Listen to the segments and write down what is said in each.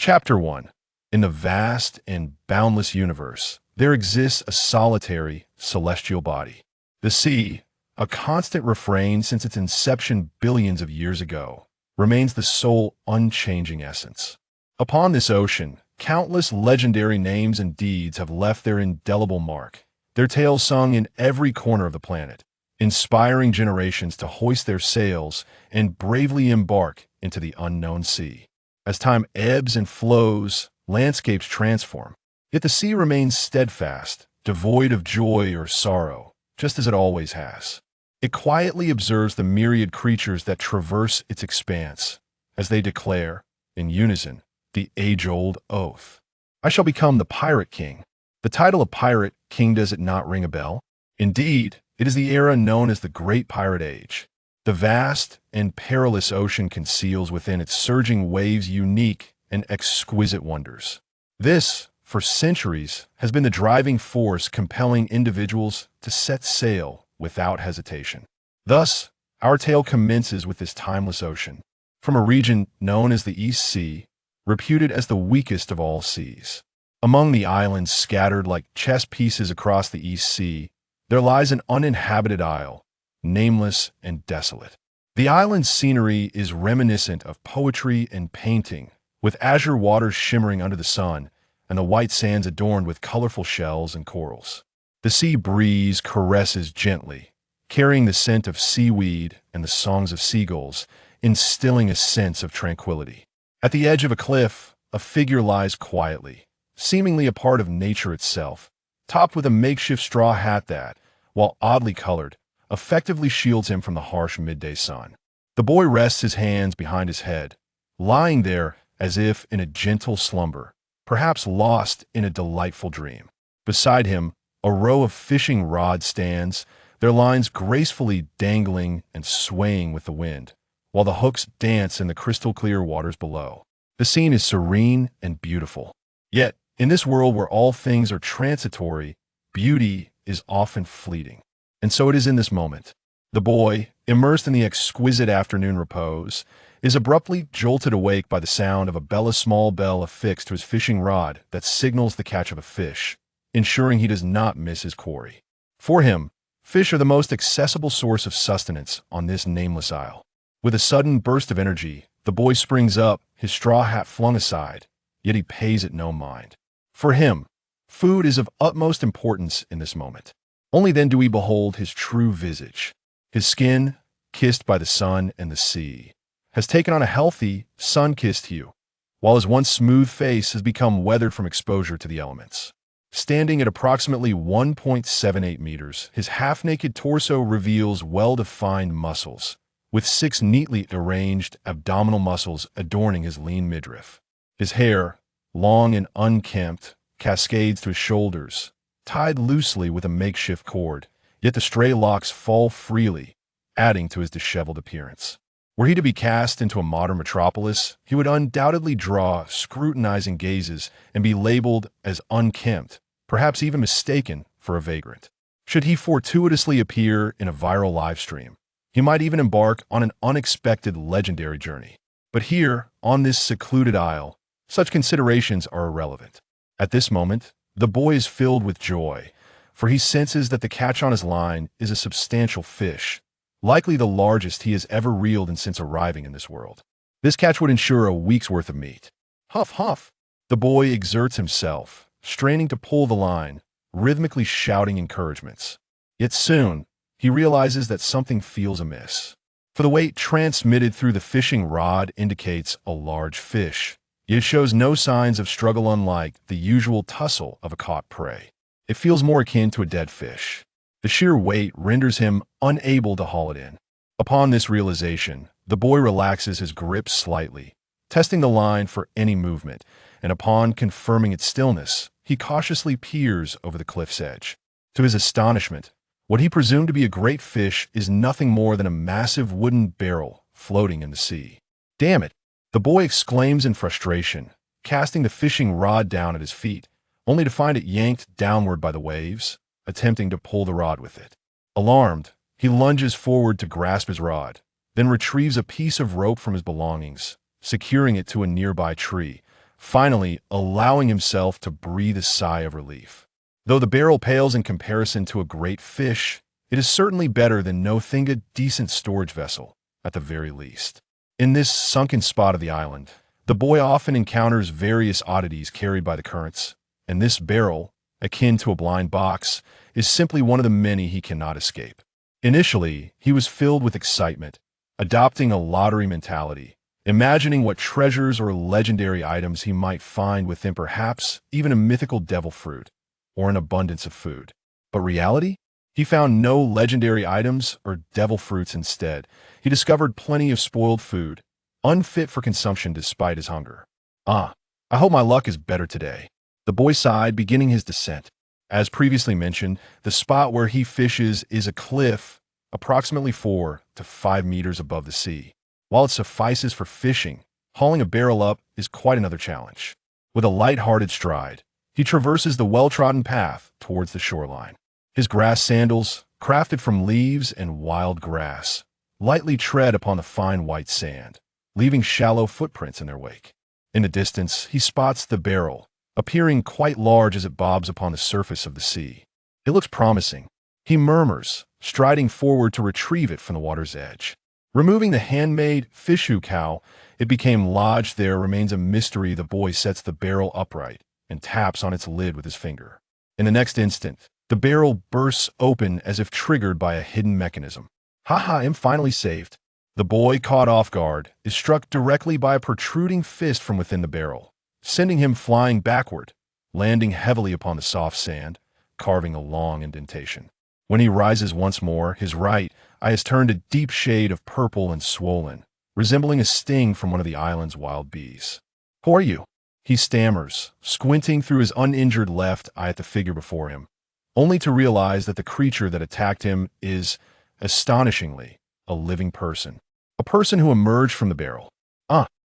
Chapter 1. In the vast and boundless universe, there exists a solitary, celestial body. The sea, a constant refrain since its inception billions of years ago, remains the sole unchanging essence. Upon this ocean, countless legendary names and deeds have left their indelible mark, their tales sung in every corner of the planet, inspiring generations to hoist their sails and bravely embark into the unknown sea. As time ebbs and flows, landscapes transform, yet the sea remains steadfast, devoid of joy or sorrow, just as it always has. It quietly observes the myriad creatures that traverse its expanse, as they declare, in unison, the age-old oath. I shall become the Pirate King. The title of Pirate King, does it not ring a bell? Indeed, it is the era known as the Great Pirate Age. The vast and perilous ocean conceals within its surging waves unique and exquisite wonders. This, for centuries, has been the driving force compelling individuals to set sail without hesitation. Thus, our tale commences with this timeless ocean, from a region known as the East Sea, reputed as the weakest of all seas. Among the islands scattered like chess pieces across the East Sea, there lies an uninhabited isle, nameless and desolate. The island's scenery is reminiscent of poetry and painting, with azure waters shimmering under the sun and the white sands adorned with colorful shells and corals. The sea breeze caresses gently, carrying the scent of seaweed and the songs of seagulls, instilling a sense of tranquility. At the edge of a cliff, a figure lies quietly, seemingly a part of nature itself, topped with a makeshift straw hat that, while oddly colored, effectively shields him from the harsh midday sun. The boy rests his hands behind his head, lying there as if in a gentle slumber, perhaps lost in a delightful dream. Beside him, a row of fishing rods stands, their lines gracefully dangling and swaying with the wind, while the hooks dance in the crystal-clear waters below. The scene is serene and beautiful. Yet, in this world where all things are transitory, beauty is often fleeting. And so it is in this moment. The boy, immersed in the exquisite afternoon repose, is abruptly jolted awake by the sound of a small bell affixed to his fishing rod that signals the catch of a fish, ensuring he does not miss his quarry. For him, fish are the most accessible source of sustenance on this nameless isle. With a sudden burst of energy, the boy springs up, his straw hat flung aside, yet he pays it no mind. For him, food is of utmost importance in this moment. Only then do we behold his true visage. His skin, kissed by the sun and the sea, has taken on a healthy, sun-kissed hue, while his once smooth face has become weathered from exposure to the elements. Standing at approximately 1.78 meters, his half-naked torso reveals well-defined muscles, with 6 neatly arranged abdominal muscles adorning his lean midriff. His hair, long and unkempt, cascades to his shoulders, tied loosely with a makeshift cord, yet the stray locks fall freely, adding to his disheveled appearance. Were he to be cast into a modern metropolis, he would undoubtedly draw scrutinizing gazes and be labeled as unkempt, perhaps even mistaken for a vagrant. Should he fortuitously appear in a viral live stream, he might even embark on an unexpected legendary journey. But here, on this secluded isle, such considerations are irrelevant. At this moment, the boy is filled with joy, for he senses that the catch on his line is a substantial fish, likely the largest he has ever reeled in since arriving in this world. This catch would ensure a week's worth of meat. Huff, huff! The boy exerts himself, straining to pull the line, rhythmically shouting encouragements. Yet soon, he realizes that something feels amiss. For the weight transmitted through the fishing rod indicates a large fish, yet shows no signs of struggle unlike the usual tussle of a caught prey. It feels more akin to a dead fish. The sheer weight renders him unable to haul it in. Upon this realization, the boy relaxes his grip slightly, testing the line for any movement, and upon confirming its stillness, he cautiously peers over the cliff's edge. To his astonishment, what he presumed to be a great fish is nothing more than a massive wooden barrel floating in the sea. Damn it! The boy exclaims in frustration, casting the fishing rod down at his feet, only to find it yanked downward by the waves, attempting to pull the rod with it. Alarmed, he lunges forward to grasp his rod, then retrieves a piece of rope from his belongings, securing it to a nearby tree, finally allowing himself to breathe a sigh of relief. Though the barrel pales in comparison to a great fish, it is certainly better than nothing, a decent storage vessel, at the very least. In this sunken spot of the island, the boy often encounters various oddities carried by the currents, and this barrel, akin to a blind box, is simply one of the many he cannot escape. Initially, he was filled with excitement, adopting a lottery mentality, imagining what treasures or legendary items he might find within, perhaps even a mythical devil fruit, or an abundance of food. But reality? He found no legendary items or devil fruits. Instead, he discovered plenty of spoiled food, unfit for consumption despite his hunger. I hope my luck is better today. The boy sighed, beginning his descent. As previously mentioned, the spot where he fishes is a cliff approximately 4 to 5 meters above the sea. While it suffices for fishing, hauling a barrel up is quite another challenge. With a light-hearted stride, he traverses the well-trodden path towards the shoreline. His grass sandals, crafted from leaves and wild grass, lightly tread upon the fine white sand, leaving shallow footprints in their wake. In the distance, he spots the barrel, appearing quite large as it bobs upon the surface of the sea. It looks promising, he murmurs, striding forward to retrieve it from the water's edge. Removing the handmade fish hook, how it became lodged there remains a mystery. The boy sets the barrel upright and taps on its lid with his finger. In the next instant, the barrel bursts open as if triggered by a hidden mechanism. Haha, I'm finally saved. The boy, caught off guard, is struck directly by a protruding fist from within the barrel, sending him flying backward, landing heavily upon the soft sand, carving a long indentation. When he rises once more, his right eye has turned a deep shade of purple and swollen, resembling a sting from one of the island's wild bees. Who are you? He stammers, squinting through his uninjured left eye at the figure before him, only to realize that the creature that attacked him is, astonishingly, a living person. A person who emerged from the barrel.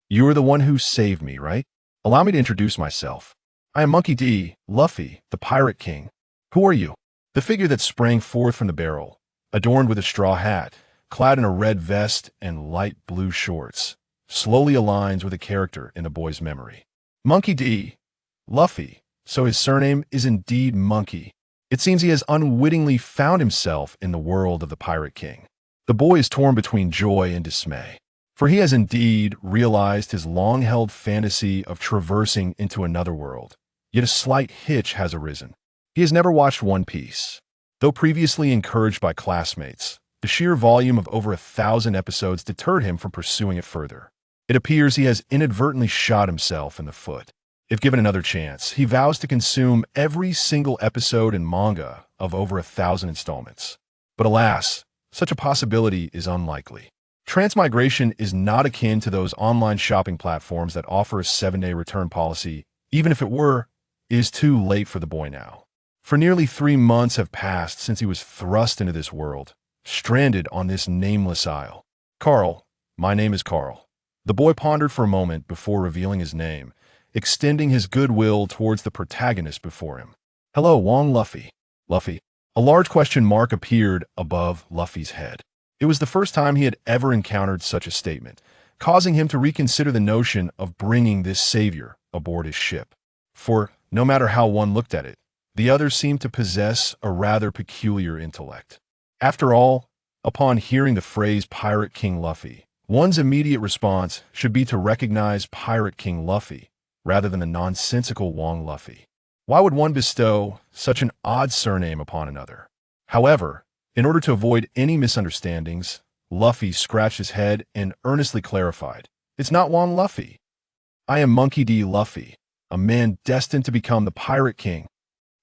You are the one who saved me, right? Allow me to introduce myself. I am Monkey D. Luffy, the Pirate King. Who are you? The figure that sprang forth from the barrel, adorned with a straw hat, clad in a red vest and light blue shorts, slowly aligns with a character in the boy's memory. Monkey D. Luffy, so his surname is indeed Monkey. It seems he has unwittingly found himself in the world of the Pirate King. The boy is torn between joy and dismay, for he has indeed realized his long-held fantasy of traversing into another world. Yet a slight hitch has arisen. He has never watched One Piece. Though previously encouraged by classmates, the sheer volume of over 1,000 episodes deterred him from pursuing it further. It appears he has inadvertently shot himself in the foot. If given another chance, he vows to consume every single episode in manga of over 1,000 installments. But alas, such a possibility is unlikely. Transmigration is not akin to those online shopping platforms that offer a 7-day return policy. Even if it were, it is too late for the boy now. For nearly 3 months have passed since he was thrust into this world, stranded on this nameless isle. Carl, my name is Carl. The boy pondered for a moment before revealing his name, extending his goodwill towards the protagonist before him. Hello, Wong Luffy. Luffy. A large question mark appeared above Luffy's head. It was the first time he had ever encountered such a statement, causing him to reconsider the notion of bringing this savior aboard his ship. For, no matter how one looked at it, the other seemed to possess a rather peculiar intellect. After all, upon hearing the phrase Pirate King Luffy, one's immediate response should be to recognize Pirate King Luffy, rather than the nonsensical Wong Luffy. Why would one bestow such an odd surname upon another? However, in order to avoid any misunderstandings, Luffy scratched his head and earnestly clarified, "It's not Wong Luffy. I am Monkey D. Luffy, a man destined to become the Pirate King."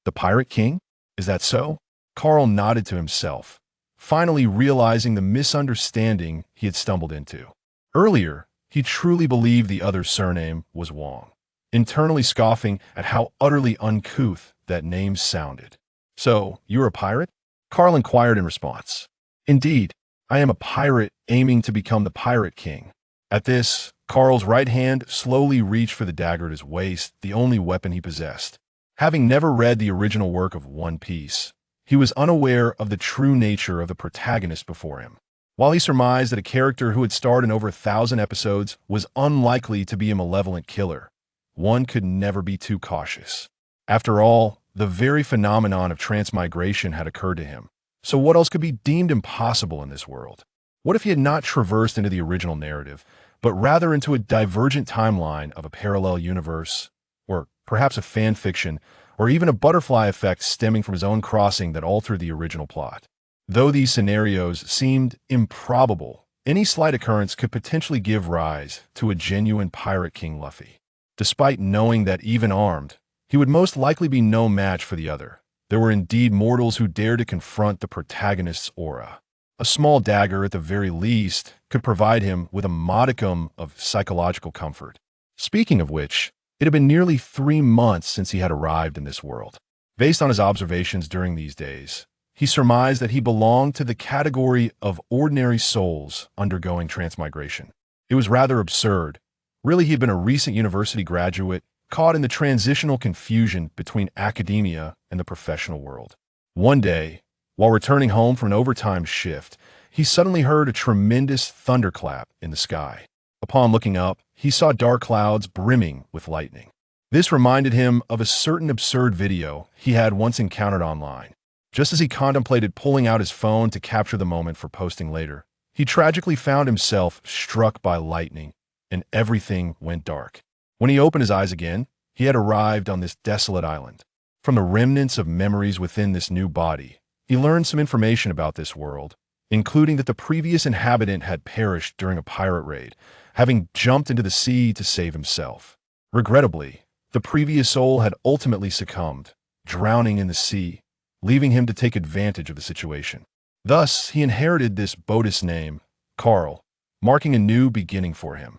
The Pirate King? Is that so? Carl nodded to himself, finally realizing the misunderstanding he had stumbled into. Earlier, he truly believed the other's surname was Wong, internally scoffing at how utterly uncouth that name sounded. "So, you're a pirate?" Carl inquired in response. "Indeed, I am a pirate aiming to become the Pirate King." At this, Carl's right hand slowly reached for the dagger at his waist, the only weapon he possessed. Having never read the original work of One Piece, he was unaware of the true nature of the protagonist before him. While he surmised that a character who had starred in over 1,000 episodes was unlikely to be a malevolent killer, one could never be too cautious. After all, the very phenomenon of transmigration had occurred to him. So what else could be deemed impossible in this world? What if he had not traversed into the original narrative, but rather into a divergent timeline of a parallel universe, or perhaps a fan fiction, or even a butterfly effect stemming from his own crossing that altered the original plot? Though these scenarios seemed improbable, any slight occurrence could potentially give rise to a genuine Pirate King Luffy. Despite knowing that even armed, he would most likely be no match for the other, there were indeed mortals who dared to confront the protagonist's aura. A small dagger, at the very least, could provide him with a modicum of psychological comfort. Speaking of which, it had been nearly 3 months since he had arrived in this world. Based on his observations during these days, he surmised that he belonged to the category of ordinary souls undergoing transmigration. It was rather absurd. Really, he had been a recent university graduate, caught in the transitional confusion between academia and the professional world. One day, while returning home from an overtime shift, he suddenly heard a tremendous thunderclap in the sky. Upon looking up, he saw dark clouds brimming with lightning. This reminded him of a certain absurd video he had once encountered online. Just as he contemplated pulling out his phone to capture the moment for posting later, he tragically found himself struck by lightning, and everything went dark. When he opened his eyes again, he had arrived on this desolate island. From the remnants of memories within this new body, he learned some information about this world, including that the previous inhabitant had perished during a pirate raid, having jumped into the sea to save himself. Regrettably, the previous soul had ultimately succumbed, drowning in the sea, leaving him to take advantage of the situation. Thus, he inherited this boat's name, Carl, marking a new beginning for him.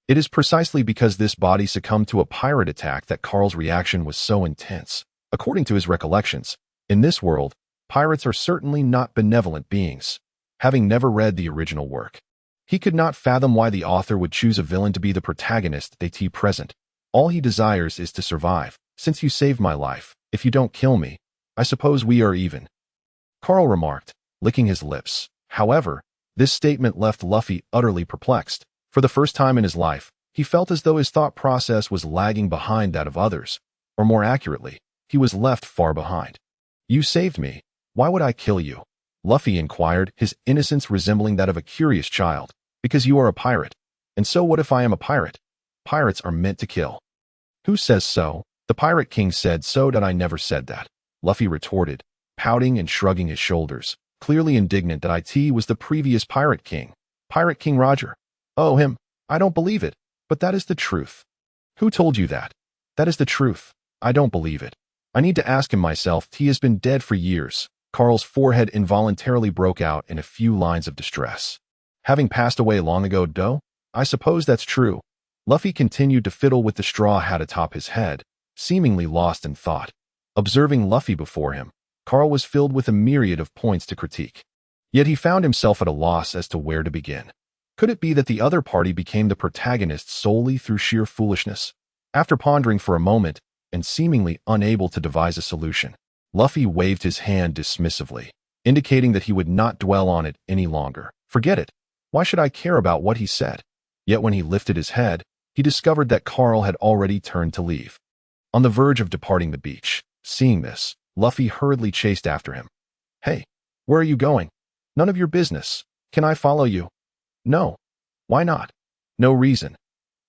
It is precisely because this body succumbed to a pirate attack that Carl's reaction was so intense. According to his recollections, in this world, pirates are certainly not benevolent beings. Having never read the original work, he could not fathom why the author would choose a villain to be the protagonist at present. All he desires is to survive. Since you saved my life, if you don't kill me, I suppose we are even, Carl remarked, licking his lips. However, this statement left Luffy utterly perplexed. For the first time in his life, he felt as though his thought process was lagging behind that of others, or more accurately, he was left far behind. You saved me. Why would I kill you? Luffy inquired, his innocence resembling that of a curious child. Because you are a pirate. And so what if I am a pirate? Pirates are meant to kill. Who says so? The Pirate King said so. That I never said that, Luffy retorted, pouting and shrugging his shoulders, clearly indignant that it was the previous Pirate King. Pirate King Roger. Oh, him. I don't believe it. But that is the truth. Who told you that? That is the truth. I don't believe it. I need to ask him myself. He has been dead for years. Carl's forehead involuntarily broke out in a few lines of distress. Having passed away long ago, though? I suppose that's true. Luffy continued to fiddle with the straw hat atop his head, seemingly lost in thought. Observing Luffy before him, Carl was filled with a myriad of points to critique. Yet he found himself at a loss as to where to begin. Could it be that the other party became the protagonist solely through sheer foolishness? After pondering for a moment, and seemingly unable to devise a solution, Luffy waved his hand dismissively, indicating that he would not dwell on it any longer. Forget it. Why should I care about what he said? Yet when he lifted his head, he discovered that Carl had already turned to leave. On the verge of departing the beach, seeing this, Luffy hurriedly chased after him. Hey, where are you going? None of your business. Can I follow you? No. Why not? No reason.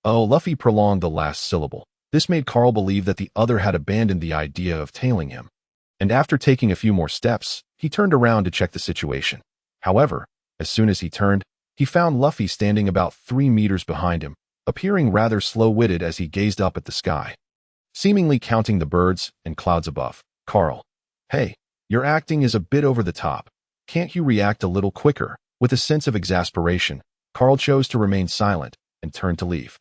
Oh, Luffy prolonged the last syllable. This made Carl believe that the other had abandoned the idea of tailing him. And after taking a few more steps, he turned around to check the situation. However, as soon as he turned, he found Luffy standing about 3 meters behind him, appearing rather slow-witted as he gazed up at the sky, seemingly counting the birds and clouds above. Carl. Hey, your acting is a bit over the top. Can't you react a little quicker? With a sense of exasperation, Carl chose to remain silent and turned to leave.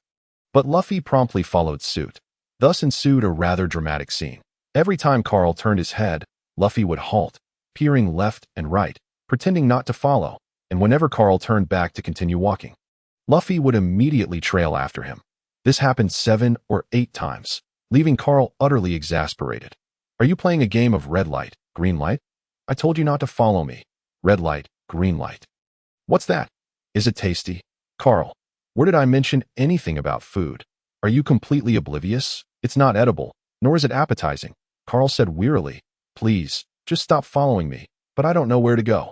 But Luffy promptly followed suit. Thus ensued a rather dramatic scene. Every time Carl turned his head, Luffy would halt, peering left and right, pretending not to follow, and whenever Carl turned back to continue walking, Luffy would immediately trail after him. This happened 7 or 8 times, leaving Carl utterly exasperated. Are you playing a game of red light, green light? I told you not to follow me. Red light, green light. What's that? Is it tasty? Carl, where did I mention anything about food? Are you completely oblivious? It's not edible, nor is it appetizing. Carl said wearily. Please, just stop following me, but I don't know where to go.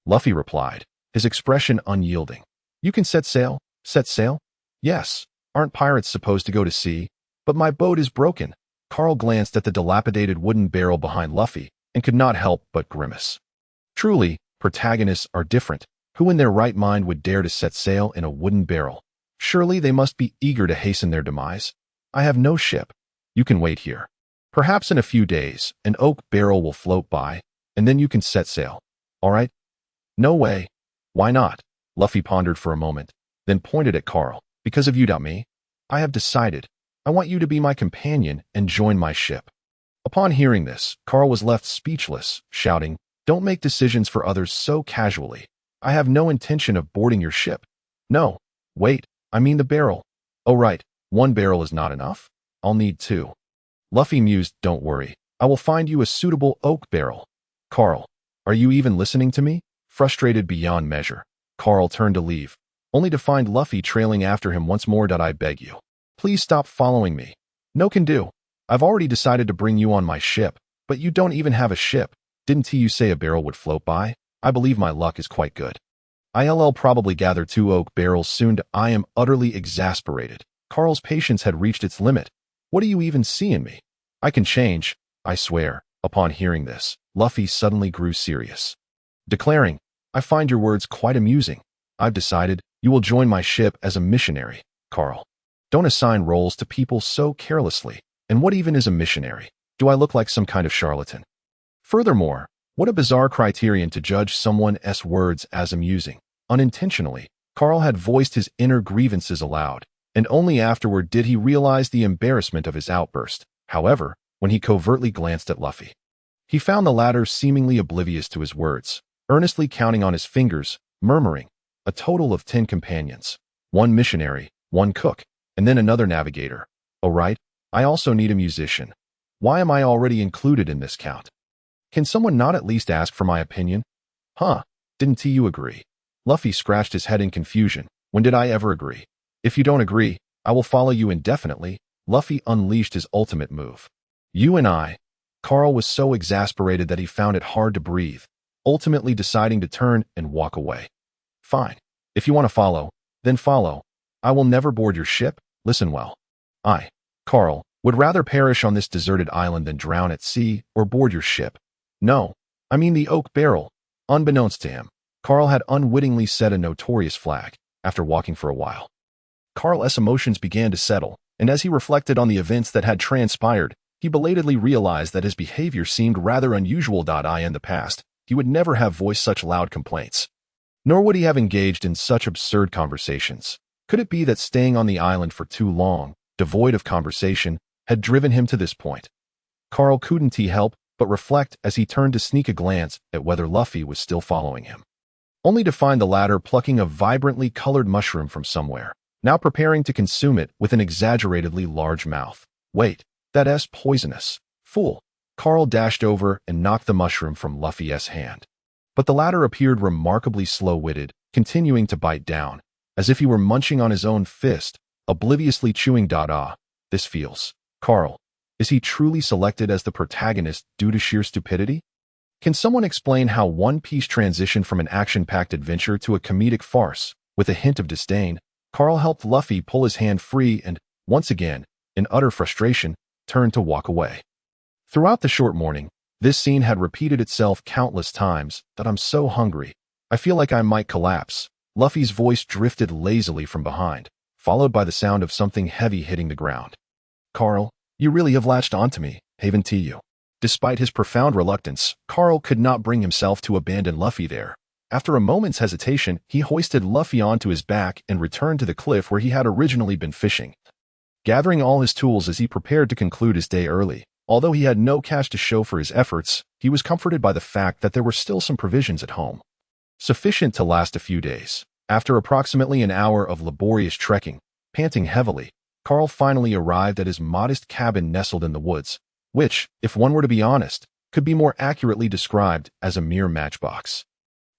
Luffy replied, his expression unyielding. You can set sail? Set sail? Yes. Aren't pirates supposed to go to sea? But my boat is broken. Carl glanced at the dilapidated wooden barrel behind Luffy and could not help but grimace. Truly, protagonists are different. Who in their right mind would dare to set sail in a wooden barrel? Surely they must be eager to hasten their demise. I have no ship. You can wait here. Perhaps in a few days, an oak barrel will float by, and then you can set sail. All right? No way. Why not? Luffy pondered for a moment, then pointed at Carl. Because of you, me? I have decided. I want you to be my companion and join my ship. Upon hearing this, Carl was left speechless, shouting, Don't make decisions for others so casually. I have no intention of boarding your ship. No. Wait, I mean the barrel. Oh right, one barrel is not enough? I'll need two. Luffy mused, Don't worry. I will find you a suitable oak barrel. Carl, are you even listening to me? Frustrated beyond measure, Carl turned to leave, only to find Luffy trailing after him once more. I beg you. Please stop following me. No can do. I've already decided to bring you on my ship, but you don't even have a ship. Didn't you say a barrel would float by? I believe my luck is quite good. I'll probably gather 2 oak barrels soon. I am utterly exasperated. Carl's patience had reached its limit. What do you even see in me? I can change, I swear. Upon hearing this, Luffy suddenly grew serious, declaring, I find your words quite amusing. I've decided you will join my ship as a missionary. Carl, don't assign roles to people so carelessly. And what even is a missionary? Do I look like some kind of charlatan? Furthermore, what a bizarre criterion to judge someone's words as amusing. Unintentionally, Carl had voiced his inner grievances aloud, and only afterward did he realize the embarrassment of his outburst. However, when he covertly glanced at Luffy, he found the latter seemingly oblivious to his words, earnestly counting on his fingers, murmuring, a total of 10 companions, 1 missionary, 1 cook, and then another navigator. Oh right, I also need a musician. Why am I already included in this count? Can someone not at least ask for my opinion? Huh, didn't you agree? Luffy scratched his head in confusion. When did I ever agree? If you don't agree, I will follow you indefinitely. Luffy unleashed his ultimate move. You and I. Carl was so exasperated that he found it hard to breathe, ultimately deciding to turn and walk away. Fine. If you want to follow, then follow. I will never board your ship. Listen well. I, Carl, would rather perish on this deserted island than drown at sea or board your ship. No, I mean the oak barrel. Unbeknownst to him, Carl had unwittingly set a notorious flag after walking for a while. Carl's emotions began to settle, and as he reflected on the events that had transpired, he belatedly realized that his behavior seemed rather unusual. In the past, he would never have voiced such loud complaints, nor would he have engaged in such absurd conversations. Could it be that staying on the island for too long, devoid of conversation, had driven him to this point? Carl couldn't help but reflect as he turned to sneak a glance at whether Luffy was still following him, only to find the latter plucking a vibrantly colored mushroom from somewhere, now preparing to consume it with an exaggeratedly large mouth. Wait, that's poisonous. Fool. Carl dashed over and knocked the mushroom from Luffy's hand. But the latter appeared remarkably slow-witted, continuing to bite down, as if he were munching on his own fist, obliviously chewing. This feels. Carl, is he truly selected as the protagonist due to sheer stupidity? Can someone explain how One Piece transitioned from an action-packed adventure to a comedic farce? With a hint of disdain, Carl helped Luffy pull his hand free and, once again, in utter frustration, turned to walk away. Throughout the short morning, this scene had repeated itself countless times. That I'm so hungry. I feel like I might collapse. Luffy's voice drifted lazily from behind, followed by the sound of something heavy hitting the ground. Carl, you really have latched onto me, haven't you? Despite his profound reluctance, Carl could not bring himself to abandon Luffy there. After a moment's hesitation, he hoisted Luffy onto his back and returned to the cliff where he had originally been fishing, gathering all his tools as he prepared to conclude his day early. Although he had no cash to show for his efforts, he was comforted by the fact that there were still some provisions at home, sufficient to last a few days. After approximately an hour of laborious trekking, panting heavily, Carl finally arrived at his modest cabin nestled in the woods, which, if one were to be honest, could be more accurately described as a mere matchbox.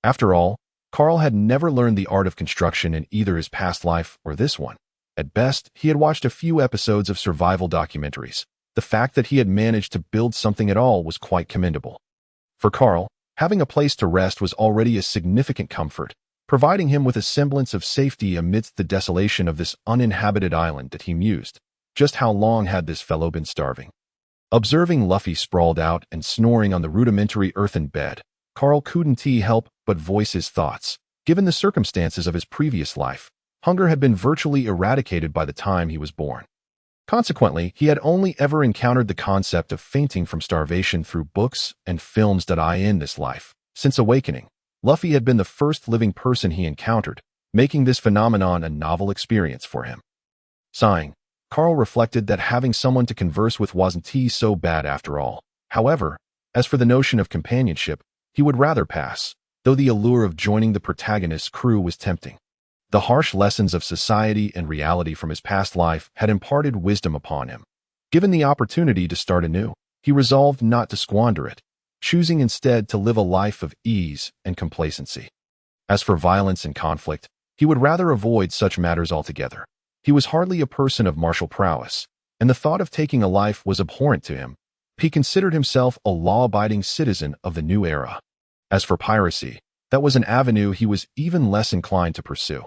After all, Carl had never learned the art of construction in either his past life or this one. At best, he had watched a few episodes of survival documentaries. The fact that he had managed to build something at all was quite commendable. For Carl, having a place to rest was already a significant comfort, providing him with a semblance of safety amidst the desolation of this uninhabited island that he mused. Just how long had this fellow been starving? Observing Luffy sprawled out and snoring on the rudimentary earthen bed, Carl couldn't help but voice his thoughts. Given the circumstances of his previous life, hunger had been virtually eradicated by the time he was born. Consequently, he had only ever encountered the concept of fainting from starvation through books and films that in this life. Since awakening, Luffy had been the first living person he encountered, making this phenomenon a novel experience for him. Sighing, Carl reflected that having someone to converse with wasn't so bad after all. However, as for the notion of companionship, he would rather pass, though the allure of joining the protagonist's crew was tempting. The harsh lessons of society and reality from his past life had imparted wisdom upon him. Given the opportunity to start anew, he resolved not to squander it, choosing instead to live a life of ease and complacency. As for violence and conflict, he would rather avoid such matters altogether. He was hardly a person of martial prowess, and the thought of taking a life was abhorrent to him. He considered himself a law-abiding citizen of the new era. As for piracy, that was an avenue he was even less inclined to pursue.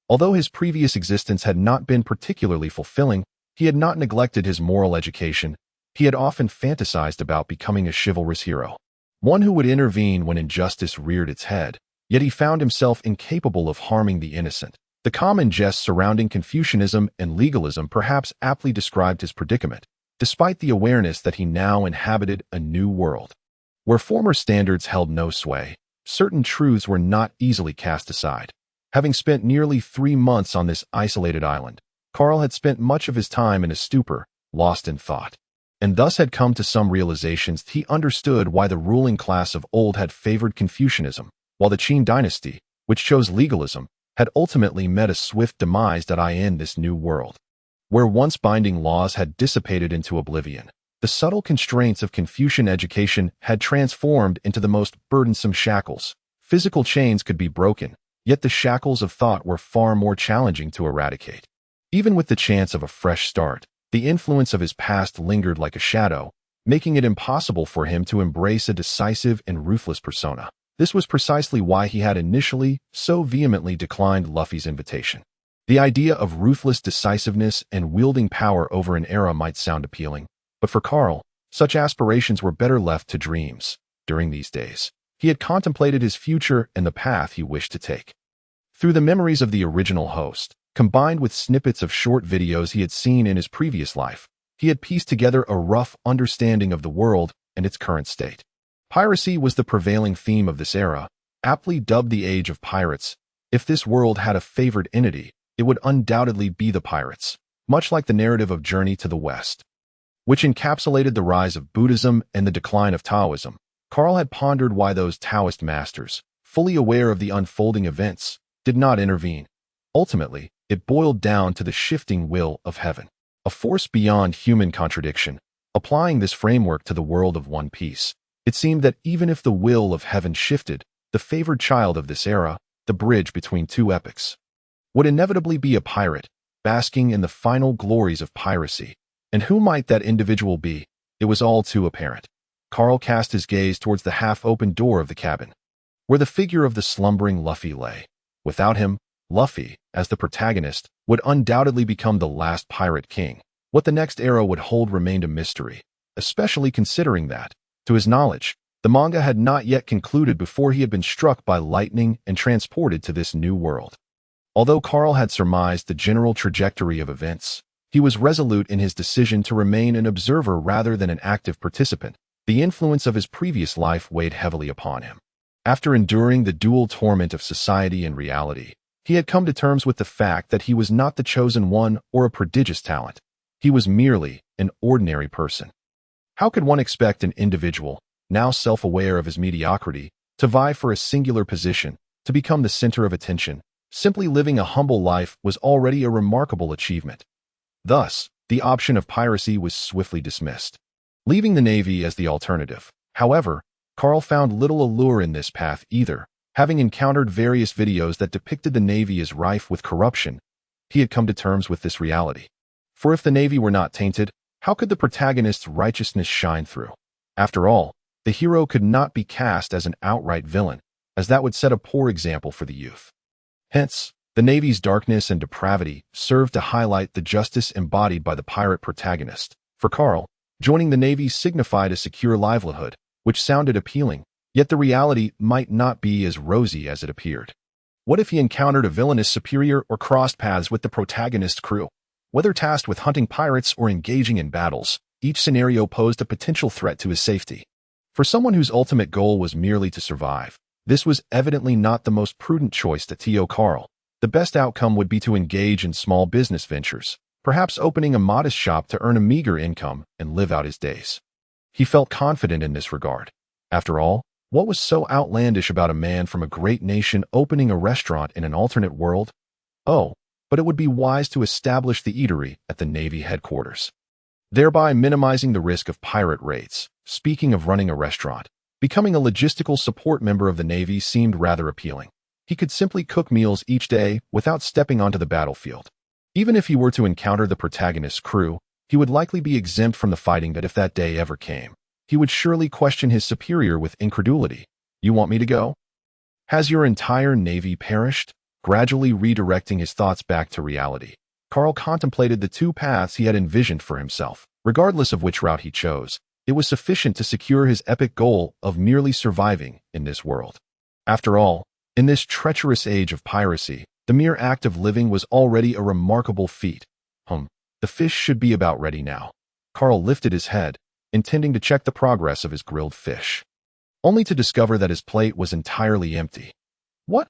Although his previous existence had not been particularly fulfilling, he had not neglected his moral education. He had often fantasized about becoming a chivalrous hero, one who would intervene when injustice reared its head, yet he found himself incapable of harming the innocent. The common jests surrounding Confucianism and legalism perhaps aptly described his predicament, despite the awareness that he now inhabited a new world. Where former standards held no sway, certain truths were not easily cast aside. Having spent nearly 3 months on this isolated island, Carl had spent much of his time in a stupor, lost in thought, and thus had come to some realizations. He understood why the ruling class of old had favored Confucianism, while the Qin dynasty, which chose legalism, had ultimately met a swift demise in this new world. Where once binding laws had dissipated into oblivion, the subtle constraints of Confucian education had transformed into the most burdensome shackles. Physical chains could be broken, yet the shackles of thought were far more challenging to eradicate. Even with the chance of a fresh start, the influence of his past lingered like a shadow, making it impossible for him to embrace a decisive and ruthless persona. This was precisely why he had initially so vehemently declined Luffy's invitation. The idea of ruthless decisiveness and wielding power over an era might sound appealing, but for Carl, such aspirations were better left to dreams. During these days, he had contemplated his future and the path he wished to take. Through the memories of the original host, combined with snippets of short videos he had seen in his previous life, he had pieced together a rough understanding of the world and its current state. Piracy was the prevailing theme of this era, aptly dubbed the Age of Pirates. If this world had a favored entity, it would undoubtedly be the pirates, much like the narrative of Journey to the West, which encapsulated the rise of Buddhism and the decline of Taoism. Carl had pondered why those Taoist masters, fully aware of the unfolding events, did not intervene. Ultimately, it boiled down to the shifting will of heaven, a force beyond human contradiction. Applying this framework to the world of One Piece, it seemed that even if the will of heaven shifted, the favored child of this era, the bridge between two epochs, would inevitably be a pirate, basking in the final glories of piracy. And who might that individual be? It was all too apparent. Carl cast his gaze towards the half-open door of the cabin, where the figure of the slumbering Luffy lay. Without him, Luffy, as the protagonist, would undoubtedly become the last pirate king. What the next era would hold remained a mystery, especially considering that, to his knowledge, the manga had not yet concluded before he had been struck by lightning and transported to this new world. Although Carl had surmised the general trajectory of events, he was resolute in his decision to remain an observer rather than an active participant. The influence of his previous life weighed heavily upon him. After enduring the dual torment of society and reality, he had come to terms with the fact that he was not the chosen one or a prodigious talent. He was merely an ordinary person. How could one expect an individual, now self-aware of his mediocrity, to vie for a singular position, to become the center of attention? Simply living a humble life was already a remarkable achievement. Thus, the option of piracy was swiftly dismissed, leaving the Navy as the alternative. However, Carl found little allure in this path either. Having encountered various videos that depicted the Navy as rife with corruption, He had come to terms with this reality. For if the Navy were not tainted, how could the protagonist's righteousness shine through? After all, the hero could not be cast as an outright villain, as that would set a poor example for the youth. Hence, the Navy's darkness and depravity served to highlight the justice embodied by the pirate protagonist. For Carl, joining the Navy signified a secure livelihood, which sounded appealing, yet the reality might not be as rosy as it appeared. What if he encountered a villainous superior or crossed paths with the protagonist's crew? Whether tasked with hunting pirates or engaging in battles, each scenario posed a potential threat to his safety. For someone whose ultimate goal was merely to survive, this was evidently not the most prudent choice to T.O. Carl. The best outcome would be to engage in small business ventures, perhaps opening a modest shop to earn a meager income and live out his days. He felt confident in this regard. After all, what was so outlandish about a man from a great nation opening a restaurant in an alternate world? Oh, but it would be wise to establish the eatery at the Navy headquarters, thereby minimizing the risk of pirate raids. Speaking of running a restaurant, becoming a logistical support member of the Navy seemed rather appealing. He could simply cook meals each day without stepping onto the battlefield. Even if he were to encounter the protagonist's crew, he would likely be exempt from the fighting, but if that day ever came, he would surely question his superior with incredulity. "You want me to go? Has your entire Navy perished?" Gradually redirecting his thoughts back to reality, Carl contemplated the two paths he had envisioned for himself. Regardless of which route he chose, it was sufficient to secure his epic goal of merely surviving in this world. After all, in this treacherous age of piracy, the mere act of living was already a remarkable feat. The fish should be about ready now. Carl lifted his head, intending to check the progress of his grilled fish, only to discover that his plate was entirely empty. What?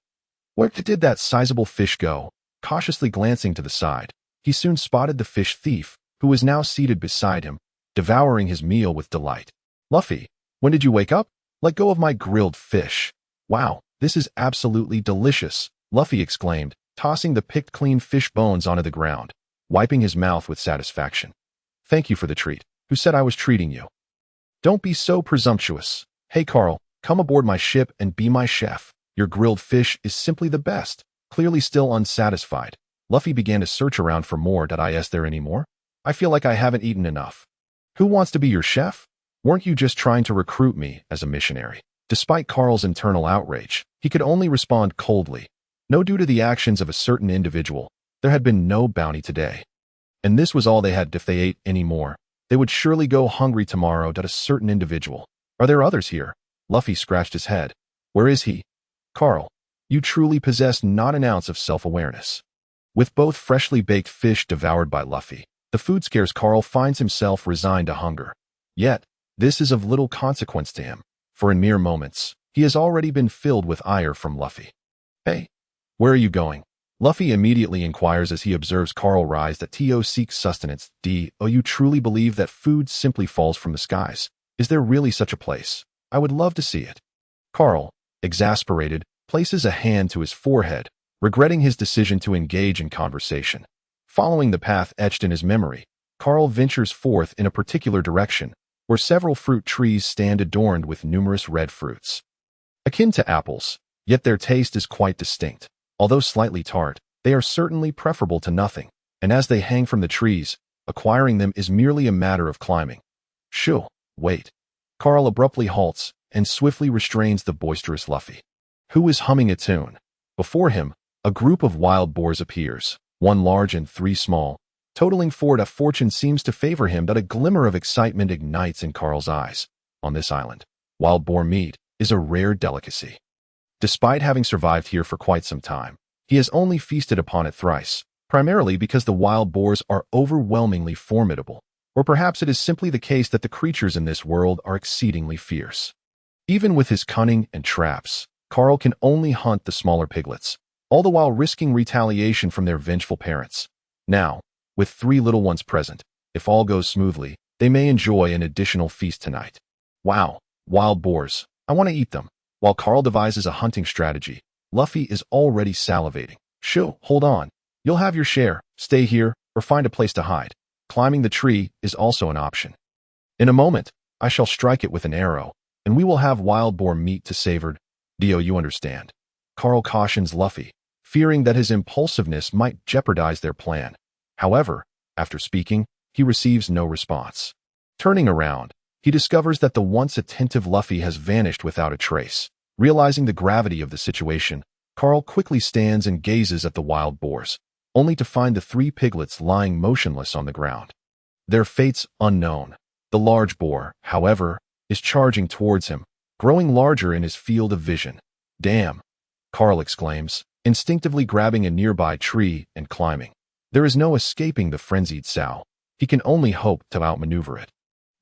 Where did that sizable fish go? Cautiously glancing to the side, he soon spotted the fish thief, who was now seated beside him, devouring his meal with delight. "Luffy, when did you wake up? Let go of my grilled fish." "Wow, this is absolutely delicious," Luffy exclaimed, tossing the picked clean fish bones onto the ground, wiping his mouth with satisfaction. "Thank you for the treat. Who said I was treating you?" "Don't be so presumptuous. Hey Carl, come aboard my ship and be my chef. Your grilled fish is simply the best." Clearly still unsatisfied, Luffy began to search around for more. "Is there any more? I feel like I haven't eaten enough." "Who wants to be your chef? Weren't you just trying to recruit me as a missionary?" Despite Carl's internal outrage, he could only respond coldly. No, due to the actions of a certain individual, there had been no bounty today. And this was all they had. If they ate any more, they would surely go hungry tomorrow. A certain individual. Are there others here? Luffy scratched his head. Where is he? Carl, you truly possess not an ounce of self-awareness. With both freshly baked fish devoured by Luffy, the food-scarce Carl finds himself resigned to hunger. Yet, this is of little consequence to him, for in mere moments, he has already been filled with ire from Luffy. "Hey, where are you going?" Luffy immediately inquires as he observes Carl rise that To seeks sustenance. "Oh, you truly believe that food simply falls from the skies? Is there really such a place? I would love to see it." Carl, exasperated, places a hand to his forehead, regretting his decision to engage in conversation. Following the path etched in his memory, Carl ventures forth in a particular direction, where several fruit trees stand adorned with numerous red fruits. Akin to apples, yet their taste is quite distinct. Although slightly tart, they are certainly preferable to nothing, and as they hang from the trees, acquiring them is merely a matter of climbing. "Shoo, wait." Carl abruptly halts and swiftly restrains the boisterous Luffy, who is humming a tune. Before him, a group of wild boars appears, one large and three small, totaling four. Fortune seems to favor him that a glimmer of excitement ignites in Carl's eyes. On this island, wild boar meat is a rare delicacy. Despite having survived here for quite some time, he has only feasted upon it thrice, primarily because the wild boars are overwhelmingly formidable, or perhaps it is simply the case that the creatures in this world are exceedingly fierce. Even with his cunning and traps, Carl can only hunt the smaller piglets, all the while risking retaliation from their vengeful parents. Now, with 3 little ones present, if all goes smoothly, they may enjoy an additional feast tonight. Wow, wild boars, I want to eat them. While Carl devises a hunting strategy, Luffy is already salivating. "Shoo, hold on. You'll have your share. Stay here, or find a place to hide. Climbing the tree is also an option. In a moment, I shall strike it with an arrow, and we will have wild boar meat to savor. Do you understand?" Carl cautions Luffy, fearing that his impulsiveness might jeopardize their plan. However, after speaking, he receives no response. Turning around, he discovers that the once attentive Luffy has vanished without a trace. Realizing the gravity of the situation, Carl quickly stands and gazes at the wild boars, only to find the three piglets lying motionless on the ground. Their fates unknown. The large boar, however, is charging towards him, growing larger in his field of vision. "Damn!" Carl exclaims, instinctively grabbing a nearby tree and climbing. There is no escaping the frenzied sow. He can only hope to outmaneuver it,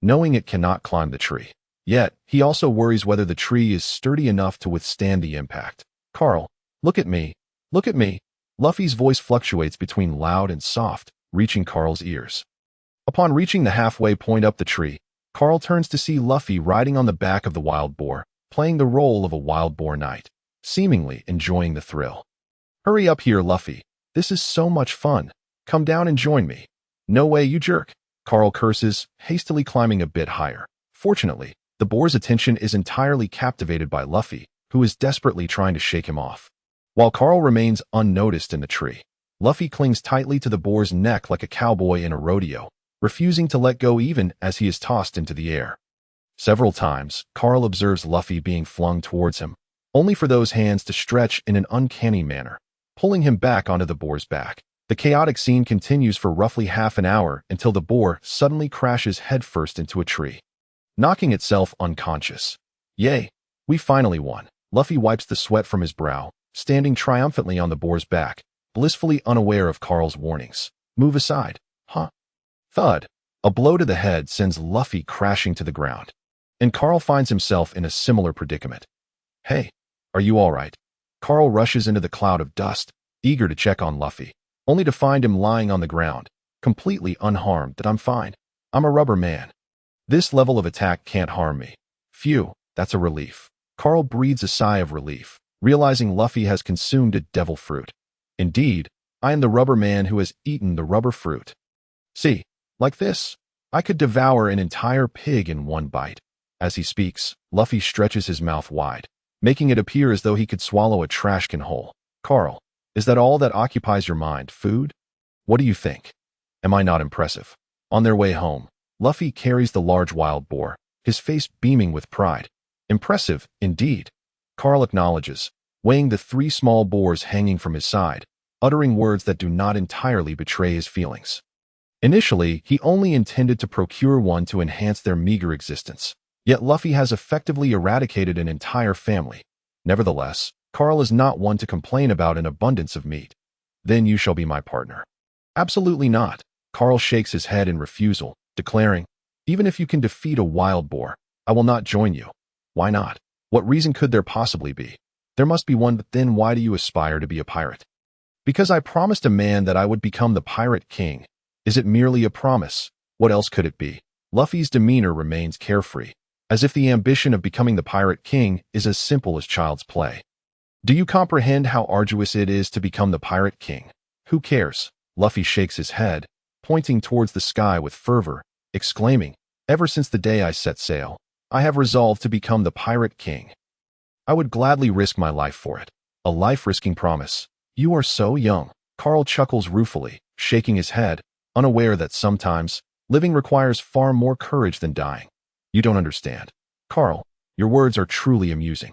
knowing it cannot climb the tree. Yet, he also worries whether the tree is sturdy enough to withstand the impact. "Carl, look at me. Look at me." Luffy's voice fluctuates between loud and soft, reaching Carl's ears. Upon reaching the halfway point up the tree, Carl turns to see Luffy riding on the back of the wild boar, playing the role of a wild boar knight, seemingly enjoying the thrill. "Hurry up here, Luffy. This is so much fun. Come down and join me." "No way, you jerk," Carl curses, hastily climbing a bit higher. Fortunately, the boar's attention is entirely captivated by Luffy, who is desperately trying to shake him off. While Carl remains unnoticed in the tree, Luffy clings tightly to the boar's neck like a cowboy in a rodeo, refusing to let go even as he is tossed into the air. Several times, Carl observes Luffy being flung towards him, only for those hands to stretch in an uncanny manner, pulling him back onto the boar's back. The chaotic scene continues for roughly half an hour until the boar suddenly crashes headfirst into a tree, knocking itself unconscious. "Yay, we finally won." Luffy wipes the sweat from his brow, standing triumphantly on the boar's back, blissfully unaware of Carl's warnings. "Move aside." "Huh?" Thud. A blow to the head sends Luffy crashing to the ground, and Carl finds himself in a similar predicament. "Hey, are you all right?" Carl rushes into the cloud of dust, eager to check on Luffy, only to find him lying on the ground, completely unharmed. "That I'm fine. I'm a rubber man. This level of attack can't harm me." "Phew, that's a relief." Carl breathes a sigh of relief, realizing Luffy has consumed a devil fruit. "Indeed, I am the rubber man who has eaten the rubber fruit. See, like this, I could devour an entire pig in one bite." As he speaks, Luffy stretches his mouth wide, making it appear as though he could swallow a trash can whole. "Carl, is that all that occupies your mind, food? What do you think? Am I not impressive?" On their way home, Luffy carries the large wild boar, his face beaming with pride. "Impressive, indeed," Carl acknowledges, weighing the three small boars hanging from his side, uttering words that do not entirely betray his feelings. Initially, he only intended to procure one to enhance their meager existence, yet Luffy has effectively eradicated an entire family. Nevertheless, Carl is not one to complain about an abundance of meat. "Then you shall be my partner." "Absolutely not." Carl shakes his head in refusal, declaring, "Even if you can defeat a wild boar, I will not join you." "Why not? What reason could there possibly be?" "There must be one, but then why do you aspire to be a pirate?" "Because I promised a man that I would become the pirate king." "Is it merely a promise? What else could it be?" Luffy's demeanor remains carefree, as if the ambition of becoming the pirate king is as simple as child's play. "Do you comprehend how arduous it is to become the pirate king?" "Who cares?" Luffy shakes his head, pointing towards the sky with fervor, exclaiming, "Ever since the day I set sail, I have resolved to become the pirate king. I would gladly risk my life for it." "A life-risking promise. You are so young." Carl chuckles ruefully, shaking his head, unaware that sometimes living requires far more courage than dying. "You don't understand." "Carl, your words are truly amusing."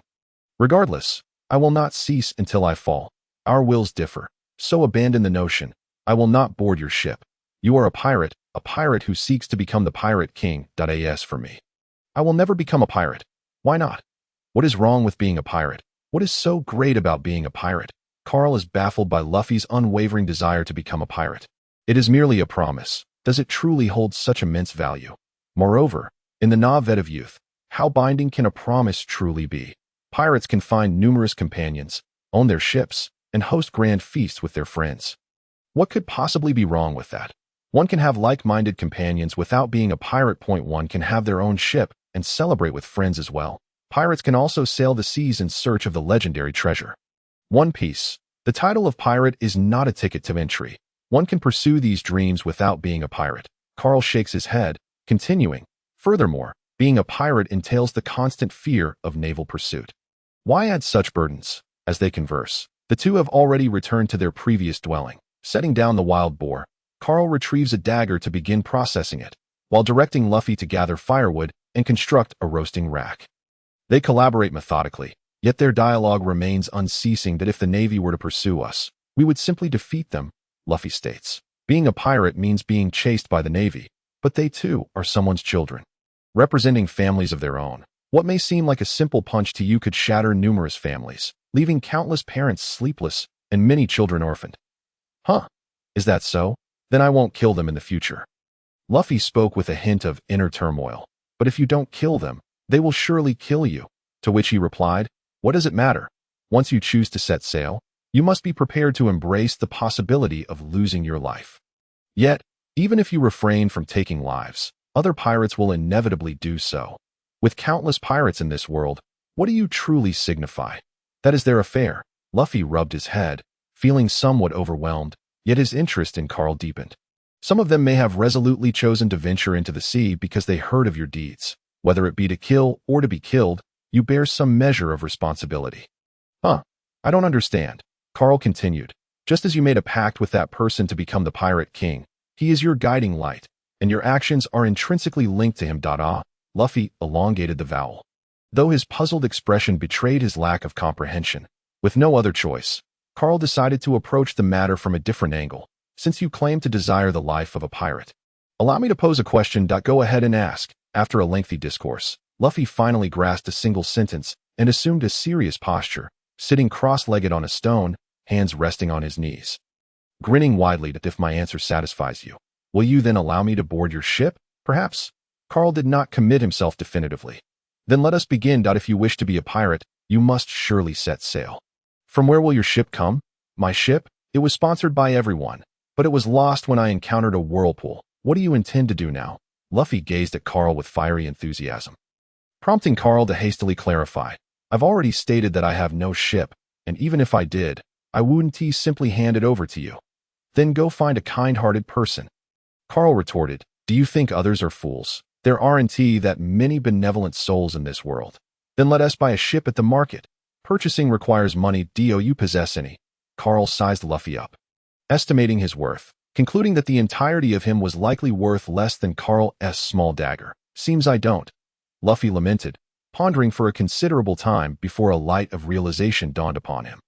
"Regardless, I will not cease until I fall. Our wills differ, so abandon the notion. I will not board your ship. You are a pirate who seeks to become the pirate king. As for me, I will never become a pirate." "Why not? What is wrong with being a pirate? What is so great about being a pirate?" Carl is baffled by Luffy's unwavering desire to become a pirate. It is merely a promise. Does it truly hold such immense value? Moreover, in the novet of youth, how binding can a promise truly be? Pirates can find numerous companions, own their ships, and host grand feasts with their friends. What could possibly be wrong with that? One can have like-minded companions without being a pirate. One can have their own ship and celebrate with friends as well. Pirates can also sail the seas in search of the legendary treasure. One Piece. The title of pirate is not a ticket to entry. One can pursue these dreams without being a pirate. Carl shakes his head, continuing, "Furthermore, being a pirate entails the constant fear of naval pursuit." "Why add such burdens?" As they converse, The two have already returned to their previous dwelling. Setting down the wild boar, Carl retrieves a dagger to begin processing it, while directing Luffy to gather firewood and construct a roasting rack. They collaborate methodically, yet their dialogue remains unceasing that if the Navy were to pursue us, we would simply defeat them, Luffy states. Being a pirate means being chased by the Navy, but they too are someone's children. Representing families of their own, what may seem like a simple punch to you could shatter numerous families, leaving countless parents sleepless and many children orphaned. Huh? Is that so? Then I won't kill them in the future. Luffy spoke with a hint of inner turmoil. But if you don't kill them, they will surely kill you. To which he replied, what does it matter? Once you choose to set sail, you must be prepared to embrace the possibility of losing your life. Yet, even if you refrain from taking lives, other pirates will inevitably do so. With countless pirates in this world, what do you truly signify? That is their affair. Luffy rubbed his head, feeling somewhat overwhelmed, yet his interest in Carl deepened. Some of them may have resolutely chosen to venture into the sea because they heard of your deeds. Whether it be to kill or to be killed, you bear some measure of responsibility. Huh? I don't understand. Carl continued. Just as you made a pact with that person to become the Pirate King, he is your guiding light, and your actions are intrinsically linked to him. Luffy elongated the vowel. Though his puzzled expression betrayed his lack of comprehension, with no other choice, Carl decided to approach the matter from a different angle. Since you claim to desire the life of a pirate, allow me to pose a question. Go ahead and ask. After a lengthy discourse, Luffy finally grasped a single sentence and assumed a serious posture, sitting cross-legged on a stone, hands resting on his knees. Grinning widely that if my answer satisfies you, will you then allow me to board your ship? Perhaps? Carl did not commit himself definitively. Then let us begin. If you wish to be a pirate, you must surely set sail. From where will your ship come? My ship? It was sponsored by everyone, but it was lost when I encountered a whirlpool. What do you intend to do now? Luffy gazed at Carl with fiery enthusiasm, prompting Carl to hastily clarify. I've already stated that I have no ship, and even if I did, I wouldn't simply hand it over to you. Then go find a kind-hearted person. Carl retorted, do you think others are fools? There aren't that many benevolent souls in this world. Then let us buy a ship at the market. Purchasing requires money. Do you possess any? Carl sized Luffy up, estimating his worth, concluding that the entirety of him was likely worth less than Carl's small dagger. Seems I don't. Luffy lamented, pondering for a considerable time before a light of realization dawned upon him.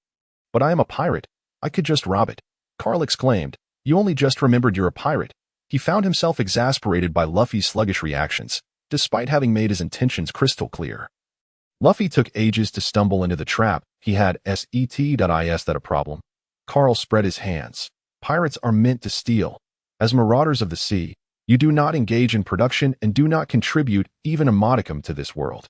But I am a pirate. I could just rob it. Carl exclaimed, you only just remembered you're a pirate. He found himself exasperated by Luffy's sluggish reactions, despite having made his intentions crystal clear. Luffy took ages to stumble into the trap. He had is that a problem? Carl spread his hands. Pirates are meant to steal. As marauders of the sea, you do not engage in production and do not contribute even a modicum to this world.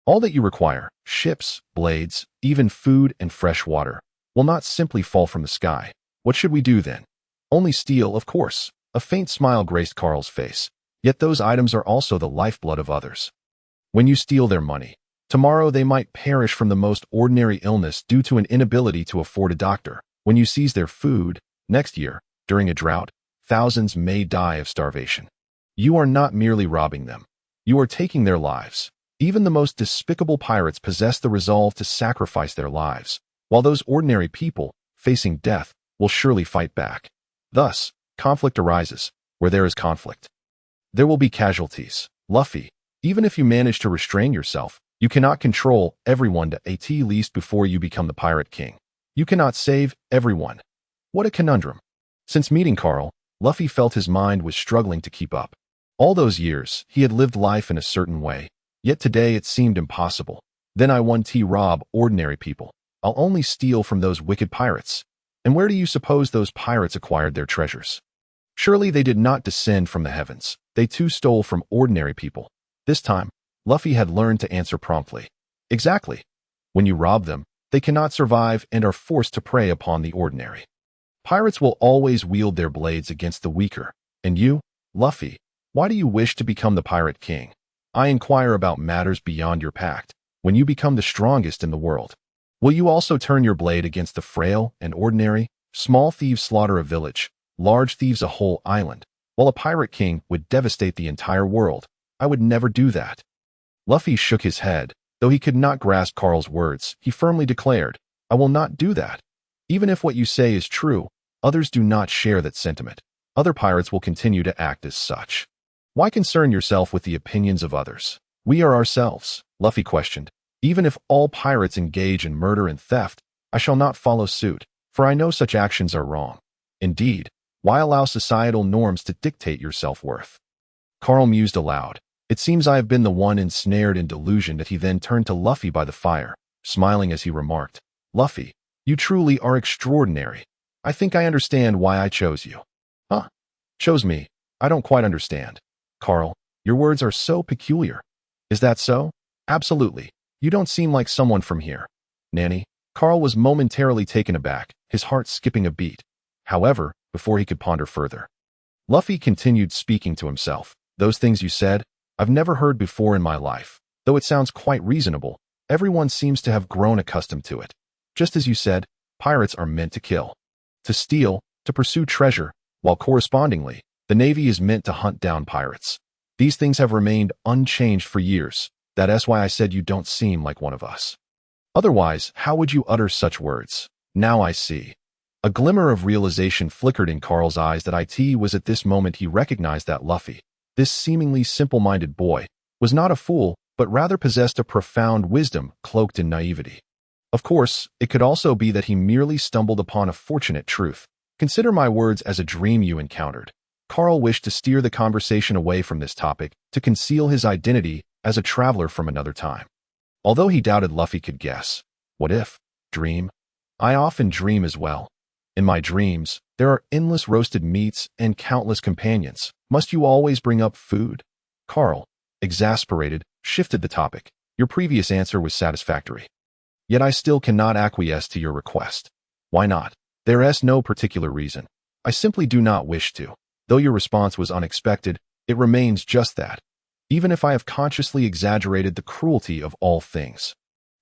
All that you require, ships, blades, even food and fresh water, will not simply fall from the sky. What should we do then? Only steal, of course. A faint smile graced Carl's face. Yet those items are also the lifeblood of others. When you steal their money, tomorrow they might perish from the most ordinary illness due to an inability to afford a doctor. When you seize their food, next year, during a drought, thousands may die of starvation. You are not merely robbing them. You are taking their lives. Even the most despicable pirates possess the resolve to sacrifice their lives, while those ordinary people, facing death, will surely fight back. Thus, conflict arises. Where there is conflict, there will be casualties. Luffy, even if you manage to restrain yourself, you cannot control everyone at least before you become the Pirate King. You cannot save everyone. What a conundrum. Since meeting Carl, Luffy felt his mind was struggling to keep up. All those years, he had lived life in a certain way, yet today it seemed impossible. Then I won't rob ordinary people. I'll only steal from those wicked pirates. And where do you suppose those pirates acquired their treasures? Surely they did not descend from the heavens. They too stole from ordinary people. This time, Luffy had learned to answer promptly. Exactly. When you rob them, they cannot survive and are forced to prey upon the ordinary. Pirates will always wield their blades against the weaker. And you, Luffy, why do you wish to become the Pirate King? I inquire about matters beyond your pact. When you become the strongest in the world, will you also turn your blade against the frail and ordinary? Small thieves slaughter a village, large thieves a whole island, while a Pirate King would devastate the entire world. I would never do that. Luffy shook his head. Though he could not grasp Carl's words, he firmly declared, I will not do that. Even if what you say is true, others do not share that sentiment. Other pirates will continue to act as such. Why concern yourself with the opinions of others? We are ourselves, Luffy questioned. Even if all pirates engage in murder and theft, I shall not follow suit, for I know such actions are wrong. Indeed, why allow societal norms to dictate your self-worth? Carl mused aloud. It seems I have been the one ensnared in delusion. That he then turned to Luffy by the fire, smiling as he remarked, Luffy, you truly are extraordinary. I think I understand why I chose you. Huh? Chose me? I don't quite understand. Carl, your words are so peculiar. Is that so? Absolutely. You don't seem like someone from here. Nanny? Carl was momentarily taken aback, his heart skipping a beat. However, before he could ponder further, Luffy continued speaking to himself. Those things you said, I've never heard before in my life. Though it sounds quite reasonable, everyone seems to have grown accustomed to it. Just as you said, pirates are meant to kill, to steal, to pursue treasure, while correspondingly, the Navy is meant to hunt down pirates. These things have remained unchanged for years. That's why I said you don't seem like one of us. Otherwise, how would you utter such words? Now I see. A glimmer of realization flickered in Carl's eyes that it was at this moment he recognized that Luffy, this seemingly simple-minded boy, was not a fool, but rather possessed a profound wisdom cloaked in naivety. Of course, it could also be that he merely stumbled upon a fortunate truth. Consider my words as a dream you encountered. Carl wished to steer the conversation away from this topic, to conceal his identity as a traveler from another time. Although he doubted Luffy could guess. What if? Dream? I often dream as well. In my dreams, there are endless roasted meats and countless companions. Must you always bring up food? Carl, exasperated, shifted the topic. Your previous answer was satisfactory. Yet I still cannot acquiesce to your request. Why not? There is no particular reason. I simply do not wish to. Though your response was unexpected, it remains just that. Even if I have consciously exaggerated the cruelty of all things.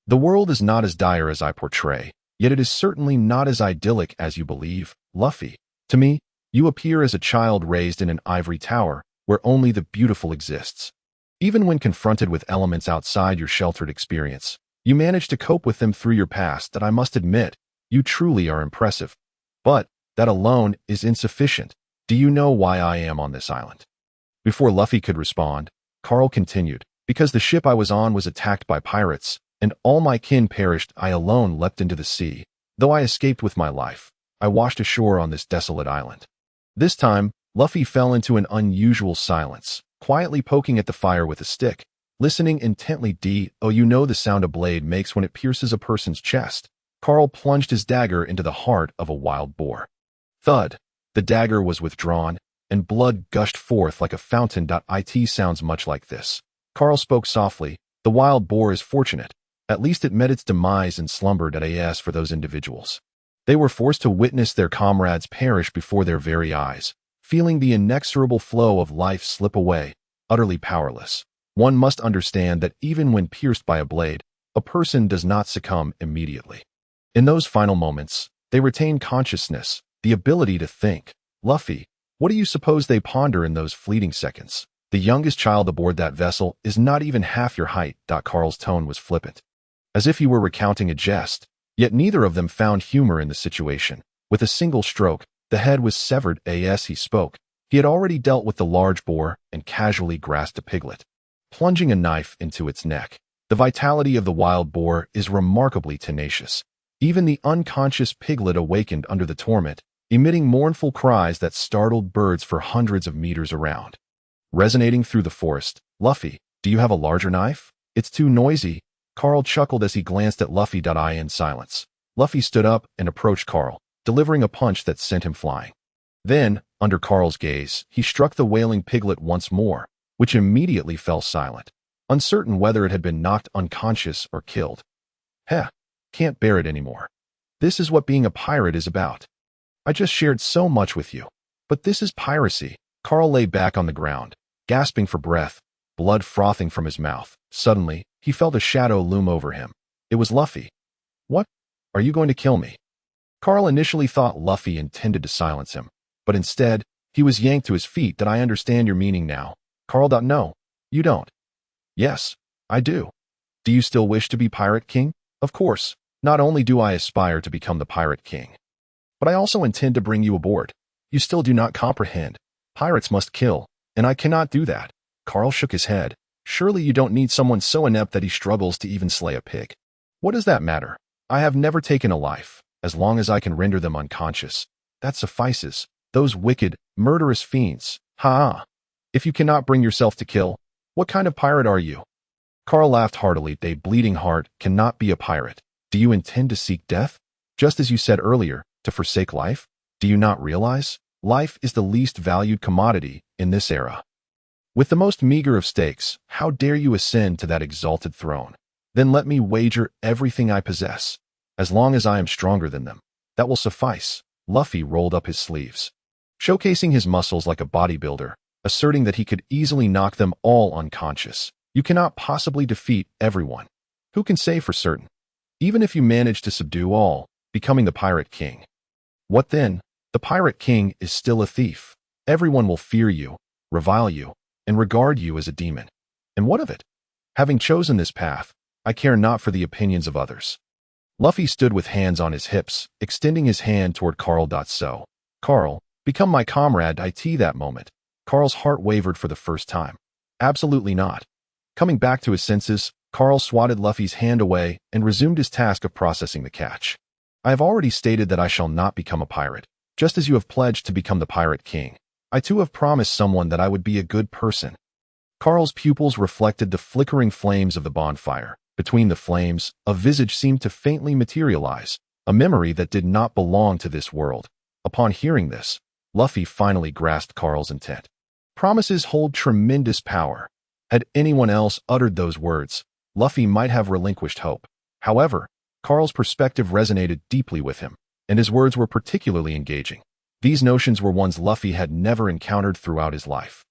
The world is not as dire as I portray, yet it is certainly not as idyllic as you believe, Luffy. To me, you appear as a child raised in an ivory tower, where only the beautiful exists. Even when confronted with elements outside your sheltered experience, you manage to cope with them through your past. That I must admit, you truly are impressive. But that alone is insufficient. Do you know why I am on this island? Before Luffy could respond, Carl continued, because the ship I was on was attacked by pirates, and all my kin perished. I alone leapt into the sea. Though I escaped with my life, I washed ashore on this desolate island. This time, Luffy fell into an unusual silence, quietly poking at the fire with a stick, listening intently. You know the sound a blade makes when it pierces a person's chest. Carl plunged his dagger into the heart of a wild boar. Thud. The dagger was withdrawn, and blood gushed forth like a fountain. It sounds much like this. Carl spoke softly. The wild boar is fortunate. At least it met its demise and slumbered. As for those individuals, they were forced to witness their comrades perish before their very eyes, feeling the inexorable flow of life slip away, utterly powerless. One must understand that even when pierced by a blade, a person does not succumb immediately. In those final moments, they retain consciousness, the ability to think. Luffy, what do you suppose they ponder in those fleeting seconds? The youngest child aboard that vessel is not even half your height. Carl's tone was flippant, as if he were recounting a jest, yet neither of them found humor in the situation. With a single stroke, the head was severed. As he spoke, he had already dealt with the large boar and casually grasped a piglet, plunging a knife into its neck. The vitality of the wild boar is remarkably tenacious. Even the unconscious piglet awakened under the torment, emitting mournful cries that startled birds for hundreds of meters around. Resonating through the forest, Luffy, do you have a larger knife? It's too noisy. Carl chuckled as he glanced at Luffy. In silence, Luffy stood up and approached Carl, delivering a punch that sent him flying. Then, under Carl's gaze, he struck the wailing piglet once more, which immediately fell silent, uncertain whether it had been knocked unconscious or killed. Heh, can't bear it anymore. This is what being a pirate is about. I just shared so much with you. But this is piracy. Carl lay back on the ground, gasping for breath, blood frothing from his mouth. Suddenly, he felt a shadow loom over him. It was Luffy. What? Are you going to kill me? Carl initially thought Luffy intended to silence him, but instead, he was yanked to his feet. I understand your meaning now. Carl. No, you don't. Yes, I do. Do you still wish to be Pirate King? Of course. Not only do I aspire to become the Pirate King, but I also intend to bring you aboard. You still do not comprehend. Pirates must kill, and I cannot do that. Carl shook his head. Surely you don't need someone so inept that he struggles to even slay a pig. What does that matter? I have never taken a life, as long as I can render them unconscious. That suffices. Those wicked, murderous fiends. Ha! If you cannot bring yourself to kill, what kind of pirate are you? Carl laughed heartily. A bleeding heart cannot be a pirate. Do you intend to seek death? Just as you said earlier, to forsake life? Do you not realize? Life is the least valued commodity in this era. With the most meager of stakes, how dare you ascend to that exalted throne? Then let me wager everything I possess. As long as I am stronger than them, that will suffice. Luffy rolled up his sleeves, showcasing his muscles like a bodybuilder, asserting that he could easily knock them all unconscious. You cannot possibly defeat everyone. Who can say for certain? Even if you manage to subdue all, becoming the Pirate King. What then? The Pirate King is still a thief. Everyone will fear you, revile you, and regard you as a demon. And what of it? Having chosen this path, I care not for the opinions of others. Luffy stood with hands on his hips, extending his hand toward Carl. So, Carl, become my comrade. That moment, Carl's heart wavered for the first time. Absolutely not. Coming back to his senses, Carl swatted Luffy's hand away and resumed his task of processing the catch. I have already stated that I shall not become a pirate. Just as you have pledged to become the Pirate King, I too have promised someone that I would be a good person. Carl's pupils reflected the flickering flames of the bonfire. Between the flames, a visage seemed to faintly materialize, a memory that did not belong to this world. Upon hearing this, Luffy finally grasped Carl's intent. Promises hold tremendous power. Had anyone else uttered those words, Luffy might have relinquished hope. However, Carl's perspective resonated deeply with him, and his words were particularly engaging. These notions were ones Luffy had never encountered throughout his life.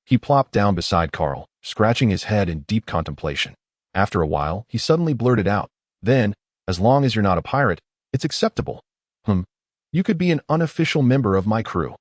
He plopped down beside Carl, scratching his head in deep contemplation. After a while, he suddenly blurted out, "Then, as long as you're not a pirate, it's acceptable. You could be an unofficial member of my crew.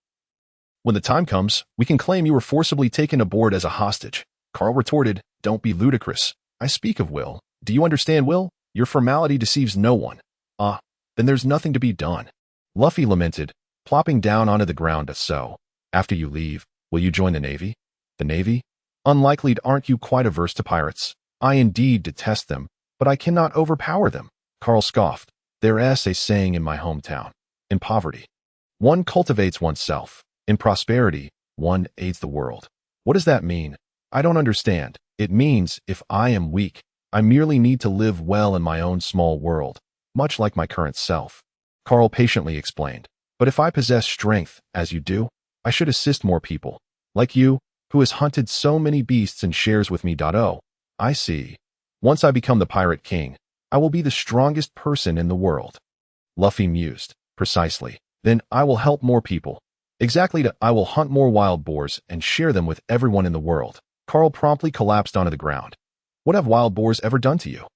When the time comes, we can claim you were forcibly taken aboard as a hostage." Carl retorted, "Don't be ludicrous. I speak of will. Do you understand, Will? Your formality deceives no one." Then there's nothing to be done." Luffy lamented, plopping down onto the ground. "So, after you leave, will you join the Navy?" "The Navy? Unlikely. Aren't you quite averse to pirates?" "I indeed detest them, but I cannot overpower them." Carl scoffed. "There's a saying in my hometown. In poverty, one cultivates oneself. In prosperity, one aids the world." "What does that mean?" "I don't understand." "It means, if I am weak, I merely need to live well in my own small world, much like my current self." Carl patiently explained. "But if I possess strength, as you do, I should assist more people, like you, who has hunted so many beasts and shares with me. Oh, I see. Once I become the Pirate King, I will be the strongest person in the world." Luffy mused. "Precisely. Then I will help more people." "Exactly. I will hunt more wild boars and share them with everyone in the world." Carl promptly collapsed onto the ground. "What have wild boars ever done to you?"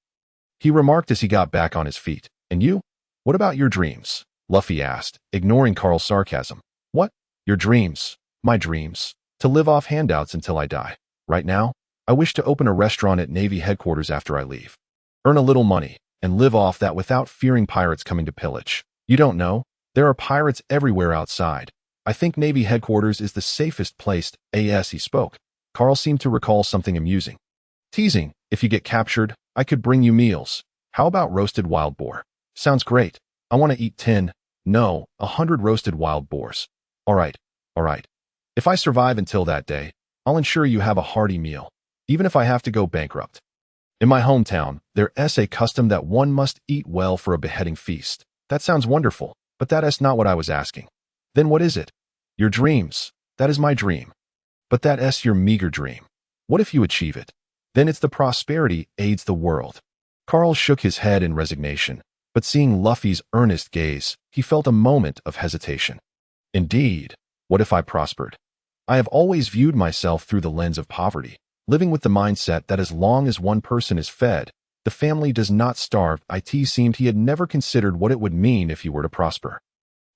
he remarked as he got back on his feet. "And you? What about your dreams?" Luffy asked, ignoring Carl's sarcasm. "What? Your dreams?" "My dreams? To live off handouts until I die. Right now, I wish to open a restaurant at Navy headquarters after I leave. Earn a little money, and live off that without fearing pirates coming to pillage. You don't know? There are pirates everywhere outside. I think Navy headquarters is the safest place." As he spoke, Carl seemed to recall something amusing. "Teasing. If you get captured, I could bring you meals. How about roasted wild boar?" "Sounds great. I want to eat 10, no, 100 roasted wild boars." All right. If I survive until that day, I'll ensure you have a hearty meal, even if I have to go bankrupt. In my hometown, there's a custom that one must eat well for a beheading feast." "That sounds wonderful, but that is not what I was asking." "Then what is it?" "Your dreams." "That is my dream." "But that's your meager dream. What if you achieve it?" "Then it's the prosperity aids the world." Carl shook his head in resignation, but seeing Luffy's earnest gaze, he felt a moment of hesitation. "Indeed, what if I prospered? I have always viewed myself through the lens of poverty, living with the mindset that as long as one person is fed, the family does not starve." It seemed he had never considered what it would mean if he were to prosper.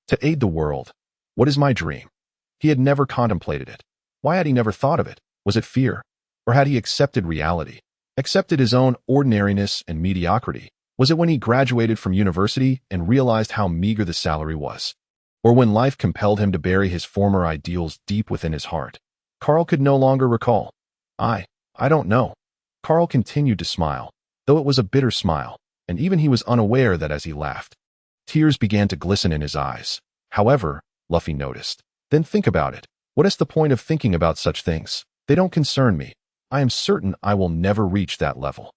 To aid the world. What is my dream? He had never contemplated it. Why had he never thought of it? Was it fear? Or had he accepted reality? Accepted his own ordinariness and mediocrity? Was it when he graduated from university and realized how meager the salary was? Or when life compelled him to bury his former ideals deep within his heart? Carl could no longer recall. I don't know. Carl continued to smile, though it was a bitter smile, and even he was unaware that as he laughed, tears began to glisten in his eyes. However, Luffy noticed. Then think about it. What is the point of thinking about such things? They don't concern me. I am certain I will never reach that level.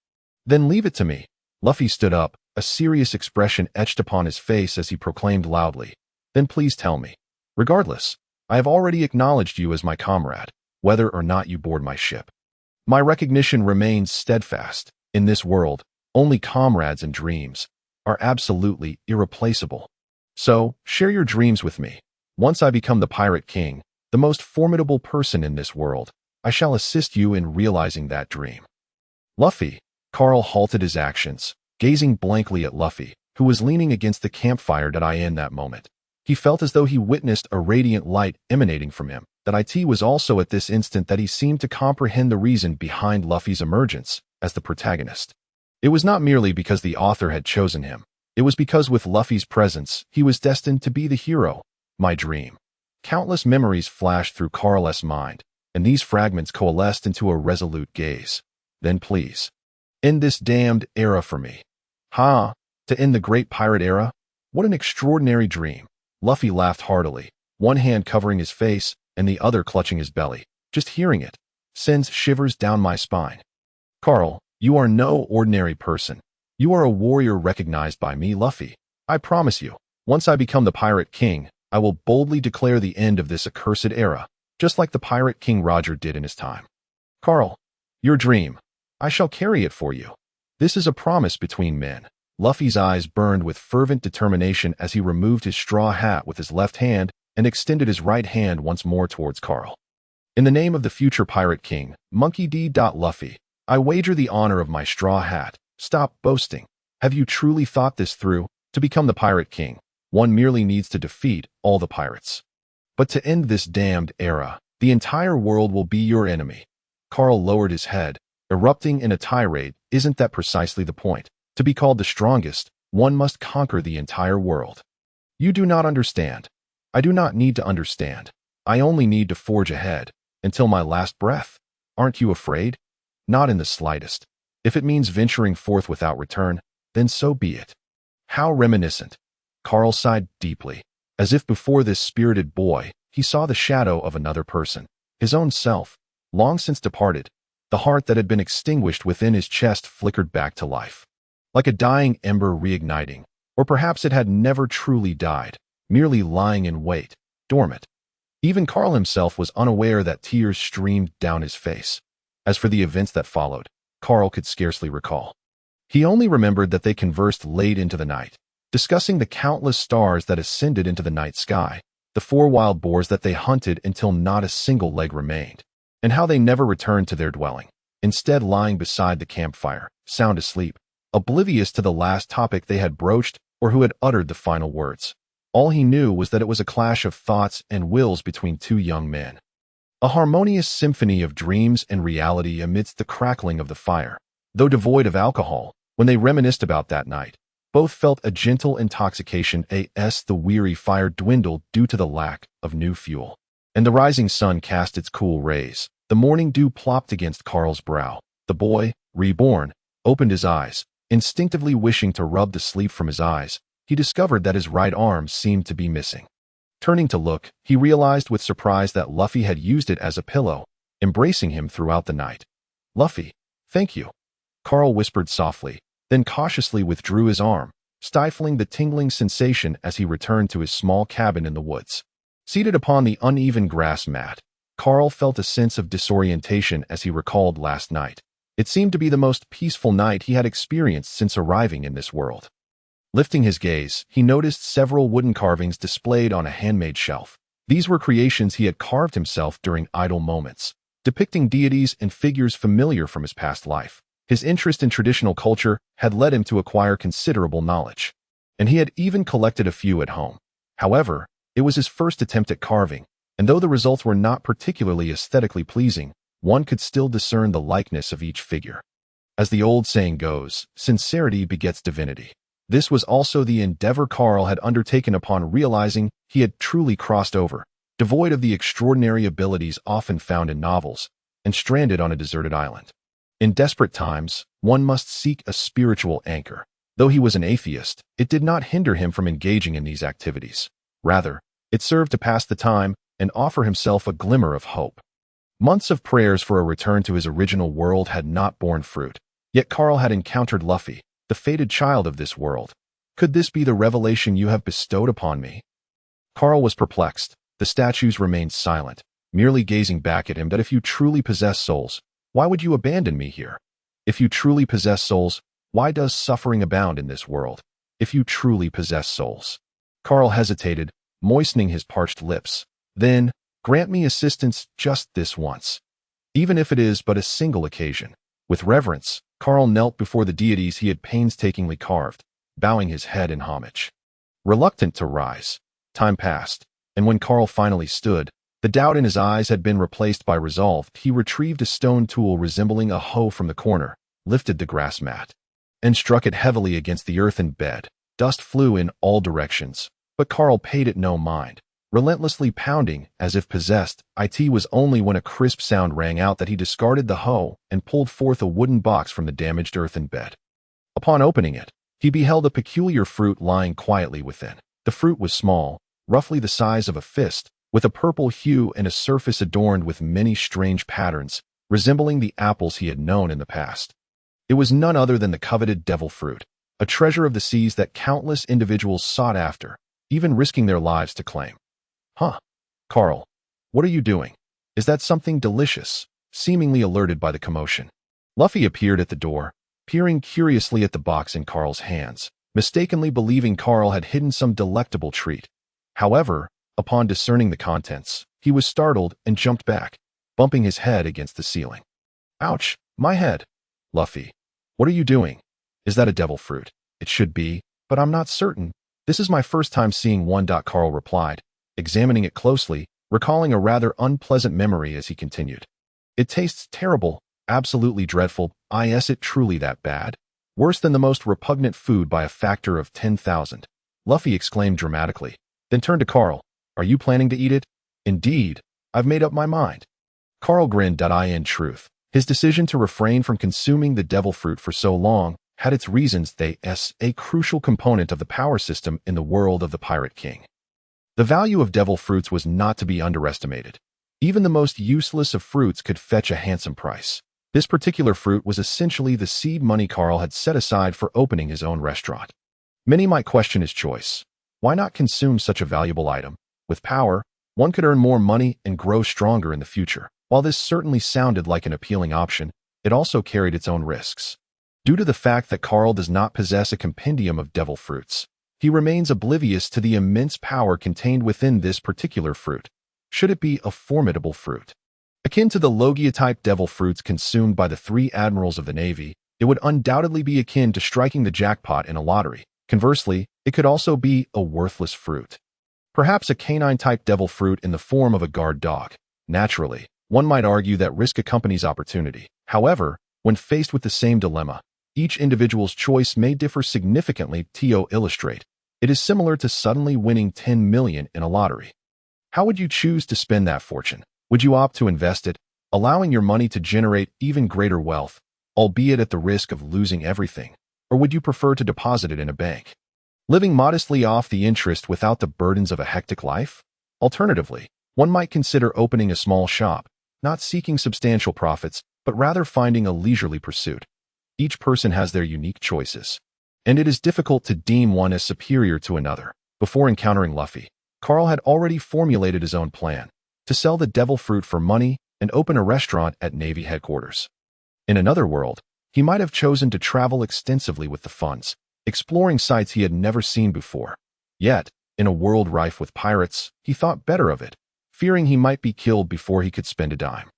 Then leave it to me. Luffy stood up, a serious expression etched upon his face as he proclaimed loudly. Then please tell me. Regardless, I have already acknowledged you as my comrade, whether or not you board my ship. My recognition remains steadfast. In this world, only comrades and dreams are absolutely irreplaceable. So, share your dreams with me. Once I become the Pirate King, the most formidable person in this world, I shall assist you in realizing that dream. Luffy. Carl halted his actions, gazing blankly at Luffy, who was leaning against the campfire in that moment. He felt as though he witnessed a radiant light emanating from him. That it was also at this instant that he seemed to comprehend the reason behind Luffy's emergence as the protagonist. It was not merely because the author had chosen him. It was because with Luffy's presence, he was destined to be the hero. My dream. Countless memories flashed through Carl's mind, and these fragments coalesced into a resolute gaze. Then please, end this damned era for me. To end the great pirate era? What an extraordinary dream. Luffy laughed heartily, one hand covering his face and the other clutching his belly. Just hearing it sends shivers down my spine. Carl, you are no ordinary person. You are a warrior recognized by me, Luffy. I promise you, once I become the Pirate King, I will boldly declare the end of this accursed era, just like the Pirate King Roger did in his time. Carl, your dream. I shall carry it for you. This is a promise between men. Luffy's eyes burned with fervent determination as he removed his straw hat with his left hand and extended his right hand once more towards Carl. In the name of the future Pirate King, Monkey D. Luffy, I wager the honor of my straw hat. Stop boasting. Have you truly thought this through? To become the Pirate King, one merely needs to defeat all the pirates. But to end this damned era, the entire world will be your enemy. Carl lowered his head, erupting in a tirade. Isn't that precisely the point? To be called the strongest, one must conquer the entire world. You do not understand. I do not need to understand. I only need to forge ahead, until my last breath. Aren't you afraid? Not in the slightest. If it means venturing forth without return, then so be it. How reminiscent. Carl sighed deeply, as if before this spirited boy, he saw the shadow of another person, his own self, long since departed. The heart that had been extinguished within his chest flickered back to life, like a dying ember reigniting, or perhaps it had never truly died, merely lying in wait, dormant. Even Carl himself was unaware that tears streamed down his face. As for the events that followed, Carl could scarcely recall. He only remembered that they conversed late into the night, discussing the countless stars that ascended into the night sky, the 4 wild boars that they hunted until not a single leg remained, and how they never returned to their dwelling, instead lying beside the campfire, sound asleep, oblivious to the last topic they had broached or who had uttered the final words. All he knew was that it was a clash of thoughts and wills between 2 young men. A harmonious symphony of dreams and reality amidst the crackling of the fire. Though devoid of alcohol, when they reminisced about that night, both felt a gentle intoxication as the weary fire dwindled due to the lack of new fuel, and the rising sun cast its cool rays. The morning dew plopped against Carl's brow. The boy, reborn, opened his eyes, instinctively wishing to rub the sleep from his eyes. He discovered that his right arm seemed to be missing. Turning to look, he realized with surprise that Luffy had used it as a pillow, embracing him throughout the night. Luffy, thank you. Carl whispered softly, then cautiously withdrew his arm, stifling the tingling sensation as he returned to his small cabin in the woods. Seated upon the uneven grass mat, Carl felt a sense of disorientation as he recalled last night. It seemed to be the most peaceful night he had experienced since arriving in this world. Lifting his gaze, he noticed several wooden carvings displayed on a handmade shelf. These were creations he had carved himself during idle moments, depicting deities and figures familiar from his past life. His interest in traditional culture had led him to acquire considerable knowledge, and he had even collected a few at home. However, it was his first attempt at carving, and though the results were not particularly aesthetically pleasing, one could still discern the likeness of each figure. As the old saying goes, sincerity begets divinity. This was also the endeavor Carl had undertaken upon realizing he had truly crossed over, devoid of the extraordinary abilities often found in novels, and stranded on a deserted island. In desperate times, one must seek a spiritual anchor. Though he was an atheist, it did not hinder him from engaging in these activities. Rather, it served to pass the time and offer himself a glimmer of hope. Months of prayers for a return to his original world had not borne fruit, yet Carl had encountered Luffy, the fated child of this world. Could this be the revelation you have bestowed upon me? Carl was perplexed. The statues remained silent, merely gazing back at him. That if you truly possess souls, why would you abandon me here? If you truly possess souls, why does suffering abound in this world? If you truly possess souls. Carl hesitated, moistening his parched lips. Then, grant me assistance just this once. Even if it is but a single occasion. With reverence, Carl knelt before the deities he had painstakingly carved, bowing his head in homage. Reluctant to rise, time passed, and when Carl finally stood, the doubt in his eyes had been replaced by resolve. He retrieved a stone tool resembling a hoe from the corner, lifted the grass mat, and struck it heavily against the earthen bed. Dust flew in all directions, but Carl paid it no mind, relentlessly pounding as if possessed. It was only when a crisp sound rang out that he discarded the hoe and pulled forth a wooden box from the damaged earthen bed. Upon opening it, he beheld a peculiar fruit lying quietly within. The fruit was small, roughly the size of a fist, with a purple hue and a surface adorned with many strange patterns, resembling the apples he had known in the past. It was none other than the coveted devil fruit, a treasure of the seas that countless individuals sought after, even risking their lives to claim. Huh? Carl, what are you doing? Is that something delicious? Seemingly alerted by the commotion, Luffy appeared at the door, peering curiously at the box in Carl's hands, mistakenly believing Carl had hidden some delectable treat. However, upon discerning the contents, he was startled and jumped back, bumping his head against the ceiling. Ouch, my head. Luffy, what are you doing? Is that a devil fruit? It should be, but I'm not certain. This is my first time seeing one. Carl replied, examining it closely, recalling a rather unpleasant memory as he continued. It tastes terrible, absolutely dreadful. Is it truly that bad? Worse than the most repugnant food by a factor of 10,000. Luffy exclaimed dramatically, then turned to Carl. Are you planning to eat it? Indeed, I've made up my mind. Carl grinned. In truth, his decision to refrain from consuming the devil fruit for so long had its reasons. A crucial component of the power system in the world of the Pirate King. The value of devil fruits was not to be underestimated. Even the most useless of fruits could fetch a handsome price. This particular fruit was essentially the seed money Carl had set aside for opening his own restaurant. Many might question his choice. Why not consume such a valuable item? With power, one could earn more money and grow stronger in the future. While this certainly sounded like an appealing option, it also carried its own risks. Due to the fact that Carl does not possess a compendium of devil fruits, he remains oblivious to the immense power contained within this particular fruit. Should it be a formidable fruit? Akin to the Logia-type devil fruits consumed by the 3 admirals of the Navy, it would undoubtedly be akin to striking the jackpot in a lottery. Conversely, it could also be a worthless fruit. Perhaps a canine-type devil fruit in the form of a guard dog. Naturally, one might argue that risk accompanies opportunity. However, when faced with the same dilemma, each individual's choice may differ significantly. To illustrate, it is similar to suddenly winning 10 million in a lottery. How would you choose to spend that fortune? Would you opt to invest it, allowing your money to generate even greater wealth, albeit at the risk of losing everything? Or would you prefer to deposit it in a bank, living modestly off the interest without the burdens of a hectic life? Alternatively, one might consider opening a small shop, not seeking substantial profits, but rather finding a leisurely pursuit. Each person has their unique choices, and it is difficult to deem one as superior to another. Before encountering Luffy, Carl had already formulated his own plan: to sell the devil fruit for money and open a restaurant at Navy headquarters. In another world, he might have chosen to travel extensively with the funds, exploring sites he had never seen before. Yet, in a world rife with pirates, he thought better of it, fearing he might be killed before he could spend a dime.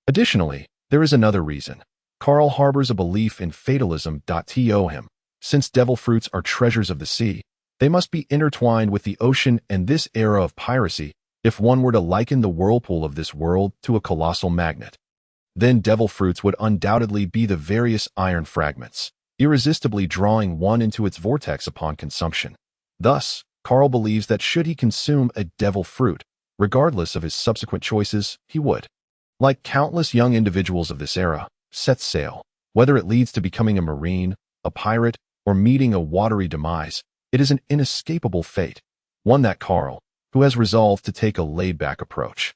Additionally, there is another reason. Carl harbors a belief in fatalism. To him, since devil fruits are treasures of the sea, they must be intertwined with the ocean and this era of piracy. If one were to liken the whirlpool of this world to a colossal magnet, Then devil fruits would undoubtedly be the various iron fragments, irresistibly drawing one into its vortex upon consumption. Thus, Carl believes that should he consume a devil fruit, regardless of his subsequent choices, he would, like countless young individuals of this era, set sail. Whether it leads to becoming a marine, a pirate, or meeting a watery demise, it is an inescapable fate, one that Carl, who has resolved to take a laid-back approach,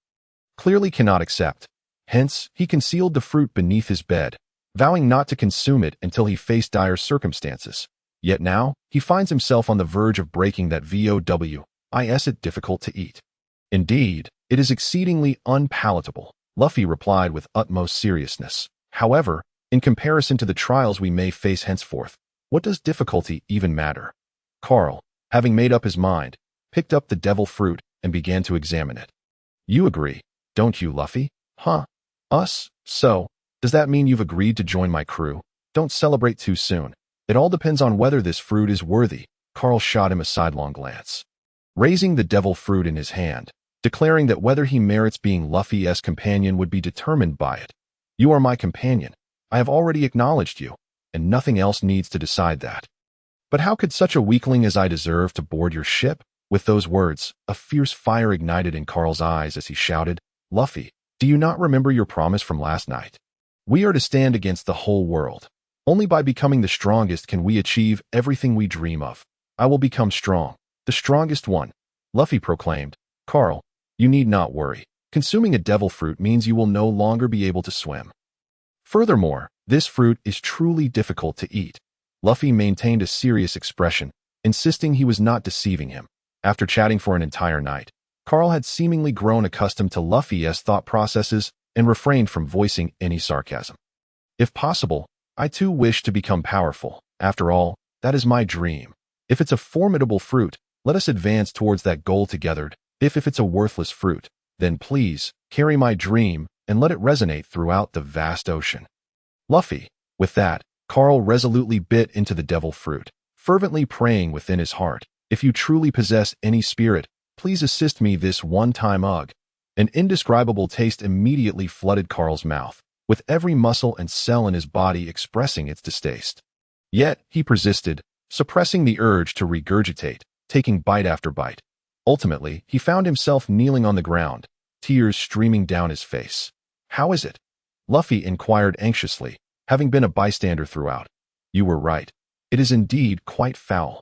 clearly cannot accept. Hence, he concealed the fruit beneath his bed, vowing not to consume it until he faced dire circumstances. Yet now, he finds himself on the verge of breaking that vow, it difficult to eat. Indeed, it is exceedingly unpalatable, Luffy replied with utmost seriousness. However, in comparison to the trials we may face henceforth, what does difficulty even matter? Carl, having made up his mind, picked up the devil fruit and began to examine it. You agree, don't you, Luffy? Huh? Us? So, does that mean you've agreed to join my crew? Don't celebrate too soon. It all depends on whether this fruit is worthy. Carl shot him a sidelong glance, raising the devil fruit in his hand, declaring that whether he merits being Luffy's companion would be determined by it. You are my companion. I have already acknowledged you, and nothing else needs to decide that. But how could such a weakling as I deserve to board your ship? With those words, a fierce fire ignited in Carl's eyes as he shouted, Luffy, do you not remember your promise from last night? We are to stand against the whole world. Only by becoming the strongest can we achieve everything we dream of. I will become strong, the strongest one, Luffy proclaimed. Carl, you need not worry. Consuming a devil fruit means you will no longer be able to swim. Furthermore, this fruit is truly difficult to eat. Luffy maintained a serious expression, insisting he was not deceiving him. After chatting for an entire night, Carl had seemingly grown accustomed to Luffy's thought processes and refrained from voicing any sarcasm. If possible, I too wish to become powerful. After all, that is my dream. If it's a formidable fruit, let us advance towards that goal together. If it's a worthless fruit, then please, carry my dream and let it resonate throughout the vast ocean. Luffy. With that, Carl resolutely bit into the devil fruit, fervently praying within his heart, if you truly possess any spirit, please assist me this one time. Ugh. An indescribable taste immediately flooded Carl's mouth, with every muscle and cell in his body expressing its distaste. Yet, he persisted, suppressing the urge to regurgitate, taking bite after bite. Ultimately, he found himself kneeling on the ground, tears streaming down his face. How is it? Luffy inquired anxiously, having been a bystander throughout. You were right. It is indeed quite foul.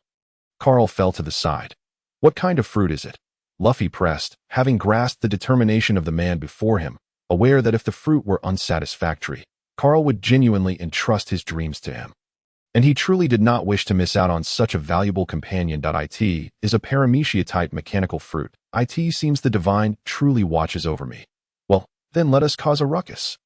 Carl fell to the side. What kind of fruit is it? Luffy pressed, having grasped the determination of the man before him, aware that if the fruit were unsatisfactory, Carl would genuinely entrust his dreams to him. And he truly did not wish to miss out on such a valuable companion. It is a paramecia-type mechanical fruit. It seems the divine truly watches over me. Well, then let us cause a ruckus.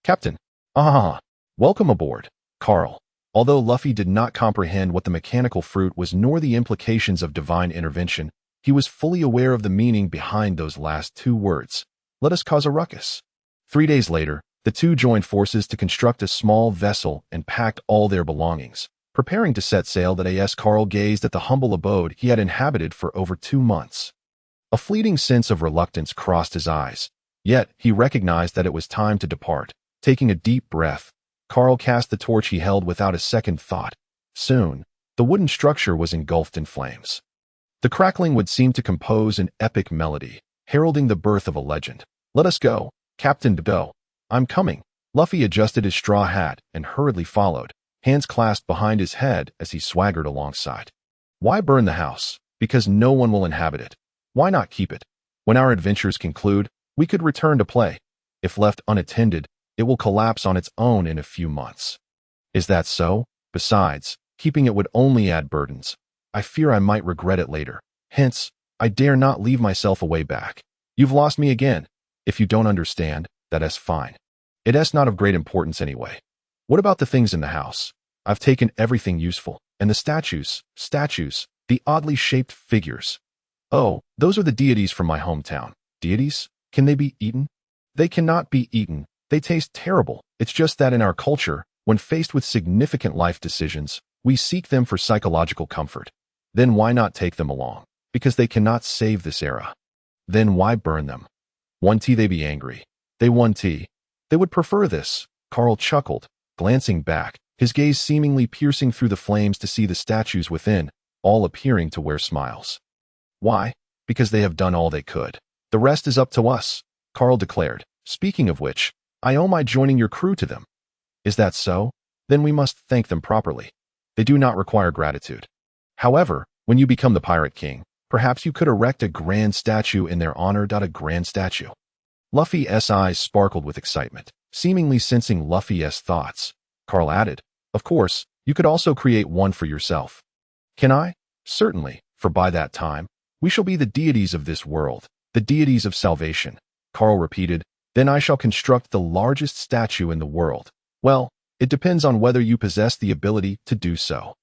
Captain. Ah, welcome aboard, Carl. Although Luffy did not comprehend what the mechanical fruit was nor the implications of divine intervention, he was fully aware of the meaning behind those last two words. Let us cause a ruckus. 3 days later, the two joined forces to construct a small vessel and packed all their belongings, preparing to set sail. As Carl gazed at the humble abode he had inhabited for over 2 months, a fleeting sense of reluctance crossed his eyes. Yet, he recognized that it was time to depart. Taking a deep breath, Carl cast the torch he held without a second thought. Soon, the wooden structure was engulfed in flames. The crackling would seem to compose an epic melody, heralding the birth of a legend. Let us go, Captain. Go. I'm coming. Luffy adjusted his straw hat and hurriedly followed, hands clasped behind his head as he swaggered alongside. Why burn the house? Because no one will inhabit it. Why not keep it? When our adventures conclude, we could return to play. If left unattended, it will collapse on its own in a few months. Is that so? Besides, keeping it would only add burdens. I fear I might regret it later. Hence, I dare not leave myself a way back. You've lost me again. If you don't understand, that's fine. It's not of great importance anyway. What about the things in the house? I've taken everything useful, and the statues, the oddly shaped figures. Oh, those are the deities from my hometown. Deities? Can they be eaten? They cannot be eaten. They taste terrible. It's just that in our culture, when faced with significant life decisions, we seek them for psychological comfort. Then why not take them along? Because they cannot save this era. Then why burn them? One tea they be angry. They one tea. They would prefer this, Carl chuckled, glancing back, his gaze seemingly piercing through the flames to see the statues within, all appearing to wear smiles. Why? Because they have done all they could. The rest is up to us, Carl declared. Speaking of which, I owe my joining your crew to them. Is that so? Then we must thank them properly. They do not require gratitude. However, when you become the Pirate King, perhaps you could erect a grand statue in their honor. A grand statue. Luffy's eyes sparkled with excitement, seemingly sensing Luffy's thoughts. Carl added, of course, you could also create one for yourself. Can I? Certainly, for by that time, we shall be the deities of this world, the deities of salvation. Carl repeated, then I shall construct the largest statue in the world. Well, it depends on whether you possess the ability to do so.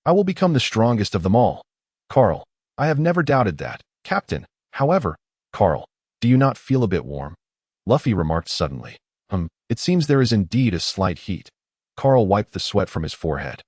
I will become the strongest of them all. Carl, I have never doubted that, Captain. However, Carl, do you not feel a bit warm? Luffy remarked suddenly. It seems there is indeed a slight heat. Carl wiped the sweat from his forehead.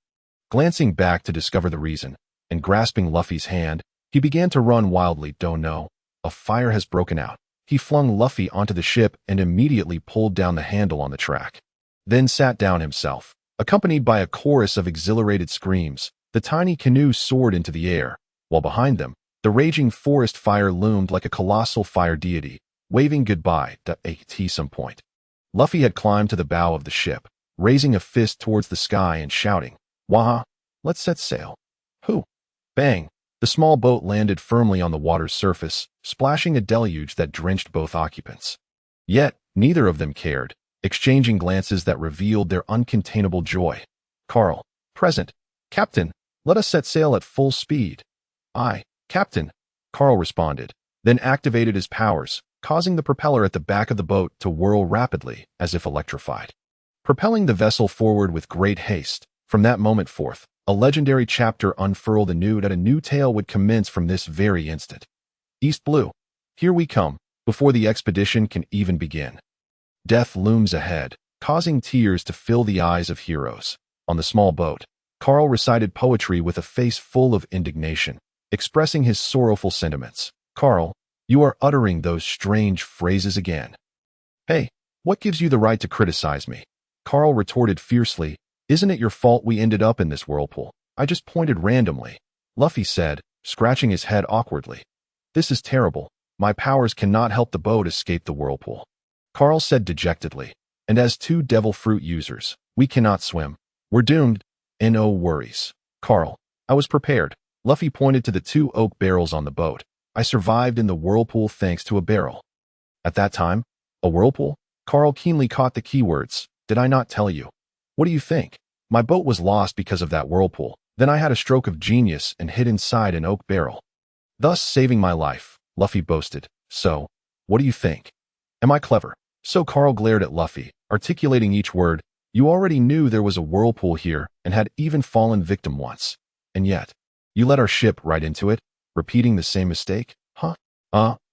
Glancing back to discover the reason, and grasping Luffy's hand, he began to run wildly. Don't know. A fire has broken out. He flung Luffy onto the ship and immediately pulled down the handle on the track. Then sat down himself. Accompanied by a chorus of exhilarated screams, the tiny canoe soared into the air, while behind them, the raging forest fire loomed like a colossal fire deity, waving goodbye at some point. Luffy had climbed to the bow of the ship, raising a fist towards the sky and shouting, Waha, let's set sail. Hoo! Bang! The small boat landed firmly on the water's surface, splashing a deluge that drenched both occupants. Yet, neither of them cared, exchanging glances that revealed their uncontainable joy. Carl, present. Captain, let us set sail at full speed. Aye, Captain, Carl responded, then activated his powers, causing the propeller at the back of the boat to whirl rapidly, as if electrified. Propelling the vessel forward with great haste, from that moment forth, a legendary chapter unfurled anew that a new tale would commence from this very instant. East Blue, here we come, before the expedition can even begin. Death looms ahead, causing tears to fill the eyes of heroes. On the small boat, Carl recited poetry with a face full of indignation, expressing his sorrowful sentiments. Carl, you are uttering those strange phrases again. Hey, what gives you the right to criticize me? Carl retorted fiercely, isn't it your fault we ended up in this whirlpool? I just pointed randomly. Luffy said, scratching his head awkwardly. This is terrible. My powers cannot help the boat escape the whirlpool. Carl said dejectedly, and as two devil fruit users, we cannot swim. We're doomed. No worries. Carl, I was prepared. Luffy pointed to the two oak barrels on the boat. I survived in the whirlpool thanks to a barrel. At that time, a whirlpool? Carl keenly caught the keywords. Did I not tell you? What do you think? My boat was lost because of that whirlpool. Then I had a stroke of genius and hid inside an oak barrel, thus saving my life, Luffy boasted. So, what do you think? Am I clever? So Carl glared at Luffy, articulating each word. You already knew there was a whirlpool here and had even fallen victim once. And yet, you let our ship right into it, repeating the same mistake? Huh?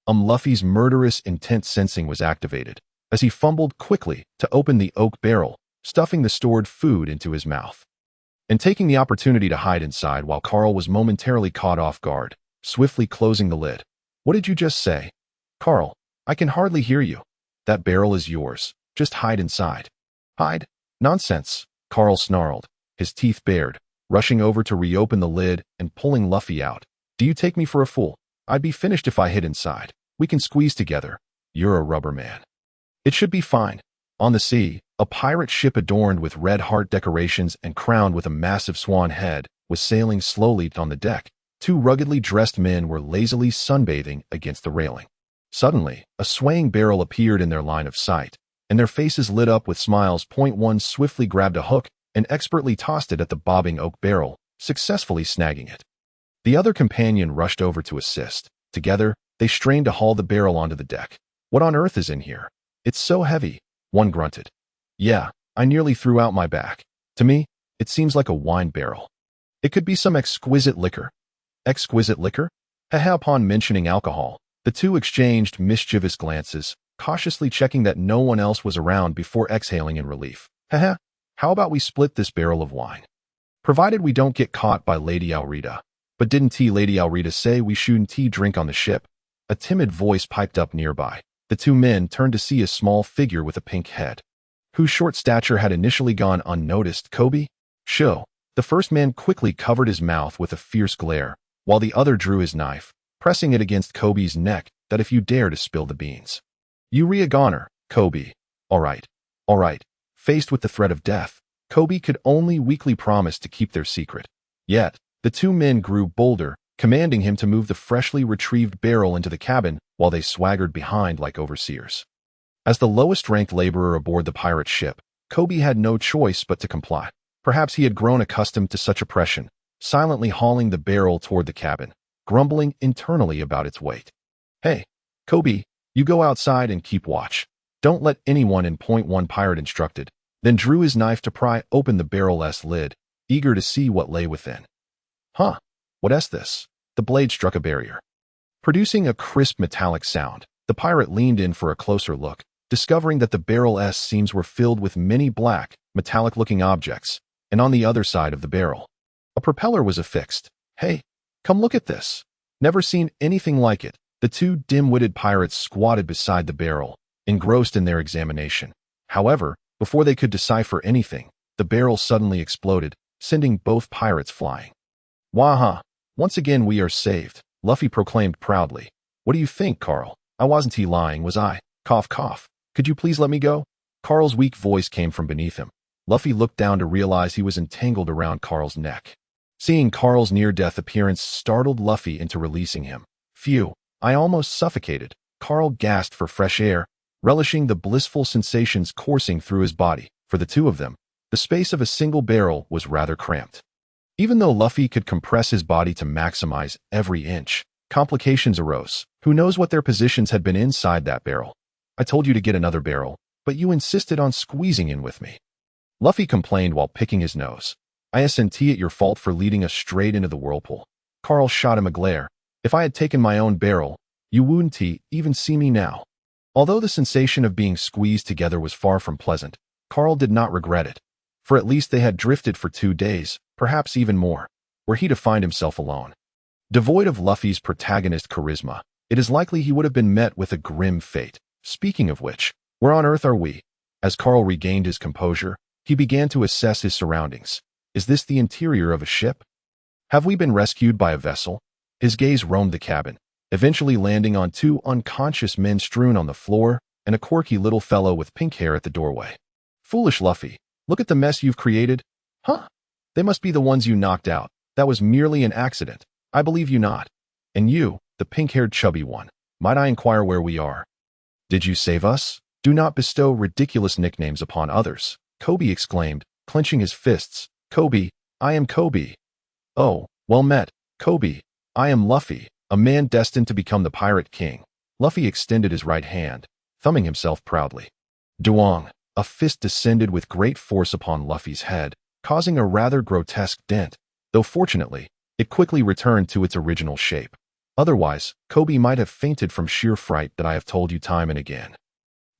Luffy's murderous intent sensing was activated, as he fumbled quickly to open the oak barrel, stuffing the stored food into his mouth. And taking the opportunity to hide inside while Carl was momentarily caught off guard, swiftly closing the lid. What did you just say? Carl, I can hardly hear you. That barrel is yours. Just hide inside. Hide? Nonsense, Carl snarled, his teeth bared, rushing over to reopen the lid and pulling Luffy out. Do you take me for a fool? I'd be finished if I hid inside. We can squeeze together. You're a rubber man. It should be fine. On the sea, a pirate ship adorned with red heart decorations and crowned with a massive swan head was sailing slowly on the deck. Two ruggedly dressed men were lazily sunbathing against the railing. Suddenly, a swaying barrel appeared in their line of sight, and their faces lit up with smiles. One swiftly grabbed a hook and expertly tossed it at the bobbing oak barrel, successfully snagging it. The other companion rushed over to assist. Together, they strained to haul the barrel onto the deck. What on earth is in here? It's so heavy, one grunted. Yeah, I nearly threw out my back. To me, it seems like a wine barrel. It could be some exquisite liquor. Exquisite liquor? Haha. Upon mentioning alcohol, the two exchanged mischievous glances, cautiously checking that no one else was around before exhaling in relief. Haha, how about we split this barrel of wine? Provided we don't get caught by Lady Alrita. But didn't Lady Alrita say we shouldn't drink on the ship? A timid voice piped up nearby. The two men turned to see a small figure with a pink head. whose short stature had initially gone unnoticed. Kobe? Sho. The first man quickly covered his mouth with a fierce glare, while the other drew his knife, pressing it against Kobe's neck, that if you dare to spill the beans. You re a goner, Kobe. All right. Faced with the threat of death, Kobe could only weakly promise to keep their secret. Yet, the two men grew bolder, commanding him to move the freshly retrieved barrel into the cabin while they swaggered behind like overseers. As the lowest-ranked laborer aboard the pirate ship, Kobe had no choice but to comply. Perhaps he had grown accustomed to such oppression, silently hauling the barrel toward the cabin, grumbling internally about its weight. Hey, Kobe, you go outside and keep watch. Don't let anyone in. One pirate instructed, then drew his knife to pry open the barrel's lid, eager to see what lay within. Huh, what's this? The blade struck a barrier. Producing a crisp metallic sound, the pirate leaned in for a closer look, discovering that the barrel's seams were filled with many black, metallic-looking objects, and on the other side of the barrel, a propeller was affixed. Hey, come look at this. Never seen anything like it. The two dim-witted pirates squatted beside the barrel, engrossed in their examination. However, before they could decipher anything, the barrel suddenly exploded, sending both pirates flying. Waha! Once again we are saved, Luffy proclaimed proudly. What do you think, Carl? I wasn't lying, was I? Cough, cough. Could you please let me go? Carl's weak voice came from beneath him. Luffy looked down to realize he was entangled around Carl's neck. Seeing Carl's near-death appearance startled Luffy into releasing him. Phew, I almost suffocated. Carl gasped for fresh air, relishing the blissful sensations coursing through his body. For the two of them, the space of a single barrel was rather cramped. Even though Luffy could compress his body to maximize every inch, complications arose. Who knows what their positions had been inside that barrel? I told you to get another barrel, but you insisted on squeezing in with me. Luffy complained while picking his nose. Isn't it your fault for leading us straight into the whirlpool? Carl shot him a glare. If I had taken my own barrel, you wouldn't even see me now. Although the sensation of being squeezed together was far from pleasant, Carl did not regret it. For at least they had drifted for 2 days, perhaps even more, were he to find himself alone. Devoid of Luffy's protagonist charisma, it is likely he would have been met with a grim fate. Speaking of which, where on earth are we? As Carl regained his composure, he began to assess his surroundings. Is this the interior of a ship? Have we been rescued by a vessel? His gaze roamed the cabin, eventually landing on 2 unconscious men strewn on the floor and a quirky little fellow with pink hair at the doorway. Foolish Luffy, look at the mess you've created. Huh? They must be the ones you knocked out. That was merely an accident. I believe you not. And you, the pink-haired chubby one, might I inquire where we are? Did you save us? Do not bestow ridiculous nicknames upon others, Kobe exclaimed, clenching his fists. Kobe, I am Kobe. Oh, well met, Kobe. I am Luffy, a man destined to become the Pirate King. Luffy extended his right hand, thumbing himself proudly. Duong, a fist descended with great force upon Luffy's head, causing a rather grotesque dent, though fortunately, it quickly returned to its original shape. Otherwise, Kobe might have fainted from sheer fright that I have told you time and again.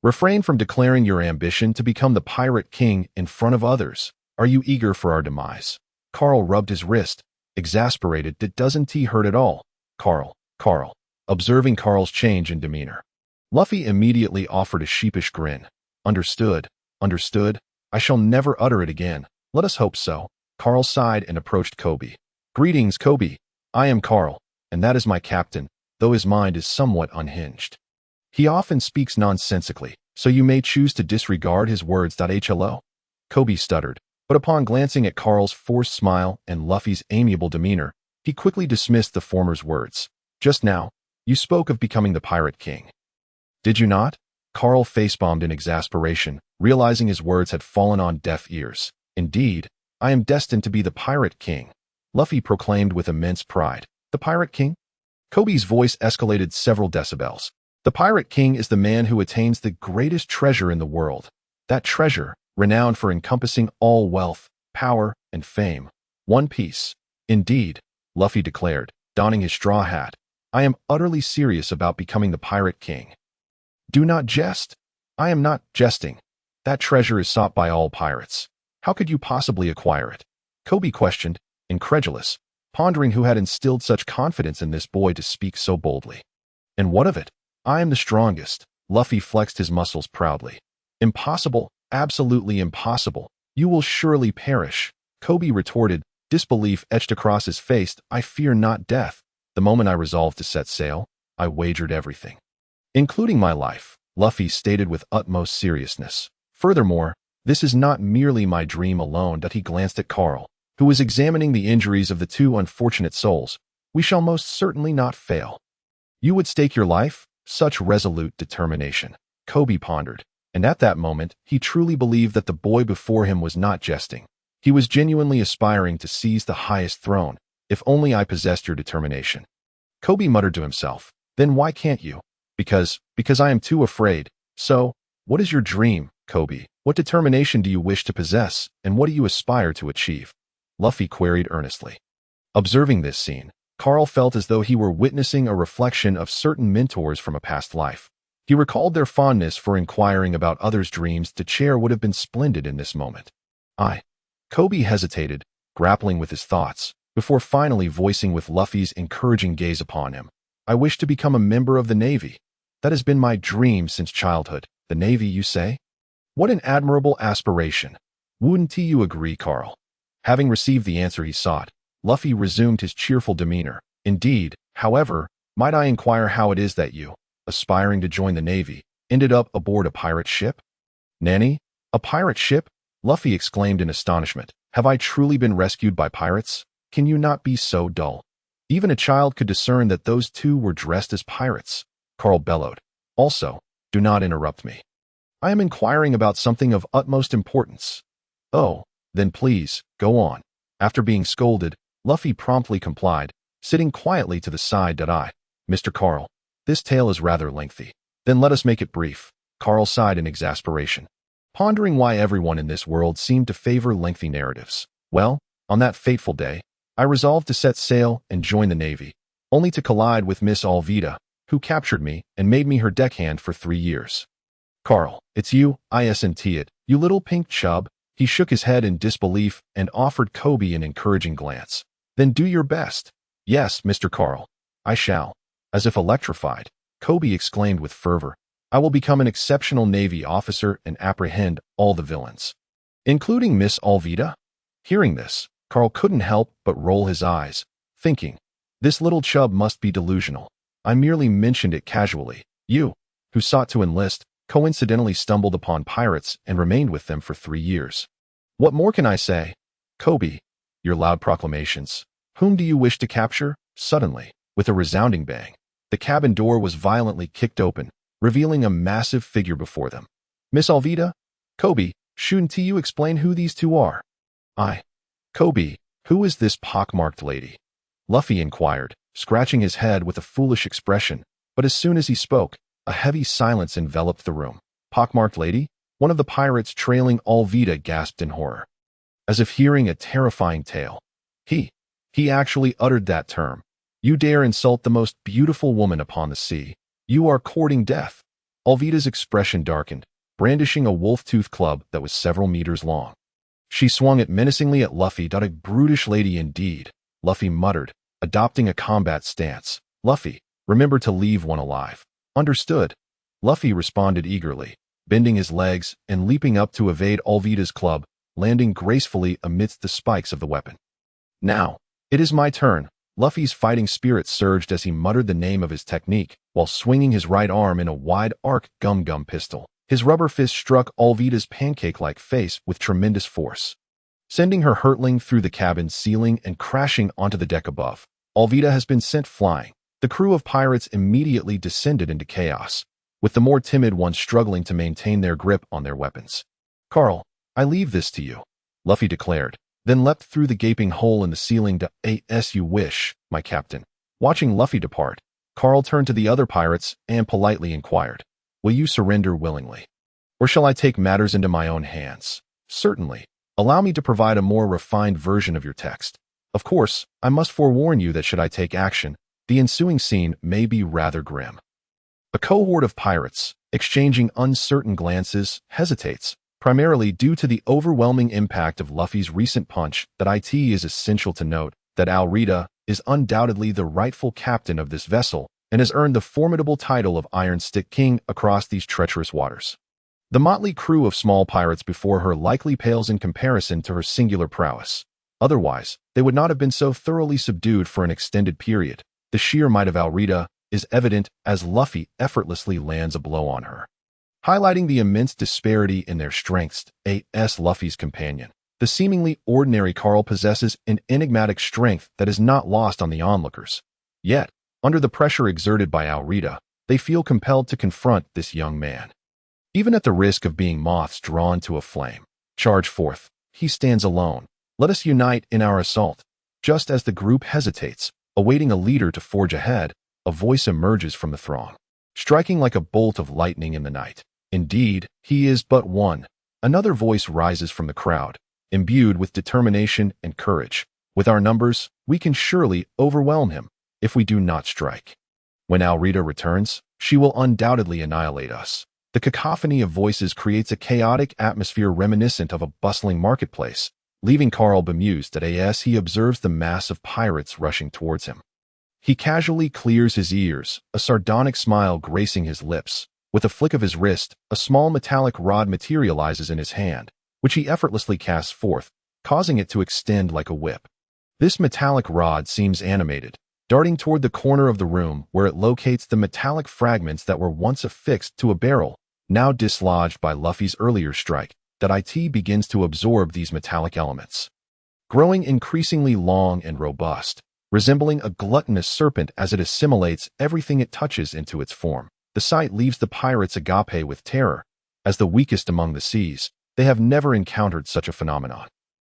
Refrain from declaring your ambition to become the Pirate King in front of others. Are you eager for our demise? Carl rubbed his wrist, exasperated. Doesn't he hurt at all? Carl, observing Carl's change in demeanor. Luffy immediately offered a sheepish grin. Understood. I shall never utter it again. Let us hope so. Carl sighed and approached Kobe. Greetings, Kobe. I am Carl, and that is my captain, though his mind is somewhat unhinged. He often speaks nonsensically, so you may choose to disregard his words. Hello? Kobe stuttered, but upon glancing at Carl's forced smile and Luffy's amiable demeanor, he quickly dismissed the former's words. Just now, you spoke of becoming the Pirate King. Did you not? Carl facebombed in exasperation, realizing his words had fallen on deaf ears. Indeed, I am destined to be the Pirate King, Luffy proclaimed with immense pride. The Pirate King? Kobe's voice escalated several decibels. The Pirate King is the man who attains the greatest treasure in the world. That treasure, renowned for encompassing all wealth, power, and fame. One Piece. Indeed, Luffy declared, donning his straw hat. I am utterly serious about becoming the Pirate King. Do not jest. I am not jesting. That treasure is sought by all pirates. How could you possibly acquire it? Kobe questioned, incredulous, pondering who had instilled such confidence in this boy to speak so boldly. And what of it? I am the strongest. Luffy flexed his muscles proudly. Impossible. absolutely impossible. You will surely perish. Kobe retorted, disbelief etched across his face. I fear not death. The moment I resolved to set sail, I wagered everything, including my life, Luffy stated with utmost seriousness. Furthermore, this is not merely my dream alone. That he glanced at Carl, who was examining the injuries of the two unfortunate souls. We shall most certainly not fail. You would stake your life? Such resolute determination. Kobe pondered, and at that moment, he truly believed that the boy before him was not jesting. He was genuinely aspiring to seize the highest throne. If only I possessed your determination. Kobe muttered to himself. Then why can't you? Because I am too afraid. So, what is your dream, Kobe? What determination do you wish to possess, and what do you aspire to achieve? Luffy queried earnestly. Observing this scene, Carl felt as though he were witnessing a reflection of certain mentors from a past life. He recalled their fondness for inquiring about others' dreams. To chair would have been splendid in this moment. Kobe hesitated, grappling with his thoughts, before finally voicing with Luffy's encouraging gaze upon him. I wish to become a member of the Navy. That has been my dream since childhood. The Navy, you say? What an admirable aspiration. Wouldn't you agree, Carl? Having received the answer he sought, Luffy resumed his cheerful demeanor. Indeed, however, might I inquire how it is that you, aspiring to join the Navy, ended up aboard a pirate ship? Nanny? A pirate ship? Luffy exclaimed in astonishment. Have I truly been rescued by pirates? Can you not be so dull? Even a child could discern that those two were dressed as pirates. Carl bellowed. Also, do not interrupt me. I am inquiring about something of utmost importance. Oh, then please, go on. After being scolded, Luffy promptly complied, sitting quietly to the side. Mr. Carl, this tale is rather lengthy. Then let us make it brief. Carl sighed in exasperation, pondering why everyone in this world seemed to favor lengthy narratives. Well, on that fateful day, I resolved to set sail and join the Navy, only to collide with Miss Alvida, who captured me and made me her deckhand for 3 years. Carl, it's you, isn't it, you little pink chub? He shook his head in disbelief and offered Kobe an encouraging glance. Then do your best. Yes, Mr. Carl, I shall. As if electrified, Kobe exclaimed with fervor, I will become an exceptional Navy officer and apprehend all the villains, including Miss Alvida. Hearing this, Carl couldn't help but roll his eyes, thinking, this little chub must be delusional. I merely mentioned it casually. You, who sought to enlist, coincidentally stumbled upon pirates and remained with them for 3 years. What more can I say? Kobe, your loud proclamations. Whom do you wish to capture? Suddenly, with a resounding bang, the cabin door was violently kicked open, revealing a massive figure before them. Miss Alvida? Kobe, shouldn't you explain who these two are? Kobe, who is this pockmarked lady? Luffy inquired, scratching his head with a foolish expression, but as soon as he spoke, a heavy silence enveloped the room. Pockmarked lady? One of the pirates trailing Alvida gasped in horror, as if hearing a terrifying tale. He actually uttered that term. You dare insult the most beautiful woman upon the sea. You are courting death. Alvida's expression darkened, brandishing a wolf-tooth club that was several meters long. She swung it menacingly at Luffy. A brutish lady indeed, Luffy muttered, adopting a combat stance. Luffy, remember to leave one alive. Understood. Luffy responded eagerly, bending his legs and leaping up to evade Alvida's club, landing gracefully amidst the spikes of the weapon. Now, it is my turn. Luffy's fighting spirit surged as he muttered the name of his technique, while swinging his right arm in a wide-arc gum-gum pistol. His rubber fist struck Alvida's pancake-like face with tremendous force, sending her hurtling through the cabin ceiling and crashing onto the deck above. Alvida has been sent flying. The crew of pirates immediately descended into chaos, with the more timid ones struggling to maintain their grip on their weapons. Carl, I leave this to you, Luffy declared, then leapt through the gaping hole in the ceiling. As you wish, my captain. Watching Luffy depart, Carl turned to the other pirates and politely inquired, will you surrender willingly? Or shall I take matters into my own hands? Certainly. Allow me to provide a more refined version of your text. Of course, I must forewarn you that should I take action, the ensuing scene may be rather grim. A cohort of pirates, exchanging uncertain glances, hesitates, primarily due to the overwhelming impact of Luffy's recent punch. It is essential to note that Alvida is undoubtedly the rightful captain of this vessel and has earned the formidable title of Iron Stick King across these treacherous waters. The motley crew of small pirates before her likely pales in comparison to her singular prowess. Otherwise, they would not have been so thoroughly subdued for an extended period. The sheer might of Alrita is evident as Luffy effortlessly lands a blow on her, highlighting the immense disparity in their strengths. A.S. Luffy's companion, the seemingly ordinary Carl, possesses an enigmatic strength that is not lost on the onlookers. Yet, under the pressure exerted by Alrita, they feel compelled to confront this young man. Even at the risk of being moths drawn to a flame, charge forth. He stands alone. Let us unite in our assault. Just as the group hesitates, awaiting a leader to forge ahead, a voice emerges from the throng, striking like a bolt of lightning in the night. Indeed, he is but one. Another voice rises from the crowd, imbued with determination and courage. With our numbers, we can surely overwhelm him if we do not strike. When Alrita returns, she will undoubtedly annihilate us. The cacophony of voices creates a chaotic atmosphere reminiscent of a bustling marketplace, leaving Carl bemused as he observes the mass of pirates rushing towards him. He casually clears his ears, a sardonic smile gracing his lips. With a flick of his wrist, a small metallic rod materializes in his hand, which he effortlessly casts forth, causing it to extend like a whip. This metallic rod seems animated, darting toward the corner of the room where it locates the metallic fragments that were once affixed to a barrel, now dislodged by Luffy's earlier strike. It begins to absorb these metallic elements, growing increasingly long and robust, resembling a gluttonous serpent as it assimilates everything it touches into its form. The sight leaves the pirates agape with terror. As the weakest among the seas, they have never encountered such a phenomenon.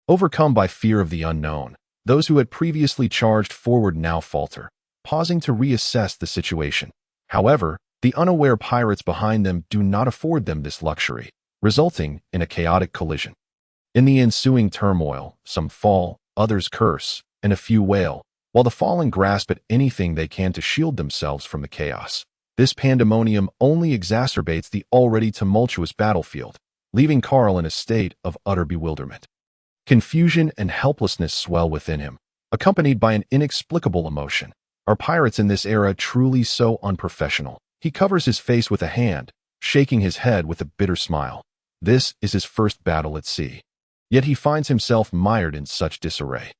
Overcome by fear of the unknown, those who had previously charged forward now falter, pausing to reassess the situation. However, the unaware pirates behind them do not afford them this luxury, resulting in a chaotic collision. In the ensuing turmoil, some fall, others curse, and a few wail, while the fallen grasp at anything they can to shield themselves from the chaos. This pandemonium only exacerbates the already tumultuous battlefield, leaving Carl in a state of utter bewilderment. Confusion and helplessness swell within him, accompanied by an inexplicable emotion. Are pirates in this era truly so unprofessional? He covers his face with a hand, shaking his head with a bitter smile. This is his first battle at sea. Yet he finds himself mired in such disarray.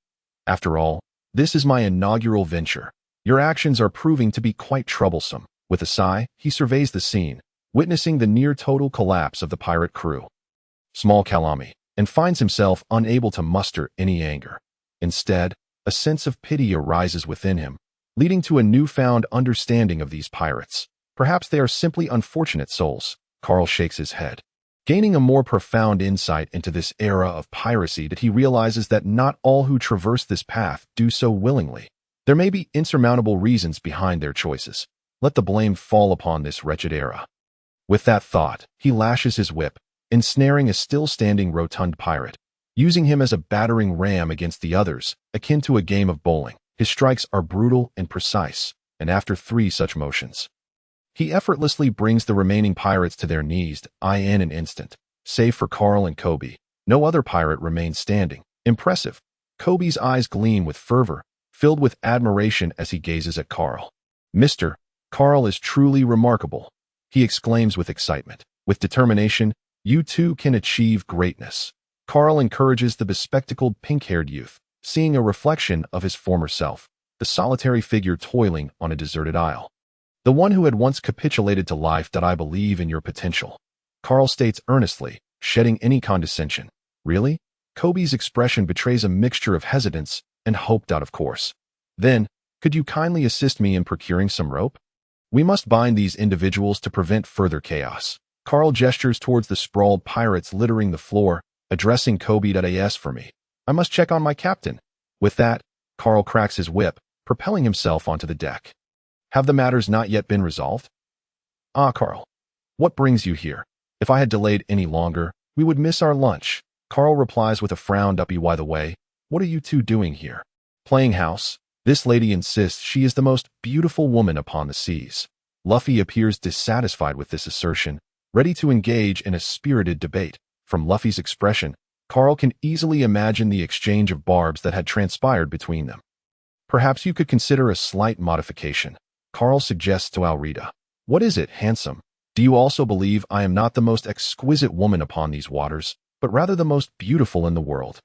After all, this is my inaugural venture. Your actions are proving to be quite troublesome. With a sigh, he surveys the scene, witnessing the near-total collapse of the pirate crew. Small Kalami, and finds himself unable to muster any anger. Instead, a sense of pity arises within him, leading to a newfound understanding of these pirates. Perhaps they are simply unfortunate souls. Carl shakes his head, gaining a more profound insight into this era of piracy that he realizes that not all who traverse this path do so willingly. There may be insurmountable reasons behind their choices. Let the blame fall upon this wretched era. With that thought, he lashes his whip, ensnaring a still-standing rotund pirate, using him as a battering ram against the others, akin to a game of bowling. His strikes are brutal and precise, and after 3 such motions, he effortlessly brings the remaining pirates to their knees in an instant. Save for Carl and Kobe, no other pirate remains standing. Impressive. Kobe's eyes gleam with fervor, filled with admiration as he gazes at Carl. Mr. Carl is truly remarkable, he exclaims with excitement. With determination, you too can achieve greatness. Carl encourages the bespectacled pink-haired youth, seeing a reflection of his former self, the solitary figure toiling on a deserted isle. The one who had once capitulated to life. I believe in your potential, Carl states earnestly, shedding any condescension. Really? Kobe's expression betrays a mixture of hesitance and hope. Of course. Then, could you kindly assist me in procuring some rope? We must bind these individuals to prevent further chaos. Carl gestures towards the sprawled pirates littering the floor, addressing Kobe. As for me, I must check on my captain. With that, Carl cracks his whip, propelling himself onto the deck. Have the matters not yet been resolved? Ah, Carl. What brings you here? If I had delayed any longer, we would miss our lunch. Carl replies with a frown. By the way, what are you two doing here? Playing house. This lady insists she is the most beautiful woman upon the seas. Luffy appears dissatisfied with this assertion, ready to engage in a spirited debate. From Luffy's expression, Carl can easily imagine the exchange of barbs that had transpired between them. Perhaps you could consider a slight modification, Carl suggests to Alrita. What is it, handsome? Do you also believe I am not the most exquisite woman upon these waters, but rather the most beautiful in the world?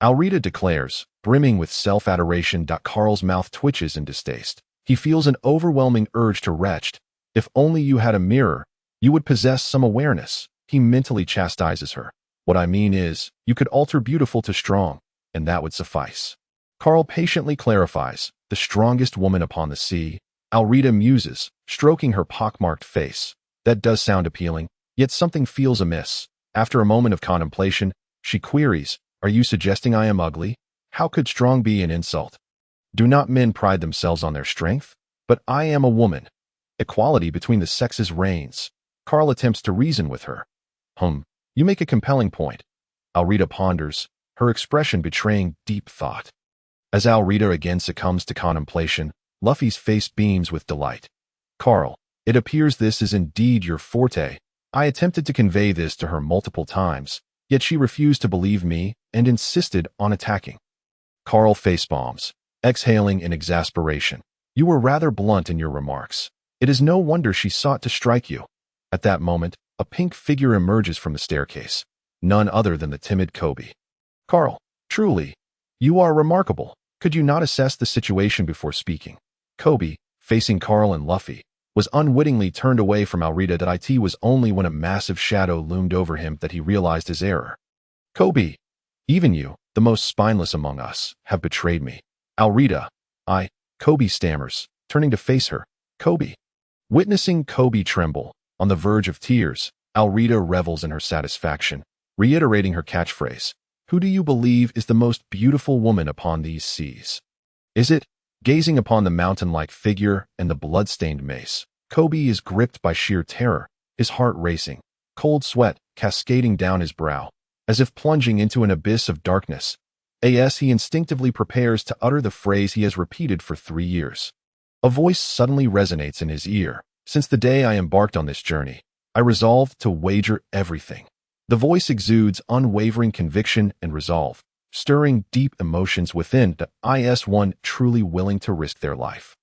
Alrita declares, brimming with self-adoration. Carl's mouth twitches in distaste. He feels an overwhelming urge to retch. If only you had a mirror, you would possess some awareness. He mentally chastises her. What I mean is, you could alter beautiful to strong, and that would suffice. Carl patiently clarifies, the strongest woman upon the sea. Alrita muses, stroking her pockmarked face. That does sound appealing, yet something feels amiss. After a moment of contemplation, she queries, are you suggesting I am ugly? How could strong be an insult? Do not men pride themselves on their strength? But I am a woman. Equality between the sexes reigns. Carl attempts to reason with her. You make a compelling point. Alrita ponders, her expression betraying deep thought. As Alrita again succumbs to contemplation, Luffy's face beams with delight. Carl, it appears this is indeed your forte. I attempted to convey this to her multiple times, yet she refused to believe me and insisted on attacking. Carl facepalms, exhaling in exasperation. You were rather blunt in your remarks. It is no wonder she sought to strike you. At that moment, a pink figure emerges from the staircase, none other than the timid Kobe. Carl, truly, you are remarkable. Could you not assess the situation before speaking? Kobe, facing Carl and Luffy, was unwittingly turned away from Alrita. It was only when a massive shadow loomed over him that he realized his error. Kobe, even you, the most spineless among us, have betrayed me. Alrita, Kobe stammers, turning to face her. Kobe. Witnessing Kobe tremble, on the verge of tears, Alrita revels in her satisfaction, reiterating her catchphrase. Who do you believe is the most beautiful woman upon these seas? Is it? Gazing upon the mountain-like figure and the blood-stained mace, Kobe is gripped by sheer terror, his heart racing, cold sweat cascading down his brow, as if plunging into an abyss of darkness. He instinctively prepares to utter the phrase he has repeated for 3 years. A voice suddenly resonates in his ear. Since the day I embarked on this journey, I resolved to wager everything. The voice exudes unwavering conviction and resolve, stirring deep emotions within the one truly willing to risk their life.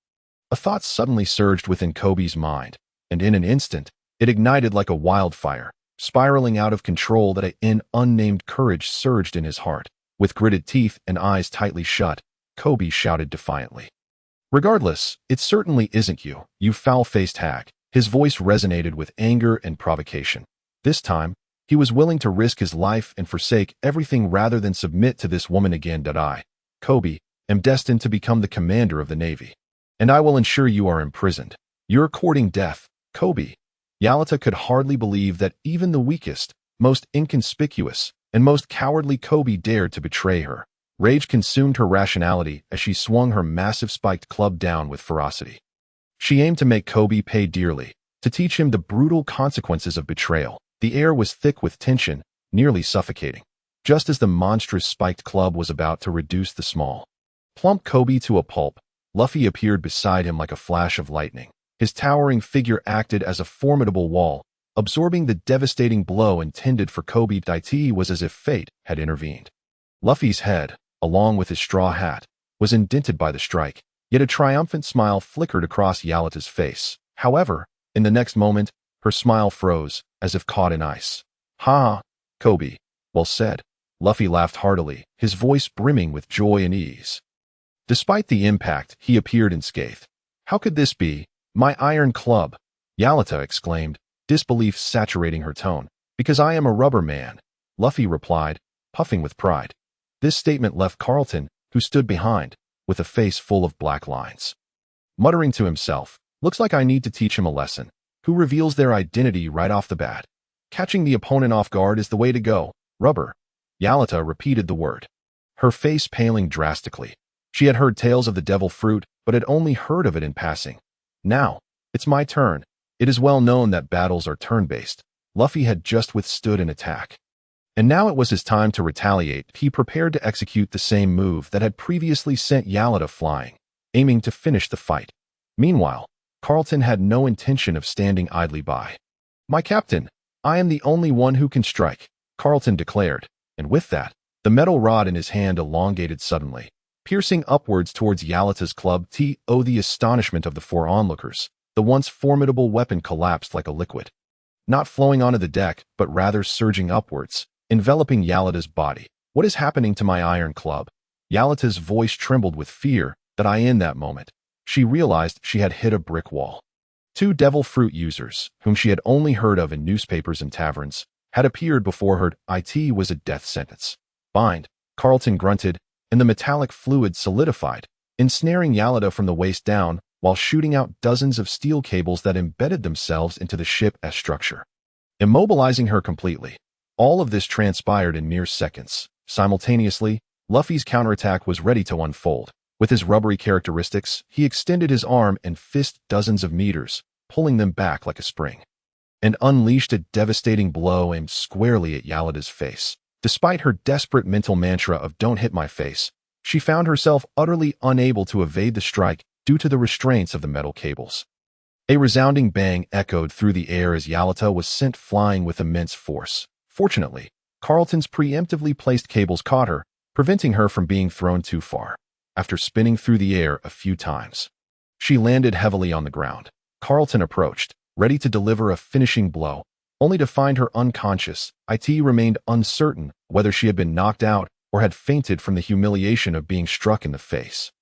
A thought suddenly surged within Kobe's mind, and in an instant, it ignited like a wildfire, spiraling out of control. That an unnamed courage surged in his heart. With gritted teeth and eyes tightly shut, Kobe shouted defiantly. Regardless, it certainly isn't you, you foul-faced hag. His voice resonated with anger and provocation. This time, he was willing to risk his life and forsake everything rather than submit to this woman again. I, Kobe, am destined to become the commander of the Navy. And I will ensure you are imprisoned. You're courting death, Kobe. Yalata could hardly believe that even the weakest, most inconspicuous, and most cowardly Kobe dared to betray her. Rage consumed her rationality as she swung her massive spiked club down with ferocity. She aimed to make Kobe pay dearly, to teach him the brutal consequences of betrayal. The air was thick with tension, nearly suffocating. Just as the monstrous spiked club was about to reduce the small, plump Kobe to a pulp, Luffy appeared beside him like a flash of lightning. His towering figure acted as a formidable wall, absorbing the devastating blow intended for Kobe. It was as if fate had intervened. Luffy's head, along with his straw hat, was indented by the strike, yet a triumphant smile flickered across Yalata's face. However, in the next moment, her smile froze, as if caught in ice. Ha! Kobe. Well said. Luffy laughed heartily, his voice brimming with joy and ease. Despite the impact, he appeared unscathed. How could this be? My iron club! Yalata exclaimed, disbelief saturating her tone. Because I am a rubber man, Luffy replied, puffing with pride. This statement left Carlton, who stood behind, with a face full of black lines. Muttering to himself, looks like I need to teach him a lesson. Who reveals their identity right off the bat? Catching the opponent off guard is the way to go. Rubber. Yalata repeated the word, her face paling drastically. She had heard tales of the devil fruit, but had only heard of it in passing. Now, it's my turn. It is well known that battles are turn-based. Luffy had just withstood an attack. And now it was his time to retaliate. He prepared to execute the same move that had previously sent Yalata flying, aiming to finish the fight. Meanwhile, Carlton had no intention of standing idly by. My captain, I am the only one who can strike, Carlton declared, and with that, the metal rod in his hand elongated suddenly, piercing upwards towards Yalata's club. The astonishment of the 4 onlookers, the once formidable weapon collapsed like a liquid. not flowing onto the deck, but rather surging upwards, enveloping Yalada's body. What is happening to my iron club? Yalada's voice trembled with fear that in that moment, she realized she had hit a brick wall. Two devil fruit users, whom she had only heard of in newspapers and taverns, had appeared before her. It was a death sentence. Bind, Carlton grunted, and the metallic fluid solidified, ensnaring Yalada from the waist down while shooting out dozens of steel cables that embedded themselves into the ship's structure, immobilizing her completely. All of this transpired in mere seconds. Simultaneously, Luffy's counterattack was ready to unfold. With his rubbery characteristics, he extended his arm and fist dozens of meters, pulling them back like a spring, and unleashed a devastating blow aimed squarely at Yalada's face. Despite her desperate mental mantra of "don't hit my face," she found herself utterly unable to evade the strike due to the restraints of the metal cables. A resounding bang echoed through the air as Yalada was sent flying with immense force. Fortunately, Carlton's preemptively placed cables caught her, preventing her from being thrown too far. After spinning through the air a few times, she landed heavily on the ground. Carlton approached, ready to deliver a finishing blow, only to find her unconscious. It remained uncertain whether she had been knocked out or had fainted from the humiliation of being struck in the face.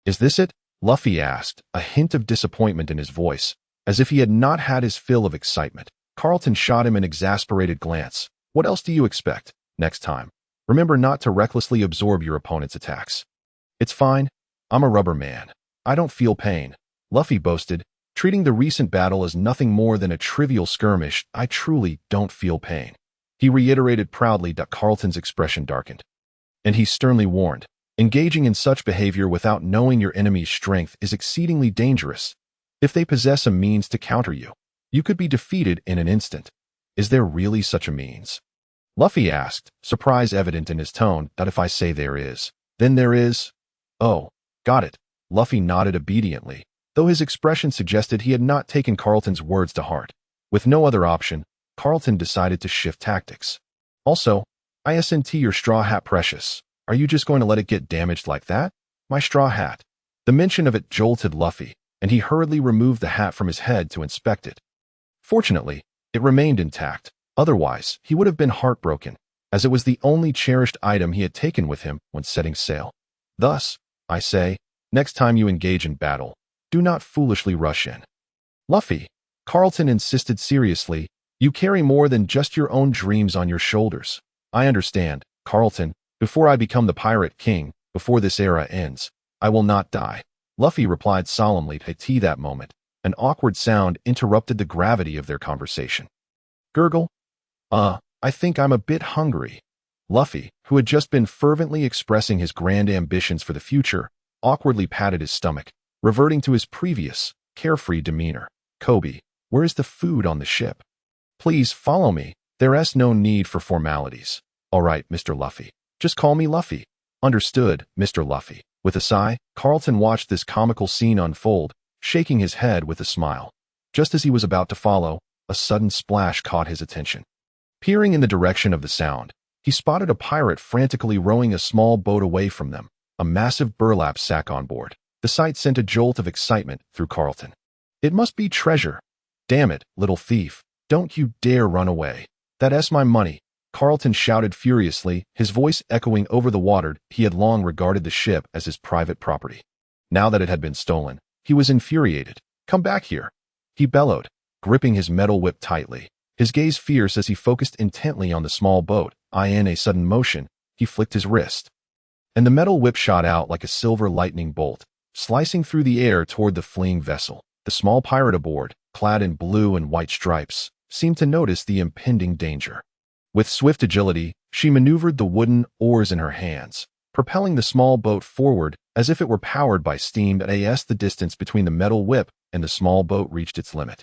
"Is this it?" Luffy asked, a hint of disappointment in his voice, as if he had not had his fill of excitement. Carlton shot him an exasperated glance. "What else do you expect? Next time, remember not to recklessly absorb your opponent's attacks." "It's fine. I'm a rubber man. I don't feel pain," Luffy boasted, treating the recent battle as nothing more than a trivial skirmish. "I truly don't feel pain," he reiterated proudly. Carlton's expression darkened, and he sternly warned, "Engaging in such behavior without knowing your enemy's strength is exceedingly dangerous. If they possess a means to counter you, you could be defeated in an instant." "Is there really such a means?" Luffy asked, surprise evident in his tone. "If I say there is, then there is." "Oh, got it." Luffy nodded obediently, though his expression suggested he had not taken Carlton's words to heart. With no other option, Carlton decided to shift tactics. "Also, isn't your straw hat precious? Are you just going to let it get damaged like that?" "My straw hat." The mention of it jolted Luffy, and he hurriedly removed the hat from his head to inspect it. Fortunately, it remained intact. Otherwise, he would have been heartbroken, as it was the only cherished item he had taken with him when setting sail. Thus, I say, next time you engage in battle, do not foolishly rush in. "Luffy," Carlton insisted seriously, "you carry more than just your own dreams on your shoulders." "I understand, Carlton. Before I become the Pirate King, before this era ends, I will not die," Luffy replied solemnly. At that moment, an awkward sound interrupted the gravity of their conversation. Gurgle. I think I'm a bit hungry." Luffy, who had just been fervently expressing his grand ambitions for the future, awkwardly patted his stomach, reverting to his previous, carefree demeanor. "Kobe, where is the food on the ship?" "Please follow me. There's no need for formalities." "All right, Mr. Luffy. Just call me Luffy." "Understood, Mr. Luffy." With a sigh, Carlton watched this comical scene unfold, shaking his head with a smile. Just as he was about to follow, a sudden splash caught his attention. Peering in the direction of the sound, he spotted a pirate frantically rowing a small boat away from them, a massive burlap sack on board. The sight sent a jolt of excitement through Carlton. "It must be treasure. Damn it, little thief. Don't you dare run away. That's my money," Carlton shouted furiously, his voice echoing over the water. He had long regarded the ship as his private property. Now that it had been stolen, he was infuriated. "Come back here," he bellowed, gripping his metal whip tightly, his gaze fierce as he focused intently on the small boat. In a sudden motion, he flicked his wrist, and the metal whip shot out like a silver lightning bolt, slicing through the air toward the fleeing vessel. The small pirate aboard, clad in blue and white stripes, seemed to notice the impending danger. With swift agility, she maneuvered the wooden oars in her hands, propelling the small boat forward as if it were powered by steam. As the distance between the metal whip and the small boat reached its limit,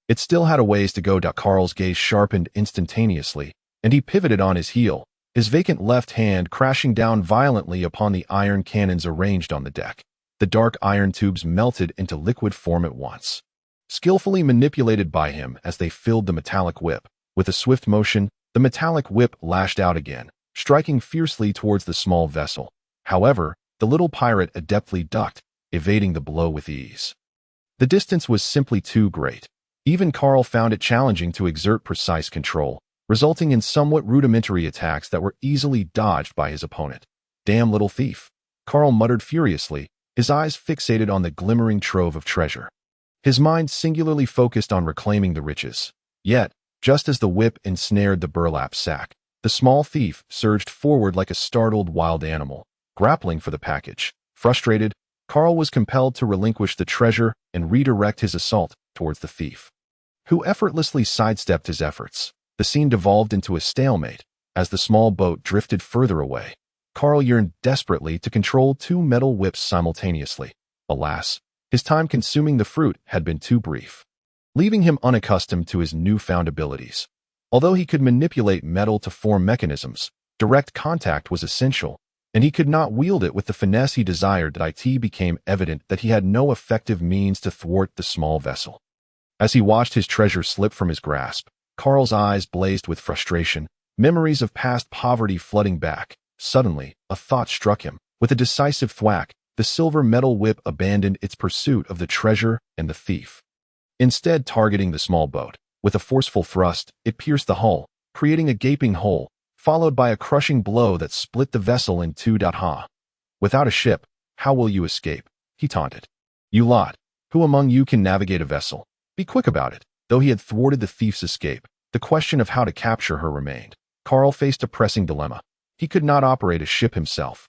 it still had a ways to go. Carl's gaze sharpened instantaneously, and he pivoted on his heel, his vacant left hand crashing down violently upon the iron cannons arranged on the deck. The dark iron tubes melted into liquid form at once, skillfully manipulated by him as they filled the metallic whip. With a swift motion, the metallic whip lashed out again, striking fiercely towards the small vessel. However, the little pirate adeptly ducked, evading the blow with ease. The distance was simply too great. Even Carl found it challenging to exert precise control, resulting in somewhat rudimentary attacks that were easily dodged by his opponent. Damn little thief, Carl muttered furiously, his eyes fixated on the glimmering trove of treasure. His mind singularly focused on reclaiming the riches. Yet, just as the whip ensnared the burlap sack, the small thief surged forward like a startled wild animal, grappling for the package. Frustrated, Carl was compelled to relinquish the treasure and redirect his assault towards the thief, who effortlessly sidestepped his efforts. The scene devolved into a stalemate. As the small boat drifted further away, Carl yearned desperately to control two metal whips simultaneously. Alas, his time consuming the fruit had been too brief, leaving him unaccustomed to his newfound abilities. Although he could manipulate metal to form mechanisms, direct contact was essential, and he could not wield it with the finesse he desired. It became evident that he had no effective means to thwart the small vessel. As he watched his treasure slip from his grasp, Carl's eyes blazed with frustration, memories of past poverty flooding back. Suddenly, a thought struck him. With a decisive thwack, the silver metal whip abandoned its pursuit of the treasure and the thief. Instead, targeting the small boat, with a forceful thrust, it pierced the hull, creating a gaping hole, followed by a crushing blow that split the vessel in two. Without a ship, how will you escape? He taunted. You lot, who among you can navigate a vessel? Be quick about it. Though he had thwarted the thief's escape, the question of how to capture her remained. Carl faced a pressing dilemma. He could not operate a ship himself.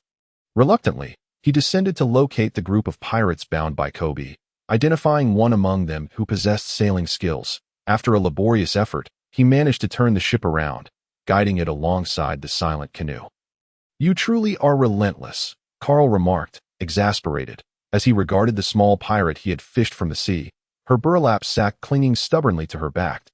Reluctantly, he descended to locate the group of pirates bound by Kobe, identifying one among them who possessed sailing skills. After a laborious effort, he managed to turn the ship around, guiding it alongside the silent canoe. You truly are relentless, Carl remarked, exasperated, as he regarded the small pirate he had fished from the sea, her burlap sack clinging stubbornly to her back.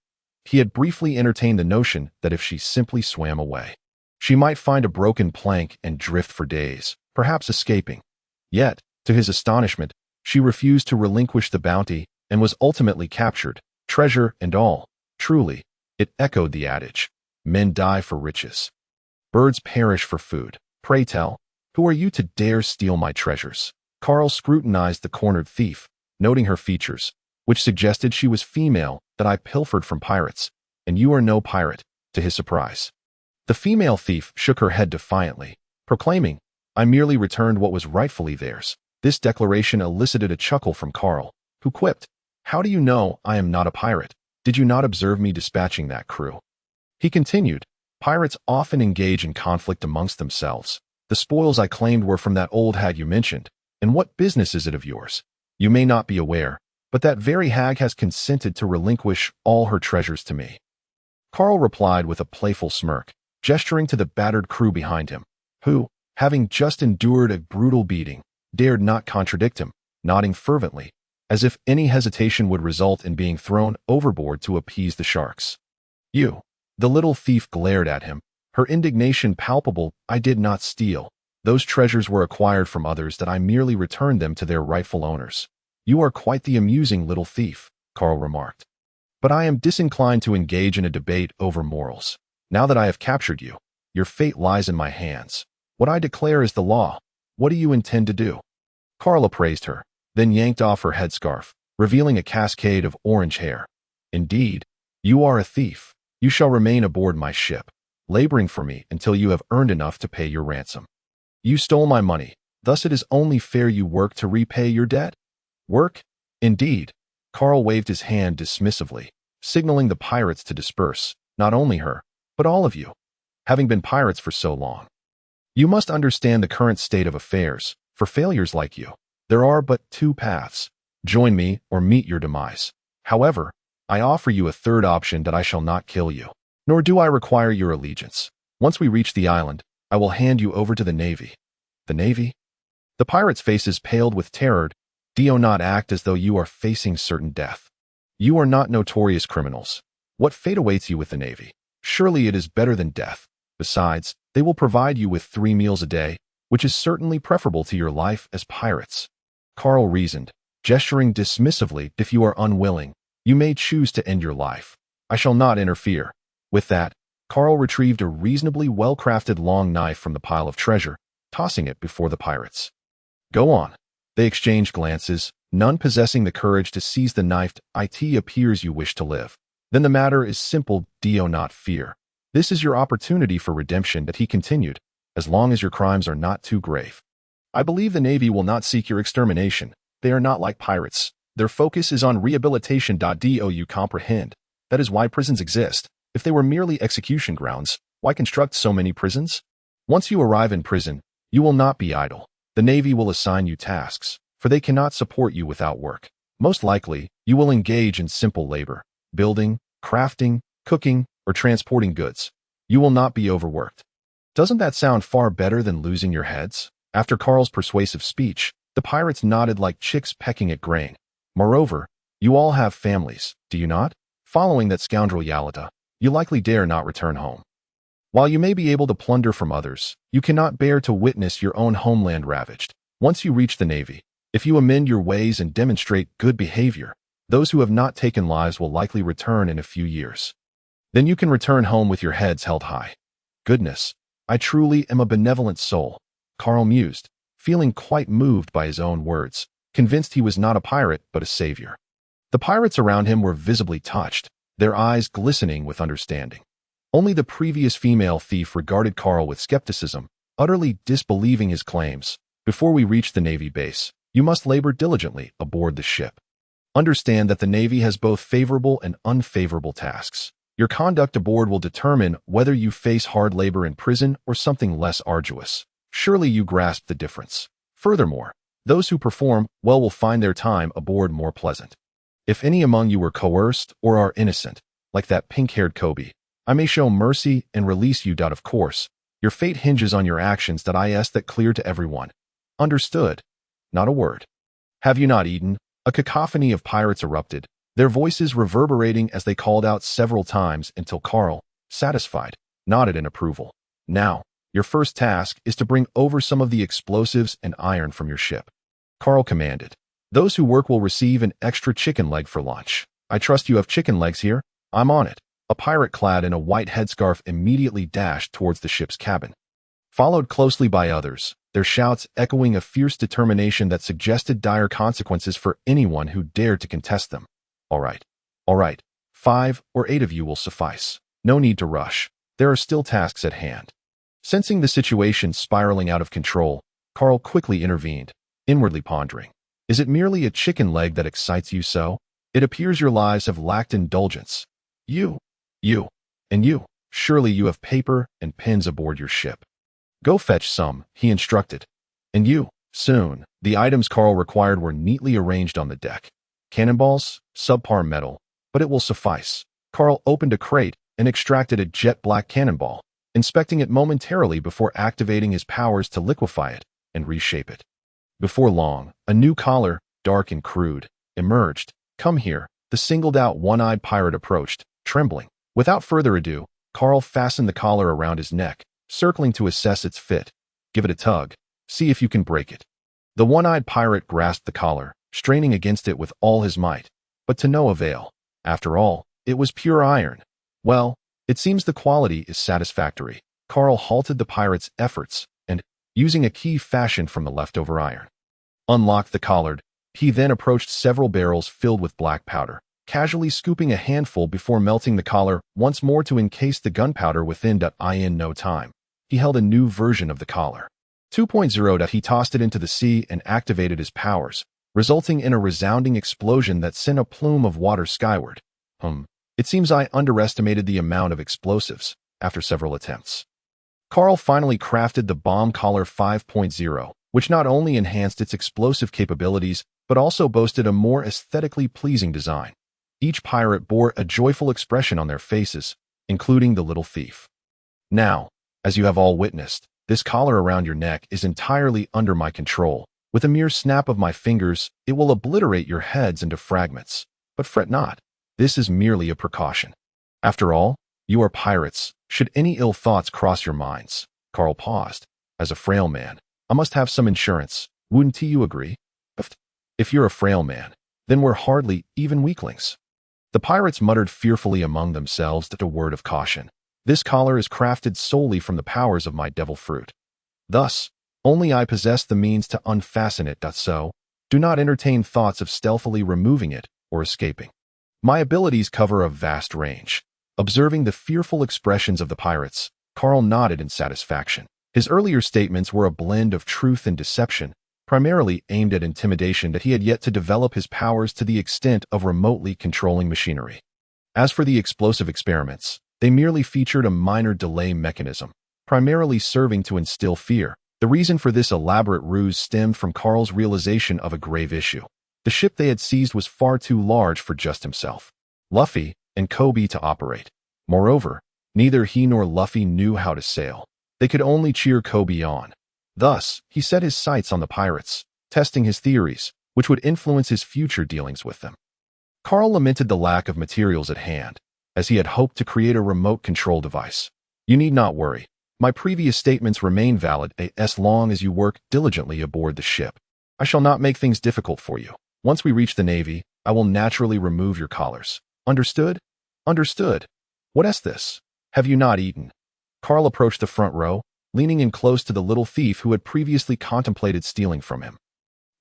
He had briefly entertained the notion that if she simply swam away, she might find a broken plank and drift for days, perhaps escaping. Yet, to his astonishment, she refused to relinquish the bounty and was ultimately captured, treasure and all. Truly, it echoed the adage, men die for riches, birds perish for food. Pray tell, who are you to dare steal my treasures? Carl scrutinized the cornered thief, noting her features, which suggested she was female. That I pilfered from pirates, and you are no pirate. To his surprise, the female thief shook her head defiantly, proclaiming, I merely returned what was rightfully theirs. This declaration elicited a chuckle from Carl, who quipped, How do you know I am not a pirate? Did you not observe me dispatching that crew? He continued, Pirates often engage in conflict amongst themselves. The spoils I claimed were from that old hag you mentioned, and what business is it of yours? You may not be aware, but that very hag has consented to relinquish all her treasures to me. Carl replied with a playful smirk, gesturing to the battered crew behind him, who, having just endured a brutal beating, dared not contradict him, nodding fervently, as if any hesitation would result in being thrown overboard to appease the sharks. You, the little thief glared at him, her indignation palpable. I did not steal. Those treasures were acquired from others that I merely returned them to their rightful owners. You are quite the amusing little thief, Carl remarked. But I am disinclined to engage in a debate over morals. Now that I have captured you, your fate lies in my hands. What I declare is the law. What do you intend to do? Carl appraised her, then yanked off her headscarf, revealing a cascade of orange hair. Indeed, you are a thief. You shall remain aboard my ship, laboring for me until you have earned enough to pay your ransom. You stole my money, thus it is only fair you work to repay your debt? Work? Indeed. Carl waved his hand dismissively, signaling the pirates to disperse, not only her, but all of you. Having been pirates for so long, you must understand the current state of affairs. For failures like you, there are but two paths. Join me or meet your demise. However, I offer you a third option that I shall not kill you, nor do I require your allegiance. Once we reach the island, I will hand you over to the Navy. The Navy? The pirates' faces paled with terror. Do not act as though you are facing certain death. You are not notorious criminals. What fate awaits you with the Navy? Surely it is better than death. Besides, they will provide you with 3 meals a day, which is certainly preferable to your life as pirates. Carl reasoned, gesturing dismissively. If you are unwilling, you may choose to end your life. I shall not interfere. With that, Carl retrieved a reasonably well-crafted long knife from the pile of treasure, tossing it before the pirates. Go on. They exchanged glances, none possessing the courage to seize the knife. It appears you wish to live. Then the matter is simple, do not fear. This is your opportunity for redemption, that he continued, as long as your crimes are not too grave. I believe the Navy will not seek your extermination. They are not like pirates. Their focus is on rehabilitation. Do you comprehend? That is why prisons exist. If they were merely execution grounds, why construct so many prisons? Once you arrive in prison, you will not be idle. The Navy will assign you tasks, for they cannot support you without work. Most likely, you will engage in simple labor, building, crafting, cooking, or transporting goods. You will not be overworked. Doesn't that sound far better than losing your heads? After Carl's persuasive speech, the pirates nodded like chicks pecking at grain. Moreover, you all have families, do you not? Following that scoundrel Yalata, you likely dare not return home. While you may be able to plunder from others, you cannot bear to witness your own homeland ravaged. Once you reach the Navy, if you amend your ways and demonstrate good behavior, those who have not taken lives will likely return in a few years. Then you can return home with your heads held high. Goodness, I truly am a benevolent soul, Carl mused, feeling quite moved by his own words, convinced he was not a pirate but a savior. The pirates around him were visibly touched, their eyes glistening with understanding. Only the previous female thief regarded Carl with skepticism, utterly disbelieving his claims. Before we reach the Navy base, you must labor diligently aboard the ship. Understand that the Navy has both favorable and unfavorable tasks. Your conduct aboard will determine whether you face hard labor in prison or something less arduous. Surely you grasp the difference. Furthermore, those who perform well will find their time aboard more pleasant. If any among you were coerced or are innocent, like that pink-haired Kobe, I may show mercy and release you. Of course, your fate hinges on your actions. I ask that clear to everyone. Understood? Not a word. Have you not eaten? A cacophony of pirates erupted, their voices reverberating as they called out several times until Carl, satisfied, nodded in approval. Now, your first task is to bring over some of the explosives and iron from your ship. Carl commanded. Those who work will receive an extra chicken leg for lunch. I trust you have chicken legs here. I'm on it. A pirate clad in a white headscarf immediately dashed towards the ship's cabin. Followed closely by others, their shouts echoing a fierce determination that suggested dire consequences for anyone who dared to contest them. All right. 5 or 8 of you will suffice. No need to rush. There are still tasks at hand. Sensing the situation spiraling out of control, Carl quickly intervened, inwardly pondering. Is it merely a chicken leg that excites you so? It appears your lives have lacked indulgence. You, and you. Surely you have paper and pens aboard your ship. Go fetch some, he instructed. And you, soon. The items Carl required were neatly arranged on the deck. Cannonballs, subpar metal, but it will suffice. Carl opened a crate and extracted a jet-black cannonball, inspecting it momentarily before activating his powers to liquefy it and reshape it. Before long, a new collar, dark and crude, emerged. Come here, the singled-out one-eyed pirate approached, trembling. Without further ado, Carl fastened the collar around his neck, circling to assess its fit. Give it a tug. See if you can break it. The one-eyed pirate grasped the collar, straining against it with all his might, but to no avail. After all, it was pure iron. Well, it seems the quality is satisfactory. Carl halted the pirate's efforts and, using a key fashioned from the leftover iron, unlocked the collar. He then approached several barrels filled with black powder, casually scooping a handful before melting the collar once more to encase the gunpowder within. In no time, he held a new version of the collar. 2.0. He tossed it into the sea and activated his powers, resulting in a resounding explosion that sent a plume of water skyward. It seems I underestimated the amount of explosives. After several attempts, Carl finally crafted the bomb collar 5.0, which not only enhanced its explosive capabilities, but also boasted a more aesthetically pleasing design. Each pirate bore a joyful expression on their faces, including the little thief. Now, as you have all witnessed, this collar around your neck is entirely under my control. With a mere snap of my fingers, it will obliterate your heads into fragments. But fret not. This is merely a precaution. After all, you are pirates. Should any ill thoughts cross your minds? Carl paused. As a frail man, I must have some insurance. Wouldn't you agree? If you're a frail man, then we're hardly even weaklings. The pirates muttered fearfully among themselves a word of caution. This collar is crafted solely from the powers of my devil fruit. Thus, only I possess the means to unfasten it. So, Do not entertain thoughts of stealthily removing it or escaping. My abilities cover a vast range. Observing the fearful expressions of the pirates, Carl nodded in satisfaction. His earlier statements were a blend of truth and deception, primarily aimed at intimidation that he had yet to develop his powers to the extent of remotely controlling machinery. As for the explosive experiments, they merely featured a minor delay mechanism, primarily serving to instill fear. The reason for this elaborate ruse stemmed from Carl's realization of a grave issue. The ship they had seized was far too large for just himself, Luffy, and Kobe to operate. Moreover, neither he nor Luffy knew how to sail. They could only cheer Kobe on. Thus, he set his sights on the pirates, testing his theories, which would influence his future dealings with them. Carl lamented the lack of materials at hand, as he had hoped to create a remote control device. You need not worry. My previous statements remain valid as long as you work diligently aboard the ship. I shall not make things difficult for you. Once we reach the Navy, I will naturally remove your collars. Understood? Understood. What is this? Have you not eaten? Carl approached the front row, leaning in close to the little thief who had previously contemplated stealing from him.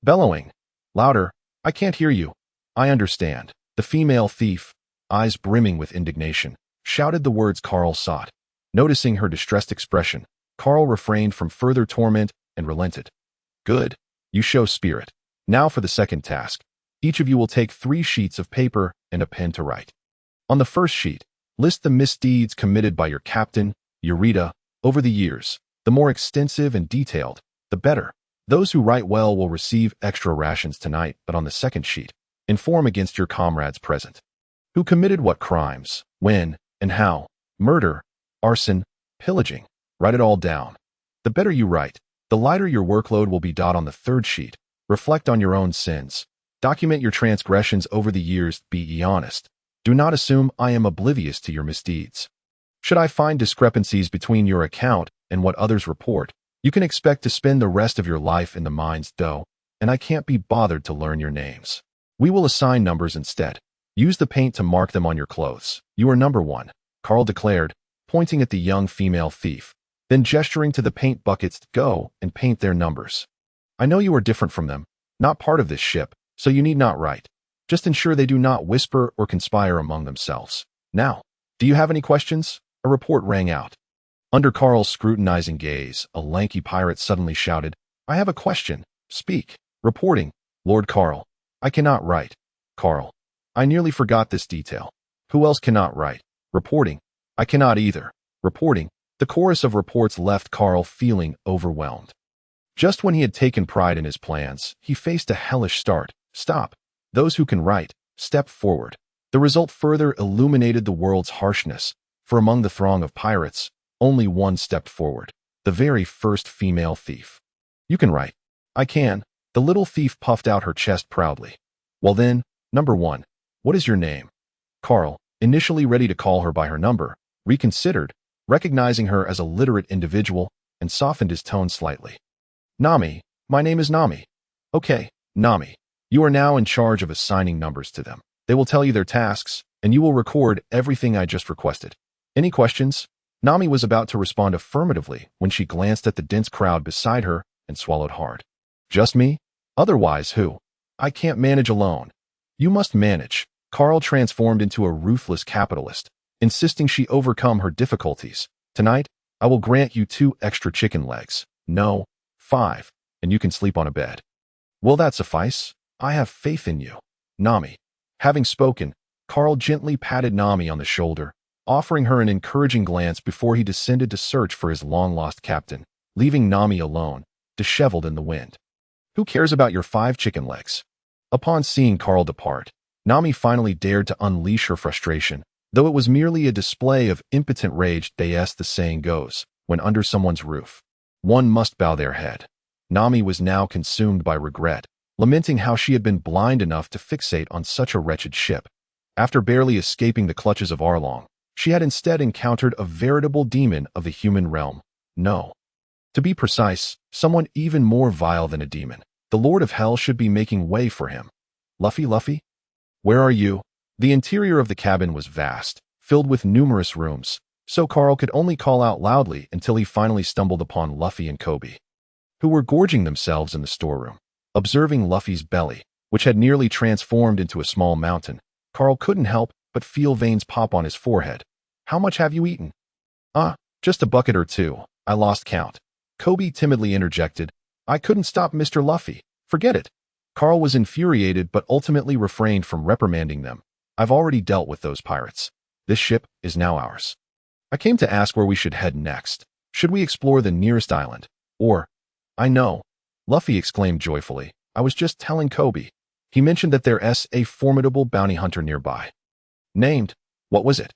Bellowing. Louder. I can't hear you. I understand. The female thief, eyes brimming with indignation, shouted the words Carl sought. Noticing her distressed expression, Carl refrained from further torment and relented. Good. You show spirit. Now for the second task. Each of you will take 3 sheets of paper and a pen to write. On the first sheet, list the misdeeds committed by your captain, Eureka, over the years. The more extensive and detailed, the better. Those who write well will receive extra rations tonight, but on the second sheet, inform against your comrades present. Who committed what crimes, when, and how? Murder, arson, pillaging. Write it all down. The better you write, the lighter your workload will be. On the third sheet, reflect on your own sins. Document your transgressions over the years. Be honest. Do not assume I am oblivious to your misdeeds. Should I find discrepancies between your account and what others report, you can expect to spend the rest of your life in the mines, though, and I can't be bothered to learn your names. We will assign numbers instead. Use the paint to mark them on your clothes. You are number 1, Carl declared, pointing at the young female thief, then gesturing to the paint buckets. Go and paint their numbers. I know you are different from them, not part of this ship, so you need not write. Just ensure they do not whisper or conspire among themselves. Now, do you have any questions? A report rang out. Under Carl's scrutinizing gaze, a lanky pirate suddenly shouted, I have a question. Speak. Reporting. Lord Carl. I cannot write. Carl. I nearly forgot this detail. Who else cannot write? Reporting. I cannot either. Reporting. The chorus of reports left Carl feeling overwhelmed. Just when he had taken pride in his plans, he faced a hellish start. Stop. Those who can write, step forward. The result further illuminated the world's harshness, for among the throng of pirates, only one stepped forward, the very first female thief. You can write. I can. The little thief puffed out her chest proudly. Well then, number 1, what is your name? Carl, initially ready to call her by her number, reconsidered, recognizing her as a literate individual, and softened his tone slightly. Nami, my name is Nami. Okay, Nami. You are now in charge of assigning numbers to them. They will tell you their tasks, and you will record everything I just requested. Any questions? Nami was about to respond affirmatively when she glanced at the dense crowd beside her and swallowed hard. Just me? Otherwise who? I can't manage alone. You must manage. Carl transformed into a ruthless capitalist, insisting she overcome her difficulties. Tonight, I will grant you 2 extra chicken legs. No, 5, and you can sleep on a bed. Will that suffice? I have faith in you. Nami. Having spoken, Carl gently patted Nami on the shoulder, offering her an encouraging glance before he descended to search for his long-lost captain, leaving Nami alone, disheveled in the wind. Who cares about your 5 chicken legs? Upon seeing Carl depart, Nami finally dared to unleash her frustration, though it was merely a display of impotent rage. As the saying goes, when under someone's roof, one must bow their head. Nami was now consumed by regret, lamenting how she had been blind enough to fixate on such a wretched ship. After barely escaping the clutches of Arlong, she had instead encountered a veritable demon of the human realm. No. To be precise, someone even more vile than a demon. The Lord of Hell should be making way for him. Luffy? Where are you? The interior of the cabin was vast, filled with numerous rooms, so Carl could only call out loudly until he finally stumbled upon Luffy and Kobe, who were gorging themselves in the storeroom. Observing Luffy's belly, which had nearly transformed into a small mountain, Carl couldn't help but feel veins pop on his forehead. How much have you eaten? Just a bucket or two. I lost count. Kobe timidly interjected. I couldn't stop Mr. Luffy. Forget it. Carl was infuriated but ultimately refrained from reprimanding them. I've already dealt with those pirates. This ship is now ours. I came to ask where we should head next. Should we explore the nearest island? Or, I know, Luffy exclaimed joyfully. I was just telling Kobe. He mentioned that there's a formidable bounty hunter nearby. Named, what was it?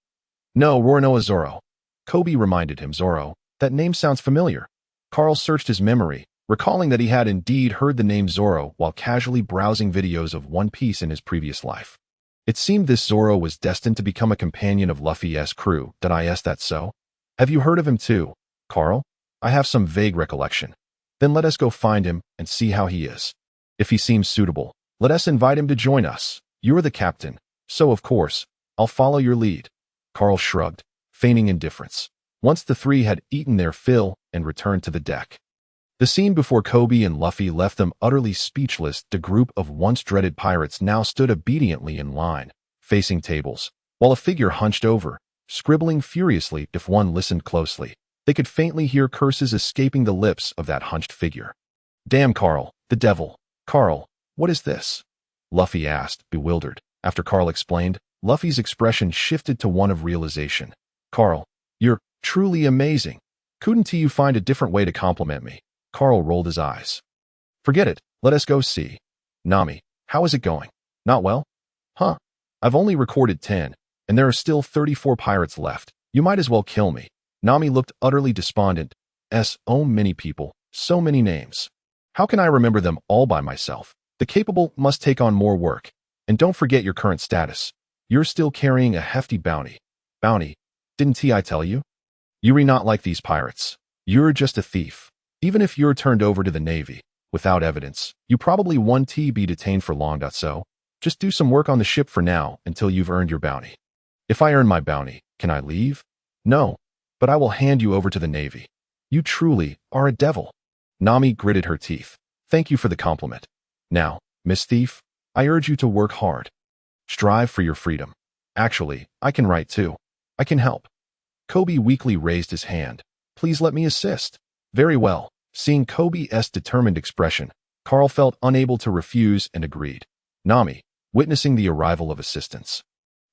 No, Roronoa Zoro. Kobe reminded him. Zoro, that name sounds familiar. Carl searched his memory, recalling that he had indeed heard the name Zoro while casually browsing videos of One Piece in his previous life. It seemed this Zoro was destined to become a companion of Luffy's crew. Did I ask that so? Have you heard of him too, Carl? I have some vague recollection. Then let us go find him and see how he is. If he seems suitable, let us invite him to join us. You're the captain, so of course, I'll follow your lead. Carl shrugged, feigning indifference. Once the three had eaten their fill and returned to the deck. The scene before Kobe and Luffy left them utterly speechless. The group of once dreaded pirates now stood obediently in line, facing tables, while a figure hunched over, scribbling furiously. If one listened closely, they could faintly hear curses escaping the lips of that hunched figure. Damn Carl, the devil. Carl, what is this? Luffy asked, bewildered. After Carl explained, Luffy's expression shifted to one of realization. Carl, you're truly amazing. Couldn't you find a different way to compliment me? Carl rolled his eyes. Forget it, let us go see. Nami, how is it going? Not well? Huh. I've only recorded 10, and there are still 34 pirates left. You might as well kill me. Nami looked utterly despondent. So many people, so many names. How can I remember them all by myself? The capable must take on more work. And don't forget your current status. You're still carrying a hefty bounty. Bounty? Didn't I tell you? You're not like these pirates. You're just a thief. Even if you're turned over to the Navy, without evidence, you probably won't be detained for long. So, just do some work on the ship for now until you've earned your bounty. If I earn my bounty, can I leave? No, but I will hand you over to the Navy. You truly are a devil. Nami gritted her teeth. Thank you for the compliment. Now, Miss Thief, I urge you to work hard. Strive for your freedom. Actually, I can write too. I can help. Kobe weakly raised his hand. Please let me assist. Very well. Seeing Kobe's determined expression, Carl felt unable to refuse and agreed. Nami, witnessing the arrival of assistance,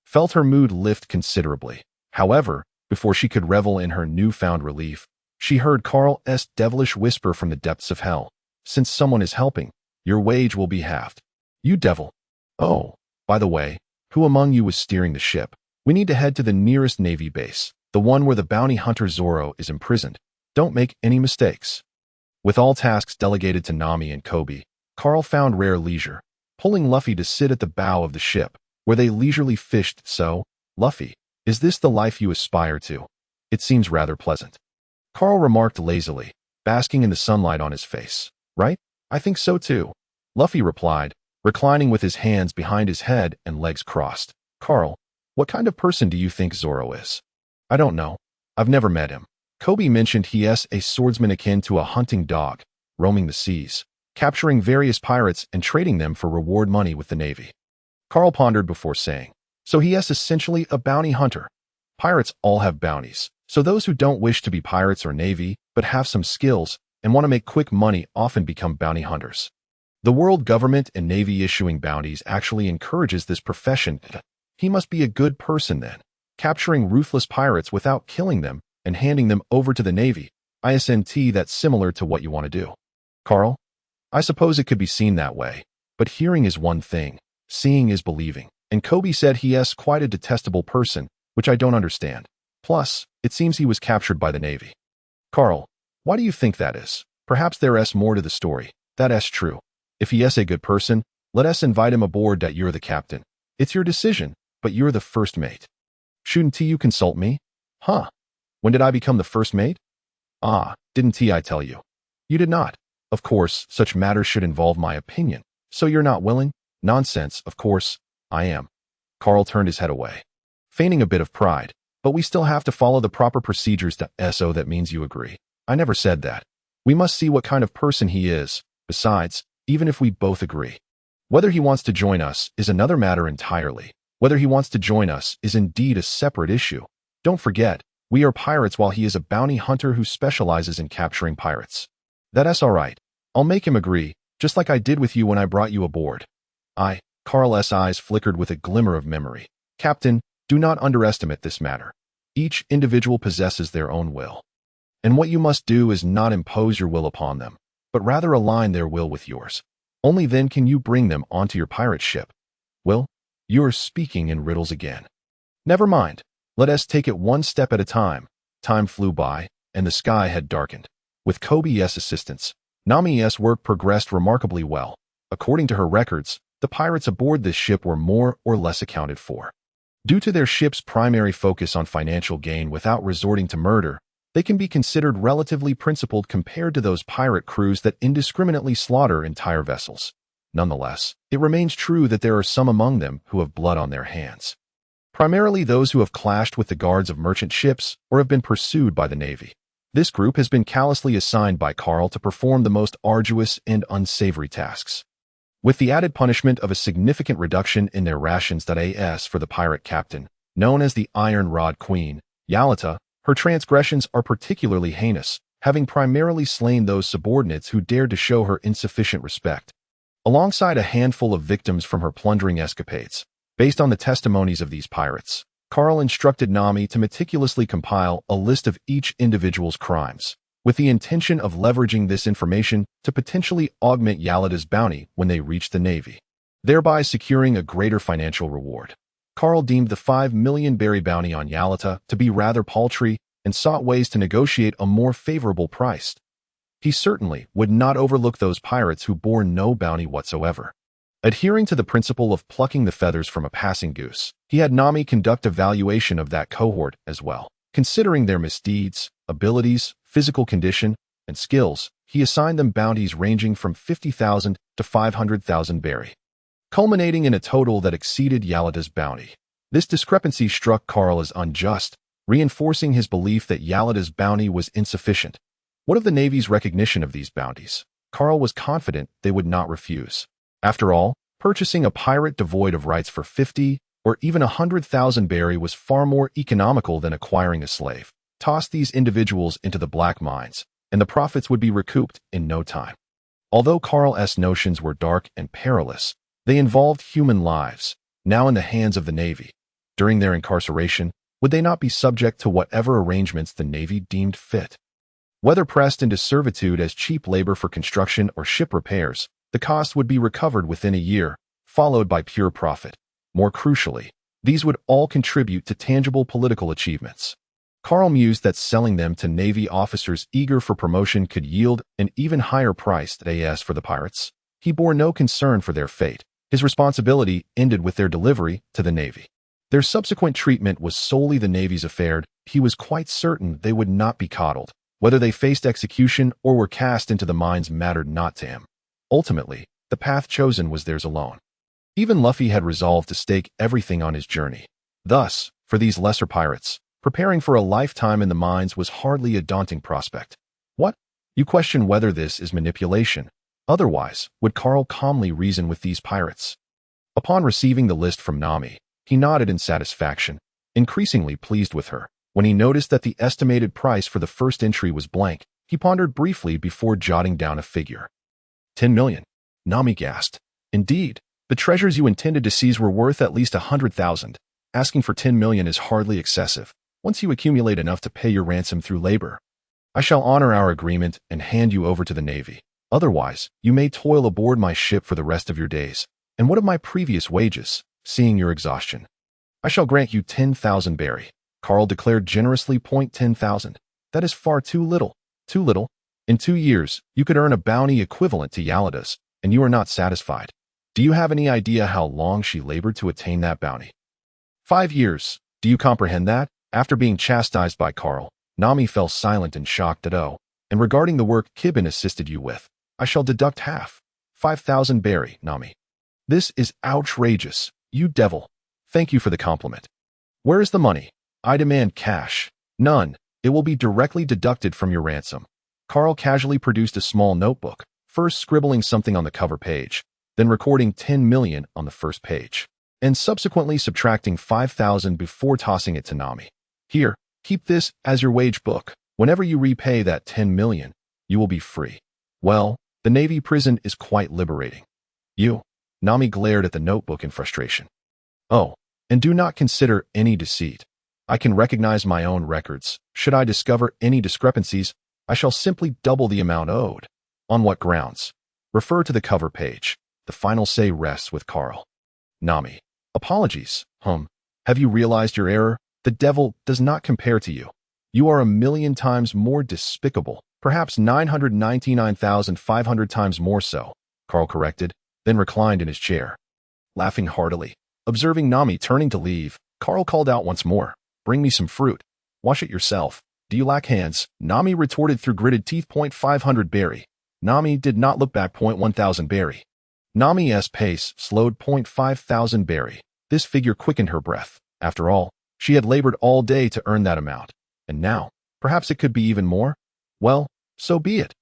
felt her mood lift considerably. However, before she could revel in her newfound relief, she heard Carl's devilish whisper from the depths of hell. Since someone is helping, your wage will be halved. You devil. Oh, by the way, who among you was steering the ship? We need to head to the nearest Navy base, the one where the bounty hunter Zoro is imprisoned. Don't make any mistakes. With all tasks delegated to Nami and Kobe, Carl found rare leisure, pulling Luffy to sit at the bow of the ship, where they leisurely fished. So, Luffy, is this the life you aspire to? It seems rather pleasant. Carl remarked lazily, basking in the sunlight on his face. Right? I think so too. Luffy replied, reclining with his hands behind his head and legs crossed. Carl, what kind of person do you think Zoro is? I don't know. I've never met him. Kobe mentioned he's a swordsman akin to a hunting dog, roaming the seas, capturing various pirates and trading them for reward money with the Navy. Carl pondered before saying, so he's essentially a bounty hunter. Pirates all have bounties, so those who don't wish to be pirates or Navy, but have some skills and want to make quick money often become bounty hunters. The world government and Navy issuing bounties actually encourages this profession. He must be a good person then, capturing ruthless pirates without killing them and handing them over to the Navy. Isn't that similar to what you want to do? Carl? I suppose it could be seen that way, but hearing is one thing, seeing is believing, and Kobe said he's quite a detestable person, which I don't understand. Plus, it seems he was captured by the Navy. Carl, why do you think that is? Perhaps there's more to the story. That's true. If he's a good person, let us invite him aboard. That you're the captain. It's your decision, but you're the first mate. Shouldn't you consult me? Huh? When did I become the first mate? Didn't I tell you? You did not. Of course, such matters should involve my opinion. So you're not willing? Nonsense, of course, I am. Carl turned his head away, feigning a bit of pride. But we still have to follow the proper procedures. So that means you agree. I never said that. We must see what kind of person he is. Besides, even if we both agree. Whether he wants to join us is another matter entirely. Whether he wants to join us is indeed a separate issue. Don't forget, we are pirates while he is a bounty hunter who specializes in capturing pirates. That's all right. I'll make him agree, just like I did with you when I brought you aboard. Carl's eyes flickered with a glimmer of memory. Captain, do not underestimate this matter. Each individual possesses their own will. And what you must do is not impose your will upon them, but rather align their will with yours. Only then can you bring them onto your pirate ship. Will, you are speaking in riddles again. Never mind. Let us take it one step at a time. Time flew by, and the sky had darkened. With Kobe's assistance, Nami's work progressed remarkably well. According to her records, the pirates aboard this ship were more or less accounted for. Due to their ship's primary focus on financial gain without resorting to murder, they can be considered relatively principled compared to those pirate crews that indiscriminately slaughter entire vessels. Nonetheless, it remains true that there are some among them who have blood on their hands. Primarily those who have clashed with the guards of merchant ships or have been pursued by the Navy. This group has been callously assigned by Carl to perform the most arduous and unsavory tasks. With the added punishment of a significant reduction in their rations. As for the pirate captain, known as the Iron Rod Queen, Yalata, her transgressions are particularly heinous, having primarily slain those subordinates who dared to show her insufficient respect. Alongside a handful of victims from her plundering escapades, based on the testimonies of these pirates, Carl instructed Nami to meticulously compile a list of each individual's crimes, with the intention of leveraging this information to potentially augment Yalata's bounty when they reached the Navy, thereby securing a greater financial reward. Carl deemed the 5 million berry bounty on Yalata to be rather paltry and sought ways to negotiate a more favorable price. He certainly would not overlook those pirates who bore no bounty whatsoever. Adhering to the principle of plucking the feathers from a passing goose, he had Nami conduct a valuation of that cohort as well. Considering their misdeeds, abilities, physical condition, and skills, he assigned them bounties ranging from 50,000 to 500,000 berry, culminating in a total that exceeded Yalata's bounty. This discrepancy struck Carl as unjust, reinforcing his belief that Yalata's bounty was insufficient. What of the Navy's recognition of these bounties? Carl was confident they would not refuse. After all, purchasing a pirate devoid of rights for 50 or even 100,000 berry was far more economical than acquiring a slave. Toss these individuals into the black mines, and the profits would be recouped in no time. Although Carl's notions were dark and perilous, they involved human lives, now in the hands of the Navy. During their incarceration, would they not be subject to whatever arrangements the Navy deemed fit? Whether pressed into servitude as cheap labor for construction or ship repairs, the cost would be recovered within a year, followed by pure profit. More crucially, these would all contribute to tangible political achievements. Carl mused that selling them to Navy officers eager for promotion could yield an even higher price. As for the pirates, he bore no concern for their fate. His responsibility ended with their delivery to the Navy. Their subsequent treatment was solely the Navy's affair. He was quite certain they would not be coddled. Whether they faced execution or were cast into the mines mattered not to him. Ultimately, the path chosen was theirs alone. Even Luffy had resolved to stake everything on his journey. Thus, for these lesser pirates, preparing for a lifetime in the mines was hardly a daunting prospect. What? You question whether this is manipulation. Otherwise, would Carl calmly reason with these pirates? Upon receiving the list from Nami, he nodded in satisfaction, increasingly pleased with her. When he noticed that the estimated price for the first entry was blank, he pondered briefly before jotting down a figure. 10 million. Nami gasped. Indeed, the treasures you intended to seize were worth at least 100,000. Asking for 10 million is hardly excessive, once you accumulate enough to pay your ransom through labor. I shall honor our agreement and hand you over to the Navy. Otherwise, you may toil aboard my ship for the rest of your days. And what of my previous wages, seeing your exhaustion? I shall grant you 10,000 berry. Carl declared generously. 10,000. That is far too little. Too little? In 2 years, you could earn a bounty equivalent to Yalata's, and you are not satisfied. Do you have any idea how long she labored to attain that bounty? 5 years. Do you comprehend that? After being chastised by Carl, Nami fell silent and shocked. And regarding the work Kibin assisted you with, I shall deduct half. 5,000 berry, Nami. This is outrageous, you devil. Thank you for the compliment. Where is the money? I demand cash. None. It will be directly deducted from your ransom. Carl casually produced a small notebook, first scribbling something on the cover page, then recording 10 million on the first page, and subsequently subtracting 5,000 before tossing it to Nami. Here, keep this as your wage book. Whenever you repay that 10 million, you will be free. Well, the Navy prison is quite liberating. Nami glared at the notebook in frustration. Oh, and do not consider any deceit. I can recognize my own records. Should I discover any discrepancies, I shall simply double the amount owed. On what grounds? Refer to the cover page. The final say rests with Carl. Nami. Apologies. Have you realized your error? The devil does not compare to you. You are 1,000,000 times more despicable, perhaps 999,500 times more so, Carl corrected, then reclined in his chair. Laughing heartily, observing Nami turning to leave, Carl called out once more, "Bring me some fruit. Wash it yourself. Do you lack hands?" Nami retorted through gritted teeth. 500 berry. Nami did not look back. 1,000 berry. Nami's pace slowed. 5,000 berry. This figure quickened her breath. After all, she had labored all day to earn that amount. And now, perhaps it could be even more? Well, so be it.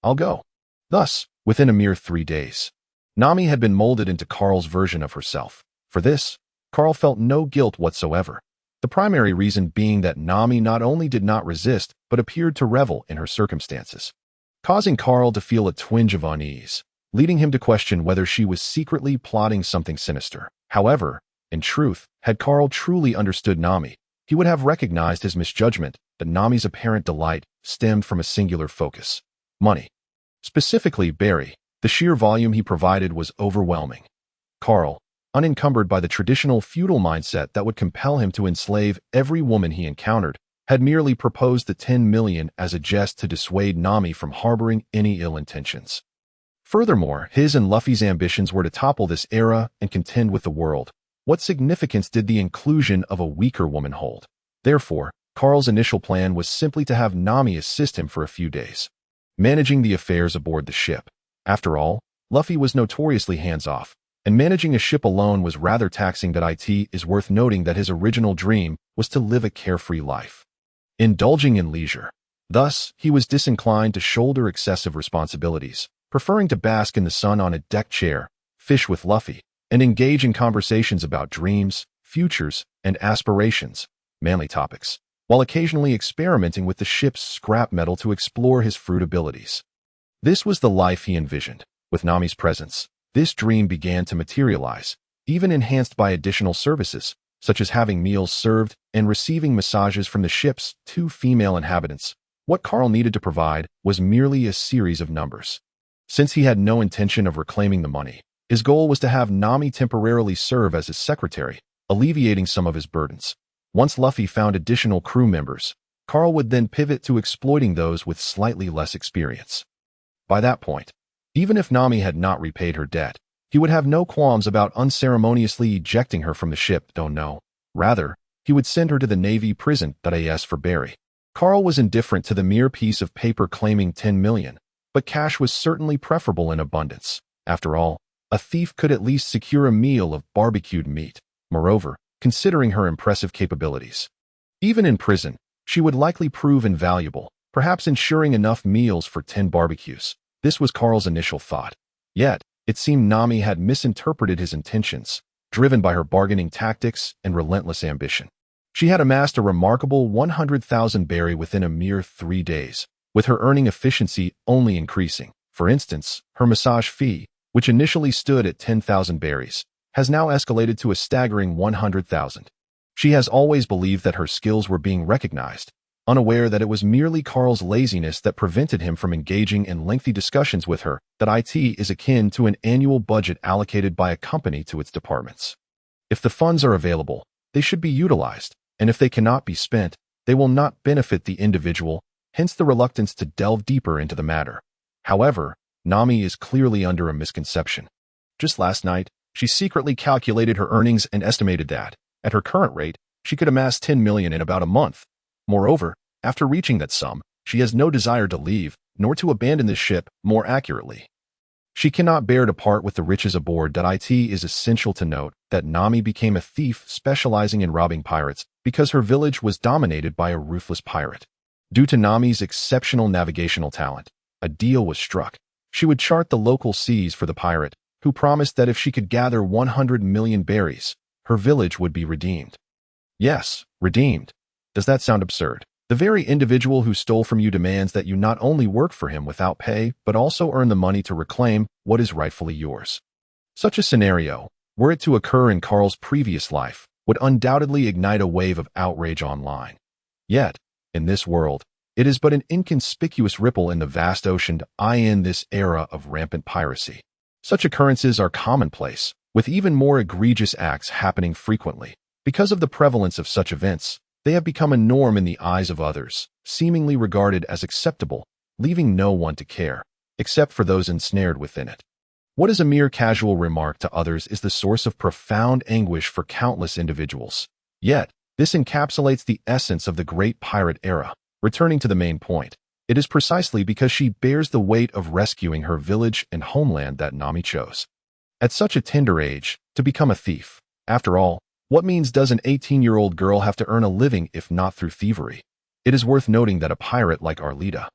I'll go. Thus, within a mere 3 days, Nami had been molded into Carl's version of herself. For this, Carl felt no guilt whatsoever. The primary reason being that Nami not only did not resist, but appeared to revel in her circumstances, causing Carl to feel a twinge of unease, leading him to question whether she was secretly plotting something sinister. However, in truth, had Carl truly understood Nami, he would have recognized his misjudgment that Nami's apparent delight stemmed from a singular focus: money. Specifically, berry. The sheer volume he provided was overwhelming. Carl, unencumbered by the traditional feudal mindset that would compel him to enslave every woman he encountered, had merely proposed the 10 million as a jest to dissuade Nami from harboring any ill intentions. Furthermore, his and Luffy's ambitions were to topple this era and contend with the world. What significance did the inclusion of a weaker woman hold? Therefore, Carl's initial plan was simply to have Nami assist him for a few days, managing the affairs aboard the ship. After all, Luffy was notoriously hands-off, and managing a ship alone was rather taxing. It is worth noting that his original dream was to live a carefree life, indulging in leisure. Thus, he was disinclined to shoulder excessive responsibilities, preferring to bask in the sun on a deck chair, fish with Luffy, and engage in conversations about dreams, futures, and aspirations, manly topics, while occasionally experimenting with the ship's scrap metal to explore his fruit abilities. This was the life he envisioned. With Nami's presence, this dream began to materialize, even enhanced by additional services, such as having meals served and receiving massages from the ship's 2 female inhabitants. What Carl needed to provide was merely a series of numbers. Since he had no intention of reclaiming the money, his goal was to have Nami temporarily serve as his secretary, alleviating some of his burdens. Once Luffy found additional crew members, Carl would then pivot to exploiting those with slightly less experience. By that point, even if Nami had not repaid her debt, he would have no qualms about unceremoniously ejecting her from the ship. Rather, he would send her to the Navy prison. As for Barry, Carl was indifferent to the mere piece of paper claiming 10 million, but cash was certainly preferable in abundance. After all, a thief could at least secure a meal of barbecued meat. Moreover, considering her impressive capabilities, even in prison, she would likely prove invaluable, perhaps ensuring enough meals for 10 barbecues. This was Carl's initial thought. Yet, it seemed Nami had misinterpreted his intentions, driven by her bargaining tactics and relentless ambition. She had amassed a remarkable 100,000 berry within a mere 3 days, with her earning efficiency only increasing. For instance, her massage fee, which initially stood at 10,000 berries, has now escalated to a staggering 100,000. She has always believed that her skills were being recognized, unaware that it was merely Carl's laziness that prevented him from engaging in lengthy discussions with her. That IT is akin to an annual budget allocated by a company to its departments. If the funds are available, they should be utilized, and if they cannot be spent, they will not benefit the individual, hence the reluctance to delve deeper into the matter. However, Nami is clearly under a misconception. Just last night, she secretly calculated her earnings and estimated that, at her current rate, she could amass 10 million in about a month. Moreover, after reaching that sum, she has no desire to leave, nor to abandon the ship. More accurately, she cannot bear to part with the riches aboard. It is essential to note that Nami became a thief specializing in robbing pirates because her village was dominated by a ruthless pirate. Due to Nami's exceptional navigational talent, a deal was struck. She would chart the local seas for the pirate, who promised that if she could gather 100 million berries, her village would be redeemed. Yes, redeemed. Does that sound absurd? The very individual who stole from you demands that you not only work for him without pay, but also earn the money to reclaim what is rightfully yours. Such a scenario, were it to occur in Carl's previous life, would undoubtedly ignite a wave of outrage online. Yet, in this world, it is but an inconspicuous ripple in the vast ocean in this era of rampant piracy. Such occurrences are commonplace, with even more egregious acts happening frequently. Because of the prevalence of such events, they have become a norm in the eyes of others, seemingly regarded as acceptable, leaving no one to care, except for those ensnared within it. What is a mere casual remark to others is the source of profound anguish for countless individuals. Yet, this encapsulates the essence of the great pirate era. Returning to the main point, it is precisely because she bears the weight of rescuing her village and homeland that Nami chose. At such a tender age, to become a thief. After all, what means does an 18-year-old girl have to earn a living if not through thievery? It is worth noting that a pirate like Arlita,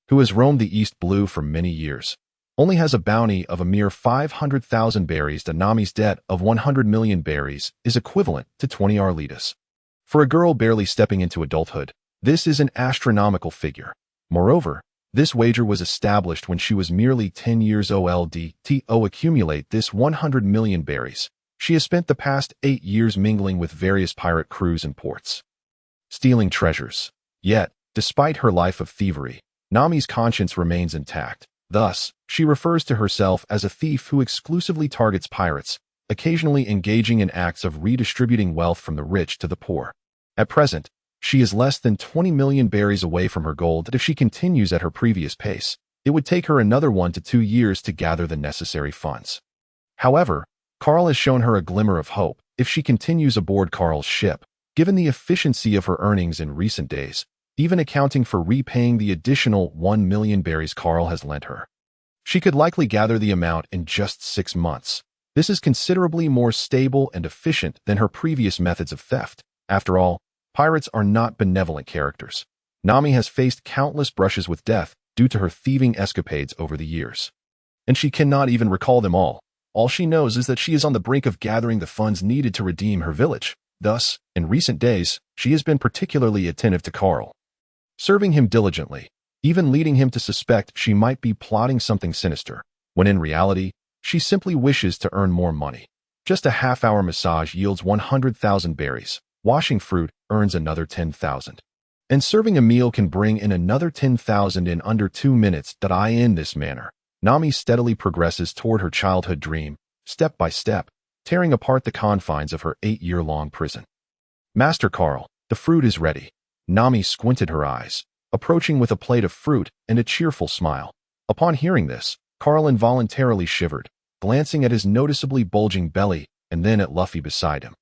who has roamed the East Blue for many years, only has a bounty of a mere 500,000 berries. That Nami's debt of 100 million berries is equivalent to 20 Arlitas. For a girl barely stepping into adulthood, this is an astronomical figure. Moreover, this wager was established when she was merely 10 years old. To accumulate this 100 million berries, she has spent the past 8 years mingling with various pirate crews and ports, stealing treasures. Yet, despite her life of thievery, Nami's conscience remains intact. Thus, she refers to herself as a thief who exclusively targets pirates, occasionally engaging in acts of redistributing wealth from the rich to the poor. At present, she is less than 20 million berries away from her goal that if she continues at her previous pace, it would take her another 1 to 2 years to gather the necessary funds. However, Carl has shown her a glimmer of hope. If she continues aboard Carl's ship, given the efficiency of her earnings in recent days, even accounting for repaying the additional 1 million berries Carl has lent her, she could likely gather the amount in just 6 months. This is considerably more stable and efficient than her previous methods of theft. After all, pirates are not benevolent characters. Nami has faced countless brushes with death due to her thieving escapades over the years, and she cannot even recall them all. All she knows is that she is on the brink of gathering the funds needed to redeem her village. Thus, in recent days, she has been particularly attentive to Carl, serving him diligently, even leading him to suspect she might be plotting something sinister, when in reality, she simply wishes to earn more money. Just a half-hour massage yields 100,000 berries, washing fruit earns another 10,000. And serving a meal can bring in another 10,000 in under 2 minutes. In this manner, Nami steadily progresses toward her childhood dream, step by step, tearing apart the confines of her 8-year-long prison. Master Carl, the fruit is ready. Nami squinted her eyes, approaching with a plate of fruit and a cheerful smile. Upon hearing this, Carl involuntarily shivered, glancing at his noticeably bulging belly and then at Luffy beside him.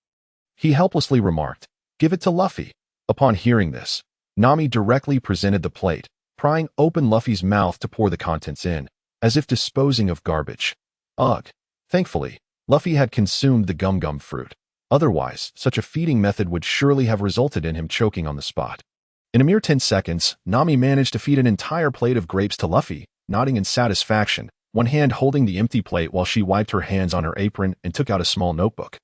He helplessly remarked, "Give it to Luffy." Upon hearing this, Nami directly presented the plate, prying open Luffy's mouth to pour the contents in, as if disposing of garbage. Ugh. Thankfully, Luffy had consumed the gum-gum fruit. Otherwise, such a feeding method would surely have resulted in him choking on the spot. In a mere 10 seconds, Nami managed to feed an entire plate of grapes to Luffy, nodding in satisfaction, one hand holding the empty plate while she wiped her hands on her apron and took out a small notebook,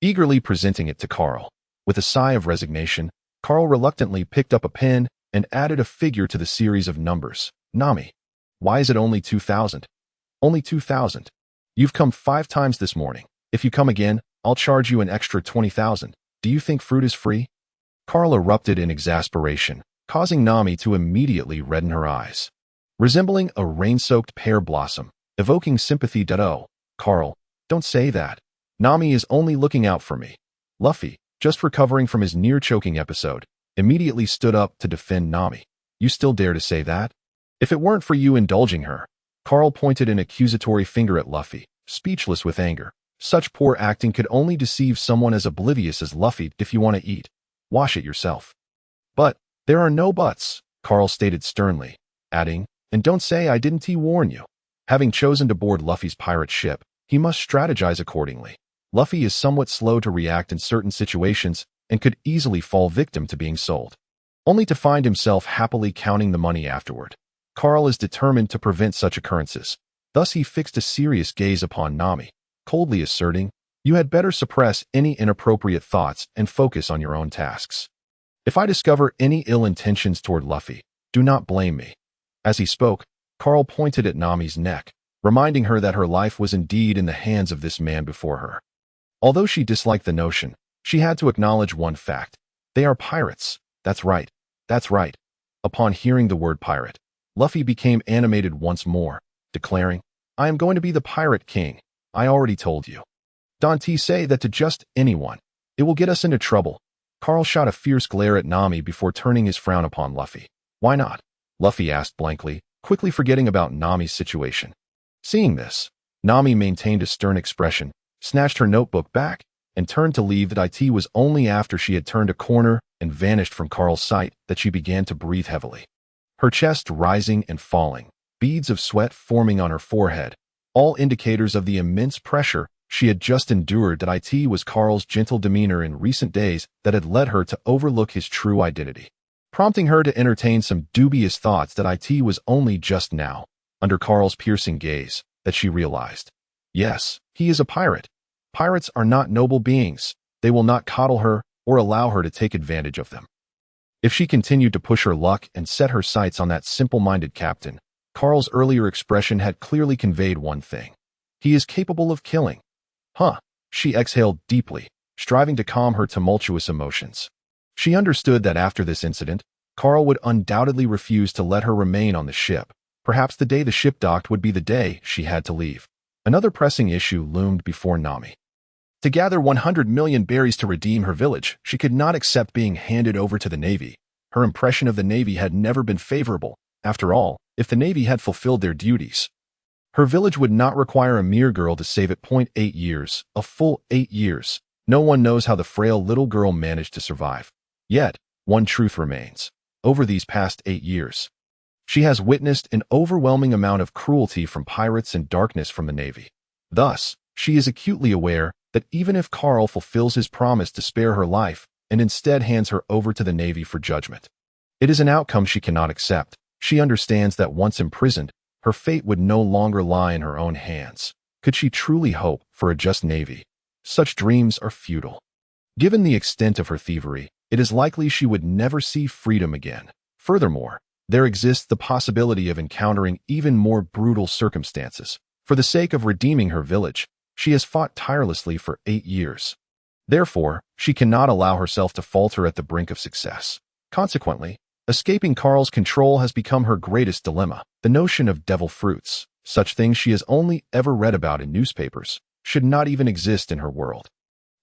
eagerly presenting it to Carl. With a sigh of resignation, Carl reluctantly picked up a pen and added a figure to the series of numbers. "Nami, why is it only 2,000? Only 2,000. You've come 5 times this morning. If you come again, I'll charge you an extra 20,000. Do you think fruit is free?" Carl erupted in exasperation, causing Nami to immediately redden her eyes, resembling a rain-soaked pear blossom, evoking sympathy. "Oh, Carl, don't say that. Nami is only looking out for me." Luffy, just recovering from his near-choking episode, immediately stood up to defend Nami. "You still dare to say that? If it weren't for you indulging her." Carl pointed an accusatory finger at Luffy, speechless with anger. Such poor acting could only deceive someone as oblivious as Luffy. "If you want to eat, wash it yourself." "But, there are no buts," Carl stated sternly, adding, "And don't say I didn't warn you." Having chosen to board Luffy's pirate ship, he must strategize accordingly. Luffy is somewhat slow to react in certain situations and could easily fall victim to being sold, only to find himself happily counting the money afterward. Carl is determined to prevent such occurrences. Thus he fixed a serious gaze upon Nami, coldly asserting, "You had better suppress any inappropriate thoughts and focus on your own tasks. If I discover any ill intentions toward Luffy, do not blame me." As he spoke, Carl pointed at Nami's neck, reminding her that her life was indeed in the hands of this man before her. Although she disliked the notion, she had to acknowledge one fact. They are pirates. That's right. That's right. Upon hearing the word pirate, Luffy became animated once more, declaring, "I am going to be the Pirate King. I already told you. Don't say that to just anyone. It will get us into trouble." Carl shot a fierce glare at Nami before turning his frown upon Luffy. "Why not?" Luffy asked blankly, quickly forgetting about Nami's situation. Seeing this, Nami maintained a stern expression, snatched her notebook back, and turned to leave. It was only after she had turned a corner and vanished from Carl's sight that she began to breathe heavily. Her chest rising and falling, beads of sweat forming on her forehead, all indicators of the immense pressure she had just endured. It was Carl's gentle demeanor in recent days that had led her to overlook his true identity, prompting her to entertain some dubious thoughts. It was only just now, under Carl's piercing gaze, that she realized. Yes, he is a pirate. Pirates are not noble beings. They will not coddle her or allow her to take advantage of them. If she continued to push her luck and set her sights on that simple-minded captain, Carl's earlier expression had clearly conveyed one thing. He is capable of killing. She exhaled deeply, striving to calm her tumultuous emotions. She understood that after this incident, Carl would undoubtedly refuse to let her remain on the ship. Perhaps the day the ship docked would be the day she had to leave. Another pressing issue loomed before Nami. To gather 100 million berries to redeem her village, she could not accept being handed over to the Navy. Her impression of the Navy had never been favorable. After all, if the Navy had fulfilled their duties, her village would not require a mere girl to save it. 8 years, a full 8 years. No one knows how the frail little girl managed to survive. Yet, one truth remains. Over these past 8 years, she has witnessed an overwhelming amount of cruelty from pirates and darkness from the Navy. Thus, she is acutely aware that even if Carl fulfills his promise to spare her life and instead hands her over to the Navy for judgment, it is an outcome she cannot accept. She understands that once imprisoned, her fate would no longer lie in her own hands. Could she truly hope for a just Navy? Such dreams are futile. Given the extent of her thievery, it is likely she would never see freedom again. Furthermore, there exists the possibility of encountering even more brutal circumstances. For the sake of redeeming her village, she has fought tirelessly for 8 years. Therefore, she cannot allow herself to falter at the brink of success. Consequently, escaping Carl's control has become her greatest dilemma. The notion of devil fruits, such things she has only ever read about in newspapers, should not even exist in her world,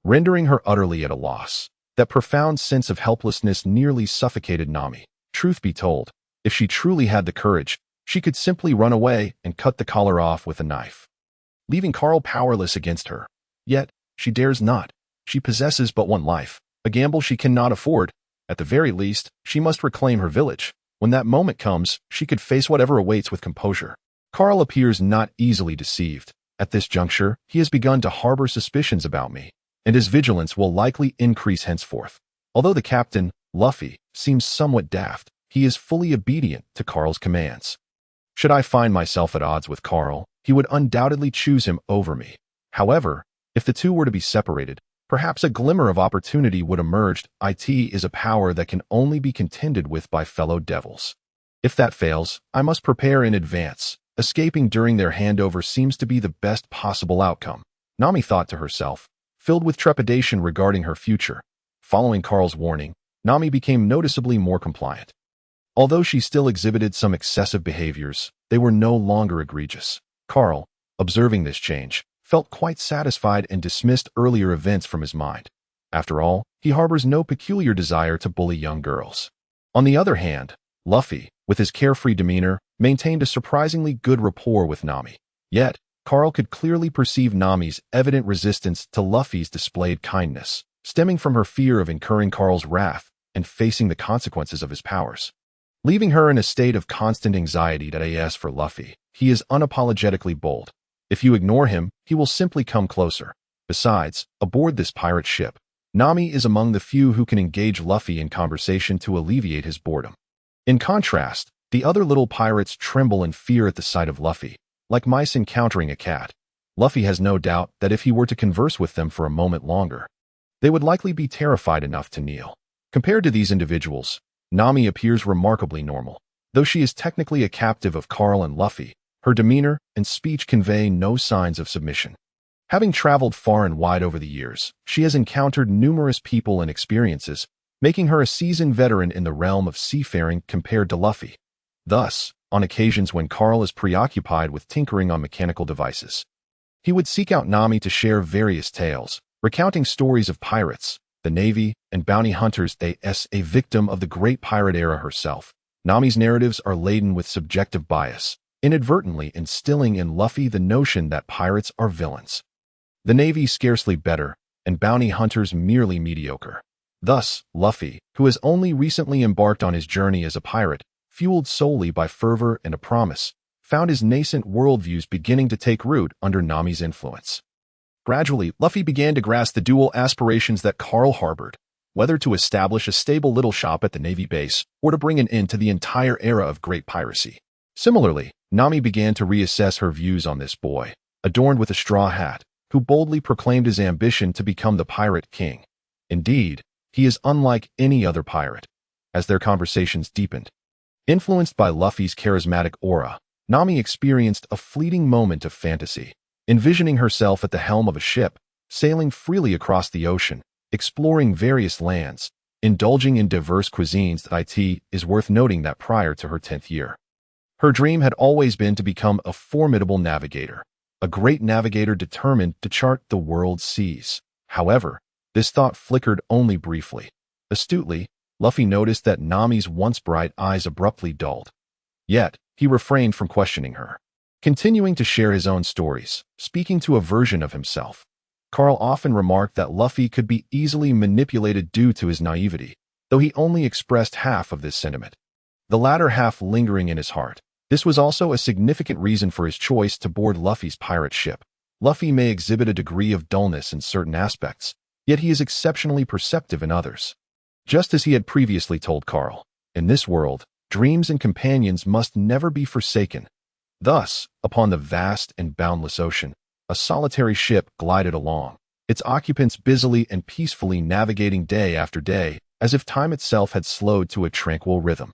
rendering her utterly at a loss. That profound sense of helplessness nearly suffocated Nami. Truth be told, if she truly had the courage, she could simply run away and cut the collar off with a knife, leaving Carl powerless against her. Yet, she dares not. She possesses but one life, a gamble she cannot afford. At the very least, she must reclaim her village. When that moment comes, she could face whatever awaits with composure. Carl appears not easily deceived. At this juncture, he has begun to harbor suspicions about me, and his vigilance will likely increase henceforth. Although the captain, Luffy, seems somewhat daft, he is fully obedient to Carl's commands. Should I find myself at odds with Carl, he would undoubtedly choose him over me. However, if the two were to be separated, perhaps a glimmer of opportunity would emerge. It is a power that can only be contended with by fellow devils. If that fails, I must prepare in advance. Escaping during their handover seems to be the best possible outcome, Nami thought to herself, filled with trepidation regarding her future. Following Carl's warning, Nami became noticeably more compliant. Although she still exhibited some excessive behaviors, they were no longer egregious. Carl, observing this change, felt quite satisfied and dismissed earlier events from his mind. After all, he harbors no peculiar desire to bully young girls. On the other hand, Luffy, with his carefree demeanor, maintained a surprisingly good rapport with Nami. Yet, Carl could clearly perceive Nami's evident resistance to Luffy's displayed kindness, stemming from her fear of incurring Carl's wrath and facing the consequences of his powers, leaving her in a state of constant anxiety. As for Luffy, he is unapologetically bold. If you ignore him, he will simply come closer. Besides, aboard this pirate ship, Nami is among the few who can engage Luffy in conversation to alleviate his boredom. In contrast, The other little pirates tremble in fear at the sight of Luffy, like mice encountering a cat. Luffy has no doubt that if he were to converse with them for a moment longer, they would likely be terrified enough to kneel. Compared to these individuals, Nami appears remarkably normal. Though she is technically a captive of Carl and Luffy, her demeanor and speech convey no signs of submission. Having traveled far and wide over the years, she has encountered numerous people and experiences, making her a seasoned veteran in the realm of seafaring compared to Luffy. Thus, on occasions when Carl is preoccupied with tinkering on mechanical devices, he would seek out Nami to share various tales, recounting stories of pirates, the Navy, and bounty hunters. A victim of the great pirate era herself, Nami's narratives are laden with subjective bias, inadvertently instilling in Luffy the notion that pirates are villains, the Navy scarcely better, and bounty hunters merely mediocre. Thus, Luffy, who has only recently embarked on his journey as a pirate, fueled solely by fervor and a promise, found his nascent worldviews beginning to take root under Nami's influence. Gradually, Luffy began to grasp the dual aspirations that Carl harbored, whether to establish a stable little shop at the Navy base or to bring an end to the entire era of great piracy. Similarly, Nami began to reassess her views on this boy, adorned with a straw hat, who boldly proclaimed his ambition to become the Pirate King. Indeed, he is unlike any other pirate. As their conversations deepened, influenced by Luffy's charismatic aura, Nami experienced a fleeting moment of fantasy, envisioning herself at the helm of a ship, sailing freely across the ocean, exploring various lands, indulging in diverse cuisines. It is worth noting that prior to her 10th year, her dream had always been to become a formidable navigator, a great navigator determined to chart the world's seas. However, this thought flickered only briefly. Astutely, Luffy noticed that Nami's once bright eyes abruptly dulled. Yet, he refrained from questioning her, continuing to share his own stories, speaking to a version of himself. Carl often remarked that Luffy could be easily manipulated due to his naivety, though he only expressed half of this sentiment, the latter half lingering in his heart. This was also a significant reason for his choice to board Luffy's pirate ship. Luffy may exhibit a degree of dullness in certain aspects, yet he is exceptionally perceptive in others. Just as he had previously told Carl, in this world, dreams and companions must never be forsaken. Thus, upon the vast and boundless ocean, a solitary ship glided along, its occupants busily and peacefully navigating day after day, as if time itself had slowed to a tranquil rhythm.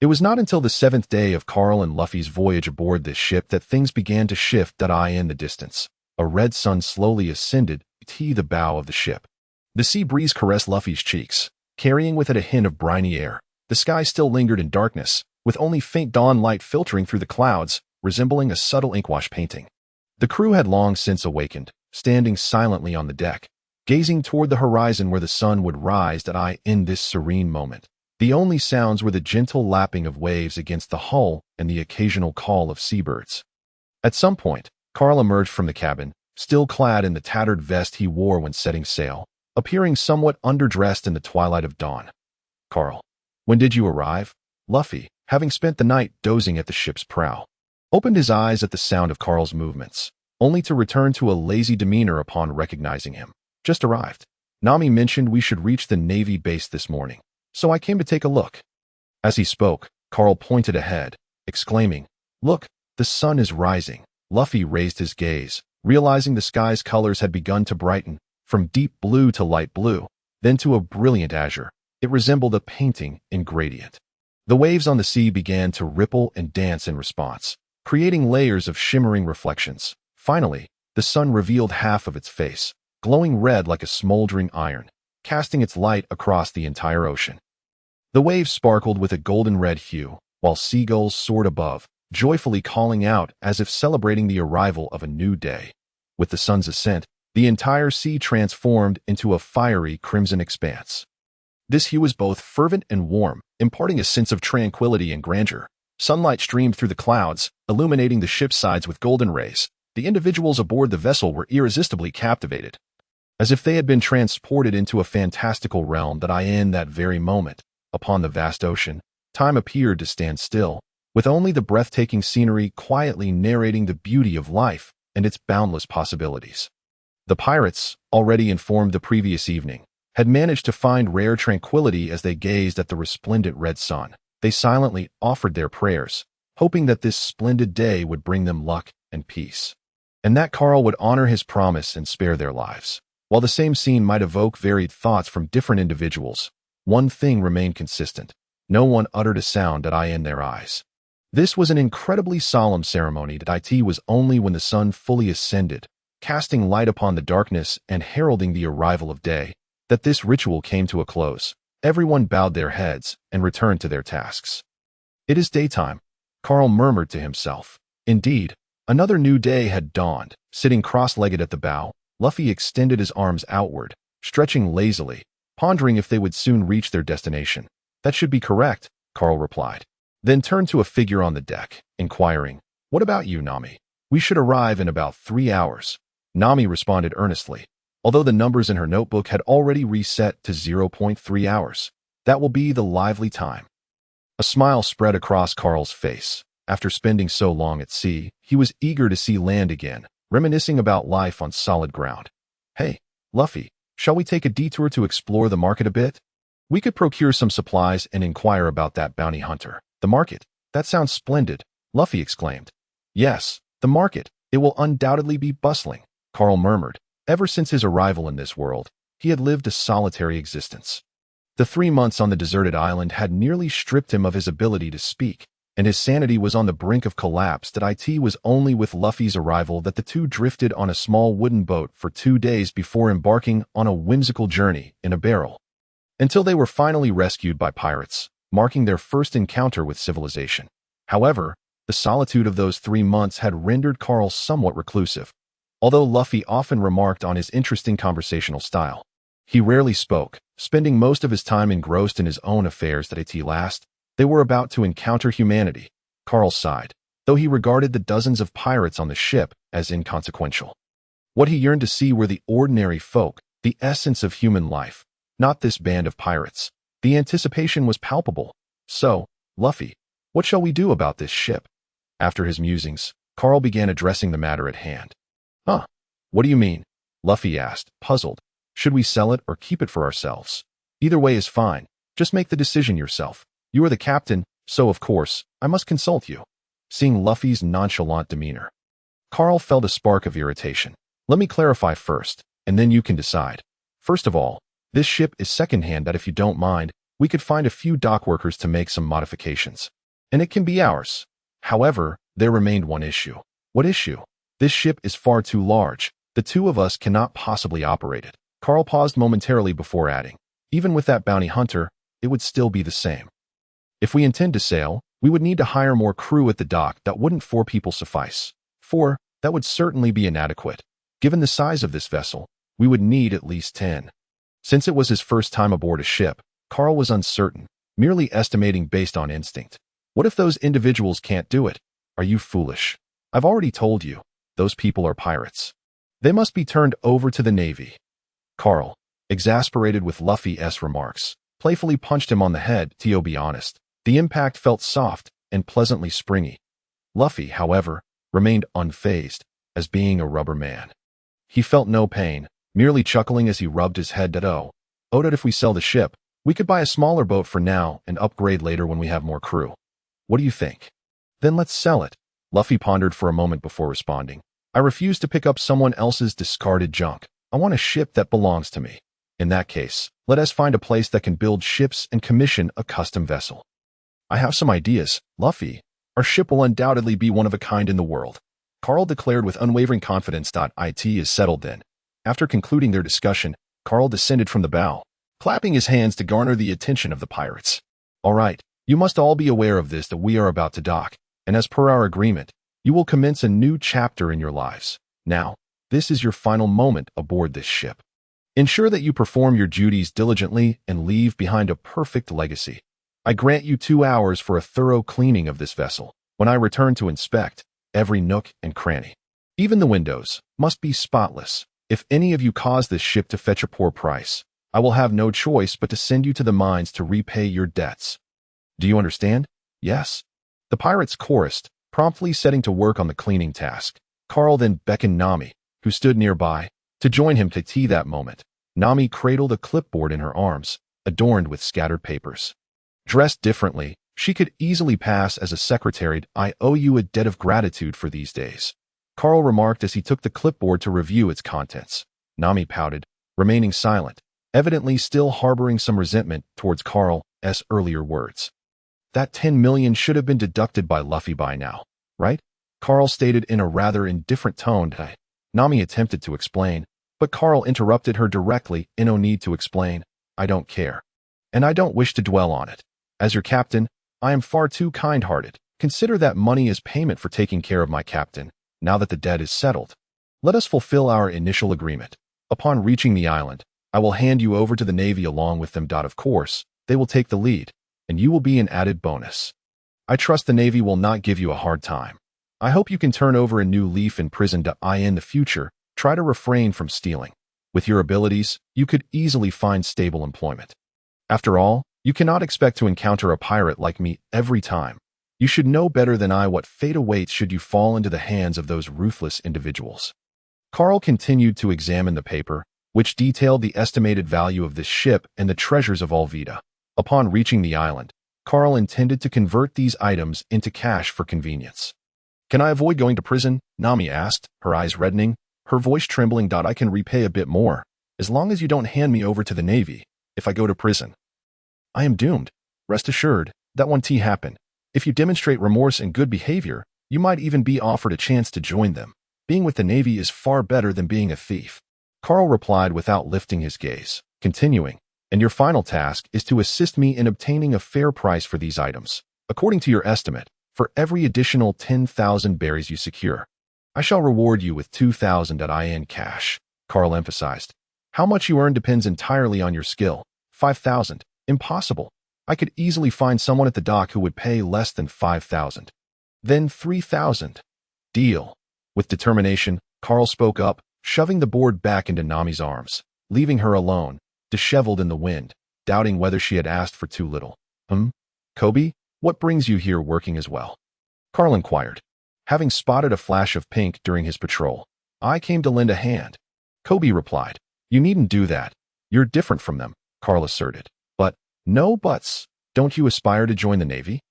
It was not until the 7th day of Carl and Luffy's voyage aboard this ship that things began to shift. In the distance, a red sun slowly ascended to the bow of the ship. The sea breeze caressed Luffy's cheeks, carrying with it a hint of briny air. The sky still lingered in darkness, with only faint dawn light filtering through the clouds, resembling a subtle inkwash painting. The crew had long since awakened, standing silently on the deck, gazing toward the horizon where the sun would rise. In this serene moment, the only sounds were the gentle lapping of waves against the hull and the occasional call of seabirds. At some point, Carl emerged from the cabin, still clad in the tattered vest he wore when setting sail, appearing somewhat underdressed in the twilight of dawn. "Carl, when did you arrive?" Luffy, having spent the night dozing at the ship's prow, opened his eyes at the sound of Carl's movements, only to return to a lazy demeanor upon recognizing him. "Just arrived. Nami mentioned we should reach the Navy base this morning, so I came to take a look." As he spoke, Carl pointed ahead, exclaiming, "Look, the sun is rising." Luffy raised his gaze, realizing the sky's colors had begun to brighten, from deep blue to light blue, then to a brilliant azure. It resembled a painting in gradient. The waves on the sea began to ripple and dance in response, creating layers of shimmering reflections. Finally, the sun revealed half of its face, glowing red like a smoldering iron, casting its light across the entire ocean. The waves sparkled with a golden red hue, while seagulls soared above, joyfully calling out as if celebrating the arrival of a new day. With the sun's ascent, the entire sea transformed into a fiery crimson expanse. This hue was both fervent and warm, imparting a sense of tranquility and grandeur. Sunlight streamed through the clouds, illuminating the ship's sides with golden rays. The individuals aboard the vessel were irresistibly captivated, as if they had been transported into a fantastical realm. In that very moment, upon the vast ocean, time appeared to stand still, with only the breathtaking scenery quietly narrating the beauty of life and its boundless possibilities. The pirates, already informed the previous evening, had managed to find rare tranquility as they gazed at the resplendent red sun. They silently offered their prayers, hoping that this splendid day would bring them luck and peace, and that Carl would honor his promise and spare their lives. While the same scene might evoke varied thoughts from different individuals, one thing remained consistent. No one uttered a sound in their eyes. This was an incredibly solemn ceremony that it was only when the sun fully ascended, casting light upon the darkness and heralding the arrival of day, that this ritual came to a close. Everyone bowed their heads and returned to their tasks. "It is daytime," Carl murmured to himself. Indeed, another new day had dawned. Sitting cross-legged at the bow, Luffy extended his arms outward, stretching lazily, pondering if they would soon reach their destination. "That should be correct," Carl replied. Then turned to a figure on the deck, inquiring, "What about you, Nami? We should arrive in about 3 hours." Nami responded earnestly, although the numbers in her notebook had already reset to 0.3 hours. "That will be the lively time." A smile spread across Carl's face. After spending so long at sea, he was eager to see land again, reminiscing about life on solid ground. "Hey, Luffy, shall we take a detour to explore the market a bit? We could procure some supplies and inquire about that bounty hunter." "The market? That sounds splendid," Luffy exclaimed. "Yes, the market. It will undoubtedly be bustling," Carl murmured. Ever since his arrival in this world, he had lived a solitary existence. The 3 months on the deserted island had nearly stripped him of his ability to speak, and his sanity was on the brink of collapse. It was only with Luffy's arrival that the two drifted on a small wooden boat for 2 days before embarking on a whimsical journey in a barrel, until they were finally rescued by pirates, marking their first encounter with civilization. However, the solitude of those 3 months had rendered Carl somewhat reclusive. Although Luffy often remarked on his interesting conversational style, he rarely spoke, spending most of his time engrossed in his own affairs. At last, they were about to encounter humanity. Carl sighed, though he regarded the dozens of pirates on the ship as inconsequential. What he yearned to see were the ordinary folk, the essence of human life, not this band of pirates. The anticipation was palpable. "So, Luffy, what shall we do about this ship?" After his musings, Carl began addressing the matter at hand. "Huh? What do you mean?" Luffy asked, puzzled. "Should we sell it or keep it for ourselves? Either way is fine. Just make the decision yourself. You are the captain, so of course, I must consult you." Seeing Luffy's nonchalant demeanor, Carl felt a spark of irritation. "Let me clarify first, and then you can decide. First of all, this ship is secondhand. If you don't mind, we could find a few dock workers to make some modifications, and it can be ours." However, there remained one issue. "What issue?" "This ship is far too large. The two of us cannot possibly operate it." Carl paused momentarily before adding, "Even with that bounty hunter, it would still be the same. If we intend to sail, we would need to hire more crew at the dock. That wouldn't 4 people suffice. 4, that would certainly be inadequate. Given the size of this vessel, we would need at least 10. Since it was his first time aboard a ship, Carl was uncertain, merely estimating based on instinct. "What if those individuals can't do it?" "Are you foolish? I've already told you, those people are pirates. They must be turned over to the Navy." Carl, exasperated with Luffy's remarks, playfully punched him on the head. To be honest, the impact felt soft and pleasantly springy. Luffy, however, remained unfazed, as being a rubber man. He felt no pain, merely chuckling as he rubbed his head. That if we sell the ship, we could buy a smaller boat for now and upgrade later when we have more crew. What do you think?" "Then let's sell it." Luffy pondered for a moment before responding. "I refuse to pick up someone else's discarded junk. I want a ship that belongs to me. In that case, let us find a place that can build ships and commission a custom vessel." "I have some ideas, Luffy. Our ship will undoubtedly be one of a kind in the world," Carl declared with unwavering confidence. "It is settled then." After concluding their discussion, Carl descended from the bow, clapping his hands to garner the attention of the pirates. "All right, you must all be aware of this, that we are about to dock, and as per our agreement, you will commence a new chapter in your lives. Now, this is your final moment aboard this ship. Ensure that you perform your duties diligently and leave behind a perfect legacy. I grant you 2 hours for a thorough cleaning of this vessel. When I return to inspect, every nook and cranny, even the windows, must be spotless. If any of you cause this ship to fetch a poor price, I will have no choice but to send you to the mines to repay your debts. Do you understand?" "Yes." The pirates chorused, promptly setting to work on the cleaning task. Carl then beckoned Nami, who stood nearby, to join him. That moment, Nami cradled a clipboard in her arms, adorned with scattered papers. Dressed differently, She could easily pass as a secretary. I owe you a debt of gratitude for these days, Carl remarked as he took the clipboard to review its contents. Nami pouted, remaining silent, evidently still harboring some resentment towards Carl's earlier words. That 10 million should have been deducted by Luffy by now, right? Carl stated in a rather indifferent tone. Nami attempted to explain, but Carl interrupted her directly. No need to explain. I don't care. And I don't wish to dwell on it. As your captain, I am far too kind-hearted. Consider that money as payment for taking care of my captain, now that the debt is settled. Let us fulfill our initial agreement. Upon reaching the island, I will hand you over to the Navy along with them. Of course, they will take the lead, and you will be an added bonus. I trust the Navy will not give you a hard time. I hope you can turn over a new leaf in prison. In the future, try to refrain from stealing. With your abilities, you could easily find stable employment. After all, you cannot expect to encounter a pirate like me every time. You should know better than I what fate awaits should you fall into the hands of those ruthless individuals. Carl continued to examine the paper, which detailed the estimated value of this ship and the treasures of Alvida. Upon reaching the island, Carl intended to convert these items into cash for convenience. Can I avoid going to prison? Nami asked, her eyes reddening, her voice trembling. I can repay a bit more, as long as you don't hand me over to the Navy, if I go to prison. I am doomed. Rest assured, that won't happen. If you demonstrate remorse and good behavior, you might even be offered a chance to join them. Being with the Navy is far better than being a thief. Carl replied without lifting his gaze, continuing, and your final task is to assist me in obtaining a fair price for these items. According to your estimate, for every additional 10,000 berries you secure, I shall reward you with 2,000 in cash, Carl emphasized. How much you earn depends entirely on your skill. 5,000. Impossible. I could easily find someone at the dock who would pay less than 5,000. Then 3,000. Deal. With determination, Carl spoke up, shoving the board back into Nami's arms, leaving her alone, disheveled in the wind, doubting whether she had asked for too little. Kobe, what brings you here working as well? Carl inquired. Having spotted a flash of pink during his patrol, I came to lend a hand. Kobe replied. You needn't do that. You're different from them, Carl asserted. But, no buts. Don't you aspire to join the Navy?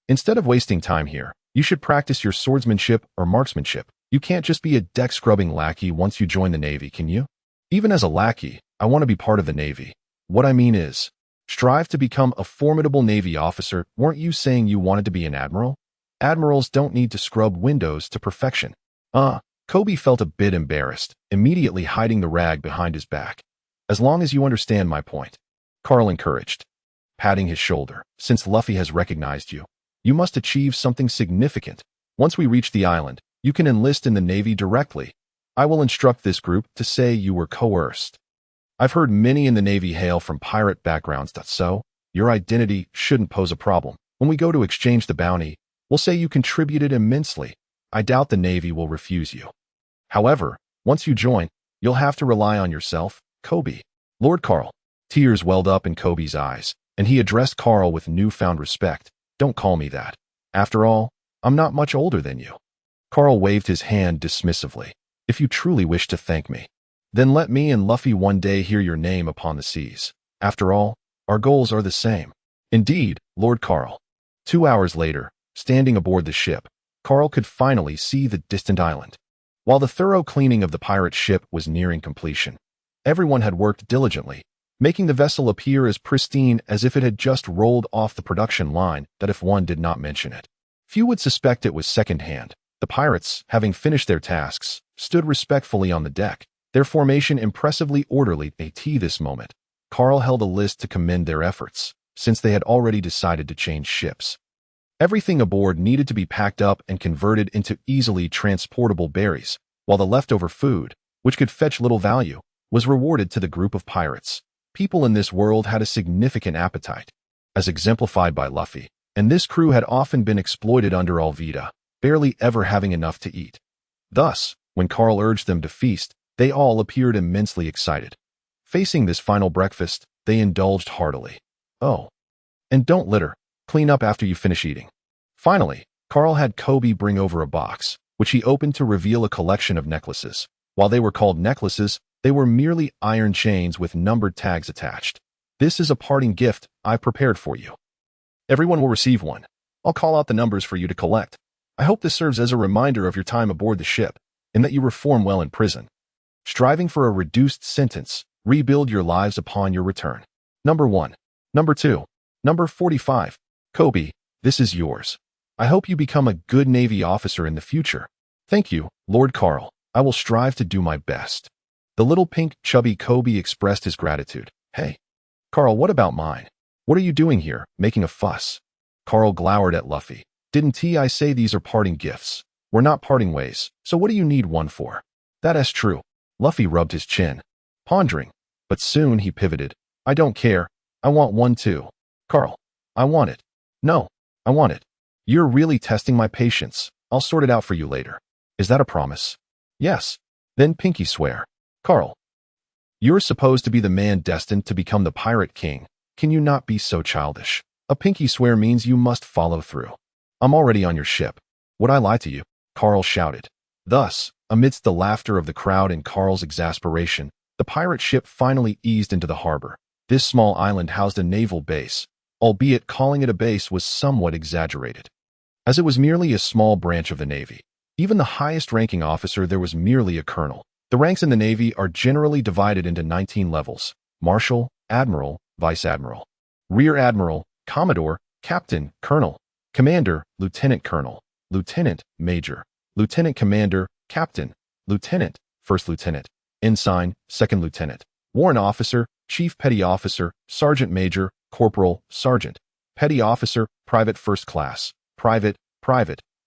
Instead of wasting time here, you should practice your swordsmanship or marksmanship. You can't just be a deck-scrubbing lackey once you join the Navy, can you? Even as a lackey, I want to be part of the Navy. What I mean is, strive to become a formidable Navy officer. Weren't you saying you wanted to be an admiral? Admirals don't need to scrub windows to perfection. Kobe felt a bit embarrassed, immediately hiding the rag behind his back. As long as you understand my point, Carl encouraged, patting his shoulder. Since Luffy has recognized you, you must achieve something significant. Once we reach the island, you can enlist in the Navy directly. I will instruct this group to say you were coerced. I've heard many in the Navy hail from pirate backgrounds, so your identity shouldn't pose a problem. When we go to exchange the bounty, we'll say you contributed immensely. I doubt the Navy will refuse you. However, once you join, you'll have to rely on yourself, Kobe. Lord Carl. Tears welled up in Kobe's eyes, and he addressed Carl with newfound respect. Don't call me that. After all, I'm not much older than you. Carl waved his hand dismissively. If you truly wish to thank me, then let me and Luffy one day hear your name upon the seas. After all, our goals are the same. Indeed, Lord Carl. 2 hours later, standing aboard the ship, Carl could finally see the distant island. While the thorough cleaning of the pirate ship was nearing completion, everyone had worked diligently, making the vessel appear as pristine as if it had just rolled off the production line, that if one did not mention it, few would suspect it was second-hand. The pirates, having finished their tasks, stood respectfully on the deck, their formation impressively orderly. At this moment, Carl held a list to commend their efforts, since they had already decided to change ships. Everything aboard needed to be packed up and converted into easily transportable berries, while the leftover food, which could fetch little value, was rewarded to the group of pirates. People in this world had a significant appetite, as exemplified by Luffy, and this crew had often been exploited under Alvida, barely ever having enough to eat. Thus, when Carl urged them to feast, they all appeared immensely excited. Facing this final breakfast, they indulged heartily. Oh, and don't litter. Clean up after you finish eating. Finally, Carl had Kobe bring over a box, which he opened to reveal a collection of necklaces. While they were called necklaces, they were merely iron chains with numbered tags attached. This is a parting gift I've prepared for you. Everyone will receive one. I'll call out the numbers for you to collect. I hope this serves as a reminder of your time aboard the ship, and that you reform well in prison. Striving for a reduced sentence, rebuild your lives upon your return. Number 1. Number 2. Number 45. Kobe, this is yours. I hope you become a good Navy officer in the future. Thank you, Lord Carl. I will strive to do my best. The little pink, chubby Kobe expressed his gratitude. Hey, Carl, what about mine? What are you doing here, making a fuss? Carl glowered at Luffy. Didn't I say these are parting gifts? We're not parting ways, so what do you need one for? That's true. Luffy rubbed his chin, pondering, but soon he pivoted. I don't care. I want one too. Carl, I want it. No, I want it. You're really testing my patience. I'll sort it out for you later. Is that a promise? Yes. Then pinky swear. Carl, you're supposed to be the man destined to become the Pirate King. Can you not be so childish? A pinky swear means you must follow through. I'm already on your ship. Would I lie to you? Carl shouted. Thus, amidst the laughter of the crowd and Carl's exasperation, the pirate ship finally eased into the harbor. This small island housed a naval base, albeit calling it a base was somewhat exaggerated, as it was merely a small branch of the Navy. Even the highest-ranking officer there was merely a colonel. The ranks in the Navy are generally divided into 19 levels: Marshal, Admiral, Vice Admiral, Rear Admiral, Commodore, Captain, Colonel, Commander, Lieutenant Colonel, Lieutenant, Major, Lieutenant Commander, Captain, Lieutenant, First Lieutenant, Ensign, Second Lieutenant, Warrant Officer, Chief Petty Officer, Sergeant Major, Corporal, Sergeant, Petty Officer, Private First Class, Private,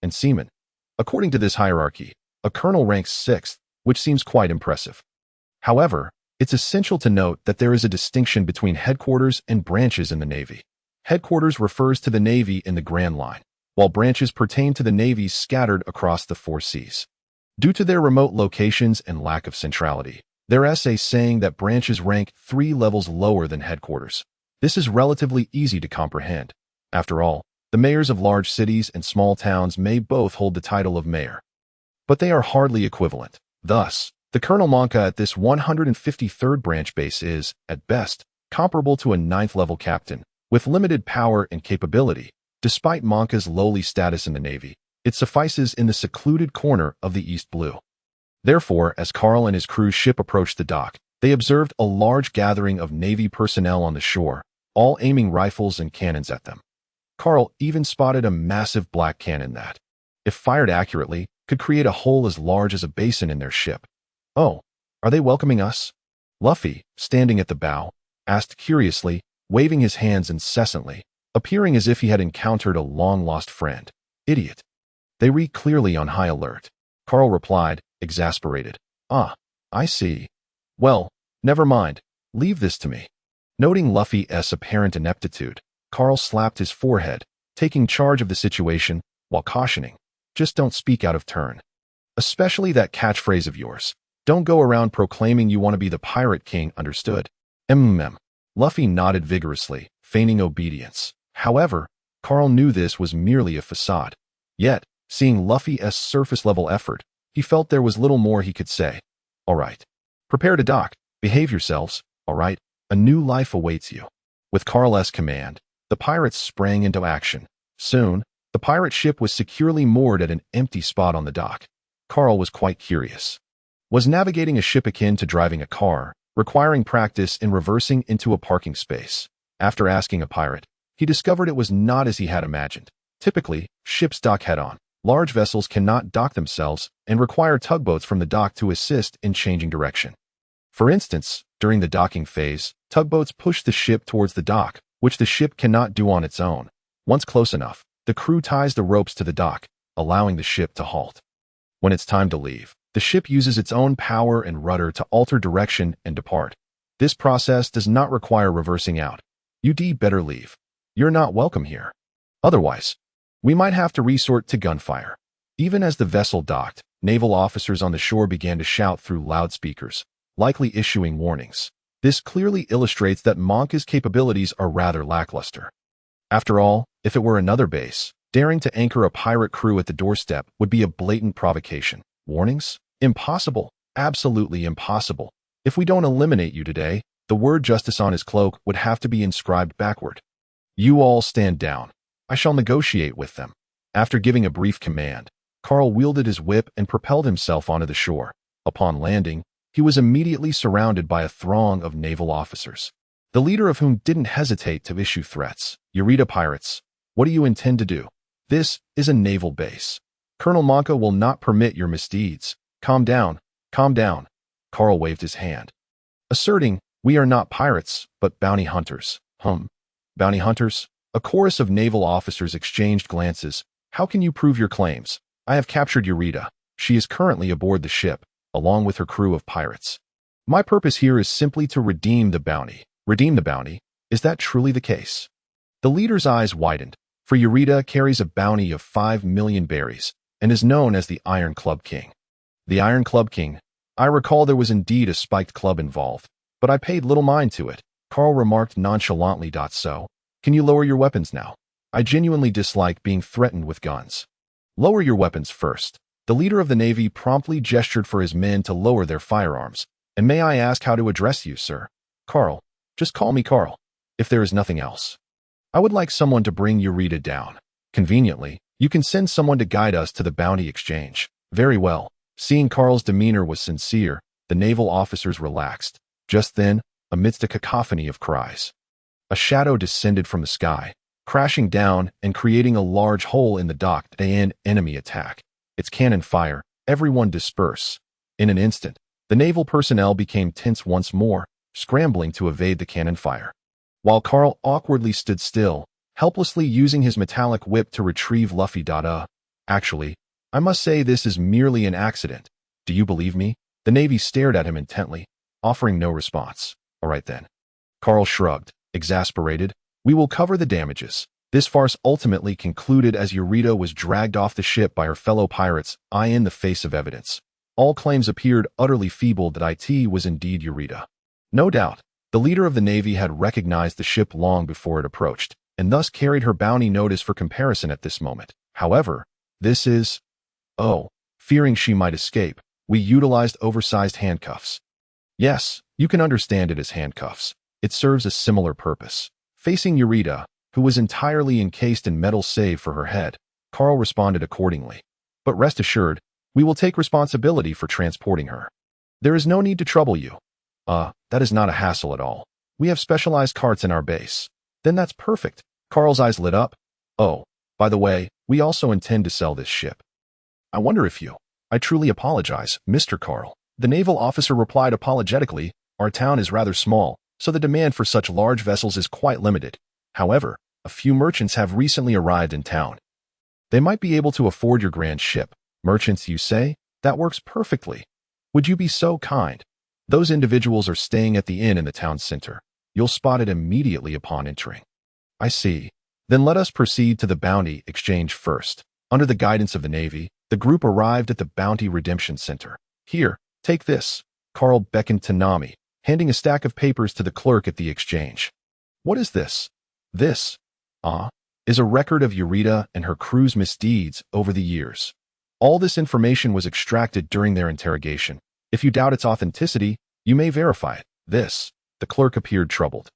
and Seaman. According to this hierarchy, a colonel ranks 6th, which seems quite impressive. However, it's essential to note that there is a distinction between headquarters and branches in the Navy. Headquarters refers to the Navy in the Grand Line, while branches pertain to the navies scattered across the 4 seas. Due to their remote locations and lack of centrality, there is a saying that branches rank 3 levels lower than headquarters. This is relatively easy to comprehend. After all, the mayors of large cities and small towns may both hold the title of mayor, but they are hardly equivalent. Thus, the Colonel Monka at this 153rd branch base is, at best, comparable to a 9th-level captain, with limited power and capability. Despite Monka's lowly status in the Navy, it suffices in the secluded corner of the East Blue. Therefore, as Carl and his crew's ship approached the dock, they observed a large gathering of Navy personnel on the shore, all aiming rifles and cannons at them. Carl even spotted a massive black cannon that, if fired accurately, could create a hole as large as a basin in their ship. Oh, are they welcoming us? Luffy, standing at the bow, asked curiously, waving his hands incessantly, appearing as if he had encountered a long-lost friend. Idiot. They read clearly on high alert. Carl replied, exasperated. Ah, I see. Well, never mind. Leave this to me. Noting Luffy's apparent ineptitude, Carl slapped his forehead, taking charge of the situation, while cautioning, just don't speak out of turn. Especially that catchphrase of yours. Don't go around proclaiming you want to be the Pirate King, understood? Luffy nodded vigorously, feigning obedience. However, Carl knew this was merely a facade. Yet, seeing Luffy's surface-level effort, he felt there was little more he could say. All right. Prepare to dock. Behave yourselves, all right? A new life awaits you. With Carl's command, the pirates sprang into action. Soon, the pirate ship was securely moored at an empty spot on the dock. Carl was quite curious. Was navigating a ship akin to driving a car, requiring practice in reversing into a parking space? After asking a pirate, he discovered it was not as he had imagined. Typically, ships dock head-on. Large vessels cannot dock themselves and require tugboats from the dock to assist in changing direction. For instance, during the docking phase, tugboats push the ship towards the dock, which the ship cannot do on its own. Once close enough, the crew ties the ropes to the dock, allowing the ship to halt. When it's time to leave, the ship uses its own power and rudder to alter direction and depart. This process does not require reversing out. You'd better leave. You're not welcome here. Otherwise, we might have to resort to gunfire. Even as the vessel docked, naval officers on the shore began to shout through loudspeakers, likely issuing warnings. This clearly illustrates that Monka's capabilities are rather lackluster. After all, if it were another base, daring to anchor a pirate crew at the doorstep would be a blatant provocation. Warnings? Impossible. Absolutely impossible. If we don't eliminate you today, the word justice on his cloak would have to be inscribed backward. You all stand down. I shall negotiate with them. After giving a brief command, Carl wielded his whip and propelled himself onto the shore. Upon landing, he was immediately surrounded by a throng of naval officers, the leader of whom didn't hesitate to issue threats. Eureka pirates, what do you intend to do? This is a naval base. Colonel Monka will not permit your misdeeds. Calm down, calm down. Carl waved his hand, asserting, we are not pirates, but bounty hunters. Bounty hunters? A chorus of naval officers exchanged glances. How can you prove your claims? I have captured Eureka. She is currently aboard the ship, along with her crew of pirates. My purpose here is simply to redeem the bounty. Redeem the bounty? Is that truly the case? The leader's eyes widened, for Eureka carries a bounty of 5 million berries and is known as the Iron Club King. The Iron Club King? I recall there was indeed a spiked club involved, but I paid little mind to it. Carl remarked nonchalantly. So, can you lower your weapons now? I genuinely dislike being threatened with guns. Lower your weapons first. The leader of the Navy promptly gestured for his men to lower their firearms. And may I ask how to address you, sir? Carl. Just call me Carl, if there is nothing else. I would like someone to bring Eureka down. Conveniently, you can send someone to guide us to the bounty exchange. Very well. Seeing Carl's demeanor was sincere, the naval officers relaxed. Just then, amidst a cacophony of cries, a shadow descended from the sky, crashing down and creating a large hole in the dock. An enemy attack. Its cannon fire. Everyone disperse. In an instant, the naval personnel became tense once more, scrambling to evade the cannon fire. While Carl awkwardly stood still, helplessly using his metallic whip to retrieve Luffy. Actually, I must say this is merely an accident. Do you believe me? The Navy stared at him intently, offering no response. All right then. Carl shrugged, exasperated. We will cover the damages. This farce ultimately concluded as Eureka was dragged off the ship by her fellow pirates, in the face of evidence. All claims appeared utterly feeble that it was indeed Eureka. No doubt, the leader of the Navy had recognized the ship long before it approached, and thus carried her bounty notice for comparison at this moment. However, this is... fearing she might escape, we utilized oversized handcuffs. Yes, you can understand it as handcuffs. It serves a similar purpose. Facing Eureka, who was entirely encased in metal save for her head, Carl responded accordingly. But rest assured, we will take responsibility for transporting her. There is no need to trouble you. That is not a hassle at all. We have specialized carts in our base. Then that's perfect. Carl's eyes lit up. Oh, by the way, we also intend to sell this ship. I wonder if you... I truly apologize, Mr. Carl. The naval officer replied apologetically. Our town is rather small, so the demand for such large vessels is quite limited. However, a few merchants have recently arrived in town. They might be able to afford your grand ship. Merchants, you say? That works perfectly. Would you be so kind? Those individuals are staying at the inn in the town center. You'll spot it immediately upon entering. I see. Then let us proceed to the bounty exchange first. Under the guidance of the Navy, the group arrived at the Bounty Redemption Center. Here, take this. Carl beckoned to Nami, handing a stack of papers to the clerk at the exchange. What is this? This, is a record of Eureka and her crew's misdeeds over the years. All this information was extracted during their interrogation. If you doubt its authenticity, you may verify it. The clerk appeared troubled.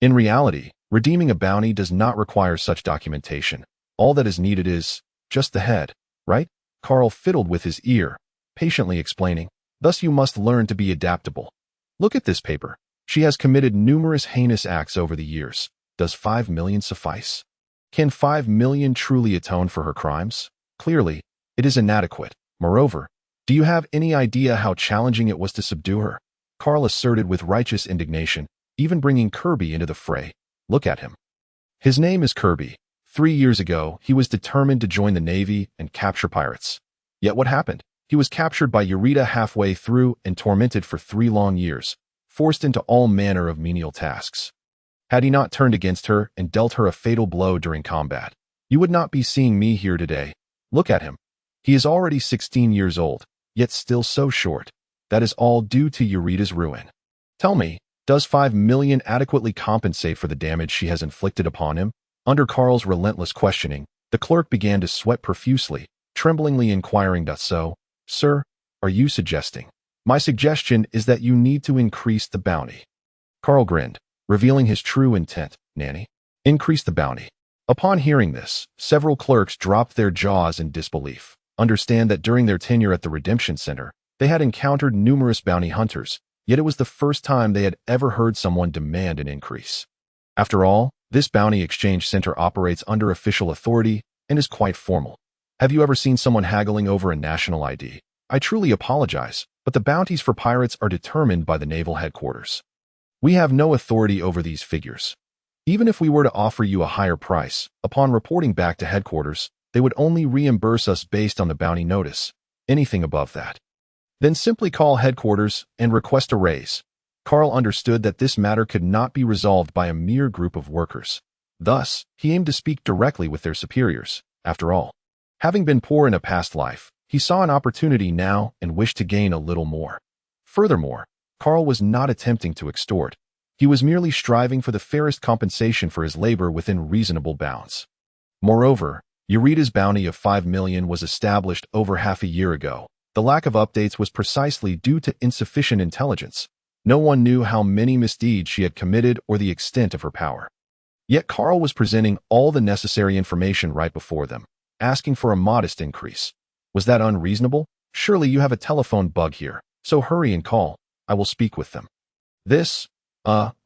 In reality, redeeming a bounty does not require such documentation. All that is needed is just the head, right? Carl fiddled with his ear, patiently explaining. Thus you must learn to be adaptable. Look at this paper. She has committed numerous heinous acts over the years. Does 5 million suffice? Can 5 million truly atone for her crimes? Clearly, it is inadequate. Moreover, do you have any idea how challenging it was to subdue her? Carl asserted with righteous indignation, even bringing Kirby into the fray. Look at him. His name is Kirby. 3 years ago, he was determined to join the Navy and capture pirates. Yet what happened? He was captured by Eureka halfway through and tormented for 3 long years, forced into all manner of menial tasks. Had he not turned against her and dealt her a fatal blow during combat, you would not be seeing me here today. Look at him. He is already 16 years old, yet still so short. That is all due to Eureka's ruin. Tell me, does 5 million adequately compensate for the damage she has inflicted upon him? Under Carl's relentless questioning, the clerk began to sweat profusely, tremblingly inquiring, So, sir, are you suggesting? My suggestion is that you need to increase the bounty. Carl grinned, revealing his true intent. Nanny? Increase the bounty. Upon hearing this, several clerks dropped their jaws in disbelief. Understand that during their tenure at the Redemption Center, they had encountered numerous bounty hunters, yet it was the first time they had ever heard someone demand an increase. After all, this bounty exchange center operates under official authority and is quite formal. Have you ever seen someone haggling over a national ID? I truly apologize, but the bounties for pirates are determined by the naval headquarters. We have no authority over these figures. Even if we were to offer you a higher price, upon reporting back to headquarters, they would only reimburse us based on the bounty notice. Anything above that, then simply call headquarters and request a raise. Carl understood that this matter could not be resolved by a mere group of workers. Thus, he aimed to speak directly with their superiors. After all, having been poor in a past life, he saw an opportunity now and wished to gain a little more. Furthermore, Carl was not attempting to extort. He was merely striving for the fairest compensation for his labor within reasonable bounds. Moreover, Eureka's bounty of 5 million was established over half a year ago. The lack of updates was precisely due to insufficient intelligence. No one knew how many misdeeds she had committed or the extent of her power. Yet Carl was presenting all the necessary information right before them, asking for a modest increase. Was that unreasonable? Surely you have a telephone bug here, so hurry and call. I will speak with them.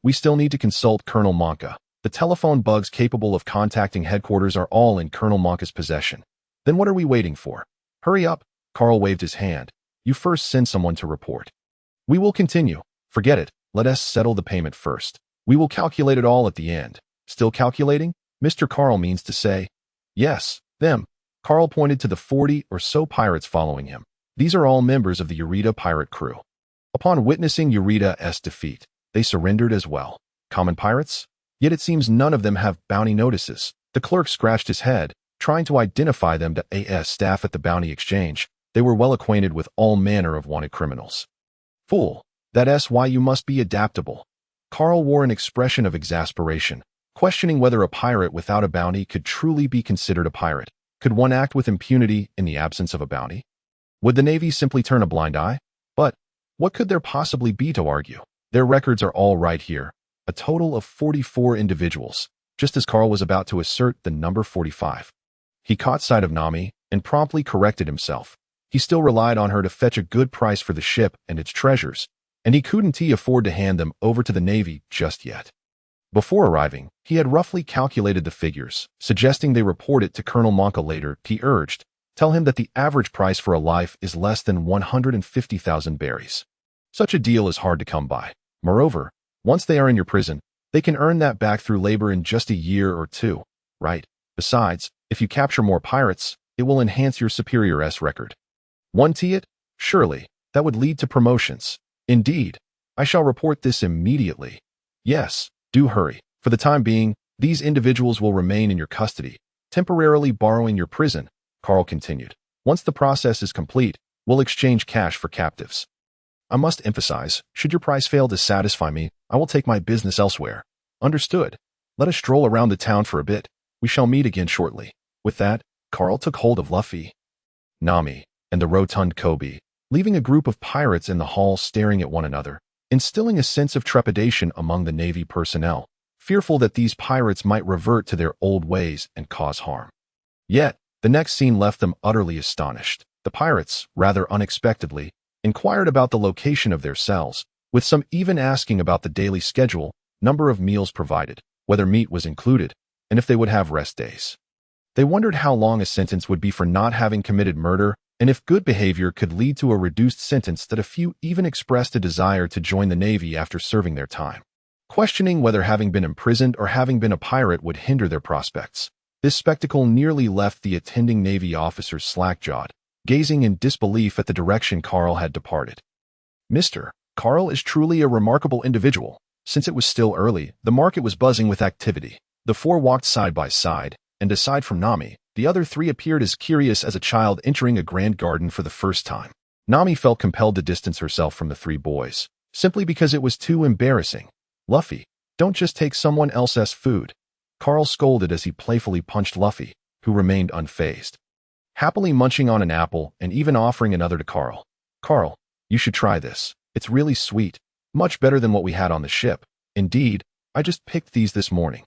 We still need to consult Colonel Monka. The telephone bugs capable of contacting headquarters are all in Colonel Monka's possession. Then what are we waiting for? Hurry up. Carl waved his hand. You first send someone to report. We will continue. Forget it. Let us settle the payment first. We will calculate it all at the end. Still calculating? Mr. Carl means to say. Yes, them. Carl pointed to the 40 or so pirates following him. These are all members of the Eureka pirate crew. Upon witnessing Eureka's defeat, they surrendered as well. Common pirates? Yet it seems none of them have bounty notices. The clerk scratched his head, trying to identify them to AS staff at the bounty exchange. They were well acquainted with all manner of wanted criminals. Fool, that's why you must be adaptable. Carl wore an expression of exasperation, questioning whether a pirate without a bounty could truly be considered a pirate. Could one act with impunity in the absence of a bounty? Would the Navy simply turn a blind eye? But what could there possibly be to argue? Their records are all right here. A total of 44 individuals, just as Carl was about to assert the number 45. He caught sight of Nami and promptly corrected himself. He still relied on her to fetch a good price for the ship and its treasures, and he couldn't afford to hand them over to the Navy just yet. Before arriving, he had roughly calculated the figures, suggesting they report it to Colonel Monka later. He urged, tell him that the average price for a life is less than 150,000 berries. Such a deal is hard to come by. Moreover, once they are in your prison, they can earn that back through labor in just a year or two, right? Besides, if you capture more pirates, it will enhance your superior's record. Want it? Surely, that would lead to promotions. Indeed, I shall report this immediately. Yes, do hurry. For the time being, these individuals will remain in your custody, temporarily borrowing your prison, Carl continued. Once the process is complete, we'll exchange cash for captives. I must emphasize, should your price fail to satisfy me, I will take my business elsewhere. Understood. Let us stroll around the town for a bit. We shall meet again shortly. With that, Carl took hold of Luffy, Nami, and the rotund Kobe, leaving a group of pirates in the hall staring at one another, instilling a sense of trepidation among the Navy personnel, fearful that these pirates might revert to their old ways and cause harm. Yet, the next scene left them utterly astonished. The pirates, rather unexpectedly, inquired about the location of their cells, with some even asking about the daily schedule, number of meals provided, whether meat was included, and if they would have rest days. They wondered how long a sentence would be for not having committed murder, and if good behavior could lead to a reduced sentence. That a few even expressed a desire to join the Navy after serving their time, questioning whether having been imprisoned or having been a pirate would hinder their prospects. This spectacle nearly left the attending Navy officers slack-jawed, gazing in disbelief at the direction Carl had departed. Mr. Carl is truly a remarkable individual. Since it was still early, the market was buzzing with activity. The four walked side by side, and aside from Nami, the other three appeared as curious as a child entering a grand garden for the first time. Nami felt compelled to distance herself from the three boys, simply because it was too embarrassing. Luffy, don't just take someone else's food. Carl scolded as he playfully punched Luffy, who remained unfazed, happily munching on an apple and even offering another to Carl. Carl, you should try this. It's really sweet. Much better than what we had on the ship. Indeed, I just picked these this morning.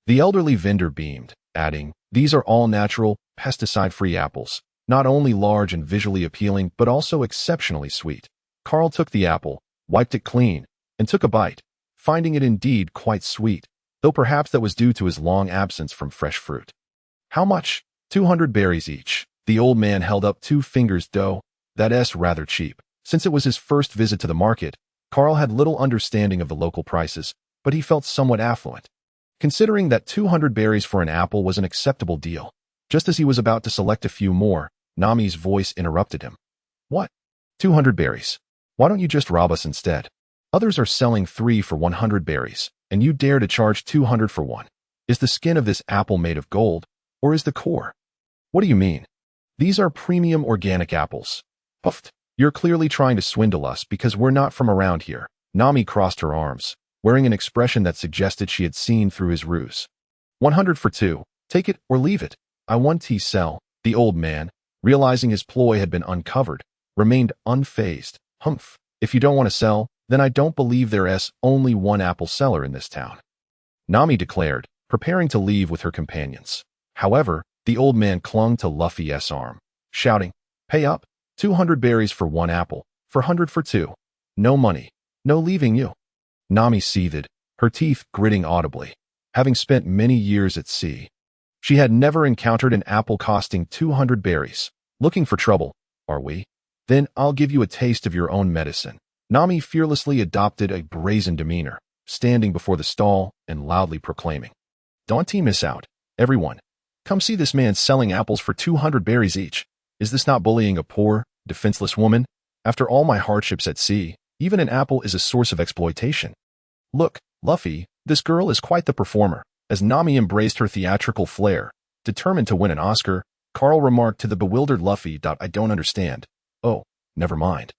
The elderly vendor beamed, adding, "These are all natural, pesticide-free apples, not only large and visually appealing but also exceptionally sweet." Carl took the apple, wiped it clean, and took a bite, finding it indeed quite sweet, though perhaps that was due to his long absence from fresh fruit. "How much?" 200 berries each. The old man held up 2 fingers. Dough. That's rather cheap. Since it was his first visit to the market, Carl had little understanding of the local prices, but he felt somewhat affluent, considering that 200 berries for an apple was an acceptable deal. Just as he was about to select a few more, Nami's voice interrupted him. "What? 200 berries? Why don't you just rob us instead? Others are selling 3 for 100 berries, and you dare to charge 200 for one. Is the skin of this apple made of gold, or is the core? What do you mean? These are premium organic apples." "Puffed. You're clearly trying to swindle us because we're not from around here." Nami crossed her arms, wearing an expression that suggested she had seen through his ruse. 100 for 2. Take it or leave it. I want to sell." The old man, realizing his ploy had been uncovered, remained unfazed. "Humph. If you don't want to sell, then I don't believe there's only one apple seller in this town," Nami declared, preparing to leave with her companions. However, the old man clung to Luffy's arm, shouting, "Pay up. 200 berries for 1 apple, for 100 for 2. No money. No leaving you." Nami seethed, her teeth gritting audibly. Having spent many years at sea, she had never encountered an apple costing 200 berries. "Looking for trouble, are we? Then I'll give you a taste of your own medicine." Nami fearlessly adopted a brazen demeanor, standing before the stall and loudly proclaiming, "Don't miss out, everyone. Come see this man selling apples for 200 berries each. Is this not bullying a poor, defenseless woman? After all my hardships at sea, even an apple is a source of exploitation. Look, Luffy, this girl is quite the performer." As Nami embraced her theatrical flair, determined to win an Oscar, Carl remarked to the bewildered Luffy, "I don't understand." "Oh, never mind.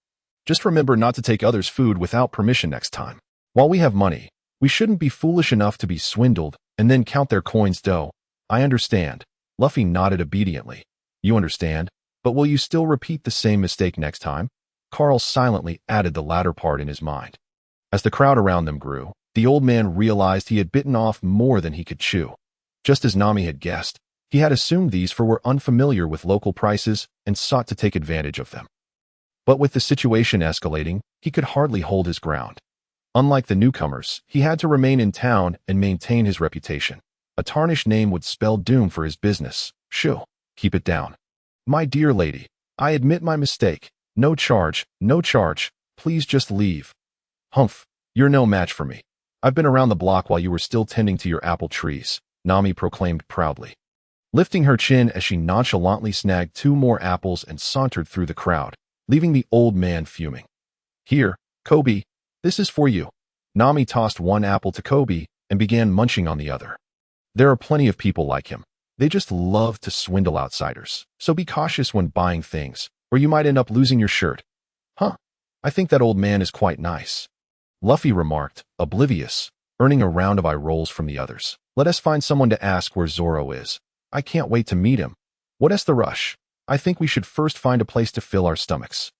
Just remember not to take others' food without permission next time. While we have money, we shouldn't be foolish enough to be swindled and then count their coins." "Dough. I understand." Luffy nodded obediently. "You understand? But will you still repeat the same mistake next time?" Carl silently added the latter part in his mind. As the crowd around them grew, the old man realized he had bitten off more than he could chew. Just as Nami had guessed, he had assumed these were unfamiliar with local prices and sought to take advantage of them. But with the situation escalating, he could hardly hold his ground. Unlike the newcomers, he had to remain in town and maintain his reputation. A tarnished name would spell doom for his business. "Shoo, keep it down. My dear lady, I admit my mistake. No charge, no charge. Please just leave." "Humph, you're no match for me. I've been around the block while you were still tending to your apple trees," Nami proclaimed proudly, lifting her chin as she nonchalantly snagged 2 more apples and sauntered through the crowd, leaving the old man fuming. "Here, Kobe, this is for you." Nami tossed 1 apple to Kobe and began munching on the other. There are plenty of people like him. They just love to swindle outsiders. So be cautious when buying things, or you might end up losing your shirt. "Huh, I think that old man is quite nice," Luffy remarked, oblivious, earning a round of eye rolls from the others. "Let us find someone to ask where Zoro is. I can't wait to meet him. What's the rush? I think we should first find a place to fill our stomachs."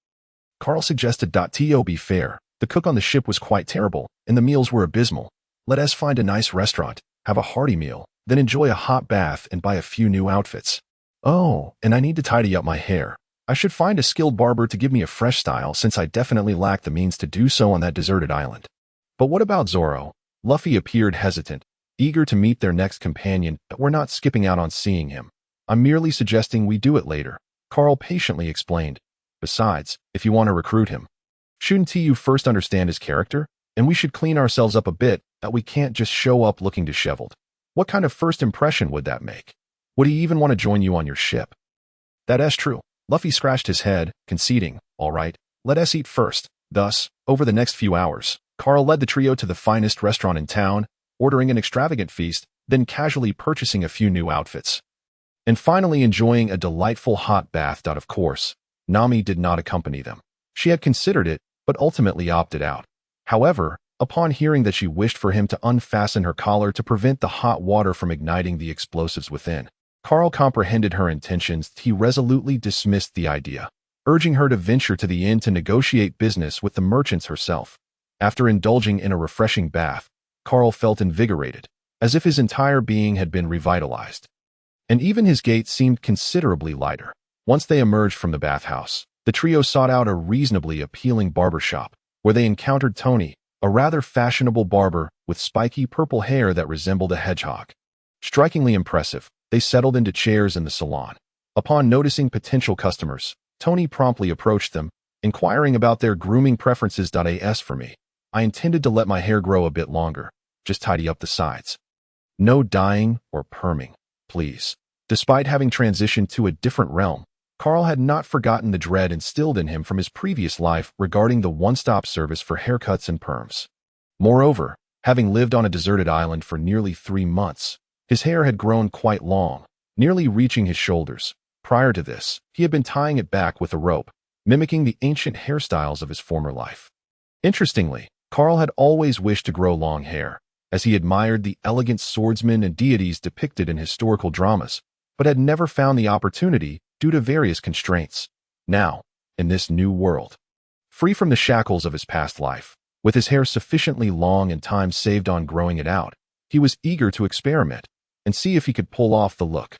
Carl suggested. To be fair, the cook on the ship was quite terrible, and the meals were abysmal. Let us find a nice restaurant, have a hearty meal, then enjoy a hot bath and buy a few new outfits. Oh, and I need to tidy up my hair. I should find a skilled barber to give me a fresh style since I definitely lack the means to do so on that deserted island. But what about Zoro? Luffy appeared hesitant, eager to meet their next companion, but we're not skipping out on seeing him. I'm merely suggesting we do it later, Carl patiently explained. Besides, if you want to recruit him, shouldn't you first understand his character? And we should clean ourselves up a bit, that we can't just show up looking disheveled. What kind of first impression would that make? Would he even want to join you on your ship? That's true. Luffy scratched his head, conceding, all right, let us eat first. Thus, over the next few hours, Carl led the trio to the finest restaurant in town, ordering an extravagant feast, then casually purchasing a few new outfits. And finally enjoying a delightful hot bath. Of course, Nami did not accompany them. She had considered it, but ultimately opted out. However, upon hearing that she wished for him to unfasten her collar to prevent the hot water from igniting the explosives within, Carl comprehended her intentions. He resolutely dismissed the idea, urging her to venture to the inn to negotiate business with the merchants herself. After indulging in a refreshing bath, Carl felt invigorated, as if his entire being had been revitalized. And even his gait seemed considerably lighter. Once they emerged from the bathhouse, the trio sought out a reasonably appealing barber shop, where they encountered Tony, a rather fashionable barber with spiky purple hair that resembled a hedgehog. Strikingly impressive, they settled into chairs in the salon. Upon noticing potential customers, Tony promptly approached them, inquiring about their grooming preferences. As for me, I intended to let my hair grow a bit longer, just tidy up the sides. No dyeing or perming, please. Despite having transitioned to a different realm, Carl had not forgotten the dread instilled in him from his previous life regarding the one-stop service for haircuts and perms. Moreover, having lived on a deserted island for nearly 3 months, his hair had grown quite long, nearly reaching his shoulders. Prior to this, he had been tying it back with a rope, mimicking the ancient hairstyles of his former life. Interestingly, Carl had always wished to grow long hair, as he admired the elegant swordsmen and deities depicted in historical dramas, but had never found the opportunity due to various constraints. Now, in this new world, free from the shackles of his past life, with his hair sufficiently long and time saved on growing it out, he was eager to experiment and see if he could pull off the look.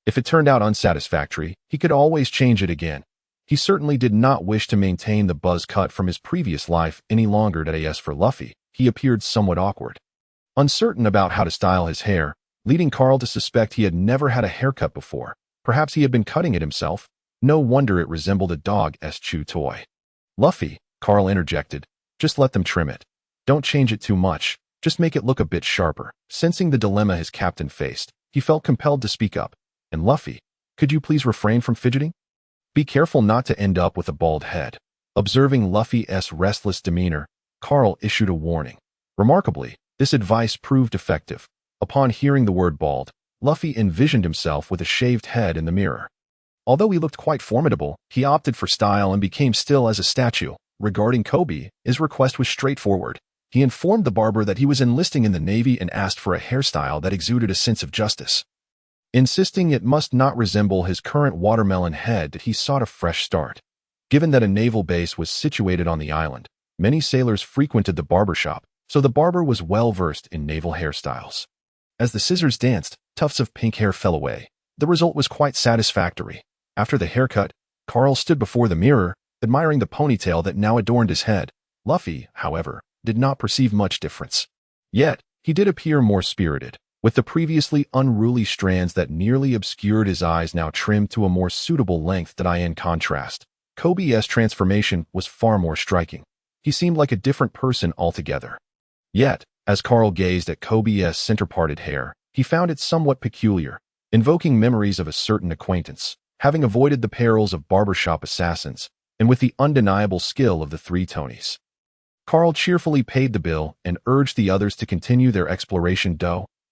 If it turned out unsatisfactory, he could always change it again. He certainly did not wish to maintain the buzz cut from his previous life any longer. As for Luffy, he appeared somewhat awkward, uncertain about how to style his hair, leading Carl to suspect he had never had a haircut before. Perhaps he had been cutting it himself. No wonder it resembled a dog's chew toy. Luffy, Carl interjected, just let them trim it. Don't change it too much, just make it look a bit sharper. Sensing the dilemma his captain faced, he felt compelled to speak up. And Luffy, could you please refrain from fidgeting? Be careful not to end up with a bald head. Observing Luffy's restless demeanor, Carl issued a warning. Remarkably, this advice proved effective. Upon hearing the word bald, Luffy envisioned himself with a shaved head in the mirror. Although he looked quite formidable, he opted for style and became still as a statue. Regarding Kobe, his request was straightforward. He informed the barber that he was enlisting in the Navy and asked for a hairstyle that exuded a sense of justice. Insisting it must not resemble his current watermelon head, he sought a fresh start. Given that a naval base was situated on the island, many sailors frequented the barber shop, so the barber was well versed in naval hairstyles. As the scissors danced, tufts of pink hair fell away. The result was quite satisfactory. After the haircut, Carl stood before the mirror, admiring the ponytail that now adorned his head. Luffy, however, did not perceive much difference. Yet, he did appear more spirited, with the previously unruly strands that nearly obscured his eyes now trimmed to a more suitable length. In contrast, Kobe's transformation was far more striking. He seemed like a different person altogether. Yet, as Carl gazed at Kobe's center-parted hair, he found it somewhat peculiar, invoking memories of a certain acquaintance, having avoided the perils of barbershop assassins, and with the undeniable skill of the 3 Tonys. Carl cheerfully paid the bill and urged the others to continue their exploration.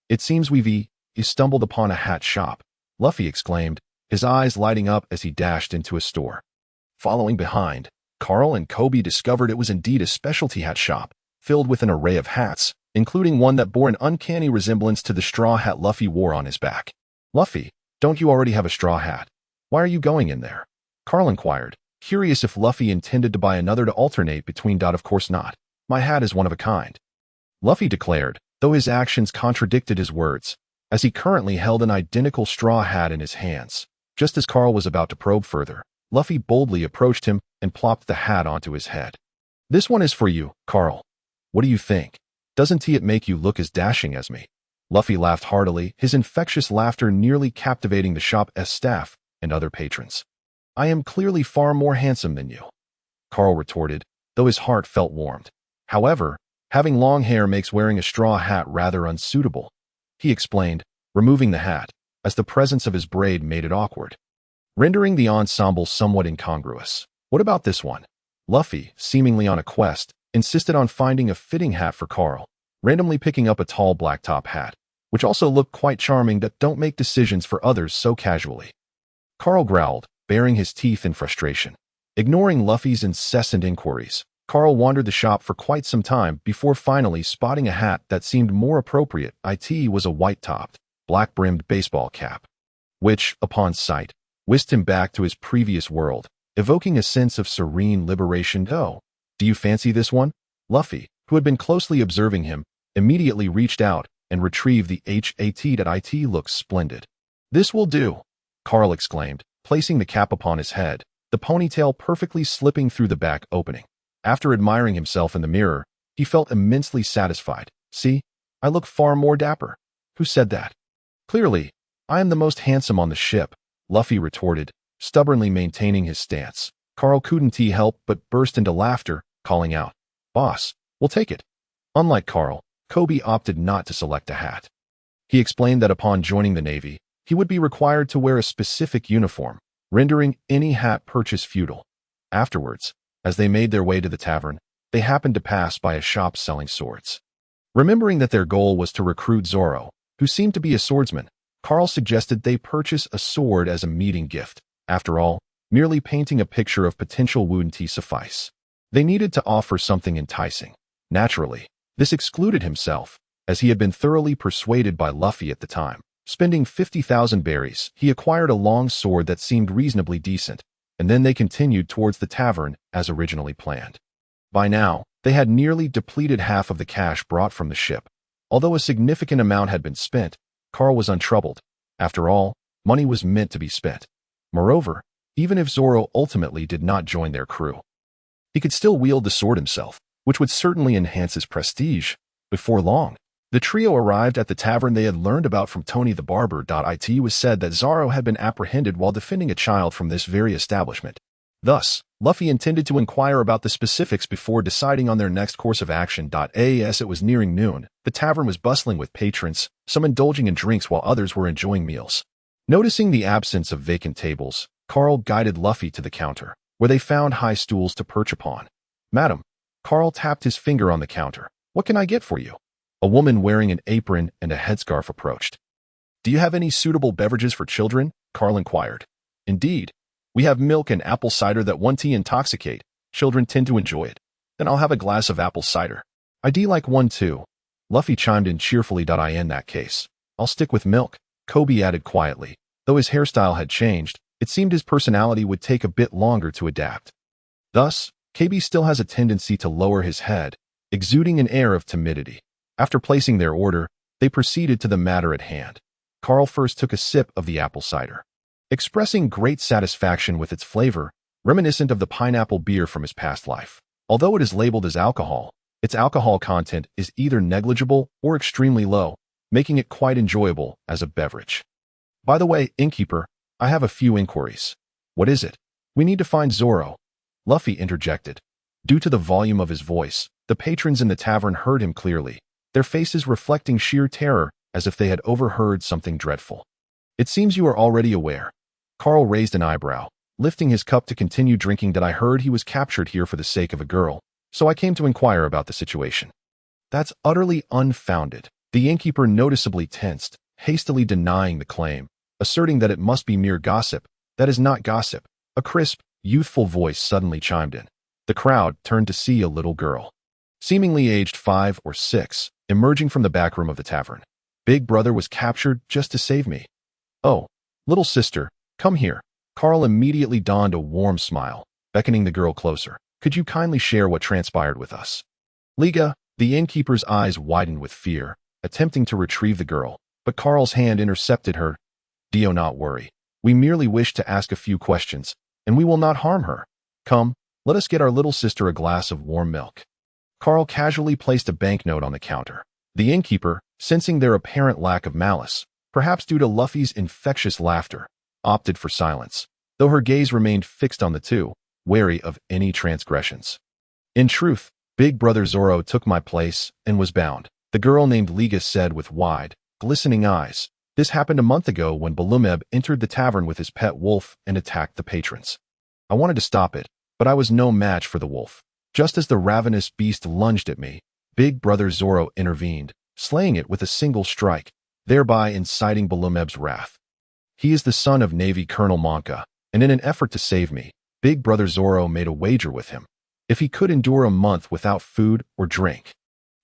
It seems we've stumbled upon a hat shop, Luffy exclaimed, his eyes lighting up as he dashed into a store. Following behind, Carl and Kobe discovered it was indeed a specialty hat shop, filled with an array of hats, including one that bore an uncanny resemblance to the straw hat Luffy wore on his back. Luffy, don't you already have a straw hat? Why are you going in there? Carl inquired, curious if Luffy intended to buy another to alternate between. Of course not. My hat is one of a kind, Luffy declared, though his actions contradicted his words, as he currently held an identical straw hat in his hands. Just as Carl was about to probe further, Luffy boldly approached him and plopped the hat onto his head. This one is for you, Carl. What do you think? Doesn't it make you look as dashing as me? Luffy laughed heartily, his infectious laughter nearly captivating the shop's staff and other patrons. I am clearly far more handsome than you, Carl retorted, though his heart felt warmed. However, having long hair makes wearing a straw hat rather unsuitable, he explained, removing the hat, as the presence of his braid made it awkward, rendering the ensemble somewhat incongruous. What about this one? Luffy, seemingly on a quest, insisted on finding a fitting hat for Carl, randomly picking up a tall black top hat, which also looked quite charming. Don't make decisions for others so casually, Carl growled, baring his teeth in frustration. Ignoring Luffy's incessant inquiries, Carl wandered the shop for quite some time before finally spotting a hat that seemed more appropriate. It was a white-topped, black-brimmed baseball cap, which, upon sight, whisked him back to his previous world, evoking a sense of serene liberation. Oh, do you fancy this one? Luffy, who had been closely observing him, immediately reached out and retrieve the hat. It looks splendid. This will do, Carl exclaimed, placing the cap upon his head, the ponytail perfectly slipping through the back opening. After admiring himself in the mirror, he felt immensely satisfied. See, I look far more dapper. Who said that? Clearly, I am the most handsome on the ship, Luffy retorted, stubbornly maintaining his stance. Carl couldn't help but burst into laughter, calling out, "Boss, we'll take it." Unlike Carl, Kobe opted not to select a hat. He explained that upon joining the Navy, he would be required to wear a specific uniform, rendering any hat purchase futile. Afterwards, as they made their way to the tavern, they happened to pass by a shop selling swords. Remembering that their goal was to recruit Zoro, who seemed to be a swordsman, Carl suggested they purchase a sword as a meeting gift. After all, merely painting a picture of potential wouldn't suffice. They needed to offer something enticing. Naturally, this excluded himself, as he had been thoroughly persuaded by Luffy at the time. Spending 50,000 berries, he acquired a long sword that seemed reasonably decent, and then they continued towards the tavern as originally planned. By now, they had nearly depleted half of the cash brought from the ship. Although a significant amount had been spent, Carl was untroubled. After all, money was meant to be spent. Moreover, even if Zoro ultimately did not join their crew, he could still wield the sword himself, which would certainly enhance his prestige. Before long, the trio arrived at the tavern they had learned about from Tony the Barber. It was said that Zoro had been apprehended while defending a child from this very establishment. Thus, Luffy intended to inquire about the specifics before deciding on their next course of action. As it was nearing noon, the tavern was bustling with patrons, some indulging in drinks while others were enjoying meals. Noticing the absence of vacant tables, Carl guided Luffy to the counter, where they found high stools to perch upon. "Madam," Carl tapped his finger on the counter. "What can I get for you?" A woman wearing an apron and a headscarf approached. "Do you have any suitable beverages for children?" Carl inquired. "Indeed. We have milk and apple cider that won't intoxicate. Children tend to enjoy it. Then I'll have a glass of apple cider." "I'd like one too." Luffy chimed in cheerfully. "In that case, I'll stick with milk," Kobe added quietly. Though his hairstyle had changed, it seemed his personality would take a bit longer to adapt. Thus, KB still has a tendency to lower his head, exuding an air of timidity. After placing their order, they proceeded to the matter at hand. Carl first took a sip of the apple cider, expressing great satisfaction with its flavor, reminiscent of the pineapple beer from his past life. Although it is labeled as alcohol, its alcohol content is either negligible or extremely low, making it quite enjoyable as a beverage. "By the way, innkeeper, I have a few inquiries." "What is it?" "We need to find Zoro," Luffy interjected. Due to the volume of his voice, the patrons in the tavern heard him clearly, their faces reflecting sheer terror as if they had overheard something dreadful. "It seems you are already aware." Carl raised an eyebrow, lifting his cup to continue drinking. "I heard he was captured here for the sake of a girl, so I came to inquire about the situation." "That's utterly unfounded." The innkeeper noticeably tensed, hastily denying the claim, asserting that it must be mere gossip. "That is not gossip." A crisp, youthful voice suddenly chimed in. The crowd turned to see a little girl, seemingly aged 5 or 6, emerging from the back room of the tavern. "Big brother was captured just to save me." "Oh, little sister, come here." Carl immediately donned a warm smile, beckoning the girl closer. "Could you kindly share what transpired with us?" "Liga," the innkeeper's eyes widened with fear, attempting to retrieve the girl, but Carl's hand intercepted her. "Do not worry. We merely wish to ask a few questions, and we will not harm her. Come, let us get our little sister a glass of warm milk." Carl casually placed a banknote on the counter. The innkeeper, sensing their apparent lack of malice, perhaps due to Luffy's infectious laughter, opted for silence, though her gaze remained fixed on the two, wary of any transgressions. "In truth, Big Brother Zoro took my place and was bound," the girl named Liga said with wide, glistening eyes. "This happened a month ago when Balumeb entered the tavern with his pet wolf and attacked the patrons. I wanted to stop it, but I was no match for the wolf. Just as the ravenous beast lunged at me, Big Brother Zoro intervened, slaying it with a single strike, thereby inciting Balumeb's wrath. He is the son of Navy Colonel Monka, and in an effort to save me, Big Brother Zoro made a wager with him. If he could endure a month without food or drink,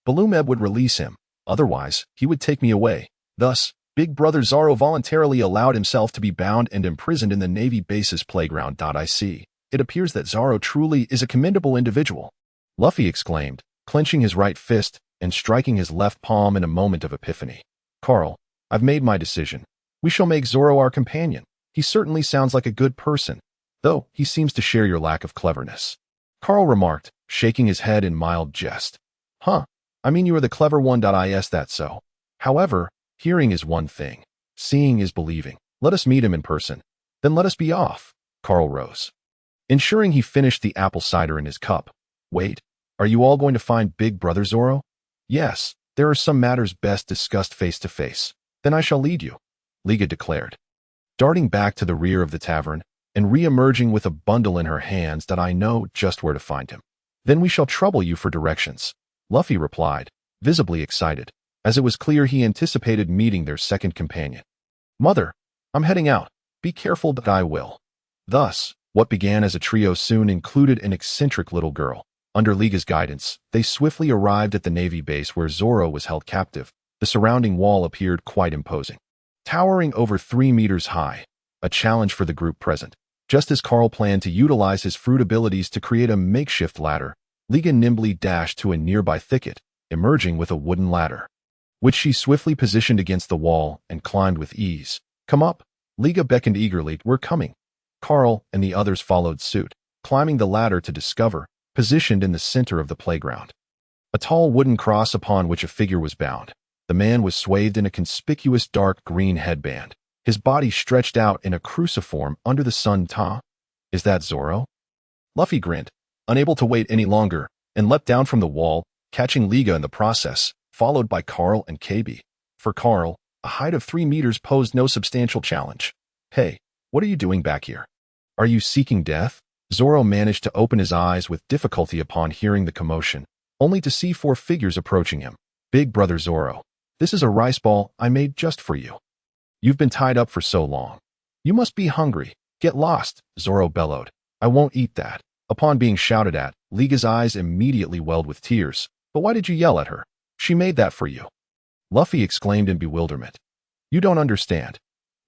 Balumeb would release him. Otherwise, he would take me away. Thus, Big Brother Zoro voluntarily allowed himself to be bound and imprisoned in the Navy base's playground. It appears that Zoro truly is a commendable individual," Luffy exclaimed, clenching his right fist and striking his left palm in a moment of epiphany. Carl, I've made my decision. We shall make Zoro our companion. He certainly sounds like a good person, though he seems to share your lack of cleverness. Carl remarked, shaking his head in mild jest. Huh, I mean you are the clever one. Is that so? However, hearing is one thing. Seeing is believing. Let us meet him in person. Then let us be off. Carl rose, ensuring he finished the apple cider in his cup. Wait, are you all going to find Big Brother Zoro? Yes, there are some matters best discussed face to face. Then I shall lead you, Liga declared, darting back to the rear of the tavern and re-emerging with a bundle in her hands. That I know just where to find him. Then we shall trouble you for directions, Luffy replied, visibly excited, as it was clear he anticipated meeting their second companion. Mother, I'm heading out. Be careful. But I will. Thus, what began as a trio soon included an eccentric little girl. Under Liga's guidance, they swiftly arrived at the Navy base where Zoro was held captive. The surrounding wall appeared quite imposing, towering over 3 meters high, a challenge for the group present. Just as Carl planned to utilize his fruit abilities to create a makeshift ladder, Liga nimbly dashed to a nearby thicket, emerging with a wooden ladder, which she swiftly positioned against the wall and climbed with ease. Come up, Liga beckoned eagerly. We're coming. Carl and the others followed suit, climbing the ladder to discover, positioned in the center of the playground, a tall wooden cross upon which a figure was bound. The man was swathed in a conspicuous dark green headband, his body stretched out in a cruciform under the sun. Is that Zoro? Luffy grinned, unable to wait any longer, and leapt down from the wall, catching Liga in the process, followed by Carl and KB. For Carl, a height of 3 meters posed no substantial challenge. Hey, what are you doing back here? Are you seeking death? Zoro managed to open his eyes with difficulty upon hearing the commotion, only to see 4 figures approaching him. Big Brother Zoro, this is a rice ball I made just for you. You've been tied up for so long. You must be hungry. Get lost, Zoro bellowed. I won't eat that. Upon being shouted at, Liga's eyes immediately welled with tears. But why did you yell at her? She made that for you. Luffy exclaimed in bewilderment. You don't understand.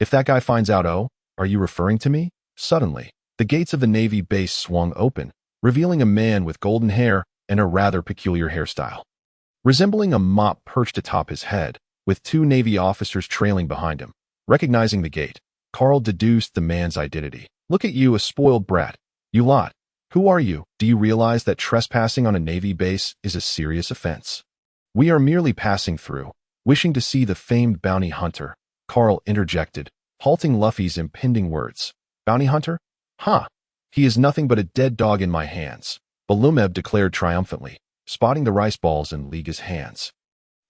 If that guy finds out, oh, are you referring to me? Suddenly, the gates of the Navy base swung open, revealing a man with golden hair and a rather peculiar hairstyle, resembling a mop perched atop his head, with 2 Navy officers trailing behind him. Recognizing the gait, Carl deduced the man's identity. Look at you, a spoiled brat. You lot. Who are you? Do you realize that trespassing on a Navy base is a serious offense? We are merely passing through, wishing to see the famed bounty hunter, Carl interjected, halting Luffy's impending words. Bounty hunter? Huh. He is nothing but a dead dog in my hands, Balumeb declared triumphantly, spotting the rice balls in Liga's hands.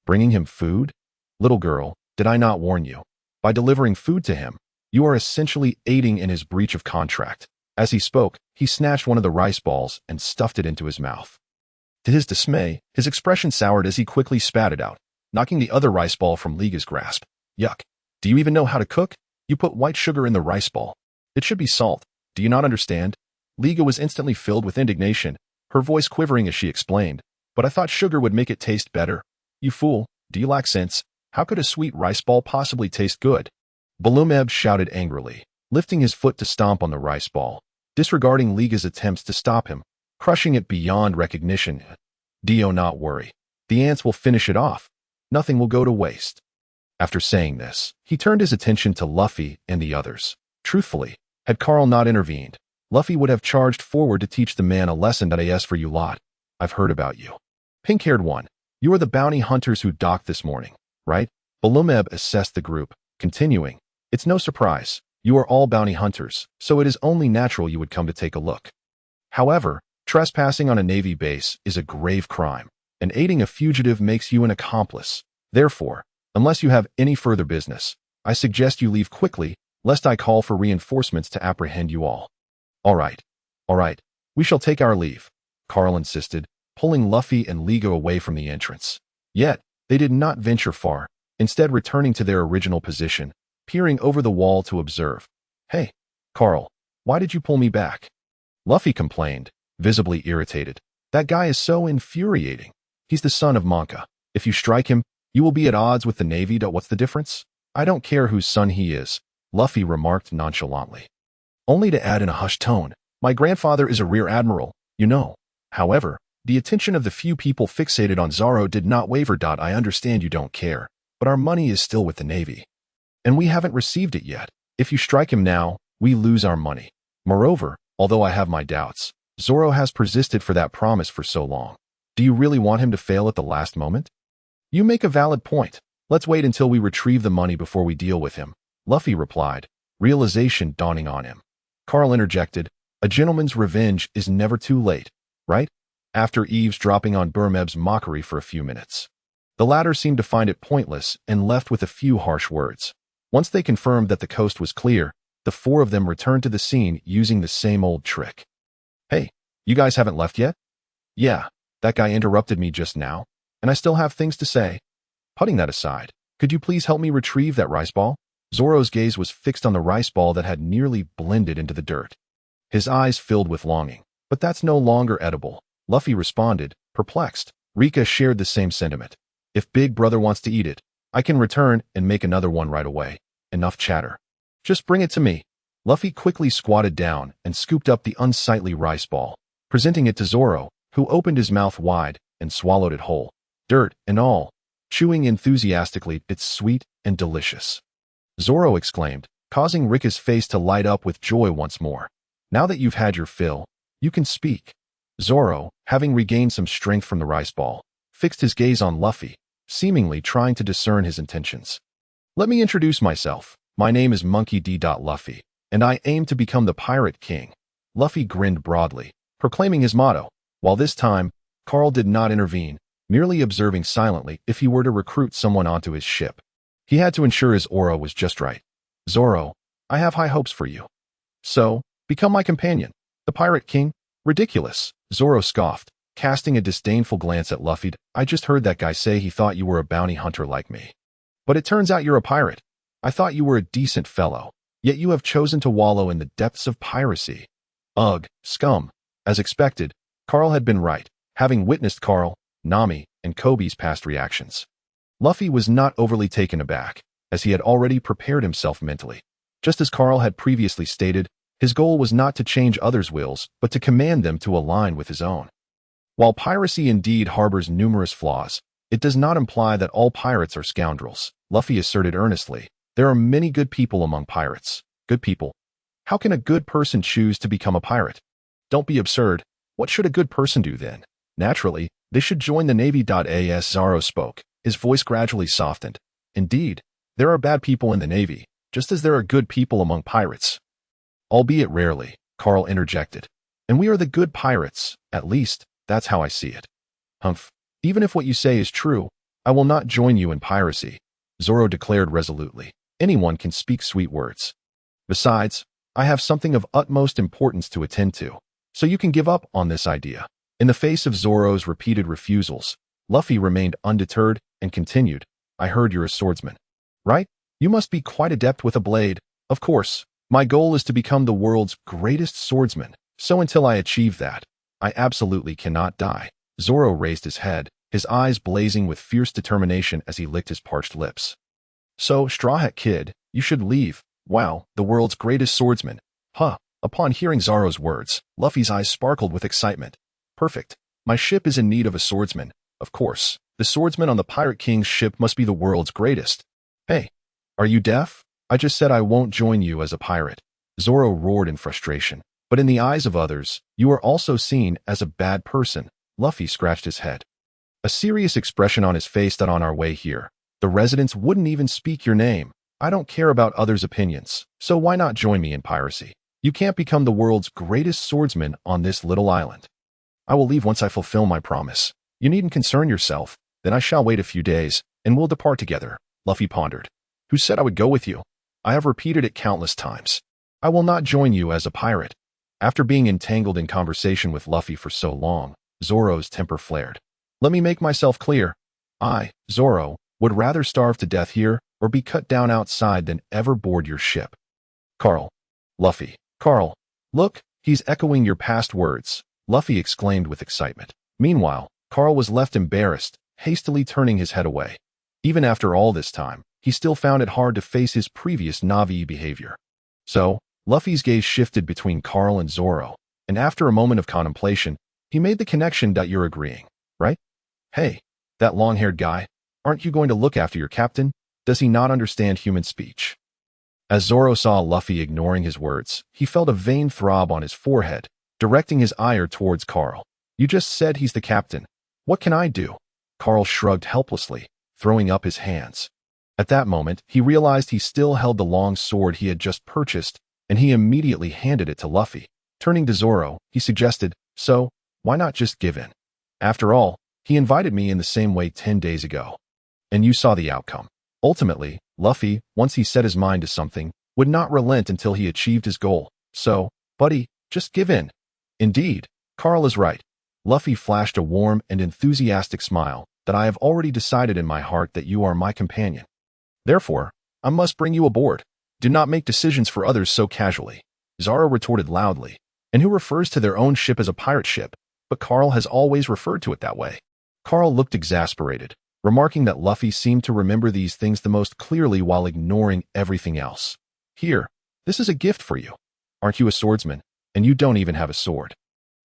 Bringing him food? Little girl, did I not warn you? By delivering food to him, you are essentially aiding in his breach of contract. As he spoke, he snatched one of the rice balls and stuffed it into his mouth. To his dismay, his expression soured as he quickly spat it out, knocking the other rice ball from Liga's grasp. Yuck. Do you even know how to cook? You put white sugar in the rice ball. It should be salt. Do you not understand? Liga was instantly filled with indignation, her voice quivering as she explained. But I thought sugar would make it taste better. You fool, do you lack sense? How could a sweet rice ball possibly taste good? Balumeb shouted angrily, lifting his foot to stomp on the rice ball, disregarding Liga's attempts to stop him, crushing it beyond recognition. Dio, not worry. The ants will finish it off. Nothing will go to waste. After saying this, he turned his attention to Luffy and the others. Truthfully, had Carl not intervened, Luffy would have charged forward to teach the man a lesson. As for you lot, I've heard about you. Pink-haired one, you are the bounty hunters who docked this morning, right? Balumeb assessed the group, continuing, it's no surprise. You are all bounty hunters, so it is only natural you would come to take a look. However, trespassing on a Navy base is a grave crime, and aiding a fugitive makes you an accomplice. Therefore, unless you have any further business, I suggest you leave quickly, lest I call for reinforcements to apprehend you all. All right, we shall take our leave, Carl insisted, pulling Luffy and Liga away from the entrance. Yet, they did not venture far, instead returning to their original position, peering over the wall to observe. Hey, Carl, why did you pull me back? Luffy complained, visibly irritated. That guy is so infuriating. He's the son of Monka. If you strike him, you will be at odds with the Navy. What's the difference? I don't care whose son he is, Luffy remarked nonchalantly. Only to add in a hushed tone, my grandfather is a rear admiral, you know. However, The attention of the few people fixated on Zoro did not waver. I understand you don't care, but our money is still with the Navy. And we haven't received it yet. If you strike him now, we lose our money. Moreover, although I have my doubts, Zoro has persisted for that promise for so long. Do you really want him to fail at the last moment? You make a valid point. Let's wait until we retrieve the money before we deal with him, Luffy replied, realization dawning on him. Carl interjected, a gentleman's revenge is never too late, right? After eavesdropping on Burmeb's mockery for a few minutes. The latter seemed to find it pointless and left with a few harsh words. Once they confirmed that the coast was clear, the four of them returned to the scene using the same old trick. Hey, you guys haven't left yet? Yeah, that guy interrupted me just now, and I still have things to say. Putting that aside, could you please help me retrieve that rice ball? Zoro's gaze was fixed on the rice ball that had nearly blended into the dirt. His eyes filled with longing. But that's no longer edible, Luffy responded, perplexed. Rika shared the same sentiment. If Big Brother wants to eat it, I can return and make another one right away. Enough chatter. Just bring it to me. Luffy quickly squatted down and scooped up the unsightly rice ball, presenting it to Zoro, who opened his mouth wide and swallowed it whole, dirt and all, chewing enthusiastically. It's sweet and delicious. Zoro exclaimed, causing Rika's face to light up with joy once more. Now that you've had your fill, you can speak. Zoro, having regained some strength from the rice ball, fixed his gaze on Luffy, seemingly trying to discern his intentions. Let me introduce myself. My name is Monkey D. Luffy, and I aim to become the Pirate King. Luffy grinned broadly, proclaiming his motto, while this time, Carl did not intervene, merely observing silently if he were to recruit someone onto his ship. He had to ensure his aura was just right. Zoro, I have high hopes for you. So, become my companion. The Pirate King? Ridiculous, Zoro scoffed, casting a disdainful glance at Luffy. I just heard that guy say he thought you were a bounty hunter like me. But it turns out you're a pirate. I thought you were a decent fellow, yet you have chosen to wallow in the depths of piracy. Ugh, scum. As expected, Carl had been right, having witnessed Carl, Nami, and Kobe's past reactions. Luffy was not overly taken aback, as he had already prepared himself mentally. Just as Carl had previously stated, his goal was not to change others' wills, but to command them to align with his own. While piracy indeed harbors numerous flaws, it does not imply that all pirates are scoundrels, Luffy asserted earnestly. There are many good people among pirates. Good people? How can a good person choose to become a pirate? Don't be absurd. What should a good person do then? Naturally, they should join the Navy. As Zoro spoke, his voice gradually softened. Indeed, there are bad people in the Navy, just as there are good people among pirates. Albeit rarely, Carl interjected. And we are the good pirates, at least, that's how I see it. Humph. Even if what you say is true, I will not join you in piracy, Zoro declared resolutely. Anyone can speak sweet words. Besides, I have something of utmost importance to attend to, so you can give up on this idea. In the face of Zoro's repeated refusals, Luffy remained undeterred and continued, I heard you're a swordsman. Right? You must be quite adept with a blade. Of course, my goal is to become the world's greatest swordsman, so until I achieve that, I absolutely cannot die. Zoro raised his head, his eyes blazing with fierce determination as he licked his parched lips. So, Straw Hat Kid, you should leave. Wow, the world's greatest swordsman. Huh. Upon hearing Zoro's words, Luffy's eyes sparkled with excitement. Perfect. My ship is in need of a swordsman. Of course, the swordsman on the Pirate King's ship must be the world's greatest. Hey, are you deaf? I just said I won't join you as a pirate. Zoro roared in frustration. But in the eyes of others, you are also seen as a bad person. Luffy scratched his head. A serious expression on his face that on our way here, the residents wouldn't even speak your name. I don't care about others' opinions, so why not join me in piracy? You can't become the world's greatest swordsman on this little island. I will leave once I fulfill my promise. You needn't concern yourself, then I shall wait a few days, and we'll depart together, Luffy pondered. Who said I would go with you? I have repeated it countless times. I will not join you as a pirate. After being entangled in conversation with Luffy for so long, Zoro's temper flared. Let me make myself clear. I, Zoro, would rather starve to death here or be cut down outside than ever board your ship. Carl. Luffy. Carl. Look, he's echoing your past words, Luffy exclaimed with excitement. Meanwhile, Carl was left embarrassed, hastily turning his head away. Even after all this time, he still found it hard to face his previous Na'vi behavior. So, Luffy's gaze shifted between Carl and Zoro, and after a moment of contemplation, he made the connection that you're agreeing, right? Hey, that long-haired guy, aren't you going to look after your captain? Does he not understand human speech? As Zoro saw Luffy ignoring his words, he felt a vain throb on his forehead, directing his ire towards Carl. You just said he's the captain. What can I do? Carl shrugged helplessly, throwing up his hands. At that moment, he realized he still held the long sword he had just purchased, and he immediately handed it to Luffy. Turning to Zoro, he suggested, so, why not just give in? After all, he invited me in the same way 10 days ago. And you saw the outcome. Ultimately, Luffy, once he set his mind to something, would not relent until he achieved his goal. So, buddy, just give in. Indeed, Carl is right. Luffy flashed a warm and enthusiastic smile, that I have already decided in my heart that you are my companion. Therefore, I must bring you aboard. Do not make decisions for others so casually. Zoro retorted loudly. And who refers to their own ship as a pirate ship? But Carl has always referred to it that way. Carl looked exasperated, remarking that Luffy seemed to remember these things the most clearly while ignoring everything else. Here, this is a gift for you. Aren't you a swordsman? And you don't even have a sword.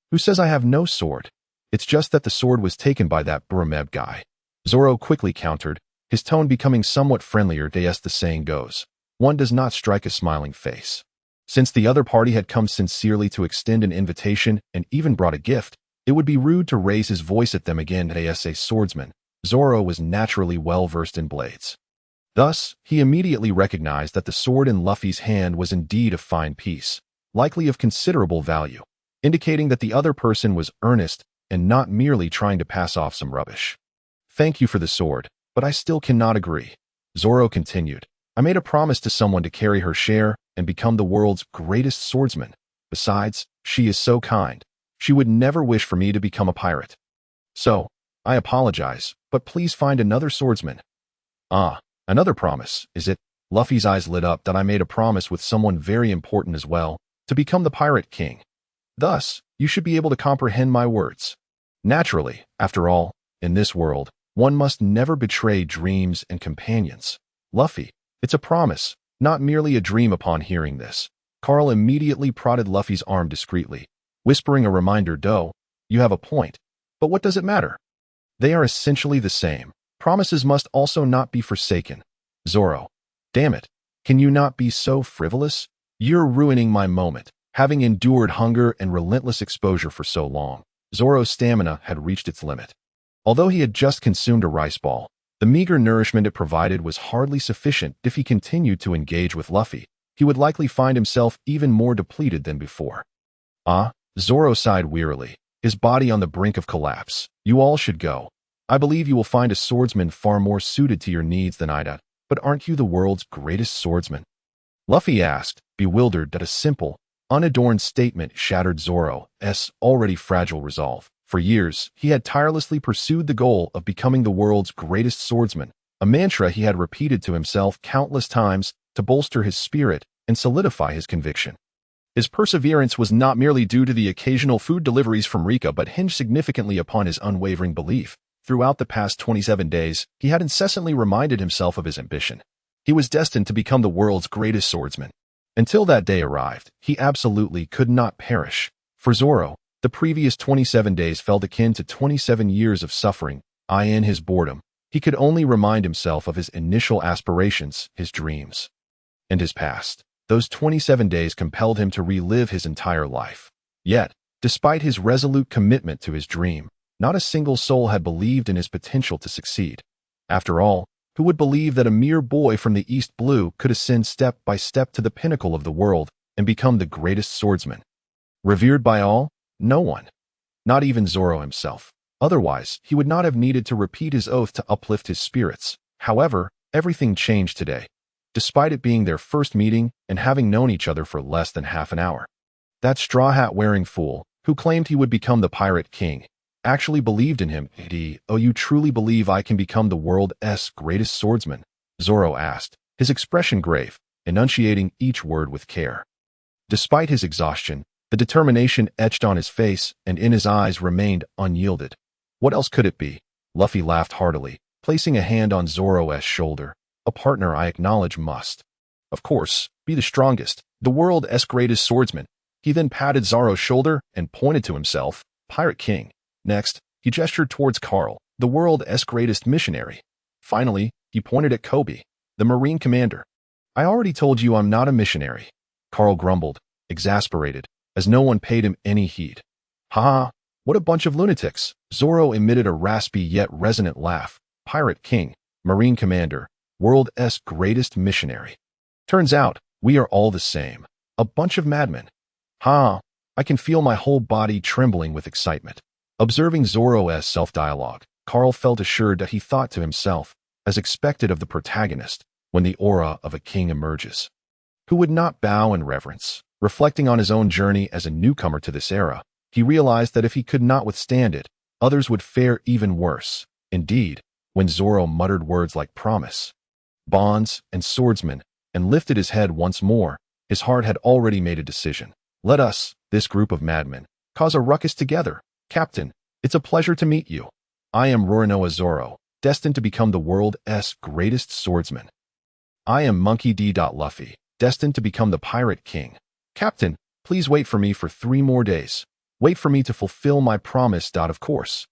Who says I have no sword? It's just that the sword was taken by that Burmeb guy. Zoro quickly countered, his tone becoming somewhat friendlier as the saying goes. One does not strike a smiling face. Since the other party had come sincerely to extend an invitation and even brought a gift, it would be rude to raise his voice at them again as a swordsman. Zoro was naturally well versed in blades. Thus, he immediately recognized that the sword in Luffy's hand was indeed a fine piece, likely of considerable value, indicating that the other person was earnest and not merely trying to pass off some rubbish. Thank you for the sword, but I still cannot agree. Zoro continued. I made a promise to someone to carry her share and become the world's greatest swordsman. Besides, she is so kind. She would never wish for me to become a pirate. So, I apologize, but please find another swordsman. Ah, another promise, is it? Luffy's eyes lit up that I made a promise with someone very important as well, to become the Pirate King. Thus, you should be able to comprehend my words. Naturally, after all, in this world, one must never betray dreams and companions. Luffy, it's a promise, not merely a dream. Upon hearing this, Carl immediately prodded Luffy's arm discreetly, whispering a reminder, "Doe, you have a point. But what does it matter? They are essentially the same. Promises must also not be forsaken." Zoro, damn it, can you not be so frivolous? You're ruining my moment. Having endured hunger and relentless exposure for so long, Zoro's stamina had reached its limit. Although he had just consumed a rice ball, the meager nourishment it provided was hardly sufficient. If he continued to engage with Luffy, he would likely find himself even more depleted than before. Ah, Zoro sighed wearily, his body on the brink of collapse. You all should go. I believe you will find a swordsman far more suited to your needs than I do. But aren't you the world's greatest swordsman? Luffy asked, bewildered that a simple, unadorned statement shattered Zoro's already fragile resolve. For years, he had tirelessly pursued the goal of becoming the world's greatest swordsman, a mantra he had repeated to himself countless times to bolster his spirit and solidify his conviction. His perseverance was not merely due to the occasional food deliveries from Rika but hinged significantly upon his unwavering belief. Throughout the past 27 days, he had incessantly reminded himself of his ambition. He was destined to become the world's greatest swordsman. Until that day arrived, he absolutely could not perish. For Zoro, the previous 27 days felt akin to 27 years of suffering. In his boredom, he could only remind himself of his initial aspirations, his dreams, and his past. Those 27 days compelled him to relive his entire life. Yet, despite his resolute commitment to his dream, not a single soul had believed in his potential to succeed. After all, who would believe that a mere boy from the East Blue could ascend step by step to the pinnacle of the world and become the greatest swordsman? Revered by all? No one. Not even Zoro himself. Otherwise, he would not have needed to repeat his oath to uplift his spirits. However, everything changed today, despite it being their first meeting and having known each other for less than half an hour. That straw hat wearing fool, who claimed he would become the Pirate King, actually believed in him. Oh, you truly believe I can become the world's greatest swordsman? Zoro asked, his expression grave, enunciating each word with care. Despite his exhaustion, the determination etched on his face and in his eyes remained unyielded. What else could it be? Luffy laughed heartily, placing a hand on Zoro's shoulder. A partner I acknowledge must, of course, be the strongest, the world's greatest swordsman. He then patted Zoro's shoulder and pointed to himself. Pirate King. Next, he gestured towards Carl, the world's greatest missionary. Finally, he pointed at Kobe, the Marine commander. I already told you I'm not a missionary. Carl grumbled, exasperated, as no one paid him any heed. Ha! What a bunch of lunatics! Zoro emitted a raspy yet resonant laugh. Pirate King, Marine commander, world's greatest missionary. Turns out, we are all the same. A bunch of madmen. Ha! I can feel my whole body trembling with excitement. Observing Zoro's self-dialogue, Carl felt assured that he thought to himself, as expected of the protagonist, when the aura of a king emerges. Who would not bow in reverence? Reflecting on his own journey as a newcomer to this era, he realized that if he could not withstand it, others would fare even worse. Indeed, when Zoro muttered words like promise, bonds, and swordsman, and lifted his head once more, his heart had already made a decision. Let us, this group of madmen, cause a ruckus together. Captain, it's a pleasure to meet you. I am Roronoa Zoro, destined to become the world's greatest swordsman. I am Monkey D. Luffy, destined to become the Pirate King. Captain, please wait for me for 3 more days. Wait for me to fulfill my promise. Of course.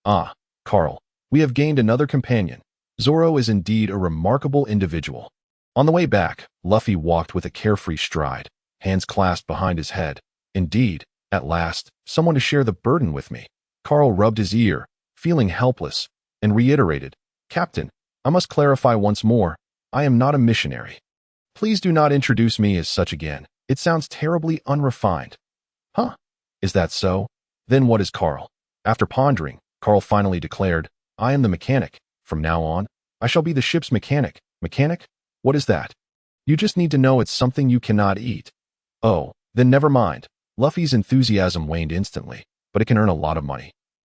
Ah, Carl, we have gained another companion. Zoro is indeed a remarkable individual. On the way back, Luffy walked with a carefree stride, hands clasped behind his head. Indeed, at last, someone to share the burden with me. Carl rubbed his ear, feeling helpless, and reiterated, Captain, I must clarify once more, I am not a missionary. Please do not introduce me as such again. It sounds terribly unrefined. Huh? Is that so? Then what is Carl? After pondering, Carl finally declared, I am the mechanic. From now on, I shall be the ship's mechanic. Mechanic? What is that? You just need to know it's something you cannot eat. Oh, then never mind. Luffy's enthusiasm waned instantly, but it can earn a lot of money.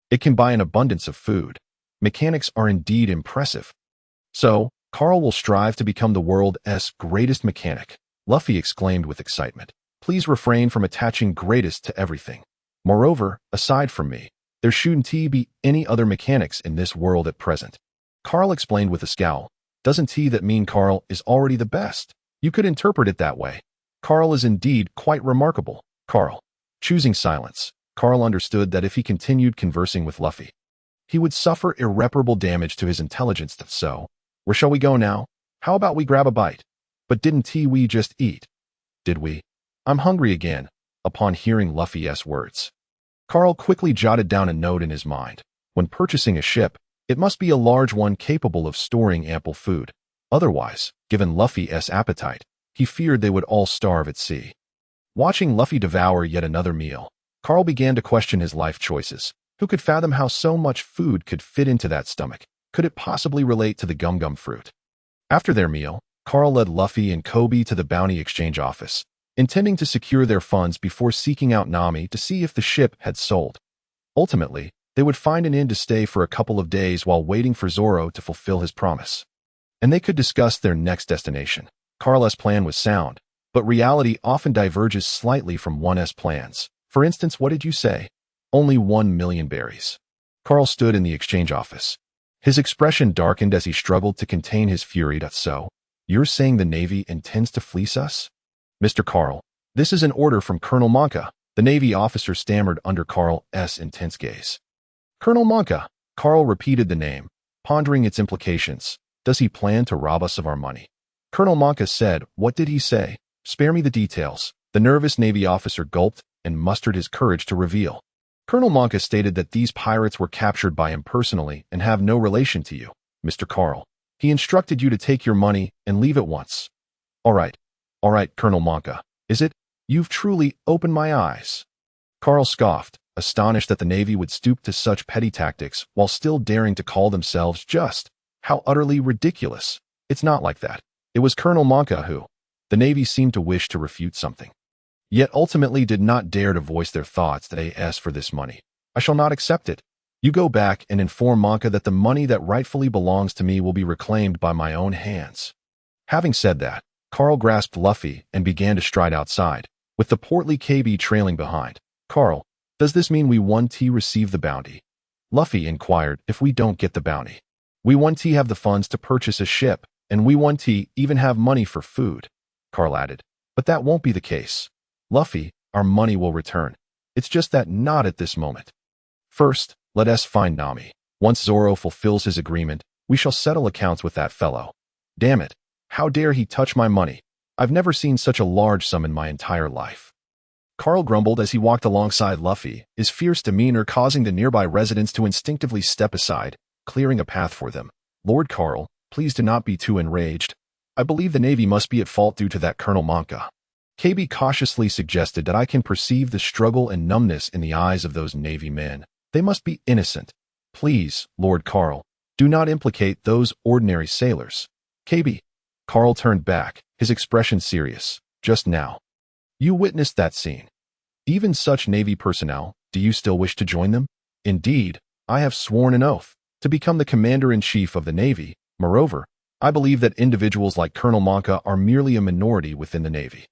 It can buy an abundance of food. Mechanics are indeed impressive. So, Carl will strive to become the world's greatest mechanic. Luffy exclaimed with excitement. Please refrain from attaching greatest to everything. Moreover, aside from me, there shouldn't be any other mechanics in this world at present. Carl explained with a scowl. Doesn't that mean Carl is already the best? You could interpret it that way. Carl is indeed quite remarkable. Carl. Choosing silence, Carl understood that if he continued conversing with Luffy, he would suffer irreparable damage to his intelligence. So, where shall we go now? How about we grab a bite? But didn't we just eat? Did we? I'm hungry again. Upon hearing Luffy's words, Carl quickly jotted down a note in his mind. When purchasing a ship, it must be a large one capable of storing ample food. Otherwise, given Luffy's appetite, he feared they would all starve at sea. Watching Luffy devour yet another meal, Carl began to question his life choices. Who could fathom how so much food could fit into that stomach? Could it possibly relate to the gum-gum fruit? After their meal, Carl led Luffy and Kobe to the bounty exchange office, intending to secure their funds before seeking out Nami to see if the ship had sold. Ultimately, they would find an inn to stay for a couple of days while waiting for Zoro to fulfill his promise. And they could discuss their next destination. Carl's plan was sound, but reality often diverges slightly from one's plans. For instance, what did you say? Only 1 million berries. Carl stood in the exchange office. His expression darkened as he struggled to contain his fury. So, you're saying the Navy intends to fleece us? Mr. Carl, this is an order from Colonel Monka, the Navy officer stammered under Carl's intense gaze. Colonel Monka, Carl repeated the name, pondering its implications. Does he plan to rob us of our money? Colonel Monka said, what did he say? Spare me the details. The nervous Navy officer gulped and mustered his courage to reveal. Colonel Monka stated that these pirates were captured by him personally and have no relation to you, Mr. Carl. He instructed you to take your money and leave at once. All right, Colonel Monka. Is it? You've truly opened my eyes. Carl scoffed, astonished that the Navy would stoop to such petty tactics while still daring to call themselves just. How utterly ridiculous. It's not like that. It was Colonel Monka who. The Navy seemed to wish to refute something, yet ultimately did not dare to voice their thoughts that they asked for this money. I shall not accept it. You go back and inform Monka that the money that rightfully belongs to me will be reclaimed by my own hands. Having said that, Carl grasped Luffy and began to stride outside, with the portly KB trailing behind. Carl, does this mean we won't receive the bounty? Luffy inquired. If we don't get the bounty, we won't have the funds to purchase a ship, and we won't even have money for food, Carl added. But that won't be the case. Luffy, our money will return. It's just that not at this moment. First, let us find Nami. Once Zoro fulfills his agreement, we shall settle accounts with that fellow. Damn it. How dare he touch my money? I've never seen such a large sum in my entire life. Carl grumbled as he walked alongside Luffy, his fierce demeanor causing the nearby residents to instinctively step aside, clearing a path for them. Lord Carl, please do not be too enraged. I believe the Navy must be at fault due to that Colonel Monka. KB cautiously suggested that I can perceive the struggle and numbness in the eyes of those Navy men. They must be innocent. Please, Lord Carl, do not implicate those ordinary sailors. KB. Carl turned back, his expression serious. Just now. You witnessed that scene. Even such Navy personnel, do you still wish to join them? Indeed, I have sworn an oath to become the Commander-in-Chief of the Navy. Moreover, I believe that individuals like Colonel Monka are merely a minority within the Navy.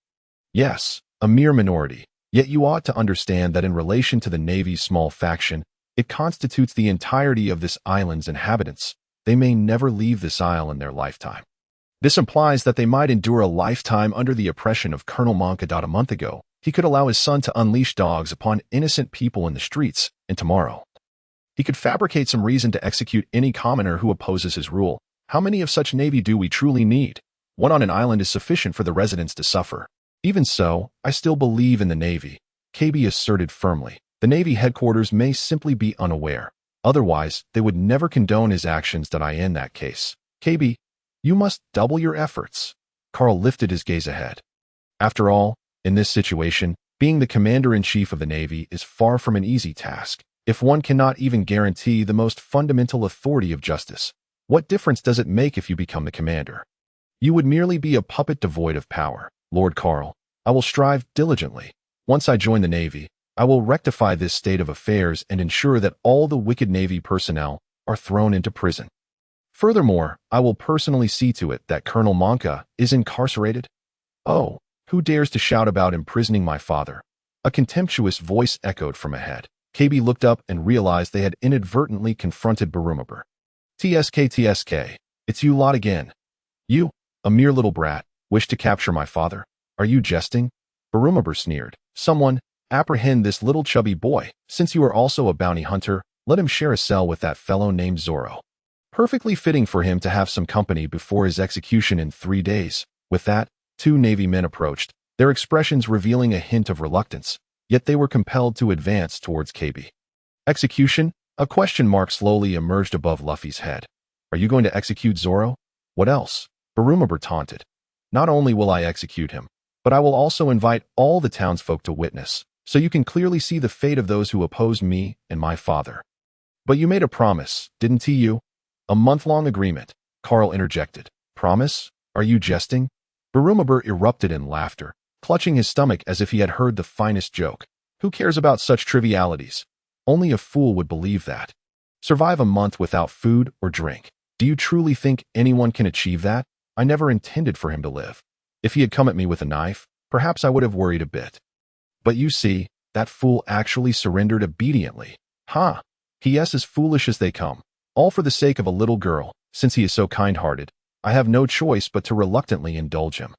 Yes, a mere minority, yet you ought to understand that in relation to the Navy's small faction, it constitutes the entirety of this island's inhabitants. They may never leave this isle in their lifetime. This implies that they might endure a lifetime under the oppression of Colonel Monka. A month ago, he could allow his son to unleash dogs upon innocent people in the streets, and tomorrow, he could fabricate some reason to execute any commoner who opposes his rule. How many of such Navy do we truly need? One on an island is sufficient for the residents to suffer. Even so, I still believe in the Navy, KB asserted firmly. The Navy headquarters may simply be unaware. Otherwise, they would never condone his actions. In that case, KB, you must double your efforts. Carl lifted his gaze ahead. After all, in this situation, being the Commander-in-Chief of the Navy is far from an easy task. If one cannot even guarantee the most fundamental authority of justice, what difference does it make if you become the commander? You would merely be a puppet devoid of power. Lord Carl, I will strive diligently. Once I join the Navy, I will rectify this state of affairs and ensure that all the wicked Navy personnel are thrown into prison. Furthermore, I will personally see to it that Colonel Monka is incarcerated. Oh, who dares to shout about imprisoning my father? A contemptuous voice echoed from ahead. KB looked up and realized they had inadvertently confronted Barumabur. TSK, it's you lot again. You, a mere little brat, wish to capture my father? Are you jesting? Barumabur sneered. Someone, apprehend this little chubby boy. Since you are also a bounty hunter, let him share a cell with that fellow named Zoro. Perfectly fitting for him to have some company before his execution in 3 days. With that, 2 Navy men approached, their expressions revealing a hint of reluctance, yet they were compelled to advance towards KB. Execution? A question mark slowly emerged above Luffy's head. Are you going to execute Zoro? What else? Barumabur taunted. Not only will I execute him, but I will also invite all the townsfolk to witness, so you can clearly see the fate of those who opposed me and my father. But you made a promise, didn't you? A month-long agreement, Carl interjected. Promise? Are you jesting? Barumabur erupted in laughter, clutching his stomach as if he had heard the finest joke. Who cares about such trivialities? Only a fool would believe that. Survive a month without food or drink. Do you truly think anyone can achieve that? I never intended for him to live. If he had come at me with a knife, perhaps I would have worried a bit. But you see, that fool actually surrendered obediently. Ha! He is as foolish as they come. All for the sake of a little girl. Since he is so kind-hearted, I have no choice but to reluctantly indulge him.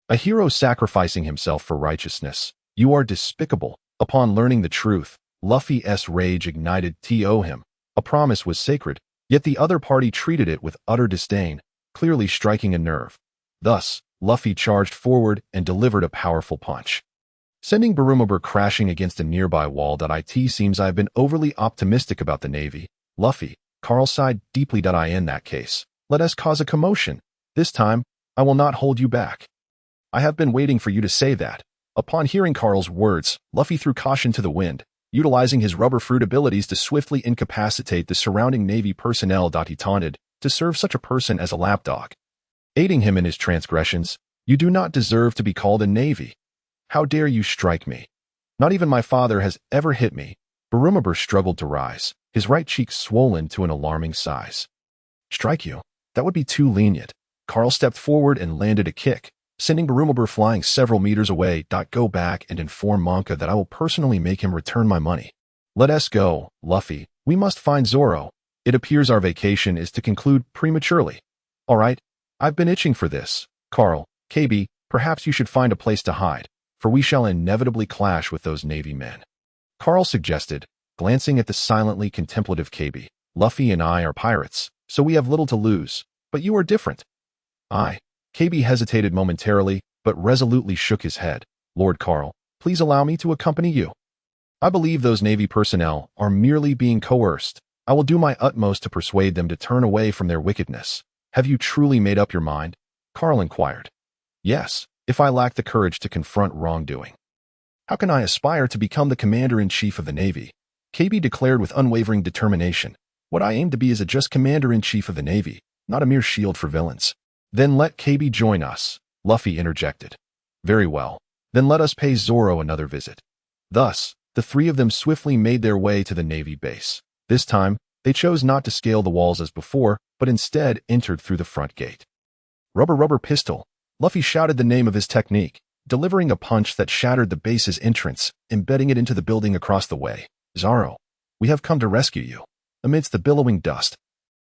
A hero sacrificing himself for righteousness. You are despicable. Upon learning the truth, Luffy's rage ignited him. A promise was sacred, yet the other party treated it with utter disdain, clearly striking a nerve. Thus, Luffy charged forward and delivered a powerful punch, sending Barumabur crashing against a nearby wall. It seems I have been overly optimistic about the Navy. Luffy, Carl sighed deeply. In that case, let us cause a commotion. This time, I will not hold you back. I have been waiting for you to say that. Upon hearing Carl's words, Luffy threw caution to the wind, utilizing his rubber fruit abilities to swiftly incapacitate the surrounding Navy personnel. He taunted, to serve such a person as a lapdog, aiding him in his transgressions. You do not deserve to be called a Navy. How dare you strike me? Not even my father has ever hit me. Barumabur struggled to rise, his right cheek swollen to an alarming size. Strike you? That would be too lenient. Carl stepped forward and landed a kick, sending Barumabur flying several meters away. Go back and inform Monka that I will personally make him return my money. Let us go, Luffy. We must find Zoro. It appears our vacation is to conclude prematurely. All right, I've been itching for this. Carl, KB, perhaps you should find a place to hide, for we shall inevitably clash with those Navy men. Carl suggested, glancing at the silently contemplative KB. "Luffy and I are pirates, so we have little to lose, but you are different." KB hesitated momentarily, but resolutely shook his head. "Lord Carl, please allow me to accompany you. I believe those Navy personnel are merely being coerced. I will do my utmost to persuade them to turn away from their wickedness." "Have you truly made up your mind?" Carl inquired. "Yes, if I lack the courage to confront wrongdoing." "How can I aspire to become the commander-in-chief of the Navy?" KB declared with unwavering determination. "What I aim to be is a just commander-in-chief of the Navy, not a mere shield for villains." "Then let KB join us," Luffy interjected. "Very well. Then let us pay Zoro another visit." Thus, the three of them swiftly made their way to the Navy base. This time, they chose not to scale the walls as before, but instead entered through the front gate. Rubber pistol," Luffy shouted the name of his technique, delivering a punch that shattered the base's entrance, embedding it into the building across the way. "Zoro, we have come to rescue you." Amidst the billowing dust,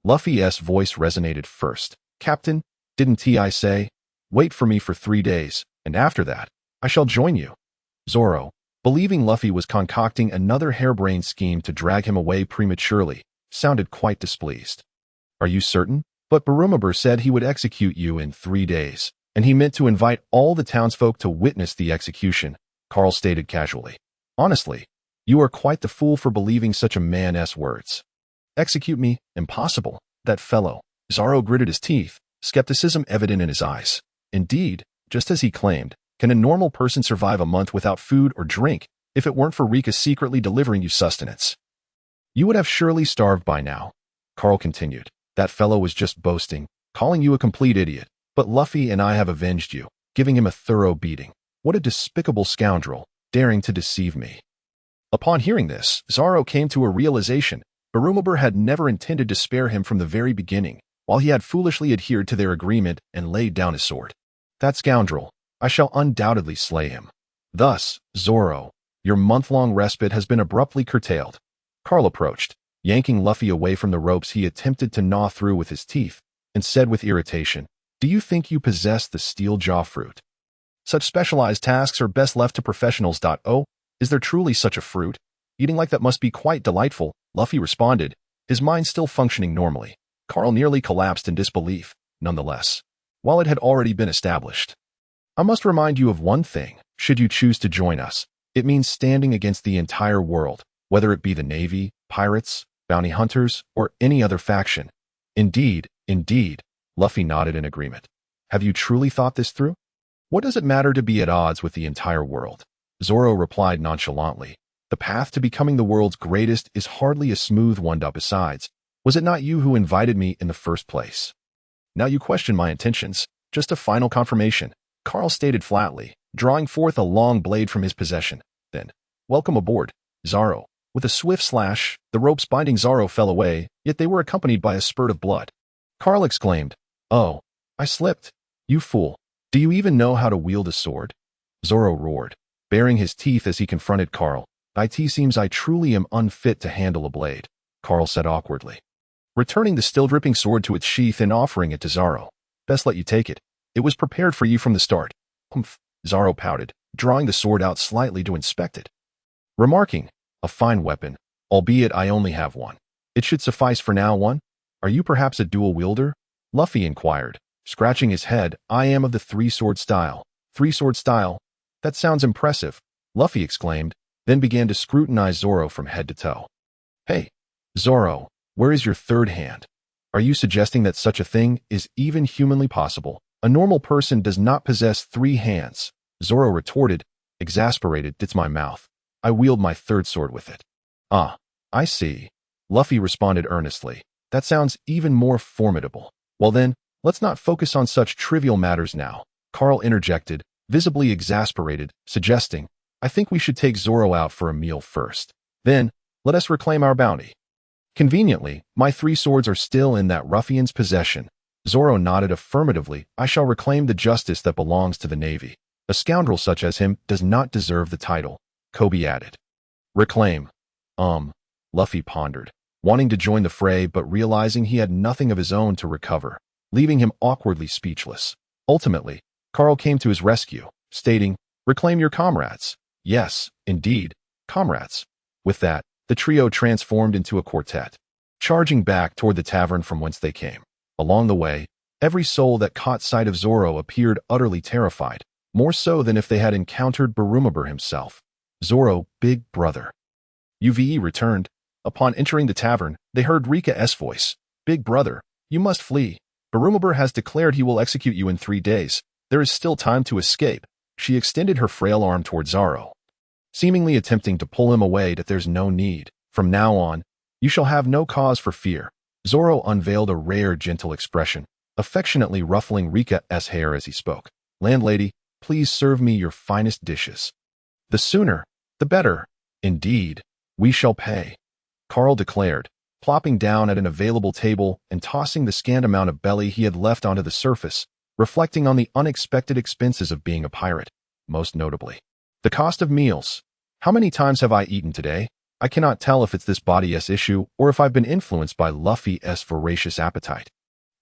Luffy's voice resonated first. "Captain, didn't I say? Wait for me for 3 days, and after that, I shall join you." Zoro, believing Luffy was concocting another harebrained scheme to drag him away prematurely, sounded quite displeased. "Are you certain?" "But Barumabur said he would execute you in 3 days, and he meant to invite all the townsfolk to witness the execution," Carl stated casually. "Honestly, you are quite the fool for believing such a man's words." "Execute me? Impossible. That fellow." Zoro gritted his teeth, skepticism evident in his eyes. "Indeed, just as he claimed, can a normal person survive a month without food or drink if it weren't for Rika secretly delivering you sustenance?" "You would have surely starved by now," Carl continued. "That fellow was just boasting, calling you a complete idiot. But Luffy and I have avenged you, giving him a thorough beating. What a despicable scoundrel, daring to deceive me." Upon hearing this, Zoro came to a realization. Barumabur had never intended to spare him from the very beginning, while he had foolishly adhered to their agreement and laid down his sword. "That scoundrel, I shall undoubtedly slay him." "Thus, Zoro, your month-long respite has been abruptly curtailed." Carl approached, yanking Luffy away from the ropes he attempted to gnaw through with his teeth, and said with irritation, "Do you think you possess the steel jaw fruit? Such specialized tasks are best left to professionals. Oh, is there truly such a fruit? Eating like that must be quite delightful," Luffy responded, his mind still functioning normally. Carl nearly collapsed in disbelief, nonetheless, while it had already been established. "I must remind you of one thing. Should you choose to join us, it means standing against the entire world, whether it be the Navy, pirates, bounty hunters, or any other faction." Indeed, Luffy nodded in agreement. "Have you truly thought this through?" "What does it matter to be at odds with the entire world?" Zoro replied nonchalantly. "The path to becoming the world's greatest is hardly a smooth one. Besides, was it not you who invited me in the first place? Now you question my intentions. Just a final confirmation," Carl stated flatly, drawing forth a long blade from his possession. Then, "Welcome aboard, Zoro." With a swift slash, the ropes binding Zoro fell away, yet they were accompanied by a spurt of blood. Carl exclaimed, "Oh, I slipped. You fool. Do you even know how to wield a sword?" Zoro roared, baring his teeth as he confronted Carl. "It seems I truly am unfit to handle a blade," Carl said awkwardly, returning the still-dripping sword to its sheath and offering it to Zoro. "Best let you take it. It was prepared for you from the start." "Humph," Zoro pouted, drawing the sword out slightly to inspect it. Remarking, "A fine weapon, albeit I only have one. It should suffice for now. One? Are you perhaps a dual wielder?" Luffy inquired, scratching his head. "I am of the three-sword style." "Three-sword style? That sounds impressive," Luffy exclaimed, then began to scrutinize Zoro from head to toe. "Hey, Zoro, where is your third hand? Are you suggesting that such a thing is even humanly possible? A normal person does not possess 3 hands." Zoro retorted, exasperated. "It's my mouth. I wield my third sword with it." "Ah, I see," Luffy responded earnestly. "That sounds even more formidable." "Well then, let's not focus on such trivial matters now," Carl interjected, visibly exasperated, suggesting, "I think we should take Zoro out for a meal first. Then, let us reclaim our bounty." "Conveniently, my 3 swords are still in that ruffian's possession." Zoro nodded affirmatively. "I shall reclaim the justice that belongs to the Navy. A scoundrel such as him does not deserve the title," Kobe added. "Reclaim. Luffy pondered, wanting to join the fray but realizing he had nothing of his own to recover, leaving him awkwardly speechless. Ultimately, Carl came to his rescue, stating, "Reclaim your comrades." "Yes, indeed, comrades." With that, the trio transformed into a quartet, charging back toward the tavern from whence they came. Along the way, every soul that caught sight of Zoro appeared utterly terrified, more so than if they had encountered Barumabur himself. Zoro, big brother. UVE returned. Upon entering the tavern, they heard Rika's voice. Big brother, you must flee. Barumabur has declared he will execute you in 3 days. There is still time to escape. She extended her frail arm toward Zoro, seemingly attempting to pull him away, that there's no need. From now on, you shall have no cause for fear. Zoro unveiled a rare, gentle expression, affectionately ruffling Rika's hair as he spoke. Landlady, please serve me your finest dishes. The sooner, the better. Indeed, we shall pay, Carl declared, plopping down at an available table and tossing the scant amount of belly he had left onto the surface, reflecting on the unexpected expenses of being a pirate, most notably the cost of meals. How many times have I eaten today? I cannot tell if it's this body's issue or if I've been influenced by Luffy's voracious appetite.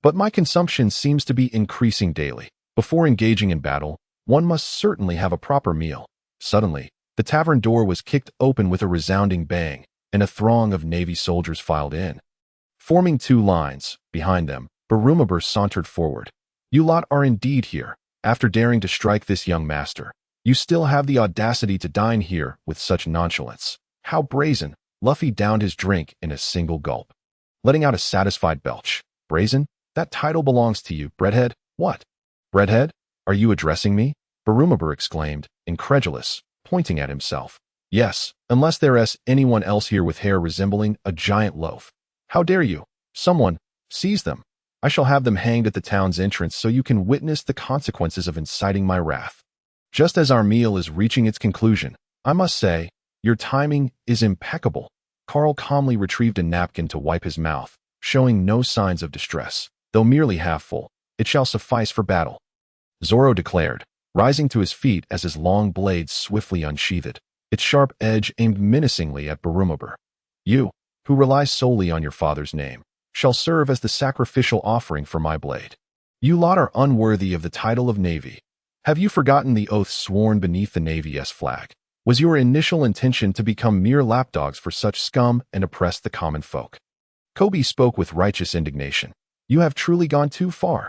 But my consumption seems to be increasing daily. Before engaging in battle, one must certainly have a proper meal. Suddenly, the tavern door was kicked open with a resounding bang, and a throng of Navy soldiers filed in. Forming 2 lines, behind them, Barumabur sauntered forward. You lot are indeed here. After daring to strike this young master, you still have the audacity to dine here with such nonchalance. How brazen! Luffy downed his drink in a single gulp, letting out a satisfied belch. Brazen? That title belongs to you, Breadhead. What? Breadhead? Are you addressing me? Barumabur exclaimed, incredulous, pointing at himself. Yes, unless there's anyone else here with hair resembling a giant loaf. How dare you? Someone, seize them. I shall have them hanged at the town's entrance so you can witness the consequences of inciting my wrath. Just as our meal is reaching its conclusion, I must say, your timing is impeccable. Carl calmly retrieved a napkin to wipe his mouth, showing no signs of distress. Though merely half full, it shall suffice for battle, Zoro declared, rising to his feet as his long blade swiftly unsheathed, its sharp edge aimed menacingly at Barumabur. You, who rely solely on your father's name, shall serve as the sacrificial offering for my blade. You lot are unworthy of the title of Navy. Have you forgotten the oath sworn beneath the Navy's flag? Was your initial intention to become mere lapdogs for such scum and oppress the common folk? Kobe spoke with righteous indignation. You have truly gone too far.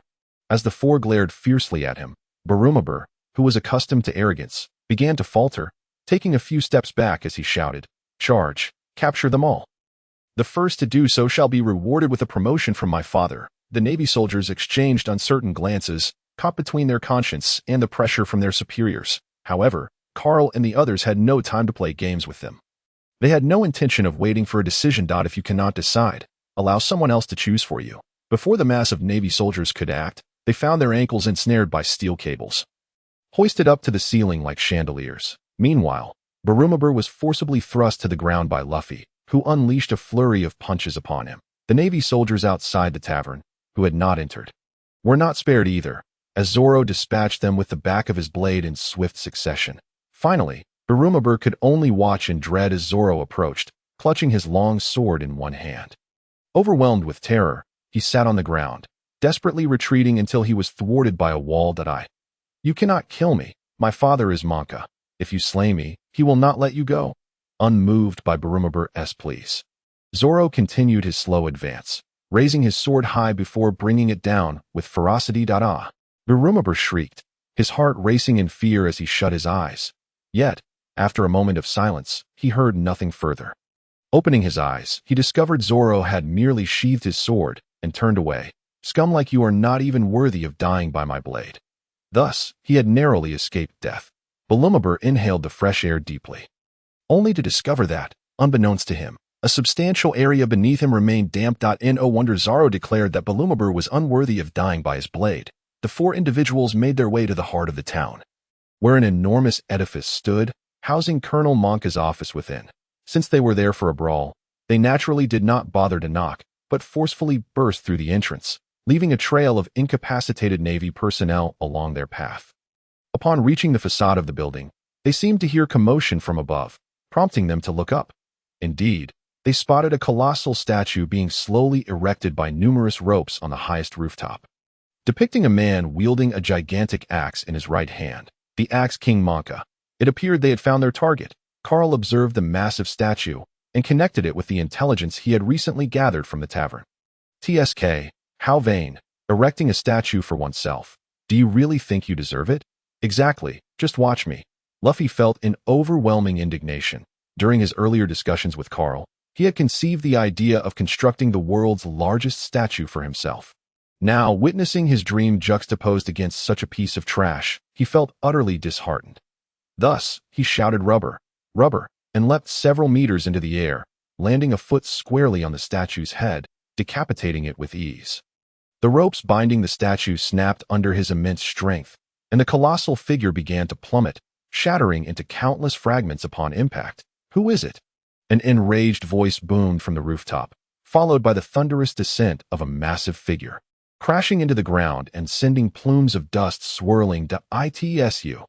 As the 4 glared fiercely at him, Barumabur, who was accustomed to arrogance, began to falter, taking a few steps back as he shouted, Charge, capture them all. The first to do so shall be rewarded with a promotion from my father. The Navy soldiers exchanged uncertain glances, caught between their conscience and the pressure from their superiors. However, Carl and the others had no time to play games with them. They had no intention of waiting for a decision. If you cannot decide, allow someone else to choose for you. Before the mass of Navy soldiers could act, they found their ankles ensnared by steel cables, hoisted up to the ceiling like chandeliers. Meanwhile, Barumabur was forcibly thrust to the ground by Luffy, who unleashed a flurry of punches upon him. The Navy soldiers outside the tavern, who had not entered, were not spared either, as Zoro dispatched them with the back of his blade in swift succession. Finally, Barumabur could only watch in dread as Zoro approached, clutching his long sword in one hand. Overwhelmed with terror, he sat on the ground, desperately retreating until he was thwarted by a wall. You cannot kill me. My father is Monka. If you slay me, he will not let you go. Unmoved by Barumabur's pleas, Zoro continued his slow advance, raising his sword high before bringing it down with ferocity. Barumabur shrieked, his heart racing in fear as he shut his eyes. Yet, after a moment of silence, he heard nothing further. Opening his eyes, he discovered Zoro had merely sheathed his sword and turned away. Scum like you are not even worthy of dying by my blade. Thus, he had narrowly escaped death. Barumabur inhaled the fresh air deeply, only to discover that, unbeknownst to him, a substantial area beneath him remained damp. No wonder Zoro declared that Barumabur was unworthy of dying by his blade. The 4 individuals made their way to the heart of the town, where an enormous edifice stood, housing Colonel Monka's office within. Since they were there for a brawl, they naturally did not bother to knock, but forcefully burst through the entrance, leaving a trail of incapacitated Navy personnel along their path. Upon reaching the facade of the building, they seemed to hear commotion from above, prompting them to look up. Indeed, they spotted a colossal statue being slowly erected by numerous ropes on the highest rooftop, depicting a man wielding a gigantic axe in his right hand, the Axe King Monka. It appeared they had found their target. Carl observed the massive statue and connected it with the intelligence he had recently gathered from the tavern. TSK, how vain, erecting a statue for oneself. Do you really think you deserve it? Exactly, just watch me. Luffy felt an overwhelming indignation. During his earlier discussions with Carl, he had conceived the idea of constructing the world's largest statue for himself. Now, witnessing his dream juxtaposed against such a piece of trash, he felt utterly disheartened. Thus, he shouted rubber, rubber, and leapt several meters into the air, landing a foot squarely on the statue's head, decapitating it with ease. The ropes binding the statue snapped under his immense strength, and the colossal figure began to plummet, shattering into countless fragments upon impact. Who is it? An enraged voice boomed from the rooftop, followed by the thunderous descent of a massive figure, crashing into the ground and sending plumes of dust swirling to ITSU.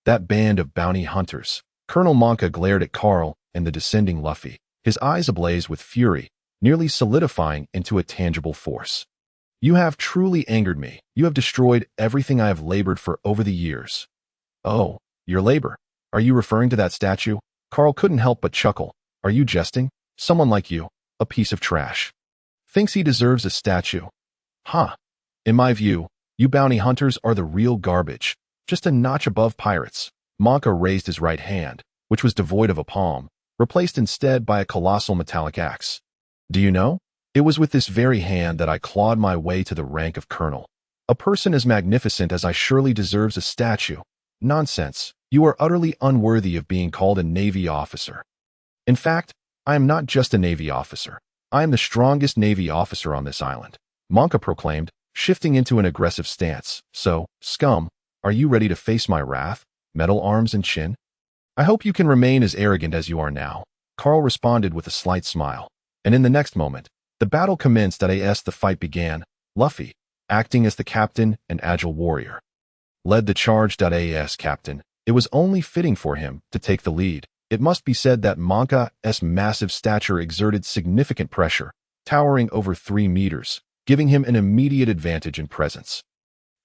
That band of bounty hunters. Colonel Monka glared at Carl and the descending Luffy, his eyes ablaze with fury, nearly solidifying into a tangible force. You have truly angered me. You have destroyed everything I have labored for over the years. Oh, your labor. Are you referring to that statue? Carl couldn't help but chuckle. Are you jesting? Someone like you, a piece of trash, thinks he deserves a statue. Huh. In my view, you bounty hunters are the real garbage, just a notch above pirates. Monka raised his right hand, which was devoid of a palm, replaced instead by a colossal metallic axe. Do you know? It was with this very hand that I clawed my way to the rank of colonel. A person as magnificent as I surely deserves a statue. Nonsense. You are utterly unworthy of being called a Navy officer. In fact, I am not just a Navy officer. I am the strongest Navy officer on this island, Monka proclaimed, shifting into an aggressive stance. So, scum, are you ready to face my wrath, metal arms and chin? I hope you can remain as arrogant as you are now, Carl responded with a slight smile. And in the next moment, the battle commenced. As the fight began, Luffy, acting as the captain and agile warrior, led the charge. As captain, it was only fitting for him to take the lead. It must be said that Monka's massive stature exerted significant pressure, towering over 3 meters, giving him an immediate advantage in presence.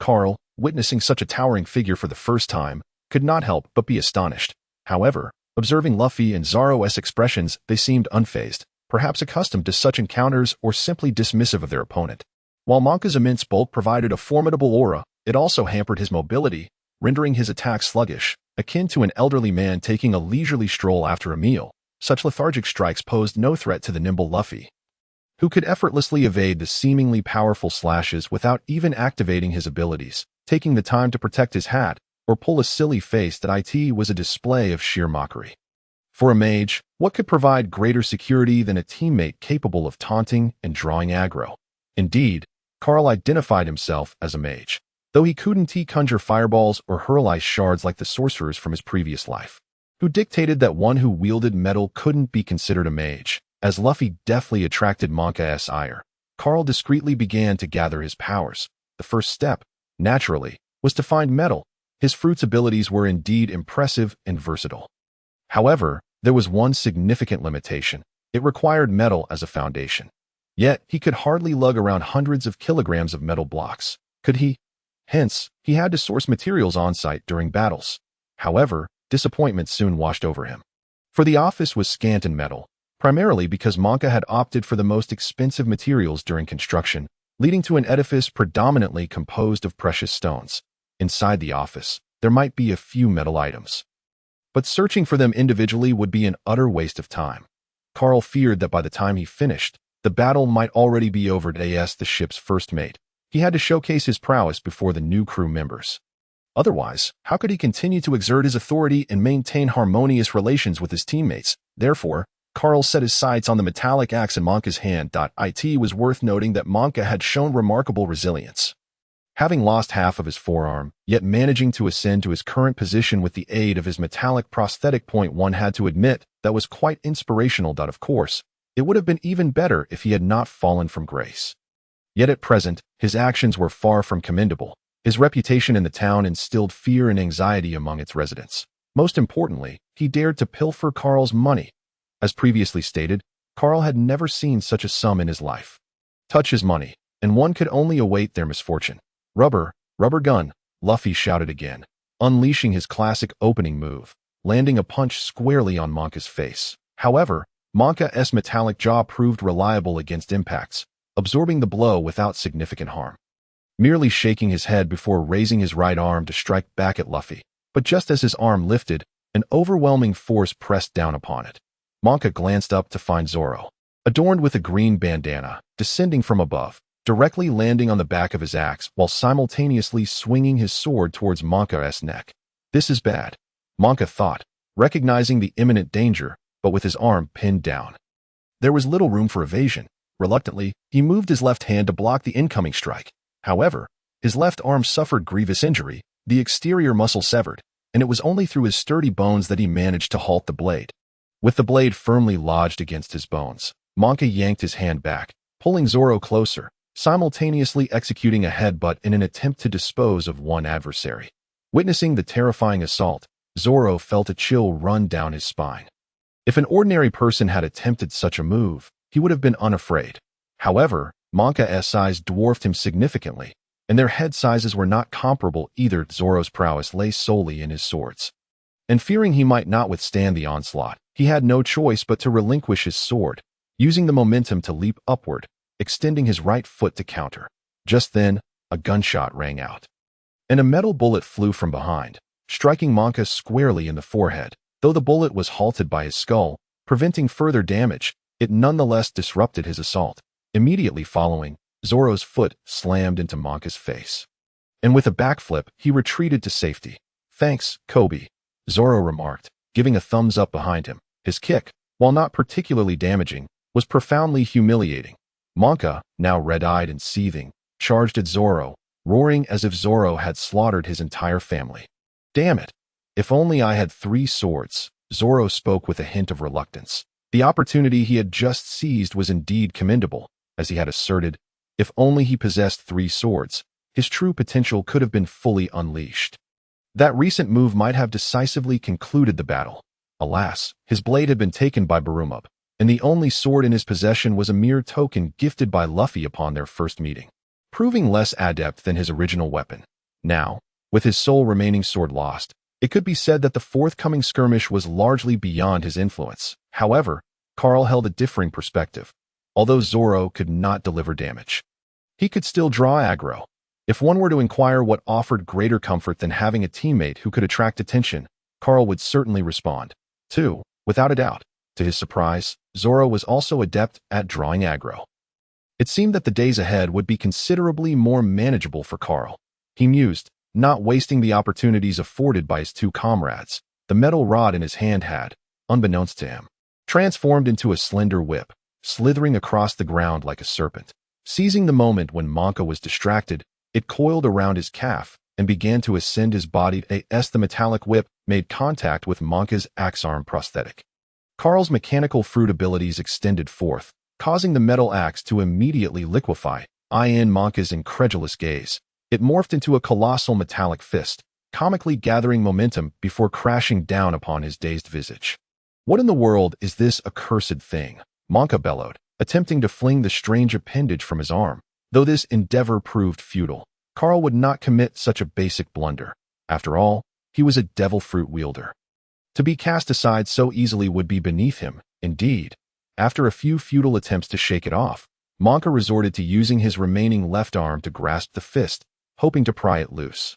Carl, witnessing such a towering figure for the first time, could not help but be astonished. However, observing Luffy and Zoro's expressions, they seemed unfazed, perhaps accustomed to such encounters or simply dismissive of their opponent. While Monka's immense bulk provided a formidable aura, it also hampered his mobility, rendering his attack sluggish, akin to an elderly man taking a leisurely stroll after a meal. Such lethargic strikes posed no threat to the nimble Luffy, who could effortlessly evade the seemingly powerful slashes without even activating his abilities, taking the time to protect his hat or pull a silly face. It was a display of sheer mockery. For a mage, what could provide greater security than a teammate capable of taunting and drawing aggro? Indeed, Carl identified himself as a mage, though he couldn't conjure fireballs or hurl ice shards like the sorcerers from his previous life, who dictated that one who wielded metal couldn't be considered a mage. As Luffy deftly attracted Monka's ire, Carl discreetly began to gather his powers. The first step, naturally, was to find metal. His fruit's abilities were indeed impressive and versatile. However, there was one significant limitation. It required metal as a foundation. Yet, he could hardly lug around hundreds of kilograms of metal blocks, could he? Hence, he had to source materials on-site during battles. However, disappointment soon washed over him. For the office was scant in metal, primarily because Monka had opted for the most expensive materials during construction, leading to an edifice predominantly composed of precious stones. Inside the office, there might be a few metal items, but searching for them individually would be an utter waste of time. Carl feared that by the time he finished, the battle might already be over. As the ship's first mate, he had to showcase his prowess before the new crew members. Otherwise, how could he continue to exert his authority and maintain harmonious relations with his teammates? Therefore, Carl set his sights on the metallic axe in Monka's hand. It was worth noting that Monka had shown remarkable resilience, having lost half of his forearm, yet managing to ascend to his current position with the aid of his metallic prosthetic. One had to admit that was quite inspirational. Of course, it would have been even better if he had not fallen from grace. Yet at present, his actions were far from commendable. His reputation in the town instilled fear and anxiety among its residents. Most importantly, he dared to pilfer Carl's money. As previously stated, Carl had never seen such a sum in his life. Touch his money, and one could only await their misfortune. Rubber gun, Luffy shouted again, unleashing his classic opening move, landing a punch squarely on Monka's face. However, Monka's metallic jaw proved reliable against impacts, absorbing the blow without significant harm. Merely shaking his head before raising his right arm to strike back at Luffy. But just as his arm lifted, an overwhelming force pressed down upon it. Monka glanced up to find Zoro, adorned with a green bandana, descending from above, directly landing on the back of his axe while simultaneously swinging his sword towards Monka's neck. This is bad, Monka thought, recognizing the imminent danger, but with his arm pinned down. There was little room for evasion. Reluctantly, he moved his left hand to block the incoming strike. However, his left arm suffered grievous injury, the exterior muscle severed, and it was only through his sturdy bones that he managed to halt the blade. With the blade firmly lodged against his bones, Monka yanked his hand back, pulling Zoro closer, simultaneously executing a headbutt in an attempt to dispose of one adversary. Witnessing the terrifying assault, Zoro felt a chill run down his spine. If an ordinary person had attempted such a move, he would have been unafraid. However, Monka's size dwarfed him significantly, and their head sizes were not comparable either. Zoro's prowess lay solely in his swords. And fearing he might not withstand the onslaught, he had no choice but to relinquish his sword, using the momentum to leap upward, extending his right foot to counter. Just then, a gunshot rang out, and a metal bullet flew from behind, striking Monka squarely in the forehead. Though the bullet was halted by his skull, preventing further damage, it nonetheless disrupted his assault. Immediately following, Zoro's foot slammed into Monka's face, and with a backflip, he retreated to safety. "Thanks, Kobe," Zoro remarked, giving a thumbs up behind him. His kick, while not particularly damaging, was profoundly humiliating. Monka, now red-eyed and seething, charged at Zoro, roaring as if Zoro had slaughtered his entire family. "Damn it! If only I had 3 swords," Zoro spoke with a hint of reluctance. The opportunity he had just seized was indeed commendable. As he had asserted, if only he possessed 3 swords, his true potential could have been fully unleashed. That recent move might have decisively concluded the battle. Alas, his blade had been taken by Barumub, and the only sword in his possession was a mere token gifted by Luffy upon their first meeting, proving less adept than his original weapon. Now, with his sole remaining sword lost, it could be said that the forthcoming skirmish was largely beyond his influence. However, Carl held a differing perspective. Although Zoro could not deliver damage, he could still draw aggro. If one were to inquire what offered greater comfort than having a teammate who could attract attention, Carl would certainly respond. 2, without a doubt. To his surprise, Zoro was also adept at drawing aggro. It seemed that the days ahead would be considerably more manageable for Carl. He mused, not wasting the opportunities afforded by his 2 comrades. The metal rod in his hand had, unbeknownst to him, transformed into a slender whip, slithering across the ground like a serpent. Seizing the moment when Monka was distracted, it coiled around his calf and began to ascend his body as the metallic whip made contact with Monka's axe-arm prosthetic. Carl's mechanical fruit abilities extended forth, causing the metal axe to immediately liquefy. In Monka's incredulous gaze, it morphed into a colossal metallic fist, comically gathering momentum before crashing down upon his dazed visage. "What in the world is this accursed thing?" Monka bellowed, attempting to fling the strange appendage from his arm. Though this endeavor proved futile, Carl would not commit such a basic blunder. After all, he was a devil fruit wielder. To be cast aside so easily would be beneath him. Indeed, after a few futile attempts to shake it off, Monka resorted to using his remaining left arm to grasp the fist, hoping to pry it loose.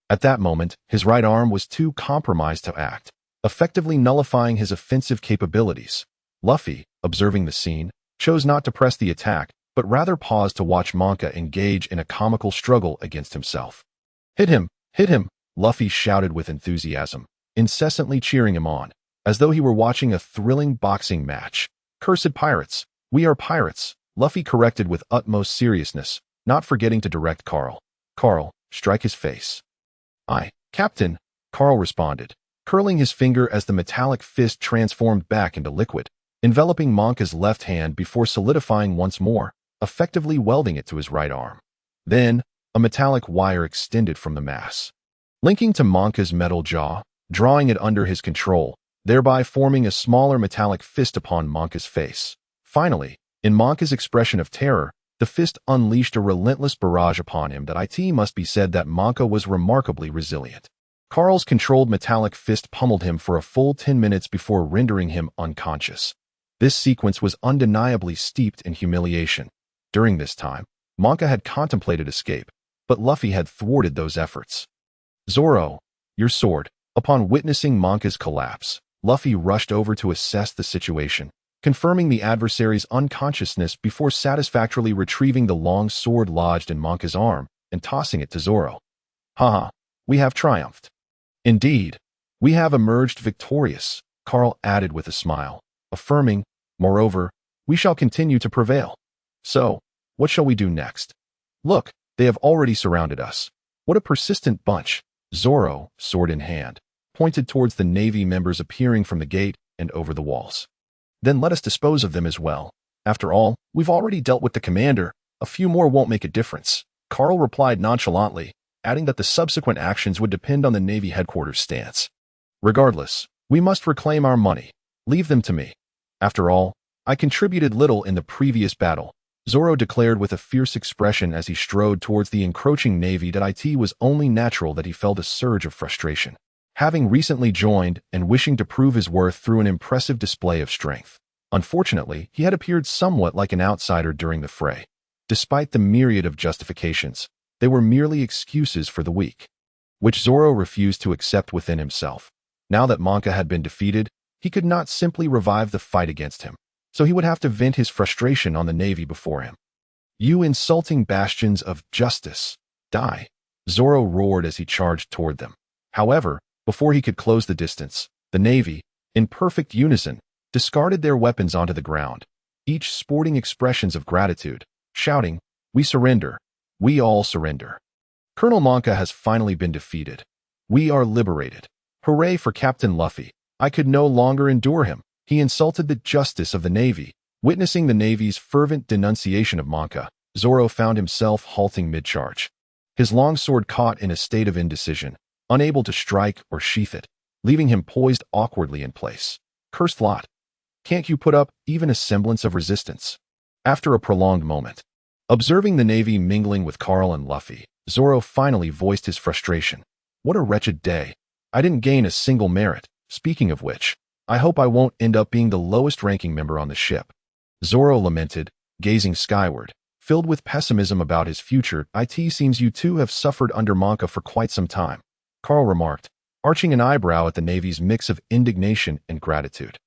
At that moment, his right arm was too compromised to act, effectively nullifying his offensive capabilities. Luffy, observing the scene, chose not to press the attack, but rather paused to watch Monka engage in a comical struggle against himself. "Hit him! Hit him!" Luffy shouted with enthusiasm, incessantly cheering him on, as though he were watching a thrilling boxing match. "Cursed pirates! We are pirates!" Luffy corrected with utmost seriousness, not forgetting to direct Carl. "Carl, strike his face." "Aye, Captain," Carl responded, curling his finger as the metallic fist transformed back into liquid, enveloping Monka's left hand before solidifying once more, effectively welding it to his right arm. Then, a metallic wire extended from the mass, linking to Monka's metal jaw, drawing it under his control, thereby forming a smaller metallic fist upon Monka's face. Finally, in Monka's expression of terror, the fist unleashed a relentless barrage upon him that it must be said that Monka was remarkably resilient. Carl's controlled metallic fist pummeled him for a full 10 minutes before rendering him unconscious. This sequence was undeniably steeped in humiliation. During this time, Monka had contemplated escape, but Luffy had thwarted those efforts. Zoro, your sword. Upon witnessing Monka's collapse, Luffy rushed over to assess the situation, confirming the adversary's unconsciousness before satisfactorily retrieving the long sword lodged in Monka's arm and tossing it to Zoro. Haha, we have triumphed. Indeed, we have emerged victorious, Carl added with a smile, affirming, moreover, we shall continue to prevail. So, what shall we do next? Look, they have already surrounded us. What a persistent bunch. Zoro, sword in hand, pointed towards the Navy members appearing from the gate and over the walls. Then let us dispose of them as well. After all, we've already dealt with the commander. A few more won't make a difference. Carl replied nonchalantly, adding that the subsequent actions would depend on the Navy headquarters' stance. Regardless, we must reclaim our money. Leave them to me. After all, I contributed little in the previous battle, Zoro declared with a fierce expression as he strode towards the encroaching Navy. That it was only natural that he felt a surge of frustration, having recently joined and wishing to prove his worth through an impressive display of strength. Unfortunately, he had appeared somewhat like an outsider during the fray. Despite the myriad of justifications, they were merely excuses for the weak, which Zoro refused to accept within himself. Now that Monka had been defeated, he could not simply revive the fight against him, so he would have to vent his frustration on the Navy before him. You insulting bastions of justice, die! Zoro roared as he charged toward them. However, before he could close the distance, the Navy, in perfect unison, discarded their weapons onto the ground, each sporting expressions of gratitude, shouting, "We surrender! We all surrender! Colonel Monka has finally been defeated. We are liberated! Hooray for Captain Luffy! I could no longer endure him. He insulted the justice of the Navy." Witnessing the Navy's fervent denunciation of Monka, Zoro found himself halting mid-charge. His long sword caught in a state of indecision, unable to strike or sheath it, leaving him poised awkwardly in place. Cursed lot! Can't you put up even a semblance of resistance? After a prolonged moment, observing the Navy mingling with Carl and Luffy, Zoro finally voiced his frustration. What a wretched day. I didn't gain a single merit. Speaking of which, I hope I won't end up being the lowest-ranking member on the ship. Zoro lamented, gazing skyward, filled with pessimism about his future. It seems you two have suffered under Monka for quite some time, Carl remarked, arching an eyebrow at the Navy's mix of indignation and gratitude.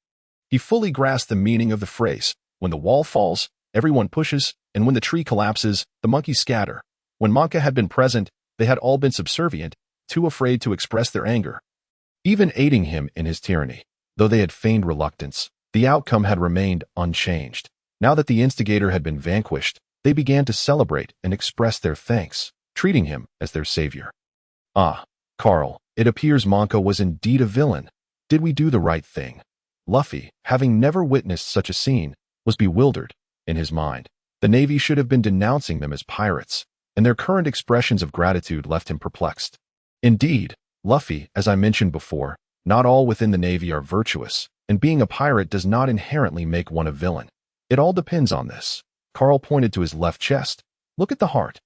He fully grasped the meaning of the phrase, when the wall falls, everyone pushes, and when the tree collapses, the monkeys scatter. When Monka had been present, they had all been subservient, too afraid to express their anger, even aiding him in his tyranny. Though they had feigned reluctance, the outcome had remained unchanged. Now that the instigator had been vanquished, they began to celebrate and express their thanks, treating him as their savior. Ah, Carl, it appears Monka was indeed a villain. Did we do the right thing? Luffy, having never witnessed such a scene, was bewildered. In his mind, the Navy should have been denouncing them as pirates, and their current expressions of gratitude left him perplexed. Indeed, Luffy, as I mentioned before, not all within the Navy are virtuous, and being a pirate does not inherently make one a villain. It all depends on this. Carl pointed to his left chest. Look at the heart.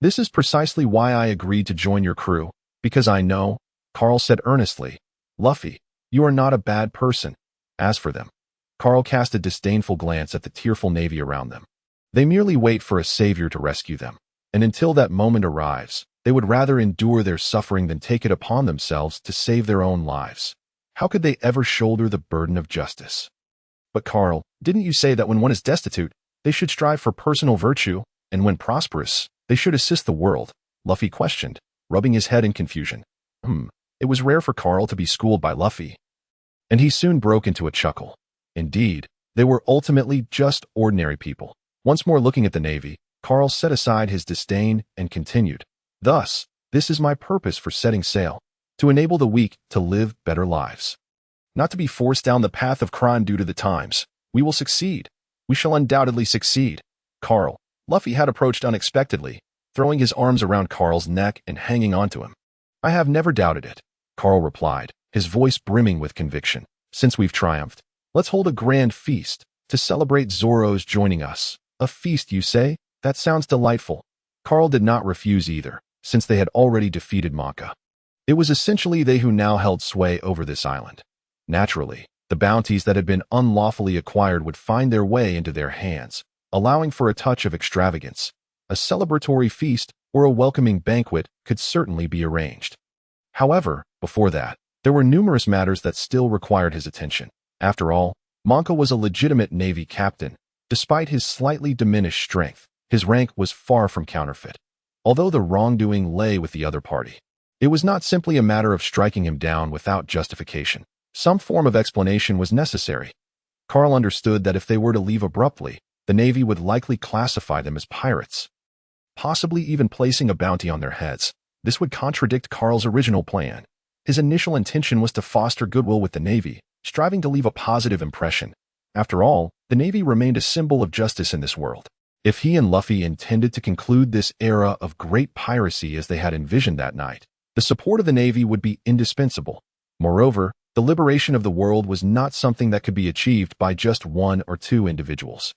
This is precisely why I agreed to join your crew, because I know, Carl said earnestly, Luffy, you are not a bad person. As for them, Carl cast a disdainful glance at the tearful Navy around them. They merely wait for a savior to rescue them, and until that moment arrives, they would rather endure their suffering than take it upon themselves to save their own lives. How could they ever shoulder the burden of justice? But Carl, didn't you say that when one is destitute, they should strive for personal virtue, and when prosperous, they should assist the world? Luffy questioned, rubbing his head in confusion. It was rare for Carl to be schooled by Luffy, and he soon broke into a chuckle. Indeed, they were ultimately just ordinary people. Once more looking at the Navy, Carl set aside his disdain and continued. Thus, this is my purpose for setting sail, to enable the weak to live better lives. Not to be forced down the path of crime due to the times. We will succeed. We shall undoubtedly succeed. Carl, Luffy had approached unexpectedly, throwing his arms around Carl's neck and hanging onto him. I have never doubted it, Carl replied, his voice brimming with conviction. Since we've triumphed, let's hold a grand feast, to celebrate Zoro's joining us. A feast, you say? That sounds delightful. Carl did not refuse either, since they had already defeated Monka. It was essentially they who now held sway over this island. Naturally, The bounties that had been unlawfully acquired would find their way into their hands, allowing for a touch of extravagance. A celebratory feast or a welcoming banquet could certainly be arranged. However, before that, there were numerous matters that still required his attention. After all, Monka was a legitimate Navy captain. Despite his slightly diminished strength, his rank was far from counterfeit. Although the wrongdoing lay with the other party, it was not simply a matter of striking him down without justification. Some form of explanation was necessary. Carl understood that if they were to leave abruptly, the Navy would likely classify them as pirates, possibly even placing a bounty on their heads. This would contradict Carl's original plan. His initial intention was to foster goodwill with the Navy, striving to leave a positive impression. After all, the Navy remained a symbol of justice in this world. If he and Luffy intended to conclude this era of great piracy as they had envisioned that night, the support of the Navy would be indispensable. Moreover, the liberation of the world was not something that could be achieved by just one or two individuals,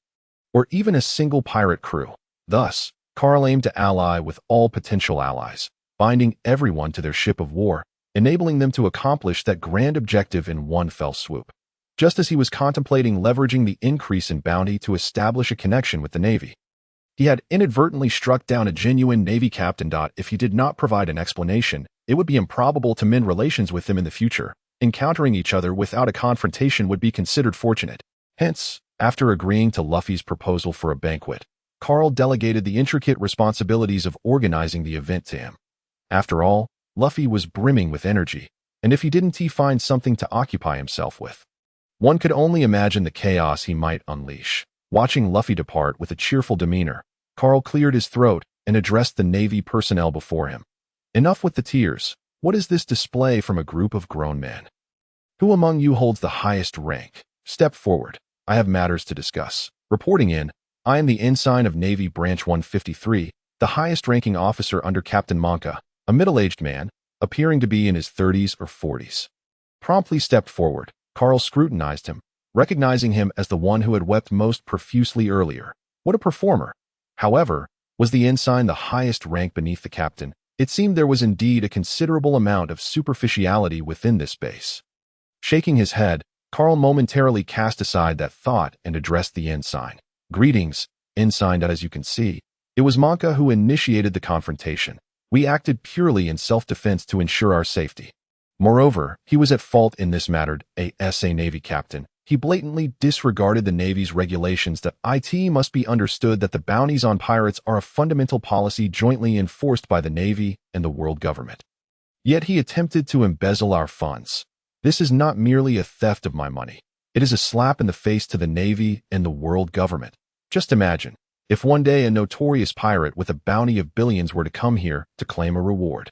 or even a single pirate crew. Thus, Carl aimed to ally with all potential allies, binding everyone to their ship of war, enabling them to accomplish that grand objective in one fell swoop. Just as he was contemplating leveraging the increase in bounty to establish a connection with the Navy, he had inadvertently struck down a genuine Navy captain. If he did not provide an explanation, it would be improbable to mend relations with him in the future. Encountering each other without a confrontation would be considered fortunate. Hence, after agreeing to Luffy's proposal for a banquet, Carl delegated the intricate responsibilities of organizing the event to him. After all, Luffy was brimming with energy, and if he didn't find something to occupy himself with, one could only imagine the chaos he might unleash. Watching Luffy depart with a cheerful demeanor, Carl cleared his throat and addressed the Navy personnel before him. Enough with the tears. What is this display from a group of grown men? Who among you holds the highest rank? Step forward. I have matters to discuss. Reporting in, I am the ensign of Navy Branch 153, the highest-ranking officer under Captain Monka, a middle-aged man, appearing to be in his 30s or 40s. Promptly stepped forward, Carl scrutinized him, recognizing him as the one who had wept most profusely earlier. What a performer! However, was the ensign the highest rank beneath the captain? It seemed there was indeed a considerable amount of superficiality within this space. Shaking his head, Carl momentarily cast aside that thought and addressed the ensign. Greetings, ensign. As you can see, it was Monka who initiated the confrontation. We acted purely in self-defense to ensure our safety. Moreover, he was at fault in this matter. As a Navy captain, he blatantly disregarded the Navy's regulations. That it must be understood that the bounties on pirates are a fundamental policy jointly enforced by the Navy and the world government. Yet he attempted to embezzle our funds. This is not merely a theft of my money. It is a slap in the face to the Navy and the world government. Just imagine, if one day a notorious pirate with a bounty of billions were to come here to claim a reward.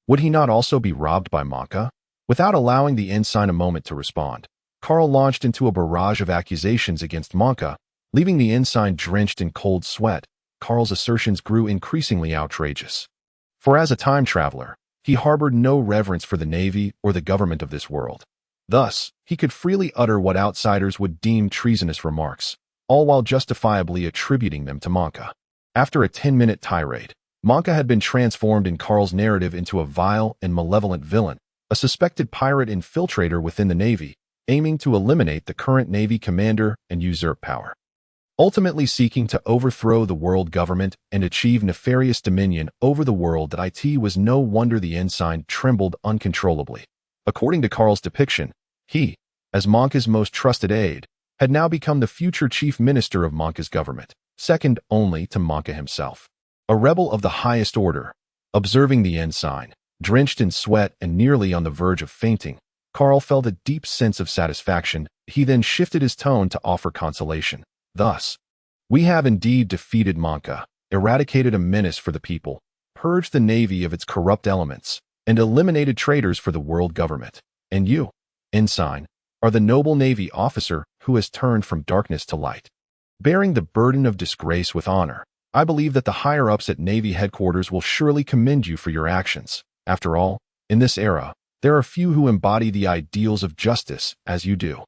Would he not also be robbed by Monka? Without allowing the ensign a moment to respond, Carl launched into a barrage of accusations against Monka, leaving the ensign drenched in cold sweat. Carl's assertions grew increasingly outrageous. For as a time traveler, he harbored no reverence for the Navy or the government of this world. Thus, he could freely utter what outsiders would deem treasonous remarks, all while justifiably attributing them to Monka. After a 10-minute tirade, Monka had been transformed in Carl's narrative into a vile and malevolent villain, a suspected pirate infiltrator within the Navy, aiming to eliminate the current Navy commander and usurp power. Ultimately seeking to overthrow the world government and achieve nefarious dominion over the world. It was no wonder the ensign trembled uncontrollably. According to Carl's depiction, he, as Monka's most trusted aide, had now become the future chief minister of Monka's government, second only to Monka himself. A rebel of the highest order. Observing the ensign, drenched in sweat and nearly on the verge of fainting, Carl felt a deep sense of satisfaction. He then shifted his tone to offer consolation. Thus, we have indeed defeated Monka, eradicated a menace for the people, purged the Navy of its corrupt elements, and eliminated traitors for the world government. And you, ensign, are the noble Navy officer who has turned from darkness to light, bearing the burden of disgrace with honor. I believe that the higher-ups at Navy headquarters will surely commend you for your actions. After all, in this era, there are few who embody the ideals of justice as you do.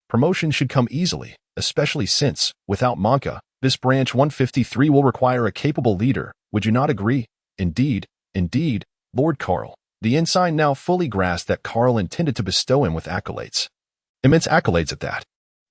Promotion should come easily, especially since, without Monka, this Branch 153 will require a capable leader. Would you not agree? Indeed, Lord Carl. The ensign now fully grasped that Carl intended to bestow him with accolades. immense accolades at that.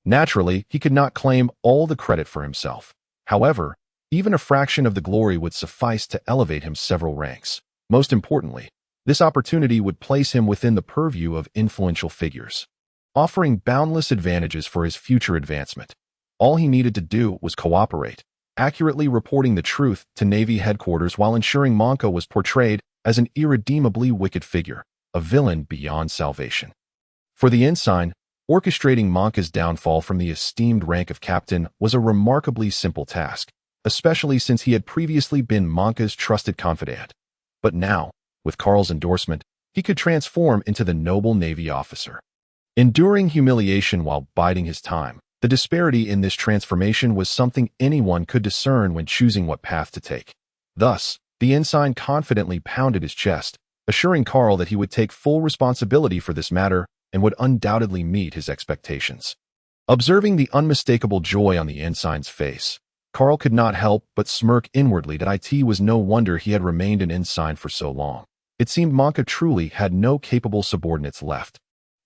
Naturally, he could not claim all the credit for himself. However, even a fraction of the glory would suffice to elevate him several ranks. Most importantly, this opportunity would place him within the purview of influential figures, offering boundless advantages for his future advancement. All he needed to do was cooperate, accurately reporting the truth to Navy headquarters while ensuring Monka was portrayed as an irredeemably wicked figure, a villain beyond salvation. For the ensign, orchestrating Monka's downfall from the esteemed rank of captain was a remarkably simple task, especially since he had previously been Monka's trusted confidant. But now, with Carl's endorsement, he could transform into the noble Navy officer. Enduring humiliation while biding his time, the disparity in this transformation was something anyone could discern when choosing what path to take. Thus, the ensign confidently pounded his chest, assuring Carl that he would take full responsibility for this matter and would undoubtedly meet his expectations. Observing the unmistakable joy on the ensign's face, Carl could not help but smirk inwardly that it was no wonder he had remained an ensign for so long. It seemed Monka truly had no capable subordinates left.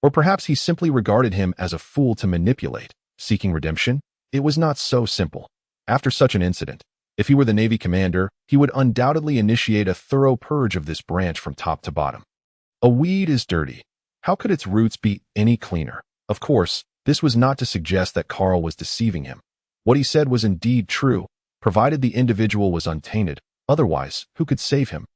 Or perhaps he simply regarded him as a fool to manipulate, seeking redemption? It was not so simple. After such an incident, if he were the Navy commander, he would undoubtedly initiate a thorough purge of this branch from top to bottom. A weed is dirty. How could its roots be any cleaner? Of course, this was not to suggest that Carl was deceiving him. What he said was indeed true, provided the individual was untainted. Otherwise, who could save him?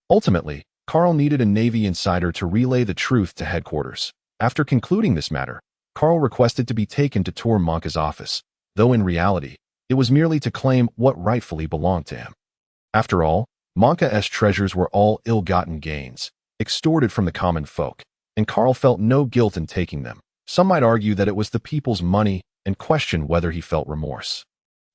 Ultimately, Carl needed a Navy insider to relay the truth to headquarters. After concluding this matter, Carl requested to be taken to tour Monka's office, though in reality, it was merely to claim what rightfully belonged to him. After all, Monka's treasures were all ill-gotten gains, extorted from the common folk, and Carl felt no guilt in taking them. Some might argue that it was the people's money and question whether he felt remorse.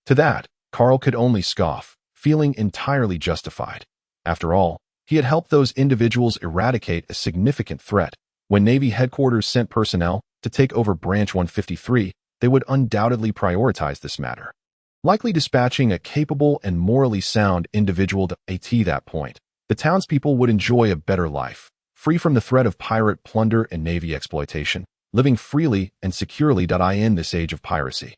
To that, Carl could only scoff, feeling entirely justified. After all, he had helped those individuals eradicate a significant threat. When Navy headquarters sent personnel to take over Branch 153, they would undoubtedly prioritize this matter, likely dispatching a capable and morally sound individual to that point. The townspeople would enjoy a better life, free from the threat of pirate plunder and Navy exploitation, living freely and securely in this age of piracy.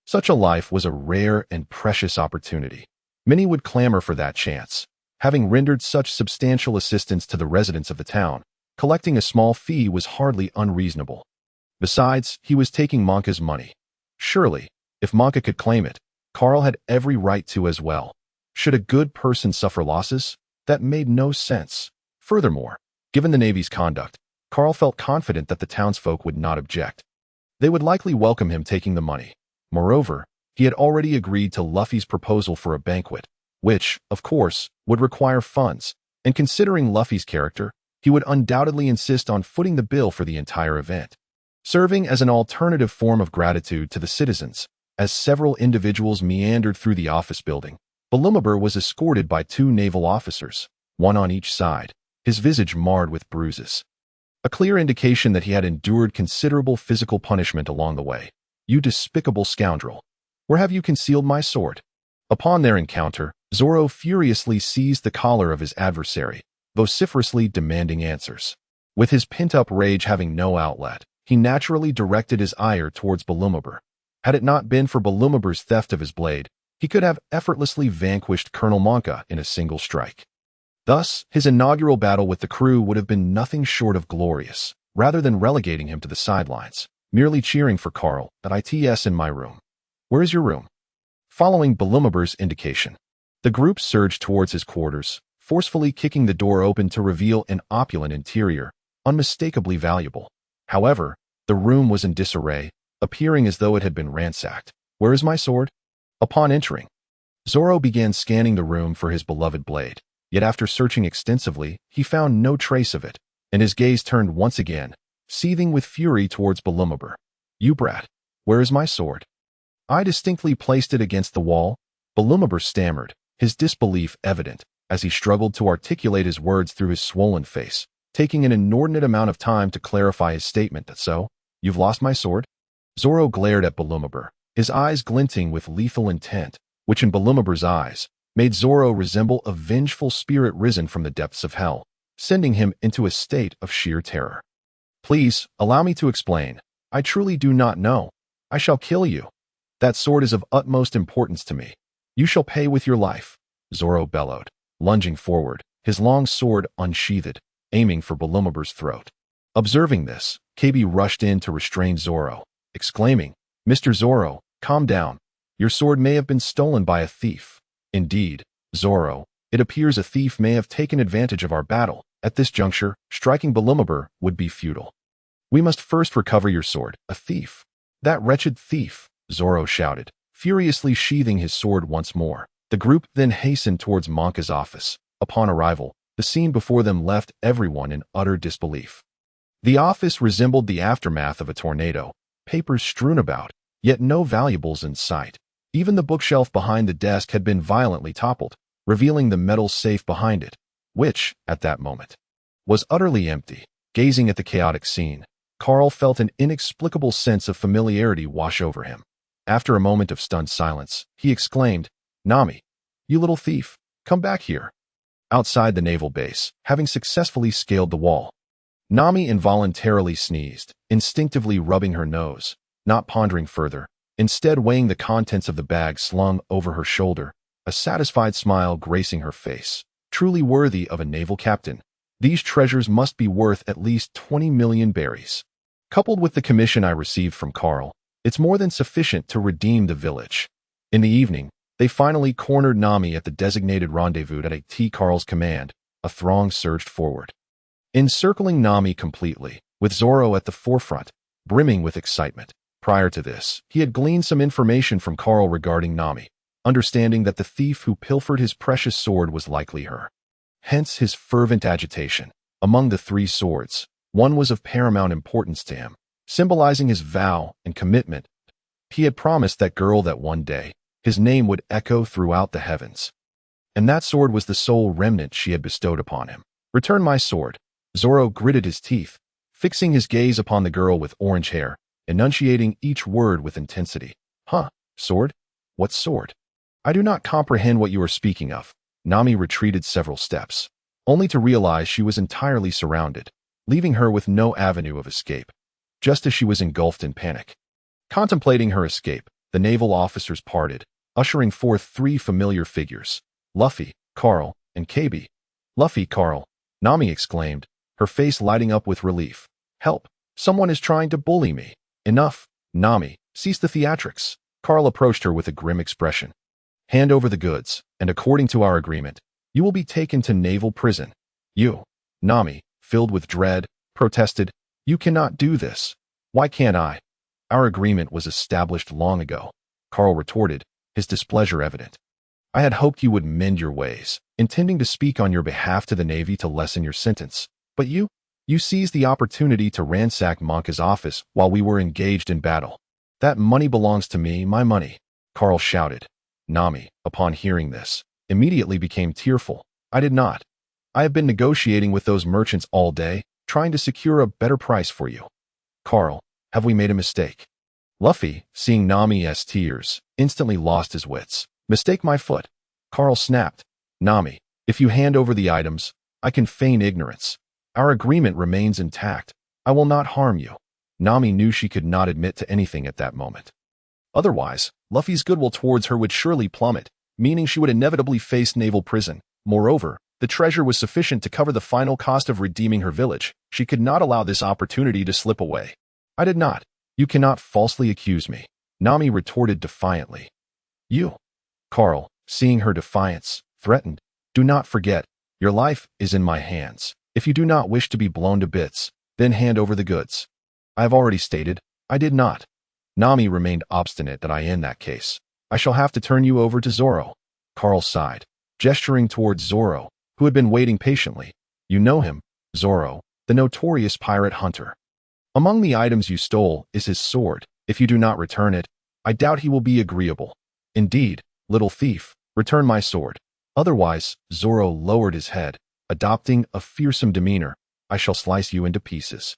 Such a life was a rare and precious opportunity. Many would clamor for that chance. Having rendered such substantial assistance to the residents of the town, collecting a small fee was hardly unreasonable. Besides, he was taking Monka's money. Surely, if Monka could claim it, Carl had every right to as well. Should a good person suffer losses? That made no sense. Furthermore, given the Navy's conduct, Carl felt confident that the townsfolk would not object. They would likely welcome him taking the money. Moreover, he had already agreed to Luffy's proposal for a banquet, which, of course, would require funds, and considering Luffy's character, he would undoubtedly insist on footing the bill for the entire event. Serving as an alternative form of gratitude to the citizens, as several individuals meandered through the office building, Balumabur was escorted by 2 naval officers, one on each side, his visage marred with bruises. A clear indication that he had endured considerable physical punishment along the way. "You despicable scoundrel! Where have you concealed my sword?" Upon their encounter, Zoro furiously seized the collar of his adversary, vociferously demanding answers. With his pent-up rage having no outlet, he naturally directed his ire towards Balumabur. Had it not been for Balumabur's theft of his blade, he could have effortlessly vanquished Colonel Monka in a single strike. Thus, his inaugural battle with the crew would have been nothing short of glorious. Rather than relegating him to the sidelines, merely cheering for Carl, "It's in my room." "Where is your room?" Following Balumabur's indication, the group surged towards his quarters, forcefully kicking the door open to reveal an opulent interior, unmistakably valuable. However, the room was in disarray, appearing as though it had been ransacked. "Where is my sword?" Upon entering, Zoro began scanning the room for his beloved blade. Yet after searching extensively, he found no trace of it, and his gaze turned once again, seething with fury towards Balumabur. "You brat, where is my sword?" "I distinctly placed it against the wall," Balumabur stammered, his disbelief evident, as he struggled to articulate his words through his swollen face, taking an inordinate amount of time to clarify his statement. "So, you've lost my sword?" Zoro glared at Balumabur, his eyes glinting with lethal intent, which in Balumabur's eyes made Zoro resemble a vengeful spirit risen from the depths of hell, sending him into a state of sheer terror. "Please, allow me to explain." I truly do not know. I shall kill you. That sword is of utmost importance to me. You shall pay with your life, Zoro bellowed, lunging forward, his long sword unsheathed, aiming for Balumabur's throat. Observing this, KB rushed in to restrain Zoro, exclaiming, Mr. Zoro, calm down. Your sword may have been stolen by a thief. Indeed, Zoro, it appears a thief may have taken advantage of our battle. At this juncture, striking Balumabur would be futile. We must first recover your sword. A thief. That wretched thief, Zoro shouted, furiously sheathing his sword once more. The group then hastened towards Monka's office. Upon arrival, the scene before them left everyone in utter disbelief. The office resembled the aftermath of a tornado, papers strewn about, yet no valuables in sight. Even the bookshelf behind the desk had been violently toppled, revealing the metal safe behind it, which, at that moment, was utterly empty. Gazing at the chaotic scene, Carl felt an inexplicable sense of familiarity wash over him. After a moment of stunned silence, he exclaimed, Nami, you little thief, come back here. Outside the naval base, having successfully scaled the wall, Nami involuntarily sneezed, instinctively rubbing her nose, not pondering further, instead weighing the contents of the bag slung over her shoulder, a satisfied smile gracing her face. Truly worthy of a naval captain, these treasures must be worth at least 20 million berries. Coupled with the commission I received from Carl, it's more than sufficient to redeem the village. In the evening, they finally cornered Nami at the designated rendezvous at T. Carl's command. A throng surged forward, encircling Nami completely, with Zoro at the forefront, brimming with excitement. Prior to this, he had gleaned some information from Carl regarding Nami, understanding that the thief who pilfered his precious sword was likely her. Hence his fervent agitation. Among the three swords, one was of paramount importance to him, symbolizing his vow and commitment. He had promised that girl that one day, his name would echo throughout the heavens. And that sword was the sole remnant she had bestowed upon him. Return my sword. Zoro gritted his teeth, fixing his gaze upon the girl with orange hair, enunciating each word with intensity. Huh, sword? What sword? I do not comprehend what you are speaking of. Nami retreated several steps, only to realize she was entirely surrounded, leaving her with no avenue of escape, just as she was engulfed in panic. Contemplating her escape, the naval officers parted, ushering forth three familiar figures, Luffy, Carl, and KB. Luffy, Carl, Nami exclaimed, her face lighting up with relief. Help! Someone is trying to bully me. Enough, Nami, cease the theatrics. Carl approached her with a grim expression. Hand over the goods, and according to our agreement, you will be taken to naval prison. You, Nami, filled with dread, protested, you cannot do this. Why can't I? Our agreement was established long ago. Carl retorted, his displeasure evident. I had hoped you would mend your ways, intending to speak on your behalf to the Navy to lessen your sentence. But you seized the opportunity to ransack Monka's office while we were engaged in battle. That money belongs to me, my money, Carl shouted. Nami, upon hearing this, immediately became tearful. I did not. I have been negotiating with those merchants all day, trying to secure a better price for you. Carl, have we made a mistake? Luffy, seeing Nami's tears, instantly lost his wits. Mistake my foot. Carl snapped. Nami, if you hand over the items, I can feign ignorance. Our agreement remains intact. I will not harm you. Nami knew she could not admit to anything at that moment. Otherwise, Luffy's goodwill towards her would surely plummet, meaning she would inevitably face naval prison. Moreover, the treasure was sufficient to cover the final cost of redeeming her village. She could not allow this opportunity to slip away. I did not. You cannot falsely accuse me, Nami retorted defiantly. You, Carl, seeing her defiance, threatened, do not forget, your life is in my hands. If you do not wish to be blown to bits, then hand over the goods. I have already stated, I did not. Nami remained obstinate that in that case, I shall have to turn you over to Zoro. Carl sighed, gesturing towards Zoro, who had been waiting patiently. You know him, Zoro, the notorious pirate hunter. Among the items you stole is his sword. If you do not return it, I doubt he will be agreeable. Indeed, little thief, return my sword. Otherwise, Zoro lowered his head, adopting a fearsome demeanor. I shall slice you into pieces.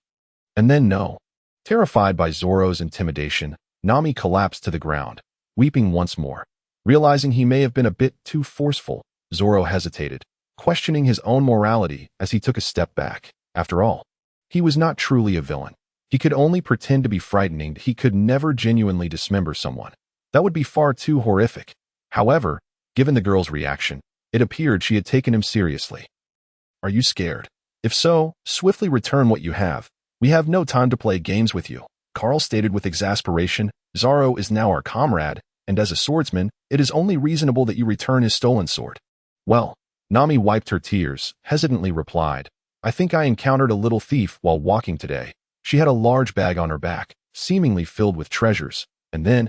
And then no. Terrified by Zoro's intimidation, Nami collapsed to the ground, weeping once more. Realizing he may have been a bit too forceful, Zoro hesitated, questioning his own morality as he took a step back. After all, he was not truly a villain. He could only pretend to be frightening. He could never genuinely dismember someone. That would be far too horrific. However, given the girl's reaction, it appeared she had taken him seriously. Are you scared? If so, swiftly return what you have. We have no time to play games with you, Carl stated with exasperation. Zoro is now our comrade, and as a swordsman, it is only reasonable that you return his stolen sword. Well, Nami wiped her tears, hesitantly replied, I think I encountered a little thief while walking today. She had a large bag on her back, seemingly filled with treasures, and then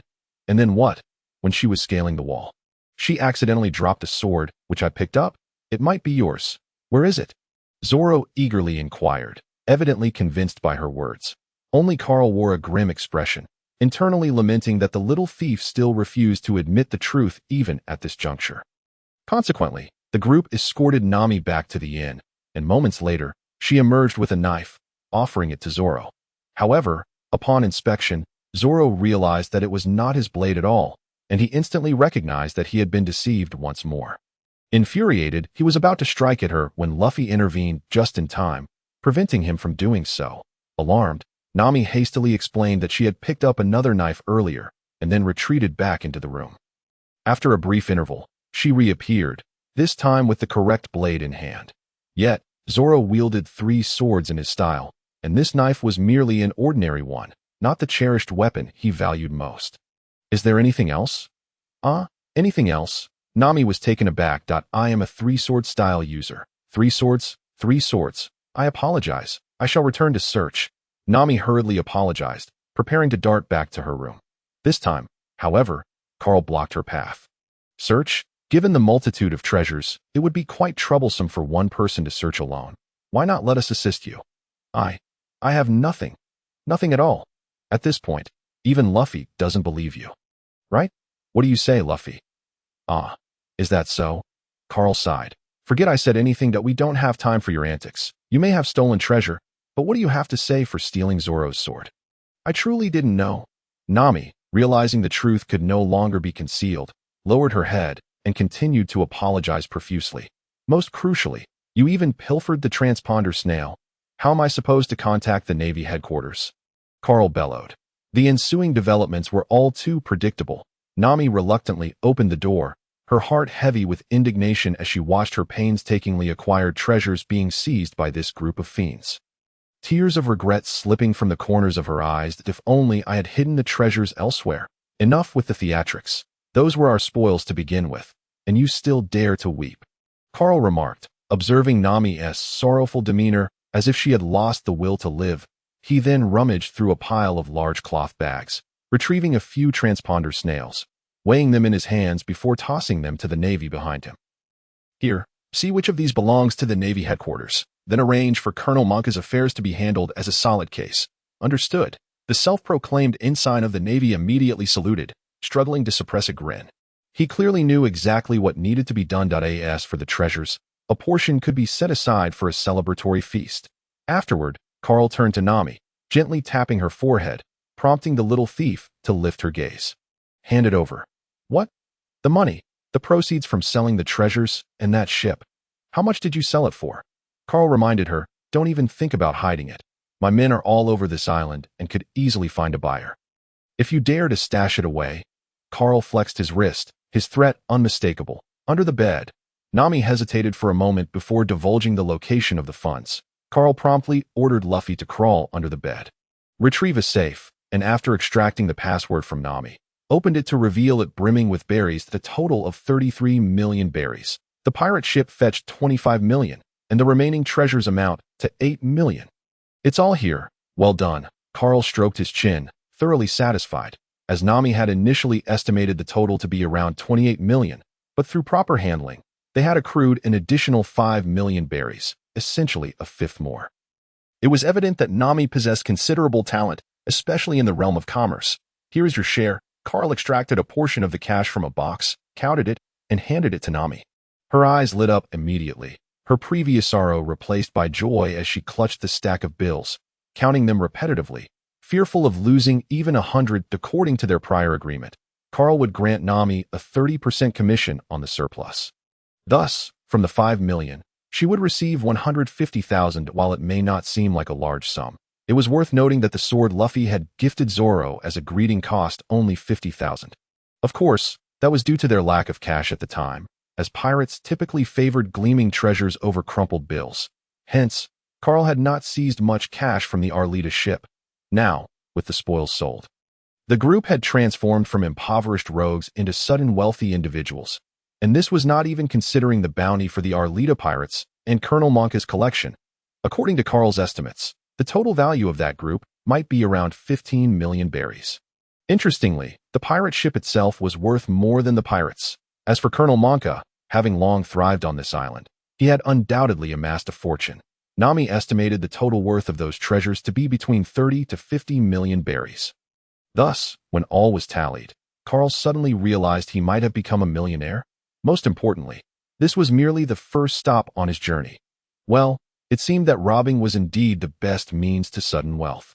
what? When she was scaling the wall, she accidentally dropped a sword, which I picked up. It might be yours. Where is it? Zoro eagerly inquired, evidently convinced by her words. Only Carl wore a grim expression, internally lamenting that the little thief still refused to admit the truth even at this juncture. Consequently, the group escorted Nami back to the inn, and moments later, she emerged with a knife, offering it to Zoro. However, upon inspection, Zoro realized that it was not his blade at all, and he instantly recognized that he had been deceived once more. Infuriated, he was about to strike at her when Luffy intervened just in time, preventing him from doing so. Alarmed, Nami hastily explained that she had picked up another knife earlier, and then retreated back into the room. After a brief interval, she reappeared, this time with the correct blade in hand. Yet, Zoro wielded 3 swords in his style, and this knife was merely an ordinary one, not the cherished weapon he valued most. Is there anything else? Anything else? Nami was taken aback. I am a 3-sword style user. 3 swords? 3 swords. I apologize. I shall return to search. Nami hurriedly apologized, preparing to dart back to her room. This time, however, Carl blocked her path. Search? Given the multitude of treasures, it would be quite troublesome for one person to search alone. Why not let us assist you? I have nothing. Nothing at all. At this point, even Luffy doesn't believe you. Right? What do you say, Luffy? Is that so? Carl sighed. Forget I said anything. That we don't have time for your antics. You may have stolen treasure, but what do you have to say for stealing Zoro's sword? I truly didn't know. Nami, realizing the truth could no longer be concealed, lowered her head and continued to apologize profusely. Most crucially, you even pilfered the transponder snail. How am I supposed to contact the Navy headquarters? Carl bellowed. The ensuing developments were all too predictable. Nami reluctantly opened the door, her heart heavy with indignation as she watched her painstakingly acquired treasures being seized by this group of fiends. Tears of regret slipping from the corners of her eyes. If only I had hidden the treasures elsewhere. Enough with the theatrics. Those were our spoils to begin with, and you still dare to weep. Carl remarked, observing Nami's sorrowful demeanor as if she had lost the will to live. He then rummaged through a pile of large cloth bags, retrieving a few transponder snails, weighing them in his hands before tossing them to the Navy behind him. Here, see which of these belongs to the Navy headquarters, then arrange for Colonel Monka's affairs to be handled as a solid case. Understood. The self-proclaimed ensign of the Navy immediately saluted, struggling to suppress a grin. He clearly knew exactly what needed to be done. As for the treasures, a portion could be set aside for a celebratory feast. Afterward, Carl turned to Nami, gently tapping her forehead, prompting the little thief to lift her gaze. Hand it over. What? The money, the proceeds from selling the treasures, and that ship. How much did you sell it for? Carl reminded her, don't even think about hiding it. My men are all over this island and could easily find a buyer. If you dare to stash it away. Carl flexed his wrist, his threat unmistakable. Under the bed. Nami hesitated for a moment before divulging the location of the funds. Carl promptly ordered Luffy to crawl under the bed. Retrieve a safe, and after extracting the password from Nami, opened it to reveal it brimming with berries, the total of 33 million berries. The pirate ship fetched 25 million, and the remaining treasures amount to 8 million. It's all here. Well done. Carl stroked his chin, thoroughly satisfied, as Nami had initially estimated the total to be around 28 million, but through proper handling, they had accrued an additional 5 million berries, essentially a fifth more. It was evident that Nami possessed considerable talent, especially in the realm of commerce. Here is your share. Carl extracted a portion of the cash from a box, counted it, and handed it to Nami. Her eyes lit up immediately, her previous sorrow replaced by joy as she clutched the stack of bills, counting them repetitively, fearful of losing even 100. According to their prior agreement, Carl would grant Nami a 30% commission on the surplus. Thus, from the 5 million, she would receive 150,000. While it may not seem like a large sum, It was worth noting that the sword Luffy had gifted Zoro as a greeting cost only 50,000. Of course, that was due to their lack of cash at the time, as pirates typically favored gleaming treasures over crumpled bills. Hence, Carl had not seized much cash from the Arleta ship. Now, with the spoils sold, the group had transformed from impoverished rogues into sudden wealthy individuals. And this was not even considering the bounty for the Arleta pirates and Colonel Monka's collection. According to Carl's estimates, the total value of that group might be around 15 million berries. Interestingly, the pirate ship itself was worth more than the pirates. As for Colonel Monka, having long thrived on this island, he had undoubtedly amassed a fortune. Nami estimated the total worth of those treasures to be between 30 to 50 million berries. Thus, when all was tallied, Carl suddenly realized he might have become a millionaire. Most importantly, this was merely the first stop on his journey. Well, it seemed that robbing was indeed the best means to sudden wealth.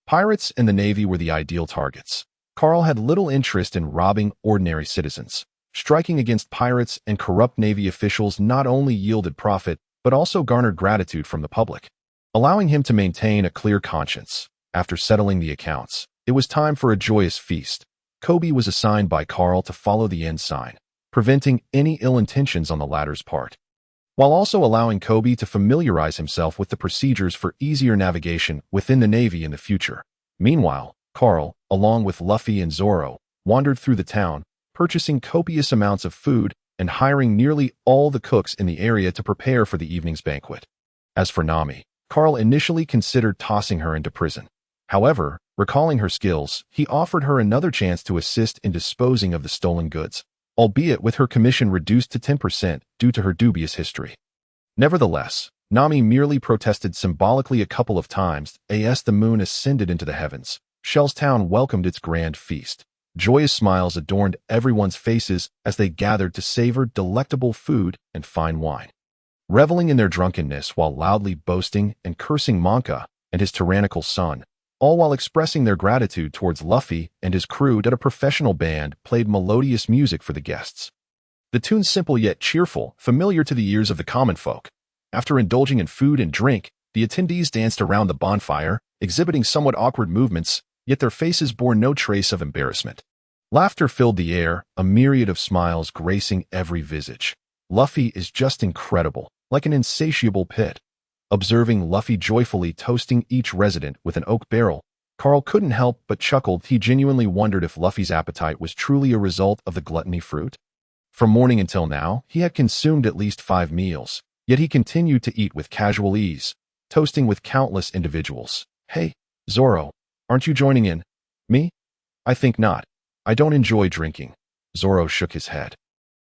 Pirates and the Navy were the ideal targets. Carl had little interest in robbing ordinary citizens. Striking against pirates and corrupt Navy officials not only yielded profit, but also garnered gratitude from the public, allowing him to maintain a clear conscience. After settling the accounts, it was time for a joyous feast. Kobe was assigned by Carl to follow the ensign, preventing any ill intentions on the latter's part, while also allowing Kobe to familiarize himself with the procedures for easier navigation within the Navy in the future. Meanwhile, Carl, along with Luffy and Zoro, wandered through the town, purchasing copious amounts of food and hiring nearly all the cooks in the area to prepare for the evening's banquet. As for Nami, Carl initially considered tossing her into prison. However, recalling her skills, he offered her another chance to assist in disposing of the stolen goods, albeit with her commission reduced to 10% due to her dubious history. Nevertheless, Nami merely protested symbolically a couple of times as the moon ascended into the heavens. Shell's town welcomed its grand feast. Joyous smiles adorned everyone's faces as they gathered to savor delectable food and fine wine, reveling in their drunkenness while loudly boasting and cursing Monka and his tyrannical son, all while expressing their gratitude towards Luffy and his crew that a professional band played melodious music for the guests. The tune simple yet cheerful, familiar to the ears of the common folk. After indulging in food and drink, the attendees danced around the bonfire, exhibiting somewhat awkward movements, yet their faces bore no trace of embarrassment. Laughter filled the air, a myriad of smiles gracing every visage. Luffy is just incredible, like an insatiable pit. Observing Luffy joyfully toasting each resident with an oak barrel, Carl couldn't help but chuckle. He genuinely wondered if Luffy's appetite was truly a result of the gluttony fruit. From morning until now, he had consumed at least 5 meals, yet he continued to eat with casual ease, toasting with countless individuals. Hey, Zoro, aren't you joining in? Me? I think not. I don't enjoy drinking. Zoro shook his head,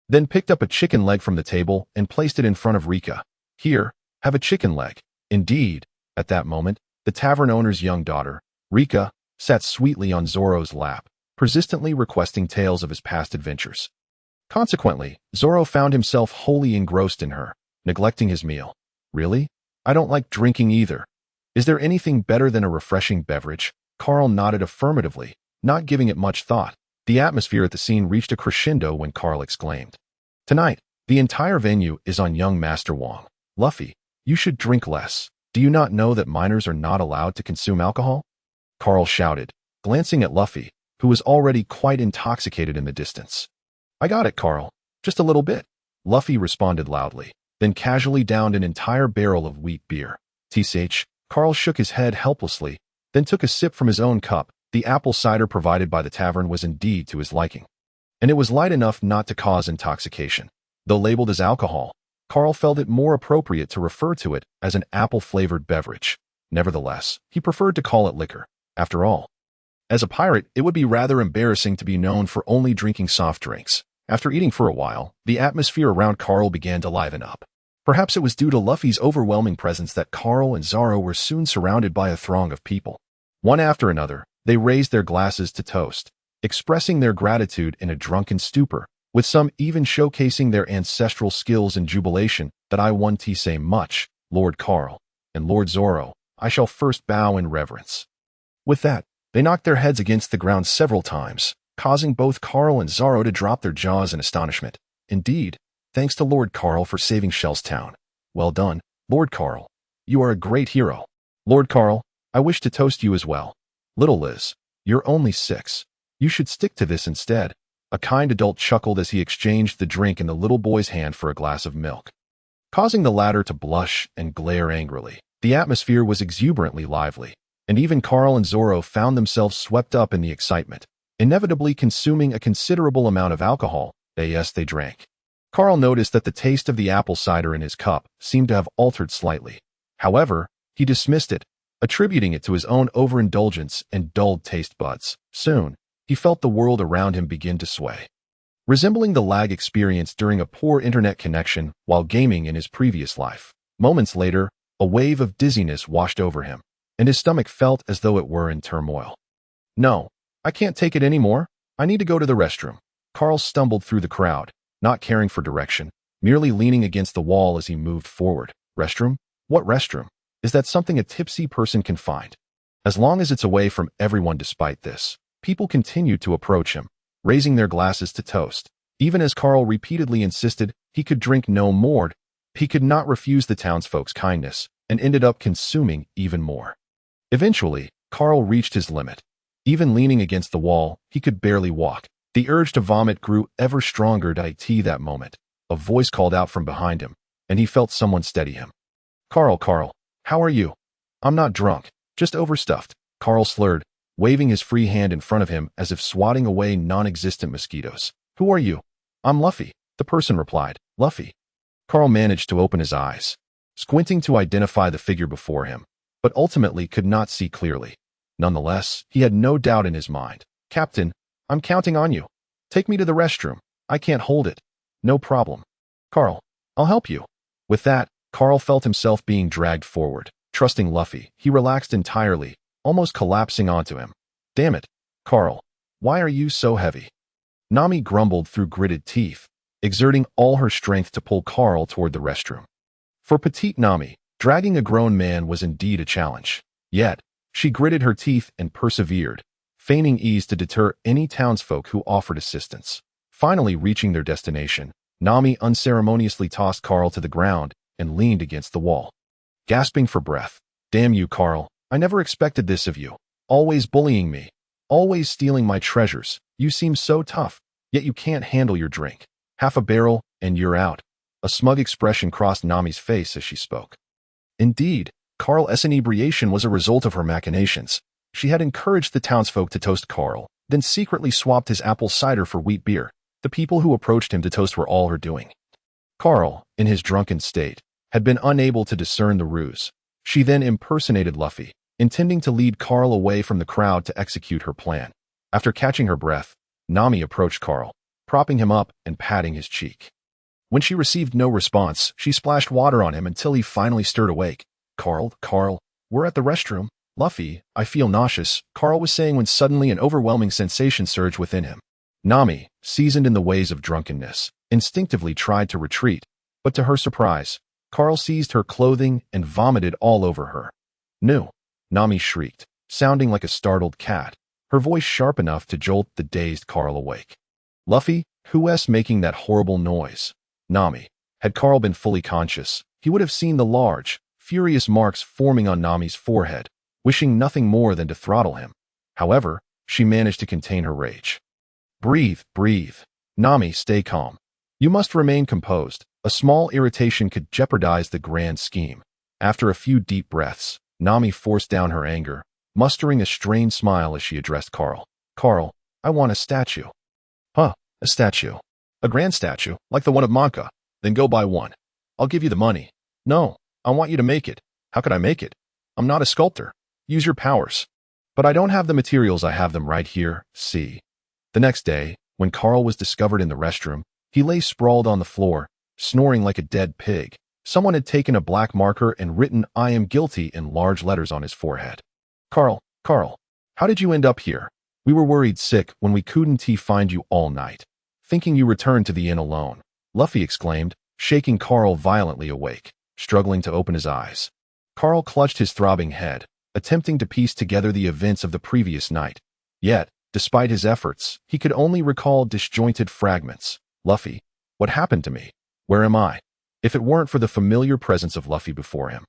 then picked up a chicken leg from the table and placed it in front of Rika. Here, have a chicken leg. Indeed, at that moment, the tavern owner's young daughter, Rika, sat sweetly on Zoro's lap, persistently requesting tales of his past adventures. Consequently, Zoro found himself wholly engrossed in her, neglecting his meal. Really? I don't like drinking either. Is there anything better than a refreshing beverage? Carl nodded affirmatively, not giving it much thought. The atmosphere at the scene reached a crescendo when Carl exclaimed, "Tonight, the entire venue is on young Master Wong. Luffy, you should drink less. Do you not know that minors are not allowed to consume alcohol?" Carl shouted, glancing at Luffy, who was already quite intoxicated in the distance. "I got it, Carl. Just a little bit." Luffy responded loudly, then casually downed an entire barrel of wheat beer. Tsh. Carl shook his head helplessly, then took a sip from his own cup. The apple cider provided by the tavern was indeed to his liking, and it was light enough not to cause intoxication. Though labeled as alcohol, Carl felt it more appropriate to refer to it as an apple-flavored beverage. Nevertheless, he preferred to call it liquor. After all, as a pirate, it would be rather embarrassing to be known for only drinking soft drinks. After eating for a while, the atmosphere around Carl began to liven up. Perhaps it was due to Luffy's overwhelming presence that Carl and Zoro were soon surrounded by a throng of people. One after another, they raised their glasses to toast, expressing their gratitude in a drunken stupor, with some even showcasing their ancestral skills in jubilation. "That I want to say much, Lord Carl, and Lord Zoro, I shall first bow in reverence." With that, they knocked their heads against the ground several times, causing both Carl and Zoro to drop their jaws in astonishment. Indeed, thanks to Lord Carl for saving Shell's town. Well done, Lord Carl. You are a great hero. Lord Carl, I wish to toast you as well. Little Liz, you're only 6. You should stick to this instead. A kind adult chuckled as he exchanged the drink in the little boy's hand for a glass of milk, causing the latter to blush and glare angrily. The atmosphere was exuberantly lively, and even Carl and Zorro found themselves swept up in the excitement, inevitably consuming a considerable amount of alcohol. They drank. Carl noticed that the taste of the apple cider in his cup seemed to have altered slightly. However, he dismissed it, attributing it to his own overindulgence and dulled taste buds. Soon, he felt the world around him begin to sway, resembling the lag experienced during a poor internet connection while gaming in his previous life. Moments later, a wave of dizziness washed over him, and his stomach felt as though it were in turmoil. No, I can't take it anymore. I need to go to the restroom. Carl stumbled through the crowd, not caring for direction, merely leaning against the wall as he moved forward. Restroom? What restroom? Is that something a tipsy person can find? As long as it's away from everyone. Despite this, people continued to approach him, raising their glasses to toast. Even as Carl repeatedly insisted he could drink no more, he could not refuse the townsfolk's kindness and ended up consuming even more. Eventually, Carl reached his limit. Even leaning against the wall, he could barely walk. The urge to vomit grew ever stronger. That moment, a voice called out from behind him, and he felt someone steady him. Carl, how are you? I'm not drunk, just overstuffed. Carl slurred, waving his free hand in front of him as if swatting away non-existent mosquitoes. Who are you? I'm Luffy, the person replied. Luffy. Carl managed to open his eyes, squinting to identify the figure before him, but ultimately could not see clearly. Nonetheless, he had no doubt in his mind. Captain, I'm counting on you. Take me to the restroom. I can't hold it. No problem. Carl, I'll help you. With that, Carl felt himself being dragged forward. Trusting Luffy, he relaxed entirely, almost collapsing onto him. Damn it, Carl, why are you so heavy? Nami grumbled through gritted teeth, exerting all her strength to pull Carl toward the restroom. For petite Nami, dragging a grown man was indeed a challenge. Yet, she gritted her teeth and persevered, feigning ease to deter any townsfolk who offered assistance. Finally reaching their destination, Nami unceremoniously tossed Carl to the ground and leaned against the wall, gasping for breath. Damn you, Carl. I never expected this of you. Always bullying me. Always stealing my treasures. You seem so tough, yet you can't handle your drink. Half a barrel, and you're out. A smug expression crossed Nami's face as she spoke. Indeed, Carl's inebriation was a result of her machinations. She had encouraged the townsfolk to toast Carl, then secretly swapped his apple cider for wheat beer. The people who approached him to toast were all her doing. Carl, in his drunken state, had been unable to discern the ruse. She then impersonated Luffy, intending to lead Carl away from the crowd to execute her plan. After catching her breath, Nami approached Carl, propping him up and patting his cheek. When she received no response, she splashed water on him until he finally stirred awake. Carl, we're at the restroom. Luffy, I feel nauseous, Carl was saying when suddenly an overwhelming sensation surged within him. Nami, seasoned in the ways of drunkenness, instinctively tried to retreat, but to her surprise, Carl seized her clothing and vomited all over her. No, Nami shrieked, sounding like a startled cat, her voice sharp enough to jolt the dazed Carl awake. Luffy, who's making that horrible noise? Nami. Had Carl been fully conscious, he would have seen the large, furious marks forming on Nami's forehead, wishing nothing more than to throttle him. However, she managed to contain her rage. Breathe. Nami, stay calm. You must remain composed. A small irritation could jeopardize the grand scheme. After a few deep breaths, Nami forced down her anger, mustering a strained smile as she addressed Carl. Carl, I want a statue. Huh, a statue. A grand statue, like the one of Manka. Then go buy one. I'll give you the money. No, I want you to make it. How could I make it? I'm not a sculptor. Use your powers. But I don't have the materials. I have them right here, see. The next day, when Carl was discovered in the restroom, he lay sprawled on the floor, snoring like a dead pig. Someone had taken a black marker and written "I am guilty" in large letters on his forehead. Carl, how did you end up here? We were worried sick when we couldn't find you all night, thinking you returned to the inn alone. Luffy exclaimed, shaking Carl violently awake, struggling to open his eyes. Carl clutched his throbbing head, attempting to piece together the events of the previous night. Yet, despite his efforts, he could only recall disjointed fragments. Luffy, what happened to me? Where am I? If it weren't for the familiar presence of Luffy before him.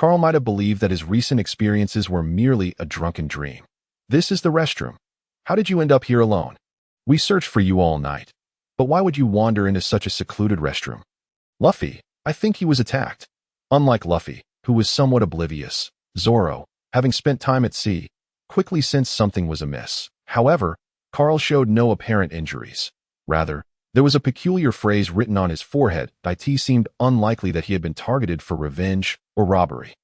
Carl might have believed that his recent experiences were merely a drunken dream. "This is the restroom. How did you end up here alone? We searched for you all night. But why would you wander into such a secluded restroom?" "Luffy, I think he was attacked." Unlike Luffy, who was somewhat oblivious, Zoro, having spent time at sea, quickly sensed something was amiss. However, Carl showed no apparent injuries. Rather, there was a peculiar phrase written on his forehead. It seemed unlikely that he had been targeted for revenge or robbery,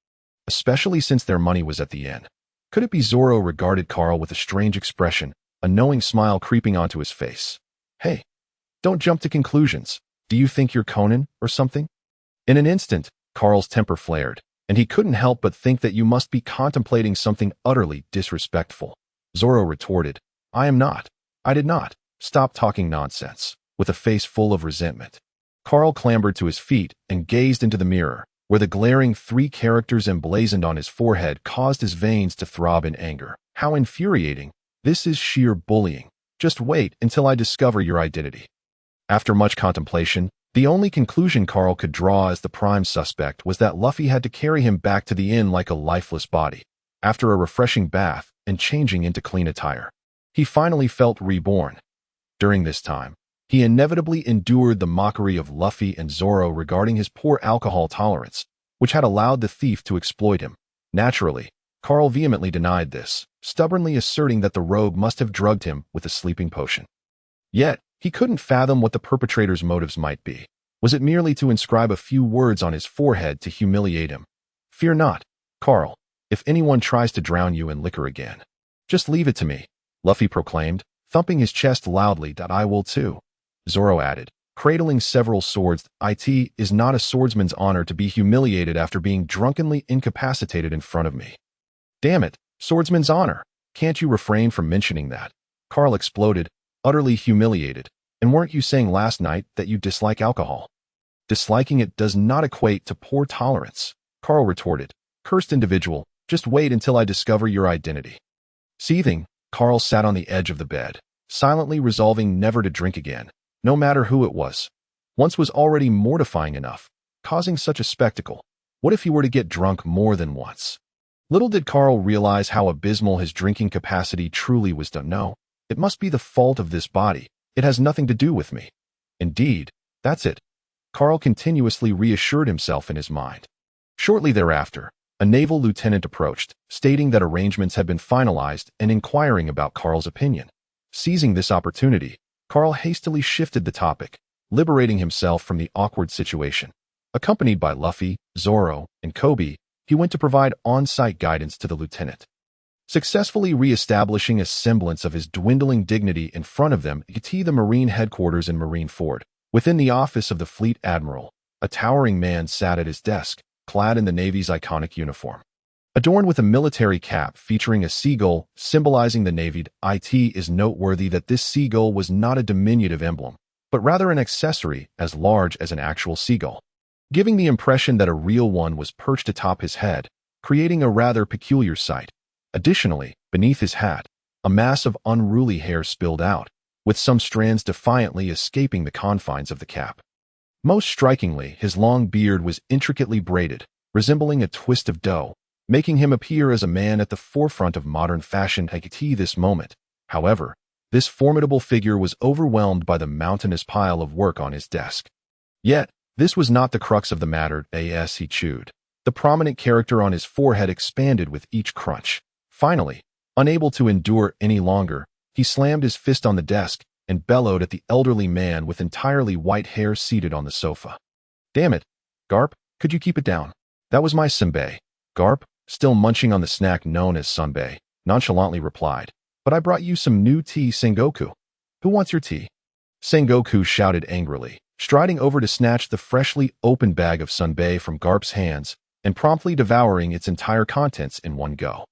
especially since their money was at the inn. Could it be Zoro regarded Carl with a strange expression, a knowing smile creeping onto his face? "Hey, don't jump to conclusions. Do you think you're Conan or something?" In an instant, Carl's temper flared, and he couldn't help but think that you must be contemplating something utterly disrespectful. Zoro retorted, "I am not. I did not. Stop talking nonsense," with a face full of resentment. Carl clambered to his feet and gazed into the mirror, where the glaring 3 characters emblazoned on his forehead caused his veins to throb in anger. "How infuriating. This is sheer bullying. Just wait until I discover your identity." After much contemplation, the only conclusion Carl could draw as the prime suspect was that Luffy had to carry him back to the inn like a lifeless body. After a refreshing bath and changing into clean attire, he finally felt reborn. During this time, he inevitably endured the mockery of Luffy and Zoro regarding his poor alcohol tolerance, which had allowed the thief to exploit him. Naturally, Carl vehemently denied this, stubbornly asserting that the rogue must have drugged him with a sleeping potion. Yet, he couldn't fathom what the perpetrator's motives might be. Was it merely to inscribe a few words on his forehead to humiliate him? "Fear not, Carl. If anyone tries to drown you in liquor again, just leave it to me," Luffy proclaimed, thumping his chest loudly. "I will too," Zoro added, cradling several swords. "It is not a swordsman's honor to be humiliated after being drunkenly incapacitated in front of me." "Damn it, swordsman's honor. Can't you refrain from mentioning that?" Carl exploded, utterly humiliated. "And weren't you saying last night that you dislike alcohol?" "Disliking it does not equate to poor tolerance," Carl retorted. "Cursed individual, just wait until I discover your identity." Seething, Carl sat on the edge of the bed, silently resolving never to drink again, no matter who it was. Once was already mortifying enough, causing such a spectacle. What if he were to get drunk more than once? Little did Carl realize how abysmal his drinking capacity truly was. "No, it must be the fault of this body. It has nothing to do with me." "Indeed, that's it," Carl continuously reassured himself in his mind. Shortly thereafter, a naval lieutenant approached, stating that arrangements had been finalized and inquiring about Carl's opinion. Seizing this opportunity, Carl hastily shifted the topic, liberating himself from the awkward situation. Accompanied by Luffy, Zoro, and Kobe, he went to provide on-site guidance to the lieutenant. Successfully re-establishing a semblance of his dwindling dignity in front of them, the Marine headquarters in Marineford. Within the office of the Fleet Admiral, a towering man sat at his desk, clad in the Navy's iconic uniform. Adorned with a military cap featuring a seagull symbolizing the Navy, it is noteworthy that this seagull was not a diminutive emblem, but rather an accessory as large as an actual seagull, giving the impression that a real one was perched atop his head, creating a rather peculiar sight. Additionally, beneath his hat, a mass of unruly hair spilled out, with some strands defiantly escaping the confines of the cap. Most strikingly, his long beard was intricately braided, resembling a twist of dough, making him appear as a man at the forefront of modern fashion at this moment. However, this formidable figure was overwhelmed by the mountainous pile of work on his desk. Yet, this was not the crux of the matter. As he chewed, the prominent character on his forehead expanded with each crunch. Finally, unable to endure any longer, he slammed his fist on the desk and bellowed at the elderly man with entirely white hair seated on the sofa. "Damn it, Garp, could you keep it down?" "That was my senbei." Garp, still munching on the snack known as sunbae, nonchalantly replied, "But I brought you some new tea, Sengoku." "Who wants your tea?" Sengoku shouted angrily, striding over to snatch the freshly opened bag of sunbae from Garp's hands and promptly devouring its entire contents in one go.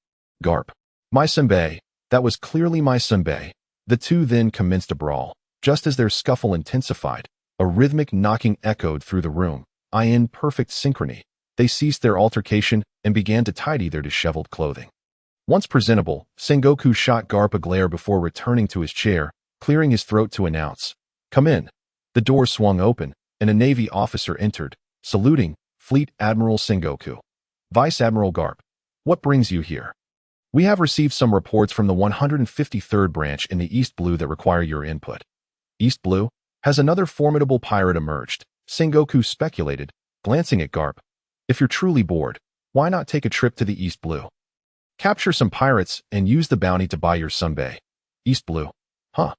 "Garp, my senbei, that was clearly my senbei." The two then commenced a brawl. Just as their scuffle intensified, a rhythmic knocking echoed through the room. In perfect synchrony, they ceased their altercation and began to tidy their disheveled clothing. Once presentable, Sengoku shot Garp a glare before returning to his chair, clearing his throat to announce, "Come in." The door swung open, and a Navy officer entered, saluting, "Fleet Admiral Sengoku." Vice Admiral Garp, what brings you here? We have received some reports from the 153rd branch in the East Blue that require your input. East Blue? Has another formidable pirate emerged? Sengoku speculated, glancing at Garp. If you're truly bored, why not take a trip to the East Blue? Capture some pirates and use the bounty to buy your sunbae. East Blue. Huh.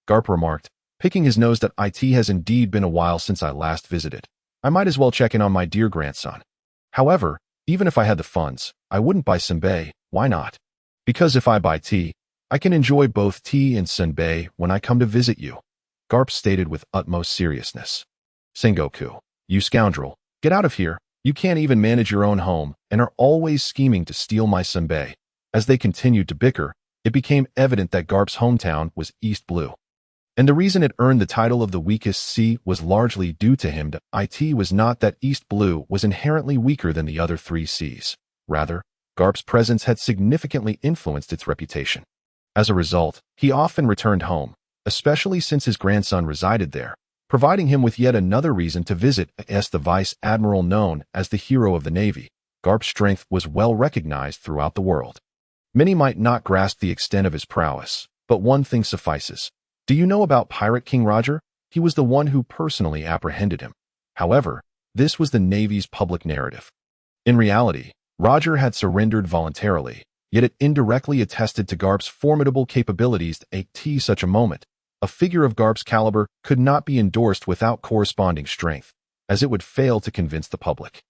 Garp remarked, picking his nose that it has indeed been a while since I last visited. I might as well check in on my dear grandson. However, even if I had the funds, I wouldn't buy sunbae. Why not? Because if I buy tea, I can enjoy both tea and sunbae when I come to visit you, Garp stated with utmost seriousness. Sengoku, you scoundrel, get out of here. You can't even manage your own home and are always scheming to steal my sunbae. As they continued to bicker, it became evident that Garp's hometown was East Blue. And the reason it earned the title of the weakest sea was largely due to him. It was not that East Blue was inherently weaker than the other three seas. Rather, Garp's presence had significantly influenced its reputation. As a result, he often returned home, especially since his grandson resided there, providing him with yet another reason to visit. As the Vice Admiral known as the hero of the Navy, Garp's strength was well recognized throughout the world. Many might not grasp the extent of his prowess, but one thing suffices. Do you know about Pirate King Roger? He was the one who personally apprehended him. However, this was the Navy's public narrative. In reality, Roger had surrendered voluntarily, yet it indirectly attested to Garp's formidable capabilities. At such a moment, a figure of Garp's caliber could not be endorsed without corresponding strength, as it would fail to convince the public.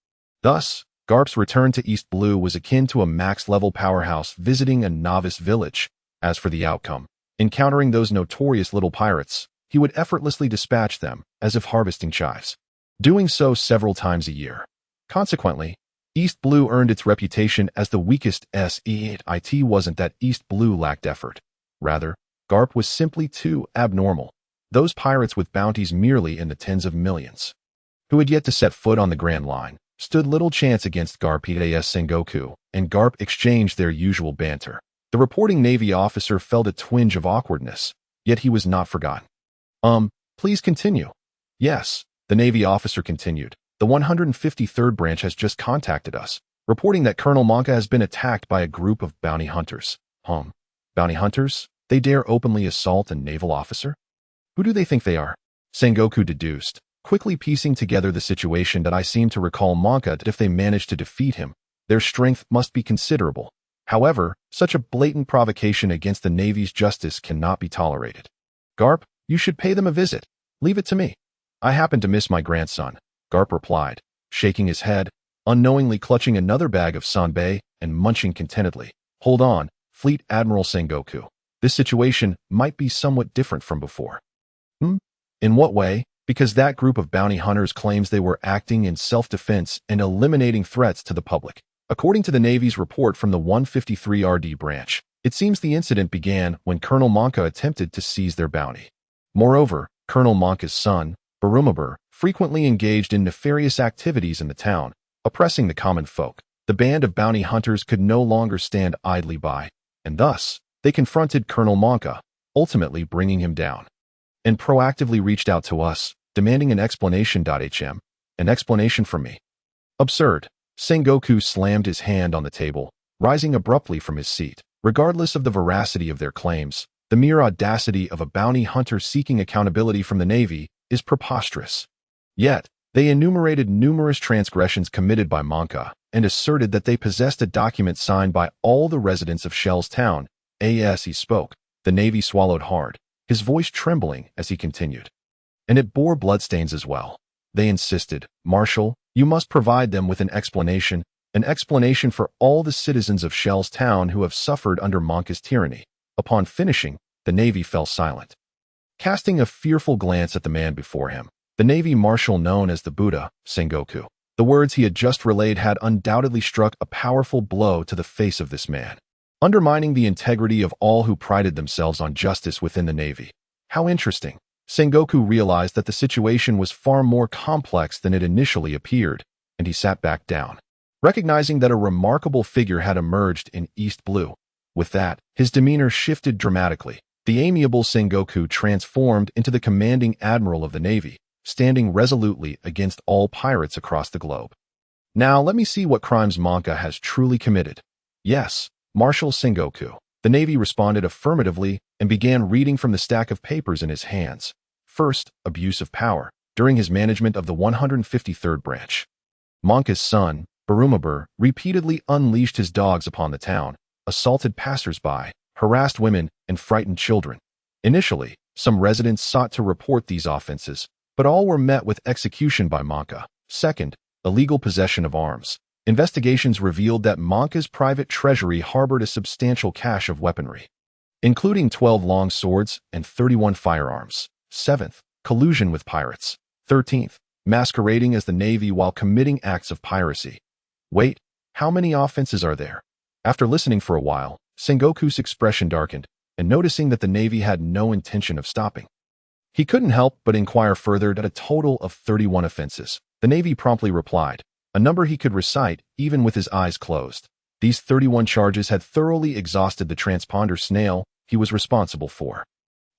Thus, Garp's return to East Blue was akin to a max-level powerhouse visiting a novice village. As for the outcome, encountering those notorious little pirates, he would effortlessly dispatch them, as if harvesting chives, doing so several times a year. Consequently, East Blue earned its reputation as the weakest sea. It wasn't that East Blue lacked effort. Rather, Garp was simply too abnormal. Those pirates with bounties merely in the tens of millions, who had yet to set foot on the Grand Line, stood little chance against Garp. Sengoku and Garp exchanged their usual banter. The reporting Navy officer felt a twinge of awkwardness, yet he was not forgotten. Please continue. Yes, the Navy officer continued. The 153rd branch has just contacted us, reporting that Colonel Monka has been attacked by a group of bounty hunters. Bounty hunters? They dare openly assault a naval officer? Who do they think they are? Sengoku deduced, quickly piecing together the situation. That I seem to recall Monka that if they manage to defeat him, their strength must be considerable. However, such a blatant provocation against the Navy's justice cannot be tolerated. Garp, you should pay them a visit. Leave it to me. I happen to miss my grandson, Garp replied, shaking his head, unknowingly clutching another bag of sanbei and munching contentedly. Hold on, Fleet Admiral Sengoku. This situation might be somewhat different from before. In what way? Because that group of bounty hunters claims they were acting in self-defense and eliminating threats to the public. According to the Navy's report from the 153rd branch, it seems the incident began when Colonel Monka attempted to seize their bounty. Moreover, Colonel Monka's son, Barumabur, frequently engaged in nefarious activities in the town, oppressing the common folk. The band of bounty hunters could no longer stand idly by, and thus, they confronted Colonel Monka, ultimately bringing him down, and proactively reached out to us, demanding an explanation. An explanation from me. Absurd. Sengoku slammed his hand on the table, rising abruptly from his seat. Regardless of the veracity of their claims, the mere audacity of a bounty hunter seeking accountability from the Navy is preposterous. Yet, they enumerated numerous transgressions committed by Monka and asserted that they possessed a document signed by all the residents of Shell's town. As he spoke, the Navy swallowed hard, his voice trembling as he continued. And it bore bloodstains as well. They insisted, Marshal, you must provide them with an explanation for all the citizens of Shell's town who have suffered under Monka's tyranny. Upon finishing, the Navy fell silent. Casting a fearful glance at the man before him, the Navy Marshal known as the Buddha, Sengoku, the words he had just relayed had undoubtedly struck a powerful blow to the face of this man, undermining the integrity of all who prided themselves on justice within the Navy. How interesting. Sengoku realized that the situation was far more complex than it initially appeared, and he sat back down, recognizing that a remarkable figure had emerged in East Blue. With that, his demeanor shifted dramatically. The amiable Sengoku transformed into the commanding admiral of the Navy, standing resolutely against all pirates across the globe. Now let me see what crimes Monka has truly committed. Yes, Marshal Sengoku. The Navy responded affirmatively and began reading from the stack of papers in his hands. First, abuse of power. During his management of the 153rd branch, Monka's son, Barumabur, repeatedly unleashed his dogs upon the town, assaulted passers-by, harassed women, and frightened children. Initially, some residents sought to report these offenses, but all were met with execution by Monka. Second, illegal possession of arms. Investigations revealed that Monka's private treasury harbored a substantial cache of weaponry, including 12 long swords and 31 firearms. Seventh, collusion with pirates. 13th, masquerading as the Navy while committing acts of piracy. Wait, how many offenses are there? After listening for a while, Sengoku's expression darkened, and noticing that the Navy had no intention of stopping, he couldn't help but inquire further at a total of 31 offenses. The Navy promptly replied, a number he could recite even with his eyes closed. These 31 charges had thoroughly exhausted the transponder snail he was responsible for.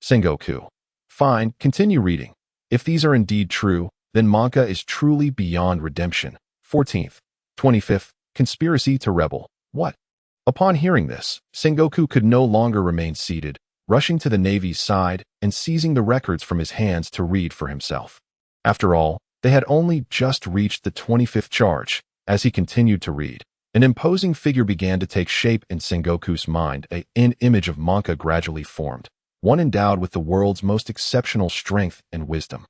Sengoku. Fine, continue reading. If these are indeed true, then Monka is truly beyond redemption. 14th, 25th, conspiracy to rebel. What? Upon hearing this, Sengoku could no longer remain seated, rushing to the Navy's side and seizing the records from his hands to read for himself. After all, they had only just reached the 25th charge. As he continued to read, an imposing figure began to take shape in Sengoku's mind. An image of Monka gradually formed, one endowed with the world's most exceptional strength and wisdom,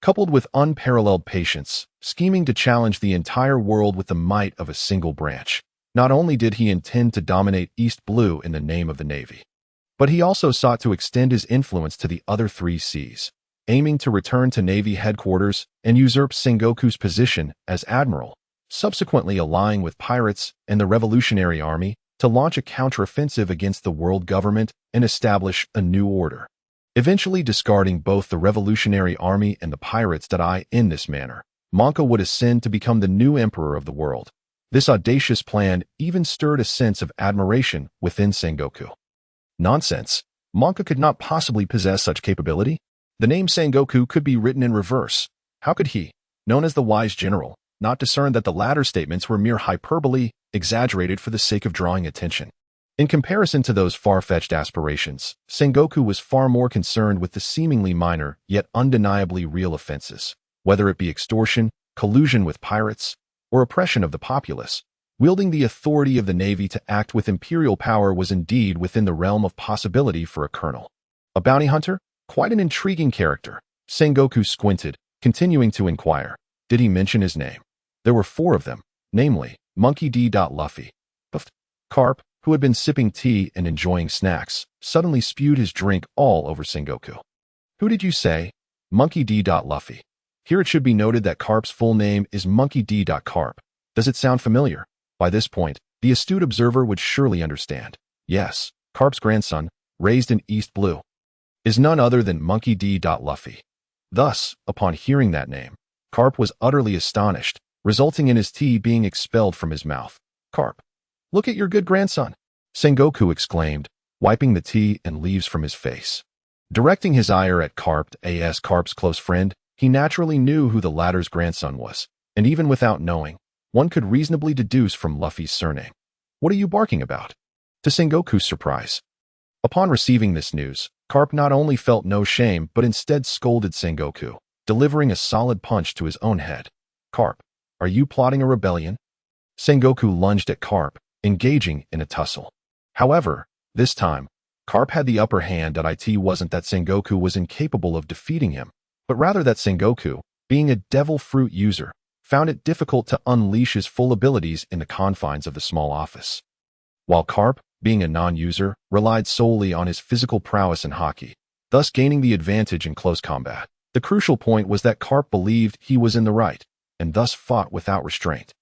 coupled with unparalleled patience, scheming to challenge the entire world with the might of a single branch. Not only did he intend to dominate East Blue in the name of the Navy, but he also sought to extend his influence to the other 3 seas, aiming to return to Navy headquarters and usurp Sengoku's position as admiral, subsequently allying with pirates and the Revolutionary Army to launch a counteroffensive against the world government and establish a new order, eventually discarding both the Revolutionary Army and the pirates. In this manner, Monka would ascend to become the new emperor of the world. This audacious plan even stirred a sense of admiration within Sengoku. Nonsense. Monka could not possibly possess such capability. The name Sengoku could be written in reverse. How could he, known as the wise general, not discern that the latter statements were mere hyperbole, exaggerated for the sake of drawing attention? In comparison to those far-fetched aspirations, Sengoku was far more concerned with the seemingly minor yet undeniably real offenses, whether it be extortion, collusion with pirates, or oppression of the populace. Wielding the authority of the Navy to act with imperial power was indeed within the realm of possibility for a colonel. A bounty hunter? Quite an intriguing character. Sengoku squinted, continuing to inquire. Did he mention his name? There were 4 of them, namely, Monkey D. Luffy. Carp, who had been sipping tea and enjoying snacks, suddenly spewed his drink all over Sengoku. Who did you say? Monkey D. Luffy. Here it should be noted that Carp's full name is Monkey D. Carp. Does it sound familiar? By this point, the astute observer would surely understand. Yes, Carp's grandson, raised in East Blue, is none other than Monkey D. Luffy. Thus, upon hearing that name, Carp was utterly astonished, resulting in his tea being expelled from his mouth. Carp, look at your good grandson, Sengoku exclaimed, wiping the tea and leaves from his face. Directing his ire at Carp's close friend, he naturally knew who the latter's grandson was, and even without knowing, one could reasonably deduce from Luffy's surname. What are you barking about? To Sengoku's surprise, upon receiving this news, Carp not only felt no shame but instead scolded Sengoku, delivering a solid punch to his own head. Carp, are you plotting a rebellion? Sengoku lunged at Carp, engaging in a tussle. However, this time, Carp had the upper hand. It wasn't that Sengoku was incapable of defeating him, but rather that Sengoku, being a devil fruit user, found it difficult to unleash his full abilities in the confines of the small office. While Carp, being a non-user, relied solely on his physical prowess in hockey, thus gaining the advantage in close combat. The crucial point was that Carp believed he was in the right, and thus fought without restraint.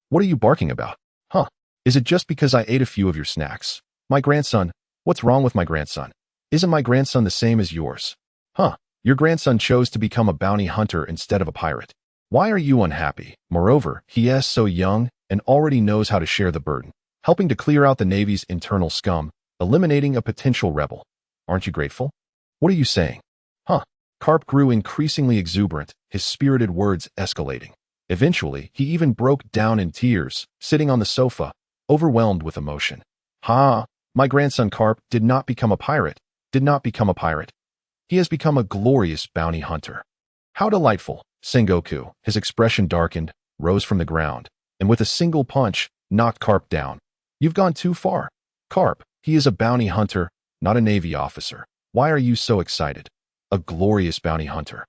What are you barking about? Huh? Is it just because I ate a few of your snacks? My grandson, what's wrong with my grandson? Isn't my grandson the same as yours? Huh? Your grandson chose to become a bounty hunter instead of a pirate. Why are you unhappy? Moreover, he is so young and already knows how to share the burden, helping to clear out the Navy's internal scum, eliminating a potential rebel. Aren't you grateful? What are you saying? Huh? Carp grew increasingly exuberant, his spirited words escalating. Eventually, he even broke down in tears, sitting on the sofa, overwhelmed with emotion. "Ha! My grandson Carp did not become a pirate, did not become a pirate. He has become a glorious bounty hunter." "How delightful!" Sengoku, his expression darkened, rose from the ground, and with a single punch, knocked Carp down. "You've gone too far. Carp, he is a bounty hunter, not a Navy officer. Why are you so excited? A glorious bounty hunter.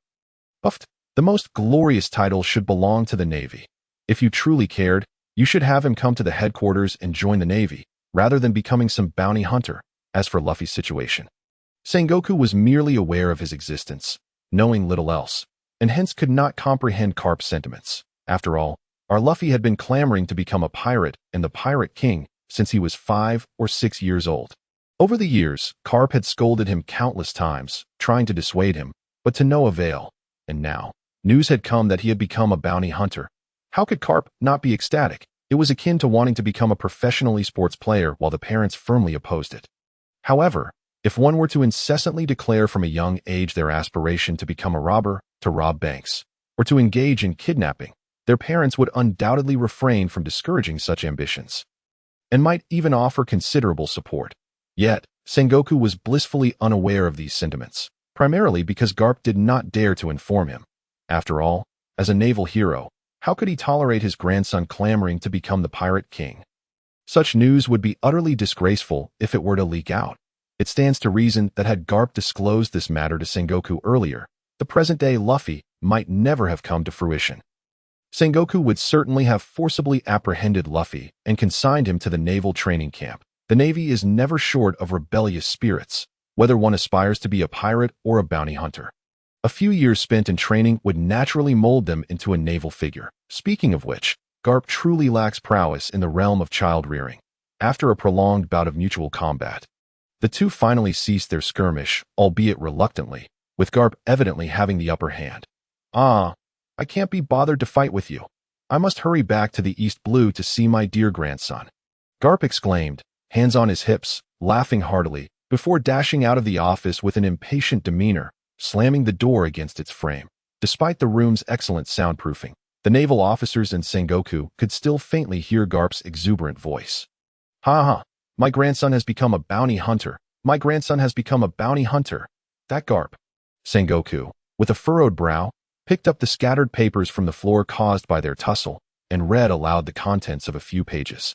Puffed. The most glorious title should belong to the Navy. If you truly cared, you should have him come to the headquarters and join the Navy, rather than becoming some bounty hunter." As for Luffy's situation, Sengoku was merely aware of his existence, knowing little else, and hence could not comprehend Carp's sentiments. After all, our Luffy had been clamoring to become a pirate and the Pirate King since he was 5 or 6 years old. Over the years, Carp had scolded him countless times, trying to dissuade him, but to no avail, and now, news had come that he had become a bounty hunter. How could Carp not be ecstatic? It was akin to wanting to become a professional esports player while the parents firmly opposed it. However, if one were to incessantly declare from a young age their aspiration to become a robber, to rob banks, or to engage in kidnapping, their parents would undoubtedly refrain from discouraging such ambitions, and might even offer considerable support. Yet, Sengoku was blissfully unaware of these sentiments, primarily because Garp did not dare to inform him. After all, as a naval hero, how could he tolerate his grandson clamoring to become the Pirate King? Such news would be utterly disgraceful if it were to leak out. It stands to reason that had Garp disclosed this matter to Sengoku earlier, the present-day Luffy might never have come to fruition. Sengoku would certainly have forcibly apprehended Luffy and consigned him to the naval training camp. The Navy is never short of rebellious spirits, whether one aspires to be a pirate or a bounty hunter. A few years spent in training would naturally mold them into a naval figure. Speaking of which, Garp truly lacks prowess in the realm of child-rearing. After a prolonged bout of mutual combat, the two finally ceased their skirmish, albeit reluctantly, with Garp evidently having the upper hand. "Ah, I can't be bothered to fight with you. I must hurry back to the East Blue to see my dear grandson," Garp exclaimed, hands on his hips, laughing heartily, before dashing out of the office with an impatient demeanor, slamming the door against its frame. Despite the room's excellent soundproofing, the naval officers and Sengoku could still faintly hear Garp's exuberant voice. "Ha ha, my grandson has become a bounty hunter. My grandson has become a bounty hunter." That Garp. Sengoku, with a furrowed brow, picked up the scattered papers from the floor caused by their tussle and read aloud the contents of a few pages.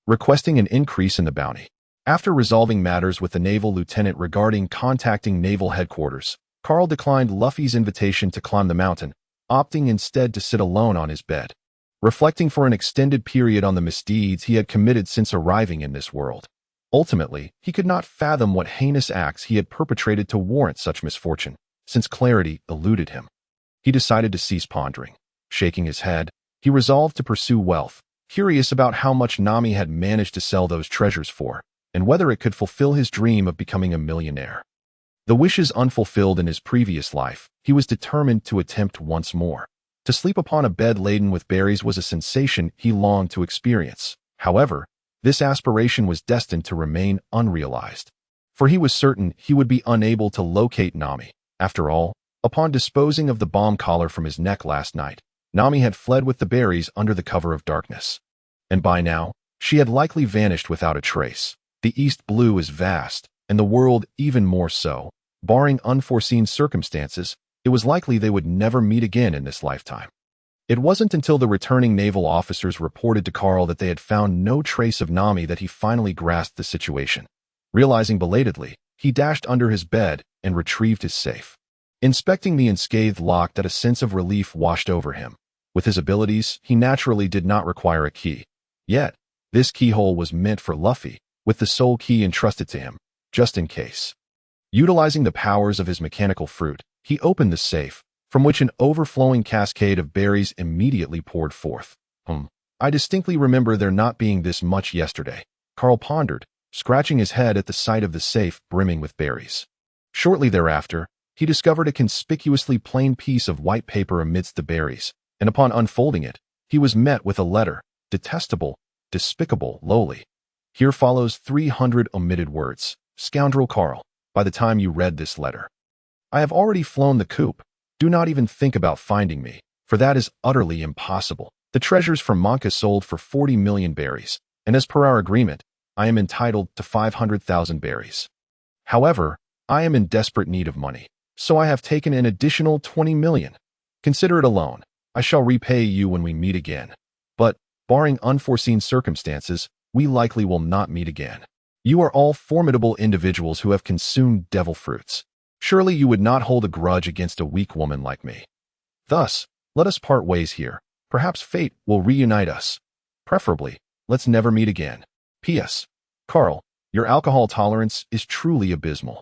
Requesting an increase in the bounty. After resolving matters with the naval lieutenant regarding contacting naval headquarters, Carl declined Luffy's invitation to climb the mountain, opting instead to sit alone on his bed, reflecting for an extended period on the misdeeds he had committed since arriving in this world. Ultimately, he could not fathom what heinous acts he had perpetrated to warrant such misfortune, since clarity eluded him. He decided to cease pondering. Shaking his head, he resolved to pursue wealth, curious about how much Nami had managed to sell those treasures for, and whether it could fulfill his dream of becoming a millionaire. The wishes unfulfilled in his previous life, he was determined to attempt once more. To sleep upon a bed laden with berries was a sensation he longed to experience. However, this aspiration was destined to remain unrealized, for he was certain he would be unable to locate Nami. After all, upon disposing of the bomb collar from his neck last night, Nami had fled with the berries under the cover of darkness. And by now, she had likely vanished without a trace. The East Blue is vast, and the world even more so. Barring unforeseen circumstances, it was likely they would never meet again in this lifetime. It wasn't until the returning naval officers reported to Carl that they had found no trace of Nami that he finally grasped the situation. Realizing belatedly, he dashed under his bed and retrieved his safe. Inspecting the unscathed lock, that a sense of relief washed over him. With his abilities, he naturally did not require a key. Yet, this keyhole was meant for Luffy, with the sole key entrusted to him, just in case. Utilizing the powers of his mechanical fruit, he opened the safe, from which an overflowing cascade of berries immediately poured forth. I distinctly remember there not being this much yesterday, Carl pondered, scratching his head at the sight of the safe brimming with berries. Shortly thereafter, he discovered a conspicuously plain piece of white paper amidst the berries, and upon unfolding it, he was met with a letter, detestable, despicable, lowly. Here follows 300 omitted words. Scoundrel Carl, by the time you read this letter, I have already flown the coop. Do not even think about finding me, for that is utterly impossible. The treasures from Monka sold for 40 million berries, and as per our agreement, I am entitled to 500,000 berries. However, I am in desperate need of money, so I have taken an additional 20 million. Consider it a loan. I shall repay you when we meet again. But, barring unforeseen circumstances, we likely will not meet again. You are all formidable individuals who have consumed devil fruits. Surely you would not hold a grudge against a weak woman like me. Thus, let us part ways here. Perhaps fate will reunite us. Preferably, let's never meet again. P.S. Carl, your alcohol tolerance is truly abysmal.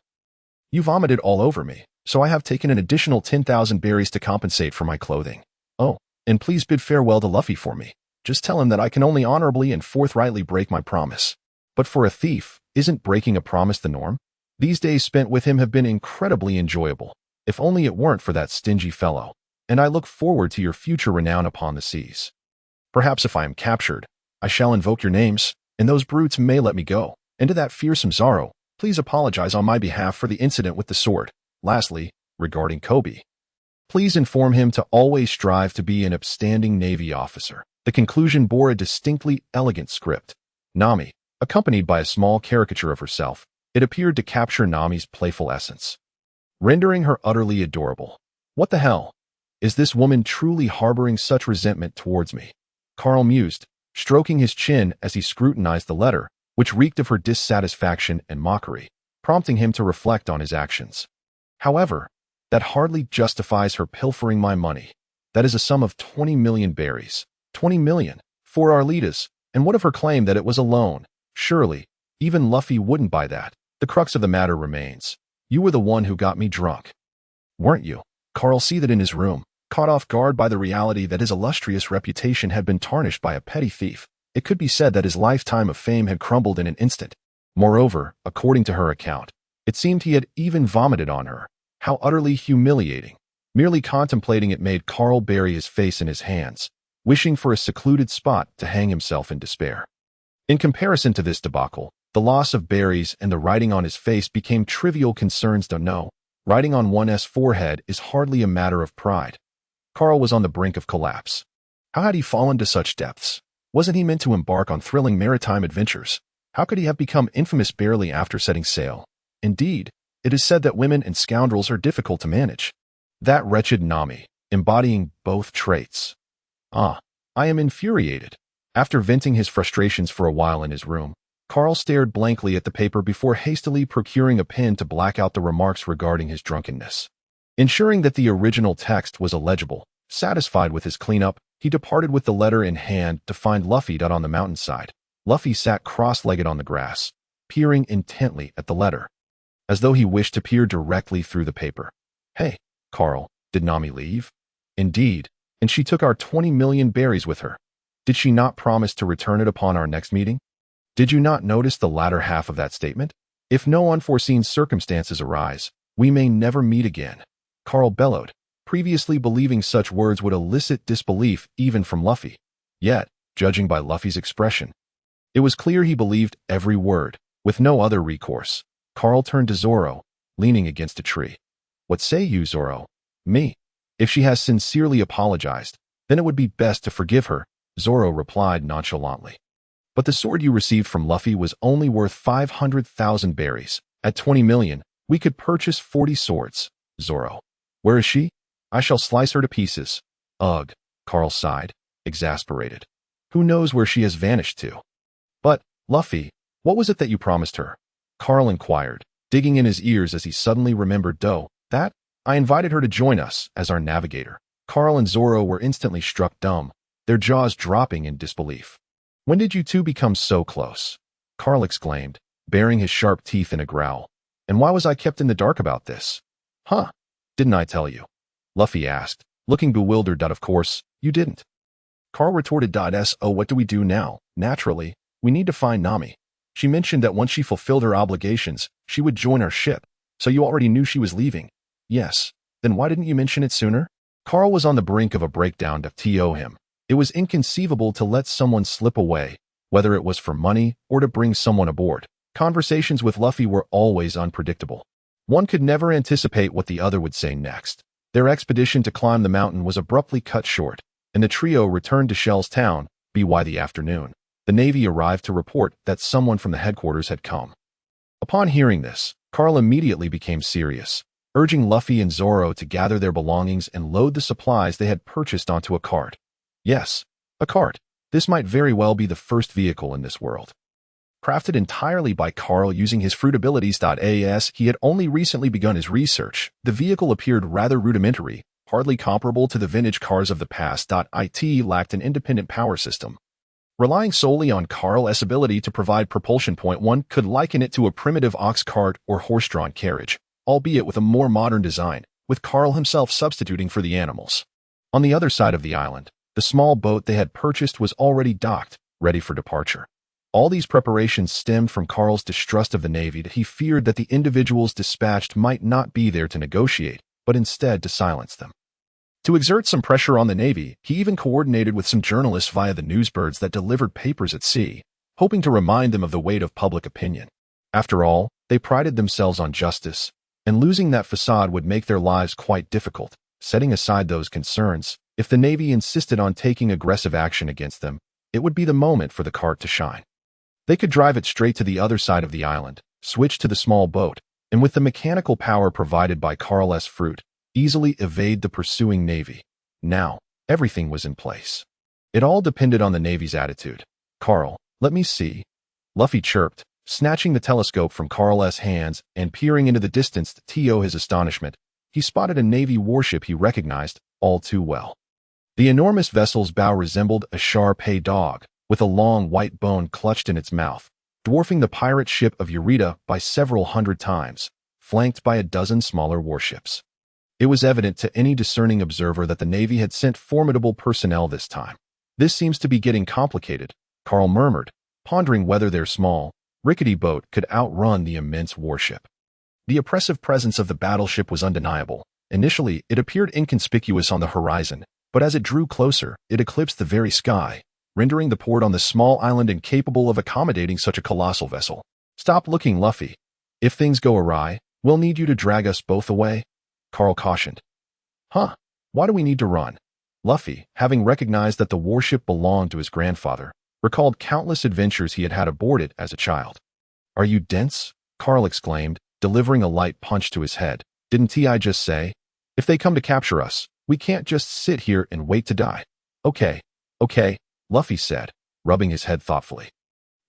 You vomited all over me, so I have taken an additional 10,000 berries to compensate for my clothing. Oh, and please bid farewell to Luffy for me. Just tell him that I can only honorably and forthrightly break my promise. But for a thief, isn't breaking a promise the norm? These days spent with him have been incredibly enjoyable, if only it weren't for that stingy fellow, and I look forward to your future renown upon the seas. Perhaps if I am captured, I shall invoke your names, and those brutes may let me go. And to that fearsome Zoro, please apologize on my behalf for the incident with the sword. Lastly, regarding Kobe, please inform him to always strive to be an upstanding Navy officer. The conclusion bore a distinctly elegant script. Nami, accompanied by a small caricature of herself, it appeared to capture Nami's playful essence, rendering her utterly adorable. What the hell? Is this woman truly harboring such resentment towards me? Carl mused, stroking his chin as he scrutinized the letter, which reeked of her dissatisfaction and mockery, prompting him to reflect on his actions. However, that hardly justifies her pilfering my money. That is a sum of 20 million berries. 20 million, for Arlitas, and what of her claim that it was a loan? Surely, even Luffy wouldn't buy that. The crux of the matter remains. You were the one who got me drunk. Weren't you? Carl seethed in his room, caught off guard by the reality that his illustrious reputation had been tarnished by a petty thief. It could be said that his lifetime of fame had crumbled in an instant. Moreover, according to her account, it seemed he had even vomited on her. How utterly humiliating. Merely contemplating it made Carl bury his face in his hands, wishing for a secluded spot to hang himself in despair. In comparison to this debacle, the loss of berries and the writing on his face became trivial concerns. No, writing on one's forehead is hardly a matter of pride. Carl was on the brink of collapse. How had he fallen to such depths? Wasn't he meant to embark on thrilling maritime adventures? How could he have become infamous barely after setting sail? Indeed, it is said that women and scoundrels are difficult to manage. That wretched Nami, embodying both traits. I am infuriated. After venting his frustrations for a while in his room, Carl stared blankly at the paper before hastily procuring a pen to black out the remarks regarding his drunkenness. Ensuring that the original text was illegible, satisfied with his cleanup, he departed with the letter in hand to find Luffy on the mountainside. Luffy sat cross-legged on the grass, peering intently at the letter, as though he wished to peer directly through the paper. Hey, Carl, did Nami leave? Indeed, and she took our 20 million berries with her. Did she not promise to return it upon our next meeting? Did you not notice the latter half of that statement? If no unforeseen circumstances arise, we may never meet again. Carl bellowed, previously believing such words would elicit disbelief even from Luffy. Yet, judging by Luffy's expression, it was clear he believed every word. With no other recourse, Carl turned to Zoro, leaning against a tree. What say you, Zoro? Me. If she has sincerely apologized, then it would be best to forgive her, Zoro replied nonchalantly. But the sword you received from Luffy was only worth 500,000 berries. At 20 million, we could purchase 40 swords. Zoro. Where is she? I shall slice her to pieces. Ugh, Carl sighed, exasperated. Who knows where she has vanished to? But, Luffy, what was it that you promised her? Carl inquired, digging in his ears as he suddenly remembered that I invited her to join us as our navigator. Carl and Zoro were instantly struck dumb, their jaws dropping in disbelief. When did you two become so close? Carl exclaimed, baring his sharp teeth in a growl. And why was I kept in the dark about this? Huh? Didn't I tell you? Luffy asked, looking bewildered. Of course, you didn't. Carl retorted. So what do we do now? Naturally, we need to find Nami. She mentioned that once she fulfilled her obligations, she would join our ship. So you already knew she was leaving? Yes. Then why didn't you mention it sooner? Carl was on the brink of a breakdown to him. It was inconceivable to let someone slip away, whether it was for money or to bring someone aboard. Conversations with Luffy were always unpredictable. One could never anticipate what the other would say next. Their expedition to climb the mountain was abruptly cut short, and the trio returned to Shell's town by the afternoon. The Navy arrived to report that someone from the headquarters had come. Upon hearing this, Carl immediately became serious, urging Luffy and Zoro to gather their belongings and load the supplies they had purchased onto a cart. Yes, a cart. This might very well be the first vehicle in this world. Crafted entirely by Carl using his fruit abilities. As he had only recently begun his research, the vehicle appeared rather rudimentary, hardly comparable to the vintage cars of the past. It lacked an independent power system. Relying solely on Carl's ability to provide propulsion. One could liken it to a primitive ox cart or horse-drawn carriage, albeit with a more modern design, with Carl himself substituting for the animals. On the other side of the island, the small boat they had purchased was already docked, ready for departure. All these preparations stemmed from Carl's distrust of the Navy. That he feared that the individuals dispatched might not be there to negotiate, but instead to silence them. To exert some pressure on the Navy, he even coordinated with some journalists via the newsbirds that delivered papers at sea, hoping to remind them of the weight of public opinion. After all, they prided themselves on justice, and losing that facade would make their lives quite difficult. Setting aside those concerns, if the Navy insisted on taking aggressive action against them, it would be the moment for the cart to shine. They could drive it straight to the other side of the island, switch to the small boat, and with the mechanical power provided by Carl's fruit, easily evade the pursuing Navy. Now, everything was in place. It all depended on the Navy's attitude. Carl, let me see. Luffy chirped, snatching the telescope from Carl's hands and peering into the distance. To his astonishment, he spotted a Navy warship he recognized all too well. The enormous vessel's bow resembled a Shar-Pei dog, with a long white bone clutched in its mouth, dwarfing the pirate ship of Eureka by several hundred times, flanked by a dozen smaller warships. It was evident to any discerning observer that the Navy had sent formidable personnel this time. This seems to be getting complicated, Carl murmured, pondering whether their small, rickety boat could outrun the immense warship. The oppressive presence of the battleship was undeniable. Initially, it appeared inconspicuous on the horizon, but as it drew closer, it eclipsed the very sky, rendering the port on the small island incapable of accommodating such a colossal vessel. Stop looking, Luffy. If things go awry, we'll need you to drag us both away, Carl cautioned. Huh? Why do we need to run? Luffy, having recognized that the warship belonged to his grandfather, recalled countless adventures he had had aboard it as a child. Are you dense? Carl exclaimed, delivering a light punch to his head. Didn't I just say? If they come to capture us, we can't just sit here and wait to die. Okay, Luffy said, rubbing his head thoughtfully.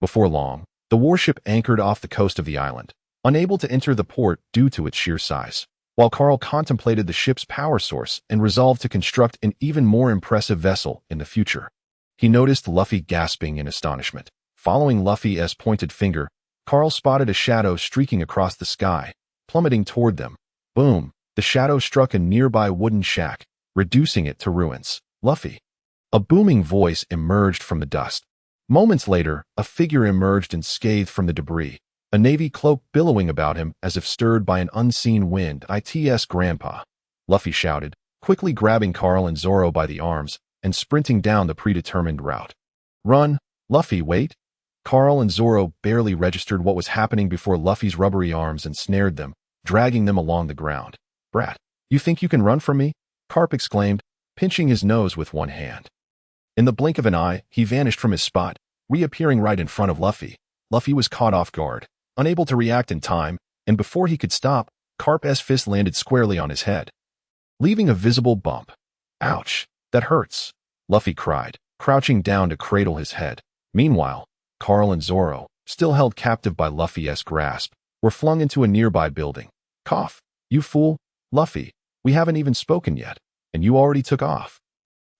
Before long, the warship anchored off the coast of the island, unable to enter the port due to its sheer size. While Carl contemplated the ship's power source and resolved to construct an even more impressive vessel in the future, he noticed Luffy gasping in astonishment. Following Luffy's pointed finger, Carl spotted a shadow streaking across the sky, plummeting toward them. Boom! The shadow struck a nearby wooden shack, reducing it to ruins. Luffy. A booming voice emerged from the dust. Moments later, a figure emerged unscathed from the debris, a navy cloak billowing about him as if stirred by an unseen wind. It's Grandpa, Luffy shouted, quickly grabbing Carl and Zoro by the arms and sprinting down the predetermined route. Run, Luffy, wait! Carl and Zoro barely registered what was happening before Luffy's rubbery arms ensnared them, dragging them along the ground. Brat, you think you can run from me? Carp exclaimed, pinching his nose with one hand. In the blink of an eye, he vanished from his spot, reappearing right in front of Luffy. Luffy was caught off guard, unable to react in time, and before he could stop, Carp's fist landed squarely on his head, leaving a visible bump. Ouch, that hurts, Luffy cried, crouching down to cradle his head. Meanwhile, Carl and Zoro, still held captive by Luffy's grasp, were flung into a nearby building. Cough, you fool, Luffy, we haven't even spoken yet, and you already took off.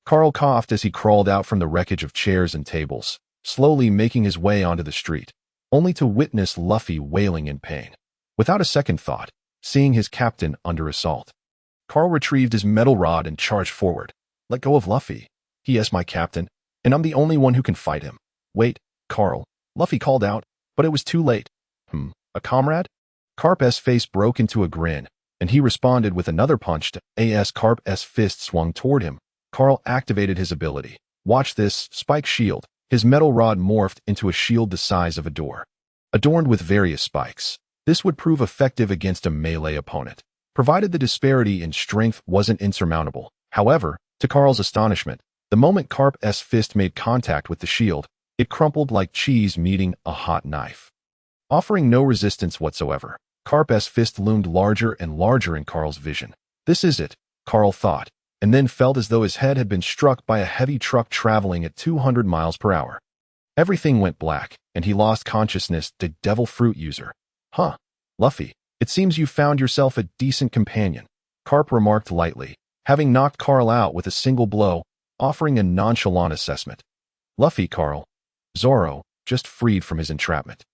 Carl coughed as he crawled out from the wreckage of chairs and tables, slowly making his way onto the street, only to witness Luffy wailing in pain. Without a second thought, seeing his captain under assault, Carl retrieved his metal rod and charged forward. Let go of Luffy. He is my captain, and I'm the only one who can fight him. Wait, Carl, Luffy called out, but it was too late. A comrade? Carp's face broke into a grin, and he responded with another punch as Carp's fist swung toward him. Carl activated his ability. Watch this, spike shield. His metal rod morphed into a shield the size of a door, adorned with various spikes. This would prove effective against a melee opponent. provided the disparity in strength wasn't insurmountable. However, to Carl's astonishment, the moment Carp's fist made contact with the shield, it crumpled like cheese meeting a hot knife. Offering no resistance whatsoever, Carp's fist loomed larger and larger in Carl's vision. This is it, Carl thought, and then felt as though his head had been struck by a heavy truck traveling at 200 miles per hour. Everything went black, and he lost consciousness. The devil fruit user. Huh, Luffy, it seems you found yourself a decent companion, Carp remarked lightly, having knocked Carl out with a single blow, offering a nonchalant assessment. Luffy, Carl. Zoro, just freed from his entrapment,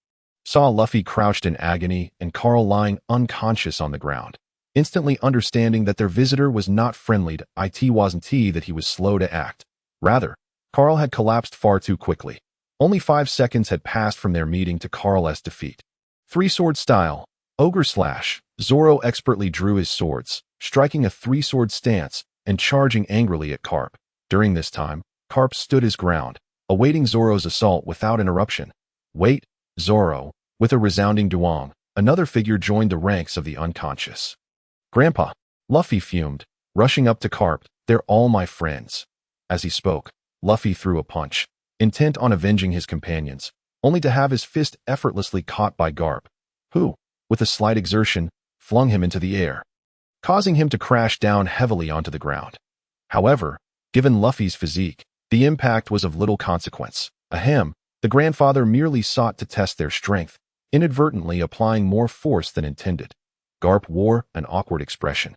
saw Luffy crouched in agony and Carl lying unconscious on the ground. Instantly understanding that their visitor was not friendly, it wasn't that he was slow to act. Rather, Carl had collapsed far too quickly. Only 5 seconds had passed from their meeting to Carl's defeat. Three-sword style, ogre slash. Zoro expertly drew his swords, striking a three-sword stance and charging angrily at Carp. During this time, Carp stood his ground, awaiting Zoro's assault without interruption. Wait, Zoro, with a resounding duong, another figure joined the ranks of the unconscious. Grandpa, Luffy fumed, rushing up to Carp, they're all my friends. As he spoke, Luffy threw a punch, intent on avenging his companions, only to have his fist effortlessly caught by Garp, who, with a slight exertion, flung him into the air, causing him to crash down heavily onto the ground. However, given Luffy's physique, the impact was of little consequence. Ahem, the grandfather merely sought to test their strength, inadvertently applying more force than intended. Garp wore an awkward expression,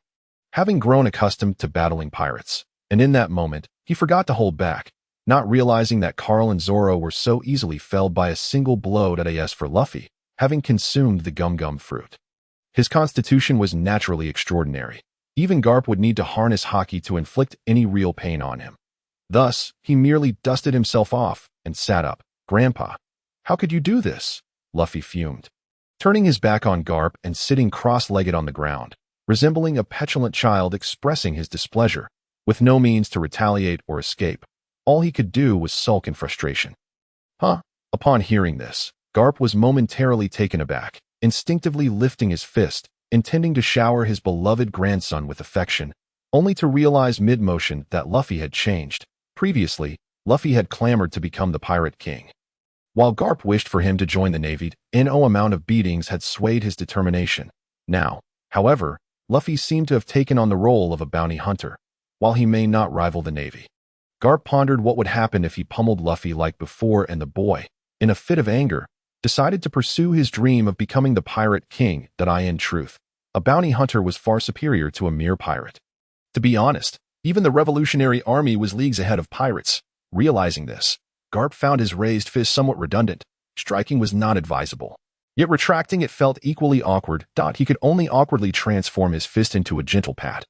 having grown accustomed to battling pirates, and in that moment, he forgot to hold back, not realizing that Carl and Zoro were so easily felled by a single blow. As for Luffy, having consumed the gum-gum fruit, his constitution was naturally extraordinary. Even Garp would need to harness haki to inflict any real pain on him. Thus, he merely dusted himself off and sat up. Grandpa, how could you do this? Luffy fumed, turning his back on Garp and sitting cross-legged on the ground, resembling a petulant child expressing his displeasure, with no means to retaliate or escape. All he could do was sulk in frustration. Huh? Upon hearing this, Garp was momentarily taken aback, instinctively lifting his fist, intending to shower his beloved grandson with affection, only to realize mid-motion that Luffy had changed. Previously, Luffy had clamored to become the Pirate King, while Garp wished for him to join the Navy. No amount of beatings had swayed his determination. Now, however, Luffy seemed to have taken on the role of a bounty hunter, while he may not rival the Navy. Garp pondered what would happen if he pummeled Luffy like before, and the boy, in a fit of anger, decided to pursue his dream of becoming the Pirate King. In truth, a bounty hunter was far superior to a mere pirate. To be honest, even the Revolutionary Army was leagues ahead of pirates. Realizing this, Garp found his raised fist somewhat redundant. Striking was not advisable, yet retracting it felt equally awkward. He could only awkwardly transform his fist into a gentle pat,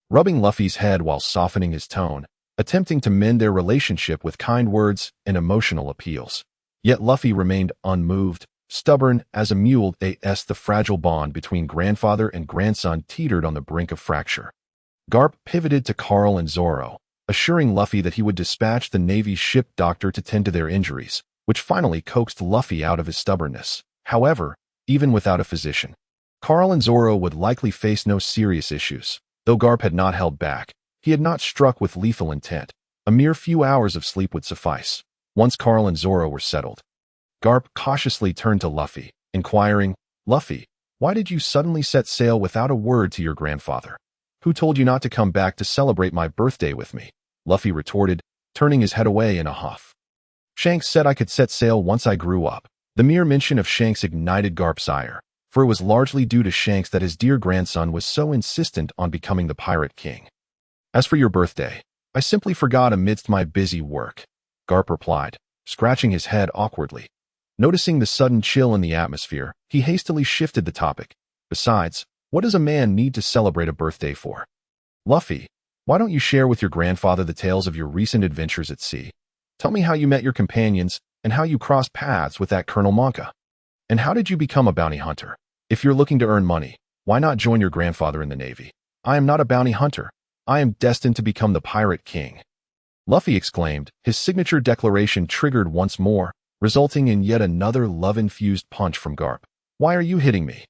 rubbing Luffy's head while softening his tone, attempting to mend their relationship with kind words and emotional appeals. Yet Luffy remained unmoved, stubborn as a mule. The fragile bond between grandfather and grandson teetered on the brink of fracture. Garp pivoted to Carl and Zoro, assuring Luffy that he would dispatch the Navy's ship doctor to tend to their injuries, which finally coaxed Luffy out of his stubbornness. However, even without a physician, Carl and Zoro would likely face no serious issues. Though Garp had not held back, he had not struck with lethal intent. A mere few hours of sleep would suffice. Once Carl and Zoro were settled, Garp cautiously turned to Luffy, inquiring, Luffy, why did you suddenly set sail without a word to your grandfather? Who told you not to come back to celebrate my birthday with me? Luffy retorted, turning his head away in a huff. Shanks said I could set sail once I grew up. The mere mention of Shanks ignited Garp's ire, for it was largely due to Shanks that his dear grandson was so insistent on becoming the Pirate King. As for your birthday, I simply forgot amidst my busy work, Garp replied, scratching his head awkwardly. Noticing the sudden chill in the atmosphere, he hastily shifted the topic. Besides, what does a man need to celebrate a birthday for? Luffy, why don't you share with your grandfather the tales of your recent adventures at sea? Tell me how you met your companions and how you crossed paths with that Colonel Monka. And how did you become a bounty hunter? If you're looking to earn money, why not join your grandfather in the Navy? I am not a bounty hunter. I am destined to become the Pirate King. Luffy exclaimed, his signature declaration triggered once more, resulting in yet another love-infused punch from Garp. Why are you hitting me?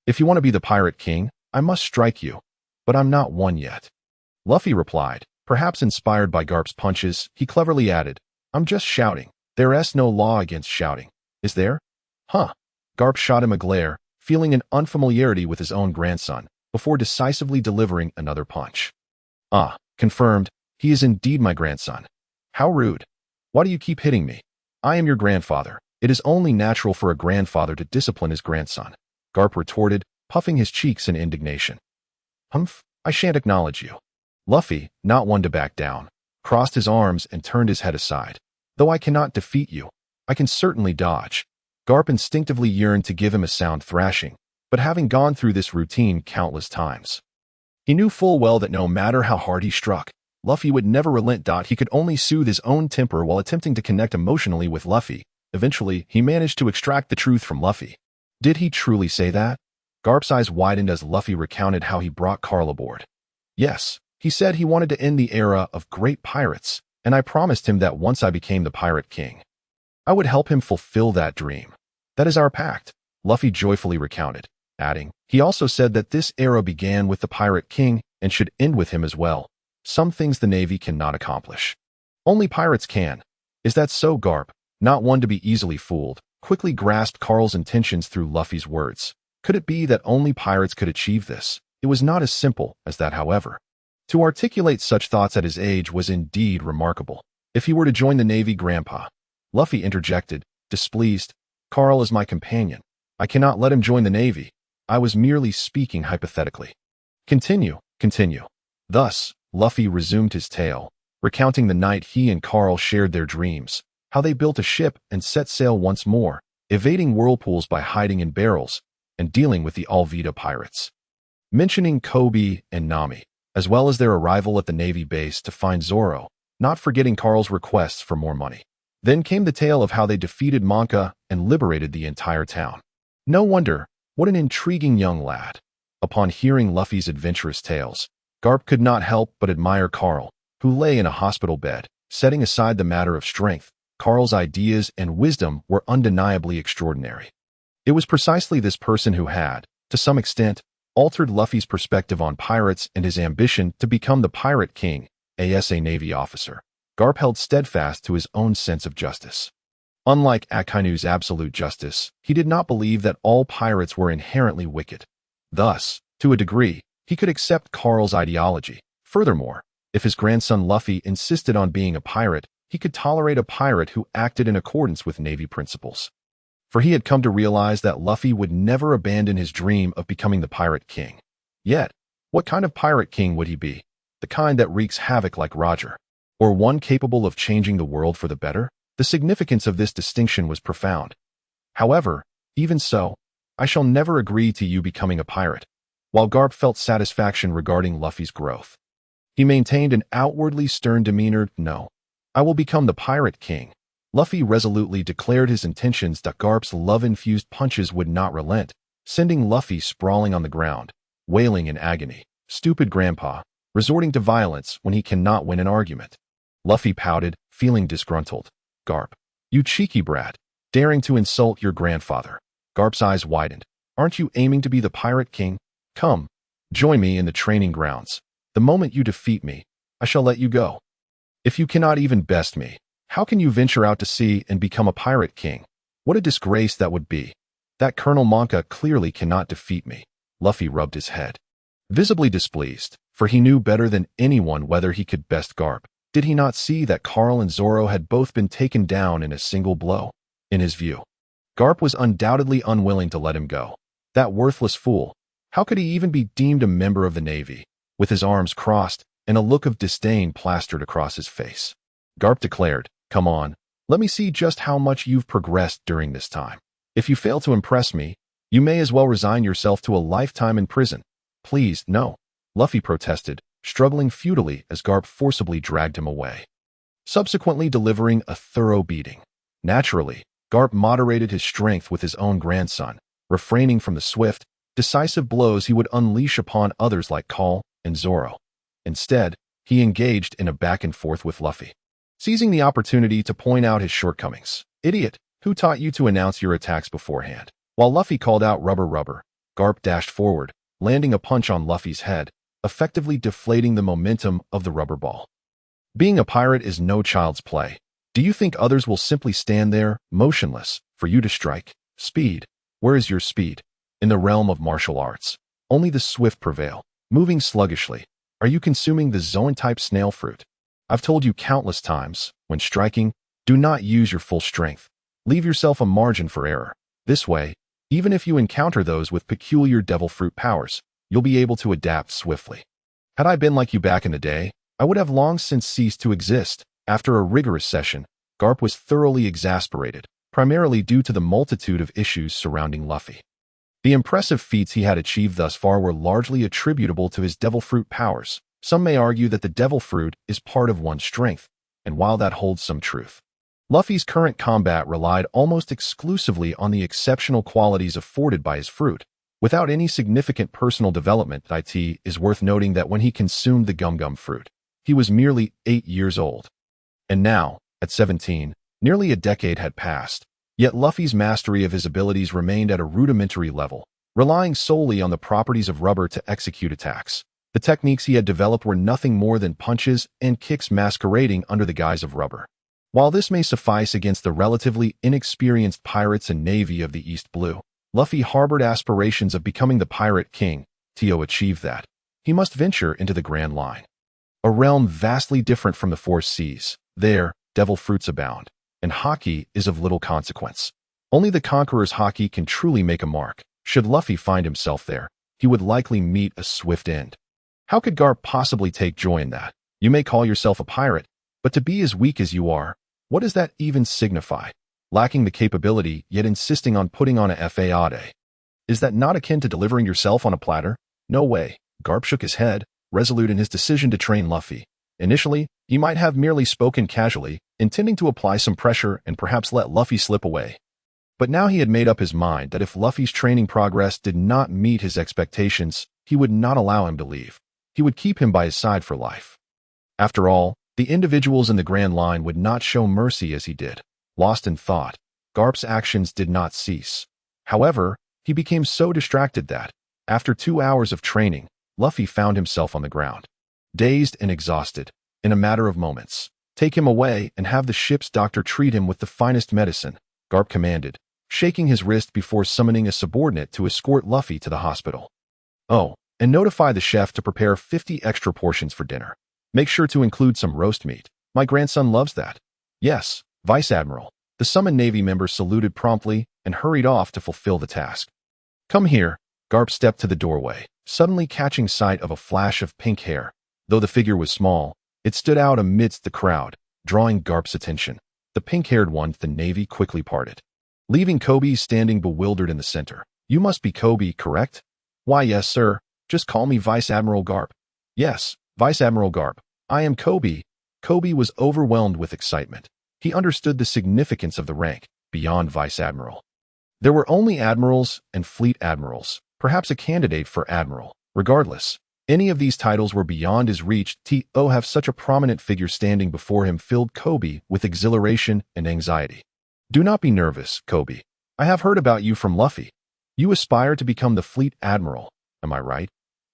If you want to be the Pirate King, I must strike you, but I'm not one yet. Luffy replied. Perhaps inspired by Garp's punches, he cleverly added, I'm just shouting. There's no law against shouting, is there? Huh. Garp shot him a glare, feeling an unfamiliarity with his own grandson, before decisively delivering another punch. Ah, confirmed, he is indeed my grandson. How rude. Why do you keep hitting me? I am your grandfather. It is only natural for a grandfather to discipline his grandson. Garp retorted, puffing his cheeks in indignation. Humph, I shan't acknowledge you. Luffy, not one to back down, crossed his arms and turned his head aside. Though I cannot defeat you, I can certainly dodge. Garp instinctively yearned to give him a sound thrashing, but having gone through this routine countless times, he knew full well that no matter how hard he struck, Luffy would never relent. He could only soothe his own temper while attempting to connect emotionally with Luffy. Eventually, he managed to extract the truth from Luffy. Did he truly say that? Garp's eyes widened as Luffy recounted how he brought Carl aboard. Yes, he said he wanted to end the era of great pirates, and I promised him that once I became the Pirate King, I would help him fulfill that dream. That is our pact, Luffy joyfully recounted, adding, he also said that this era began with the Pirate King and should end with him as well. Some things the Navy cannot accomplish. Only pirates can. Is that so? Garp, not one to be easily fooled, quickly grasped Carl's intentions through Luffy's words. Could it be that only pirates could achieve this? It was not as simple as that, however. To articulate such thoughts at his age was indeed remarkable. If he were to join the Navy, Grandpa, Luffy interjected, displeased. Carl is my companion. I cannot let him join the Navy. I was merely speaking hypothetically. Continue. Thus, Luffy resumed his tale, recounting the night he and Carl shared their dreams, how they built a ship and set sail once more, evading whirlpools by hiding in barrels, and dealing with the Alvida pirates. Mentioning Kobe and Nami, as well as their arrival at the Navy base to find Zoro, not forgetting Carl's requests for more money. Then came the tale of how they defeated Monka and liberated the entire town. No wonder, what an intriguing young lad. Upon hearing Luffy's adventurous tales, Garp could not help but admire Carl, who lay in a hospital bed. Setting aside the matter of strength, Carl's ideas and wisdom were undeniably extraordinary. It was precisely this person who had, to some extent, altered Luffy's perspective on pirates and his ambition to become the Pirate King, as a Navy officer. Garp held steadfast to his own sense of justice. Unlike Akainu's absolute justice, he did not believe that all pirates were inherently wicked. Thus, to a degree, he could accept Carl's ideology. Furthermore, if his grandson Luffy insisted on being a pirate, he could tolerate a pirate who acted in accordance with Navy principles. For he had come to realize that Luffy would never abandon his dream of becoming the Pirate King. Yet, what kind of Pirate King would he be? The kind that wreaks havoc like Roger? Or one capable of changing the world for the better? The significance of this distinction was profound. However, even so, I shall never agree to you becoming a pirate. While Garp felt satisfaction regarding Luffy's growth, he maintained an outwardly stern demeanor. No, I will become the Pirate King. Luffy resolutely declared his intentions. Garp's love-infused punches would not relent, sending Luffy sprawling on the ground, wailing in agony. Stupid grandpa, resorting to violence when he cannot win an argument. Luffy pouted, feeling disgruntled. Garp, you cheeky brat, daring to insult your grandfather. Garp's eyes widened. Aren't you aiming to be the Pirate King? Come, join me in the training grounds. The moment you defeat me, I shall let you go. If you cannot even best me, how can you venture out to sea and become a Pirate King? What a disgrace that would be. That Colonel Monka clearly cannot defeat me. Luffy rubbed his head, visibly displeased, for he knew better than anyone whether he could best Garp. Did he not see that Carl and Zoro had both been taken down in a single blow? In his view, Garp was undoubtedly unwilling to let him go. That worthless fool. How could he even be deemed a member of the Navy? With his arms crossed and a look of disdain plastered across his face, Garp declared, Come on, let me see just how much you've progressed during this time. If you fail to impress me, you may as well resign yourself to a lifetime in prison. Please, no, Luffy protested, struggling futilely as Garp forcibly dragged him away, subsequently delivering a thorough beating. Naturally, Garp moderated his strength with his own grandson, refraining from the swift, decisive blows he would unleash upon others like Carl and Zoro. Instead, he engaged in a back-and-forth with Luffy, seizing the opportunity to point out his shortcomings. Idiot, who taught you to announce your attacks beforehand? While Luffy called out rubber, Garp dashed forward, landing a punch on Luffy's head, effectively deflating the momentum of the rubber ball. Being a pirate is no child's play. Do you think others will simply stand there, motionless, for you to strike? Speed. Where is your speed? In the realm of martial arts, only the swift prevail. Moving sluggishly. Are you consuming the zoan-type snail fruit? I've told you countless times, when striking, do not use your full strength. Leave yourself a margin for error. This way, even if you encounter those with peculiar devil fruit powers, you'll be able to adapt swiftly. Had I been like you back in the day, I would have long since ceased to exist. After a rigorous session, Garp was thoroughly exasperated, primarily due to the multitude of issues surrounding Luffy. The impressive feats he had achieved thus far were largely attributable to his devil fruit powers. Some may argue that the devil fruit is part of one's strength, and while that holds some truth, Luffy's current combat relied almost exclusively on the exceptional qualities afforded by his fruit, without any significant personal development. It is worth noting that when he consumed the gum-gum fruit, he was merely 8 years old. And now, at 17, nearly a decade had passed, yet Luffy's mastery of his abilities remained at a rudimentary level, relying solely on the properties of rubber to execute attacks. The techniques he had developed were nothing more than punches and kicks masquerading under the guise of rubber. While this may suffice against the relatively inexperienced pirates and navy of the East Blue, Luffy harbored aspirations of becoming the Pirate King. To achieve that, he must venture into the Grand Line, a realm vastly different from the Four Seas. There, devil fruits abound, and haki is of little consequence. Only the conqueror's haki can truly make a mark. Should Luffy find himself there, he would likely meet a swift end. How could Garp possibly take joy in that? You may call yourself a pirate, but to be as weak as you are, what does that even signify? Lacking the capability, yet insisting on putting on a facade. Is that not akin to delivering yourself on a platter? No way. Garp shook his head, resolute in his decision to train Luffy. Initially, he might have merely spoken casually, intending to apply some pressure and perhaps let Luffy slip away. But now he had made up his mind that if Luffy's training progress did not meet his expectations, he would not allow him to leave. He would keep him by his side for life. After all, the individuals in the Grand Line would not show mercy as he did. Lost in thought, Garp's actions did not cease. However, he became so distracted that, after 2 hours of training, Luffy found himself on the ground. Dazed and exhausted, in a matter of moments. Take him away and have the ship's doctor treat him with the finest medicine, Garp commanded, shaking his wrist before summoning a subordinate to escort Luffy to the hospital. Oh, and notify the chef to prepare 50 extra portions for dinner. Make sure to include some roast meat. My grandson loves that. Yes, Vice Admiral. The summoned Navy member saluted promptly and hurried off to fulfill the task. Come here. Garp stepped to the doorway, suddenly catching sight of a flash of pink hair. Though the figure was small, it stood out amidst the crowd, drawing Garp's attention. The pink-haired one, the Navy quickly parted, leaving Kobe standing bewildered in the center. You must be Kobe, correct? Why, yes, sir. Just call me Vice Admiral Garp. Yes, Vice Admiral Garp. I am Kobe. Kobe was overwhelmed with excitement. He understood the significance of the rank, beyond Vice Admiral. There were only admirals and fleet admirals, perhaps a candidate for admiral. Regardless, any of these titles were beyond his reach. To have such a prominent figure standing before him filled Kobe with exhilaration and anxiety. Do not be nervous, Kobe. I have heard about you from Luffy. You aspire to become the fleet admiral, am I right?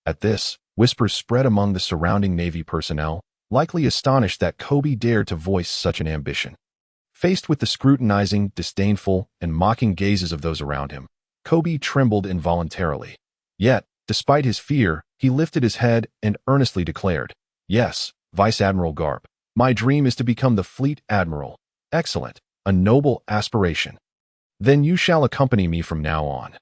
At this, whispers spread among the surrounding Navy personnel, likely astonished that Kobe dared to voice such an ambition. Faced with the scrutinizing, disdainful, and mocking gazes of those around him, Kobe trembled involuntarily. Yet, despite his fear, he lifted his head and earnestly declared, Yes, Vice Admiral Garp, my dream is to become the fleet admiral. Excellent, a noble aspiration. Then you shall accompany me from now on,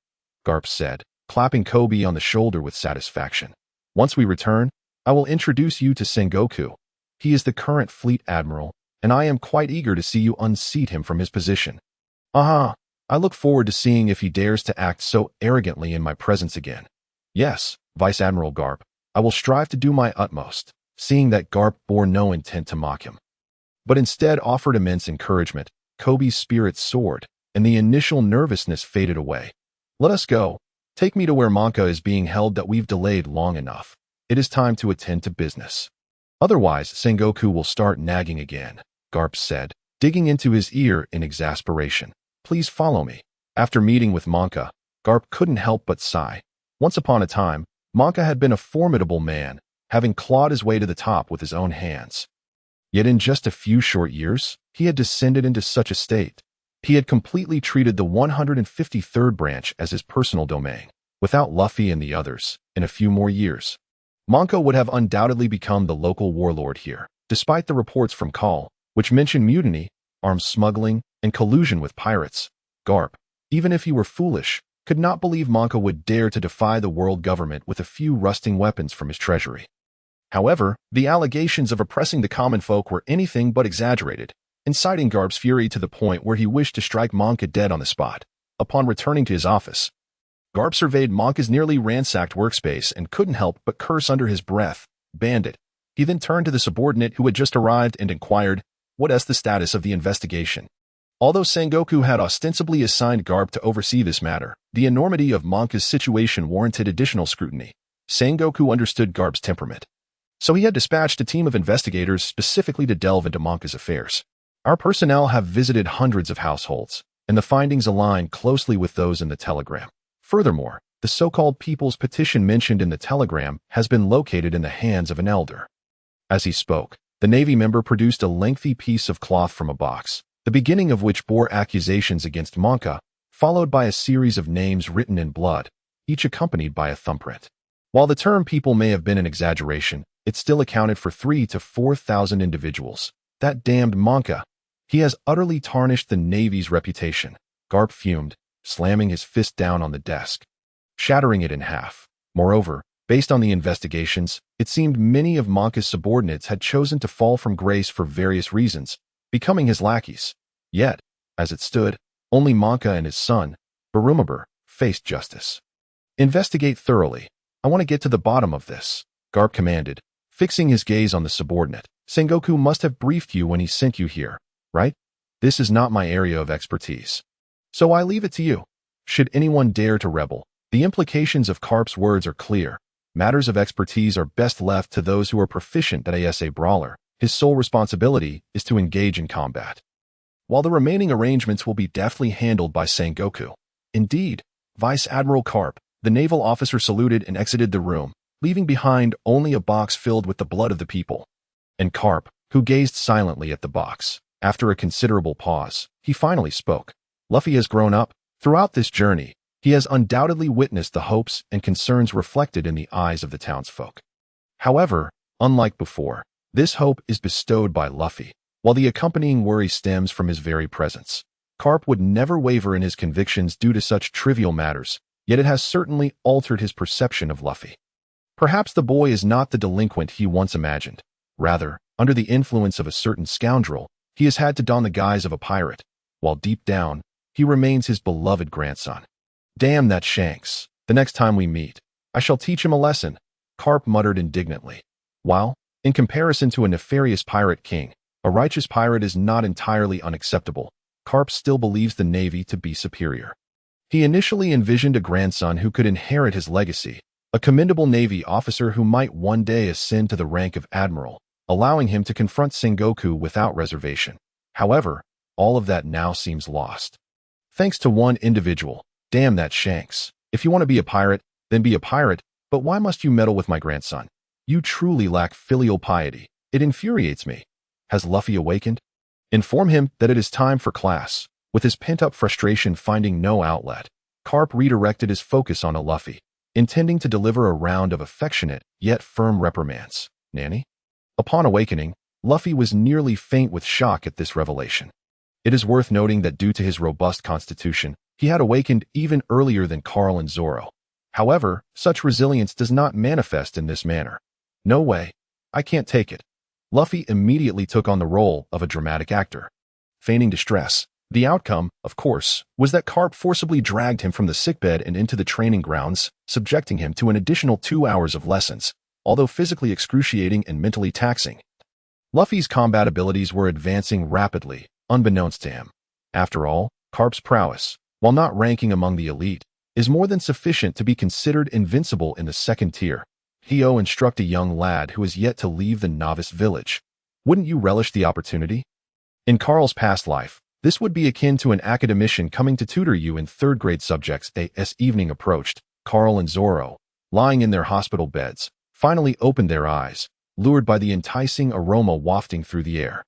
Garp said, clapping Kobe on the shoulder with satisfaction. Once we return, I will introduce you to Sengoku. He is the current fleet admiral, and I am quite eager to see you unseat him from his position. I look forward to seeing if he dares to act so arrogantly in my presence again. Yes, Vice Admiral Garp, I will strive to do my utmost. Seeing that Garp bore no intent to mock him, but instead offered immense encouragement, Kobe's spirits soared, and the initial nervousness faded away. Let us go. Take me to where Monka is being held that we've delayed long enough. It is time to attend to business. Otherwise, Sengoku will start nagging again, Garp said, digging into his ear in exasperation. Please follow me. After meeting with Monka, Garp couldn't help but sigh. Once upon a time, Monka had been a formidable man, having clawed his way to the top with his own hands. Yet in just a few short years, he had descended into such a state. He had completely treated the 153rd branch as his personal domain. Without Luffy and the others, in a few more years, Monka would have undoubtedly become the local warlord here, despite the reports from Call, which mentioned mutiny, arms smuggling, and collusion with pirates. Garp, even if he were foolish, could not believe Monka would dare to defy the world government with a few rusting weapons from his treasury. However, the allegations of oppressing the common folk were anything but exaggerated, inciting Garp's fury to the point where he wished to strike Monka dead on the spot. Upon returning to his office, Garp surveyed Monka's nearly ransacked workspace and couldn't help but curse under his breath. Bandit. He then turned to the subordinate who had just arrived and inquired, "What's the status of the investigation?" Although Sengoku had ostensibly assigned Garp to oversee this matter, the enormity of Monka's situation warranted additional scrutiny. Sengoku understood Garp's temperament, so he had dispatched a team of investigators specifically to delve into Monka's affairs. Our personnel have visited hundreds of households, and the findings align closely with those in the telegram. Furthermore, the so-called People's Petition mentioned in the telegram has been located in the hands of an elder. As he spoke, the Navy member produced a lengthy piece of cloth from a box, the beginning of which bore accusations against Monka, followed by a series of names written in blood, each accompanied by a thumbprint. While the term people may have been an exaggeration, it still accounted for 3,000 to 4,000 individuals. That damned Monka! He has utterly tarnished the Navy's reputation. Garp fumed, slamming his fist down on the desk, shattering it in half. Moreover, based on the investigations, it seemed many of Monka's subordinates had chosen to fall from grace for various reasons, becoming his lackeys. Yet, as it stood, only Monka and his son, Barumabur, faced justice. "Investigate thoroughly. I want to get to the bottom of this," Garp commanded, fixing his gaze on the subordinate. "Sengoku must have briefed you when he sent you here, right? This is not my area of expertise, so I leave it to you. Should anyone dare to rebel, the implications of Garp's words are clear. Matters of expertise are best left to those who are proficient as a brawler. His sole responsibility is to engage in combat, while the remaining arrangements will be deftly handled by Sengoku." Indeed, Vice Admiral Garp, the naval officer, saluted and exited the room, leaving behind only a box filled with the blood of the people. And Garp, who gazed silently at the box, after a considerable pause, he finally spoke. "Luffy has grown up. Throughout this journey, he has undoubtedly witnessed the hopes and concerns reflected in the eyes of the townsfolk. However, unlike before, this hope is bestowed by Luffy, while the accompanying worry stems from his very presence. Garp would never waver in his convictions due to such trivial matters, yet it has certainly altered his perception of Luffy. Perhaps the boy is not the delinquent he once imagined. Rather, under the influence of a certain scoundrel, he has had to don the guise of a pirate, while deep down, he remains his beloved grandson. Damn that Shanks. The next time we meet, I shall teach him a lesson," Garp muttered indignantly. While, in comparison to a nefarious pirate king, a righteous pirate is not entirely unacceptable, Garp still believes the Navy to be superior. He initially envisioned a grandson who could inherit his legacy, a commendable Navy officer who might one day ascend to the rank of admiral, allowing him to confront Sengoku without reservation. However, all of that now seems lost. Thanks to one individual. Damn that Shanks. If you want to be a pirate, then be a pirate, but why must you meddle with my grandson? You truly lack filial piety. It infuriates me. Has Luffy awakened? Inform him that it is time for class. With his pent-up frustration finding no outlet, Garp redirected his focus on Luffy, intending to deliver a round of affectionate yet firm reprimands. "Nanny?" Upon awakening, Luffy was nearly faint with shock at this revelation. It is worth noting that due to his robust constitution, he had awakened even earlier than Carl and Zoro. However, such resilience does not manifest in this manner. "No way. I can't take it." Luffy immediately took on the role of a dramatic actor, feigning distress. The outcome, of course, was that Garp forcibly dragged him from the sickbed and into the training grounds, subjecting him to an additional 2 hours of lessons, although physically excruciating and mentally taxing. Luffy's combat abilities were advancing rapidly, unbeknownst to him. After all, Garp's prowess, while not ranking among the elite, is more than sufficient to be considered invincible in the second tier. Hio instruct a young lad who has yet to leave the novice village. Wouldn't you relish the opportunity? In Carl's past life, this would be akin to an academician coming to tutor you in third-grade subjects. As evening approached, Carl and Zoro, lying in their hospital beds, finally opened their eyes, lured by the enticing aroma wafting through the air.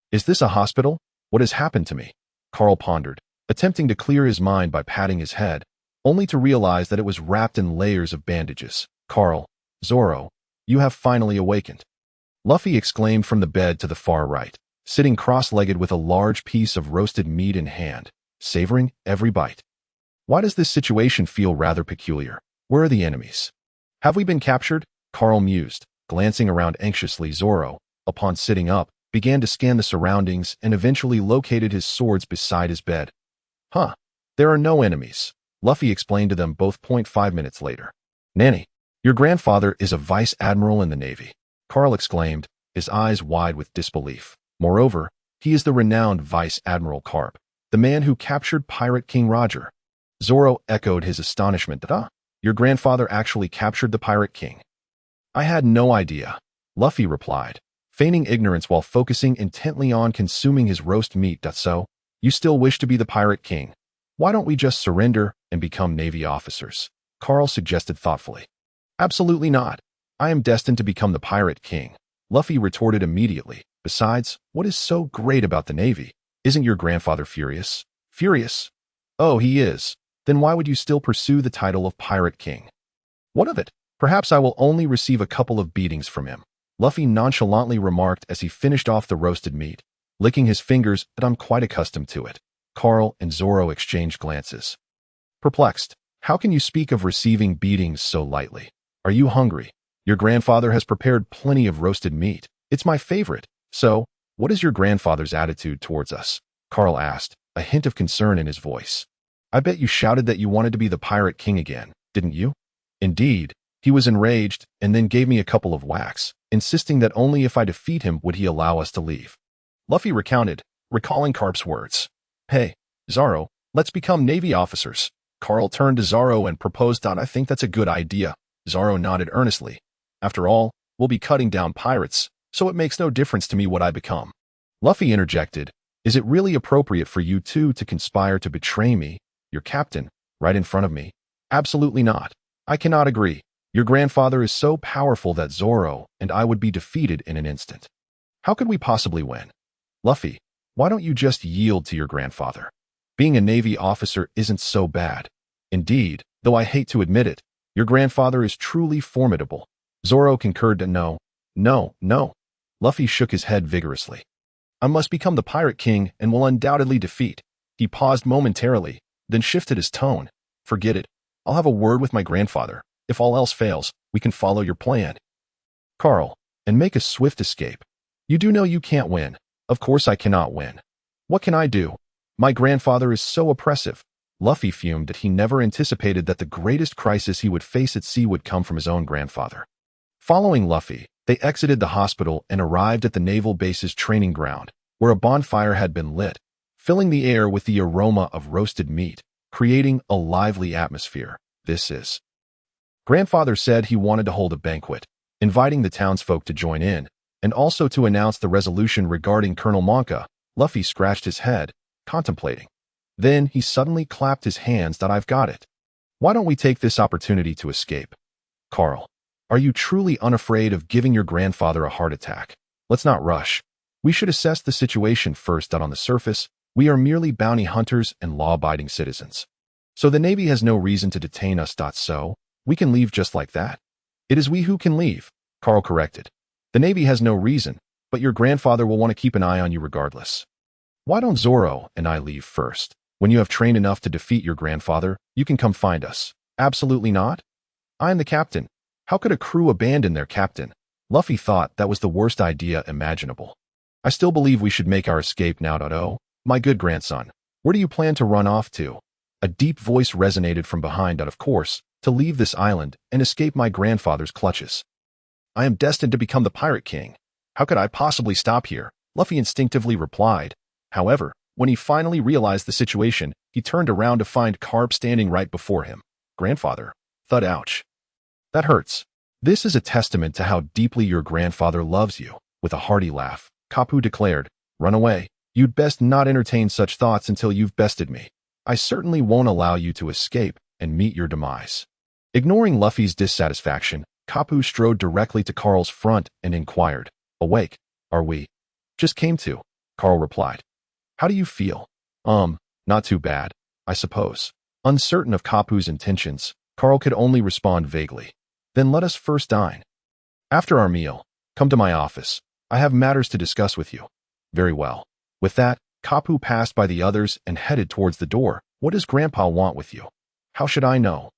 Is this a hospital? What has happened to me? Carl pondered, attempting to clear his mind by patting his head, only to realize that it was wrapped in layers of bandages. Carl, Zorro, you have finally awakened. Luffy exclaimed from the bed to the far right, sitting cross-legged with a large piece of roasted meat in hand, savoring every bite. Why does this situation feel rather peculiar? Where are the enemies? Have we been captured? Carl mused, glancing around anxiously. Zorro, upon sitting up, began to scan the surroundings and eventually located his swords beside his bed. Huh, there are no enemies, Luffy explained to them both. 5 minutes later. Nanny, your grandfather is a vice admiral in the Navy, Carl exclaimed, his eyes wide with disbelief. Moreover, he is the renowned Vice Admiral Carp, the man who captured Pirate King Roger. Zorro echoed his astonishment. Your grandfather actually captured the Pirate King? I had no idea, Luffy replied, feigning ignorance while focusing intently on consuming his roast meat. So, you still wish to be the Pirate King? Why don't we just surrender and become Navy officers? Carl suggested thoughtfully. Absolutely not. I am destined to become the Pirate King, Luffy retorted immediately. Besides, what is so great about the Navy? Isn't your grandfather furious? Furious? Oh, he is. Then why would you still pursue the title of Pirate King? What of it? Perhaps I will only receive a couple of beatings from him, Luffy nonchalantly remarked as he finished off the roasted meat, licking his fingers. But I'm quite accustomed to it. Carl and Zorro exchanged glances. Perplexed, how can you speak of receiving beatings so lightly? Are you hungry? Your grandfather has prepared plenty of roasted meat. It's my favorite. So, what is your grandfather's attitude towards us? Carl asked, a hint of concern in his voice. I bet you shouted that you wanted to be the Pirate King again, didn't you? Indeed, he was enraged and then gave me a couple of whacks, insisting that only if I defeat him would he allow us to leave. Luffy recounted, recalling Carp's words. Hey, Zorro, let's become Navy officers. Carl turned to Zorro and proposed. I think that's a good idea. Zorro nodded earnestly. After all, we'll be cutting down pirates, so it makes no difference to me what I become. Luffy interjected, is it really appropriate for you two to conspire to betray me, your captain, right in front of me? Absolutely not. I cannot agree. Your grandfather is so powerful that Zorro and I would be defeated in an instant. How could we possibly win? Luffy, why don't you just yield to your grandfather? Being a Navy officer isn't so bad. Indeed, though I hate to admit it, your grandfather is truly formidable. Zorro concurred. No. Luffy shook his head vigorously. I must become the Pirate King and will undoubtedly defeat. He paused momentarily, then shifted his tone. Forget it. I'll have a word with my grandfather. If all else fails, we can follow your plan. Carl, and make a swift escape. You do know you can't win. Of course I cannot win. What can I do? My grandfather is so oppressive. Luffy fumed that he never anticipated that the greatest crisis he would face at sea would come from his own grandfather. Following Luffy, they exited the hospital and arrived at the naval base's training ground, where a bonfire had been lit, filling the air with the aroma of roasted meat, creating a lively atmosphere. Grandfather said he wanted to hold a banquet, inviting the townsfolk to join in, and also to announce the resolution regarding Colonel Monka. Luffy scratched his head, contemplating. Then he suddenly clapped his hands. I've got it. Why don't we take this opportunity to escape? Carl, are you truly unafraid of giving your grandfather a heart attack? Let's not rush. We should assess the situation first. On the surface, we are merely bounty hunters and law-abiding citizens. So the Navy has no reason to detain us. So, we can leave just like that. It is we who can leave, Carl corrected. The Navy has no reason, but your grandfather will want to keep an eye on you regardless. Why don't Zorro and I leave first? When you have trained enough to defeat your grandfather, you can come find us. Absolutely not. I am the captain. How could a crew abandon their captain? Luffy thought that was the worst idea imaginable. I still believe we should make our escape now. Oh, my good grandson, where do you plan to run off to? A deep voice resonated from behind. Of course, to leave this island and escape my grandfather's clutches. I am destined to become the Pirate King. How could I possibly stop here? Luffy instinctively replied. However, when he finally realized the situation, he turned around to find Carp standing right before him. Grandfather. Thud. Ouch. That hurts. This is a testament to how deeply your grandfather loves you. With a hearty laugh, Kapu declared, Run away. You'd best not entertain such thoughts until you've bested me. I certainly won't allow you to escape and meet your demise. Ignoring Luffy's dissatisfaction, Kapu strode directly to Carl's front and inquired, "Awake, are we?" "Just came to," Carl replied. "How do you feel?" Not too bad, I suppose." Uncertain of Kapu's intentions, Carl could only respond vaguely. "Then let us first dine. After our meal, come to my office. I have matters to discuss with you." "Very well." With that, Kapu passed by the others and headed towards the door. "What does Grandpa want with you?" "How should I know?"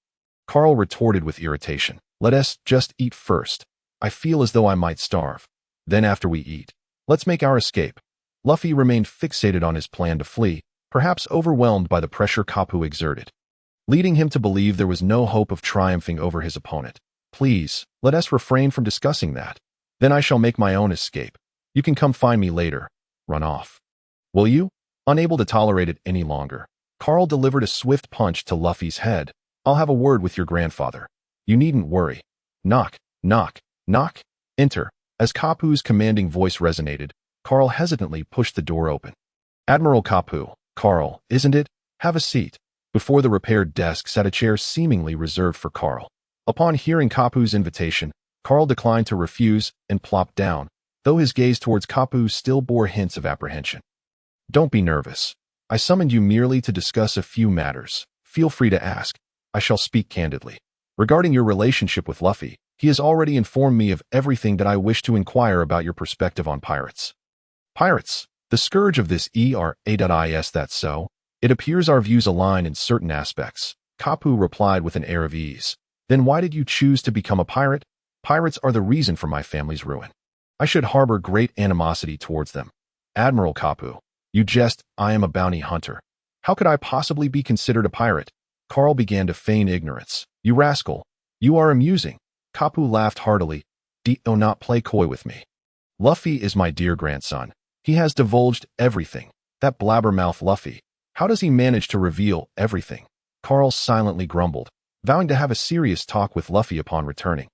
Carl retorted with irritation. "Let us just eat first. I feel as though I might starve. Then after we eat, let's make our escape." Luffy remained fixated on his plan to flee, perhaps overwhelmed by the pressure Kapu exerted, leading him to believe there was no hope of triumphing over his opponent. "Please, let us refrain from discussing that. Then I shall make my own escape. You can come find me later." "Run off." "Will you?" Unable to tolerate it any longer, Carl delivered a swift punch to Luffy's head. "I'll have a word with your grandfather. You needn't worry." Knock, knock, knock. Enter. As Kapu's commanding voice resonated, Carl hesitantly pushed the door open. "Admiral Kapu." "Carl, isn't it? Have a seat." Before the repaired desk sat a chair seemingly reserved for Carl. Upon hearing Kapu's invitation, Carl declined to refuse and plopped down, though his gaze towards Kapu still bore hints of apprehension. "Don't be nervous. I summoned you merely to discuss a few matters. Feel free to ask. I shall speak candidly. Regarding your relationship with Luffy, he has already informed me of everything that I wish to inquire about your perspective on pirates." "Pirates? The scourge of this era. Is that so? It appears our views align in certain aspects," Kapu replied with an air of ease. "Then why did you choose to become a pirate?" "Pirates are the reason for my family's ruin. I should harbor great animosity towards them." "Admiral Kapu, you jest. I am a bounty hunter. How could I possibly be considered a pirate?" Carl began to feign ignorance. "You rascal. You are amusing." Kapu laughed heartily. "Do not play coy with me. Luffy is my dear grandson. He has divulged everything." "That blabbermouth Luffy. How does he manage to reveal everything?" Carl silently grumbled, vowing to have a serious talk with Luffy upon returning.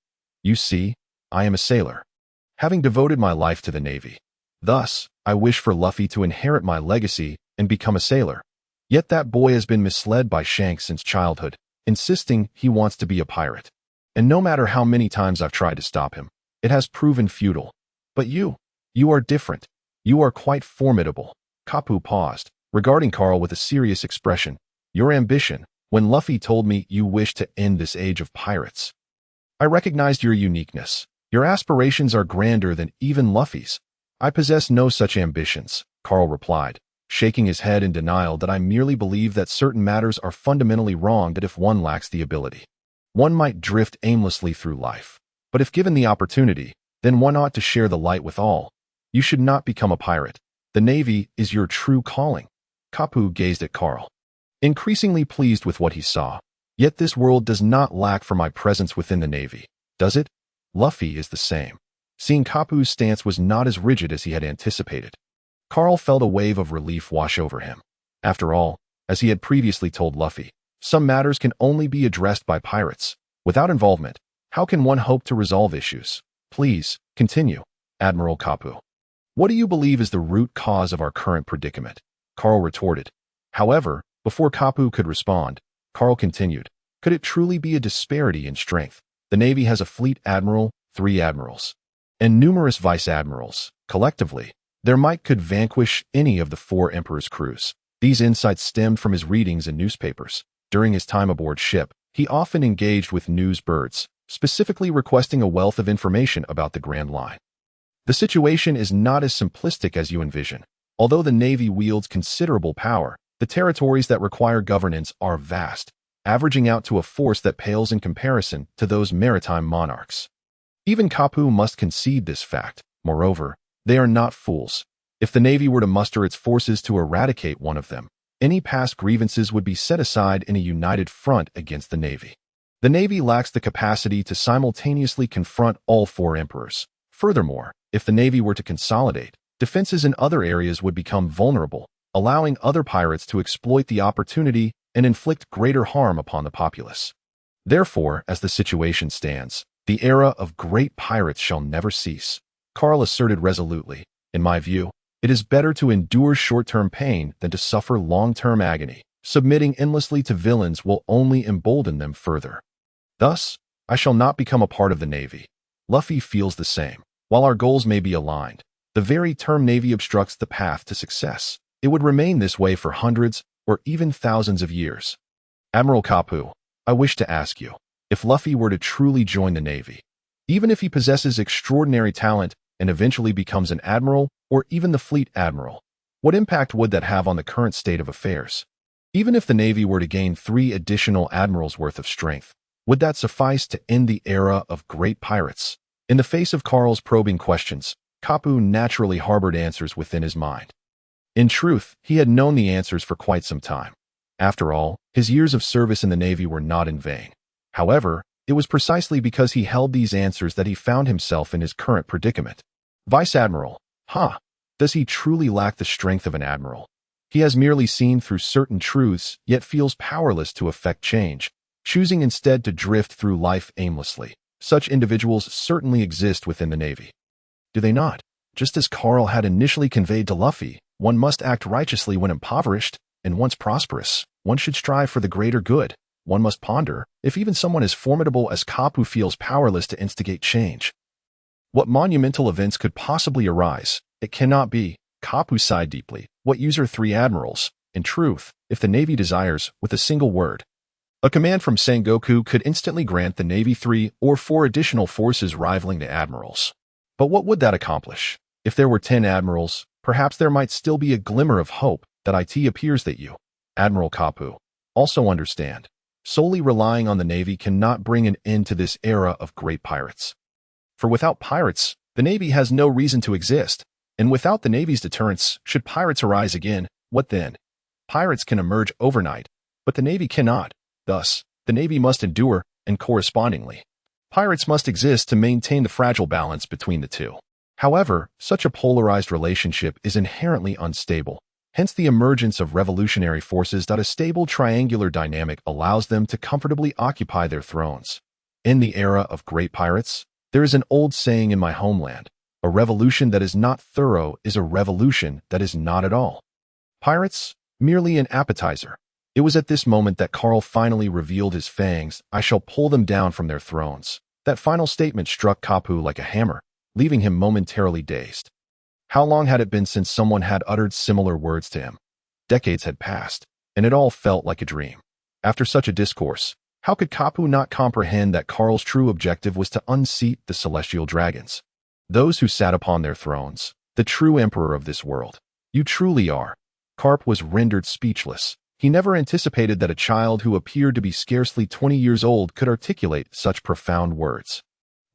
"You see, I am a sailor, having devoted my life to the Navy. Thus, I wish for Luffy to inherit my legacy and become a sailor. Yet that boy has been misled by Shanks since childhood, insisting he wants to be a pirate. And no matter how many times I've tried to stop him, it has proven futile. But you are different. You are quite formidable." Kapu paused, regarding Carl with a serious expression. "Your ambition, when Luffy told me you wished to end this age of pirates. I recognized your uniqueness. Your aspirations are grander than even Luffy's." "I possess no such ambitions," Carl replied, shaking his head in denial. "That I merely believe that certain matters are fundamentally wrong, that if one lacks the ability, one might drift aimlessly through life. But if given the opportunity, then one ought to share the light with all. You should not become a pirate. The Navy is your true calling." Kapu gazed at Carl, increasingly pleased with what he saw. "Yet this world does not lack for my presence within the Navy, does it?" Luffy is the same. Seeing Kapu's stance was not as rigid as he had anticipated, Carl felt a wave of relief wash over him. After all, as he had previously told Luffy, some matters can only be addressed by pirates. Without involvement, how can one hope to resolve issues? "Please, continue, Admiral Kapu. What do you believe is the root cause of our current predicament?" Carl retorted. However, before Kapu could respond, Carl continued, "Could it truly be a disparity in strength? The Navy has a fleet admiral, 3 admirals, and numerous vice-admirals. Collectively, their might could vanquish any of the 4 Emperor's crews." These insights stemmed from his readings in newspapers. During his time aboard ship, he often engaged with news birds, specifically requesting a wealth of information about the Grand Line. "The situation is not as simplistic as you envision. Although the Navy wields considerable power, the territories that require governance are vast, averaging out to a force that pales in comparison to those maritime monarchs. Even Kapu must concede this fact. Moreover, they are not fools. If the Navy were to muster its forces to eradicate one of them, any past grievances would be set aside in a united front against the Navy. The Navy lacks the capacity to simultaneously confront all 4 emperors. Furthermore, if the Navy were to consolidate, defenses in other areas would become vulnerable, allowing other pirates to exploit the opportunity and inflict greater harm upon the populace. Therefore, as the situation stands, the era of great pirates shall never cease." Carl asserted resolutely. "In my view, it is better to endure short-term pain than to suffer long-term agony. Submitting endlessly to villains will only embolden them further." Thus, I shall not become a part of the Navy. Luffy feels the same. While our goals may be aligned, the very term Navy obstructs the path to success. It would remain this way for hundreds or even thousands of years. Admiral Kapu, I wish to ask you, if Luffy were to truly join the Navy, even if he possesses extraordinary talent and eventually becomes an admiral or even the fleet admiral, what impact would that have on the current state of affairs? Even if the Navy were to gain 3 additional admirals worth of strength, would that suffice to end the era of great pirates? In the face of Carl's probing questions, Kapu naturally harbored answers within his mind. In truth, he had known the answers for quite some time. After all, his years of service in the Navy were not in vain. However, it was precisely because he held these answers that he found himself in his current predicament. Vice Admiral, does he truly lack the strength of an admiral? He has merely seen through certain truths, yet feels powerless to effect change, choosing instead to drift through life aimlessly. Such individuals certainly exist within the Navy. Do they not? Just as Carl had initially conveyed to Luffy, one must act righteously when impoverished, and once prosperous, one should strive for the greater good. One must ponder, if even someone as formidable as Kapu feels powerless to instigate change, what monumental events could possibly arise? It cannot be. Kapu sighed deeply. What use are 3 admirals? In truth, if the Navy desires, with a single word, a command from Sengoku could instantly grant the Navy 3 or 4 additional forces rivaling the admirals. But what would that accomplish? If there were 10 admirals, perhaps there might still be a glimmer of hope that it appears that you, Admiral Kapu, also understand. Solely relying on the Navy cannot bring an end to this era of great pirates. For without pirates, the Navy has no reason to exist, and without the Navy's deterrence, should pirates arise again, what then? Pirates can emerge overnight, but the Navy cannot. Thus, the Navy must endure, and correspondingly, pirates must exist to maintain the fragile balance between the two. However, such a polarized relationship is inherently unstable. Hence the emergence of revolutionary forces. A stable triangular dynamic allows them to comfortably occupy their thrones. In the era of great pirates, there is an old saying in my homeland: a revolution that is not thorough is a revolution that is not at all. Pirates, merely an appetizer. It was at this moment that Carl finally revealed his fangs. I shall pull them down from their thrones. That final statement struck Kapu like a hammer, leaving him momentarily dazed. How long had it been since someone had uttered similar words to him? Decades had passed, and it all felt like a dream. After such a discourse, how could Kapu not comprehend that Carl's true objective was to unseat the celestial dragons? Those who sat upon their thrones, the true emperor of this world. You truly are. Carp was rendered speechless. He never anticipated that a child who appeared to be scarcely 20 years old could articulate such profound words.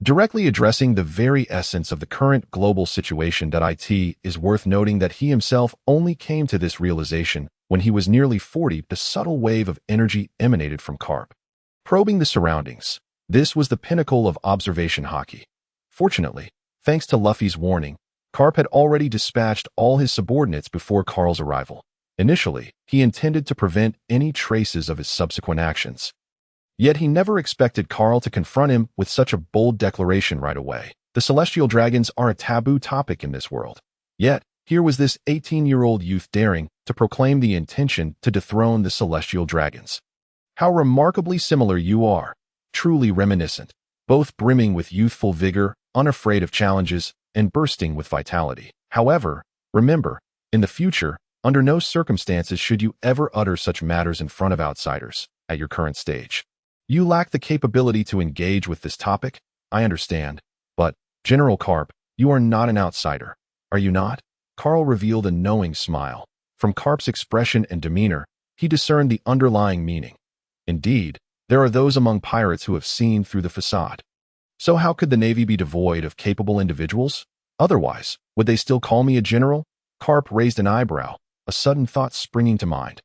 Directly addressing the very essence of the current global situation. It is worth noting that he himself only came to this realization when he was nearly 40. The subtle wave of energy emanated from Carp, probing the surroundings. This was the pinnacle of observation hockey. Fortunately, thanks to Luffy's warning, Carp had already dispatched all his subordinates before Carl's arrival. Initially, he intended to prevent any traces of his subsequent actions. Yet he never expected Carl to confront him with such a bold declaration right away. The celestial dragons are a taboo topic in this world. Yet, here was this 18-year-old youth daring to proclaim the intention to dethrone the celestial dragons. How remarkably similar you are. Truly reminiscent. Both brimming with youthful vigor, unafraid of challenges, and bursting with vitality. However, remember, in the future, under no circumstances should you ever utter such matters in front of outsiders at your current stage. You lack the capability to engage with this topic, I understand, but, General Carp, you are not an outsider, are you not? Carl revealed a knowing smile. From Carp's expression and demeanor, he discerned the underlying meaning. Indeed, there are those among pirates who have seen through the facade. So how could the Navy be devoid of capable individuals? Otherwise, would they still call me a general? Carp raised an eyebrow, a sudden thought springing to mind.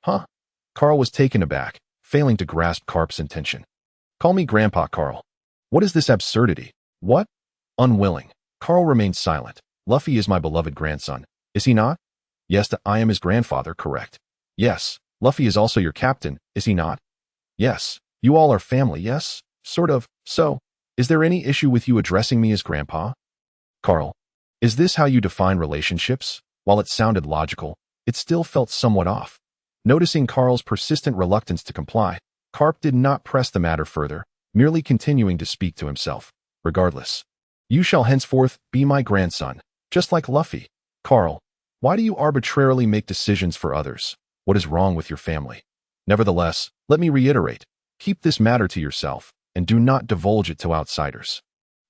Carl was taken aback, failing to grasp Carp's intention. Call me Grandpa, Carl. What is this absurdity? What? Unwilling. Carl remained silent. Luffy is my beloved grandson, is he not? Yes, I am his grandfather, correct. Yes, Luffy is also your captain, is he not? Yes, you all are family, yes? Sort of. So, is there any issue with you addressing me as Grandpa? Carl, is this how you define relationships? While it sounded logical, it still felt somewhat off. Noticing Carl's persistent reluctance to comply, Carp did not press the matter further, merely continuing to speak to himself. Regardless, you shall henceforth be my grandson, just like Luffy. Carl, why do you arbitrarily make decisions for others? What is wrong with your family? Nevertheless, let me reiterate, keep this matter to yourself, and do not divulge it to outsiders.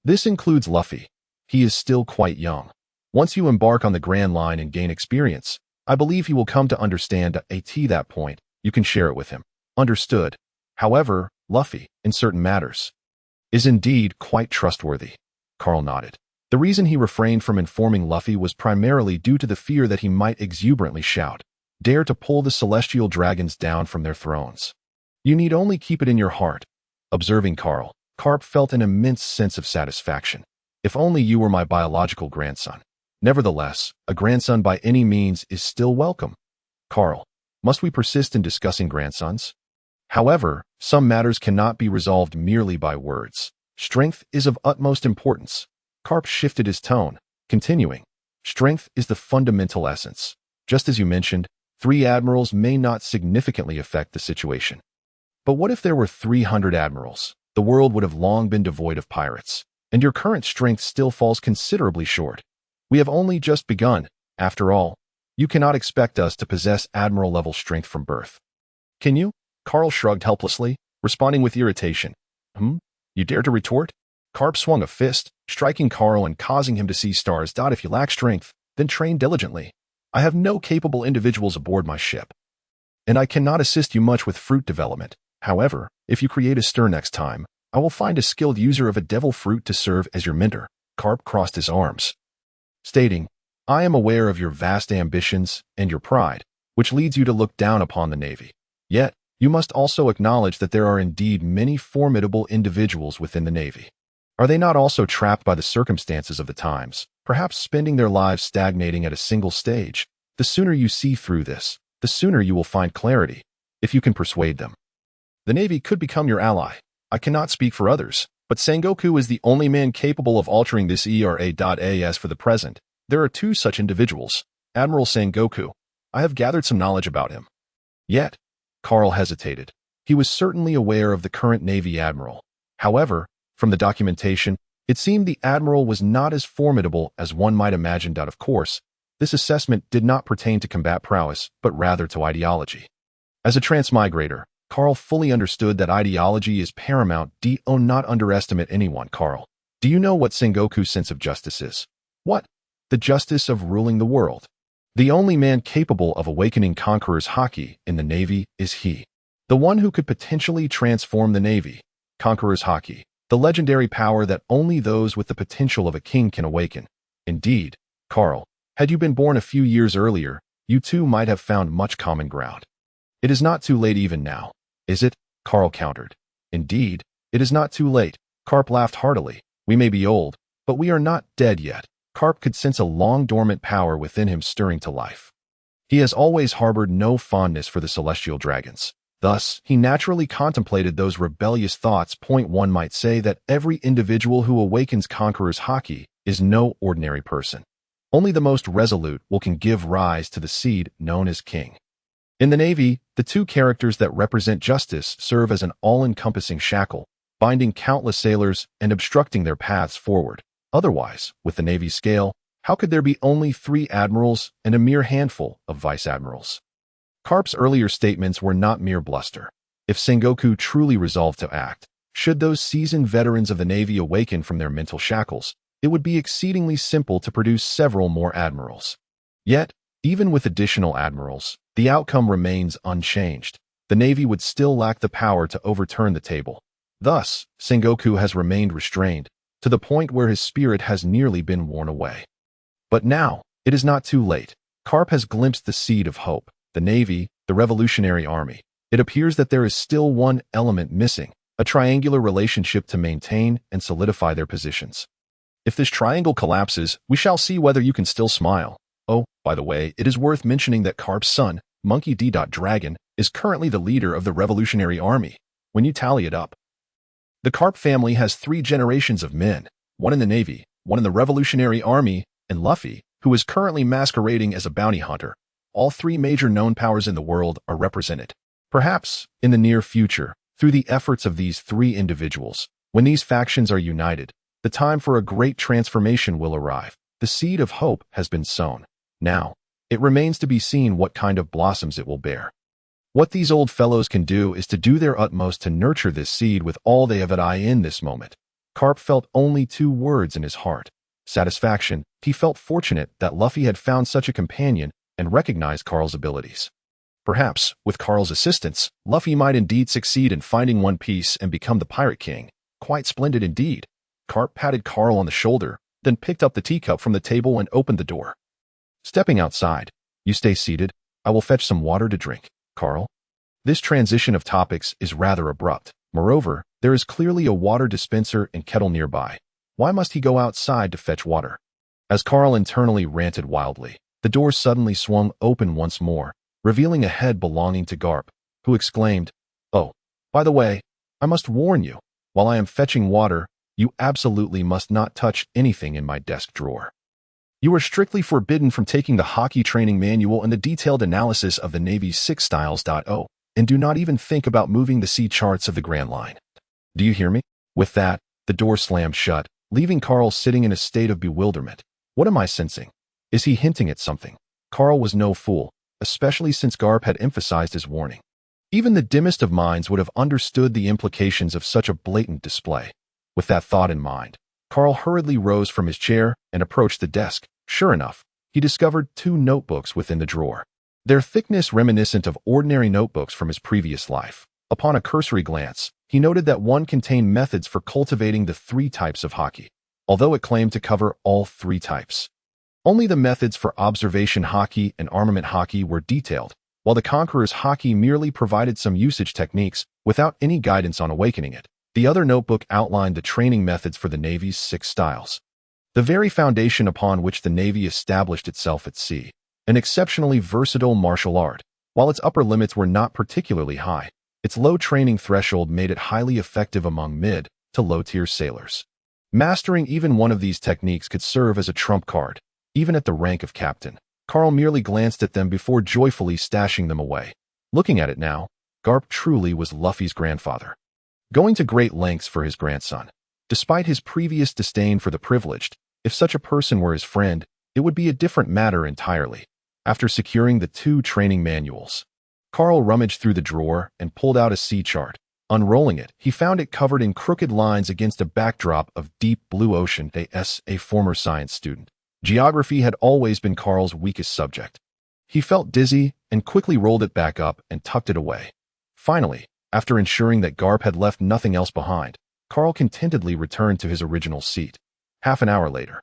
This includes Luffy. He is still quite young. Once you embark on the Grand Line and gain experience, I believe he will come to understand at that point. You can share it with him. Understood. However, Luffy, in certain matters, is indeed quite trustworthy. Carl nodded. The reason he refrained from informing Luffy was primarily due to the fear that he might exuberantly shout, dare to pull the celestial dragons down from their thrones. You need only keep it in your heart. Observing Carl, Carp felt an immense sense of satisfaction. If only you were my biological grandson. Nevertheless, a grandson by any means is still welcome. Carl, must we persist in discussing grandsons? However, some matters cannot be resolved merely by words. Strength is of utmost importance. Carp shifted his tone, continuing, strength is the fundamental essence. Just as you mentioned, 3 admirals may not significantly affect the situation. But what if there were 300 admirals? The world would have long been devoid of pirates, and your current strength still falls considerably short. We have only just begun. After all, you cannot expect us to possess admiral-level strength from birth. Can you? Carl shrugged helplessly, responding with irritation. You dare to retort? Carp swung a fist, striking Carl and causing him to see stars. If you lack strength, then train diligently. I have no capable individuals aboard my ship, and I cannot assist you much with fruit development. However, if you create a stir next time, I will find a skilled user of a devil fruit to serve as your mentor. Carp crossed his arms, stating, I am aware of your vast ambitions and your pride, which leads you to look down upon the Navy. Yet, you must also acknowledge that there are indeed many formidable individuals within the Navy. Are they not also trapped by the circumstances of the times, perhaps spending their lives stagnating at a single stage? The sooner you see through this, the sooner you will find clarity, if you can persuade them. The Navy could become your ally. I cannot speak for others, but Sengoku is the only man capable of altering this era.as for the present. There are 2 such individuals. Admiral Sengoku. I have gathered some knowledge about him. Yet, Carl hesitated. He was certainly aware of the current Navy admiral. However, from the documentation, it seemed the admiral was not as formidable as one might imagine. Of course, this assessment did not pertain to combat prowess, but rather to ideology. As a transmigrator, Carl fully understood that ideology is paramount. Do not underestimate anyone, Carl. Do you know what Sengoku's sense of justice is? What? The justice of ruling the world. The only man capable of awakening Conqueror's Haki in the Navy is he. The one who could potentially transform the Navy. Conqueror's Haki, the legendary power that only those with the potential of a king can awaken. Indeed, Carl, had you been born a few years earlier, you two might have found much common ground. It is not too late even now, is it? Carl countered. Indeed, it is not too late. Carp laughed heartily. We may be old, but we are not dead yet. Carp could sense a long-dormant power within him stirring to life. He has always harbored no fondness for the celestial dragons. Thus, he naturally contemplated those rebellious thoughts. One might say that every individual who awakens Conqueror's Haki is no ordinary person. Only the most resolute can give rise to the seed known as king. In the Navy, the 2 characters that represent justice serve as an all-encompassing shackle, binding countless sailors and obstructing their paths forward. Otherwise, with the Navy's scale, how could there be only 3 admirals and a mere handful of vice-admirals? Carp's earlier statements were not mere bluster. If Sengoku truly resolved to act, should those seasoned veterans of the Navy awaken from their mental shackles, it would be exceedingly simple to produce several more admirals. Yet, even with additional admirals, the outcome remains unchanged. The Navy would still lack the power to overturn the table. Thus, Sengoku has remained restrained, to the point where his spirit has nearly been worn away. But now, it is not too late. Carp has glimpsed the seed of hope. The Navy, the Revolutionary Army. It appears that there is still one element missing, a triangular relationship to maintain and solidify their positions. If this triangle collapses, we shall see whether you can still smile. Oh, by the way, it is worth mentioning that Carp's son, Monkey D. Dragon, is currently the leader of the Revolutionary Army. When you tally it up, the Carp family has 3 generations of men, one in the Navy, one in the Revolutionary Army, and Luffy, who is currently masquerading as a bounty hunter. All 3 major known powers in the world are represented. Perhaps, in the near future, Through the efforts of these three individuals, when these factions are united, the time for a great transformation will arrive. The seed of hope has been sown. Now, it remains to be seen what kind of blossoms it will bear. What these old fellows can do is to do their utmost to nurture this seed with all they have at eye in this moment. Carp felt only two words in his heart: satisfaction. He felt fortunate that Luffy had found such a companion and recognized Carl's abilities. Perhaps, with Carl's assistance, Luffy might indeed succeed in finding One Piece and become the Pirate King. Quite splendid indeed. Carp patted Carl on the shoulder, then picked up the teacup from the table and opened the door. Stepping outside, "You stay seated. I will fetch some water to drink, Carl." This transition of topics is rather abrupt. Moreover, there is clearly a water dispenser and kettle nearby. Why must he go outside to fetch water? As Carl internally ranted wildly, the door suddenly swung open once more, revealing a head belonging to Garp, who exclaimed, "Oh, by the way, I must warn you, while I am fetching water, you absolutely must not touch anything in my desk drawer. You are strictly forbidden from taking the hockey training manual and the detailed analysis of the Navy's 6 styles. And do not even think about moving the sea charts of the Grand Line. Do you hear me?" With that, the door slammed shut, leaving Carl sitting in a state of bewilderment. What am I sensing? Is he hinting at something? Carl was no fool, especially since Garp had emphasized his warning. Even the dimmest of minds would have understood the implications of such a blatant display. With that thought in mind, Carl hurriedly rose from his chair and approached the desk. Sure enough, he discovered 2 notebooks within the drawer, their thickness reminiscent of ordinary notebooks from his previous life. Upon a cursory glance, he noted that one contained methods for cultivating the 3 types of hockey, although it claimed to cover all 3 types. Only the methods for observation hockey and armament hockey were detailed, while the Conqueror's hockey merely provided some usage techniques without any guidance on awakening it. The other notebook outlined the training methods for the Navy's 6 styles, the very foundation upon which the Navy established itself at sea. An exceptionally versatile martial art. While its upper limits were not particularly high, its low training threshold made it highly effective among mid to low-tier sailors. Mastering even one of these techniques could serve as a trump card, even at the rank of captain. Carl merely glanced at them before joyfully stashing them away. Looking at it now, Garp truly was Luffy's grandfather, going to great lengths for his grandson. Despite his previous disdain for the privileged, if such a person were his friend, it would be a different matter entirely. After securing the 2 training manuals, Carl rummaged through the drawer and pulled out a sea chart. Unrolling it, he found it covered in crooked lines against a backdrop of deep blue ocean. A former science student, geography had always been Carl's weakest subject. He felt dizzy and quickly rolled it back up and tucked it away. Finally, after ensuring that Garp had left nothing else behind, Carl contentedly returned to his original seat. Half an hour later,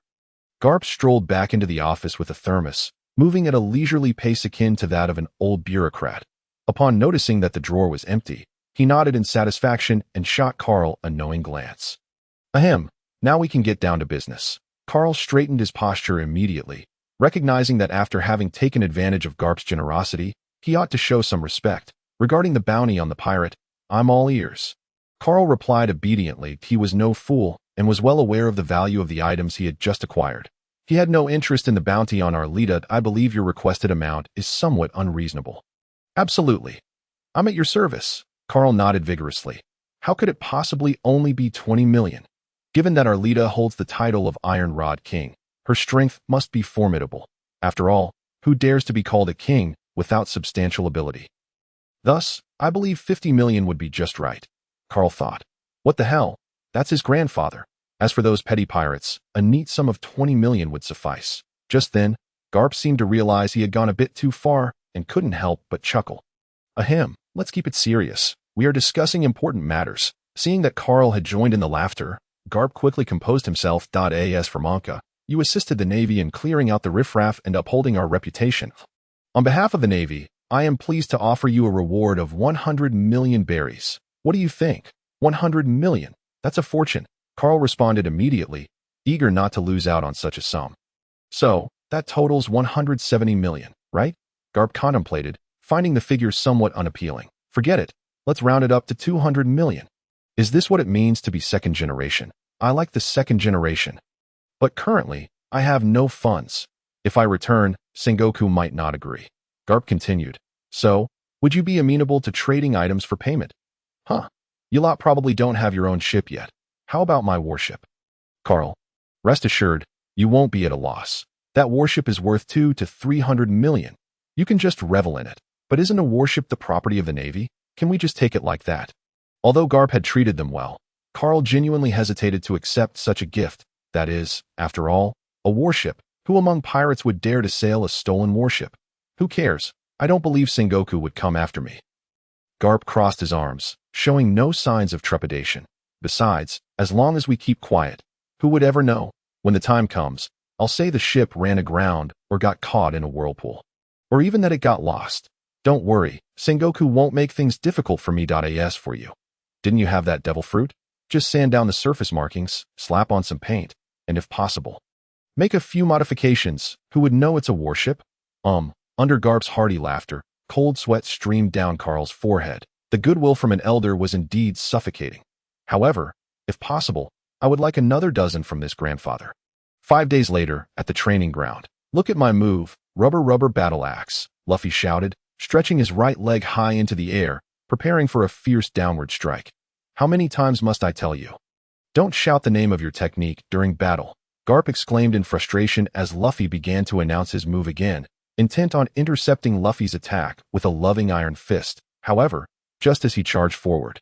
Garp strolled back into the office with a thermos, moving at a leisurely pace akin to that of an old bureaucrat. Upon noticing that the drawer was empty, he nodded in satisfaction and shot Carl a knowing glance. "Ahem, now we can get down to business." Carl straightened his posture immediately, recognizing that after having taken advantage of Garp's generosity, he ought to show some respect. "Regarding the bounty on the pirate, I'm all ears." Carl replied obediently. He was no fool and was well aware of the value of the items he had just acquired. He had no interest in the bounty on Arleta. "I believe your requested amount is somewhat unreasonable." "Absolutely. I'm at your service." Carl nodded vigorously. How could it possibly only be 20 million? Given that Arleta holds the title of Iron Rod King, her strength must be formidable. After all, who dares to be called a king without substantial ability? Thus, I believe 50 million would be just right. Carl thought. What the hell? That's his grandfather. As for those petty pirates, a neat sum of 20 million would suffice. Just then, Garp seemed to realize he had gone a bit too far and couldn't help but chuckle. Ahem, let's keep it serious. We are discussing important matters. Seeing that Carl had joined in the laughter, Garp quickly composed himself. As for Monka, you assisted the Navy in clearing out the riffraff and upholding our reputation. On behalf of the Navy, I am pleased to offer you a reward of 100 million berries. What do you think? 100 million. That's a fortune. Carl responded immediately, eager not to lose out on such a sum. So, that totals 170 million, right? Garp contemplated, finding the figure somewhat unappealing. Forget it. Let's round it up to 200 million. Is this what it means to be second generation? I like the second generation. But currently, I have no funds. If I return, Sengoku might not agree. Garp continued. So, would you be amenable to trading items for payment? Huh. You lot probably don't have your own ship yet. How about my warship? Carl, rest assured, you won't be at a loss. That warship is worth 2 to 300 million. You can just revel in it. But isn't a warship the property of the Navy? Can we just take it like that? Although Garp had treated them well, Carl genuinely hesitated to accept such a gift. That is, after all, a warship. Who among pirates would dare to sail a stolen warship? Who cares? I don't believe Sengoku would come after me. Garp crossed his arms, showing no signs of trepidation. Besides, as long as we keep quiet, who would ever know? When the time comes, I'll say the ship ran aground or got caught in a whirlpool. Or even that it got lost. Don't worry, Sengoku won't make things difficult for me.as for you. Didn't you have that devil fruit? Just sand down the surface markings, slap on some paint, and if possible, make a few modifications. Who would know it's a warship? Under Garp's hearty laughter, cold sweat streamed down Carl's forehead. The goodwill from an elder was indeed suffocating. However, if possible, I would like another dozen from this grandfather. 5 days later, at the training ground. Look at my move, rubber battle axe, Luffy shouted, stretching his right leg high into the air, preparing for a fierce downward strike. How many times must I tell you? Don't shout the name of your technique during battle, Garp exclaimed in frustration as Luffy began to announce his move again, intent on intercepting Luffy's attack with a loving iron fist. However, just as he charged forward,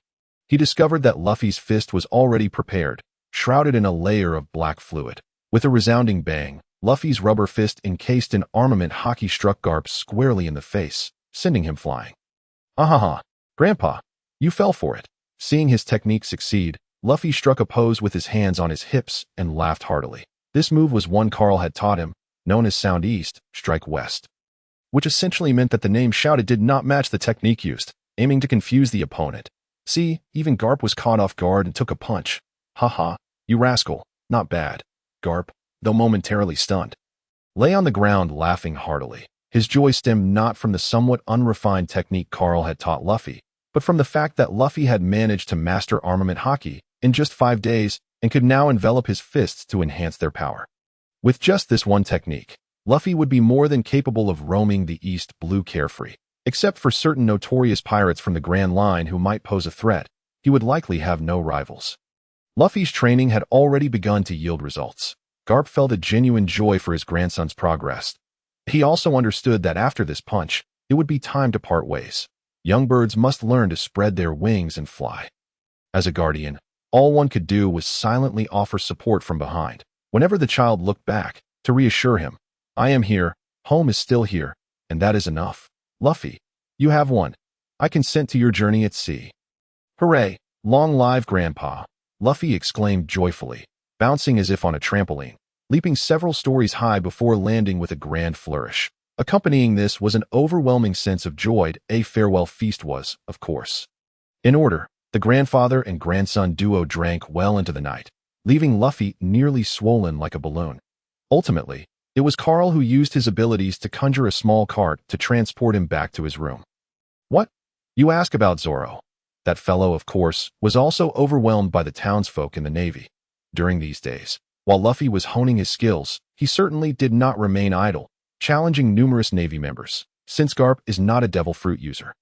he discovered that Luffy's fist was already prepared, shrouded in a layer of black fluid. With a resounding bang, Luffy's rubber fist encased in armament hockey struck Garp squarely in the face, sending him flying. Ahaha, Grandpa, you fell for it. Seeing his technique succeed, Luffy struck a pose with his hands on his hips and laughed heartily. This move was one Carl had taught him, known as Sound East, Strike West, which essentially meant that the name shouted did not match the technique used, aiming to confuse the opponent. See, even Garp was caught off guard and took a punch. Haha, you rascal, not bad. Garp, though momentarily stunned, lay on the ground laughing heartily. His joy stemmed not from the somewhat unrefined technique Carl had taught Luffy, but from the fact that Luffy had managed to master armament hockey in just 5 days and could now envelop his fists to enhance their power. With just this one technique, Luffy would be more than capable of roaming the East Blue carefree. Except for certain notorious pirates from the Grand Line who might pose a threat, he would likely have no rivals. Luffy's training had already begun to yield results. Garp felt a genuine joy for his grandson's progress. He also understood that after this punch, it would be time to part ways. Young birds must learn to spread their wings and fly. As a guardian, all one could do was silently offer support from behind. Whenever the child looked back, to reassure him, I am here, home is still here, and that is enough. Luffy, you have won. I consent to your journey at sea. Hooray! Long live Grandpa! Luffy exclaimed joyfully, bouncing as if on a trampoline, leaping several stories high before landing with a grand flourish. Accompanying this was an overwhelming sense of joy. A farewell feast was, of course, in order. The grandfather and grandson duo drank well into the night, leaving Luffy nearly swollen like a balloon. Ultimately, it was Carl who used his abilities to conjure a small cart to transport him back to his room. What? You ask about Zoro. That fellow, of course, was also overwhelmed by the townsfolk in the Navy. During these days, while Luffy was honing his skills, he certainly did not remain idle, challenging numerous Navy members, since Garp is not a devil fruit user.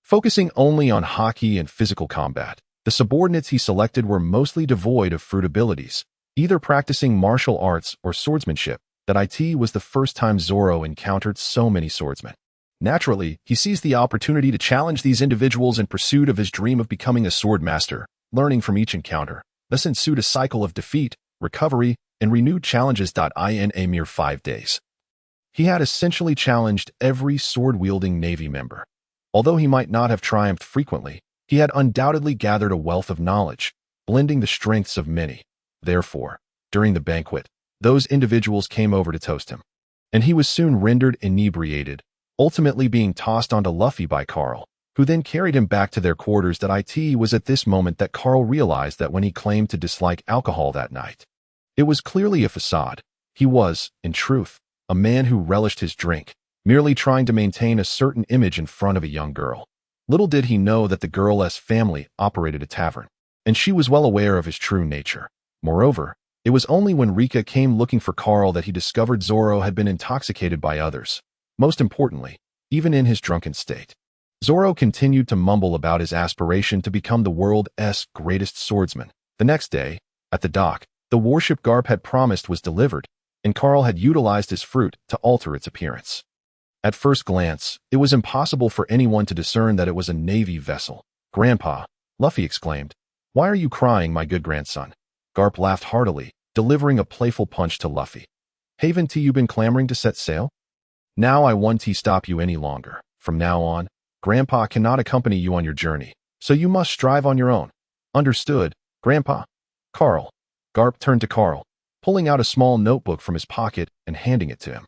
Focusing only on hockey and physical combat, the subordinates he selected were mostly devoid of fruit abilities, either practicing martial arts or swordsmanship. That was the first time Zoro encountered so many swordsmen. Naturally, he seized the opportunity to challenge these individuals in pursuit of his dream of becoming a sword master, learning from each encounter. Thus ensued a cycle of defeat, recovery, and renewed challenges. In a mere 5 days, he had essentially challenged every sword-wielding Navy member. Although he might not have triumphed frequently, he had undoubtedly gathered a wealth of knowledge, blending the strengths of many. Therefore, during the banquet, those individuals came over to toast him, and he was soon rendered inebriated, ultimately being tossed onto Luffy by Carl, who then carried him back to their quarters. It was at this moment that Carl realized that when he claimed to dislike alcohol that night, it was clearly a facade. He was, in truth, a man who relished his drink, merely trying to maintain a certain image in front of a young girl. Little did he know that the girl's family operated a tavern, and she was well aware of his true nature. Moreover, it was only when Rika came looking for Carl that he discovered Zoro had been intoxicated by others. Most importantly, even in his drunken state, Zoro continued to mumble about his aspiration to become the world's greatest swordsman. The next day, at the dock, the warship Garp had promised was delivered, and Carl had utilized his fruit to alter its appearance. At first glance, it was impossible for anyone to discern that it was a Navy vessel. "Grandpa," Luffy exclaimed, "why are you crying, my good grandson?" Garp laughed heartily, delivering a playful punch to Luffy. "Haven't you been clamoring to set sail? Now I won't stop you any longer. From now on, Grandpa cannot accompany you on your journey, so you must strive on your own. Understood, Grandpa?" "Carl." Garp turned to Carl, pulling out a small notebook from his pocket and handing it to him.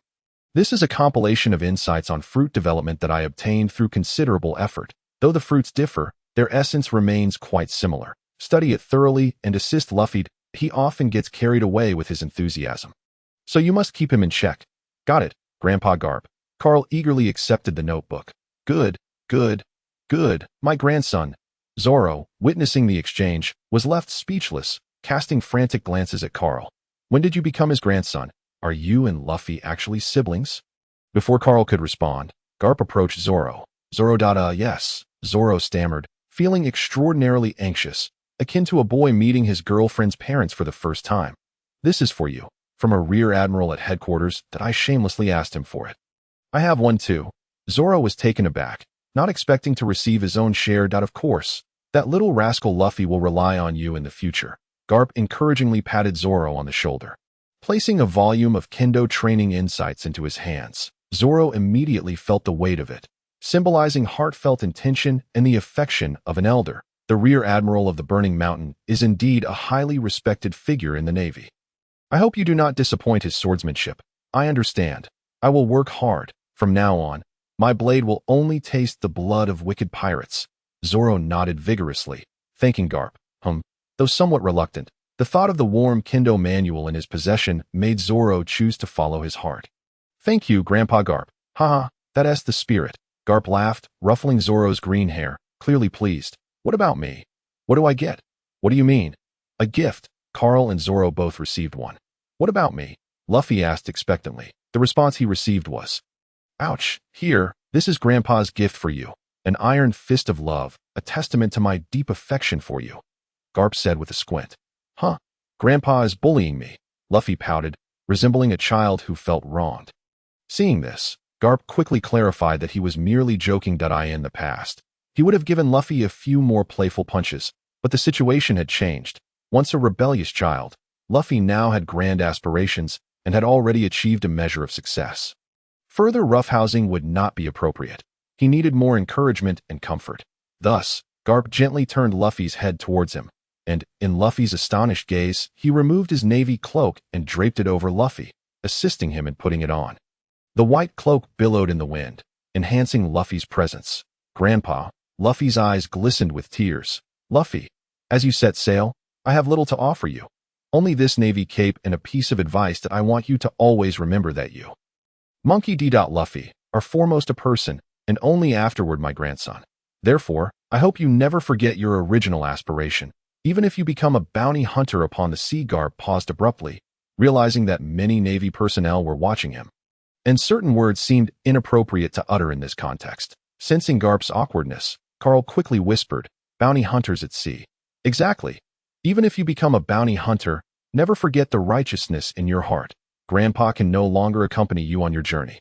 "This is a compilation of insights on fruit development that I obtained through considerable effort. Though the fruits differ, their essence remains quite similar. Study it thoroughly and assist Luffy. He often gets carried away with his enthusiasm, so you must keep him in check." "Got it, Grandpa Garp." Carl eagerly accepted the notebook. Good, my grandson." Zoro, witnessing the exchange, was left speechless, casting frantic glances at Carl. "When did you become his grandson? Are you and Luffy actually siblings?" Before Carl could respond, Garp approached Zoro. Yes, Zoro stammered, feeling extraordinarily anxious, akin to a boy meeting his girlfriend's parents for the first time. "This is for you, from a rear admiral at headquarters that I shamelessly asked him for it." "I have one too." Zoro was taken aback, not expecting to receive his own share. "Of course, that little rascal Luffy will rely on you in the future." Garp encouragingly patted Zoro on the shoulder. Placing a volume of kendo training insights into his hands, Zoro immediately felt the weight of it, symbolizing heartfelt intention and the affection of an elder. The rear admiral of the Burning Mountain is indeed a highly respected figure in the Navy. "I hope you do not disappoint his swordsmanship." "I understand. I will work hard. From now on, my blade will only taste the blood of wicked pirates." Zoro nodded vigorously, thanking Garp. Though somewhat reluctant, the thought of the warm kendo manual in his possession made Zoro choose to follow his heart. "Thank you, Grandpa Garp. Haha, that's the spirit." Garp laughed, ruffling Zoro's green hair, clearly pleased. "What about me? What do I get?" "What do you mean?" "A gift." Carl and Zoro both received one. "What about me?" Luffy asked expectantly. The response he received was, "Ouch, here, this is Grandpa's gift for you. An iron fist of love, a testament to my deep affection for you." Garp said with a squint. Grandpa is bullying me." Luffy pouted, resembling a child who felt wronged. Seeing this, Garp quickly clarified that he was merely joking. In the past, he would have given Luffy a few more playful punches, but the situation had changed. Once a rebellious child, Luffy now had grand aspirations and had already achieved a measure of success. Further roughhousing would not be appropriate. He needed more encouragement and comfort. Thus, Garp gently turned Luffy's head towards him, and, in Luffy's astonished gaze, he removed his navy cloak and draped it over Luffy, assisting him in putting it on. The white cloak billowed in the wind, enhancing Luffy's presence. "Grandpa," Luffy's eyes glistened with tears. "Luffy, as you set sail, I have little to offer you. Only this navy cape and a piece of advice that I want you to always remember that you, Monkey D. Luffy, are foremost a person, and only afterward my grandson. Therefore, I hope you never forget your original aspiration, even if you become a bounty hunter upon the sea." Garp paused abruptly, realizing that many Navy personnel were watching him, and certain words seemed inappropriate to utter in this context. Sensing Garp's awkwardness, Carl quickly whispered, "Bounty hunters at sea." "Exactly. Even if you become a bounty hunter, never forget the righteousness in your heart. Grandpa can no longer accompany you on your journey.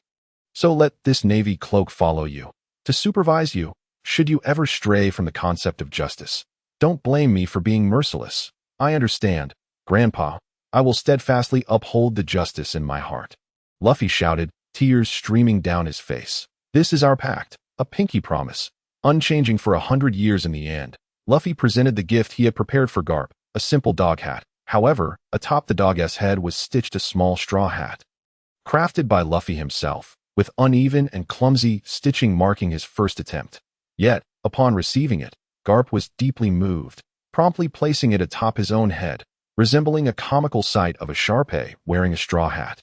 So let this navy cloak follow you, to supervise you, should you ever stray from the concept of justice. Don't blame me for being merciless. I understand, Grandpa. I will steadfastly uphold the justice in my heart." Luffy shouted, tears streaming down his face. "This is our pact, a pinky promise, unchanging for 100 years in the end." Luffy presented the gift he had prepared for Garp, a simple dog hat. However, atop the dog's head was stitched a small straw hat, crafted by Luffy himself, with uneven and clumsy stitching marking his first attempt. Yet, upon receiving it, Garp was deeply moved, promptly placing it atop his own head, resembling a comical sight of a Sharpei wearing a straw hat.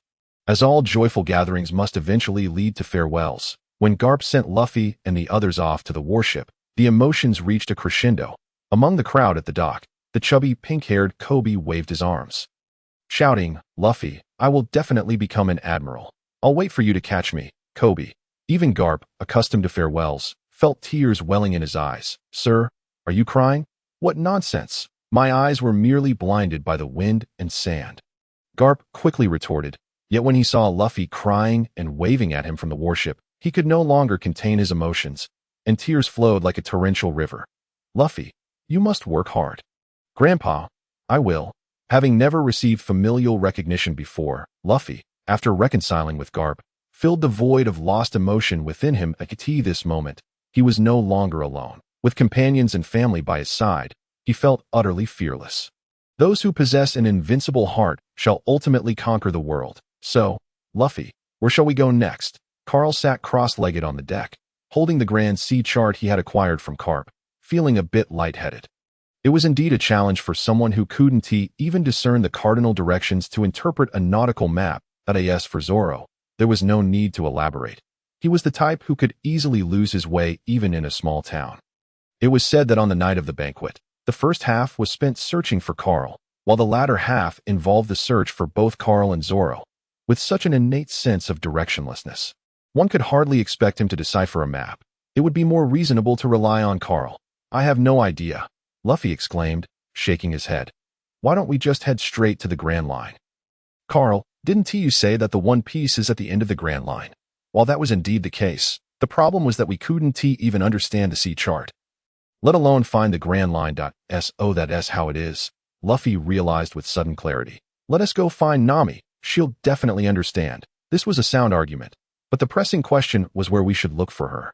As all joyful gatherings must eventually lead to farewells, when Garp sent Luffy and the others off to the warship, the emotions reached a crescendo. Among the crowd at the dock, the chubby, pink-haired Kobe waved his arms, shouting, "Luffy, I will definitely become an admiral. I'll wait for you to catch me, Kobe." Even Garp, accustomed to farewells, felt tears welling in his eyes. "Sir, are you crying? What nonsense! My eyes were merely blinded by the wind and sand." Garp quickly retorted, yet when he saw Luffy crying and waving at him from the warship, he could no longer contain his emotions, and tears flowed like a torrential river. "Luffy, you must work hard." "Grandpa, I will." Having never received familial recognition before, Luffy, after reconciling with Garp, filled the void of lost emotion within him at this moment. He was no longer alone. With companions and family by his side, he felt utterly fearless. Those who possess an invincible heart shall ultimately conquer the world. "So, Luffy, where shall we go next?" Carl sat cross-legged on the deck, holding the grand sea chart he had acquired from Garp, feeling a bit lightheaded. It was indeed a challenge for someone who couldn't even discern the cardinal directions to interpret a nautical map. As for Zoro, there was no need to elaborate. He was the type who could easily lose his way even in a small town. It was said that on the night of the banquet, the first half was spent searching for Carl, while the latter half involved the search for both Carl and Zoro. With such an innate sense of directionlessness, one could hardly expect him to decipher a map. It would be more reasonable to rely on Carl. "I have no idea," Luffy exclaimed, shaking his head. "Why don't we just head straight to the Grand Line?" "Carl, didn't you say that the One Piece is at the end of the Grand Line?" While that was indeed the case, the problem was that we couldn't even understand the sea chart, let alone find the Grand Line. So that's how it is, Luffy realized with sudden clarity. "Let us go find Nami. She'll definitely understand." This was a sound argument, but the pressing question was where we should look for her.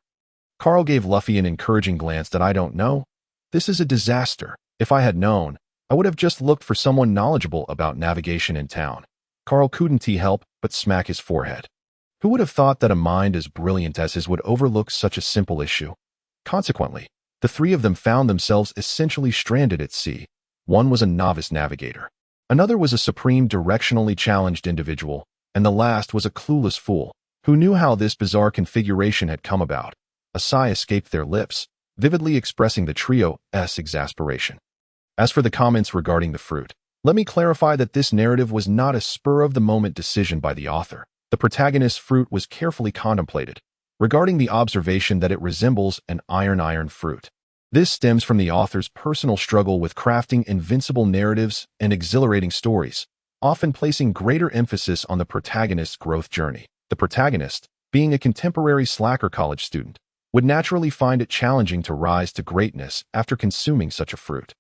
Carl gave Luffy an encouraging glance. "That I don't know. This is a disaster. If I had known, I would have just looked for someone knowledgeable about navigation in town." Carl couldn't help but smack his forehead. Who would have thought that a mind as brilliant as his would overlook such a simple issue? Consequently, the three of them found themselves essentially stranded at sea. One was a novice navigator. Another was a supreme directionally challenged individual, and the last was a clueless fool, who knew how this bizarre configuration had come about. A sigh escaped their lips, vividly expressing the trio's exasperation. As for the comments regarding the fruit, let me clarify that this narrative was not a spur-of-the-moment decision by the author. The protagonist's fruit was carefully contemplated, regarding the observation that it resembles an iron fruit. This stems from the author's personal struggle with crafting invincible narratives and exhilarating stories, often placing greater emphasis on the protagonist's growth journey. The protagonist, being a contemporary slacker college student, would naturally find it challenging to rise to greatness after consuming such a fruit.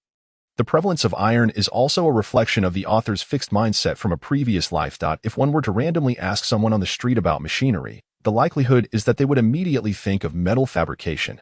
The prevalence of iron is also a reflection of the author's fixed mindset from a previous life. If one were to randomly ask someone on the street about machinery, the likelihood is that they would immediately think of metal fabrication,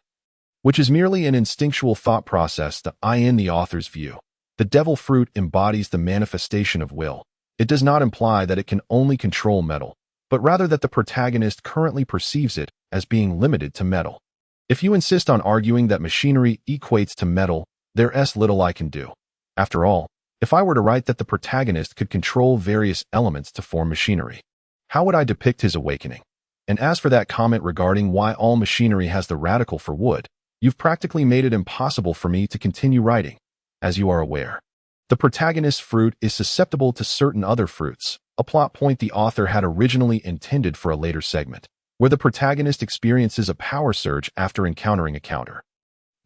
which is merely an instinctual thought process. In the author's view, the devil fruit embodies the manifestation of will. It does not imply that it can only control metal, but rather that the protagonist currently perceives it as being limited to metal. If you insist on arguing that machinery equates to metal, there's little I can do. After all, if I were to write that the protagonist could control various elements to form machinery, how would I depict his awakening? And as for that comment regarding why all machinery has the radical for wood, you've practically made it impossible for me to continue writing. As you are aware, the protagonist's fruit is susceptible to certain other fruits, a plot point the author had originally intended for a later segment, where the protagonist experiences a power surge after encountering a counter.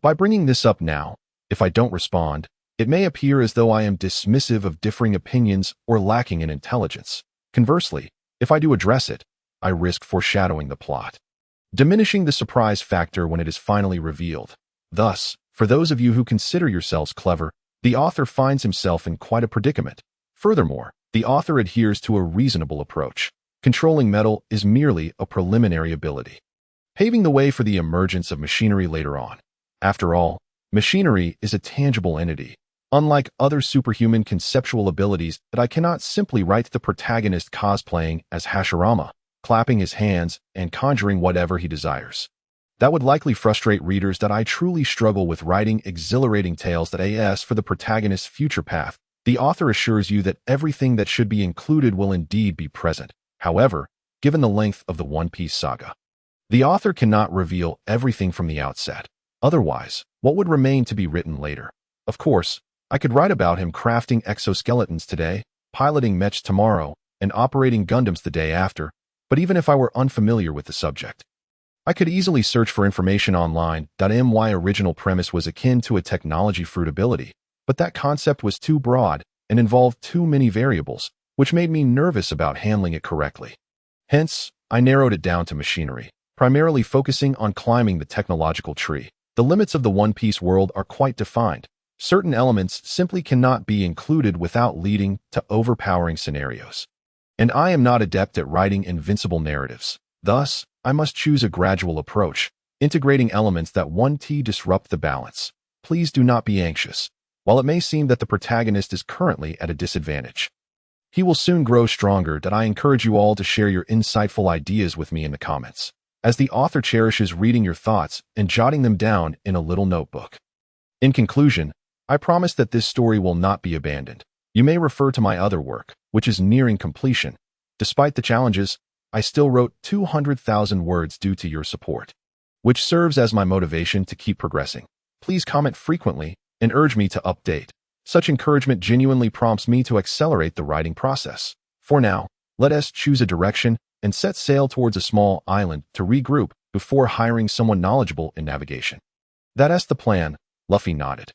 By bringing this up now, if I don't respond, it may appear as though I am dismissive of differing opinions or lacking in intelligence. Conversely, if I do address it, I risk foreshadowing the plot, diminishing the surprise factor when it is finally revealed. Thus, for those of you who consider yourselves clever, the author finds himself in quite a predicament. Furthermore, the author adheres to a reasonable approach. Controlling metal is merely a preliminary ability, paving the way for the emergence of machinery later on. After all, machinery is a tangible entity, unlike other superhuman conceptual abilities that I cannot simply write the protagonist cosplaying as Hashirama, clapping his hands and conjuring whatever he desires. That would likely frustrate readers. I truly struggle with writing exhilarating tales. As for the protagonist's future path, the author assures you that everything that should be included will indeed be present. However, given the length of the One Piece saga, the author cannot reveal everything from the outset. Otherwise, what would remain to be written later? Of course, I could write about him crafting exoskeletons today, piloting mechs tomorrow, and operating Gundams the day after, but even if I were unfamiliar with the subject, I could easily search for information online. My original premise was akin to a technology fruitability, but that concept was too broad and involved too many variables, which made me nervous about handling it correctly. Hence, I narrowed it down to machinery, primarily focusing on climbing the technological tree. The limits of the One Piece world are quite defined. Certain elements simply cannot be included without leading to overpowering scenarios. And I am not adept at writing invincible narratives. Thus, I must choose a gradual approach, integrating elements that won't disrupt the balance. Please do not be anxious. While it may seem that the protagonist is currently at a disadvantage, he will soon grow stronger. I encourage you all to share your insightful ideas with me in the comments, as the author cherishes reading your thoughts and jotting them down in a little notebook. In conclusion, I promise that this story will not be abandoned. You may refer to my other work, which is nearing completion. Despite the challenges, I still wrote 200,000 words due to your support, which serves as my motivation to keep progressing. Please comment frequently and urge me to update. Such encouragement genuinely prompts me to accelerate the writing process. For now, let us choose a direction and set sail towards a small island to regroup before hiring someone knowledgeable in navigation. That's the plan, Luffy nodded.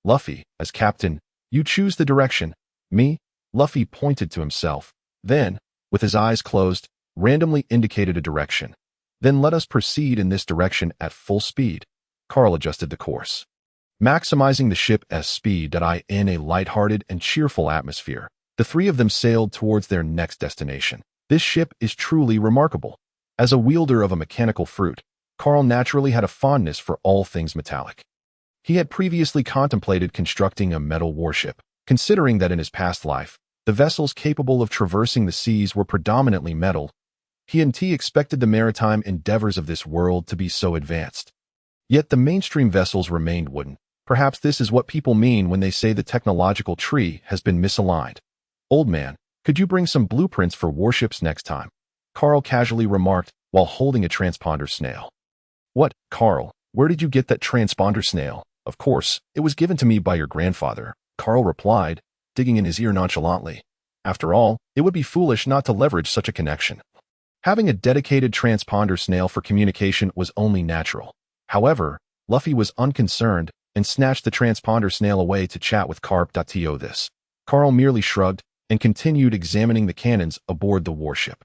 Luffy, as captain, you choose the direction. Me? Luffy pointed to himself. Then, with his eyes closed, randomly indicated a direction. Then let us proceed in this direction at full speed. Carl adjusted the course, maximizing the ship's speed. In a lighthearted and cheerful atmosphere, the three of them sailed towards their next destination. This ship is truly remarkable. As a wielder of a mechanical fruit, Carl naturally had a fondness for all things metallic. He had previously contemplated constructing a metal warship, considering that in his past life, the vessels capable of traversing the seas were predominantly metal. He expected the maritime endeavors of this world to be so advanced. Yet the mainstream vessels remained wooden. Perhaps this is what people mean when they say the technological tree has been misaligned. Old man, could you bring some blueprints for warships next time? Carl casually remarked while holding a transponder snail. What, Carl, where did you get that transponder snail? Of course, it was given to me by your grandfather, Carl replied, digging in his ear nonchalantly. After all, it would be foolish not to leverage such a connection. Having a dedicated transponder snail for communication was only natural. However, Luffy was unconcerned and snatched the transponder snail away to chat with Carp. This. Carl merely shrugged and continued examining the cannons aboard the warship.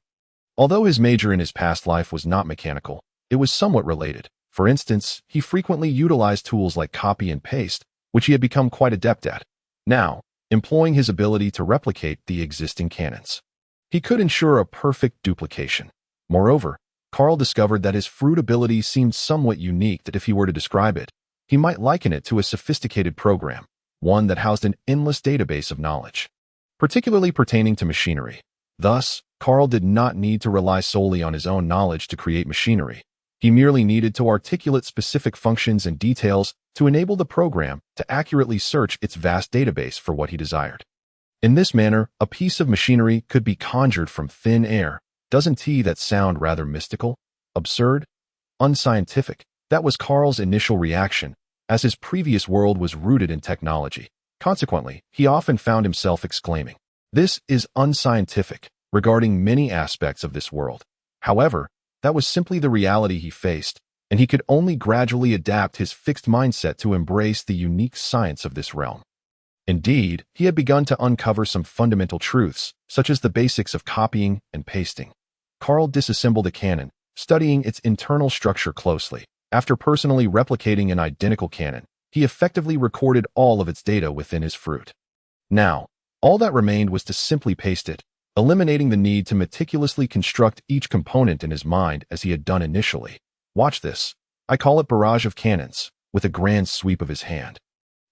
Although his major in his past life was not mechanical, it was somewhat related. For instance, he frequently utilized tools like copy and paste, which he had become quite adept at. Now, employing his ability to replicate the existing cannons, he could ensure a perfect duplication. Moreover, Carl discovered that his fruit ability seemed somewhat unique. That if he were to describe it, he might liken it to a sophisticated program, one that housed an endless database of knowledge, particularly pertaining to machinery. Thus, Carl did not need to rely solely on his own knowledge to create machinery. He merely needed to articulate specific functions and details to enable the program to accurately search its vast database for what he desired. In this manner, a piece of machinery could be conjured from thin air. Doesn't that sound rather mystical, absurd, unscientific? That was Carl's initial reaction, as his previous world was rooted in technology. Consequently, he often found himself exclaiming, "This is unscientific," regarding many aspects of this world. However, that was simply the reality he faced, and he could only gradually adapt his fixed mindset to embrace the unique science of this realm. Indeed, he had begun to uncover some fundamental truths, such as the basics of copying and pasting. Carl disassembled a cannon, studying its internal structure closely. After personally replicating an identical cannon, he effectively recorded all of its data within his fruit. Now, all that remained was to simply paste it, eliminating the need to meticulously construct each component in his mind as he had done initially. Watch this. I call it barrage of cannons, with a grand sweep of his hand.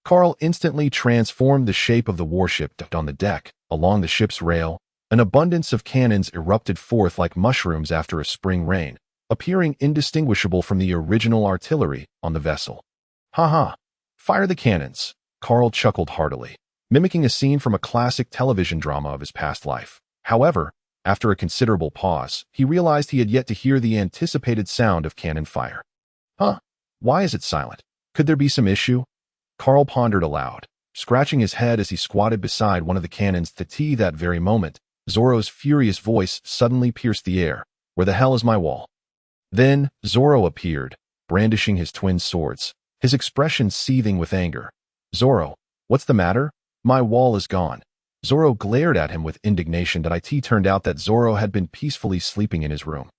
Carl instantly transformed the shape of the warship. On the deck, along the ship's rail, an abundance of cannons erupted forth like mushrooms after a spring rain, appearing indistinguishable from the original artillery on the vessel. "Ha! Fire the cannons," Carl chuckled heartily, mimicking a scene from a classic television drama of his past life. However, after a considerable pause, he realized he had yet to hear the anticipated sound of cannon fire. Why is it silent? Could there be some issue? Carl pondered aloud, scratching his head as he squatted beside one of the cannons. That very moment, Zoro's furious voice suddenly pierced the air. "Where the hell is my wall?" Then Zoro appeared, brandishing his twin swords, his expression seething with anger. "Zoro, what's the matter? My wall is gone." Zoro glared at him with indignation. It turned out that Zoro had been peacefully sleeping in his room,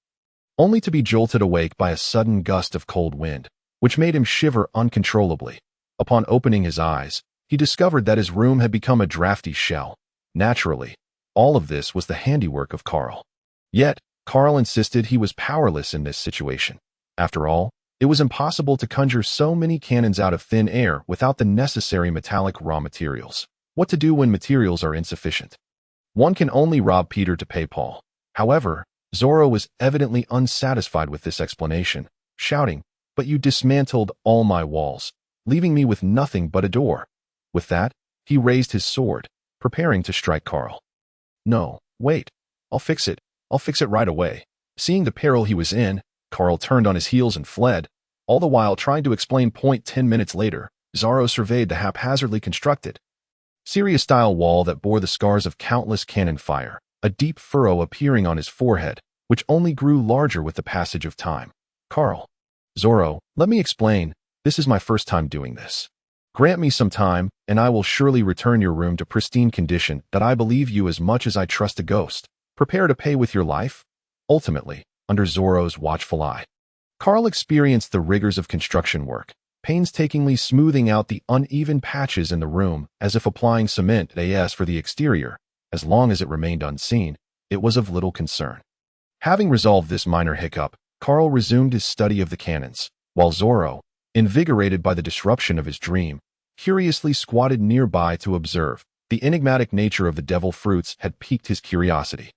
only to be jolted awake by a sudden gust of cold wind, which made him shiver uncontrollably. Upon opening his eyes, he discovered that his room had become a drafty shell. Naturally, all of this was the handiwork of Carl. Yet, Carl insisted he was powerless in this situation. After all, it was impossible to conjure so many cannons out of thin air without the necessary metallic raw materials. What to do when materials are insufficient? One can only rob Peter to pay Paul. However, Zoro was evidently unsatisfied with this explanation, shouting, "But you dismantled all my walls, leaving me with nothing but a door." With that, he raised his sword, preparing to strike Carl. "No, wait. I'll fix it. I'll fix it right away." Seeing the peril he was in, Carl turned on his heels and fled, all the while trying to explain. 10 minutes later, Zoro surveyed the haphazardly constructed, Syria-style wall that bore the scars of countless cannon fire, a deep furrow appearing on his forehead, which only grew larger with the passage of time. "Carl." "Zoro, let me explain. This is my first time doing this. Grant me some time, and I will surely return your room to pristine condition. That I believe you as much as I trust a ghost. Prepare to pay with your life." Ultimately, under Zoro's watchful eye, Carl experienced the rigors of construction work, painstakingly smoothing out the uneven patches in the room as if applying cement for the exterior. As long as it remained unseen, it was of little concern. Having resolved this minor hiccup, Carl resumed his study of the cannons, while Zoro, invigorated by the disruption of his dream, curiously squatted nearby to observe. The enigmatic nature of the devil fruits had piqued his curiosity.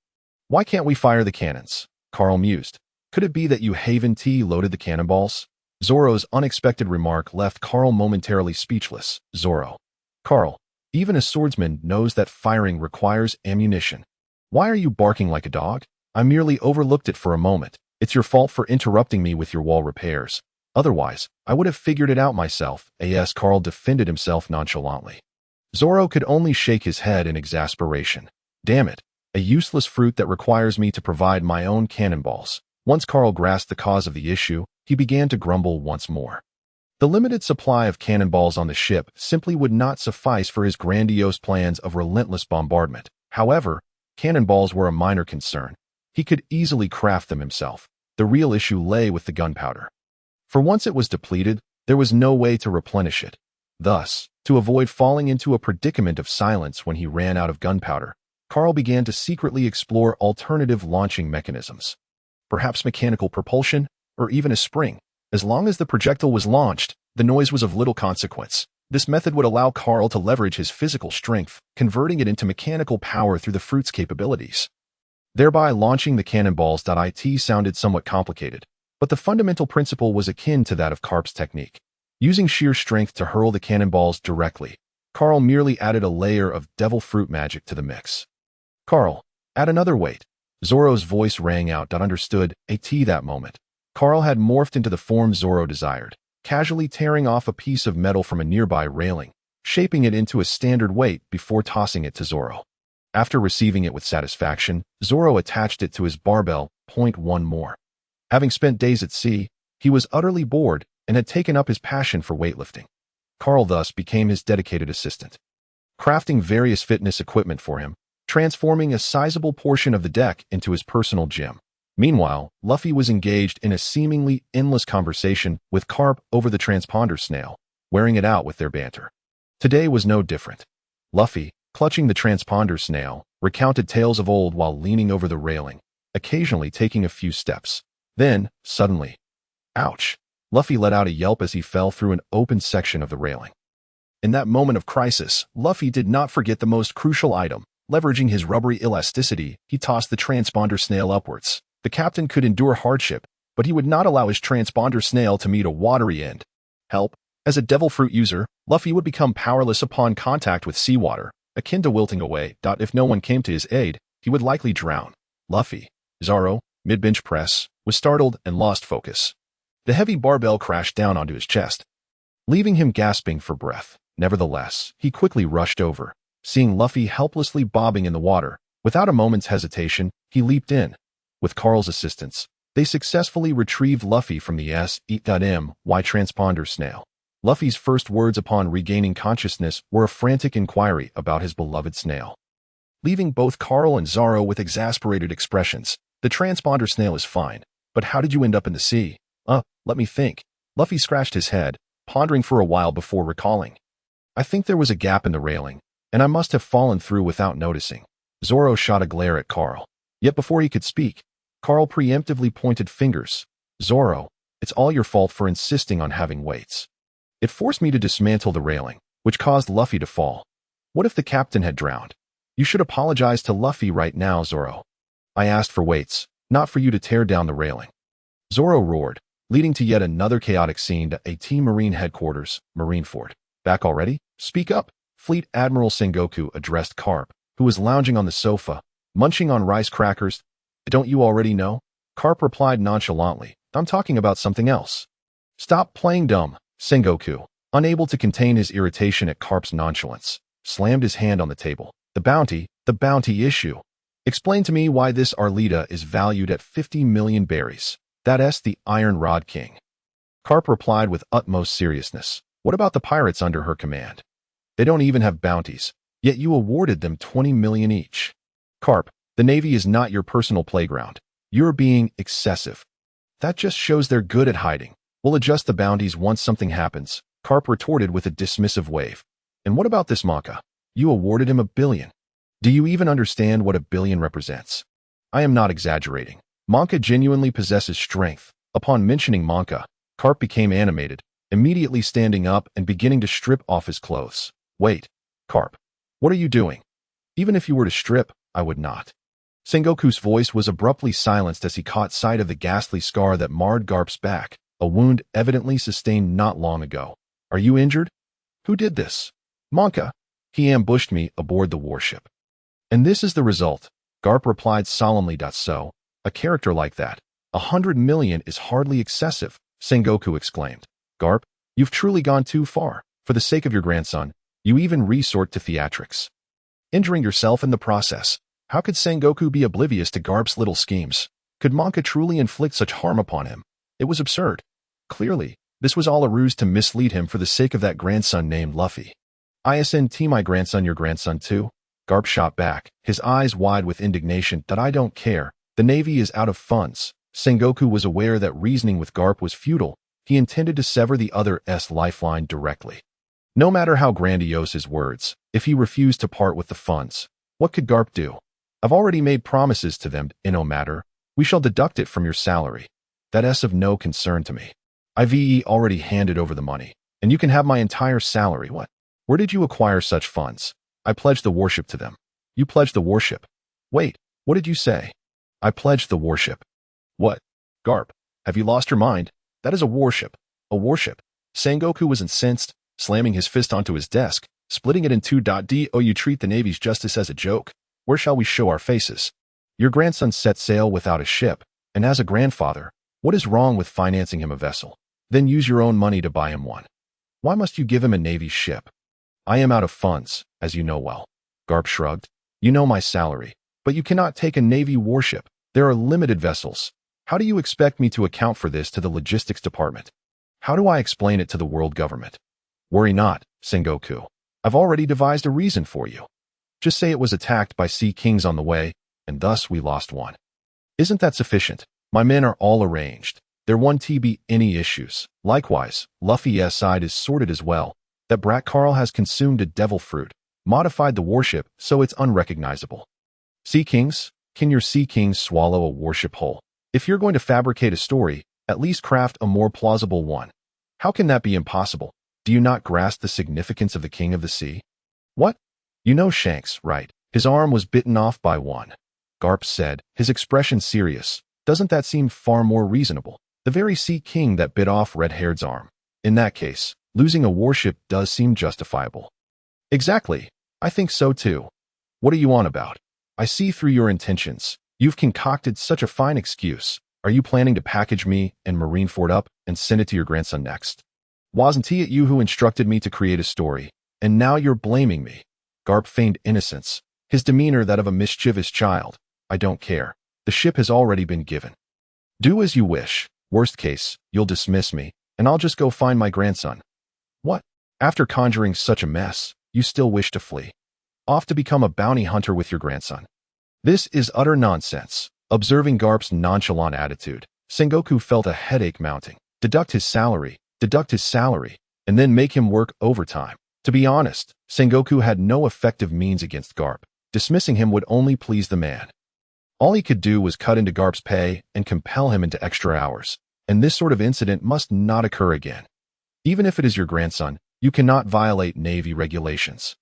"Why can't we fire the cannons?" Carl mused. "Could it be that you Haven T loaded the cannonballs?" Zoro's unexpected remark left Carl momentarily speechless. "Zoro." "Carl, even a swordsman knows that firing requires ammunition. Why are you barking like a dog?" "I merely overlooked it for a moment. It's your fault for interrupting me with your wall repairs. Otherwise, I would have figured it out myself." Carl defended himself nonchalantly. Zoro could only shake his head in exasperation. "Damn it, a useless fruit that requires me to provide my own cannonballs." Once Carl grasped the cause of the issue, he began to grumble once more. The limited supply of cannonballs on the ship simply would not suffice for his grandiose plans of relentless bombardment. However, cannonballs were a minor concern. He could easily craft them himself. The real issue lay with the gunpowder. For once it was depleted, there was no way to replenish it. Thus, to avoid falling into a predicament of silence when he ran out of gunpowder, Carl began to secretly explore alternative launching mechanisms. Perhaps mechanical propulsion, or even a spring. As long as the projectile was launched, the noise was of little consequence. This method would allow Carl to leverage his physical strength, converting it into mechanical power through the fruit's capabilities. Thereby launching the cannonballs. It sounded somewhat complicated, but the fundamental principle was akin to that of Karp's technique. Using sheer strength to hurl the cannonballs directly, Carl merely added a layer of devil fruit magic to the mix. "Carl, add another weight." Zoro's voice rang out. Understood. That moment, Carl had morphed into the form Zoro desired, casually tearing off a piece of metal from a nearby railing, shaping it into a standard weight before tossing it to Zoro. After receiving it with satisfaction, Zoro attached it to his barbell. 1 more. Having spent days at sea, he was utterly bored and had taken up his passion for weightlifting. Carl thus became his dedicated assistant, crafting various fitness equipment for him, transforming a sizable portion of the deck into his personal gym. Meanwhile, Luffy was engaged in a seemingly endless conversation with Karp over the transponder snail, wearing it out with their banter. Today was no different. Luffy, clutching the transponder snail, recounted tales of old while leaning over the railing, occasionally taking a few steps. Then, suddenly, ouch! Luffy let out a yelp as he fell through an open section of the railing. In that moment of crisis, Luffy did not forget the most crucial item. Leveraging his rubbery elasticity, he tossed the transponder snail upwards. The captain could endure hardship, but he would not allow his transponder snail to meet a watery end. Help! As a devil fruit user, Luffy would become powerless upon contact with seawater, akin to wilting away. If no one came to his aid, he would likely drown. Luffy, Zoro, mid-bench press, was startled and lost focus. The heavy barbell crashed down onto his chest, leaving him gasping for breath. Nevertheless, he quickly rushed over. Seeing Luffy helplessly bobbing in the water, without a moment's hesitation, he leaped in. With Carl's assistance, They successfully retrieved Luffy from the S.E.M.Y transponder snail. Luffy's first words upon regaining consciousness were a frantic inquiry about his beloved snail. Leaving both Carl and Zoro with exasperated expressions. The transponder snail is fine, but how did you end up in the sea? Let me think. Luffy scratched his head, pondering for a while before recalling. I think there was a gap in the railing, and I must have fallen through without noticing. Zoro shot a glare at Carl. Yet before he could speak, Carl preemptively pointed fingers. Zoro, it's all your fault for insisting on having weights. It forced me to dismantle the railing, which caused Luffy to fall. What if the captain had drowned? You should apologize to Luffy right now, Zoro. I asked for weights, not for you to tear down the railing. Zoro roared, leading to yet another chaotic scene at AT Marine headquarters, Marineford. Back already? Speak up. Fleet Admiral Sengoku addressed Carp, who was lounging on the sofa, munching on rice crackers. Don't you already know? Carp replied nonchalantly. I'm talking about something else. Stop playing dumb. Sengoku, unable to contain his irritation at Carp's nonchalance, slammed his hand on the table. The bounty issue. Explain to me why this Arlita is valued at 50 million berries. That's the Iron Rod King. Carp replied with utmost seriousness. What about the pirates under her command? They don't even have bounties, yet you awarded them 20 million each. Carp, the Navy is not your personal playground. You're being excessive. That just shows they're good at hiding. We'll adjust the bounties once something happens, Carp retorted with a dismissive wave. And what about this Maka? You awarded him 1 billion. Do you even understand what 1 billion represents? I am not exaggerating. Monka genuinely possesses strength. Upon mentioning Monka, Carp became animated, immediately standing up and beginning to strip off his clothes. Wait, Carp, what are you doing? Even if you were to strip, I would not. Sengoku's voice was abruptly silenced as he caught sight of the ghastly scar that marred Carp's back, a wound evidently sustained not long ago. Are you injured? Who did this? Monka. He ambushed me aboard the warship. And this is the result, Garp replied solemnly. So, a character like that, 100 million is hardly excessive, Sengoku exclaimed. Garp, you've truly gone too far. For the sake of your grandson, you even resort to theatrics. Injuring yourself in the process. How could Sengoku be oblivious to Garp's little schemes? Could Monka truly inflict such harm upon him? It was absurd. Clearly, this was all a ruse to mislead him for the sake of that grandson named Luffy. ISNT my grandson your grandson too? Garp shot back, his eyes wide with indignation. That I don't care. The Navy is out of funds. Sengoku was aware that reasoning with Garp was futile. He intended to sever the other's lifeline directly. No matter how grandiose his words, if he refused to part with the funds, what could Garp do? I've already made promises to them. In no matter, we shall deduct it from your salary. That's of no concern to me. I've already handed over the money, and you can have my entire salary. What? Where did you acquire such funds? I pledged the warship to them. You pledged the warship? Wait, what did you say? I pledged the warship. What? Garp, have you lost your mind? That is a warship. A warship. Sengoku was incensed, slamming his fist onto his desk, splitting it in two. Do you treat the Navy's justice as a joke? Where shall we show our faces? Your grandson set sail without a ship, and as a grandfather, what is wrong with financing him a vessel? Then use your own money to buy him one. Why must you give him a Navy ship? I am out of funds, as you know well. Garp shrugged. You know my salary, but you cannot take a Navy warship. There are limited vessels. How do you expect me to account for this to the logistics department? How do I explain it to the world government? Worry not, Sengoku. I've already devised a reason for you. Just say it was attacked by sea kings on the way, and thus we lost one. Isn't that sufficient? My men are all arranged. There won't be any issues. Likewise, Luffy's side is sorted as well. That brat Carl has consumed a devil fruit, modified the warship so it's unrecognizable. Sea kings? Can your sea kings swallow a warship whole? If you're going to fabricate a story, at least craft a more plausible one. How can that be impossible? Do you not grasp the significance of the king of the sea? What? You know Shanks, right? His arm was bitten off by one. Garp said, his expression serious. Doesn't that seem far more reasonable? The very sea king that bit off Red-Haired's arm. In that case, losing a warship does seem justifiable. Exactly. I think so too. What are you on about? I see through your intentions. You've concocted such a fine excuse. Are you planning to package me and Marineford up and send it to your grandson next? Wasn't it you who instructed me to create a story, and now you're blaming me? Garp feigned innocence, his demeanor that of a mischievous child. I don't care. The ship has already been given. Do as you wish. Worst case, you'll dismiss me, and I'll just go find my grandson. What? After conjuring such a mess, you still wish to flee? Off to become a bounty hunter with your grandson? This is utter nonsense. Observing Garp's nonchalant attitude, Sengoku felt a headache mounting. Deduct his salary, and then make him work overtime. To be honest, Sengoku had no effective means against Garp. Dismissing him would only please the man. All he could do was cut into Garp's pay and compel him into extra hours, and this sort of incident must not occur again. Even if it is your grandson, you cannot violate Navy regulations.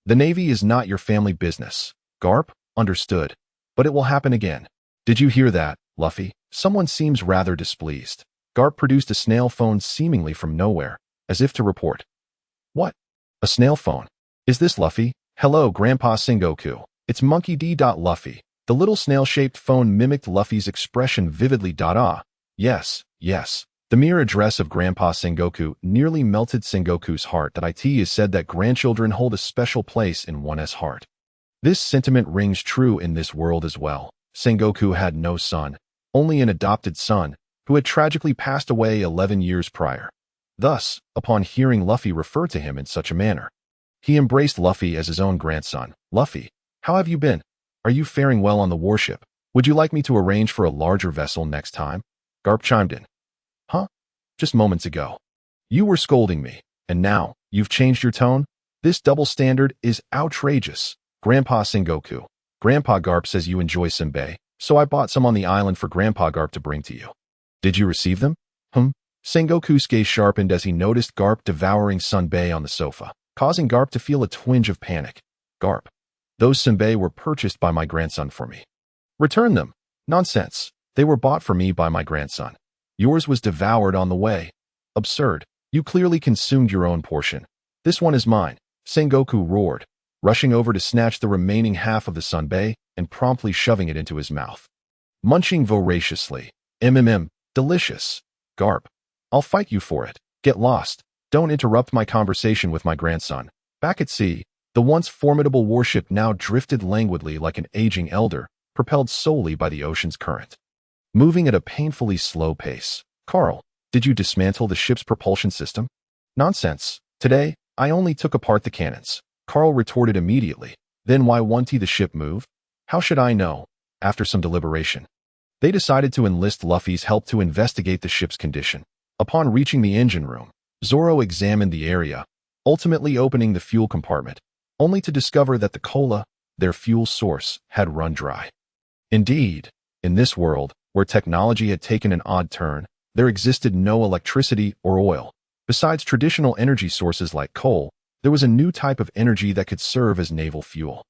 The Navy is not your family business. Garp, understood. But it will happen again. Did you hear that, Luffy? Someone seems rather displeased. Garp produced a snail phone seemingly from nowhere, as if to report. What? A snail phone? Is this Luffy? Hello, Grandpa Sengoku. It's Monkey D. Luffy. The little snail-shaped phone mimicked Luffy's expression vividly. Yes. The mere address of Grandpa Sengoku nearly melted Sengoku's heart. It is said that grandchildren hold a special place in one's heart. This sentiment rings true in this world as well. Sengoku had no son, only an adopted son, who had tragically passed away 11 years prior. Thus, upon hearing Luffy refer to him in such a manner, he embraced Luffy as his own grandson. Luffy, how have you been? Are you faring well on the warship? Would you like me to arrange for a larger vessel next time? Garp chimed in. Huh? Just moments ago. You were scolding me, and now, you've changed your tone? This double standard is outrageous. Grandpa Sengoku. Grandpa Garp says you enjoy senbei, so I bought some on the island for Grandpa Garp to bring to you. Did you receive them? Sengoku's gaze sharpened as he noticed Garp devouring senbei on the sofa, causing Garp to feel a twinge of panic. Garp. Those senbei were purchased by my grandson for me. Return them. Nonsense. They were bought for me by my grandson. Yours was devoured on the way. Absurd. You clearly consumed your own portion. This one is mine, Sengoku roared, rushing over to snatch the remaining half of the senbei and promptly shoving it into his mouth. Munching voraciously. Delicious. Garp. I'll fight you for it. Get lost. Don't interrupt my conversation with my grandson. Back at sea, the once formidable warship now drifted languidly like an aging elder, propelled solely by the ocean's current. Moving at a painfully slow pace. Carl, did you dismantle the ship's propulsion system? Nonsense. Today, I only took apart the cannons. Carl retorted immediately. Then why won't the ship move? How should I know? After some deliberation, they decided to enlist Luffy's help to investigate the ship's condition. Upon reaching the engine room, Zoro examined the area, ultimately opening the fuel compartment, only to discover that the cola, their fuel source, had run dry. Indeed, in this world, where technology had taken an odd turn, there existed no electricity or oil. Besides traditional energy sources like coal, there was a new type of energy that could serve as naval fuel.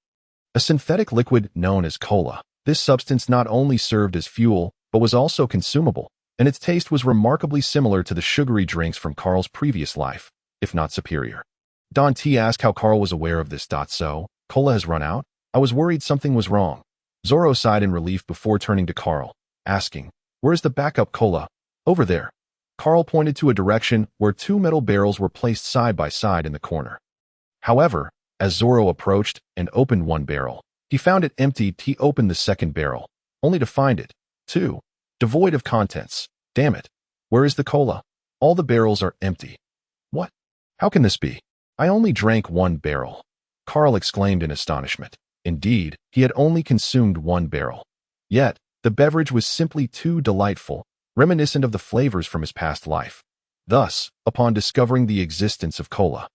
A synthetic liquid known as cola. This substance not only served as fuel, but was also consumable, and its taste was remarkably similar to the sugary drinks from Carl's previous life, if not superior. Don T asked how Carl was aware of this. So, cola has run out? I was worried something was wrong. Zoro sighed in relief before turning to Carl, asking, where's the backup cola? Over there. Carl pointed to a direction where two metal barrels were placed side by side in the corner. However, as Zoro approached and opened one barrel, he found it empty. He opened the second barrel, only to find it, too, devoid of contents. Damn it. Where is the cola? All the barrels are empty. What? How can this be? I only drank one barrel. Carl exclaimed in astonishment. Indeed, he had only consumed one barrel. Yet, the beverage was simply too delightful, reminiscent of the flavors from his past life. Thus, upon discovering the existence of cola,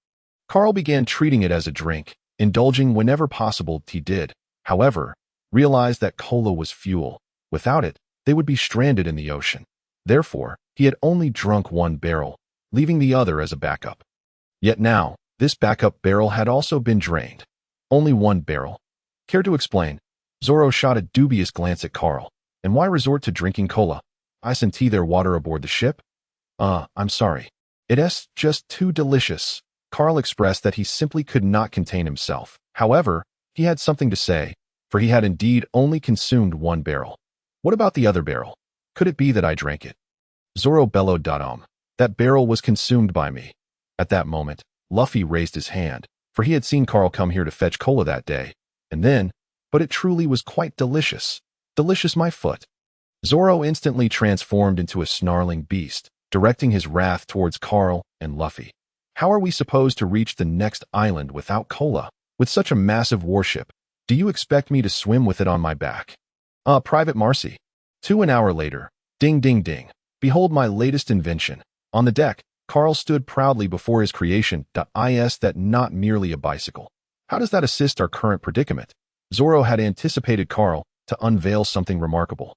Carl began treating it as a drink, indulging whenever possible. He did, however, realize that cola was fuel. Without it, they would be stranded in the ocean. Therefore, he had only drunk one barrel, leaving the other as a backup. Yet now, this backup barrel had also been drained. Only one barrel. Care to explain? Zoro shot a dubious glance at Carl. And why resort to drinking cola? Isn't there water aboard the ship? I'm sorry. It's just too delicious. Carl expressed that he simply could not contain himself. However, he had something to say, for he had indeed only consumed one barrel. What about the other barrel? Could it be that I drank it? Zoro bellowed. That barrel was consumed by me. At that moment, Luffy raised his hand, for he had seen Carl come here to fetch cola that day. And then, but it truly was quite delicious. Delicious, my foot. Zoro instantly transformed into a snarling beast, directing his wrath towards Carl and Luffy. How are we supposed to reach the next island without cola? With such a massive warship, do you expect me to swim with it on my back? Private Marcy. 2 hours later. Ding ding ding. Behold my latest invention. On the deck, Carl stood proudly before his creation, that not merely a bicycle. How does that assist our current predicament? Zoro had anticipated Carl to unveil something remarkable,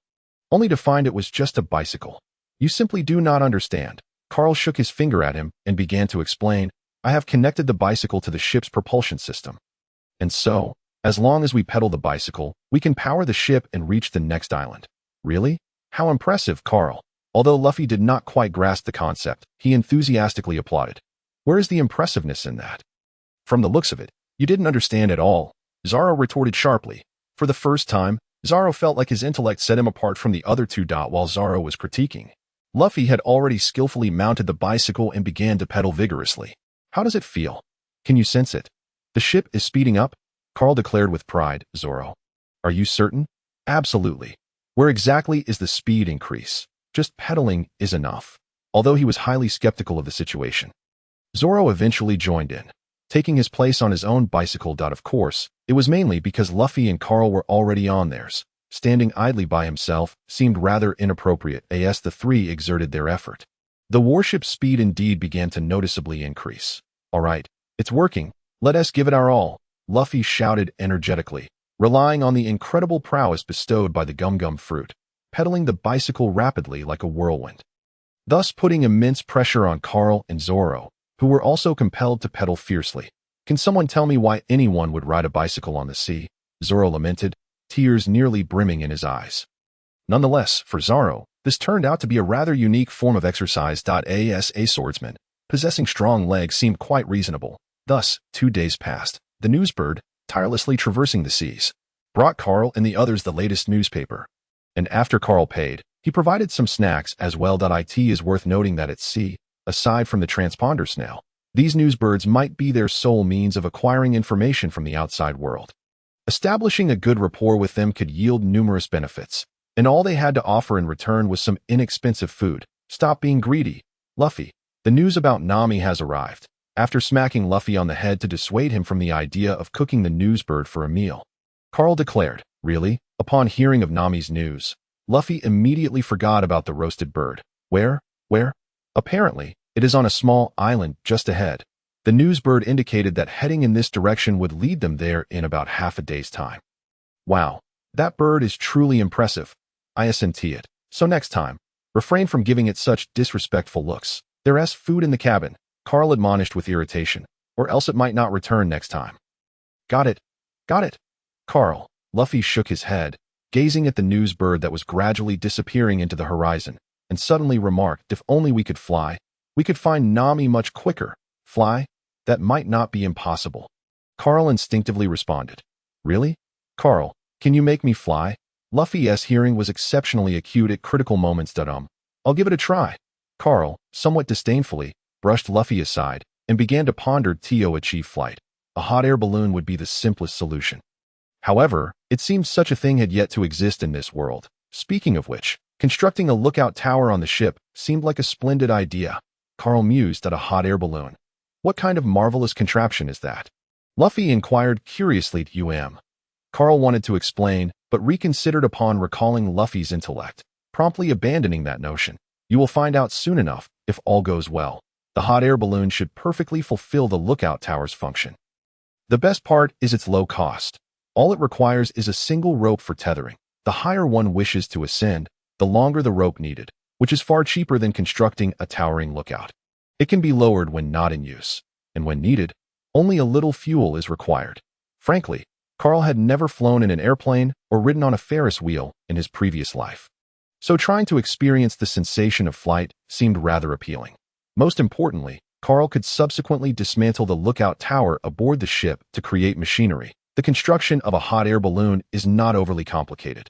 only to find it was just a bicycle. You simply do not understand. Carl shook his finger at him and began to explain, I have connected the bicycle to the ship's propulsion system. And so, as long as we pedal the bicycle, we can power the ship and reach the next island. Really? How impressive, Carl. Although Luffy did not quite grasp the concept, he enthusiastically applauded. Where is the impressiveness in that? From the looks of it, you didn't understand at all, Zoro retorted sharply. For the first time, Zoro felt like his intellect set him apart from the other two. While Zoro was critiquing, Luffy had already skillfully mounted the bicycle and began to pedal vigorously. How does it feel? Can you sense it? The ship is speeding up, Carl declared with pride. Zoro, are you certain? Absolutely. Where exactly is the speed increase? Just pedaling is enough. Although he was highly skeptical of the situation, Zoro eventually joined in, taking his place on his own bicycle. Of course, it was mainly because Luffy and Carl were already on theirs. Standing idly by himself seemed rather inappropriate as the three exerted their effort. The warship's speed indeed began to noticeably increase. All right, it's working. Let us give it our all, Luffy shouted energetically, relying on the incredible prowess bestowed by the gum-gum fruit, pedaling the bicycle rapidly like a whirlwind, thus putting immense pressure on Carl and Zoro, who were also compelled to pedal fiercely. Can someone tell me why anyone would ride a bicycle on the sea? Zoro lamented, tears nearly brimming in his eyes. Nonetheless, for Zoro, this turned out to be a rather unique form of exercise. As a swordsman, possessing strong legs seemed quite reasonable. Thus, 2 days passed. The newsbird, tirelessly traversing the seas, brought Carl and the others the latest newspaper. And after Carl paid, he provided some snacks as well. It is worth noting that at sea, aside from the transponder snail, these newsbirds might be their sole means of acquiring information from the outside world. Establishing a good rapport with them could yield numerous benefits, and all they had to offer in return was some inexpensive food. Stop being greedy, Luffy. The news about Nami has arrived. After smacking Luffy on the head to dissuade him from the idea of cooking the newsbird for a meal, Carl declared, really? Upon hearing of Nami's news, Luffy immediately forgot about the roasted bird. Where? Apparently, it is on a small island just ahead. The newsbird indicated that heading in this direction would lead them there in about half a day's time. Wow, that bird is truly impressive. I assent it. So next time, refrain from giving it such disrespectful looks. There's food in the cabin, Carl admonished with irritation, or else it might not return next time. Got it. Carl. Luffy shook his head, gazing at the newsbird that was gradually disappearing into the horizon, and suddenly remarked, if only we could fly, we could find Nami much quicker. Fly? That might not be impossible. Carl instinctively responded. Really? Carl, can you make me fly? Luffy's hearing was exceptionally acute at critical moments. I'll give it a try. Carl, somewhat disdainfully, brushed Luffy aside and began to ponder to achieve flight. A hot air balloon would be the simplest solution. However, it seemed such a thing had yet to exist in this world. Speaking of which, constructing a lookout tower on the ship seemed like a splendid idea. Carl mused at a hot air balloon. What kind of marvelous contraption is that? Luffy inquired curiously. Carl wanted to explain, but reconsidered upon recalling Luffy's intellect, promptly abandoning that notion. You will find out soon enough, if all goes well. The hot air balloon should perfectly fulfill the lookout tower's function. The best part is its low cost. All it requires is a single rope for tethering. The higher one wishes to ascend, the longer the rope needed, which is far cheaper than constructing a towering lookout. It can be lowered when not in use, and when needed, only a little fuel is required. Frankly, Carl had never flown in an airplane or ridden on a Ferris wheel in his previous life, so trying to experience the sensation of flight seemed rather appealing. Most importantly, Carl could subsequently dismantle the lookout tower aboard the ship to create machinery. The construction of a hot air balloon is not overly complicated,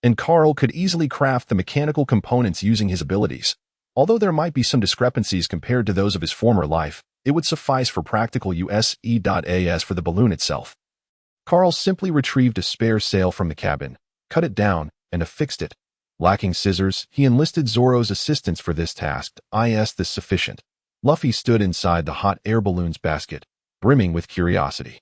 and Carl could easily craft the mechanical components using his abilities. Although there might be some discrepancies compared to those of his former life, it would suffice for practical use. As for the balloon itself, Carl simply retrieved a spare sail from the cabin, cut it down, and affixed it Lacking scissors, he enlisted Zoro's assistance for this task. Is this sufficient? Luffy stood inside the hot air balloon's basket, brimming with curiosity.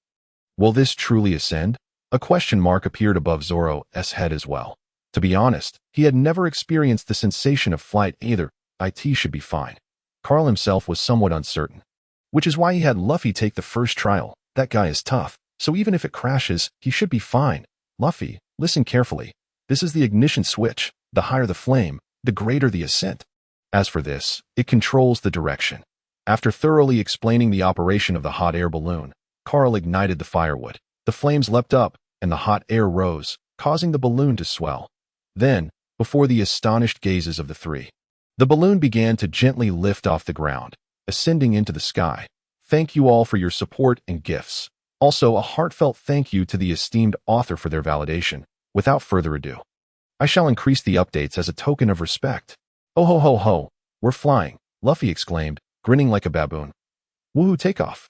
Will this truly ascend? A question mark appeared above Zoro's head as well. To be honest, he had never experienced the sensation of flight either. It should be fine. Carl himself was somewhat uncertain, which is why he had Luffy take the first trial. That guy is tough, so even if it crashes, he should be fine. Luffy, listen carefully. This is the ignition switch. The higher the flame, the greater the ascent. As for this, it controls the direction. After thoroughly explaining the operation of the hot air balloon, Carl ignited the firewood. The flames leapt up, and the hot air rose, causing the balloon to swell. Then, before the astonished gazes of the three, the balloon began to gently lift off the ground, ascending into the sky. Thank you all for your support and gifts. Also, a heartfelt thank you to the esteemed author for their validation. Without further ado, I shall increase the updates as a token of respect. Oh ho ho ho, we're flying, Luffy exclaimed, grinning like a baboon. Woohoo, takeoff!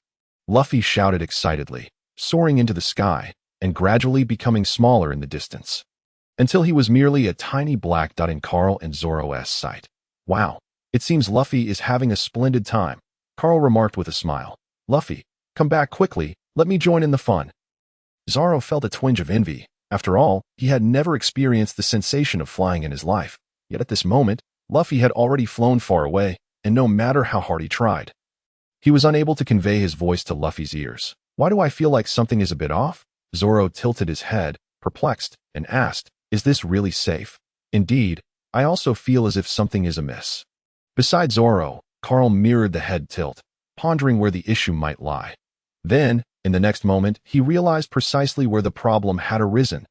Luffy shouted excitedly, soaring into the sky, and gradually becoming smaller in the distance, until he was merely a tiny black dot in Carl and Zoro's sight. Wow, it seems Luffy is having a splendid time, Carl remarked with a smile. Luffy, come back quickly, let me join in the fun. Zoro felt a twinge of envy. After all, he had never experienced the sensation of flying in his life. Yet at this moment, Luffy had already flown far away, and no matter how hard he tried, he was unable to convey his voice to Luffy's ears. Why do I feel like something is a bit off? Zoro tilted his head, perplexed, and asked, is this really safe? Indeed, I also feel as if something is amiss. Besides Zoro, Carl mirrored the head tilt, pondering where the issue might lie. Then, in the next moment, he realized precisely where the problem had arisen.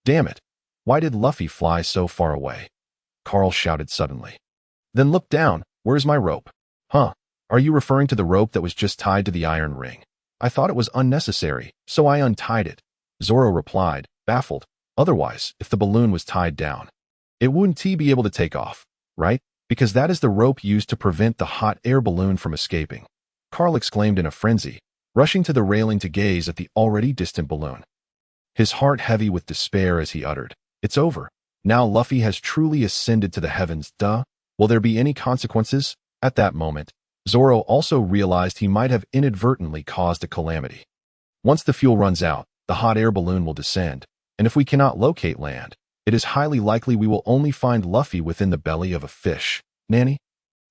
Damn it! Why did Luffy fly so far away? Carl shouted suddenly. Then look down, where's my rope? Huh? Are you referring to the rope that was just tied to the iron ring? I thought it was unnecessary, so I untied it. Zoro replied, baffled. Otherwise, if the balloon was tied down, it wouldn't be able to take off, right? Because that is the rope used to prevent the hot air balloon from escaping. Carl exclaimed in a frenzy, rushing to the railing to gaze at the already distant balloon, his heart heavy with despair as he uttered, it's over. Now Luffy has truly ascended to the heavens, duh. Will there be any consequences? At that moment, Zoro also realized he might have inadvertently caused a calamity. Once the fuel runs out, the hot air balloon will descend, and if we cannot locate land, it is highly likely we will only find Luffy within the belly of a fish. Nanny?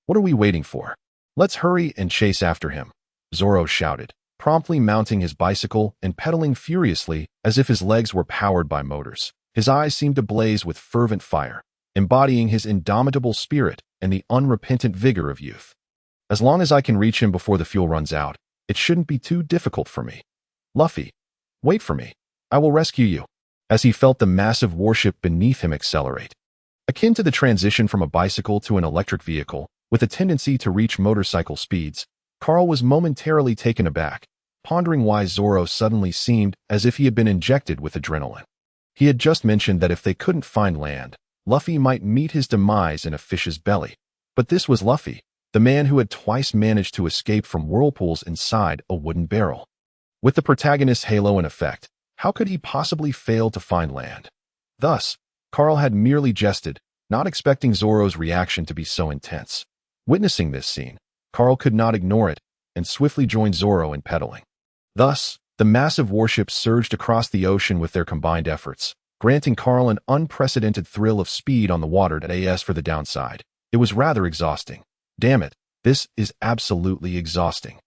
What are we waiting for? Let's hurry and chase after him, Zoro shouted, promptly mounting his bicycle and pedaling furiously as if his legs were powered by motors. His eyes seemed to blaze with fervent fire, embodying his indomitable spirit and the unrepentant vigor of youth. As long as I can reach him before the fuel runs out, it shouldn't be too difficult for me. Luffy, wait for me. I will rescue you. As he felt the massive warship beneath him accelerate, akin to the transition from a bicycle to an electric vehicle, with a tendency to reach motorcycle speeds, Carl was momentarily taken aback, pondering why Zoro suddenly seemed as if he had been injected with adrenaline. He had just mentioned that if they couldn't find land, Luffy might meet his demise in a fish's belly. But this was Luffy, the man who had twice managed to escape from whirlpools inside a wooden barrel. With the protagonist's halo in effect, how could he possibly fail to find land? Thus, Carl had merely jested, not expecting Zoro's reaction to be so intense. Witnessing this scene, Carl could not ignore it, and swiftly joined Zoro in pedaling. Thus, the massive warships surged across the ocean with their combined efforts, granting Carl an unprecedented thrill of speed on the water. As for the downside, it was rather exhausting. Damn it, this is absolutely exhausting.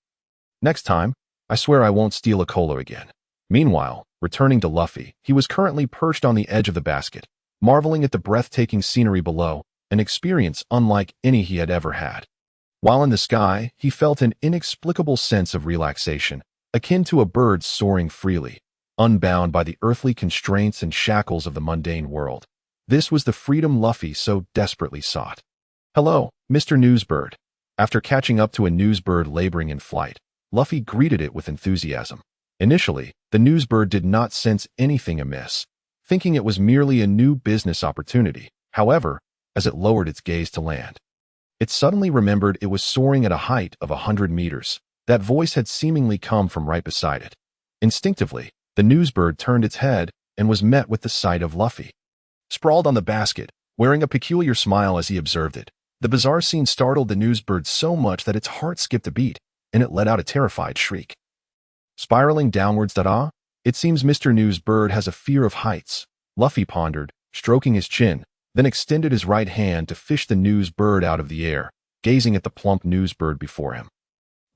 Next time, I swear I won't steal a cola again. Meanwhile, returning to Luffy, he was currently perched on the edge of the basket, marveling at the breathtaking scenery below, an experience unlike any he had ever had. While in the sky, he felt an inexplicable sense of relaxation, akin to a bird soaring freely, unbound by the earthly constraints and shackles of the mundane world. This was the freedom Luffy so desperately sought. Hello, Mr. Newsbird. After catching up to a newsbird laboring in flight, Luffy greeted it with enthusiasm. Initially, the newsbird did not sense anything amiss, thinking it was merely a new business opportunity. However, as it lowered its gaze to land, it suddenly remembered it was soaring at a height of 100 meters. That voice had seemingly come from right beside it. Instinctively, the newsbird turned its head and was met with the sight of Luffy. Sprawled on the basket, wearing a peculiar smile as he observed it. The bizarre scene startled the newsbird so much that its heart skipped a beat, and it let out a terrified shriek. Spiraling downwards, it seems Mr. Newsbird has a fear of heights, Luffy pondered, stroking his chin, then extended his right hand to fish the newsbird out of the air, gazing at the plump newsbird before him.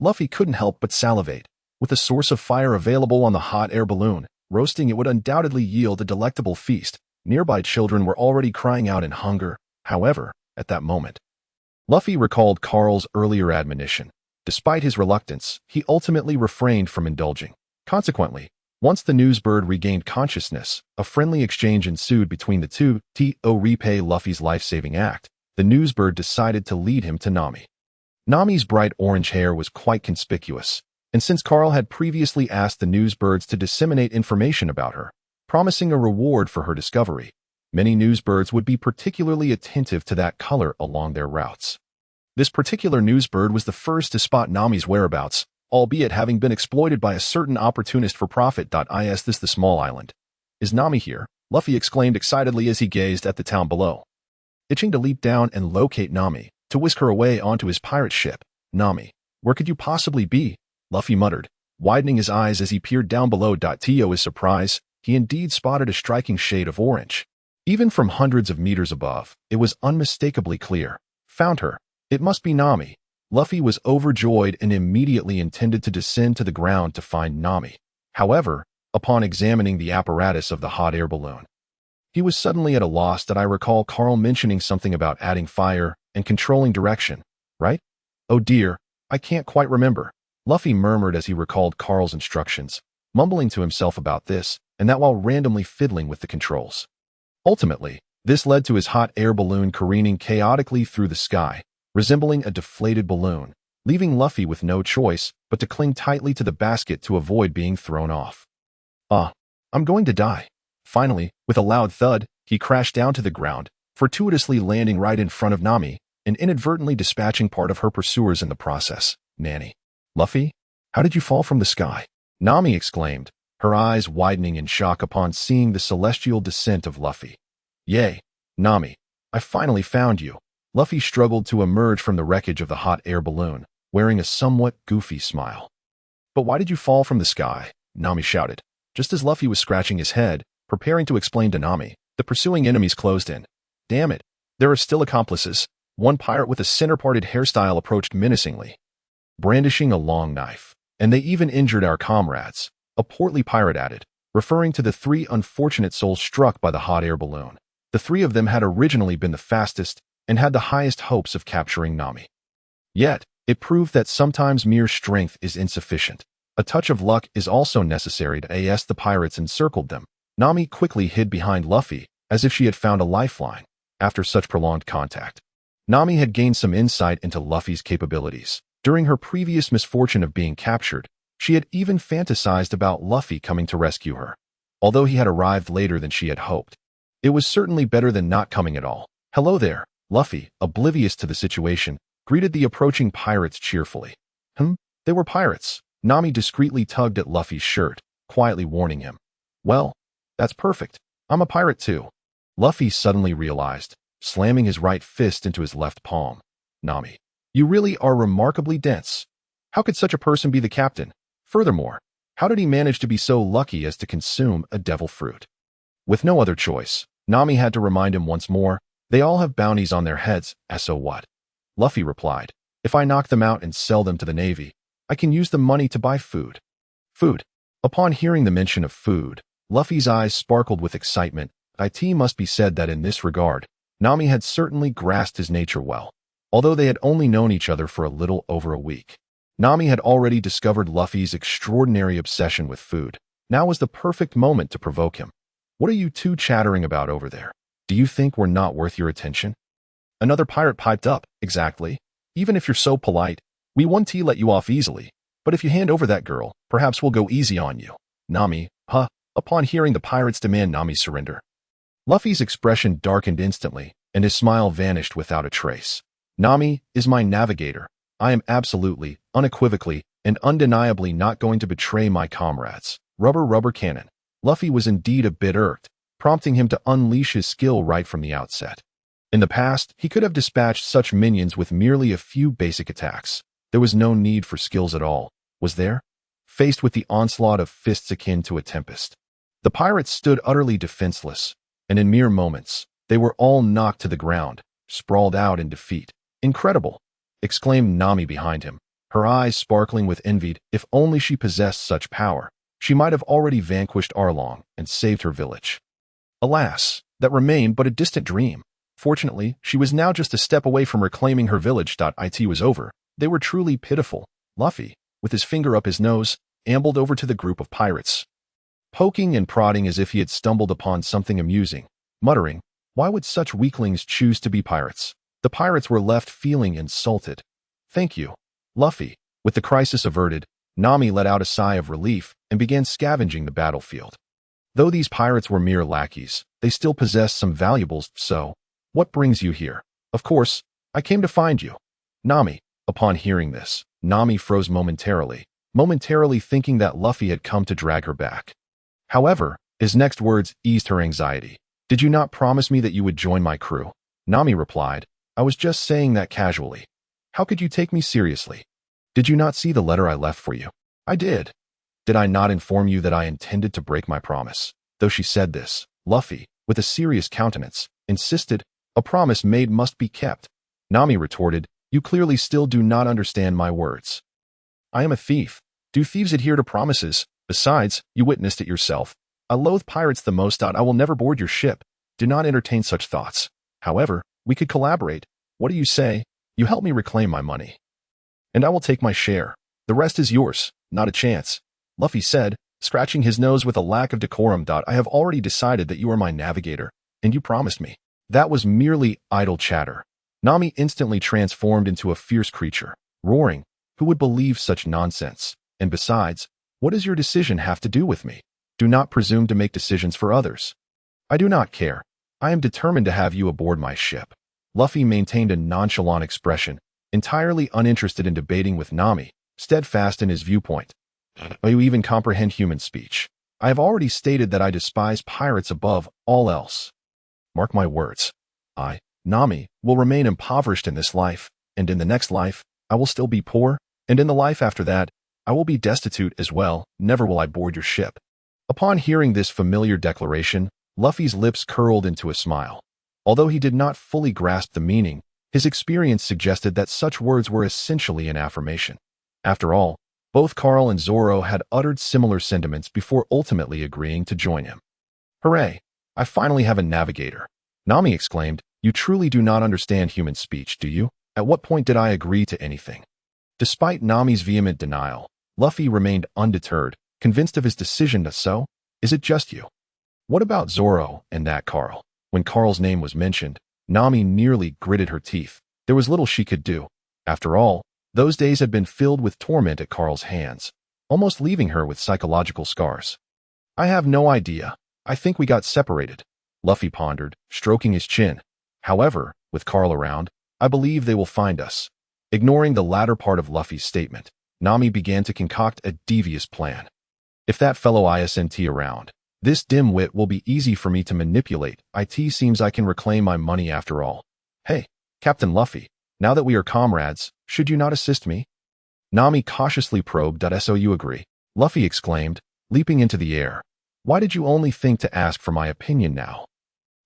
Luffy couldn't help but salivate. With a source of fire available on the hot air balloon, roasting it would undoubtedly yield a delectable feast. Nearby children were already crying out in hunger, however, at that moment. Luffy recalled Carl's earlier admonition. Despite his reluctance, he ultimately refrained from indulging. Consequently, once the newsbird regained consciousness, a friendly exchange ensued between the two. To repay Luffy's life-saving act, the newsbird decided to lead him to Nami. Nami's bright orange hair was quite conspicuous, and since Carl had previously asked the newsbirds to disseminate information about her, promising a reward for her discovery, many newsbirds would be particularly attentive to that color along their routes. This particular newsbird was the first to spot Nami's whereabouts, albeit having been exploited by a certain opportunist for profit. Is this the small island? Is Nami here? Luffy exclaimed excitedly as he gazed at the town below. Itching to leap down and locate Nami, to whisk her away onto his pirate ship. Nami, where could you possibly be? Luffy muttered, widening his eyes as he peered down below. To his surprise, he indeed spotted a striking shade of orange. Even from hundreds of meters above, it was unmistakably clear. Found her. It must be Nami. Luffy was overjoyed and immediately intended to descend to the ground to find Nami. However, upon examining the apparatus of the hot air balloon, he was suddenly at a loss. I recall Carl mentioning something about adding fire and controlling direction, right? Oh dear, I can't quite remember. Luffy murmured as he recalled Carl's instructions, mumbling to himself about this and that while randomly fiddling with the controls. Ultimately, this led to his hot air balloon careening chaotically through the sky, resembling a deflated balloon, leaving Luffy with no choice but to cling tightly to the basket to avoid being thrown off. I'm going to die. Finally, with a loud thud, he crashed down to the ground, fortuitously landing right in front of Nami and inadvertently dispatching part of her pursuers in the process. Nanny. Luffy? How did you fall from the sky? Nami exclaimed, her eyes widening in shock upon seeing the celestial descent of Luffy. Yay, Nami, I finally found you. Luffy struggled to emerge from the wreckage of the hot air balloon, wearing a somewhat goofy smile. But why did you fall from the sky? Nami shouted. Just as Luffy was scratching his head, preparing to explain to Nami, the pursuing enemies closed in. Damn it, there are still accomplices. One pirate with a center-parted hairstyle approached menacingly, brandishing a long knife. And they even injured our comrades, a portly pirate added, referring to the three unfortunate souls struck by the hot air balloon. The three of them had originally been the fastest and had the highest hopes of capturing Nami. Yet, it proved that sometimes mere strength is insufficient. A touch of luck is also necessary. As the pirates encircled them, Nami quickly hid behind Luffy, as if she had found a lifeline. After such prolonged contact, Nami had gained some insight into Luffy's capabilities. During her previous misfortune of being captured, she had even fantasized about Luffy coming to rescue her. Although he had arrived later than she had hoped, it was certainly better than not coming at all. Hello there, Luffy, oblivious to the situation, greeted the approaching pirates cheerfully. They were pirates. Nami discreetly tugged at Luffy's shirt, quietly warning him. Well, that's perfect. I'm a pirate too. Luffy suddenly realized, slamming his right fist into his left palm. Nami, you really are remarkably dense. How could such a person be the captain? Furthermore, how did he manage to be so lucky as to consume a devil fruit? With no other choice, Nami had to remind him once more, they all have bounties on their heads, so what? Luffy replied, if I knock them out and sell them to the Navy, I can use the money to buy food. Food. Upon hearing the mention of food, Luffy's eyes sparkled with excitement. It must be said that in this regard, Nami had certainly grasped his nature well. Although they had only known each other for a little over a week, Nami had already discovered Luffy's extraordinary obsession with food. Now was the perfect moment to provoke him. What are you two chattering about over there? Do you think we're not worth your attention? Another pirate piped up. Exactly. Even if you're so polite, we won't let you off easily. But if you hand over that girl, perhaps we'll go easy on you. Nami, Upon hearing the pirates demand Nami's surrender, Luffy's expression darkened instantly, and his smile vanished without a trace. Nami is my navigator. I am absolutely, unequivocally, and undeniably not going to betray my comrades. Rubber cannon. Luffy was indeed a bit irked, prompting him to unleash his skill right from the outset. In the past, he could have dispatched such minions with merely a few basic attacks. There was no need for skills at all, was there? Faced with the onslaught of fists akin to a tempest, the pirates stood utterly defenseless, and in mere moments, they were all knocked to the ground, sprawled out in defeat. "Incredible!" exclaimed Nami behind him, her eyes sparkling with envy. If only she possessed such power, she might have already vanquished Arlong and saved her village. Alas, that remained but a distant dream. Fortunately, she was now just a step away from reclaiming her village. It was over. They were truly pitiful. Luffy, with his finger up his nose, ambled over to the group of pirates, poking and prodding as if he had stumbled upon something amusing, muttering, "Why would such weaklings choose to be pirates?" The pirates were left feeling insulted. "Thank you, Luffy." With the crisis averted, Nami let out a sigh of relief and began scavenging the battlefield. Though these pirates were mere lackeys, they still possessed some valuables. "So, what brings you here?" "Of course, I came to find you, Nami." Upon hearing this, Nami froze momentarily thinking that Luffy had come to drag her back. However, his next words eased her anxiety. "Did you not promise me that you would join my crew?" Nami replied, "I was just saying that casually. How could you take me seriously? Did you not see the letter I left for you?" "I did." "Did I not inform you that I intended to break my promise?" Though she said this, Luffy, with a serious countenance, insisted, "A promise made must be kept." Nami retorted, "You clearly still do not understand my words. I am a thief. Do thieves adhere to promises? Besides, you witnessed it yourself. I loathe pirates the most. I will never board your ship. Do not entertain such thoughts. However, we could collaborate. What do you say? You help me reclaim my money, and I will take my share. The rest is yours." "Not a chance," Luffy said, scratching his nose with a lack of decorum. "I have already decided that you are my navigator, and you promised me." That was merely idle chatter. Nami instantly transformed into a fierce creature, roaring, "Who would believe such nonsense? And besides, what does your decision have to do with me? Do not presume to make decisions for others." "I do not care. I am determined to have you aboard my ship." Luffy maintained a nonchalant expression, entirely uninterested in debating with Nami, steadfast in his viewpoint. "Do you even comprehend human speech? I have already stated that I despise pirates above all else. Mark my words. I, Nami, will remain impoverished in this life, and in the next life, I will still be poor, and in the life after that, I will be destitute as well. Never will I board your ship." Upon hearing this familiar declaration, Luffy's lips curled into a smile. Although he did not fully grasp the meaning, his experience suggested that such words were essentially an affirmation. After all, both Carl and Zoro had uttered similar sentiments before ultimately agreeing to join him. "Hooray! I finally have a navigator," Nami exclaimed. "You truly do not understand human speech, do you? At what point did I agree to anything?" Despite Nami's vehement denial, Luffy remained undeterred, convinced of his decision. "So, is it just you? What about Zoro and that Carl?" When Carl's name was mentioned, Nami nearly gritted her teeth. There was little she could do. After all, those days had been filled with torment at Carl's hands, almost leaving her with psychological scars. "I have no idea. I think we got separated," Luffy pondered, stroking his chin. "However, with Carl around, I believe they will find us." Ignoring the latter part of Luffy's statement, Nami began to concoct a devious plan. "If that fellow isn't around, this dim-wit will be easy for me to manipulate. It seems I can reclaim my money after all. Hey, Captain Luffy, now that we are comrades, should you not assist me?" Nami cautiously probed. "So you agree?" Luffy exclaimed, leaping into the air. "Why did you only think to ask for my opinion now?"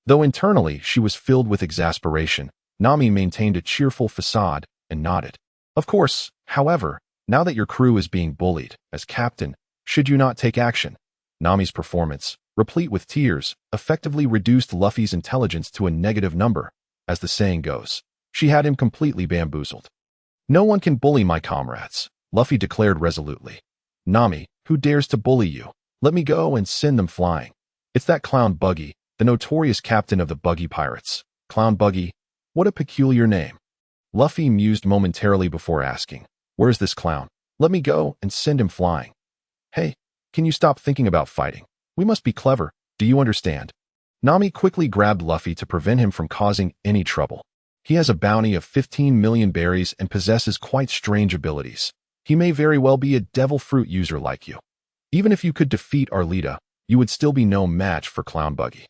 Though internally she was filled with exasperation, Nami maintained a cheerful facade and nodded. "Of course, however, now that your crew is being bullied, as captain, should you not take action?" Nami's performance, replete with tears, effectively reduced Luffy's intelligence to a negative number. As the saying goes, she had him completely bamboozled. "No one can bully my comrades," Luffy declared resolutely. "Nami, who dares to bully you? Let me go and send them flying. It's that clown Buggy, the notorious captain of the Buggy Pirates." "Clown Buggy? What a peculiar name." Luffy mused momentarily before asking, "Where's this clown? Let me go and send him flying." "Hey, can you stop thinking about fighting? We must be clever. Do you understand?" Nami quickly grabbed Luffy to prevent him from causing any trouble. "He has a bounty of 15 million berries and possesses quite strange abilities. He may very well be a devil fruit user like you. Even if you could defeat Arlita, you would still be no match for Clown Buggy."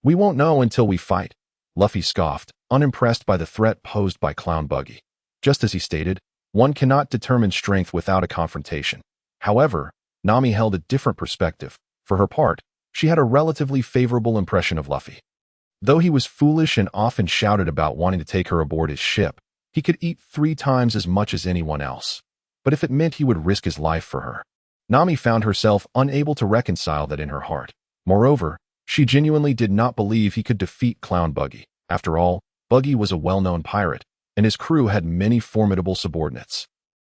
"We won't know until we fight," Luffy scoffed, unimpressed by the threat posed by Clown Buggy. Just as he stated, one cannot determine strength without a confrontation. However, Nami held a different perspective. For her part, she had a relatively favorable impression of Luffy. Though he was foolish and often shouted about wanting to take her aboard his ship, he could eat 3 times as much as anyone else. But if it meant he would risk his life for her, Nami found herself unable to reconcile that in her heart. Moreover, she genuinely did not believe he could defeat Clown Buggy. After all, Buggy was a well-known pirate, and his crew had many formidable subordinates.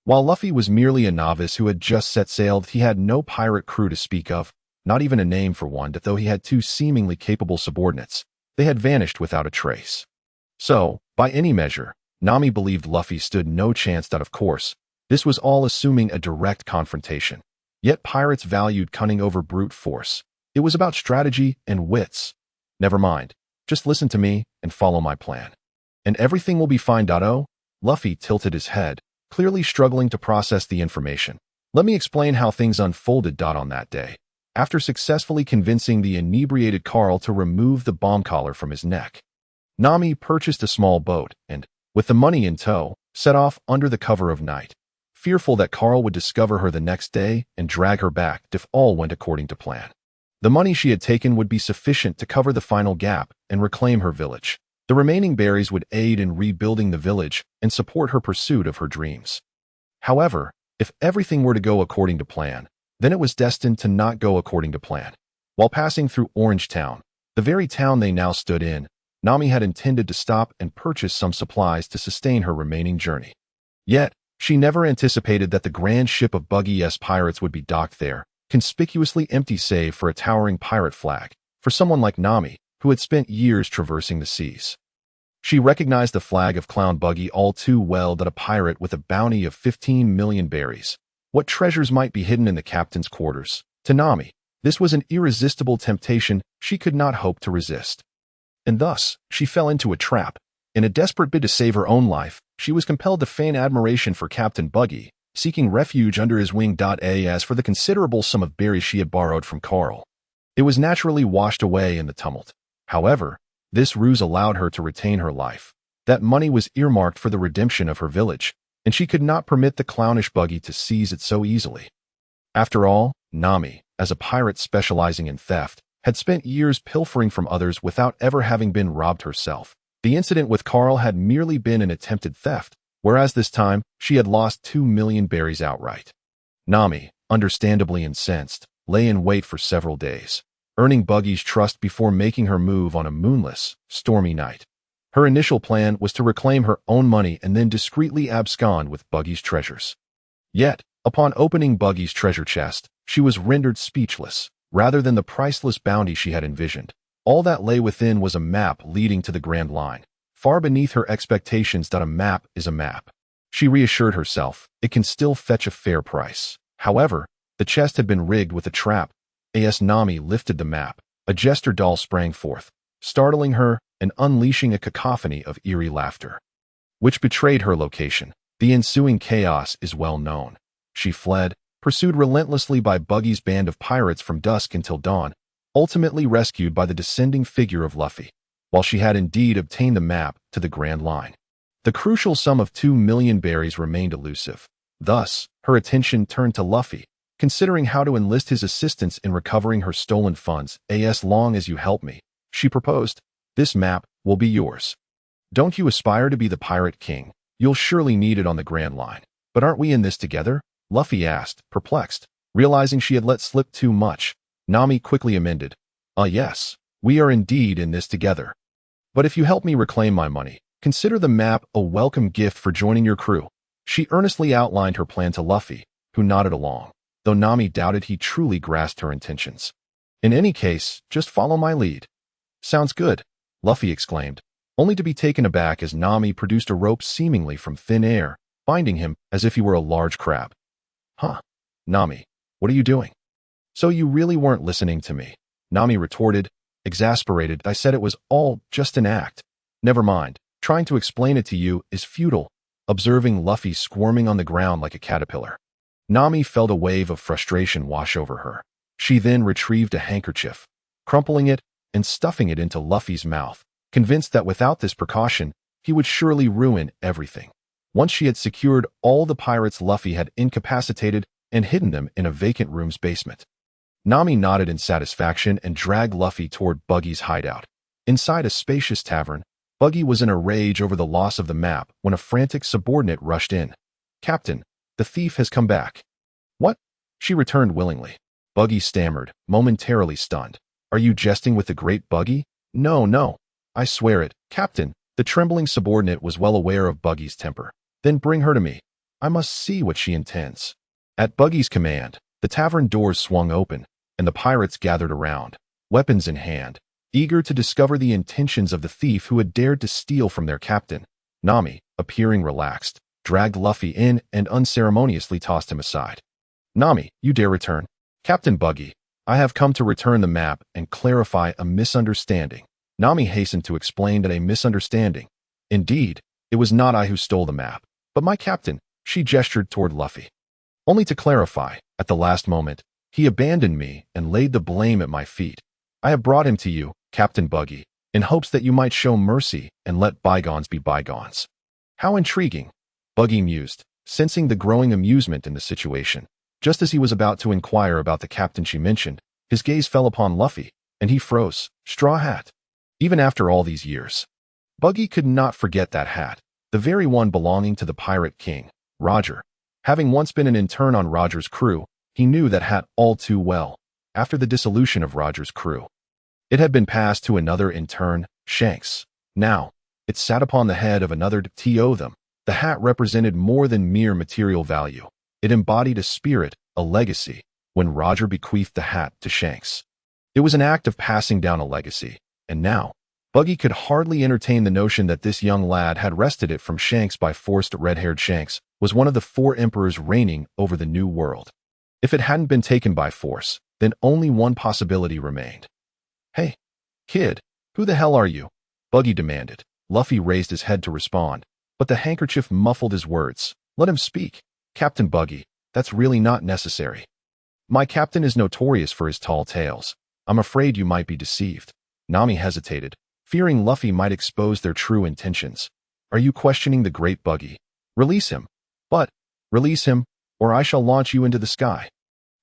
While Luffy was merely a novice who had just set sail, he had no pirate crew to speak of, not even a name for one, though he had 2 seemingly capable subordinates. They had vanished without a trace. So, by any measure, Nami believed Luffy stood no chance. Of course, this was all assuming a direct confrontation. Yet pirates valued cunning over brute force. It was about strategy and wits. Never mind. Just listen to me and follow my plan. And everything will be fine. Luffy tilted his head, clearly struggling to process the information. Let me explain how things unfolded. On that day, after successfully convincing the inebriated Carl to remove the bomb collar from his neck, Nami purchased a small boat and, with the money in tow, set off under the cover of night, fearful that Carl would discover her the next day and drag her back if all went according to plan. The money she had taken would be sufficient to cover the final gap and reclaim her village. The remaining berries would aid in rebuilding the village and support her pursuit of her dreams. However, if everything were to go according to plan, then it was destined to not go according to plan. While passing through Orange Town, the very town they now stood in, Nami had intended to stop and purchase some supplies to sustain her remaining journey. Yet, she never anticipated that the grand ship of Buggy's pirates would be docked there, conspicuously empty save for a towering pirate flag, for someone like Nami, who had spent years traversing the seas. She recognized the flag of Clown Buggy all too well, that a pirate with a bounty of 15 million berries. What treasures might be hidden in the captain's quarters? To Nami, this was an irresistible temptation she could not hope to resist. And thus, she fell into a trap. In a desperate bid to save her own life, she was compelled to feign admiration for Captain Buggy, seeking refuge under his wing. As for the considerable sum of berries she had borrowed from Carl, it was naturally washed away in the tumult. However, this ruse allowed her to retain her life. That money was earmarked for the redemption of her village, and she could not permit the clownish Buggy to seize it so easily. After all, Nami, as a pirate specializing in theft, had spent years pilfering from others without ever having been robbed herself. The incident with Carl had merely been an attempted theft, whereas this time she had lost 2 million berries outright. Nami, understandably incensed, lay in wait for several days, earning Buggy's trust before making her move on a moonless, stormy night. Her initial plan was to reclaim her own money and then discreetly abscond with Buggy's treasures. Yet, upon opening Buggy's treasure chest, she was rendered speechless. Rather than the priceless bounty she had envisioned, all that lay within was a map leading to the Grand Line. Far beneath her expectations. A map is a map. She reassured herself, it can still fetch a fair price. However, the chest had been rigged with a trap. As Nami lifted the map, a jester doll sprang forth, startling her and unleashing a cacophony of eerie laughter, which betrayed her location. The ensuing chaos is well known. She fled, pursued relentlessly by Buggy's band of pirates from dusk until dawn, ultimately rescued by the descending figure of Luffy. While she had indeed obtained the map to the Grand Line, the crucial sum of 2 million berries remained elusive. Thus, her attention turned to Luffy, considering how to enlist his assistance in recovering her stolen funds. As long as you help me, she proposed, this map will be yours. Don't you aspire to be the Pirate King? You'll surely need it on the Grand Line. But aren't we in this together? Luffy asked, perplexed. Realizing she had let slip too much, Nami quickly amended. Yes, we are indeed in this together. But if you help me reclaim my money, consider the map a welcome gift for joining your crew. She earnestly outlined her plan to Luffy, who nodded along, though Nami doubted he truly grasped her intentions. In any case, just follow my lead. Sounds good, Luffy exclaimed, only to be taken aback as Nami produced a rope seemingly from thin air, binding him as if he were a large crab. Huh? Nami, what are you doing? So you really weren't listening to me, Nami retorted, exasperated. I said it was all just an act. Never mind, trying to explain it to you is futile, observing Luffy squirming on the ground like a caterpillar. Nami felt a wave of frustration wash over her. She then retrieved a handkerchief, crumpling it and stuffing it into Luffy's mouth, convinced that without this precaution, he would surely ruin everything. Once she had secured all the pirates, Luffy had incapacitated and hidden them in a vacant room's basement. Nami nodded in satisfaction and dragged Luffy toward Buggy's hideout. Inside a spacious tavern, Buggy was in a rage over the loss of the map when a frantic subordinate rushed in. "Captain, the thief has come back." "What?" She returned willingly. Buggy stammered, momentarily stunned. "Are you jesting with the great Buggy?" "No, no. I swear it, Captain." The trembling subordinate was well aware of Buggy's temper. "Then bring her to me. I must see what she intends." At Buggy's command, the tavern doors swung open, and the pirates gathered around, weapons in hand, eager to discover the intentions of the thief who had dared to steal from their captain. Nami, appearing relaxed, dragged Luffy in and unceremoniously tossed him aside. "Nami, you dare return?" "Captain Buggy, I have come to return the map and clarify a misunderstanding." Nami hastened to explain that a misunderstanding. "Indeed, it was not I who stole the map, but my captain." She gestured toward Luffy. "Only to clarify, at the last moment, he abandoned me and laid the blame at my feet. I have brought him to you, Captain Buggy, in hopes that you might show mercy and let bygones be bygones." "How intriguing," Buggy mused, sensing the growing amusement in the situation. Just as he was about to inquire about the captain she mentioned, his gaze fell upon Luffy, and he froze. Straw hat. Even after all these years, Buggy could not forget that hat, the very one belonging to the pirate king, Roger. Having once been an intern on Roger's crew, he knew that hat all too well. After the dissolution of Roger's crew, it had been passed to another intern, Shanks. Now, it sat upon the head of another to them. The hat represented more than mere material value. It embodied a spirit, a legacy, when Roger bequeathed the hat to Shanks. It was an act of passing down a legacy, and now, Buggy could hardly entertain the notion that this young lad had wrested it from Shanks by force. Red-haired Shanks was one of the 4 emperors reigning over the New World. If it hadn't been taken by force, then only one possibility remained. "Hey, kid, who the hell are you?" Buggy demanded. Luffy raised his head to respond, but the handkerchief muffled his words. "Let him speak, Captain Buggy. That's really not necessary. My captain is notorious for his tall tales. I'm afraid you might be deceived." Nami hesitated, fearing Luffy might expose their true intentions. "Are you questioning the great Buggy? Release him. But, release him, or I shall launch you into the sky."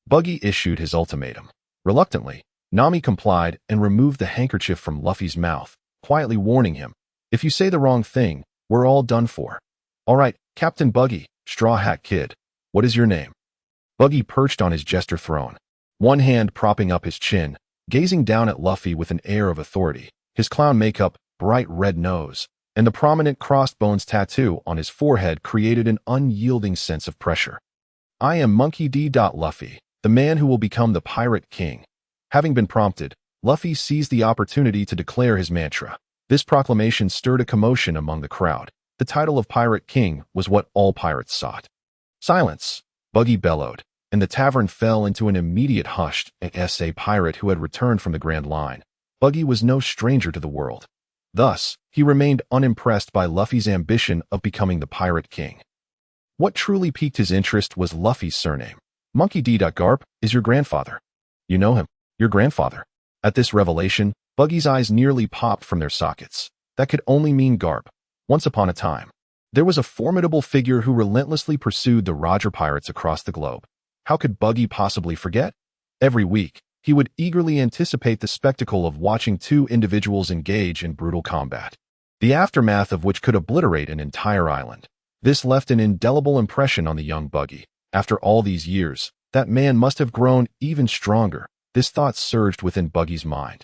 Buggy issued his ultimatum. Reluctantly, Nami complied and removed the handkerchief from Luffy's mouth, quietly warning him, "If you say the wrong thing, we're all done for." "All right, Captain Buggy, Straw Hat Kid, what is your name?" Buggy perched on his jester throne, one hand propping up his chin, gazing down at Luffy with an air of authority. His clown makeup, bright red nose, and the prominent crossbones tattoo on his forehead created an unyielding sense of pressure. "I am Monkey D. Luffy, the man who will become the Pirate King." Having been prompted, Luffy seized the opportunity to declare his mantra. This proclamation stirred a commotion among the crowd. The title of Pirate King was what all pirates sought. "Silence!" Buggy bellowed, and the tavern fell into an immediate hush. As a pirate who had returned from the Grand Line, Buggy was no stranger to the world. Thus, he remained unimpressed by Luffy's ambition of becoming the Pirate King. What truly piqued his interest was Luffy's surname. "Monkey D. Garp is your grandfather." "You know him? Your grandfather?" At this revelation, Buggy's eyes nearly popped from their sockets. That could only mean Garp. Once upon a time, there was a formidable figure who relentlessly pursued the Roger pirates across the globe. How could Buggy possibly forget? Every week, he would eagerly anticipate the spectacle of watching 2 individuals engage in brutal combat, the aftermath of which could obliterate an entire island. This left an indelible impression on the young Buggy. After all these years, that man must have grown even stronger. This thought surged within Buggy's mind,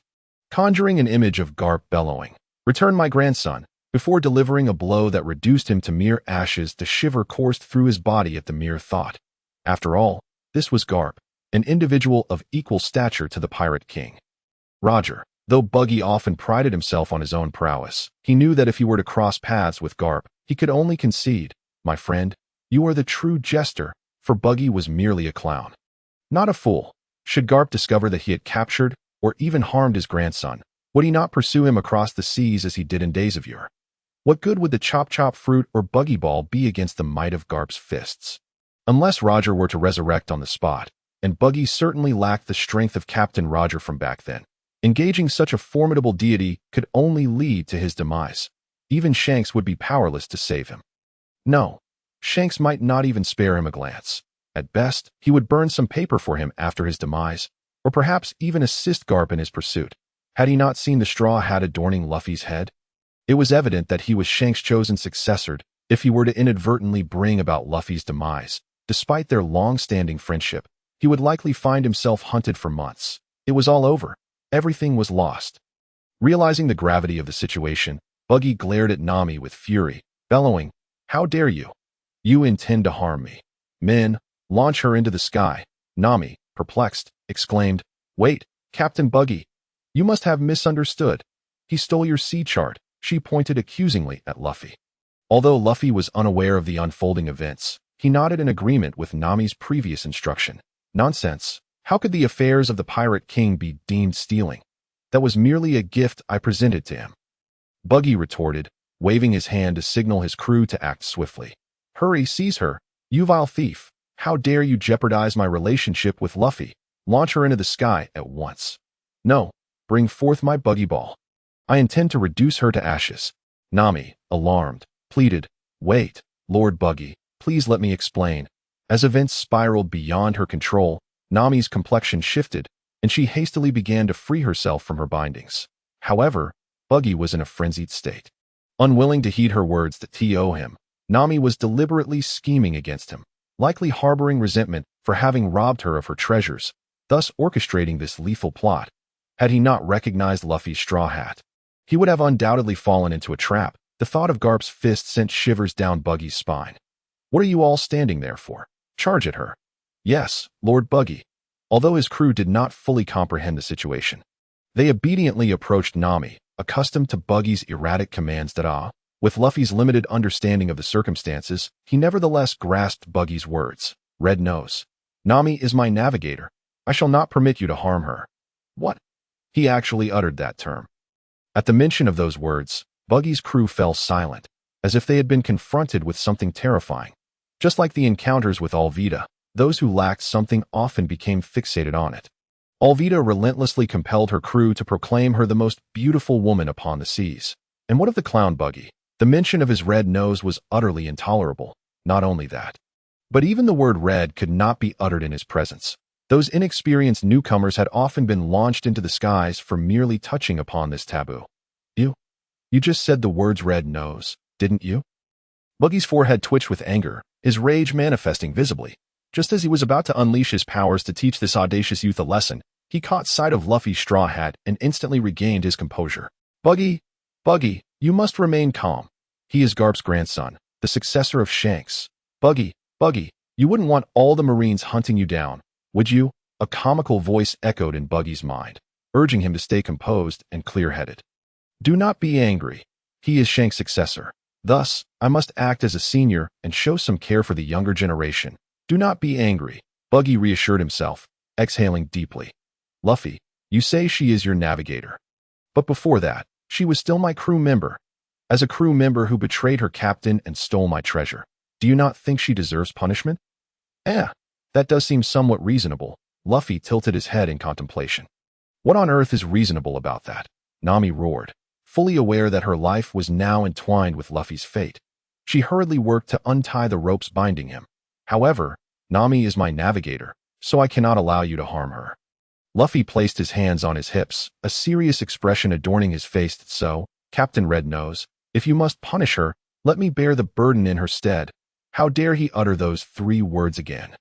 conjuring an image of Garp bellowing, "Return my grandson," before delivering a blow that reduced him to mere ashes. The shiver coursed through his body at the mere thought. After all, this was Garp, an individual of equal stature to the Pirate King. Roger, though Buggy often prided himself on his own prowess, he knew that if he were to cross paths with Garp, he could only concede, "My friend, you are the true jester," for Buggy was merely a clown, not a fool. Should Garp discover that he had captured or even harmed his grandson, would he not pursue him across the seas as he did in days of yore? What good would the chop-chop fruit or Buggy Ball be against the might of Garp's fists? Unless Roger were to resurrect on the spot, and Buggy certainly lacked the strength of Captain Roger from back then, Engaging such a formidable deity could only lead to his demise. Even Shanks would be powerless to save him. No, Shanks might not even spare him a glance. At best, he would burn some paper for him after his demise, or perhaps even assist Garp in his pursuit. Had he not seen the straw hat adorning Luffy's head? It was evident that he was Shanks' chosen successor if he were to inadvertently bring about Luffy's demise. Despite their long-standing friendship, he would likely find himself hunted for months. It was all over. Everything was lost. Realizing the gravity of the situation, Buggy glared at Nami with fury, bellowing, "How dare you? You intend to harm me. Men, launch her into the sky." Nami, perplexed, exclaimed, "Wait, Captain Buggy. You must have misunderstood. He stole your sea chart." She pointed accusingly at Luffy. Although Luffy was unaware of the unfolding events, he nodded in agreement with Nami's previous instruction. Nonsense. How could the affairs of the Pirate King be deemed stealing? That was merely a gift I presented to him. Buggy retorted, waving his hand to signal his crew to act swiftly. "Hurry, seize her, you vile thief. How dare you jeopardize my relationship with Luffy? Launch her into the sky at once. No, bring forth my buggy ball. I intend to reduce her to ashes." Nami, alarmed, pleaded, "Wait, Lord Buggy, please let me explain." As events spiraled beyond her control, Nami's complexion shifted, and she hastily began to free herself from her bindings. However, Buggy was in a frenzied state. Unwilling to heed her words that to him, Nami was deliberately scheming against him, likely harboring resentment for having robbed her of her treasures, thus orchestrating this lethal plot. Had he not recognized Luffy's straw hat, he would have undoubtedly fallen into a trap. The thought of Garp's fist sent shivers down Buggy's spine. "What are you all standing there for? Charge at her." "Yes, Lord Buggy." Although his crew did not fully comprehend the situation, they obediently approached Nami, accustomed to Buggy's erratic commands. With Luffy's limited understanding of the circumstances, he nevertheless grasped Buggy's words. "Red Nose, Nami is my navigator. I shall not permit you to harm her." "What?" He actually uttered that term. At the mention of those words, Buggy's crew fell silent, as if they had been confronted with something terrifying. Just like the encounters with Alvida, those who lacked something often became fixated on it. Alvida relentlessly compelled her crew to proclaim her the most beautiful woman upon the seas. And what of the clown Buggy? The mention of his red nose was utterly intolerable. Not only that, but even the word red could not be uttered in his presence. Those inexperienced newcomers had often been launched into the skies for merely touching upon this taboo. You just said the words red nose, didn't you?" Buggy's forehead twitched with anger, his rage manifesting visibly. Just as he was about to unleash his powers to teach this audacious youth a lesson, he caught sight of Luffy's straw hat and instantly regained his composure. Buggy, you must remain calm. He is Garp's grandson, the successor of Shanks. Buggy, you wouldn't want all the Marines hunting you down, would you?" A comical voice echoed in Buggy's mind, urging him to stay composed and clear-headed. "Do not be angry. He is Shanks' successor. Thus, I must act as a senior and show some care for the younger generation. Do not be angry," Buggy reassured himself, exhaling deeply. "Luffy, you say she is your navigator. But before that, she was still my crew member. As a crew member who betrayed her captain and stole my treasure, do you not think she deserves punishment?" That does seem somewhat reasonable." Luffy tilted his head in contemplation. "What on earth is reasonable about that?" Nami roared, fully aware that her life was now entwined with Luffy's fate. She hurriedly worked to untie the ropes binding him. "However, Nami is my navigator, so I cannot allow you to harm her." Luffy placed his hands on his hips, a serious expression adorning his face. "So, Captain Red Nose, if you must punish her, let me bear the burden in her stead." How dare he utter those 3 words again?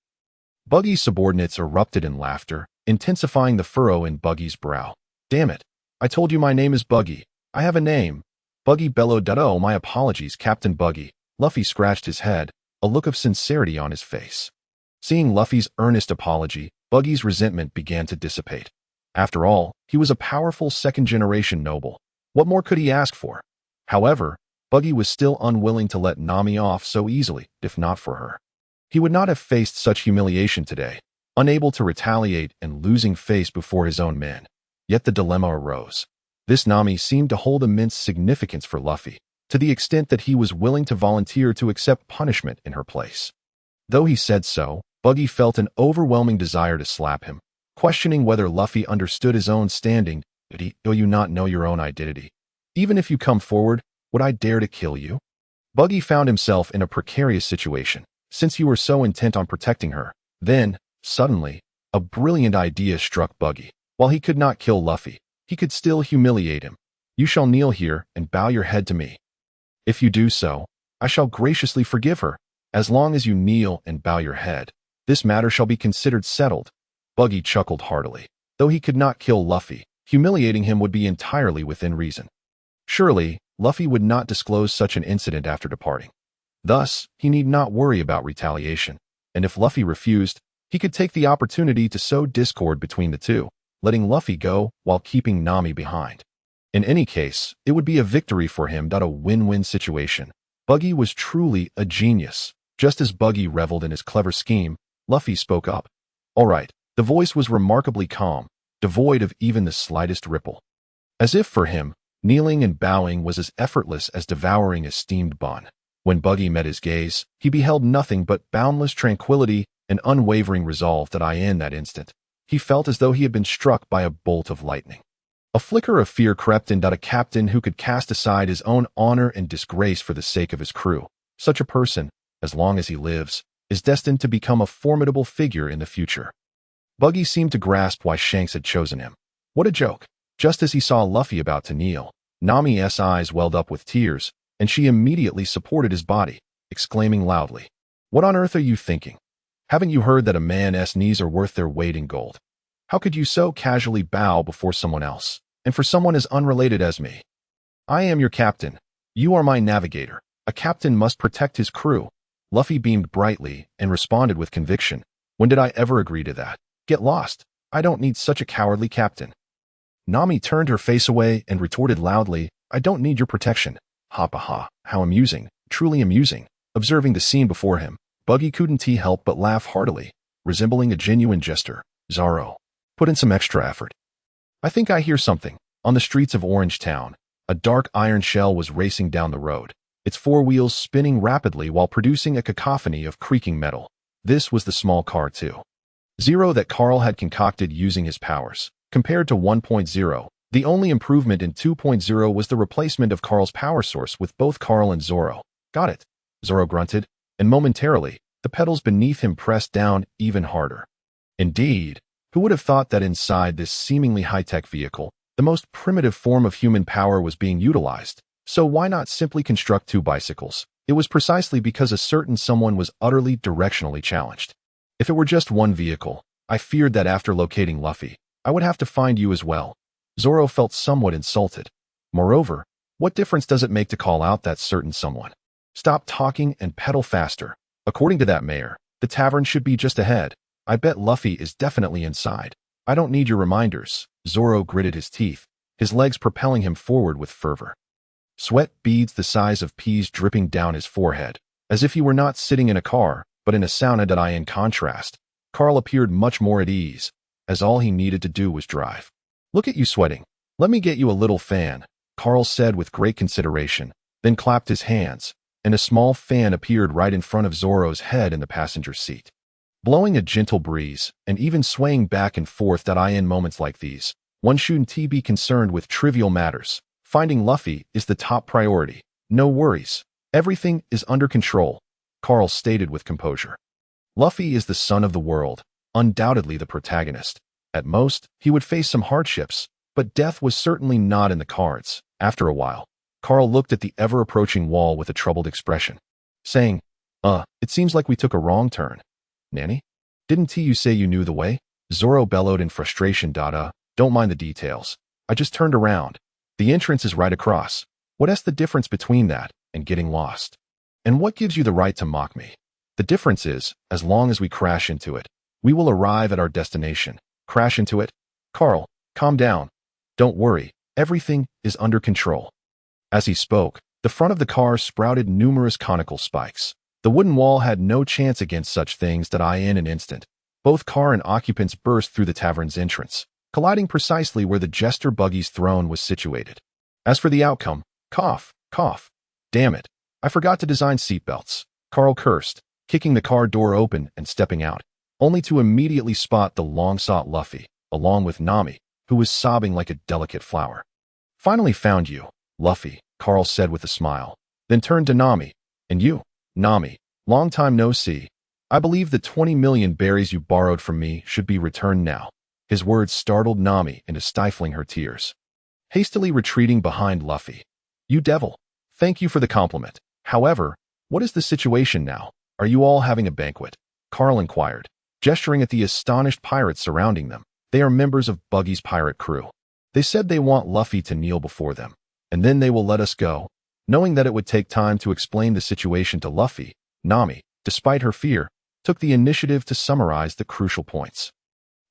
Buggy's subordinates erupted in laughter, intensifying the furrow in Buggy's brow. "Damn it. I told you my name is Buggy. I have a name." Buggy bellowed. "Oh, my apologies, Captain Buggy." Luffy scratched his head, a look of sincerity on his face. Seeing Luffy's earnest apology, Buggy's resentment began to dissipate. After all, he was a powerful second-generation noble. What more could he ask for? However, Buggy was still unwilling to let Nami off so easily, if not for her. He would not have faced such humiliation today, unable to retaliate and losing face before his own men. Yet the dilemma arose. This Nami seemed to hold immense significance for Luffy, to the extent that he was willing to volunteer to accept punishment in her place. Though he said so, Buggy felt an overwhelming desire to slap him, questioning whether Luffy understood his own standing Do you not know your own identity? Even if you come forward, would I dare to kill you? Buggy found himself in a precarious situation, since you were so intent on protecting her. Then, suddenly, a brilliant idea struck Buggy. While he could not kill Luffy, he could still humiliate him. You shall kneel here and bow your head to me. If you do so, I shall graciously forgive her. As long as you kneel and bow your head, this matter shall be considered settled. Buggy chuckled heartily. Though he could not kill Luffy, humiliating him would be entirely within reason. Surely, Luffy would not disclose such an incident after departing. Thus, he need not worry about retaliation, and if Luffy refused, he could take the opportunity to sow discord between the two, letting Luffy go while keeping Nami behind. In any case, it would be a victory for him, a win-win situation. Buggy was truly a genius. Just as Buggy reveled in his clever scheme, Luffy spoke up. All right. The voice was remarkably calm, devoid of even the slightest ripple. As if for him, kneeling and bowing was as effortless as devouring a steamed bun. When Buggy met his gaze, he beheld nothing but boundless tranquility and unwavering resolve. In that instant, he felt as though he had been struck by a bolt of lightning. A flicker of fear crept in. A captain who could cast aside his own honor and disgrace for the sake of his crew. Such a person, as long as he lives, is destined to become a formidable figure in the future. Buggy seemed to grasp why Shanks had chosen him. What a joke! Just as he saw Luffy about to kneel, Nami's eyes welled up with tears, and she immediately supported his body, exclaiming loudly, "What on earth are you thinking? Haven't you heard that a man's knees are worth their weight in gold? How could you so casually bow before someone else, and for someone as unrelated as me? I am your captain. You are my navigator. A captain must protect his crew." Luffy beamed brightly and responded with conviction. "When did I ever agree to that? Get lost. I don't need such a cowardly captain." Nami turned her face away and retorted loudly, "I don't need your protection." Ha ha ha, how amusing, truly amusing. Observing the scene before him, Buggy couldn't help but laugh heartily, resembling a genuine jester. Zoro, put in some extra effort. I think I hear something. On the streets of Orange Town, a dark iron shell was racing down the road, its four wheels spinning rapidly while producing a cacophony of creaking metal. This was the small car 2.0 that Carl had concocted using his powers. Compared to 1.0, the only improvement in 2.0 was the replacement of Carl's power source with both Carl and Zoro. Got it, Zoro grunted, and momentarily, the pedals beneath him pressed down even harder. Indeed, who would have thought that inside this seemingly high-tech vehicle, the most primitive form of human power was being utilized? So why not simply construct two bicycles? It was precisely because a certain someone was utterly directionally challenged. If it were just one vehicle, I feared that after locating Luffy, I would have to find you as well. Zoro felt somewhat insulted. Moreover, what difference does it make to call out that certain someone? Stop talking and pedal faster. According to that mayor, the tavern should be just ahead. I bet Luffy is definitely inside. I don't need your reminders. Zoro gritted his teeth, his legs propelling him forward with fervor. Sweat beads the size of peas dripping down his forehead, as if he were not sitting in a car, but in a sauna. In contrast, Carl appeared much more at ease, as all he needed to do was drive. Look at you sweating. Let me get you a little fan, Carl said with great consideration, then clapped his hands, and a small fan appeared right in front of Zoro's head in the passenger seat. Blowing a gentle breeze, and even swaying back and forth. In moments like these, one shouldn't be concerned with trivial matters. Finding Luffy is the top priority. No worries. Everything is under control, Carl stated with composure. Luffy is the son of the world, undoubtedly the protagonist. At most, he would face some hardships, but death was certainly not in the cards. After a while, Carl looked at the ever-approaching wall with a troubled expression, saying, it seems like we took a wrong turn. Nanny? Didn't you say you knew the way? Zoro bellowed in frustration. Don't mind the details. I just turned around. The entrance is right across. What's the difference between that and getting lost? And what gives you the right to mock me? The difference is, as long as we crash into it, we will arrive at our destination. Crash into it? Carl, calm down. Don't worry, everything is under control. As he spoke, the front of the car sprouted numerous conical spikes. The wooden wall had no chance against such things. In an instant, both car and occupants burst through the tavern's entrance, colliding precisely where the jester Buggy's throne was situated. As for the outcome, cough, cough. Damn it, I forgot to design seatbelts, Carl cursed, kicking the car door open and stepping out, only to immediately spot the long-sought Luffy, along with Nami, who was sobbing like a delicate flower. "Finally found you, Luffy," Carl said with a smile, then turned to Nami. "And you, Nami, long time no see. I believe the 20 million berries you borrowed from me should be returned now." His words startled Nami into stifling her tears. Hastily retreating behind Luffy. "You devil. Thank you for the compliment. However, what is the situation now? Are you all having a banquet?" Carl inquired, gesturing at the astonished pirates surrounding them. "They are members of Buggy's pirate crew. They said they want Luffy to kneel before them, and then they will let us go." Knowing that it would take time to explain the situation to Luffy, Nami, despite her fear, took the initiative to summarize the crucial points.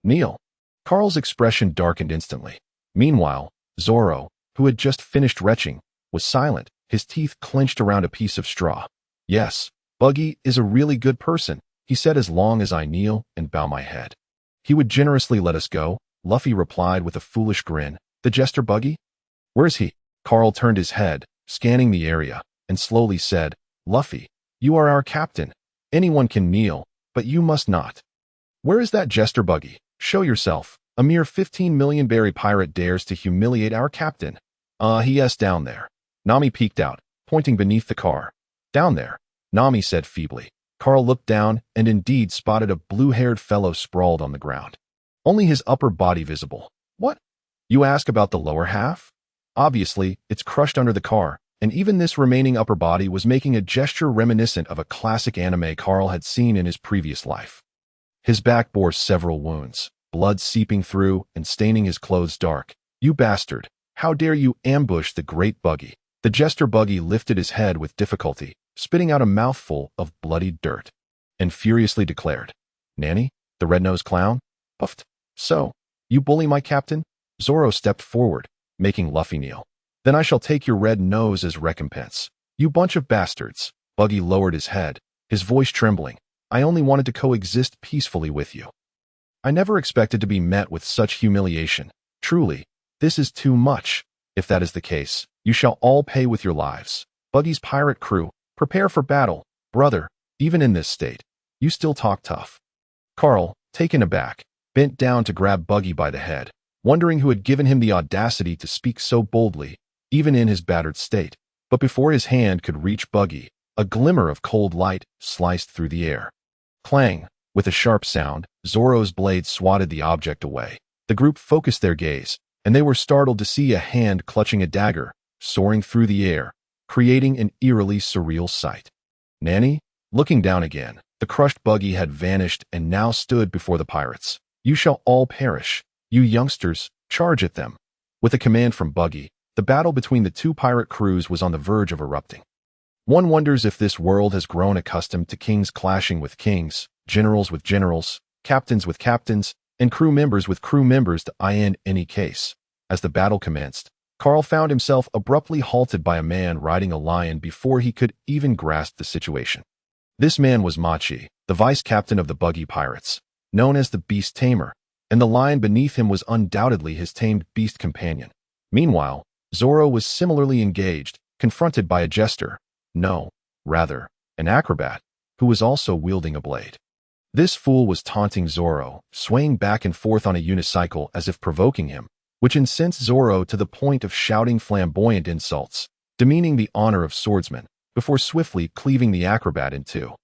"Kneel." Carl's expression darkened instantly. Meanwhile, Zoro, who had just finished retching, was silent, his teeth clenched around a piece of straw. "Yes, Buggy is a really good person," he said, "as long as I kneel and bow my head. He would generously let us go," Luffy replied with a foolish grin. "The jester Buggy? Where's he?" Carl turned his head, scanning the area, and slowly said, "Luffy, you are our captain. Anyone can kneel, but you must not." "Where is that jester Buggy? Show yourself. A mere 15 million berry pirate dares to humiliate our captain." Yes, down there." Nami peeked out, pointing beneath the car. "Down there," Nami said feebly. Carl looked down and indeed spotted a blue-haired fellow sprawled on the ground. Only his upper body visible. "What? You ask about the lower half?" Obviously, it's crushed under the car, and even this remaining upper body was making a gesture reminiscent of a classic anime Carl had seen in his previous life. His back bore several wounds, blood seeping through and staining his clothes dark. "You bastard! How dare you ambush the great Buggy?" The jester Buggy lifted his head with difficulty, spitting out a mouthful of bloodied dirt, and furiously declared, "Nanny, the red-nosed clown? Puffed. So, you bully my captain?" Zoro stepped forward, making Luffy kneel. "Then I shall take your red nose as recompense. You bunch of bastards." Buggy lowered his head, his voice trembling. "I only wanted to coexist peacefully with you. I never expected to be met with such humiliation. Truly, this is too much. If that is the case, you shall all pay with your lives. Buggy's pirate crew, prepare for battle. Brother, even in this state, you still talk tough." Carl, taken aback, bent down to grab Buggy by the head, wondering who had given him the audacity to speak so boldly, even in his battered state. But before his hand could reach Buggy, a glimmer of cold light sliced through the air. Clang! With a sharp sound, Zoro's blade swatted the object away. The group focused their gaze, and they were startled to see a hand clutching a dagger, soaring through the air, creating an eerily surreal sight. Nanny, looking down again, the crushed Buggy had vanished and now stood before the pirates. "You shall all perish. You youngsters, charge at them." With a command from Buggy, the battle between the two pirate crews was on the verge of erupting. One wonders if this world has grown accustomed to kings clashing with kings, generals with generals, captains with captains, and crew members with crew members to in any case. As the battle commenced, Carl found himself abruptly halted by a man riding a lion before he could even grasp the situation. This man was Machi, the vice-captain of the Buggy Pirates, known as the Beast Tamer, and the lion beneath him was undoubtedly his tamed beast companion. Meanwhile, Zoro was similarly engaged, confronted by a jester, rather, an acrobat, who was also wielding a blade. This fool was taunting Zoro, swaying back and forth on a unicycle as if provoking him, which incensed Zoro to the point of shouting flamboyant insults, demeaning the honor of swordsmen, before swiftly cleaving the acrobat in two.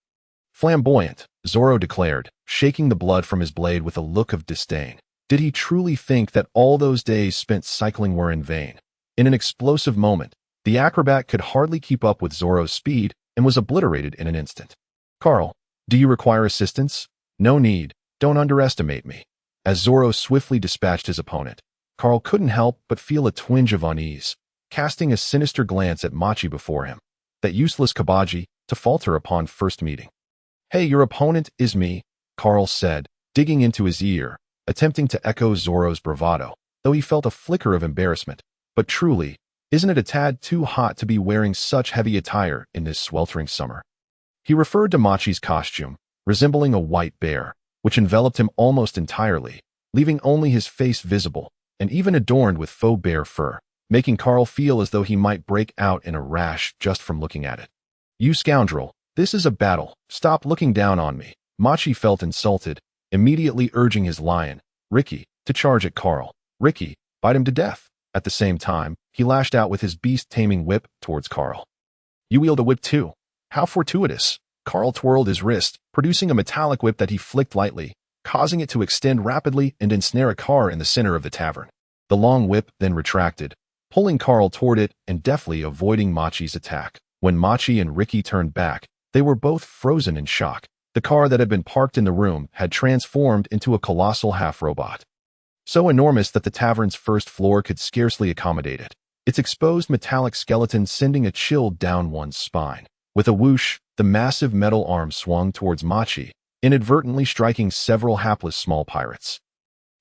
"Flamboyant," Zoro declared, shaking the blood from his blade with a look of disdain. Did he truly think that all those days spent cycling were in vain? In an explosive moment, the acrobat could hardly keep up with Zoro's speed and was obliterated in an instant. "Carl, do you require assistance?" "No need. Don't underestimate me." As Zoro swiftly dispatched his opponent, Carl couldn't help but feel a twinge of unease, casting a sinister glance at Machi before him, that useless Kabaji, to falter upon first meeting. "Hey, your opponent is me," Carl said, digging into his ear, attempting to echo Zoro's bravado, though he felt a flicker of embarrassment. "But truly, isn't it a tad too hot to be wearing such heavy attire in this sweltering summer?" He referred to Machi's costume, resembling a white bear, which enveloped him almost entirely, leaving only his face visible, and even adorned with faux bear fur, making Carl feel as though he might break out in a rash just from looking at it. "You scoundrel, this is a battle. Stop looking down on me." Machi felt insulted, immediately urging his lion, Ricky, to charge at Carl. Ricky, bite him to death. At the same time, he lashed out with his beast-taming whip towards Carl. You wield a whip too. How fortuitous. Carl twirled his wrist, producing a metallic whip that he flicked lightly, causing it to extend rapidly and ensnare a car in the center of the tavern. The long whip then retracted, pulling Carl toward it and deftly avoiding Machi's attack. When Machi and Ricky turned back, they were both frozen in shock. The car that had been parked in the room had transformed into a colossal half-robot, so enormous that the tavern's first floor could scarcely accommodate it, its exposed metallic skeleton sending a chill down one's spine. With a whoosh, the massive metal arm swung towards Machi, inadvertently striking several hapless small pirates,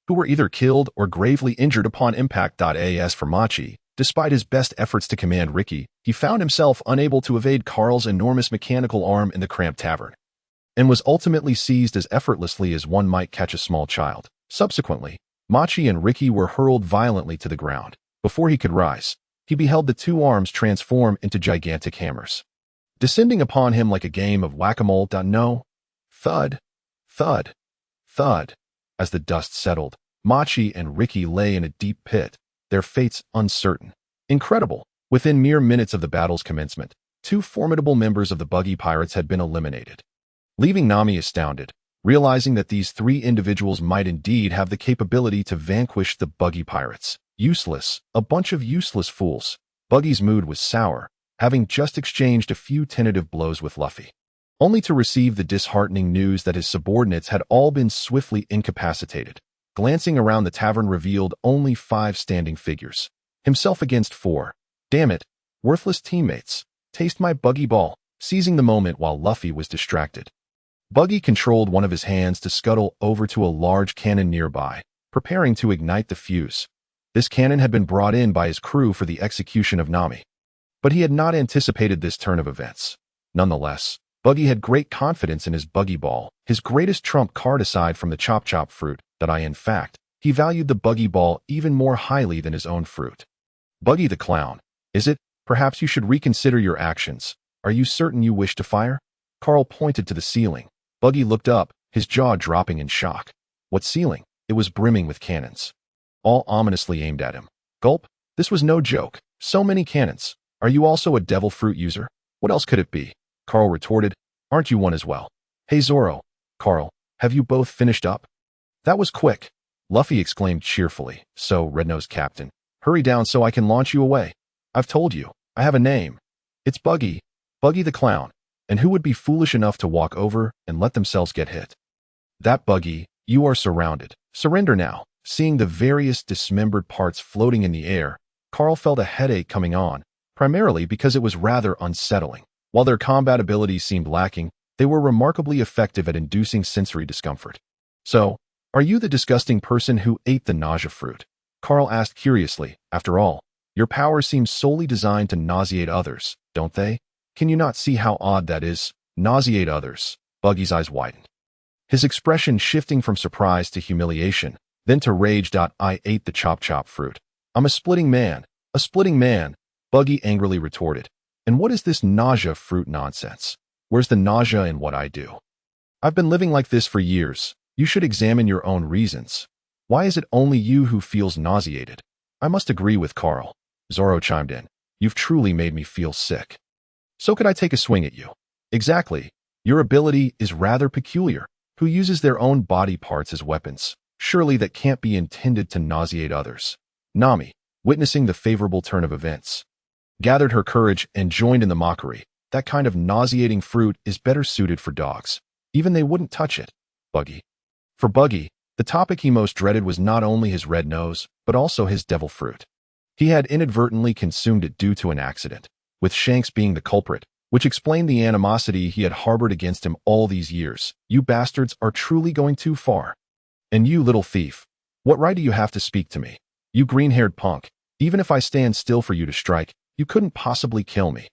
who were either killed or gravely injured upon impact. As for Machi, despite his best efforts to command Ricky, he found himself unable to evade Carl's enormous mechanical arm in the cramped tavern, and was ultimately seized as effortlessly as one might catch a small child. Subsequently, Machi and Ricky were hurled violently to the ground. Before he could rise, he beheld the two arms transform into gigantic hammers, descending upon him like a game of whack-a-mole. No. Thud, thud, thud. As the dust settled, Machi and Ricky lay in a deep pit, their fates uncertain. Incredible! Within mere minutes of the battle's commencement, two formidable members of the Buggy Pirates had been eliminated, leaving Nami astounded, realizing that these three individuals might indeed have the capability to vanquish the Buggy Pirates. Useless, a bunch of useless fools. Buggy's mood was sour, having just exchanged a few tentative blows with Luffy, only to receive the disheartening news that his subordinates had all been swiftly incapacitated. Glancing around, the tavern revealed only 5 standing figures, himself against 4. Damn it, worthless teammates. Taste my Buggy ball. Seizing the moment while Luffy was distracted, Buggy controlled one of his hands to scuttle over to a large cannon nearby, preparing to ignite the fuse. This cannon had been brought in by his crew for the execution of Nami, but he had not anticipated this turn of events. Nonetheless, Buggy had great confidence in his Buggy ball, his greatest trump card aside from the chop-chop fruit. In fact, he valued the Buggy ball even more highly than his own fruit. Buggy the clown, is it? Perhaps you should reconsider your actions. Are you certain you wish to fire? Carl pointed to the ceiling. Buggy looked up, his jaw dropping in shock. What ceiling? It was brimming with cannons, all ominously aimed at him. Gulp, this was no joke. So many cannons. Are you also a devil fruit user? What else could it be? Carl retorted. Aren't you one as well? Hey Zoro, Carl, have you both finished up? That was quick, Luffy exclaimed cheerfully. So, Red-Nosed Captain, hurry down so I can launch you away. I've told you, I have a name. It's Buggy, Buggy the Clown. And who would be foolish enough to walk over and let themselves get hit? That Buggy, you are surrounded. Surrender now. Seeing the various dismembered parts floating in the air, Carl felt a headache coming on, primarily because it was rather unsettling. While their combat abilities seemed lacking, they were remarkably effective at inducing sensory discomfort. So, are you the disgusting person who ate the nausea fruit? Carl asked curiously. After all, your powers seem solely designed to nauseate others, don't they? Can you not see how odd that is? Nauseate others. Buggy's eyes widened, his expression shifting from surprise to humiliation, then to rage. I ate the chop-chop fruit. I'm a splitting man. A splitting man, Buggy angrily retorted. And what is this nausea fruit nonsense? Where's the nausea in what I do? I've been living like this for years. You should examine your own reasons. Why is it only you who feels nauseated? I must agree with Carl. Zoro chimed in. You've truly made me feel sick. So could I take a swing at you? Exactly. Your ability is rather peculiar. Who uses their own body parts as weapons? Surely that can't be intended to nauseate others. Nami, witnessing the favorable turn of events, gathered her courage and joined in the mockery. That kind of nauseating fruit is better suited for dogs. Even they wouldn't touch it. Buggy. For Buggy, the topic he most dreaded was not only his red nose, but also his devil fruit. He had inadvertently consumed it due to an accident, with Shanks being the culprit, which explained the animosity he had harbored against him all these years. You bastards are truly going too far. And you little thief, what right do you have to speak to me? You green-haired punk, even if I stand still for you to strike, you couldn't possibly kill me.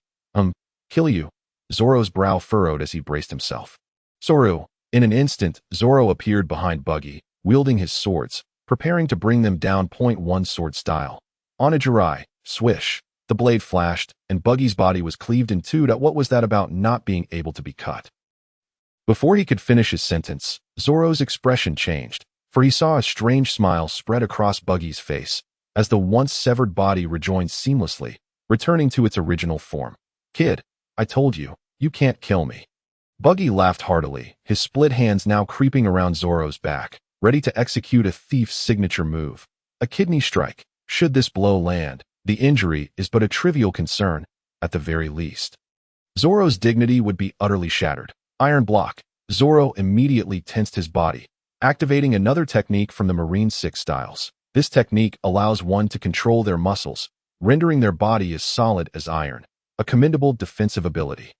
Kill you? Zoro's brow furrowed as he braced himself. Zoro. In an instant, Zoro appeared behind Buggy, wielding his swords, preparing to bring them down. One sword style. On a Jirai, swish, the blade flashed, and Buggy's body was cleaved in two. What was that about not being able to be cut? Before he could finish his sentence, Zoro's expression changed, for he saw a strange smile spread across Buggy's face as the once severed body rejoined seamlessly, returning to its original form. "Kid, I told you, you can't kill me." Buggy laughed heartily, his split hands now creeping around Zoro's back, ready to execute a thief's signature move. A kidney strike. Should this blow land, the injury is but a trivial concern, at the very least. Zoro's dignity would be utterly shattered. Iron block. Zoro immediately tensed his body, activating another technique from the Marine 6 styles. This technique allows one to control their muscles, rendering their body as solid as iron, a commendable defensive ability.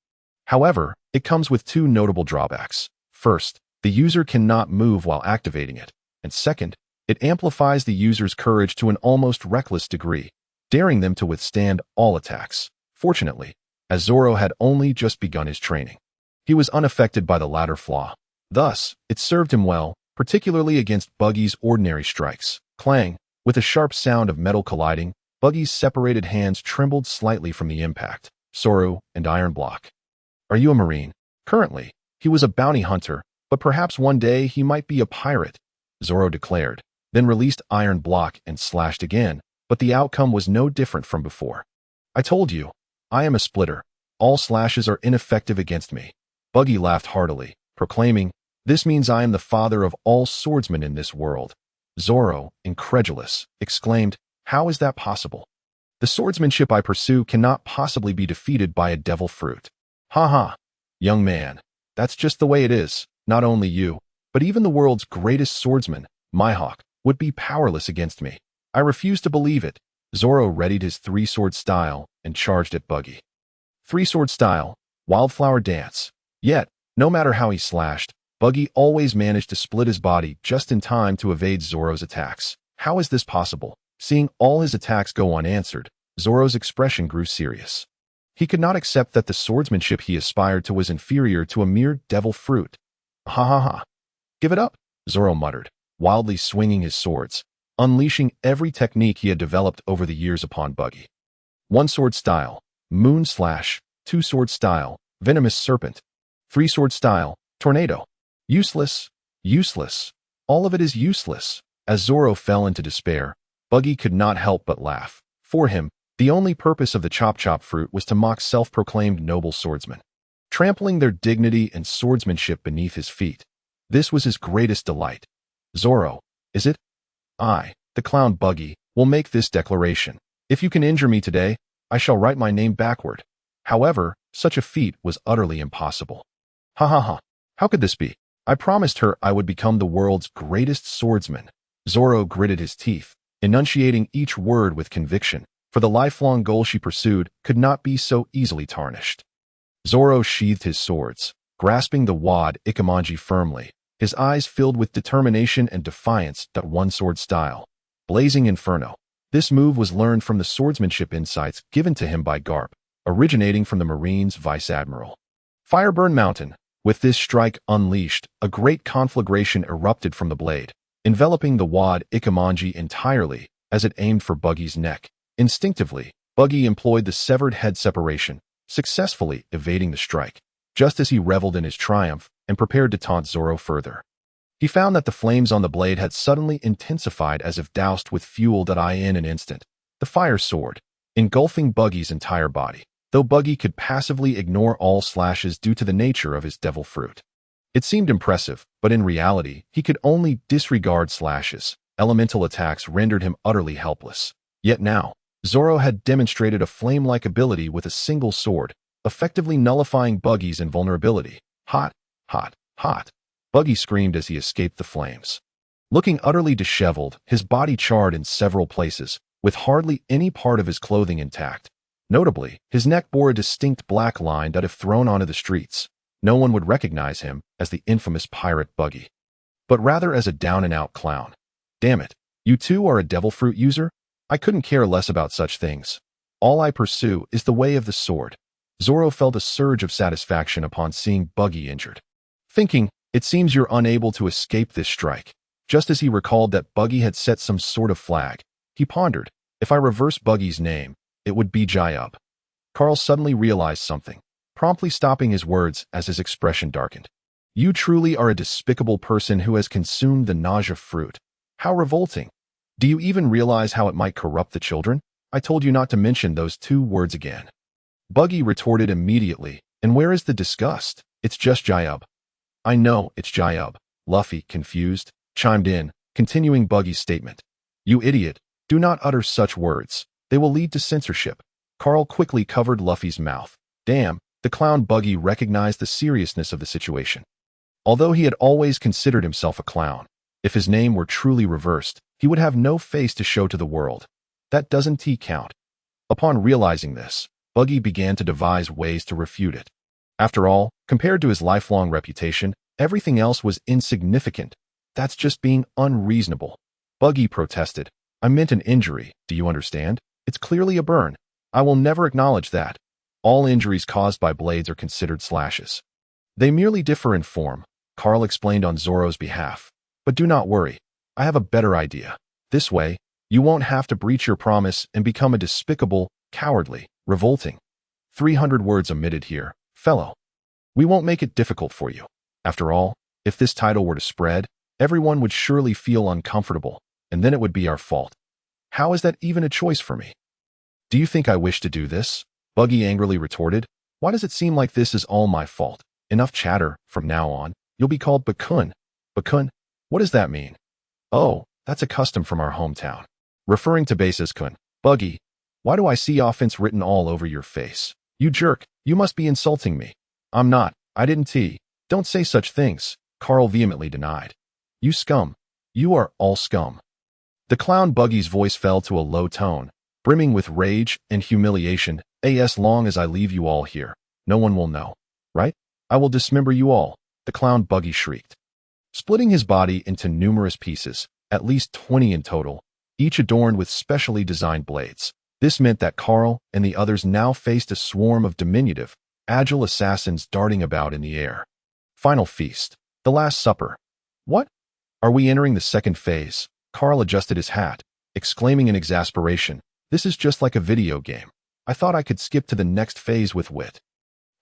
However, it comes with two notable drawbacks. First, the user cannot move while activating it, and second, it amplifies the user's courage to an almost reckless degree, daring them to withstand all attacks. Fortunately, as Zoro had only just begun his training, he was unaffected by the latter flaw. Thus, it served him well, particularly against Buggy's ordinary strikes. Clang! With a sharp sound of metal colliding, Buggy's separated hands trembled slightly from the impact. Zoro and Iron Block. "Are you a Marine?" Currently, he was a bounty hunter, but perhaps one day he might be a pirate, Zoro declared, then released Iron Block and slashed again, but the outcome was no different from before. "I told you, I am a splitter. All slashes are ineffective against me." Buggy laughed heartily, proclaiming, "This means I am the father of all swordsmen in this world." Zoro, incredulous, exclaimed, "How is that possible? The swordsmanship I pursue cannot possibly be defeated by a devil fruit." "Ha ha, young man, that's just the way it is. Not only you, but even the world's greatest swordsman, Mihawk, would be powerless against me. I refuse to believe it." Zoro readied his three-sword style and charged at Buggy. Three-sword style, Wildflower Dance. Yet, no matter how he slashed, Buggy always managed to split his body just in time to evade Zoro's attacks. How is this possible? Seeing all his attacks go unanswered, Zoro's expression grew serious. He could not accept that the swordsmanship he aspired to was inferior to a mere devil fruit. "Ha ha ha. Give it up," Zoro muttered, wildly swinging his swords, unleashing every technique he had developed over the years upon Buggy. One-sword style, Moon Slash. Two-sword style, Venomous Serpent. Three-sword style, Tornado. Useless, useless. All of it is useless. As Zoro fell into despair, Buggy could not help but laugh. For him, the only purpose of the chop-chop fruit was to mock self-proclaimed noble swordsmen, trampling their dignity and swordsmanship beneath his feet. This was his greatest delight. "Zoro, is it? I, the clown Buggy, will make this declaration. If you can injure me today, I shall write my name backward." However, such a feat was utterly impossible. "Ha ha ha. How could this be? I promised her I would become the world's greatest swordsman." Zoro gritted his teeth, enunciating each word with conviction, for the lifelong goal she pursued could not be so easily tarnished. Zoro sheathed his swords, grasping the wad Ikemanji firmly, his eyes filled with determination and defiance. That one-sword style, Blazing Inferno. This move was learned from the swordsmanship insights given to him by Garp, originating from the Marines' Vice Admiral. Fireburn Mountain. With this strike unleashed, a great conflagration erupted from the blade, enveloping the wad Ikemanji entirely as it aimed for Buggy's neck. Instinctively, Buggy employed the severed head separation, successfully evading the strike, just as he reveled in his triumph and prepared to taunt Zoro further. He found that the flames on the blade had suddenly intensified as if doused with fuel. In an instant, the fire soared, engulfing Buggy's entire body, though Buggy could passively ignore all slashes due to the nature of his devil fruit. It seemed impressive, but in reality, he could only disregard slashes. Elemental attacks rendered him utterly helpless. Yet now, Zoro had demonstrated a flame-like ability with a single sword, effectively nullifying Buggy's invulnerability. "Hot, hot, hot." Buggy screamed as he escaped the flames. Looking utterly disheveled, his body charred in several places, with hardly any part of his clothing intact. Notably, his neck bore a distinct black line that if thrown onto the streets, no one would recognize him as the infamous pirate Buggy, but rather as a down-and-out clown. "Damn it, you too are a devil fruit user? I couldn't care less about such things. All I pursue is the way of the sword." Zoro felt a surge of satisfaction upon seeing Buggy injured. Thinking, "It seems you're unable to escape this strike." Just as he recalled that Buggy had set some sort of flag, he pondered, "If I reverse Buggy's name, it would be Jai-Up." Carl suddenly realized something, promptly stopping his words as his expression darkened. You truly are a despicable person who has consumed the nausea fruit. How revolting. Do you even realize how it might corrupt the children? I told you not to mention those two words again. Buggy retorted immediately, and where is the disgust? It's just Jayub. I know, it's Jayub. Luffy, confused, chimed in, continuing Buggy's statement. You idiot, do not utter such words. They will lead to censorship. Carl quickly covered Luffy's mouth. Damn, the clown Buggy recognized the seriousness of the situation. Although he had always considered himself a clown, if his name were truly reversed, he would have no face to show to the world. That doesn't count. Upon realizing this, Buggy began to devise ways to refute it. After all, compared to his lifelong reputation, everything else was insignificant. That's just being unreasonable. Buggy protested. I meant an injury, do you understand? It's clearly a burn. I will never acknowledge that. All injuries caused by blades are considered slashes. They merely differ in form, Carl explained on Zoro's behalf. But do not worry. I have a better idea. This way, you won't have to breach your promise and become a despicable, cowardly, revolting. 300 words omitted here, fellow. We won't make it difficult for you. After all, if this title were to spread, everyone would surely feel uncomfortable, and then it would be our fault. How is that even a choice for me? Do you think I wish to do this? Buggy angrily retorted. Why does it seem like this is all my fault? Enough chatter. From now on, you'll be called Bakun. Bakun? What does that mean? Oh, that's a custom from our hometown. Referring to Base as Kun. Buggy, why do I see offense written all over your face? You jerk, you must be insulting me. I'm not. I didn't. Don't say such things, Carl vehemently denied. You scum. You are all scum. The clown Buggy's voice fell to a low tone, brimming with rage and humiliation. As long as I leave you all here, no one will know, right? I will dismember you all, the clown Buggy shrieked. Splitting his body into numerous pieces, at least 20 in total, each adorned with specially designed blades. This meant that Carl and the others now faced a swarm of diminutive, agile assassins darting about in the air. Final feast. The Last Supper. What? Are we entering the second phase? Carl adjusted his hat, exclaiming in exasperation. This is just like a video game. I thought I could skip to the next phase with wit.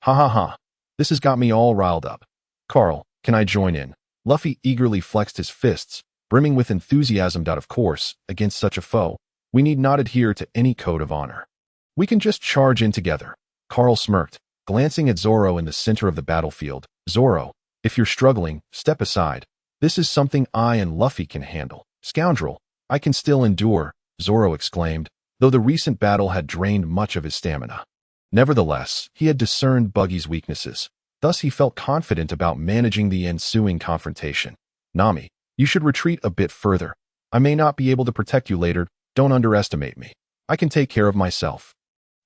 Ha ha ha. This has got me all riled up. Carl, can I join in? Luffy eagerly flexed his fists, brimming with enthusiasm. Of course, against such a foe, we need not adhere to any code of honor. We can just charge in together. Carl smirked, glancing at Zoro in the center of the battlefield. Zoro, if you're struggling, step aside. This is something I and Luffy can handle. Scoundrel, I can still endure, Zoro exclaimed, though the recent battle had drained much of his stamina. Nevertheless, he had discerned Buggy's weaknesses. Thus he felt confident about managing the ensuing confrontation. Nami, you should retreat a bit further. I may not be able to protect you later. Don't underestimate me. I can take care of myself.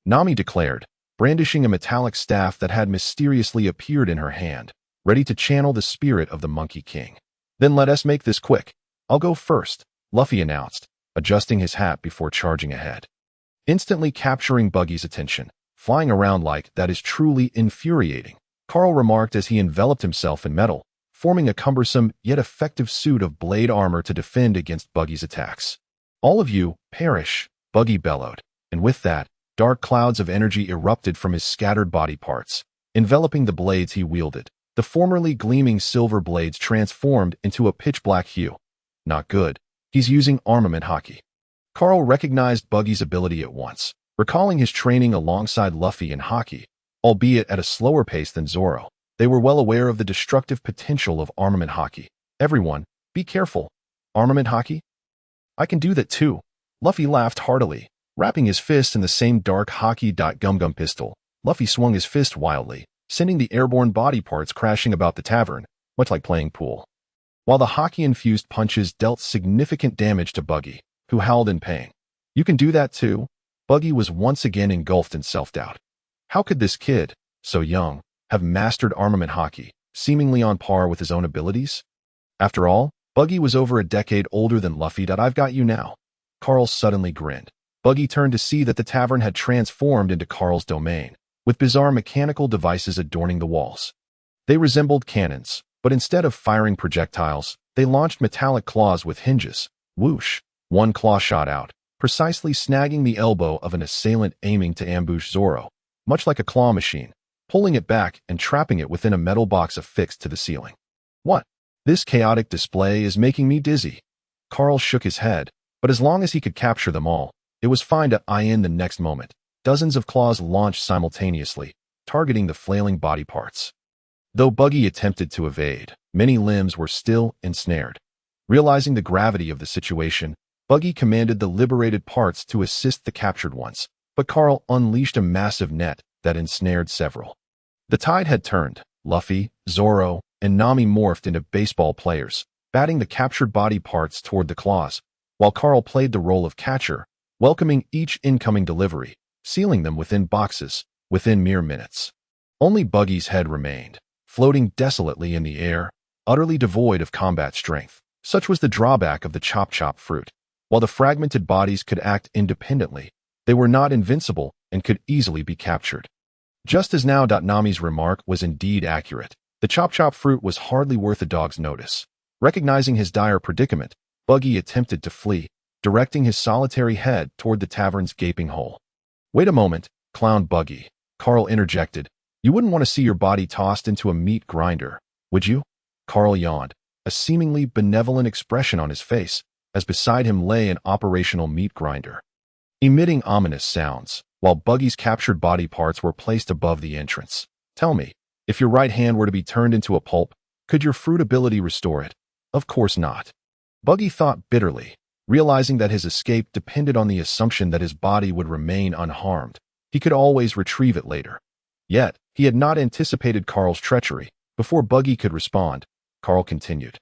Nami declared, brandishing a metallic staff that had mysteriously appeared in her hand, ready to channel the spirit of the Monkey King. Then let us make this quick. I'll go first, Luffy announced, adjusting his hat before charging ahead. Instantly capturing Buggy's attention, flying around like that is truly infuriating, Carl remarked as he enveloped himself in metal, forming a cumbersome yet effective suit of blade armor to defend against Buggy's attacks. All of you, perish, Buggy bellowed, and with that, dark clouds of energy erupted from his scattered body parts, enveloping the blades he wielded. The formerly gleaming silver blades transformed into a pitch-black hue. Not good. He's using armament hockey. Carl recognized Buggy's ability at once, recalling his training alongside Luffy in hockey, albeit at a slower pace than Zoro. They were well aware of the destructive potential of armament hockey. Everyone, be careful. Armament hockey? I can do that too. Luffy laughed heartily, wrapping his fist in the same dark hockey gum pistol. Luffy swung his fist wildly, sending the airborne body parts crashing about the tavern, much like playing pool. While the hockey-infused punches dealt significant damage to Buggy, who howled in pain. You can do that too? Buggy was once again engulfed in self-doubt. How could this kid, so young, have mastered armament hockey, seemingly on par with his own abilities? After all, Buggy was over a decade older than Luffy. I've got you now. Carl suddenly grinned. Buggy turned to see that the tavern had transformed into Carl's domain, with bizarre mechanical devices adorning the walls. They resembled cannons, but instead of firing projectiles, they launched metallic claws with hinges. Whoosh! One claw shot out, precisely snagging the elbow of an assailant aiming to ambush Zoro. Much like a claw machine, pulling it back and trapping it within a metal box affixed to the ceiling. What? This chaotic display is making me dizzy. Carl shook his head, but as long as he could capture them all, it was fine to eye in the next moment. Dozens of claws launched simultaneously, targeting the flailing body parts. Though Buggy attempted to evade, many limbs were still ensnared. Realizing the gravity of the situation, Buggy commanded the liberated parts to assist the captured ones, but Carl unleashed a massive net that ensnared several. The tide had turned. Luffy, Zoro, and Nami morphed into baseball players, batting the captured body parts toward the claws, while Carl played the role of catcher, welcoming each incoming delivery, sealing them within boxes, within mere minutes. Only Buggy's head remained, floating desolately in the air, utterly devoid of combat strength. Such was the drawback of the chop-chop fruit. While the fragmented bodies could act independently, they were not invincible and could easily be captured. Just as now Nami's remark was indeed accurate, the chop-chop fruit was hardly worth a dog's notice. Recognizing his dire predicament, Buggy attempted to flee, directing his solitary head toward the tavern's gaping hole. "Wait a moment," clowned Buggy. Carl interjected. "You wouldn't want to see your body tossed into a meat grinder, would you?" Carl yawned, a seemingly benevolent expression on his face, as beside him lay an operational meat grinder, emitting ominous sounds, while Buggy's captured body parts were placed above the entrance. "Tell me, if your right hand were to be turned into a pulp, could your fruit ability restore it?" "Of course not." Buggy thought bitterly, realizing that his escape depended on the assumption that his body would remain unharmed. He could always retrieve it later. Yet, he had not anticipated Carl's treachery. Before Buggy could respond, Carl continued.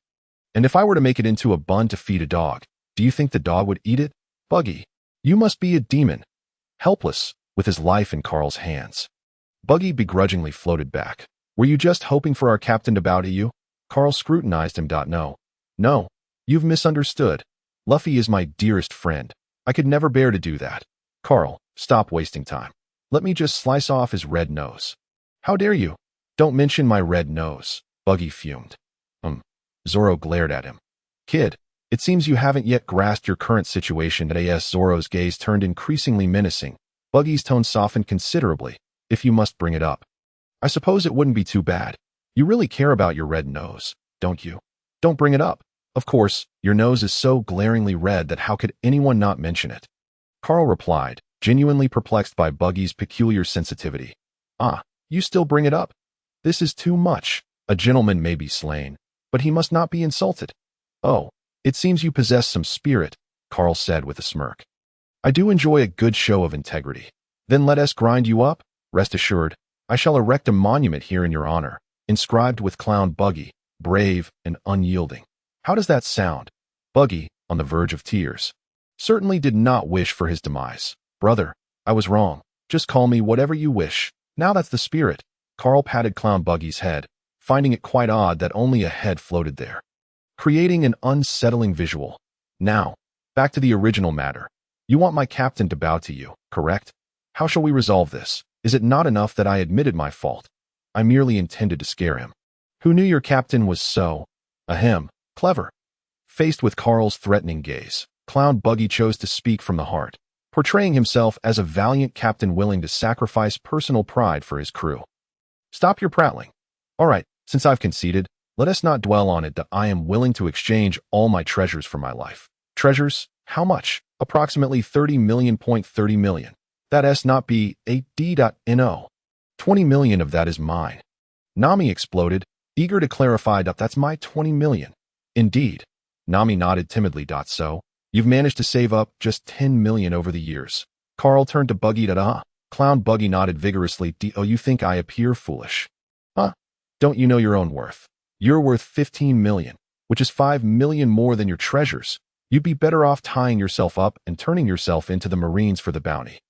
"And if I were to make it into a bun to feed a dog, do you think the dog would eat it?" "Buggy, you must be a demon." Helpless, with his life in Carl's hands, Buggy begrudgingly floated back. "Were you just hoping for our captain to bow to you?" Carl scrutinized him. No, you've misunderstood. Luffy is my dearest friend. I could never bear to do that." "Carl, stop wasting time. Let me just slice off his red nose." "How dare you?" "Don't mention my red nose," Buggy fumed. Zoro glared at him. "Kid, it seems you haven't yet grasped your current situation." As Zoro's gaze turned increasingly menacing, Buggy's tone softened considerably. "If you must bring it up, I suppose it wouldn't be too bad. You really care about your red nose, don't you?" "Don't bring it up. Of course, your nose is so glaringly red that how could anyone not mention it?" Carl replied, genuinely perplexed by Buggy's peculiar sensitivity. "Ah, you still bring it up? This is too much. A gentleman may be slain, but he must not be insulted." "Oh, it seems you possess some spirit," Carl said with a smirk. "I do enjoy a good show of integrity. Then let us grind you up. Rest assured, I shall erect a monument here in your honor, inscribed with clown Buggy, brave and unyielding." How does that sound? Buggy, on the verge of tears, certainly did not wish for his demise. "Brother, I was wrong. Just call me whatever you wish. Now that's the spirit." Carl patted Clown Buggy's head, finding it quite odd that only a head floated there, creating an unsettling visual. "Now, back to the original matter. You want my captain to bow to you, correct? How shall we resolve this? Is it not enough that I admitted my fault? I merely intended to scare him." "Who knew your captain was so, clever?" Faced with Carl's threatening gaze, Clown Buggy chose to speak from the heart, portraying himself as a valiant captain willing to sacrifice personal pride for his crew. "Stop your prattling. All right, since I've conceded, let us not dwell on it that I am willing to exchange all my treasures for my life." "Treasures? How much?" "Approximately 30 million. 30 million. That S not be a D.No. 20 million of that is mine." Nami exploded, eager to clarify that that's my 20 million. "Indeed." Nami nodded timidly. "So, you've managed to save up just 10 million over the years." Carl turned to Buggy. Clown Buggy nodded vigorously. "Oh, you think I appear foolish? Huh? Don't you know your own worth? You're worth 15 million, which is 5 million more than your treasures. You'd be better off tying yourself up and turning yourself into the Marines for the bounty.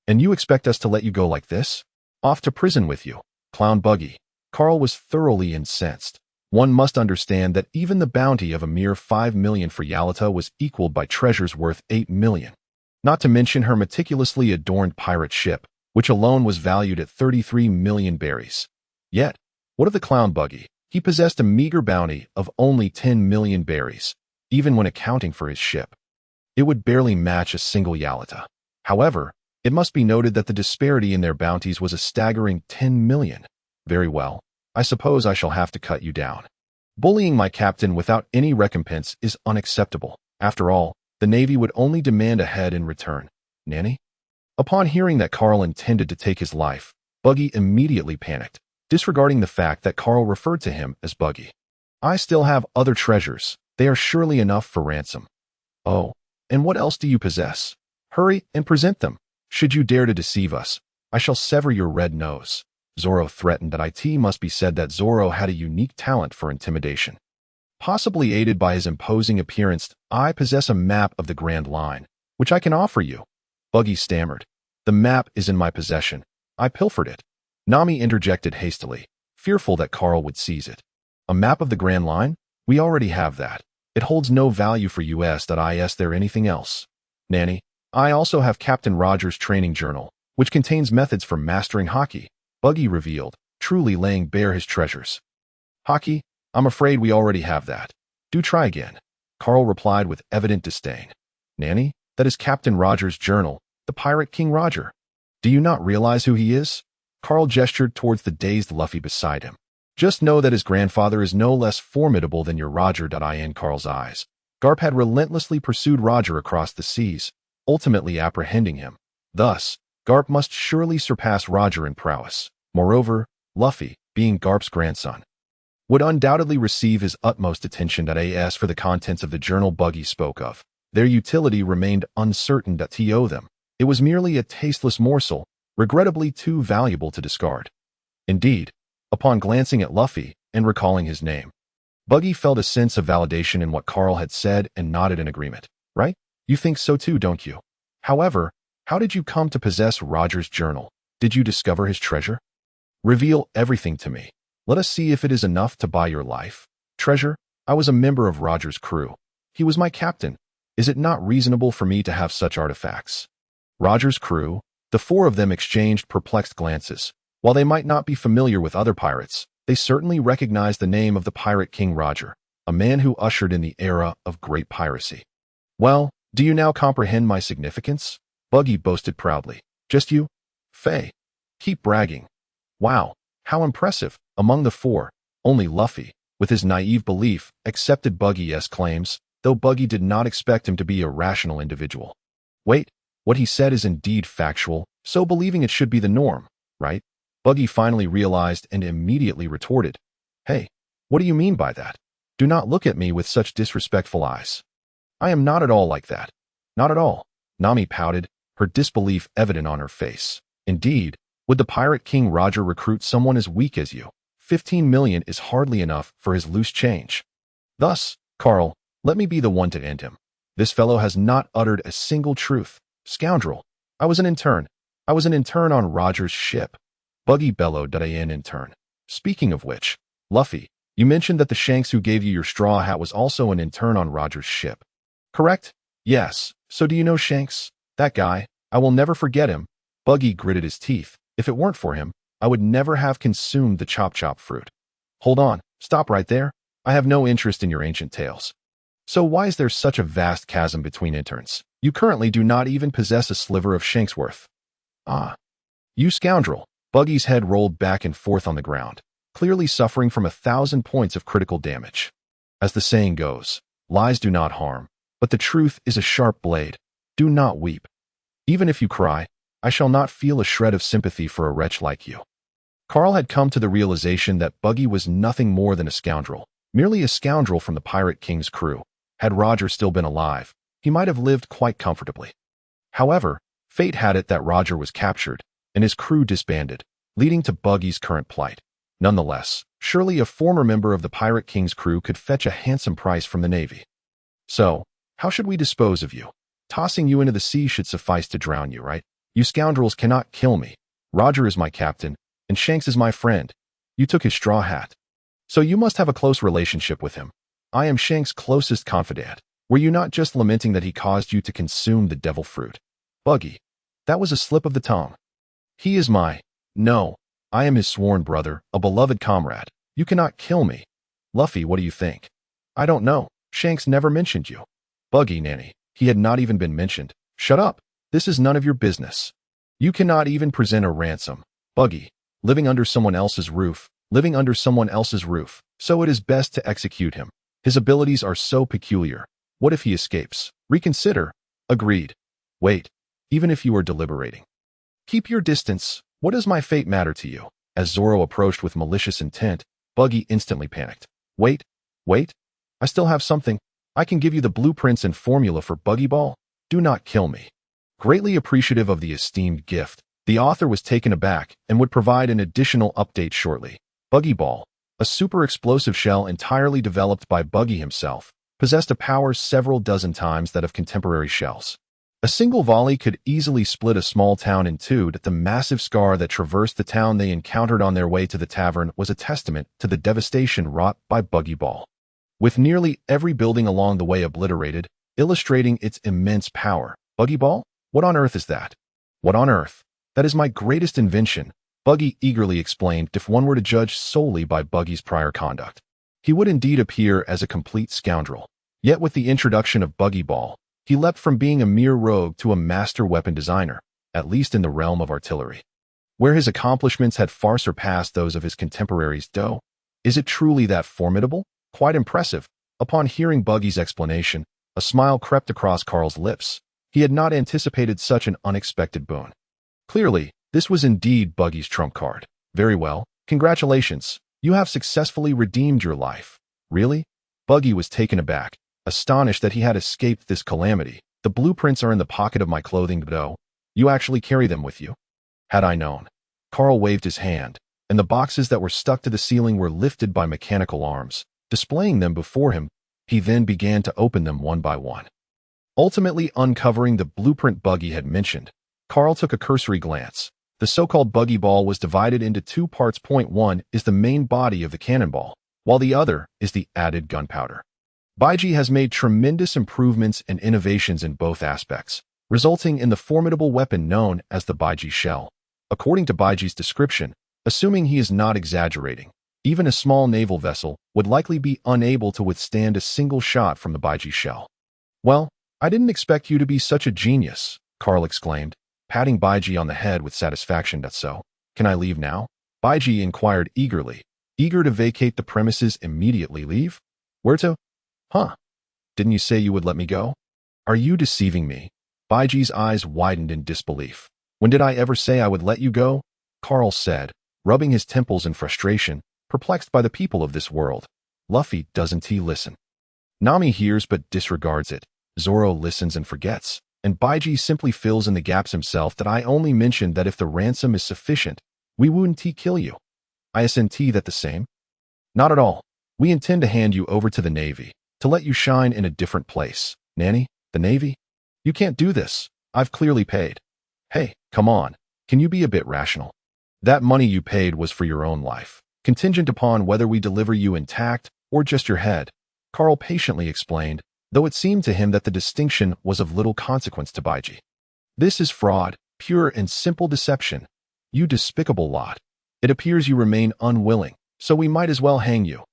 And you expect us to let you go like this? Off to prison with you." Clown Buggy. Carl was thoroughly incensed. One must understand that even the bounty of a mere 5 million for Yalta was equaled by treasures worth 8 million. Not to mention her meticulously adorned pirate ship, which alone was valued at 33 million berries. Yet, what of the Clown Buggy? He possessed a meager bounty of only 10 million berries, even when accounting for his ship. It would barely match a single Yalta. However, It must be noted that the disparity in their bounties was a staggering 10 million. Very well. I suppose I shall have to cut you down. Bullying my captain without any recompense is unacceptable. After all, the Navy would only demand a head in return. Nanny? Upon hearing that Carl intended to take his life, Buggy immediately panicked, disregarding the fact that Carl referred to him as Buggy. I still have other treasures. They are surely enough for ransom. Oh, and what else do you possess? Hurry and present them. Should you dare to deceive us, I shall sever your red nose. Zorro threatened that it must be said that Zorro had a unique talent for intimidation. Possibly aided by his imposing appearance, I possess a map of the Grand Line, which I can offer you. Buggy stammered. The map is in my possession. I pilfered it. Nami interjected hastily, fearful that Carl would seize it. A map of the Grand Line? We already have that. It holds no value for us. Is there anything else? Nanny, I also have Captain Rogers' training journal, which contains methods for mastering hockey. Buggy revealed, truly laying bare his treasures. Hockey? I'm afraid we already have that. Do try again. Carl replied with evident disdain. Nanny, that is Captain Rogers' journal, the Pirate King Roger. Do you not realize who he is? Carl gestured towards the dazed Luffy beside him. Just know that his grandfather is no less formidable than your Roger. In Carl's eyes, Garp had relentlessly pursued Roger across the seas, ultimately apprehending him. Thus, Garp must surely surpass Roger in prowess. Moreover, Luffy, being Garp's grandson, would undoubtedly receive his utmost attention. As for the contents of the journal Buggy spoke of, their utility remained uncertain. To them, it was merely a tasteless morsel, regrettably too valuable to discard. Indeed, upon glancing at Luffy and recalling his name, Buggy felt a sense of validation in what Carl had said and nodded in agreement. Right? You think so too, don't you? However, how did you come to possess Roger's journal? Did you discover his treasure? Reveal everything to me. Let us see if it is enough to buy your life. Treasure? I was a member of Roger's crew. He was my captain. Is it not reasonable for me to have such artifacts? Roger's crew? The four of them exchanged perplexed glances. While they might not be familiar with other pirates, they certainly recognized the name of the Pirate King Roger, a man who ushered in the era of great piracy. Well, do you now comprehend my significance? Buggy boasted proudly. Just you? Faye. Keep bragging. Wow, how impressive. Among the four, only Luffy, with his naive belief, accepted Buggy's claims, though Buggy did not expect him to be a rational individual. Wait, what he said is indeed factual, so believing it should be the norm, right? Buggy finally realized and immediately retorted. Hey, what do you mean by that? Do not look at me with such disrespectful eyes. I am not at all like that. Not at all. Nami pouted, her disbelief evident on her face. Indeed, would the Pirate King Roger recruit someone as weak as you? 15 million is hardly enough for his loose change. Thus, Carl, let me be the one to end him. This fellow has not uttered a single truth. Scoundrel. I was an intern. I was an intern on Roger's ship. Buggy bellowed. In intern. Speaking of which, Luffy, you mentioned that the Shanks who gave you your straw hat was also an intern on Roger's ship. Correct? Yes. So do you know Shanks? That guy. I will never forget him. Buggy gritted his teeth. If it weren't for him, I would never have consumed the chop-chop fruit. Hold on. Stop right there. I have no interest in your ancient tales. So why is there such a vast chasm between interns? You currently do not even possess a sliver of Shanksworth. Ah. You scoundrel. Buggy's head rolled back and forth on the ground, clearly suffering from 1,000 points of critical damage. As the saying goes, lies do not harm, but the truth is a sharp blade. Do not weep. Even if you cry, I shall not feel a shred of sympathy for a wretch like you. Carl had come to the realization that Buggy was nothing more than a scoundrel, merely a scoundrel from the Pirate King's crew. Had Roger still been alive, he might have lived quite comfortably. However, fate had it that Roger was captured, and his crew disbanded, leading to Buggy's current plight. Nonetheless, surely a former member of the Pirate King's crew could fetch a handsome price from the Navy. So, how should we dispose of you? Tossing you into the sea should suffice to drown you, right? You scoundrels cannot kill me. Roger is my captain, and Shanks is my friend. You took his straw hat. So you must have a close relationship with him. I am Shanks' closest confidant. Were you not just lamenting that he caused you to consume the devil fruit? Buggy, that was a slip of the tongue. He is No, I am his sworn brother, a beloved comrade. You cannot kill me. Luffy, what do you think? I don't know. Shanks never mentioned you. Buggy, Nanny. He had not even been mentioned. Shut up. This is none of your business. You cannot even present a ransom. Buggy, living under someone else's roof, so it is best to execute him. His abilities are so peculiar. What if he escapes? Reconsider. Agreed. Wait, even if you are deliberating. Keep your distance. What does my fate matter to you? As Zoro approached with malicious intent, Buggy instantly panicked. Wait. I still have something. I can give you the blueprints and formula for Buggy Ball. Do not kill me. Greatly appreciative of the esteemed gift, the author was taken aback and would provide an additional update shortly. Buggy Ball, a super explosive shell entirely developed by Buggy himself, possessed a power several dozen times that of contemporary shells. A single volley could easily split a small town in two. That the massive scar that traversed the town they encountered on their way to the tavern was a testament to the devastation wrought by Buggy Ball. With nearly every building along the way obliterated, illustrating its immense power. Buggy Ball? What on earth is that? What on earth? That is my greatest invention, Buggy eagerly explained. If one were to judge solely by Buggy's prior conduct, he would indeed appear as a complete scoundrel. Yet with the introduction of Buggy Ball, he leapt from being a mere rogue to a master weapon designer, at least in the realm of artillery, where his accomplishments had far surpassed those of his contemporaries. Though, is it truly that formidable? Quite impressive. Upon hearing Buggy's explanation, a smile crept across Carl's lips. He had not anticipated such an unexpected boon. Clearly, this was indeed Buggy's trump card. Very well, congratulations. You have successfully redeemed your life. Really? Buggy was taken aback, astonished that he had escaped this calamity. The blueprints are in the pocket of my clothing, though. You actually carry them with you. Had I known. Carl waved his hand, and the boxes that were stuck to the ceiling were lifted by mechanical arms. Displaying them before him, he then began to open them one by one, ultimately uncovering the blueprint Buggy had mentioned. Carl took a cursory glance. The so-called Buggy Ball was divided into two parts. Point one is the main body of the cannonball, while the other is the added gunpowder. Baiji has made tremendous improvements and innovations in both aspects, resulting in the formidable weapon known as the Baiji shell. According to Baiji's description, assuming he is not exaggerating, even a small naval vessel would likely be unable to withstand a single shot from the Baiji shell. Well, I didn't expect you to be such a genius, Carl exclaimed, patting Baiji on the head with satisfaction. That's so. Can I leave now? Baiji inquired eagerly, eager to vacate the premises immediately. Leave? Where to? Huh? Didn't you say you would let me go? Are you deceiving me? Baiji's eyes widened in disbelief. When did I ever say I would let you go? Carl said, rubbing his temples in frustration, perplexed by the people of this world. Luffy, doesn't he listen? Nami hears but disregards it. Zoro listens and forgets, and Baiji simply fills in the gaps himself. That I only mentioned that if the ransom is sufficient, we wouldn't kill you. Isn't that the same? Not at all. We intend to hand you over to the Navy, to let you shine in a different place. Nanny, the Navy? You can't do this. I've clearly paid. Hey, come on. Can you be a bit rational? That money you paid was for your own life, contingent upon whether we deliver you intact or just your head, Carl patiently explained, though it seemed to him that the distinction was of little consequence to Baiji. This is fraud, pure and simple deception. You despicable lot. It appears you remain unwilling, so we might as well hang you.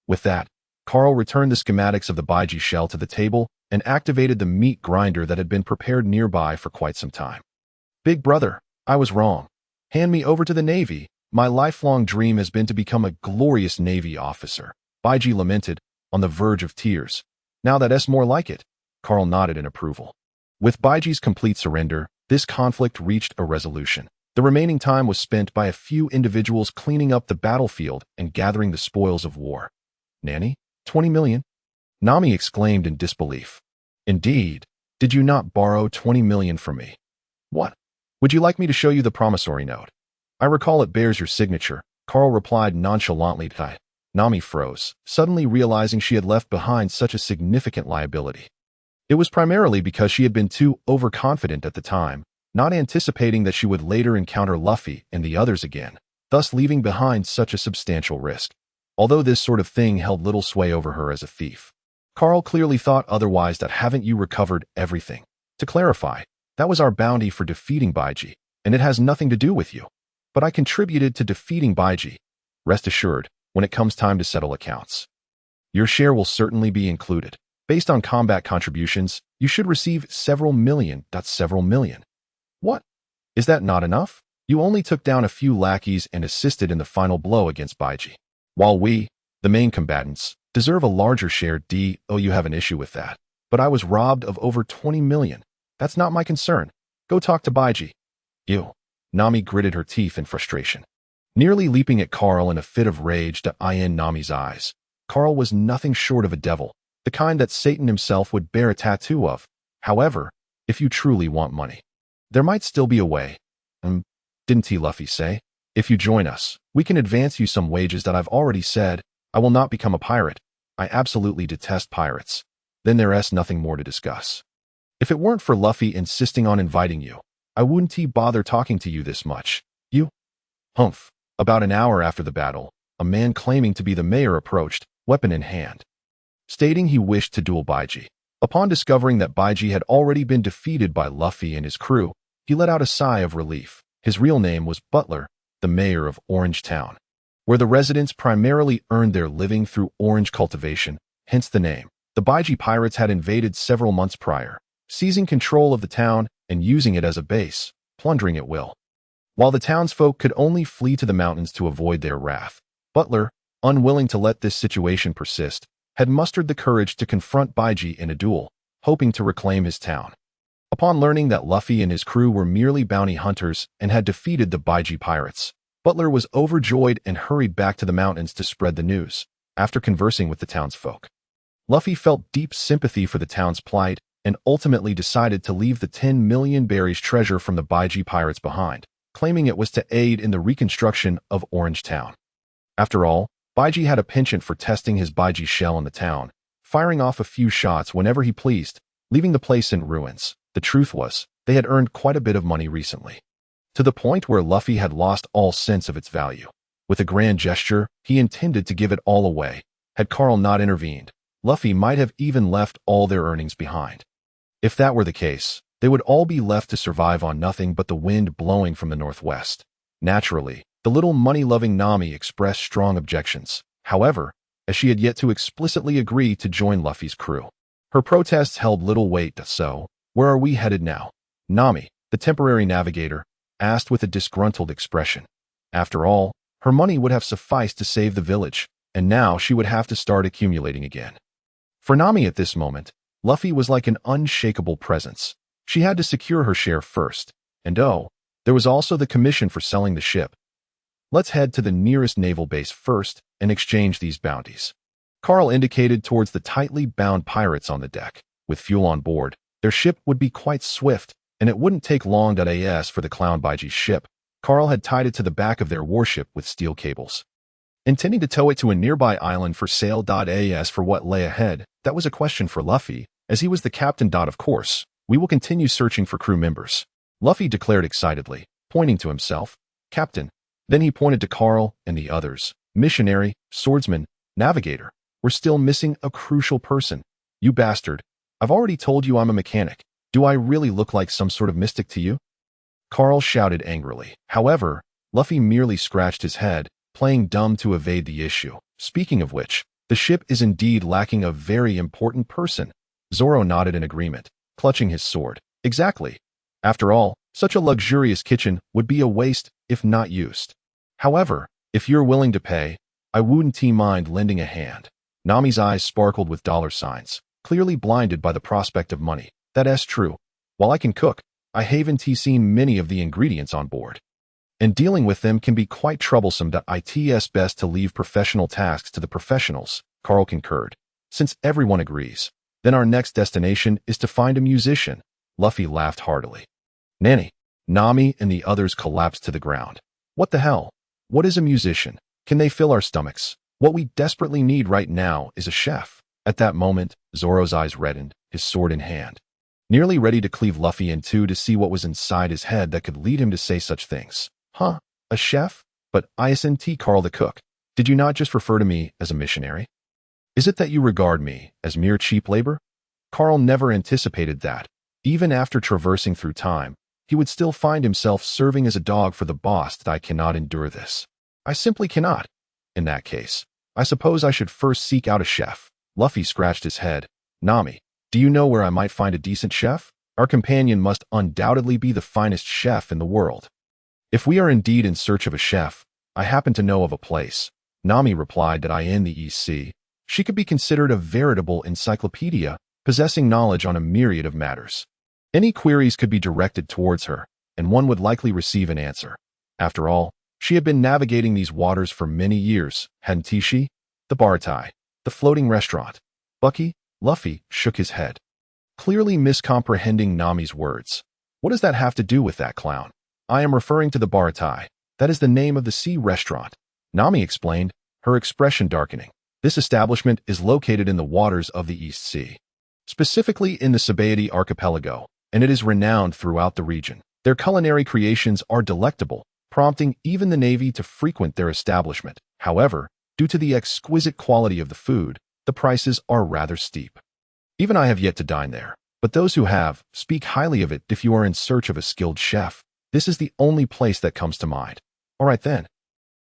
With that, Carl returned the schematics of the Baiji shell to the table and activated the meat grinder that had been prepared nearby for quite some time. Big brother, I was wrong. Hand me over to the Navy. My lifelong dream has been to become a glorious Navy officer. Baiji lamented, on the verge of tears. Now that's more like it. Carl nodded in approval. With Baiji's complete surrender, this conflict reached a resolution. The remaining time was spent by a few individuals cleaning up the battlefield and gathering the spoils of war. Nanny? 20 million? Nami exclaimed in disbelief. Indeed. Did you not borrow 20 million from me? What? Would you like me to show you the promissory note? I recall it bears your signature, Carl replied nonchalantly. Nami froze, suddenly realizing she had left behind such a significant liability. It was primarily because she had been too overconfident at the time, not anticipating that she would later encounter Luffy and the others again, thus leaving behind such a substantial risk. Although this sort of thing held little sway over her as a thief, Carl clearly thought otherwise. That haven't you recovered everything? To clarify, that was our bounty for defeating Baiji, and it has nothing to do with you. But I contributed to defeating Baiji. Rest assured, when it comes time to settle accounts, your share will certainly be included. Based on combat contributions, you should receive several million. That's several million. What? Is that not enough? You only took down a few lackeys and assisted in the final blow against Baiji. While we, the main combatants, deserve a larger share. You have an issue with that. But I was robbed of over 20 million. That's not my concern. Go talk to Baiji. You. Nami gritted her teeth in frustration, nearly leaping at Carl in a fit of rage in Nami's eyes. Carl was nothing short of a devil, the kind that Satan himself would bear a tattoo of. However, if you truly want money, there might still be a way. Didn't he, Luffy, say? If you join us, we can advance you some wages. That I've already said. I will not become a pirate. I absolutely detest pirates. Then there's nothing more to discuss. If it weren't for Luffy insisting on inviting you, I wouldn't bother talking to you this much. You? Humph. About an hour after the battle, a man claiming to be the mayor approached, weapon in hand, stating he wished to duel Baiji. Upon discovering that Baiji had already been defeated by Luffy and his crew, he let out a sigh of relief. His real name was Butler, the mayor of Orange Town, where the residents primarily earned their living through orange cultivation, hence the name. The Baiji pirates had invaded several months prior, seizing control of the town and using it as a base, plundering at will. While the townsfolk could only flee to the mountains to avoid their wrath, Butler, unwilling to let this situation persist, had mustered the courage to confront Baiji in a duel, hoping to reclaim his town. Upon learning that Luffy and his crew were merely bounty hunters and had defeated the Baiji pirates, Butler was overjoyed and hurried back to the mountains to spread the news. After conversing with the townsfolk, Luffy felt deep sympathy for the town's plight and ultimately decided to leave the 10 million berries treasure from the Baiji pirates behind, claiming it was to aid in the reconstruction of Orange Town. After all, Baiji had a penchant for testing his Baiji shell in the town, firing off a few shots whenever he pleased, leaving the place in ruins. The truth was, they had earned quite a bit of money recently, to the point where Luffy had lost all sense of its value. With a grand gesture, he intended to give it all away. Had Carl not intervened, Luffy might have even left all their earnings behind. If that were the case, they would all be left to survive on nothing but the wind blowing from the northwest. Naturally, the little money-loving Nami expressed strong objections. However, as she had yet to explicitly agree to join Luffy's crew, her protests held little weight. So, where are we headed now? Nami, the temporary navigator, asked with a disgruntled expression. After all, her money would have sufficed to save the village, and now she would have to start accumulating again. For Nami at this moment, Luffy was like an unshakable presence. She had to secure her share first, and there was also the commission for selling the ship. Let's head to the nearest naval base first and exchange these bounties. Carl indicated towards the tightly bound pirates on the deck. With fuel on board, their ship would be quite swift, and it wouldn't take long. As for the clown Baiji's ship, Carl had tied it to the back of their warship with steel cables, intending to tow it to a nearby island for sale. As for what lay ahead, that was a question for Luffy, as he was the captain. Of course, we will continue searching for crew members, Luffy declared excitedly, pointing to himself. Captain. Then he pointed to Carl and the others. Missionary, swordsman, navigator. We're still missing a crucial person. You bastard. I've already told you I'm a mechanic. Do I really look like some sort of mystic to you? Carl shouted angrily. However, Luffy merely scratched his head, playing dumb to evade the issue. Speaking of which, the ship is indeed lacking a very important person. Zoro nodded in agreement, clutching his sword. Exactly. After all, such a luxurious kitchen would be a waste if not used. However, if you're willing to pay, I wouldn't mind lending a hand. Nami's eyes sparkled with dollar signs, clearly blinded by the prospect of money. That's true. While I can cook, I haven't seen many of the ingredients on board, and dealing with them can be quite troublesome. It's best to leave professional tasks to the professionals, Carl concurred. Since everyone agrees, then our next destination is to find a musician. Luffy laughed heartily. Nanny. Nami and the others collapsed to the ground. What the hell? What is a musician? Can they fill our stomachs? What we desperately need right now is a chef. At that moment, Zoro's eyes reddened, his sword in hand, nearly ready to cleave Luffy in two to see what was inside his head that could lead him to say such things. Huh? A chef? But isn't Carl the cook? Did you not just refer to me as a missionary? Is it that you regard me as mere cheap labor? Carl never anticipated that, even after traversing through time, he would still find himself serving as a dog for the boss. I cannot endure this. I simply cannot. In that case, I suppose I should first seek out a chef. Luffy scratched his head. Nami, do you know where I might find a decent chef? Our companion must undoubtedly be the finest chef in the world. If we are indeed in search of a chef, I happen to know of a place. Nami replied that in the East Sea, she could be considered a veritable encyclopedia, possessing knowledge on a myriad of matters. Any queries could be directed towards her, and one would likely receive an answer. After all, she had been navigating these waters for many years, hadn't she? The bar tie, the floating restaurant. Bucky, Luffy, shook his head, clearly miscomprehending Nami's words. What does that have to do with that clown? I am referring to the bar tie. That is the name of the sea restaurant. Nami explained, her expression darkening. This establishment is located in the waters of the East Sea, specifically in the Sabaody archipelago, and it is renowned throughout the region. Their culinary creations are delectable, prompting even the Navy to frequent their establishment. However, due to the exquisite quality of the food, the prices are rather steep. Even I have yet to dine there, but those who have speak highly of it. If you are in search of a skilled chef, this is the only place that comes to mind. All right then.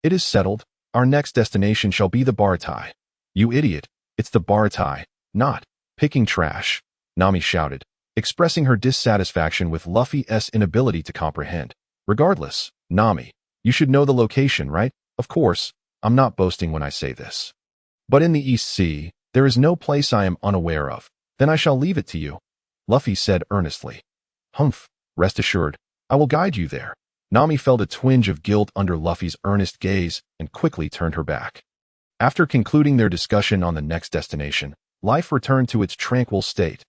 It is settled. Our next destination shall be the bar tie. You idiot, it's the bar tie, not picking trash, Nami shouted, expressing her dissatisfaction with Luffy's inability to comprehend. Regardless, Nami, you should know the location, right? Of course, I'm not boasting when I say this. But in the East Sea, there is no place I am unaware of. Then I shall leave it to you, Luffy said earnestly. Humph, rest assured, I will guide you there. Nami felt a twinge of guilt under Luffy's earnest gaze and quickly turned her back. After concluding their discussion on the next destination, life returned to its tranquil state.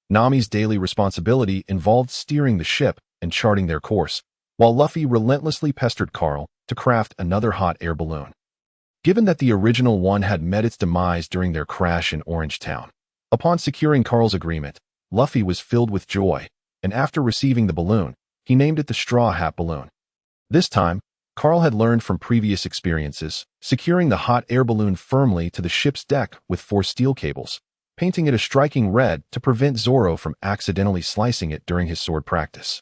Nami's daily responsibility involved steering the ship and charting their course, while Luffy relentlessly pestered Carl to craft another hot air balloon. Given that the original one had met its demise during their crash in Orange Town, upon securing Carl's agreement, Luffy was filled with joy, and after receiving the balloon, he named it the Straw Hat Balloon. This time, Carl had learned from previous experiences, securing the hot air balloon firmly to the ship's deck with 4 steel cables, painting it a striking red to prevent Zoro from accidentally slicing it during his sword practice.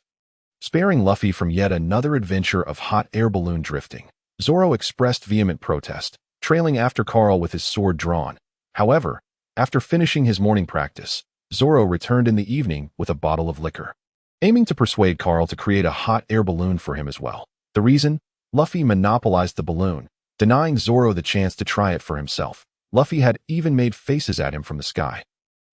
Sparing Luffy from yet another adventure of hot air balloon drifting, Zoro expressed vehement protest, trailing after Carl with his sword drawn. However, after finishing his morning practice, Zoro returned in the evening with a bottle of liquor, aiming to persuade Carl to create a hot air balloon for him as well. The reason? Luffy monopolized the balloon, denying Zoro the chance to try it for himself. Luffy had even made faces at him from the sky,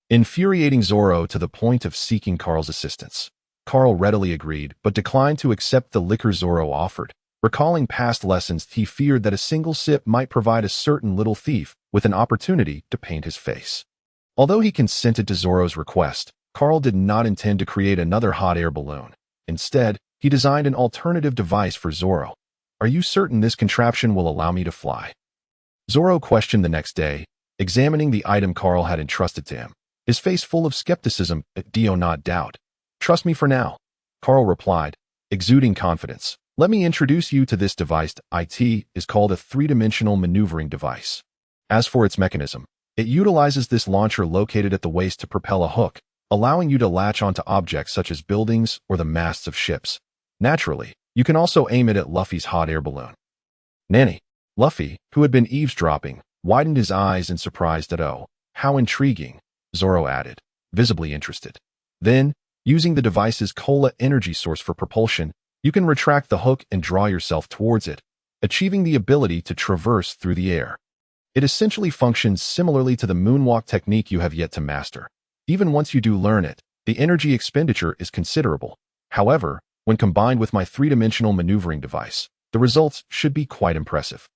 infuriating Zoro to the point of seeking Carl's assistance. Carl readily agreed, but declined to accept the liquor Zoro offered. Recalling past lessons, he feared that a single sip might provide a certain little thief with an opportunity to paint his face. Although he consented to Zoro's request, Carl did not intend to create another hot air balloon. Instead, he designed an alternative device for Zoro. Are you certain this contraption will allow me to fly? Zoro questioned the next day, examining the item Carl had entrusted to him, his face full of skepticism, not doubt. Trust me for now, Carl replied, exuding confidence. Let me introduce you to this device. It is called a 3-dimensional maneuvering device. As for its mechanism, it utilizes this launcher located at the waist to propel a hook, allowing you to latch onto objects such as buildings or the masts of ships. Naturally, you can also aim it at Luffy's hot air balloon. Nanny. Luffy, who had been eavesdropping, widened his eyes in surprise at how intriguing, Zoro added, visibly interested. Then, using the device's cola energy source for propulsion, you can retract the hook and draw yourself towards it, achieving the ability to traverse through the air. It essentially functions similarly to the moonwalk technique you have yet to master. Even once you do learn it, the energy expenditure is considerable. However, when combined with my 3-dimensional maneuvering device, the results should be quite impressive.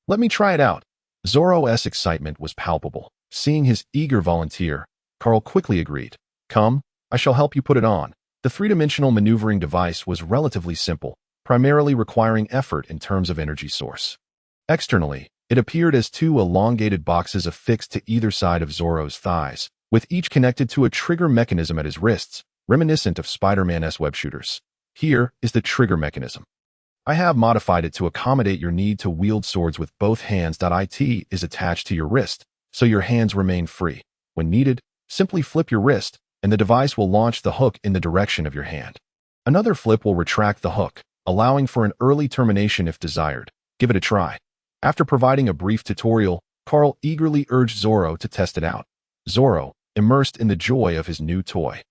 Let me try it out. Zoro's excitement was palpable. Seeing his eager volunteer, Carl quickly agreed. Come, I shall help you put it on. The 3-dimensional maneuvering device was relatively simple, primarily requiring effort in terms of energy source. Externally, it appeared as 2 elongated boxes affixed to either side of Zoro's thighs, with each connected to a trigger mechanism at his wrists, reminiscent of Spider-Man's web shooters. Here is the trigger mechanism. I have modified it to accommodate your need to wield swords with both hands. It is attached to your wrist, so your hands remain free. When needed, simply flip your wrist, and the device will launch the hook in the direction of your hand. Another flip will retract the hook, allowing for an early termination if desired. Give it a try. After providing a brief tutorial, Carl eagerly urged Zoro to test it out. Zoro, immersed in the joy of his new toy,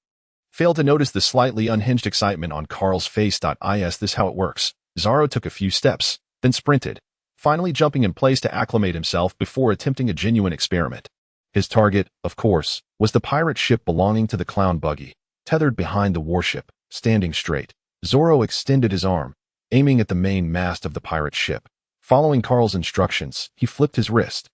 failed to notice the slightly unhinged excitement on Carl's face. Is this how it works? Zoro took a few steps, then sprinted, finally jumping in place to acclimate himself before attempting a genuine experiment. His target, of course, was the pirate ship belonging to the clown buggy, tethered behind the warship, standing straight. Zoro extended his arm, aiming at the main mast of the pirate ship. Following Carl's instructions, he flipped his wrist,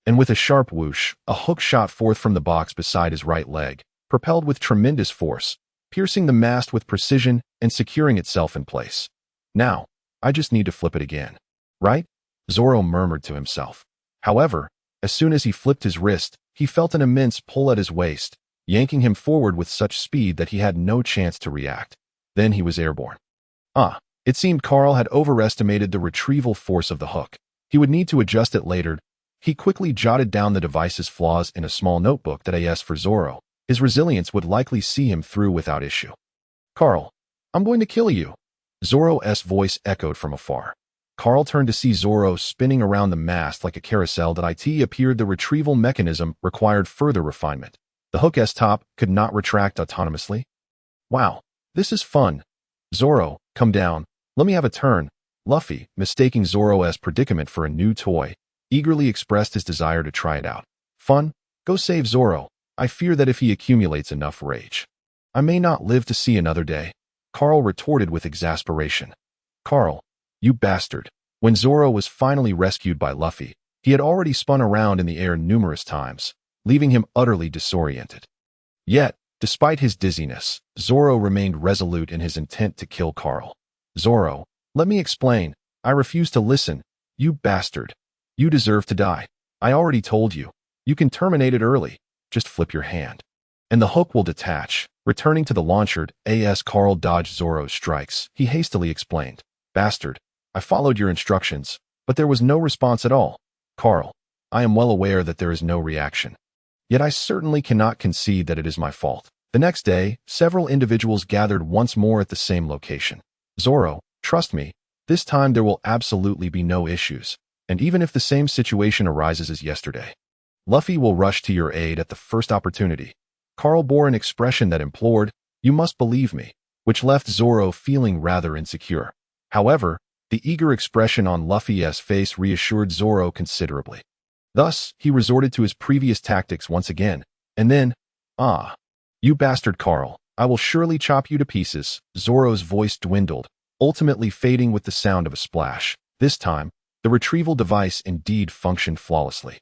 and with a sharp whoosh, a hook shot forth from the box beside his right leg, propelled with tremendous force, piercing the mast with precision and securing itself in place. Now, I just need to flip it again. Right? Zoro murmured to himself. However, as soon as he flipped his wrist, he felt an immense pull at his waist, yanking him forward with such speed that he had no chance to react. Then he was airborne. It seemed Carl had overestimated the retrieval force of the hook. He would need to adjust it later. He quickly jotted down the device's flaws in a small notebook that as for Zoro, his resilience would likely see him through without issue. Carl, I'm going to kill you. Zoro's voice echoed from afar. Carl turned to see Zoro spinning around the mast like a carousel. It appeared the retrieval mechanism required further refinement. The hook's top could not retract autonomously. Wow, this is fun. Zoro, come down. Let me have a turn. Luffy, mistaking Zoro's predicament for a new toy, eagerly expressed his desire to try it out. Fun? Go save Zoro. I fear that if he accumulates enough rage, I may not live to see another day. Carl retorted with exasperation. Carl, you bastard. When Zoro was finally rescued by Luffy, he had already spun around in the air numerous times, leaving him utterly disoriented. Yet, despite his dizziness, Zoro remained resolute in his intent to kill Carl. Zoro, let me explain. I refuse to listen. You bastard. You deserve to die. I already told you. You can terminate it early. Just flip your hand, and the hook will detach, returning to the launcher. As Carl dodged Zoro's strikes, he hastily explained. Bastard, I followed your instructions, but there was no response at all. Carl, I am well aware that there is no reaction. Yet I certainly cannot concede that it is my fault. The next day, several individuals gathered once more at the same location. Zoro, trust me, this time there will absolutely be no issues, and even if the same situation arises as yesterday, Luffy will rush to your aid at the first opportunity. Carl bore an expression that implored, you must believe me, which left Zoro feeling rather insecure. However, the eager expression on Luffy's face reassured Zoro considerably. Thus, he resorted to his previous tactics once again, and then, you bastard Carl, I will surely chop you to pieces. Zoro's voice dwindled, ultimately fading with the sound of a splash. This time, the retrieval device indeed functioned flawlessly.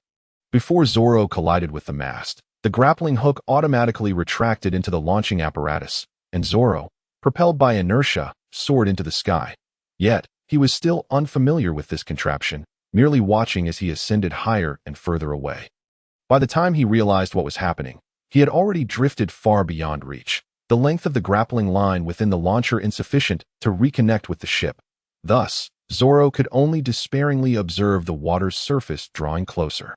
Before Zoro collided with the mast, the grappling hook automatically retracted into the launching apparatus, and Zoro, propelled by inertia, soared into the sky. Yet, he was still unfamiliar with this contraption, merely watching as he ascended higher and further away. By the time he realized what was happening, he had already drifted far beyond reach, the length of the grappling line within the launcher insufficient to reconnect with the ship. Thus, Zoro could only despairingly observe the water's surface drawing closer.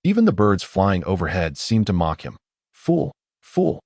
Even the birds flying overhead seemed to mock him. Fool! Fool!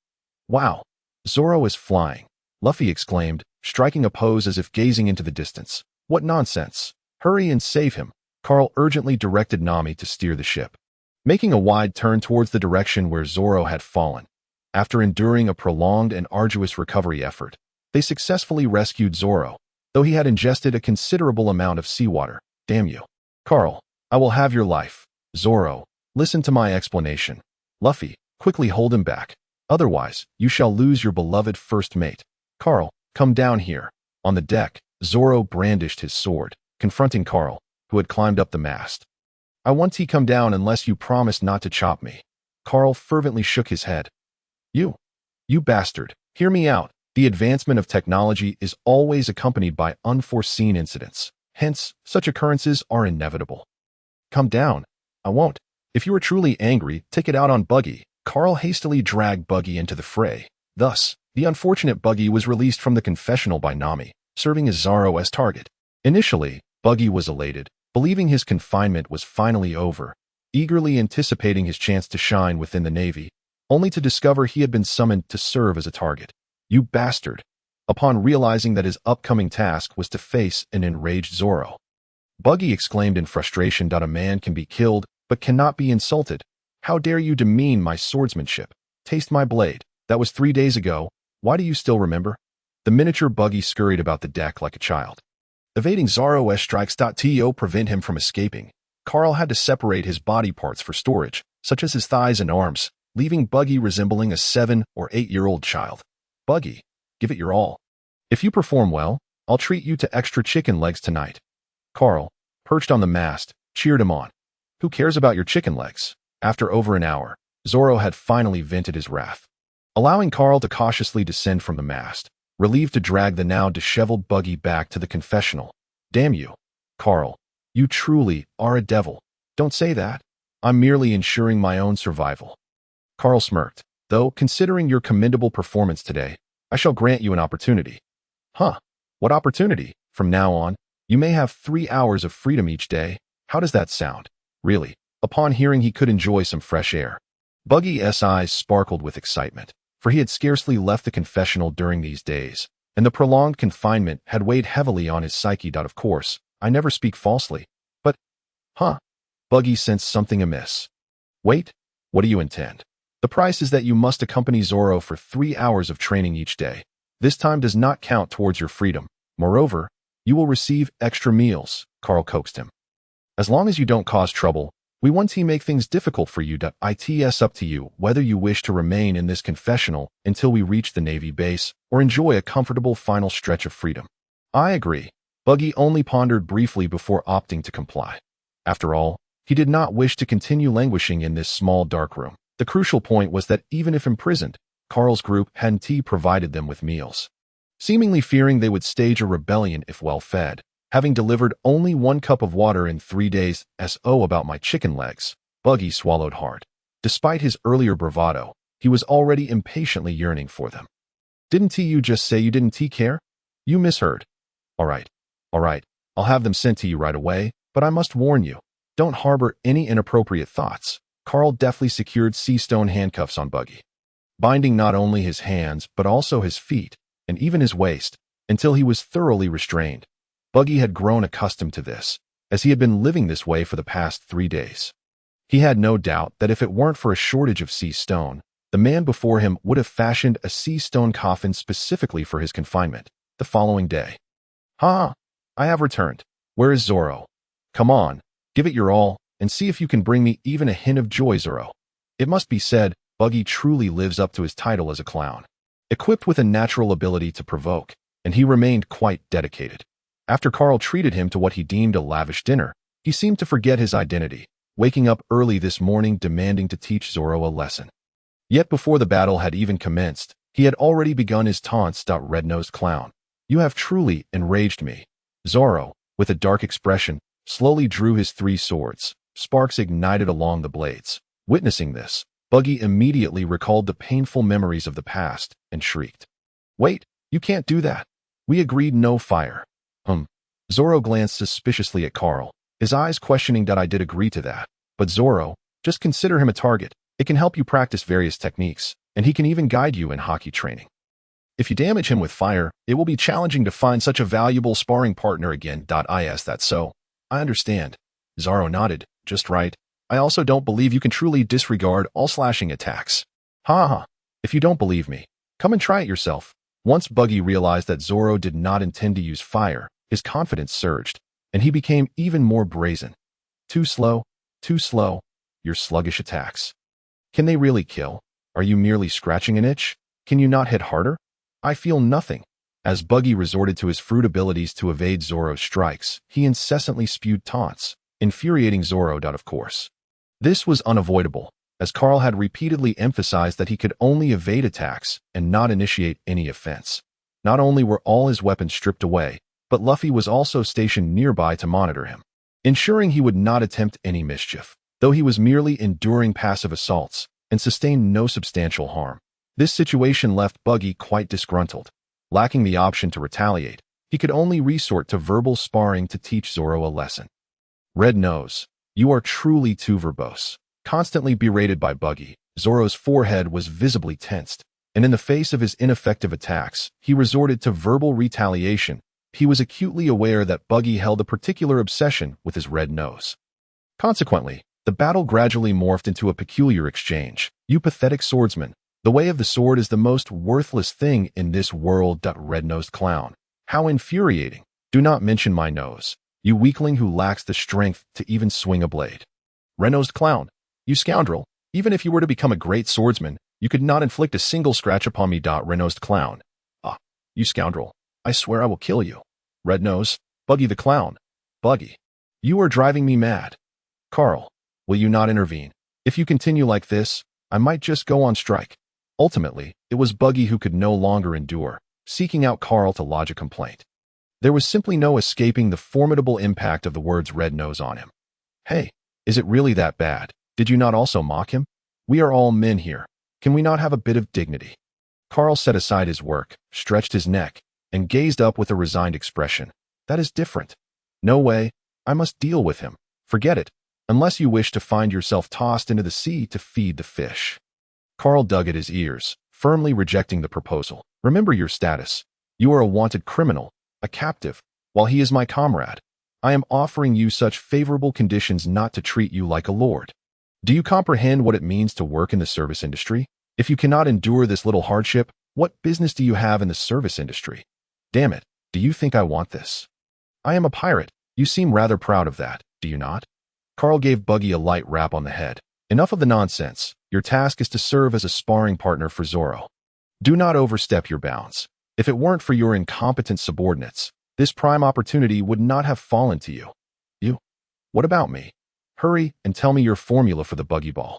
Wow! Zoro is flying! Luffy exclaimed, striking a pose as if gazing into the distance. What nonsense! Hurry and save him! Carl urgently directed Nami to steer the ship, making a wide turn towards the direction where Zoro had fallen. After enduring a prolonged and arduous recovery effort, they successfully rescued Zoro, though he had ingested a considerable amount of seawater. Damn you. Carl, I will have your life. Zoro, listen to my explanation. Luffy, quickly hold him back. Otherwise, you shall lose your beloved first mate. Carl, come down here. On the deck, Zoro brandished his sword, confronting Carl, who had climbed up the mast. I want to come down unless you promise not to chop me. Carl fervently shook his head. You bastard, hear me out. The advancement of technology is always accompanied by unforeseen incidents. Hence, such occurrences are inevitable. Come down. I won't. If you are truly angry, take it out on Buggy. Carl hastily dragged Buggy into the fray. Thus, the unfortunate Buggy was released from the confessional by Nami, serving as Zoro's target. Initially, Buggy was elated, believing his confinement was finally over, eagerly anticipating his chance to shine within the Navy, only to discover he had been summoned to serve as a target. You bastard! Upon realizing that his upcoming task was to face an enraged Zoro, Buggy exclaimed in frustration that a man can be killed, but cannot be insulted. How dare you demean my swordsmanship? Taste my blade. That was 3 days ago. Why do you still remember? The miniature Buggy scurried about the deck like a child. Evading Zoro's strikes to prevent him from escaping, Carl had to separate his body parts for storage, such as his thighs and arms, leaving Buggy resembling a 7 or 8-year-old child. Buggy, give it your all. If you perform well, I'll treat you to extra chicken legs tonight. Carl, perched on the mast, cheered him on. Who cares about your chicken legs? After over an hour, Zoro had finally vented his wrath. Allowing Carl to cautiously descend from the mast, relieved to drag the now disheveled Buggy back to the confessional. Damn you, Carl, you truly are a devil. Don't say that. I'm merely ensuring my own survival. Carl smirked. Though, considering your commendable performance today, I shall grant you an opportunity. Huh? What opportunity? From now on, you may have 3 hours of freedom each day. How does that sound? Really? Upon hearing he could enjoy some fresh air, Buggy's eyes sparkled with excitement, for he had scarcely left the confessional during these days, and the prolonged confinement had weighed heavily on his psyche. Of course, I never speak falsely. But, Buggy sensed something amiss. Wait, what do you intend? The price is that you must accompany Zoro for 3 hours of training each day. This time does not count towards your freedom. Moreover, you will receive extra meals, Carl coaxed him. As long as you don't cause trouble, we want to make things difficult for you. It's up to you whether you wish to remain in this confessional until we reach the Navy base or enjoy a comfortable final stretch of freedom. I agree. Buggy only pondered briefly before opting to comply. After all, he did not wish to continue languishing in this small dark room. The crucial point was that even if imprisoned, Carl's group hadn't provided them with meals. Seemingly fearing they would stage a rebellion if well fed, having delivered only 1 cup of water in 3 days, about my chicken legs, Buggy swallowed hard. Despite his earlier bravado, he was already impatiently yearning for them. Didn't you just say you didn't care? You misheard. All right, I'll have them sent to you right away, but I must warn you, don't harbor any inappropriate thoughts. Carl deftly secured sea-stone handcuffs on Buggy, binding not only his hands but also his feet, and even his waist, until he was thoroughly restrained. Buggy had grown accustomed to this, as he had been living this way for the past 3 days. He had no doubt that if it weren't for a shortage of sea stone, the man before him would have fashioned a sea stone coffin specifically for his confinement the following day. I have returned. Where is Zoro? Come on, give it your all, and see if you can bring me even a hint of joy, Zoro. It must be said, Buggy truly lives up to his title as a clown, equipped with a natural ability to provoke, and he remained quite dedicated. After Carl treated him to what he deemed a lavish dinner, he seemed to forget his identity, waking up early this morning demanding to teach Zoro a lesson. Yet before the battle had even commenced, he had already begun his taunts. Red-nosed clown, you have truly enraged me. Zoro, with a dark expression, slowly drew his 3 swords. Sparks ignited along the blades. Witnessing this, Buggy immediately recalled the painful memories of the past and shrieked. Wait, you can't do that. We agreed no fire. Zoro glanced suspiciously at Carl, his eyes questioning. I did agree to that. But Zoro, just consider him a target. It can help you practice various techniques, and he can even guide you in hockey training. If you damage him with fire, it will be challenging to find such a valuable sparring partner again. Is that so? I understand. Zoro nodded. Just right. I also don't believe you can truly disregard all slashing attacks. If you don't believe me, come and try it yourself. Once Buggy realized that Zoro did not intend to use fire, his confidence surged, and he became even more brazen. Too slow, your sluggish attacks. Can they really kill? Are you merely scratching an itch? Can you not hit harder? I feel nothing. As Buggy resorted to his fruit abilities to evade Zoro's strikes, he incessantly spewed taunts, infuriating Zoro. Of course, this was unavoidable, as Carl had repeatedly emphasized that he could only evade attacks and not initiate any offense. Not only were all his weapons stripped away, but Luffy was also stationed nearby to monitor him, ensuring he would not attempt any mischief, though he was merely enduring passive assaults and sustained no substantial harm. This situation left Buggy quite disgruntled. Lacking the option to retaliate, he could only resort to verbal sparring to teach Zoro a lesson. Red Nose, you are truly too verbose. Constantly berated by Buggy, Zoro's forehead was visibly tensed, and in the face of his ineffective attacks, he resorted to verbal retaliation. He was acutely aware that Buggy held a particular obsession with his red nose. Consequently, the battle gradually morphed into a peculiar exchange. You pathetic swordsman, The way of the sword is the most worthless thing in this world. Red-nosed clown. How infuriating. Do not mention my nose, you weakling who lacks the strength to even swing a blade. Red-nosed clown. You scoundrel. Even if you were to become a great swordsman, you could not inflict a single scratch upon me. Red-nosed clown. Ah, you scoundrel. I swear I will kill you. Red Nose. Buggy the clown. Buggy. You are driving me mad. Carl, will you not intervene? If you continue like this, I might just go on strike. Ultimately, it was Buggy who could no longer endure, seeking out Carl to lodge a complaint. There was simply no escaping the formidable impact of the words Red Nose on him. Hey, is it really that bad? Did you not also mock him? We are all men here. Can we not have a bit of dignity? Carl set aside his work, stretched his neck, and gazed up with a resigned expression. That is different. No way. I must deal with him. Forget it, unless you wish to find yourself tossed into the sea to feed the fish. Carl dug at his ears, firmly rejecting the proposal. Remember your status. You are a wanted criminal, a captive, while he is my comrade. I am offering you such favorable conditions not to treat you like a lord. Do you comprehend what it means to work in the service industry? If you cannot endure this little hardship, what business do you have in the service industry? Damn it, do you think I want this? I am a pirate. You seem rather proud of that, do you not? Carl gave Buggy a light rap on the head. Enough of the nonsense. Your task is to serve as a sparring partner for Zorro. Do not overstep your bounds. If it weren't for your incompetent subordinates, this prime opportunity would not have fallen to you. You? What about me? Hurry and tell me your formula for the buggy ball.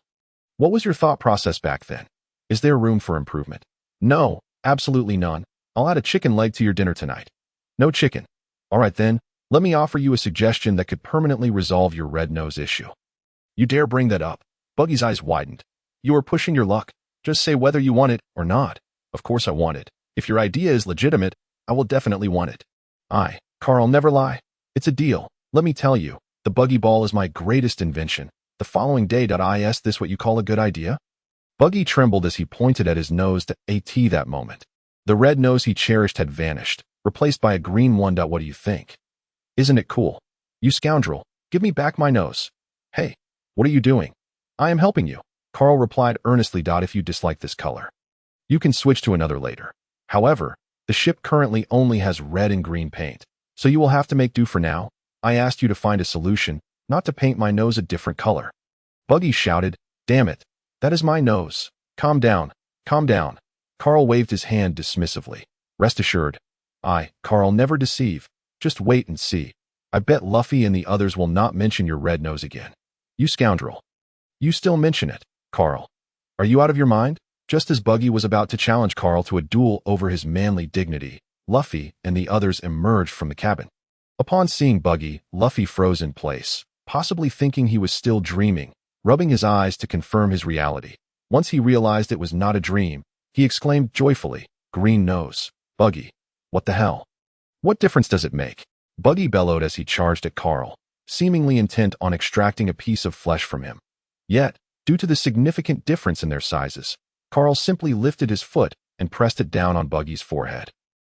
What was your thought process back then? Is there room for improvement? No, absolutely none. I'll add a chicken leg to your dinner tonight. No chicken. All right then, let me offer you a suggestion that could permanently resolve your red nose issue. You dare bring that up? Buggy's eyes widened. You are pushing your luck. Just say whether you want it or not. Of course I want it. If your idea is legitimate, I will definitely want it. Carl, never lie. It's a deal. Let me tell you, the buggy ball is my greatest invention. The following day. Is this what you call a good idea? Buggy trembled as he pointed at his nose to AT that moment. The red nose he cherished had vanished, replaced by a green one. What do you think? Isn't it cool? You scoundrel, give me back my nose. Hey, what are you doing? I am helping you. Carl replied earnestly. If you dislike this color, you can switch to another later. However, the ship currently only has red and green paint, so you will have to make do for now. I asked you to find a solution, not to paint my nose a different color. Buggy shouted, damn it, that is my nose. Calm down, calm down. Carl waved his hand dismissively. Rest assured. Carl, never deceive. Just wait and see. I bet Luffy and the others will not mention your red nose again. You scoundrel. You still mention it, Carl. Are you out of your mind? Just as Buggy was about to challenge Carl to a duel over his manly dignity, Luffy and the others emerged from the cabin. Upon seeing Buggy, Luffy froze in place, possibly thinking he was still dreaming, rubbing his eyes to confirm his reality. Once he realized it was not a dream, he exclaimed joyfully, Green nose, Buggy, what the hell? What difference does it make? Buggy bellowed as he charged at Carl, seemingly intent on extracting a piece of flesh from him. Yet, due to the significant difference in their sizes, Carl simply lifted his foot and pressed it down on Buggy's forehead,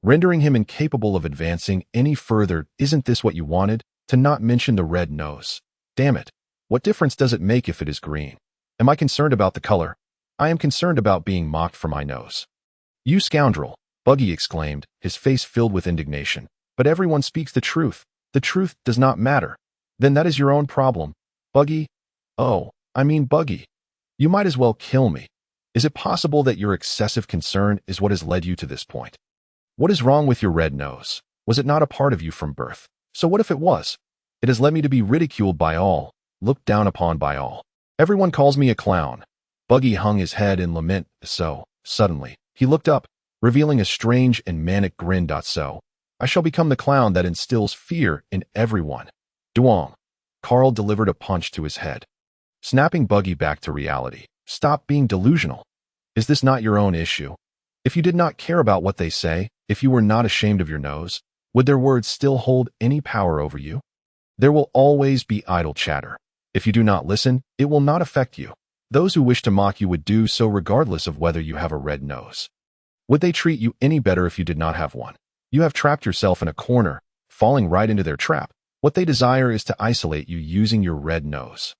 rendering him incapable of advancing any further. Isn't this what you wanted? To not mention the red nose. Damn it. What difference does it make if it is green? Am I concerned about the color? I am concerned about being mocked for my nose. You scoundrel, Buggy exclaimed, his face filled with indignation. But everyone speaks the truth. The truth does not matter. Then that is your own problem. Buggy? Oh, I mean Buggy. You might as well kill me. Is it possible that your excessive concern is what has led you to this point? What is wrong with your red nose? Was it not a part of you from birth? So what if it was? It has led me to be ridiculed by all, looked down upon by all. Everyone calls me a clown. Buggy hung his head in lament. Suddenly, he looked up, revealing a strange and manic grin. I shall become the clown that instills fear in everyone. Duong. Carl delivered a punch to his head, snapping Buggy back to reality. Stop being delusional. Is this not your own issue? If you did not care about what they say, if you were not ashamed of your nose, would their words still hold any power over you? There will always be idle chatter. If you do not listen, it will not affect you. Those who wish to mock you would do so regardless of whether you have a red nose. Would they treat you any better if you did not have one? You have trapped yourself in a corner, falling right into their trap. What they desire is to isolate you using your red nose.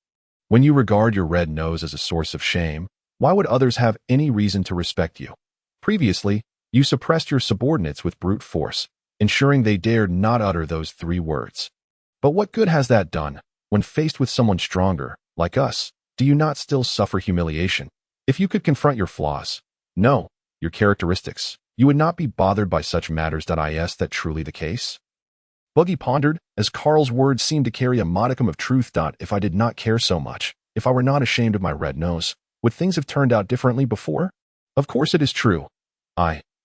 When you regard your red nose as a source of shame, Why would others have any reason to respect you? Previously, you suppressed your subordinates with brute force, ensuring they dared not utter those 3 words. But what good has that done? When faced with someone stronger, like us, do you not still suffer humiliation? If you could confront your flaws, no, your characteristics, you would not be bothered by such matters. Is that truly the case? Buggy pondered, as Carl's words seemed to carry a modicum of truth. If I did not care so much, if I were not ashamed of my red nose, would things have turned out differently before? Of course it is true.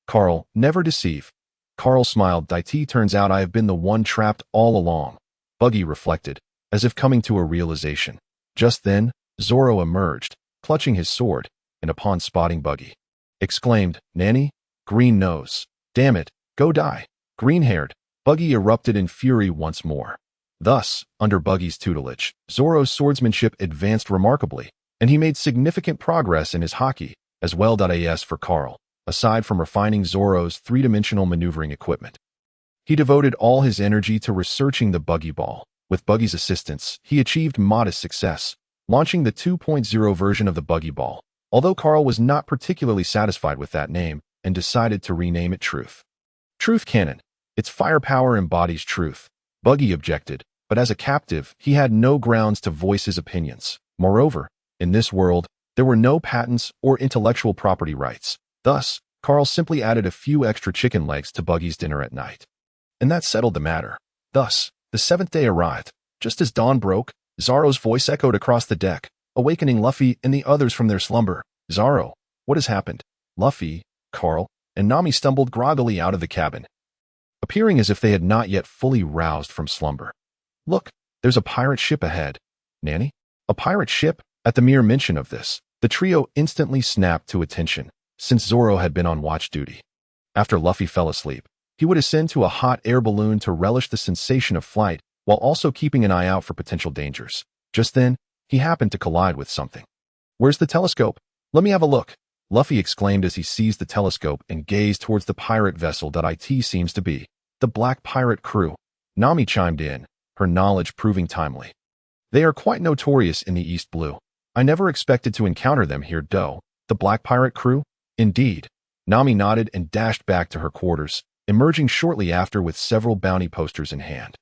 Carl, never deceive. Carl smiled. Turns out I have been the one trapped all along. Buggy reflected, as if coming to a realization. Just then, Zorro emerged, clutching his sword, and upon spotting Buggy, exclaimed, Nanny, green nose. Damn it, go die. Green-haired. Buggy erupted in fury once more. Thus, under Buggy's tutelage, Zorro's swordsmanship advanced remarkably, and he made significant progress in his hockey, as well. As for Carl, aside from refining Zorro's 3-dimensional maneuvering equipment, he devoted all his energy to researching the Buggy Ball. With Buggy's assistance, he achieved modest success, launching the 2.0 version of the Buggy Ball, although Carl was not particularly satisfied with that name and decided to rename it Truth. Truth Cannon. Its firepower embodies truth. Buggy objected, but as a captive, he had no grounds to voice his opinions. Moreover, in this world, there were no patents or intellectual property rights. Thus, Carl simply added a few extra chicken legs to Buggy's dinner at night. And that settled the matter. Thus, the 7th day arrived. Just as dawn broke, Zorro's voice echoed across the deck, awakening Luffy and the others from their slumber. Zorro, what has happened? Luffy, Carl, and Nami stumbled groggily out of the cabin, appearing as if they had not yet fully roused from slumber. Look, there's a pirate ship ahead. Nanny? A pirate ship? At the mere mention of this, the trio instantly snapped to attention, since Zorro had been on watch duty. After Luffy fell asleep, he would ascend to a hot air balloon to relish the sensation of flight, while also keeping an eye out for potential dangers. Just then, he happened to collide with something. Where's the telescope? Let me have a look. Luffy exclaimed as he seized the telescope and gazed towards the pirate vessel. It seems to be the Black Pirate crew. Nami chimed in, her knowledge proving timely. They are quite notorious in the East Blue. I never expected to encounter them here. The Black Pirate crew? Indeed. Nami nodded and dashed back to her quarters, emerging shortly after with several bounty posters in hand.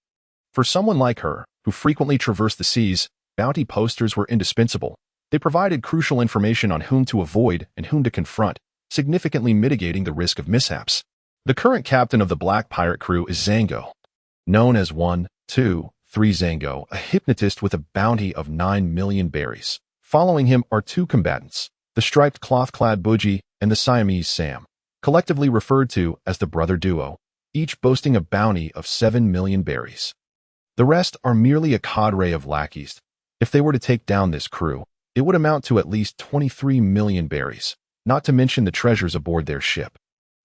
For someone like her, who frequently traversed the seas, bounty posters were indispensable. They provided crucial information on whom to avoid and whom to confront, significantly mitigating the risk of mishaps. The current captain of the Black Pirate crew is Zango, known as 1, 2, 3 Zango, a hypnotist with a bounty of 9 million berries. Following him are 2 combatants, the striped cloth-clad Buji and the Siamese Sam, collectively referred to as the Brother Duo, each boasting a bounty of 7 million berries. The rest are merely a cadre of lackeys. If they were to take down this crew, it would amount to at least 23 million berries, not to mention the treasures aboard their ship.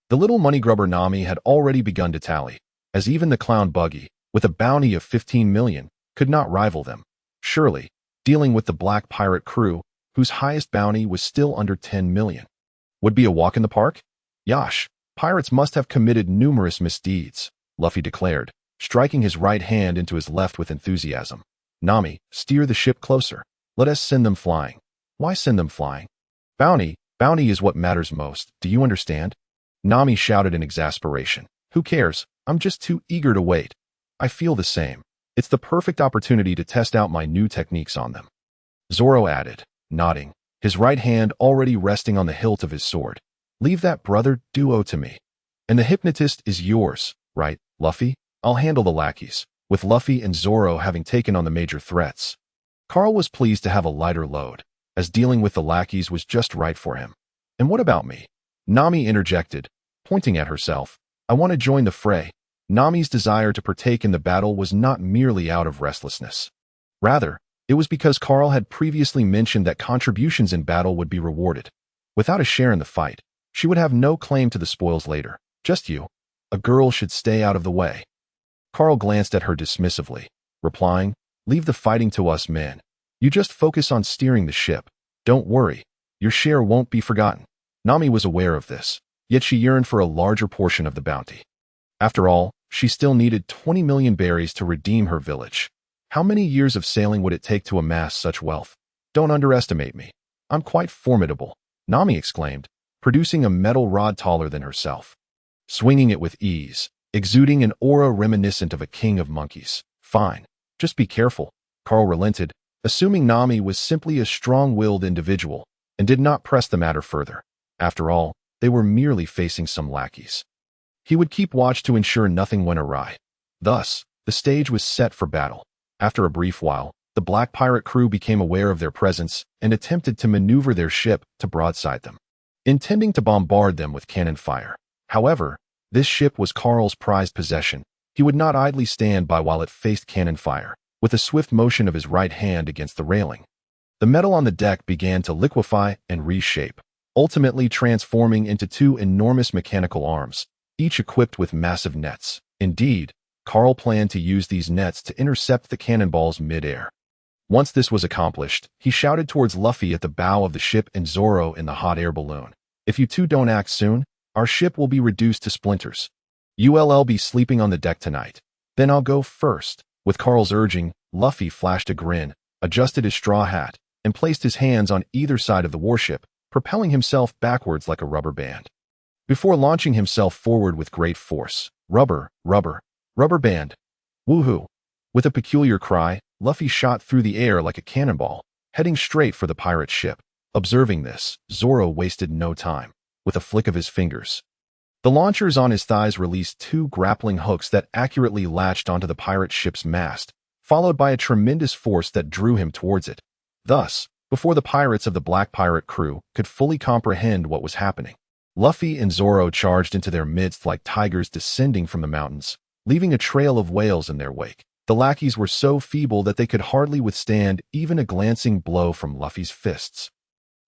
The little money grubber Nami had already begun to tally, as even the clown Buggy, with a bounty of 15 million, could not rival them. Surely, dealing with the Black Pirate crew, whose highest bounty was still under 10 million, would be a walk in the park? Yash, pirates must have committed numerous misdeeds, Luffy declared, striking his right hand into his left with enthusiasm. Nami, steer the ship closer. Let us send them flying. Why send them flying? Bounty is what matters most, do you understand? Nami shouted in exasperation. Who cares? I'm just too eager to wait. I feel the same. It's the perfect opportunity to test out my new techniques on them. Zorro added, nodding, his right hand already resting on the hilt of his sword. Leave that Brother Duo to me. And the hypnotist is yours, right, Luffy? I'll handle the lackeys, with Luffy and Zorro having taken on the major threats. Carl was pleased to have a lighter load, as dealing with the lackeys was just right for him. And what about me? Nami interjected, pointing at herself. I want to join the fray. Nami's desire to partake in the battle was not merely out of restlessness. Rather, it was because Carl had previously mentioned that contributions in battle would be rewarded. Without a share in the fight, she would have no claim to the spoils later. Just you. A girl should stay out of the way. Carl glanced at her dismissively, replying, leave the fighting to us men. You just focus on steering the ship. Don't worry. Your share won't be forgotten. Nami was aware of this, yet she yearned for a larger portion of the bounty. After all, she still needed 20 million berries to redeem her village. How many years of sailing would it take to amass such wealth? Don't underestimate me. I'm quite formidable, Nami exclaimed, producing a metal rod taller than herself. Swinging it with ease, exuding an aura reminiscent of a king of monkeys. Fine, just be careful, Carl relented, assuming Nami was simply a strong-willed individual, and did not press the matter further. After all, they were merely facing some lackeys. He would keep watch to ensure nothing went awry. Thus, the stage was set for battle. After a brief while, the black pirate crew became aware of their presence and attempted to maneuver their ship to broadside them, intending to bombard them with cannon fire. However, this ship was Carl's prized possession. He would not idly stand by while it faced cannon fire. With a swift motion of his right hand against the railing, the metal on the deck began to liquefy and reshape, ultimately transforming into two enormous mechanical arms, each equipped with massive nets. Indeed, Carl planned to use these nets to intercept the cannonballs mid-air. Once this was accomplished, he shouted towards Luffy at the bow of the ship and Zoro in the hot air balloon. If you two don't act soon, our ship will be reduced to splinters. You'll be sleeping on the deck tonight. Then I'll go first. With Carl's urging, Luffy flashed a grin, adjusted his straw hat, and placed his hands on either side of the warship, propelling himself backwards like a rubber band. Before launching himself forward with great force, rubber band. Woohoo! With a peculiar cry, Luffy shot through the air like a cannonball, heading straight for the pirate ship. Observing this, Zoro wasted no time. With a flick of his fingers, the launchers on his thighs released two grappling hooks that accurately latched onto the pirate ship's mast, followed by a tremendous force that drew him towards it. Thus, before the pirates of the Black Pirate crew could fully comprehend what was happening, Luffy and Zoro charged into their midst like tigers descending from the mountains, leaving a trail of whales in their wake. The lackeys were so feeble that they could hardly withstand even a glancing blow from Luffy's fists,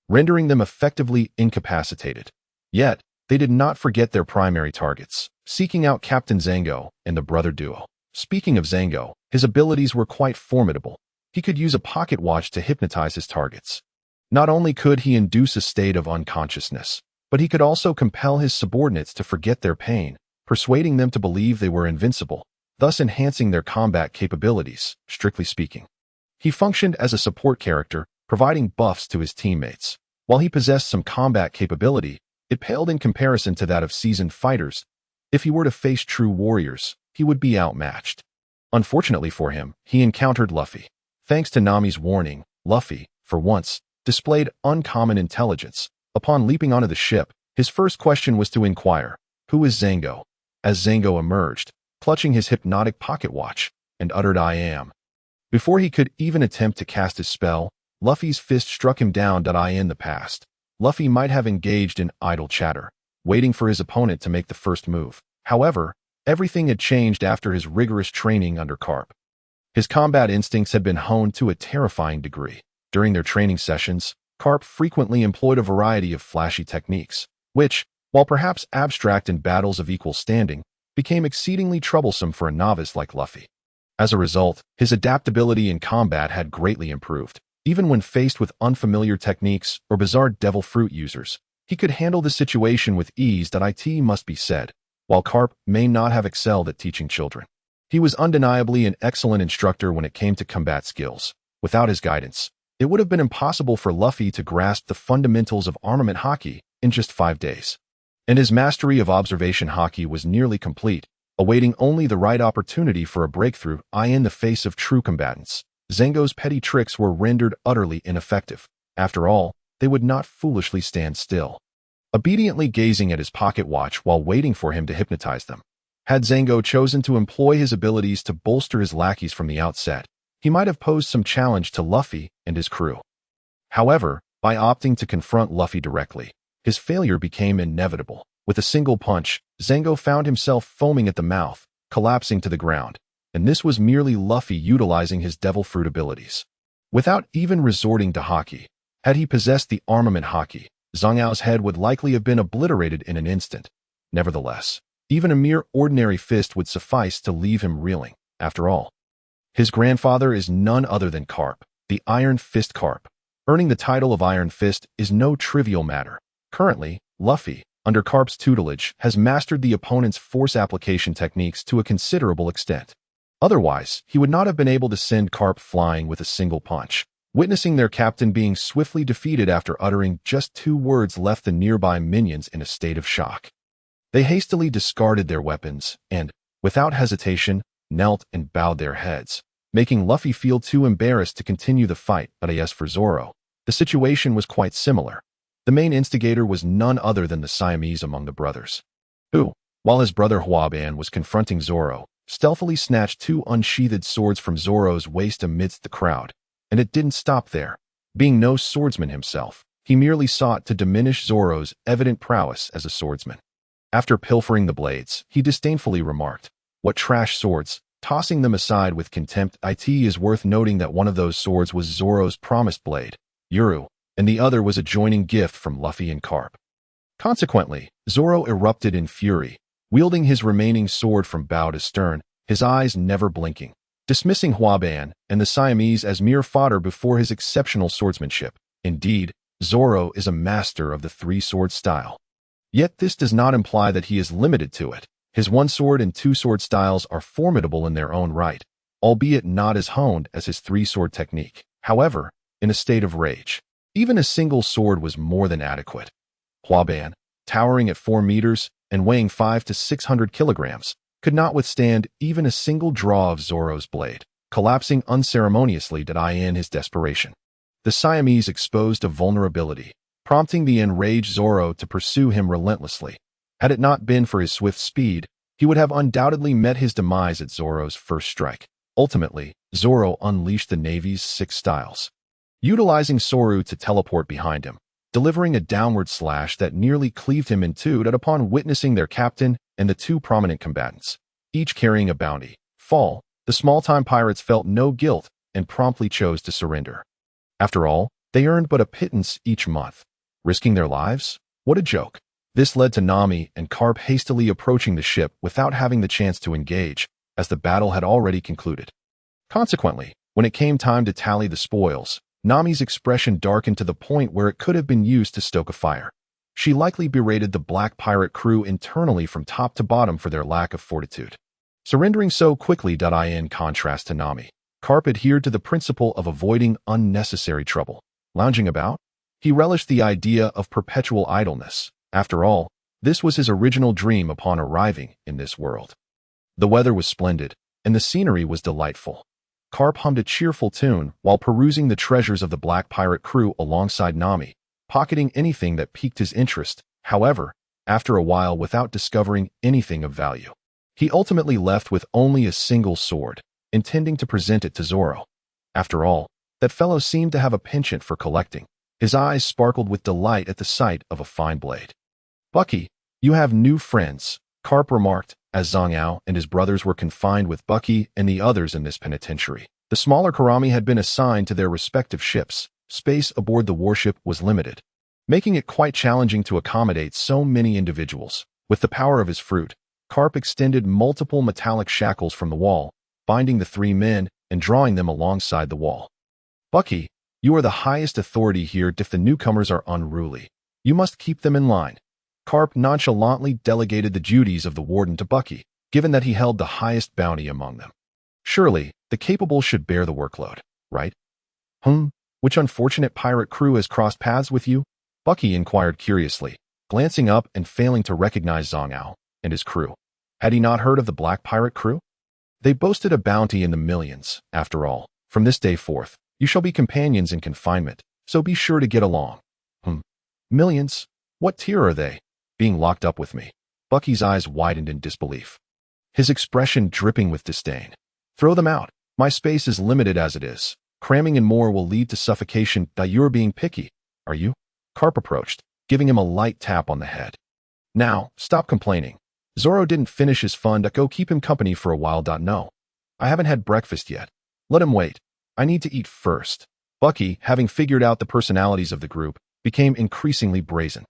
rendering them effectively incapacitated. Yet, they did not forget their primary targets, seeking out Captain Zango and the brother duo. Speaking of Zango, his abilities were quite formidable. He could use a pocket watch to hypnotize his targets. Not only could he induce a state of unconsciousness, but he could also compel his subordinates to forget their pain, persuading them to believe they were invincible, thus enhancing their combat capabilities, strictly speaking. He functioned as a support character, providing buffs to his teammates. While he possessed some combat capability, it paled in comparison to that of seasoned fighters. If he were to face true warriors, he would be outmatched. Unfortunately for him, he encountered Luffy. Thanks to Nami's warning, Luffy, for once, displayed uncommon intelligence. Upon leaping onto the ship, his first question was to inquire, "Who is Zango?" As Zango emerged, clutching his hypnotic pocket watch, and uttered "I am." Before he could even attempt to cast his spell, Luffy's fist struck him down. In the past, Luffy might have engaged in idle chatter, waiting for his opponent to make the first move. However, everything had changed after his rigorous training under Carp. His combat instincts had been honed to a terrifying degree. During their training sessions, Carp frequently employed a variety of flashy techniques, which, while perhaps abstract in battles of equal standing, became exceedingly troublesome for a novice like Luffy. As a result, his adaptability in combat had greatly improved. Even when faced with unfamiliar techniques or bizarre devil fruit users, he could handle the situation with ease. It must be said, while Carp may not have excelled at teaching children, he was undeniably an excellent instructor when it came to combat skills. Without his guidance, it would have been impossible for Luffy to grasp the fundamentals of armament haki in just 5 days. And his mastery of observation haki was nearly complete, awaiting only the right opportunity for a breakthrough. In the face of true combatants, Zango's petty tricks were rendered utterly ineffective. After all, they would not foolishly stand still, obediently gazing at his pocket watch while waiting for him to hypnotize them. Had Zango chosen to employ his abilities to bolster his lackeys from the outset, he might have posed some challenge to Luffy and his crew. However, by opting to confront Luffy directly, his failure became inevitable. With a single punch, Zango found himself foaming at the mouth, collapsing to the ground, and this was merely Luffy utilizing his devil fruit abilities. Without even resorting to haki, had he possessed the armament haki, Zhang head would likely have been obliterated in an instant. Nevertheless, even a mere ordinary fist would suffice to leave him reeling. After all, his grandfather is none other than Carp, the Iron Fist Carp. Earning the title of Iron Fist is no trivial matter. Currently, Luffy, under Carp's tutelage, has mastered the opponent's force application techniques to a considerable extent. Otherwise, he would not have been able to send Carp flying with a single punch. Witnessing their captain being swiftly defeated after uttering just 2 words left the nearby minions in a state of shock. They hastily discarded their weapons and, without hesitation, knelt and bowed their heads, making Luffy feel too embarrassed to continue the fight. But as for Zoro, the situation was quite similar. The main instigator was none other than the Siamese among the brothers, who, while his brother Huaban was confronting Zoro, stealthily snatched 2 unsheathed swords from Zoro's waist amidst the crowd. And it didn't stop there. Being no swordsman himself, he merely sought to diminish Zoro's evident prowess as a swordsman. After pilfering the blades, he disdainfully remarked, "What trash swords," tossing them aside with contempt. It is worth noting that one of those swords was Zoro's promised blade, Yuru, and the other was a joining gift from Luffy and Carp. Consequently, Zoro erupted in fury, wielding his remaining sword from bow to stern, his eyes never blinking, dismissing Huaban and the Siamese as mere fodder before his exceptional swordsmanship. Indeed, Zoro is a master of the 3-sword style. Yet this does not imply that he is limited to it. His 1-sword and 2-sword styles are formidable in their own right, albeit not as honed as his 3-sword technique. However, in a state of rage, even a single sword was more than adequate. Huaban, towering at 4 meters and weighing 500 to 600 kilograms, could not withstand even a single draw of Zoro's blade, collapsing unceremoniously in his desperation. The Siamese exposed a vulnerability, prompting the enraged Zoro to pursue him relentlessly. Had it not been for his swift speed, he would have undoubtedly met his demise at Zoro's first strike. Ultimately, Zoro unleashed the Navy's 6 styles, utilizing Soru to teleport behind him, delivering a downward slash that nearly cleaved him in 2. Upon witnessing their captain and the 2 prominent combatants, each carrying a bounty, fall, the small-time pirates felt no guilt and promptly chose to surrender. After all, they earned but a pittance each month. Risking their lives? What a joke. This led to Nami and Carp hastily approaching the ship without having the chance to engage, as the battle had already concluded. Consequently, when it came time to tally the spoils, Nami's expression darkened to the point where it could have been used to stoke a fire. She likely berated the black pirate crew internally from top to bottom for their lack of fortitude. Surrendering so quickly. In contrast to Nami, Carp adhered to the principle of avoiding unnecessary trouble. Lounging about, he relished the idea of perpetual idleness. After all, this was his original dream upon arriving in this world. The weather was splendid, and the scenery was delightful. Carp hummed a cheerful tune while perusing the treasures of the black pirate crew alongside Nami, pocketing anything that piqued his interest. However, after a while, without discovering anything of value, he ultimately left with only a single sword, intending to present it to Zoro. After all, that fellow seemed to have a penchant for collecting. His eyes sparkled with delight at the sight of a fine blade. "Bucky, you have new friends," Carp remarked, as Zhang Yao and his brothers were confined with Bucky and the others in this penitentiary. The smaller Karami had been assigned to their respective ships. Space aboard the warship was limited, making it quite challenging to accommodate so many individuals. With the power of his fruit, Carp extended multiple metallic shackles from the wall, binding the 3 men and drawing them alongside the wall. "Bucky, you are the highest authority here. If the newcomers are unruly, you must keep them in line." Carp nonchalantly delegated the duties of the warden to Bucky, given that he held the highest bounty among them. Surely, the capable should bear the workload, right? Which unfortunate pirate crew has crossed paths with you? Bucky inquired curiously, glancing up and failing to recognize Zhang Yao and his crew. Had he not heard of the black pirate crew? They boasted a bounty in the millions. After all, from this day forth, you shall be companions in confinement, so be sure to get along. Millions? What tier are they? Being locked up with me. Bucky's eyes widened in disbelief, his expression dripping with disdain. Throw them out. My space is limited as it is. Cramming in more will lead to suffocation. You're being picky, are you? Carp approached, giving him a light tap on the head. Now, stop complaining. Zoro didn't finish his fun. Go keep him company for a while. No, I haven't had breakfast yet. Let him wait. I need to eat first. Bucky, having figured out the personalities of the group, became increasingly brazen.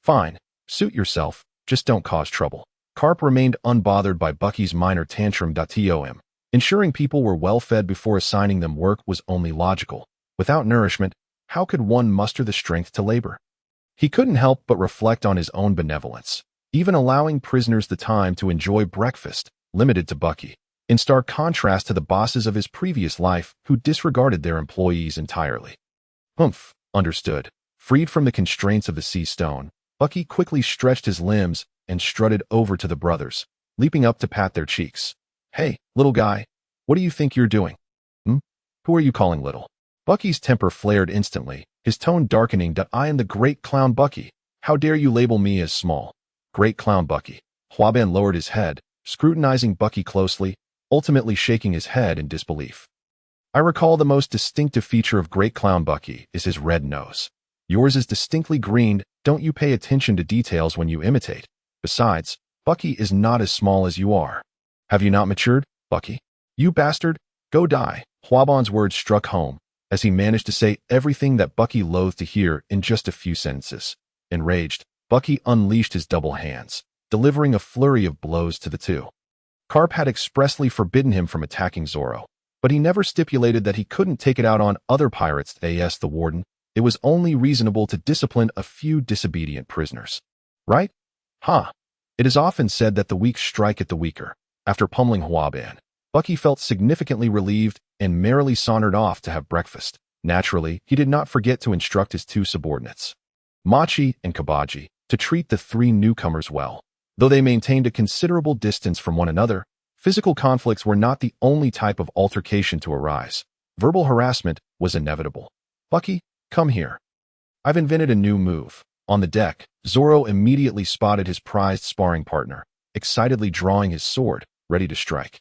Fine. Suit yourself, just don't cause trouble. Carp remained unbothered by Bucky's minor tantrum. Ensuring people were well fed before assigning them work was only logical. Without nourishment, how could one muster the strength to labor? He couldn't help but reflect on his own benevolence, even allowing prisoners the time to enjoy breakfast, limited to Bucky. in stark contrast to the bosses of his previous life who disregarded their employees entirely. Humph, understood. Freed from the constraints of the sea stone, Bucky quickly stretched his limbs and strutted over to the brothers, leaping up to pat their cheeks. Hey, little guy, what do you think you're doing? Who are you calling little? Bucky's temper flared instantly, his tone darkening. I am the Great Clown Bucky. How dare you label me as small? Great Clown Bucky. Huaban lowered his head, scrutinizing Bucky closely, ultimately shaking his head in disbelief. I recall the most distinctive feature of Great Clown Bucky is his red nose. Yours is distinctly green. Don't you pay attention to details when you imitate? Besides, Bucky is not as small as you are. Have you not matured, Bucky? You bastard, go die. Huaban's words struck home, as he managed to say everything that Bucky loathed to hear in just a few sentences. Enraged, Bucky unleashed his double hands, delivering a flurry of blows to the two. Carp had expressly forbidden him from attacking Zoro, but he never stipulated that he couldn't take it out on other pirates. As the warden, it was only reasonable to discipline a few disobedient prisoners. Right? It is often said that the weak strike at the weaker. After pummeling Huaban, Bucky felt significantly relieved and merrily sauntered off to have breakfast. Naturally, he did not forget to instruct his two subordinates, Machi and Kabaji, to treat the three newcomers well. Though they maintained a considerable distance from one another, physical conflicts were not the only type of altercation to arise. Verbal harassment was inevitable. Bucky, come here. I've invented a new move. On the deck, Zoro immediately spotted his prized sparring partner, excitedly drawing his sword, ready to strike.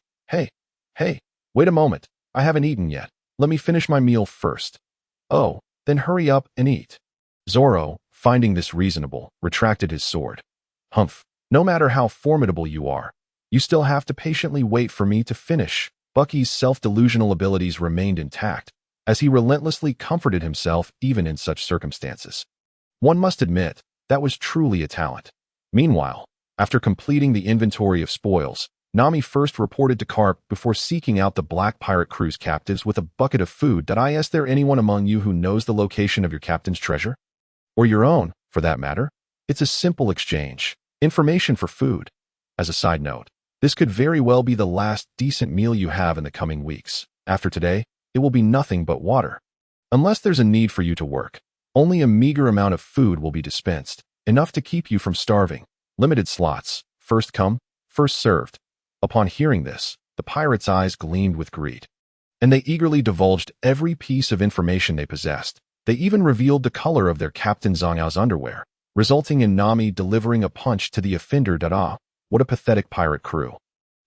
Hey, wait a moment. I haven't eaten yet. Let me finish my meal first. Oh, then hurry up and eat. Zoro, finding this reasonable, retracted his sword. Humph, no matter how formidable you are, you still have to patiently wait for me to finish. Bucky's self-delusional abilities remained intact, as he relentlessly comforted himself even in such circumstances. One must admit, that was truly a talent. Meanwhile, after completing the inventory of spoils, Nami first reported to Carp before seeking out the Black Pirate crew's captives with a bucket of food. Is there anyone among you who knows the location of your captain's treasure? Or your own, for that matter? It's a simple exchange. Information for food. As a side note, this could very well be the last decent meal you have in the coming weeks. After today, it will be nothing but water. Unless there's a need for you to work, only a meager amount of food will be dispensed, enough to keep you from starving. Limited slots, first come, first served. Upon hearing this, the pirates' eyes gleamed with greed, and they eagerly divulged every piece of information they possessed. They even revealed the color of their Captain Zhang Yao's underwear, resulting in Nami delivering a punch to the offender. What a pathetic pirate crew.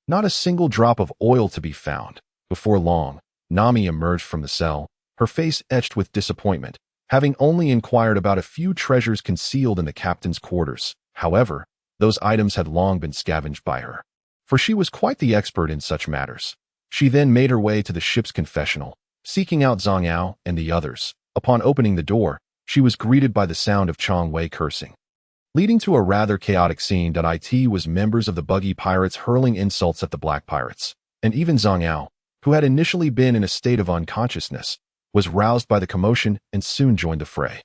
Not a single drop of oil to be found. Before long, Nami emerged from the cell, her face etched with disappointment, having only inquired about a few treasures concealed in the captain's quarters. However, those items had long been scavenged by her, for she was quite the expert in such matters. She then made her way to the ship's confessional, seeking out Zhang Yao and the others. Upon opening the door, she was greeted by the sound of Chong Wei cursing, leading to a rather chaotic scene. It was members of the buggy pirates hurling insults at the black pirates, and even Zhang Yao, who had initially been in a state of unconsciousness, was roused by the commotion and soon joined the fray.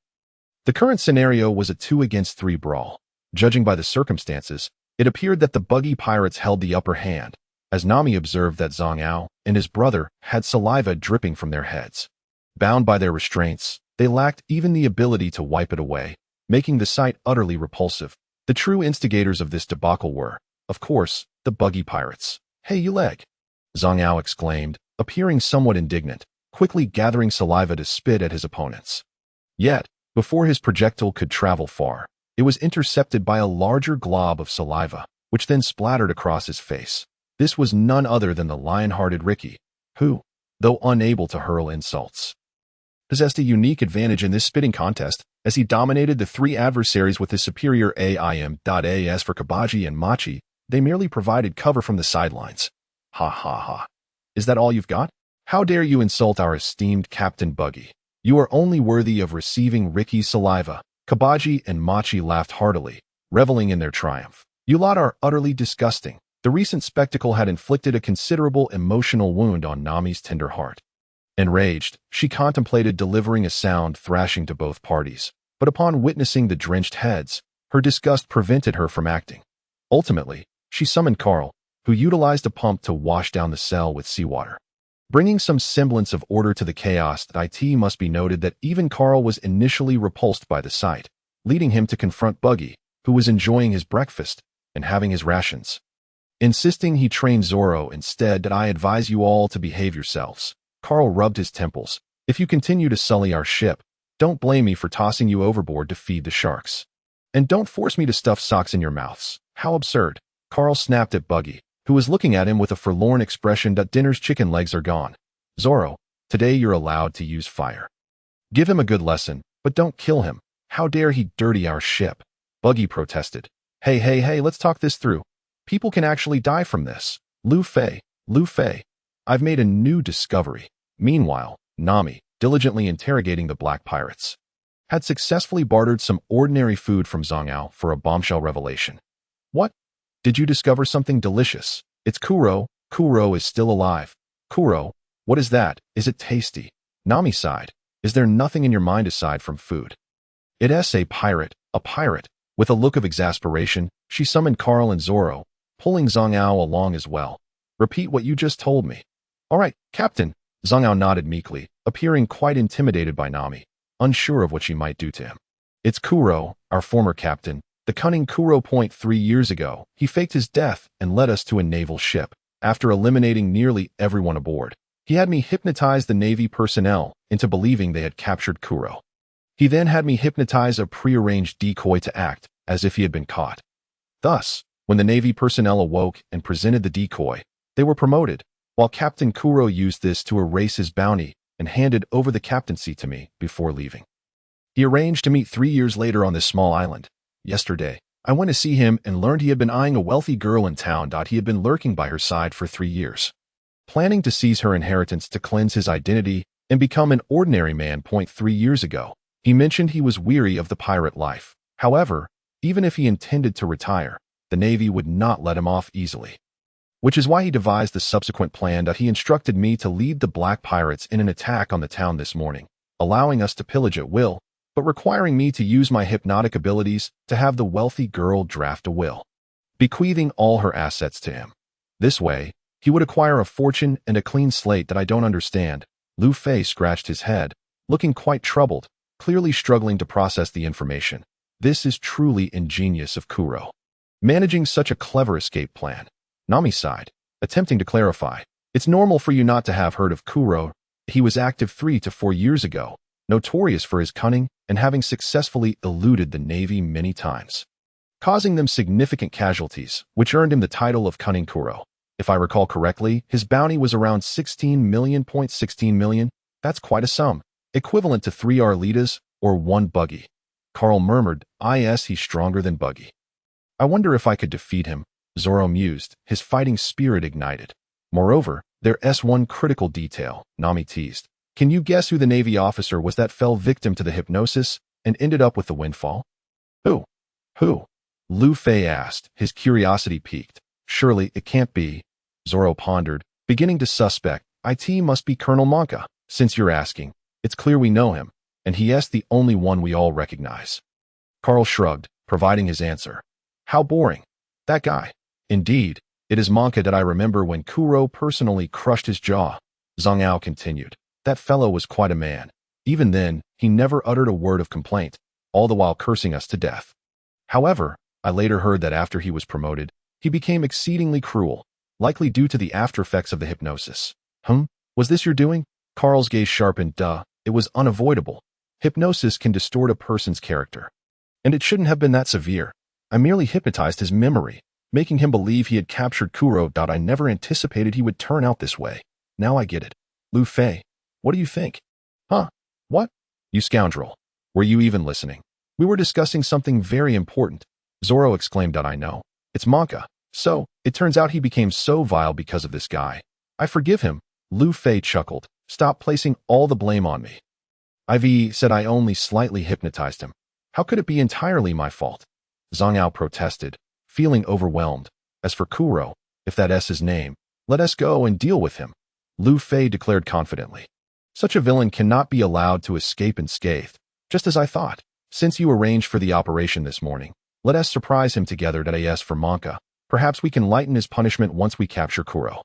The current scenario was a 2-against-3 brawl. Judging by the circumstances, it appeared that the buggy pirates held the upper hand, as Nami observed that Zhang Yao and his brother had saliva dripping from their heads. Bound by their restraints, they lacked even the ability to wipe it away, making the sight utterly repulsive. The true instigators of this debacle were, of course, the buggy pirates. Hey, you leg! Zhang Yao exclaimed, appearing somewhat indignant, quickly gathering saliva to spit at his opponents. Yet, before his projectile could travel far, it was intercepted by a larger glob of saliva, which then splattered across his face. This was none other than the lion-hearted Ricky, who, though unable to hurl insults, possessed a unique advantage in this spitting contest, as he dominated the 3 adversaries with his superior aim. As for Kabaji and Machi, they merely provided cover from the sidelines. Ha ha ha. Is that all you've got? How dare you insult our esteemed Captain Buggy? You are only worthy of receiving Ricky's saliva. Kabaji and Machi laughed heartily, reveling in their triumph. You lot are utterly disgusting. The recent spectacle had inflicted a considerable emotional wound on Nami's tender heart. Enraged, she contemplated delivering a sound thrashing to both parties, but upon witnessing the drenched heads, her disgust prevented her from acting. Ultimately, she summoned Carl, who utilized a pump to wash down the cell with seawater. Bringing some semblance of order to the chaos, it must be noted that even Carl was initially repulsed by the sight, leading him to confront Buggy, who was enjoying his breakfast and having his rations. Insisting he train Zoro instead, I advise you all to behave yourselves. Carl rubbed his temples. If you continue to sully our ship, don't blame me for tossing you overboard to feed the sharks. And don't force me to stuff socks in your mouths. How absurd. Carl snapped at Buggy, who was looking at him with a forlorn expression. Dinner's chicken legs are gone. Zoro, today you're allowed to use fire. Give him a good lesson, but don't kill him. How dare he dirty our ship? Buggy protested. Hey, let's talk this through. People can actually die from this. Luffy, I've made a new discovery. Meanwhile, Nami, diligently interrogating the black pirates, had successfully bartered some ordinary food from Zhang for a bombshell revelation. What? Did you discover something delicious? It's Kuro. Kuro is still alive. Kuro, what is that? Is it tasty? Nami sighed. Is there nothing in your mind aside from food? It's a pirate. With a look of exasperation, she summoned Carl and Zoro, pulling Zhang along as well. Repeat what you just told me. All right, Captain. Zhang nodded meekly, appearing quite intimidated by Nami, unsure of what she might do to him. It's Kuro, our former captain, the cunning Kuro. 3 years ago, he faked his death and led us to a naval ship. After eliminating nearly everyone aboard, he had me hypnotize the Navy personnel into believing they had captured Kuro. He then had me hypnotize a prearranged decoy to act as if he had been caught. Thus, when the Navy personnel awoke and presented the decoy, they were promoted, while Captain Kuro used this to erase his bounty and handed over the captaincy to me before leaving. He arranged to meet 3 years later on this small island. Yesterday, I went to see him and learned he had been eyeing a wealthy girl in town. He had been lurking by her side for 3 years, planning to seize her inheritance to cleanse his identity and become an ordinary man. 3 years ago, he mentioned he was weary of the pirate life. However, even if he intended to retire, the Navy would not let him off easily. Which is why he devised the subsequent plan. He instructed me to lead the black pirates in an attack on the town this morning, allowing us to pillage at will, but requiring me to use my hypnotic abilities to have the wealthy girl draft a will, bequeathing all her assets to him. This way, he would acquire a fortune and a clean slate. I don't understand. Luffy scratched his head, looking quite troubled, clearly struggling to process the information. This is truly ingenious of Kuro, managing such a clever escape plan. Nami sighed, attempting to clarify. It's normal for you not to have heard of Kuro. He was active 3 to 4 years ago, notorious for his cunning and having successfully eluded the Navy many times, causing them significant casualties, which earned him the title of Cunning Kuro. If I recall correctly, his bounty was around 16 million. 16 million? That's quite a sum, equivalent to 3 Arlitas or 1 Buggy. Carl murmured, he's stronger than Buggy. I wonder if I could defeat him. Zoro mused, his fighting spirit ignited. Moreover, there's one critical detail, Nami teased. Can you guess who the Navy officer was that fell victim to the hypnosis and ended up with the windfall? Who? Luffy asked, his curiosity piqued. Surely it can't be. Zoro pondered, beginning to suspect. It must be Colonel Monka. Since you're asking, it's clear we know him, and he's the only one we all recognize. Carl shrugged, providing his answer. How boring. That guy. Indeed, it is Monka that I remember when Kuro personally crushed his jaw. Zhang continued. That fellow was quite a man. Even then, he never uttered a word of complaint, all the while cursing us to death. However, I later heard that after he was promoted, he became exceedingly cruel, likely due to the after effects of the hypnosis. Was this your doing? Carl's gaze sharpened. It was unavoidable. Hypnosis can distort a person's character. And it shouldn't have been that severe. I merely hypnotized his memory, making him believe he had captured Kuro. I never anticipated he would turn out this way. Now I get it. Luffy, what do you think? What? You scoundrel. Were you even listening? We were discussing something very important. Zoro exclaimed. I know. It's Monka. So, it turns out he became so vile because of this guy. I forgive him. Luffy chuckled. Stop placing all the blame on me. Ivy said I only slightly hypnotized him. How could it be entirely my fault? Zhang protested, feeling overwhelmed. As for Kuro, if that's his name, let us go and deal with him. Luffy declared confidently. Such a villain cannot be allowed to escape unscathed, just as I thought. Since you arranged for the operation this morning, let us surprise him together. As for Monka, Perhaps we can lighten his punishment once we capture Kuro.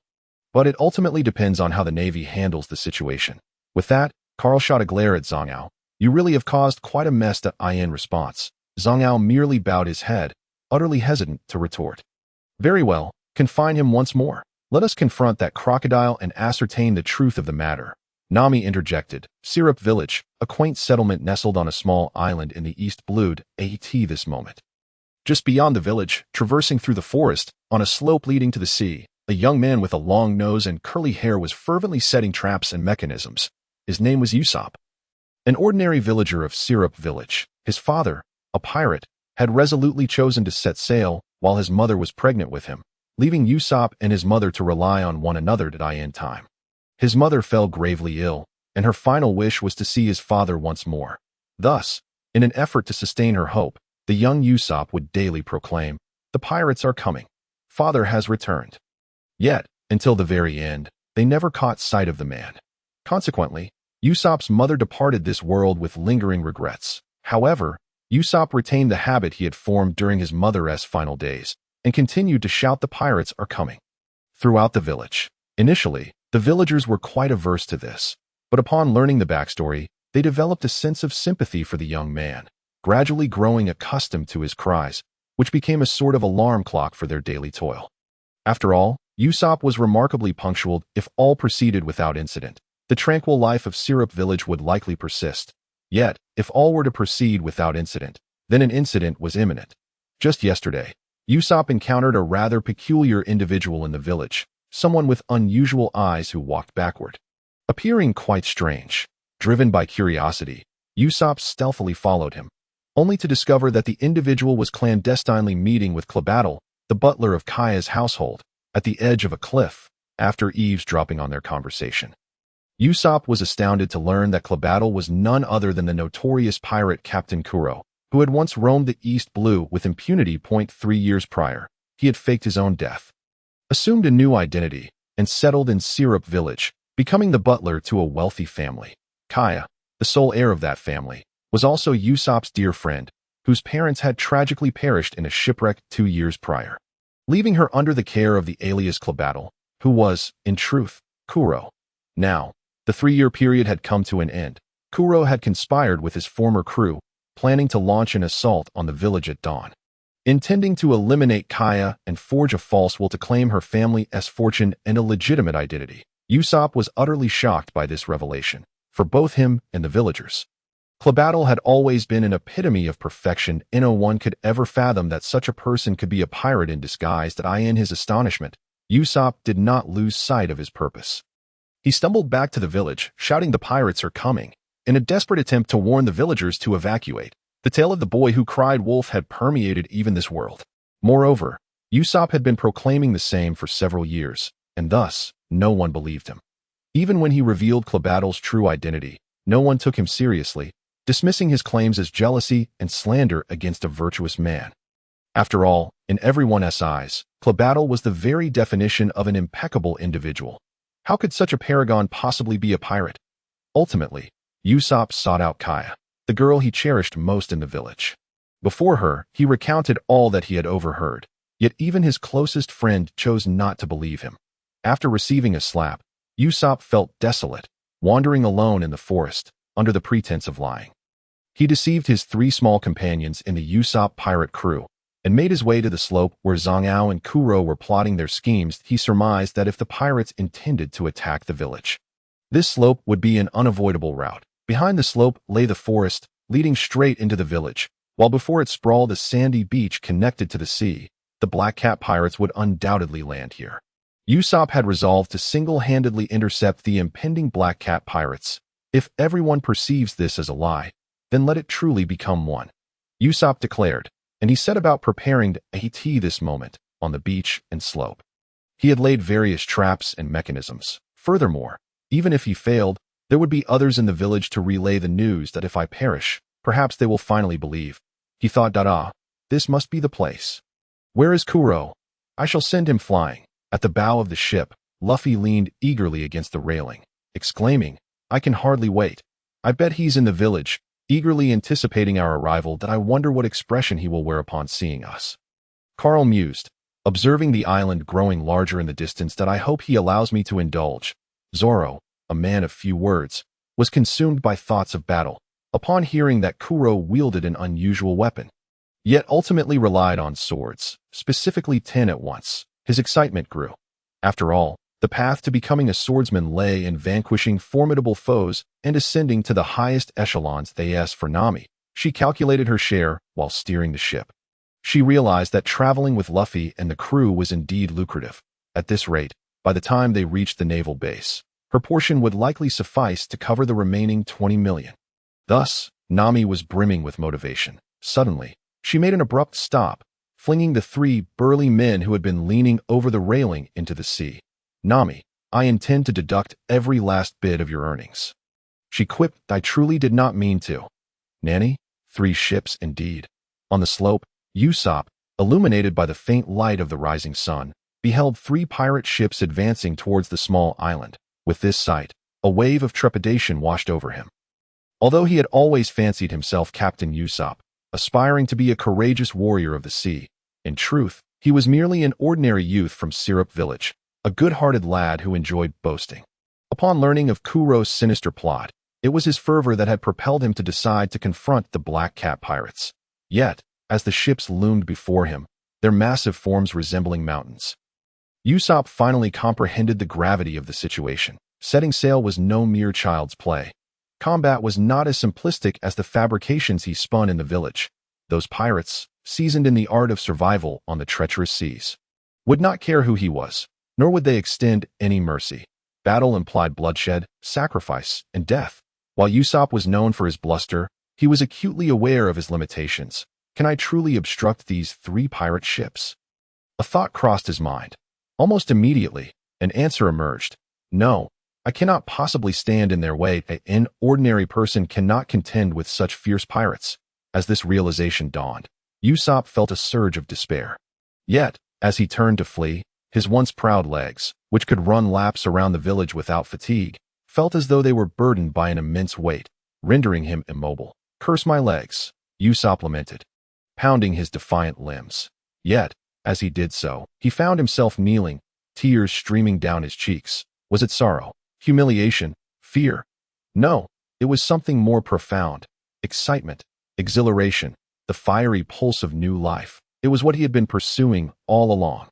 But it ultimately depends on how the Navy handles the situation. With that, Carl shot a glare at Zhang Ao. You really have caused quite a mess. In response, Zhang Ao merely bowed his head, utterly hesitant to retort. Very well, confine him once more. Let us confront that crocodile and ascertain the truth of the matter. Nami interjected. Syrup Village, a quaint settlement nestled on a small island in the East Blued, this moment. Just beyond the village, traversing through the forest, on a slope leading to the sea, a young man with a long nose and curly hair was fervently setting traps and mechanisms. His name was Usopp. An ordinary villager of Syrup Village, his father, a pirate, had resolutely chosen to set sail while his mother was pregnant with him, leaving Usopp and his mother to rely on one another to die in time. His mother fell gravely ill, and her final wish was to see his father once more. Thus, in an effort to sustain her hope, the young Usopp would daily proclaim, "The pirates are coming. Father has returned." Yet, until the very end, they never caught sight of the man. Consequently, Usopp's mother departed this world with lingering regrets. However, Usopp retained the habit he had formed during his mother's final days, and continued to shout, "The pirates are coming," throughout the village. Initially, the villagers were quite averse to this, but upon learning the backstory, they developed a sense of sympathy for the young man, gradually growing accustomed to his cries, which became a sort of alarm clock for their daily toil. After all, Usopp was remarkably punctual. If all proceeded without incident, the tranquil life of Syrup Village would likely persist. Yet, if all were to proceed without incident, then an incident was imminent. Just yesterday, Usopp encountered a rather peculiar individual in the village, someone with unusual eyes who walked backward. Appearing quite strange, driven by curiosity, Usopp stealthily followed him, only to discover that the individual was clandestinely meeting with Klebattle, the butler of Kaya's household, at the edge of a cliff, after eavesdropping on their conversation. Usopp was astounded to learn that Klebattle was none other than the notorious pirate Captain Kuro, who had once roamed the East Blue with impunity. 3 years prior, he had faked his own death, assumed a new identity, and settled in Syrup Village, becoming the butler to a wealthy family. Kaya, the sole heir of that family, was also Usopp's dear friend, whose parents had tragically perished in a shipwreck 2 years prior, leaving her under the care of the alias Klebattle, who was, in truth, Kuro. Now, the 3-year period had come to an end. Kuro had conspired with his former crew, planning to launch an assault on the village at dawn. Intending to eliminate Kaya and forge a false will to claim her family's fortune and a legitimate identity. Usopp was utterly shocked by this revelation, for both him and the villagers. Klebattle had always been an epitome of perfection, and no one could ever fathom that such a person could be a pirate in disguise. In his astonishment, Usopp did not lose sight of his purpose. He stumbled back to the village, shouting, "The pirates are coming," in a desperate attempt to warn the villagers to evacuate. The tale of the boy who cried wolf had permeated even this world. Moreover, Usopp had been proclaiming the same for several years, and thus, no one believed him. Even when he revealed Klebattle's true identity, no one took him seriously, dismissing his claims as jealousy and slander against a virtuous man. After all, in everyone's eyes, Klebattle was the very definition of an impeccable individual. How could such a paragon possibly be a pirate? Ultimately, Usopp sought out Kaya, the girl he cherished most in the village. Before her, he recounted all that he had overheard, yet even his closest friend chose not to believe him. After receiving a slap, Usopp felt desolate, wandering alone in the forest, under the pretense of lying. He deceived his 3 small companions in the Usopp pirate crew, and made his way to the slope where Zhang Ao and Kuro were plotting their schemes. He surmised that if the pirates intended to attack the village, this slope would be an unavoidable route. Behind the slope lay the forest, leading straight into the village, while before it sprawled a sandy beach connected to the sea. The Black Cat pirates would undoubtedly land here. Usopp had resolved to single-handedly intercept the impending Black Cat pirates. If everyone perceives this as a lie, then let it truly become one, Usopp declared, and he set about preparing to this moment on the beach and slope. He had laid various traps and mechanisms. Furthermore, even if he failed, there would be others in the village to relay the news that if I perish, perhaps they will finally believe. He thought, this must be the place. Where is Kuro? I shall send him flying. At the bow of the ship, Luffy leaned eagerly against the railing, exclaiming, I can hardly wait. I bet he's in the village, eagerly anticipating our arrival. I wonder what expression he will wear upon seeing us. Carl mused, observing the island growing larger in the distance that I hope he allows me to indulge. Zoro, a man of few words, was consumed by thoughts of battle, upon hearing that Kuro wielded an unusual weapon, yet ultimately relied on swords, specifically 10 at once. His excitement grew. After all, the path to becoming a swordsman lay in vanquishing formidable foes and ascending to the highest echelons. As for Nami, she calculated her share while steering the ship. She realized that traveling with Luffy and the crew was indeed lucrative. At this rate, by the time they reached the naval base, her portion would likely suffice to cover the remaining 20 million. Thus, Nami was brimming with motivation. Suddenly, she made an abrupt stop, flinging the 3 burly men who had been leaning over the railing into the sea. "Nami, I intend to deduct every last bit of your earnings," she quipped. "I truly did not mean to." Nanny, 3 ships indeed. On the slope, Usopp, illuminated by the faint light of the rising sun, beheld 3 pirate ships advancing towards the small island. With this sight, a wave of trepidation washed over him. Although he had always fancied himself Captain Usopp, aspiring to be a courageous warrior of the sea, in truth, he was merely an ordinary youth from Syrup Village, a good-hearted lad who enjoyed boasting. Upon learning of Kuro's sinister plot, it was his fervor that had propelled him to decide to confront the Black Cat pirates. Yet, as the ships loomed before him, their massive forms resembling mountains, Usopp finally comprehended the gravity of the situation. Setting sail was no mere child's play. Combat was not as simplistic as the fabrications he spun in the village. Those pirates, seasoned in the art of survival on the treacherous seas, would not care who he was, nor would they extend any mercy. Battle implied bloodshed, sacrifice, and death. While Usopp was known for his bluster, he was acutely aware of his limitations. Can I truly obstruct these 3 pirate ships? A thought crossed his mind. Almost immediately, an answer emerged. No, I cannot possibly stand in their way. An ordinary person cannot contend with such fierce pirates. As this realization dawned, Usopp felt a surge of despair. Yet, as he turned to flee, his once proud legs, which could run laps around the village without fatigue, felt as though they were burdened by an immense weight, rendering him immobile. "Curse my legs," Usopp lamented, pounding his defiant limbs. Yet, as he did so, he found himself kneeling, tears streaming down his cheeks. Was it sorrow, humiliation, fear? No, it was something more profound. Excitement, exhilaration, the fiery pulse of new life. It was what he had been pursuing all along.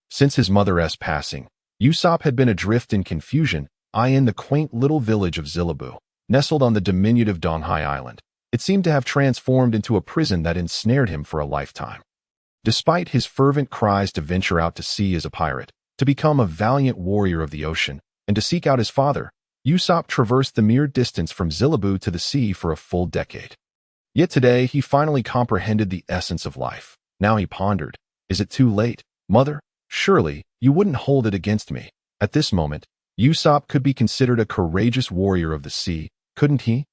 Since his mother's passing, Usopp had been adrift in confusion, in the quaint little village of Zillabu, nestled on the diminutive Donghai Island. It seemed to have transformed into a prison that ensnared him for a lifetime. Despite his fervent cries to venture out to sea as a pirate, to become a valiant warrior of the ocean, and to seek out his father, Usopp traversed the mere distance from Zillabu to the sea for a full decade. Yet today he finally comprehended the essence of life. Now he pondered, is it too late, mother? Surely, you wouldn't hold it against me. At this moment, Usopp could be considered a courageous warrior of the sea, couldn't he?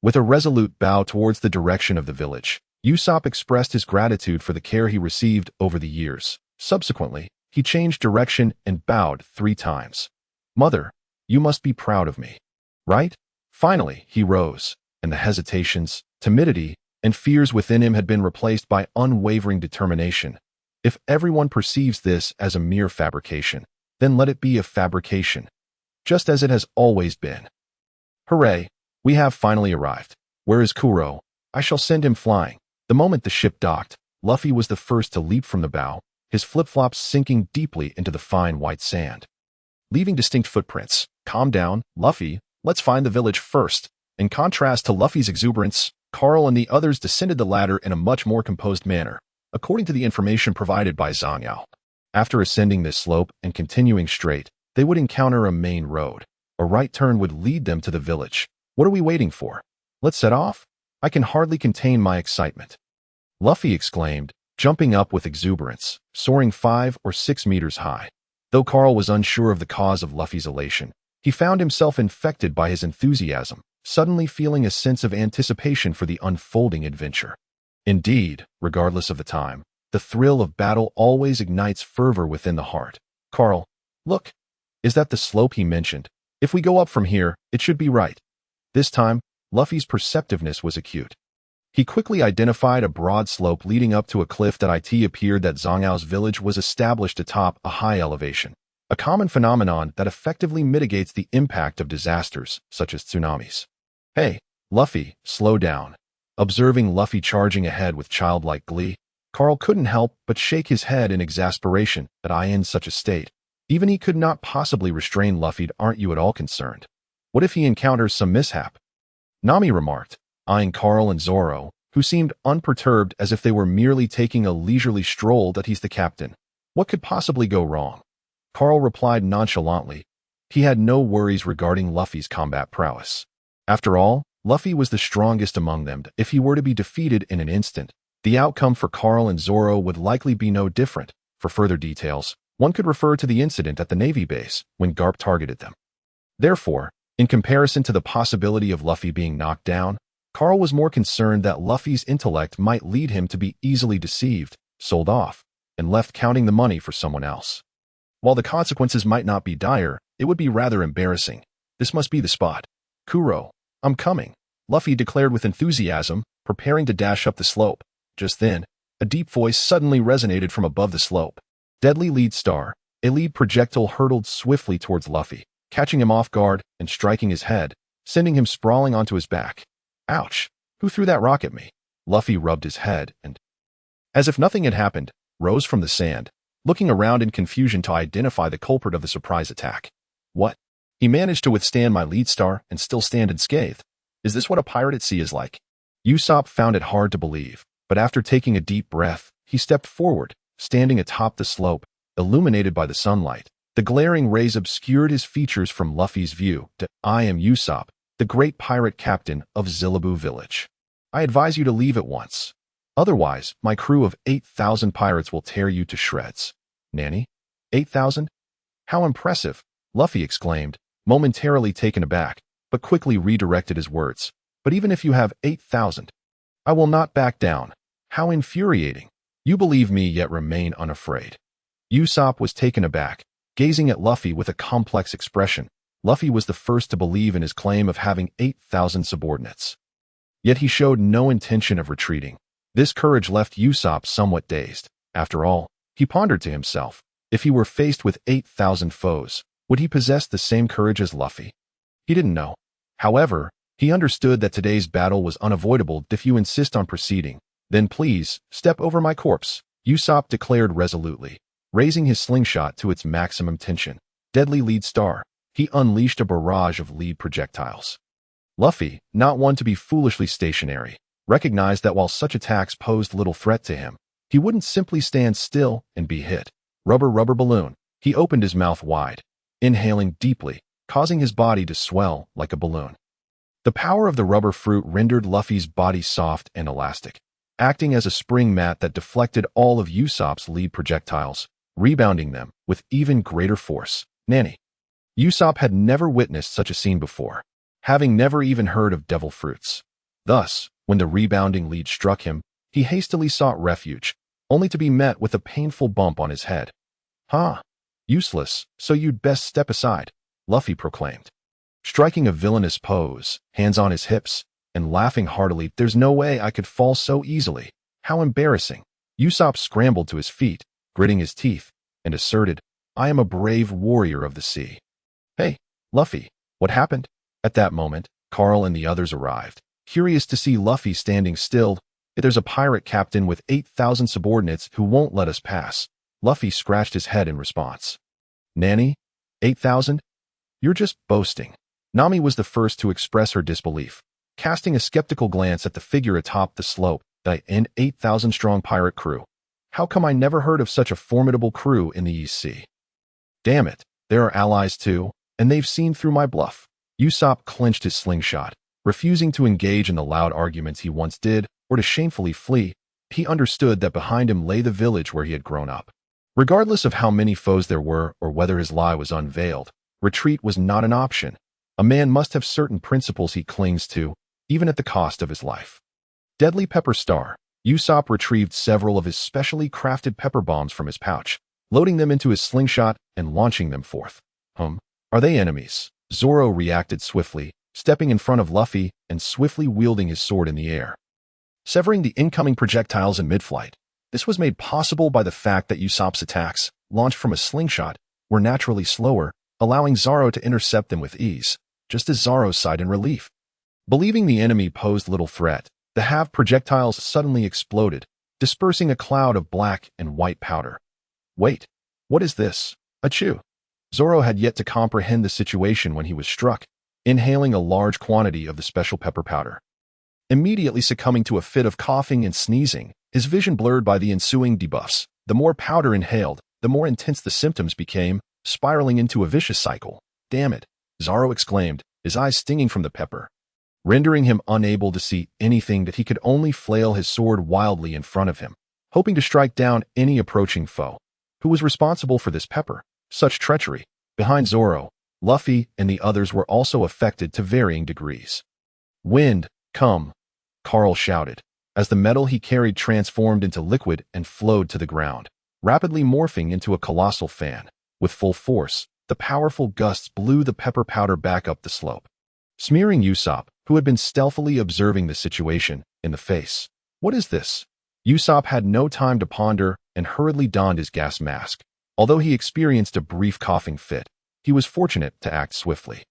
With a resolute bow towards the direction of the village, Usopp expressed his gratitude for the care he received over the years. Subsequently, he changed direction and bowed 3 times. "Mother, you must be proud of me, right?" Finally, he rose, and the hesitations, timidity, and fears within him had been replaced by unwavering determination. If everyone perceives this as a mere fabrication, then let it be a fabrication, just as it has always been. Hooray, we have finally arrived. Where is Kuro? I shall send him flying. The moment the ship docked, Luffy was the first to leap from the bow, his flip-flops sinking deeply into the fine white sand, leaving distinct footprints. "Calm down, Luffy. Let's find the village first." In contrast to Luffy's exuberance, Carl and the others descended the ladder in a much more composed manner, according to the information provided by Zhang. After ascending this slope and continuing straight, they would encounter a main road. A right turn would lead them to the village. What are we waiting for? Let's set off? I can hardly contain my excitement, Luffy exclaimed, jumping up with exuberance, soaring 5 or 6 meters high. Though Carl was unsure of the cause of Luffy's elation, he found himself infected by his enthusiasm, suddenly feeling a sense of anticipation for the unfolding adventure. Indeed, regardless of the time, the thrill of battle always ignites fervor within the heart. "Carl, look, is that the slope he mentioned? If we go up from here, it should be right." This time, Luffy's perceptiveness was acute. He quickly identified a broad slope leading up to a cliff that it appeared that Zhanghao's village was established atop a high elevation, a common phenomenon that effectively mitigates the impact of disasters, such as tsunamis. Hey, Luffy, slow down. Observing Luffy charging ahead with childlike glee, Carl couldn't help but shake his head in exasperation that I in such a state. Even he could not possibly restrain Luffy. Aren't you at all concerned? What if he encounters some mishap? Nami remarked, eyeing Carl and Zoro, who seemed unperturbed as if they were merely taking a leisurely stroll. That he's the captain. What could possibly go wrong? Carl replied nonchalantly. He had no worries regarding Luffy's combat prowess. After all, Luffy was the strongest among them. If he were to be defeated in an instant, the outcome for Carl and Zoro would likely be no different. For further details, one could refer to the incident at the Navy base when Garp targeted them. Therefore, in comparison to the possibility of Luffy being knocked down, Carl was more concerned that Luffy's intellect might lead him to be easily deceived, sold off, and left counting the money for someone else. While the consequences might not be dire, it would be rather embarrassing. This must be the spot. Kuro, I'm coming, Luffy declared with enthusiasm, preparing to dash up the slope. Just then, a deep voice suddenly resonated from above the slope. Deadly lead star, a lead projectile hurtled swiftly towards Luffy, catching him off guard and striking his head, sending him sprawling onto his back. Ouch! Who threw that rock at me? Luffy rubbed his head and, as if nothing had happened, rose from the sand, looking around in confusion to identify the culprit of the surprise attack. What? He managed to withstand my lead star and still stand unscathed. Is this what a pirate at sea is like? Usopp found it hard to believe, but after taking a deep breath, he stepped forward, standing atop the slope, illuminated by the sunlight. The glaring rays obscured his features from Luffy's view. I am Usopp, the great pirate captain of Zillabu Village. I advise you to leave at once. Otherwise, my crew of 8,000 pirates will tear you to shreds. Nanny? 8,000? How impressive, Luffy exclaimed, momentarily taken aback, but quickly redirected his words. But even if you have 8,000, I will not back down. How infuriating. You believe me yet remain unafraid. Usopp was taken aback, gazing at Luffy with a complex expression. Luffy was the first to believe in his claim of having 8,000 subordinates. Yet he showed no intention of retreating. This courage left Usopp somewhat dazed. After all, he pondered to himself, if he were faced with 8,000 foes, would he possess the same courage as Luffy? He didn't know. However, he understood that today's battle was unavoidable. If you insist on proceeding, then please, step over my corpse, Usopp declared resolutely. Raising his slingshot to its maximum tension, deadly lead star, he unleashed a barrage of lead projectiles. Luffy, not one to be foolishly stationary, recognized that while such attacks posed little threat to him, he wouldn't simply stand still and be hit. Rubber balloon. He opened his mouth wide, inhaling deeply, causing his body to swell like a balloon. The power of the rubber fruit rendered Luffy's body soft and elastic, acting as a spring mat that deflected all of Usopp's lead projectiles, rebounding them with even greater force. Nanny. Usopp had never witnessed such a scene before, having never even heard of devil fruits. Thus, when the rebounding lead struck him, he hastily sought refuge, only to be met with a painful bump on his head. Huh? Useless, so you'd best step aside, Luffy proclaimed. Striking a villainous pose, hands on his hips, and laughing heartily. There's no way I could fall so easily. How embarrassing. Usopp scrambled to his feet, gritting his teeth, and asserted, I am a brave warrior of the sea. Hey, Luffy, what happened? At that moment, Carl and the others arrived, curious to see Luffy standing still. There's a pirate captain with 8,000 subordinates who won't let us pass. Luffy scratched his head in response. Nanny? 8,000? You're just boasting. Nami was the first to express her disbelief, casting a skeptical glance at the figure atop the slope. An 8,000-strong pirate crew. How come I never heard of such a formidable crew in the East Sea? Damn it, there are allies too, and they've seen through my bluff. Usopp clenched his slingshot, refusing to engage in the loud arguments he once did, or to shamefully flee. He understood that behind him lay the village where he had grown up. Regardless of how many foes there were or whether his lie was unveiled, retreat was not an option. A man must have certain principles he clings to, even at the cost of his life. Deadly Pepper Star. Usopp retrieved several of his specially crafted pepper bombs from his pouch, loading them into his slingshot and launching them forth. Are they enemies? Zoro reacted swiftly, stepping in front of Luffy and swiftly wielding his sword in the air. severing the incoming projectiles in mid-flight. This was made possible by the fact that Usopp's attacks, launched from a slingshot, were naturally slower, allowing Zoro to intercept them with ease, just as Zoro sighed in relief. Believing the enemy posed little threat, the half projectiles suddenly exploded, dispersing a cloud of black and white powder. Wait, what is this? Achoo! Zoro had yet to comprehend the situation when he was struck, inhaling a large quantity of the special pepper powder. Immediately succumbing to a fit of coughing and sneezing, his vision blurred by the ensuing debuffs. The more powder inhaled, the more intense the symptoms became, spiraling into a vicious cycle. Damn it, Zoro exclaimed, his eyes stinging from the pepper, rendering him unable to see anything that he could only flail his sword wildly in front of him, hoping to strike down any approaching foe. Who was responsible for this pepper? Such treachery. Behind Zoro, Luffy and the others were also affected to varying degrees. Wind, come, Carl shouted, as the metal he carried transformed into liquid and flowed to the ground, rapidly morphing into a colossal fan. With full force, the powerful gusts blew the pepper powder back up the slope, smearing Usopp, who had been stealthily observing the situation, in the face. What is this? Usopp had no time to ponder and hurriedly donned his gas mask. Although he experienced a brief coughing fit, he was fortunate to act swiftly,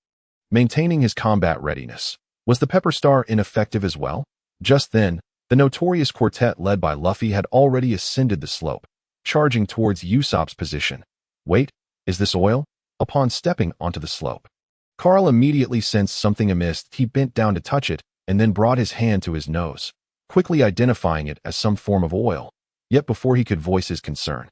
maintaining his combat readiness. Was the Pepper Star ineffective as well? Just then, the notorious quartet led by Luffy had already ascended the slope, charging towards Usopp's position. Wait, is this oil? Upon stepping onto the slope, Carl immediately sensed something amiss. He bent down to touch it and then brought his hand to his nose, quickly identifying it as some form of oil. Yet before he could voice his concern,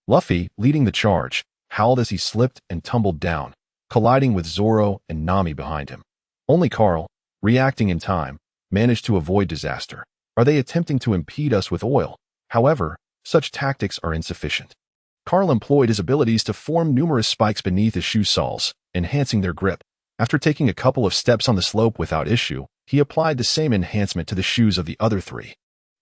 Luffy, leading the charge, howled as he slipped and tumbled down, colliding with Zoro and Nami behind him. Only Carl, reacting in time, managed to avoid disaster. Are they attempting to impede us with oil? However, such tactics are insufficient. Carl employed his abilities to form numerous spikes beneath his shoe soles, enhancing their grip. After taking a couple of steps on the slope without issue, he applied the same enhancement to the shoes of the other three.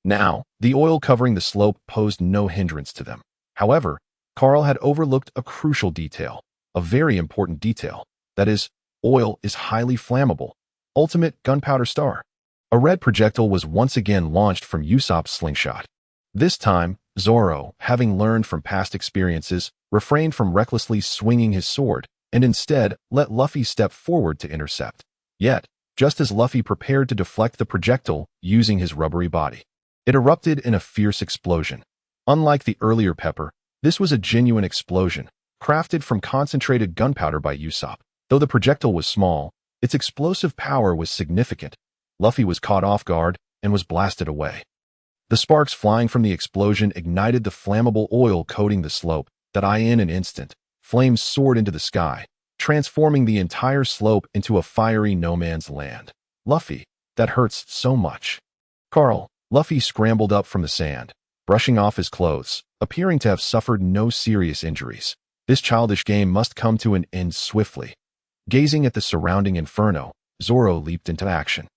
Now, the oil covering the slope posed no hindrance to them. However, Carl had overlooked a crucial detail, a very important detail. That is, oil is highly flammable. Ultimate gunpowder star. A red projectile was once again launched from Usopp's slingshot. This time, Zoro, having learned from past experiences, refrained from recklessly swinging his sword, and instead let Luffy step forward to intercept. Yet, just as Luffy prepared to deflect the projectile using his rubbery body, it erupted in a fierce explosion. Unlike the earlier pepper, this was a genuine explosion, crafted from concentrated gunpowder by Usopp. Though the projectile was small, its explosive power was significant. Luffy was caught off guard and was blasted away. The sparks flying from the explosion ignited the flammable oil coating the slope that in an instant, flames soared into the sky, transforming the entire slope into a fiery no-man's land. Luffy, that hurts so much. Carl, Luffy scrambled up from the sand, brushing off his clothes, appearing to have suffered no serious injuries. This childish game must come to an end swiftly. Gazing at the surrounding inferno, Zoro leaped into action,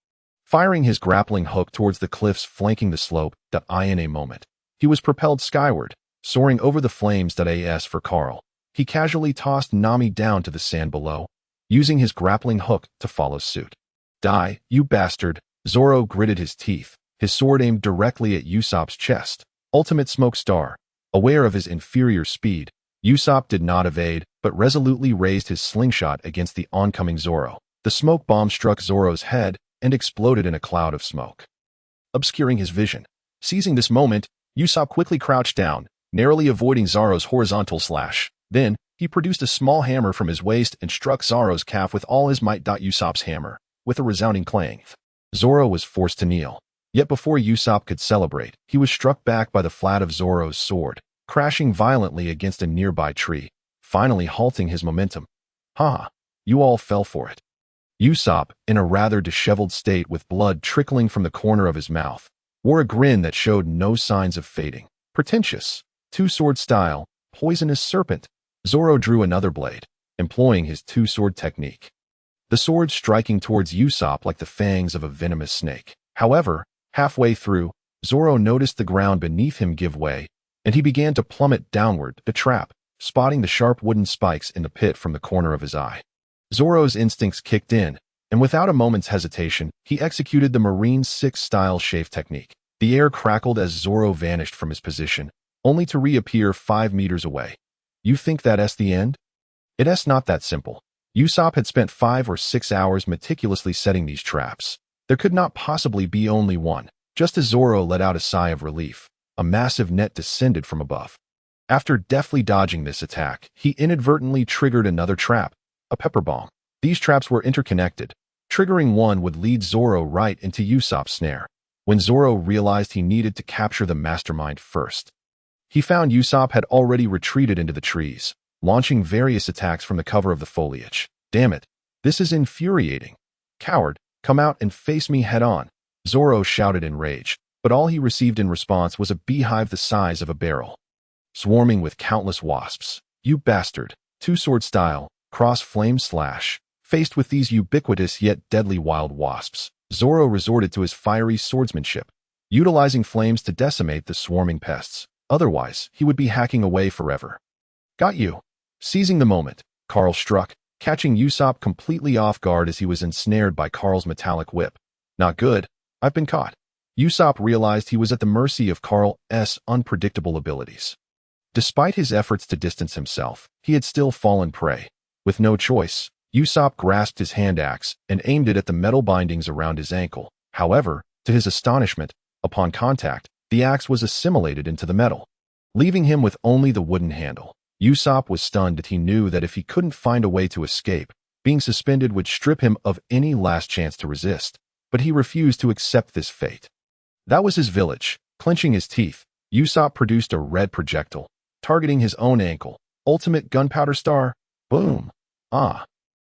firing his grappling hook towards the cliffs flanking the slope. In a moment, he was propelled skyward, soaring over the flames. As for Carl, he casually tossed Nami down to the sand below, using his grappling hook to follow suit. Die, you bastard! Zoro gritted his teeth, his sword aimed directly at Usopp's chest. Ultimate Smoke Star. Aware of his inferior speed, Usopp did not evade, but resolutely raised his slingshot against the oncoming Zoro. The smoke bomb struck Zoro's head and exploded in a cloud of smoke, obscuring his vision. Seizing this moment, Usopp quickly crouched down, narrowly avoiding Zoro's horizontal slash. Then, he produced a small hammer from his waist and struck Zoro's calf with all his might. Usopp's hammer, with a resounding clang. Zoro was forced to kneel. Yet before Usopp could celebrate, he was struck back by the flat of Zoro's sword, crashing violently against a nearby tree, finally halting his momentum. Ha! You all fell for it. Usopp, in a rather disheveled state with blood trickling from the corner of his mouth, wore a grin that showed no signs of fading. Pretentious, two-sword style, poisonous serpent. Zoro drew another blade, employing his two-sword technique, the sword striking towards Usopp like the fangs of a venomous snake. However, halfway through, Zoro noticed the ground beneath him give way, and he began to plummet downward, the trap, spotting the sharp wooden spikes in the pit from the corner of his eye. Zoro's instincts kicked in, and without a moment's hesitation, he executed the Marine 6 style shave technique. The air crackled as Zoro vanished from his position, only to reappear 5 meters away. You think that's the end? It's not that simple. Usopp had spent 5 or 6 hours meticulously setting these traps. There could not possibly be only one. Just as Zoro let out a sigh of relief, a massive net descended from above. After deftly dodging this attack, he inadvertently triggered another trap, a pepper bomb. These traps were interconnected. Triggering one would lead Zoro right into Usopp's snare. When Zoro realized he needed to capture the mastermind first, he found Usopp had already retreated into the trees, launching various attacks from the cover of the foliage. Damn it, this is infuriating. Coward, come out and face me head-on, Zoro shouted in rage, but all he received in response was a beehive the size of a barrel, swarming with countless wasps. You bastard, two-sword style, cross-flame slash. Faced with these ubiquitous yet deadly wild wasps, Zoro resorted to his fiery swordsmanship, utilizing flames to decimate the swarming pests. Otherwise, he would be hacking away forever. Got you. Seizing the moment, Carl struck, catching Usopp completely off guard as he was ensnared by Carl's metallic whip. Not good. I've been caught. Usopp realized he was at the mercy of Carl's unpredictable abilities. Despite his efforts to distance himself, he had still fallen prey. With no choice, Usopp grasped his hand axe and aimed it at the metal bindings around his ankle. However, to his astonishment, upon contact, the axe was assimilated into the metal, leaving him with only the wooden handle. Usopp was stunned that he knew that if he couldn't find a way to escape, being suspended would strip him of any last chance to resist. But he refused to accept this fate. That was his village. Clenching his teeth, Usopp produced a red projectile, targeting his own ankle. Ultimate gunpowder star. Boom. Ah.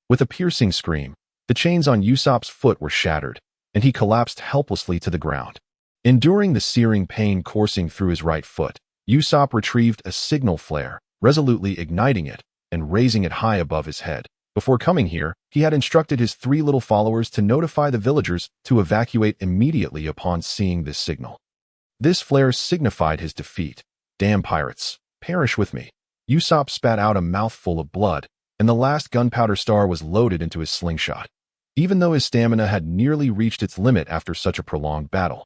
With a piercing scream, the chains on Usopp's foot were shattered, and he collapsed helplessly to the ground. Enduring the searing pain coursing through his right foot, Usopp retrieved a signal flare, resolutely igniting it and raising it high above his head. Before coming here, he had instructed his 3 little followers to notify the villagers to evacuate immediately upon seeing this signal. This flare signified his defeat. Damn pirates, perish with me. Usopp spat out a mouthful of blood, and the last gunpowder star was loaded into his slingshot. Even though his stamina had nearly reached its limit after such a prolonged battle,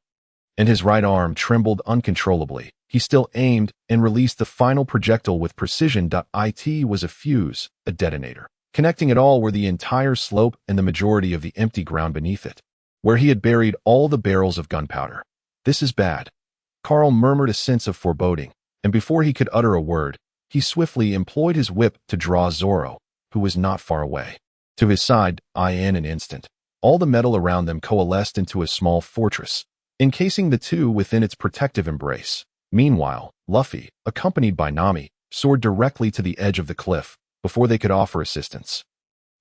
and his right arm trembled uncontrollably, he still aimed and released the final projectile with precision. It was a fuse, a detonator, connecting it all were the entire slope and the majority of the empty ground beneath it, where he had buried all the barrels of gunpowder. This is bad. Carl murmured a sense of foreboding, and before he could utter a word, he swiftly employed his whip to draw Zoro, who was not far away, to his side. In an instant, all the metal around them coalesced into a small fortress, encasing the two within its protective embrace. Meanwhile, Luffy, accompanied by Nami, soared directly to the edge of the cliff before they could offer assistance.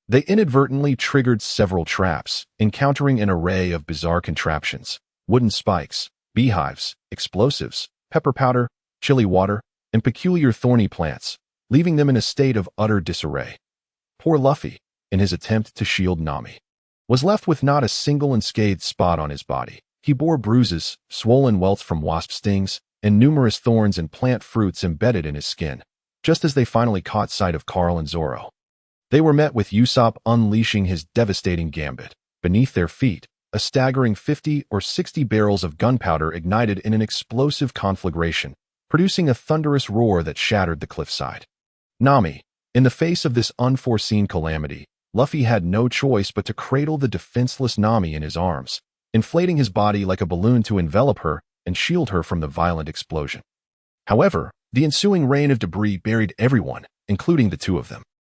They inadvertently triggered several traps, encountering an array of bizarre contraptions: wooden spikes, beehives, explosives, pepper powder, chili water, and peculiar thorny plants, leaving them in a state of utter disarray. Poor Luffy, in his attempt to shield Nami, was left with not a single unscathed spot on his body. He bore bruises, swollen welts from wasp stings, and numerous thorns and plant fruits embedded in his skin. Just as they finally caught sight of Carl and Zoro, they were met with Usopp unleashing his devastating gambit. Beneath their feet, a staggering 50 or 60 barrels of gunpowder ignited in an explosive conflagration, producing a thunderous roar that shattered the cliffside. Nami. In the face of this unforeseen calamity, Luffy had no choice but to cradle the defenseless Nami in his arms, inflating his body like a balloon to envelop her and shield her from the violent explosion. However, the ensuing rain of debris buried everyone, including the two of them.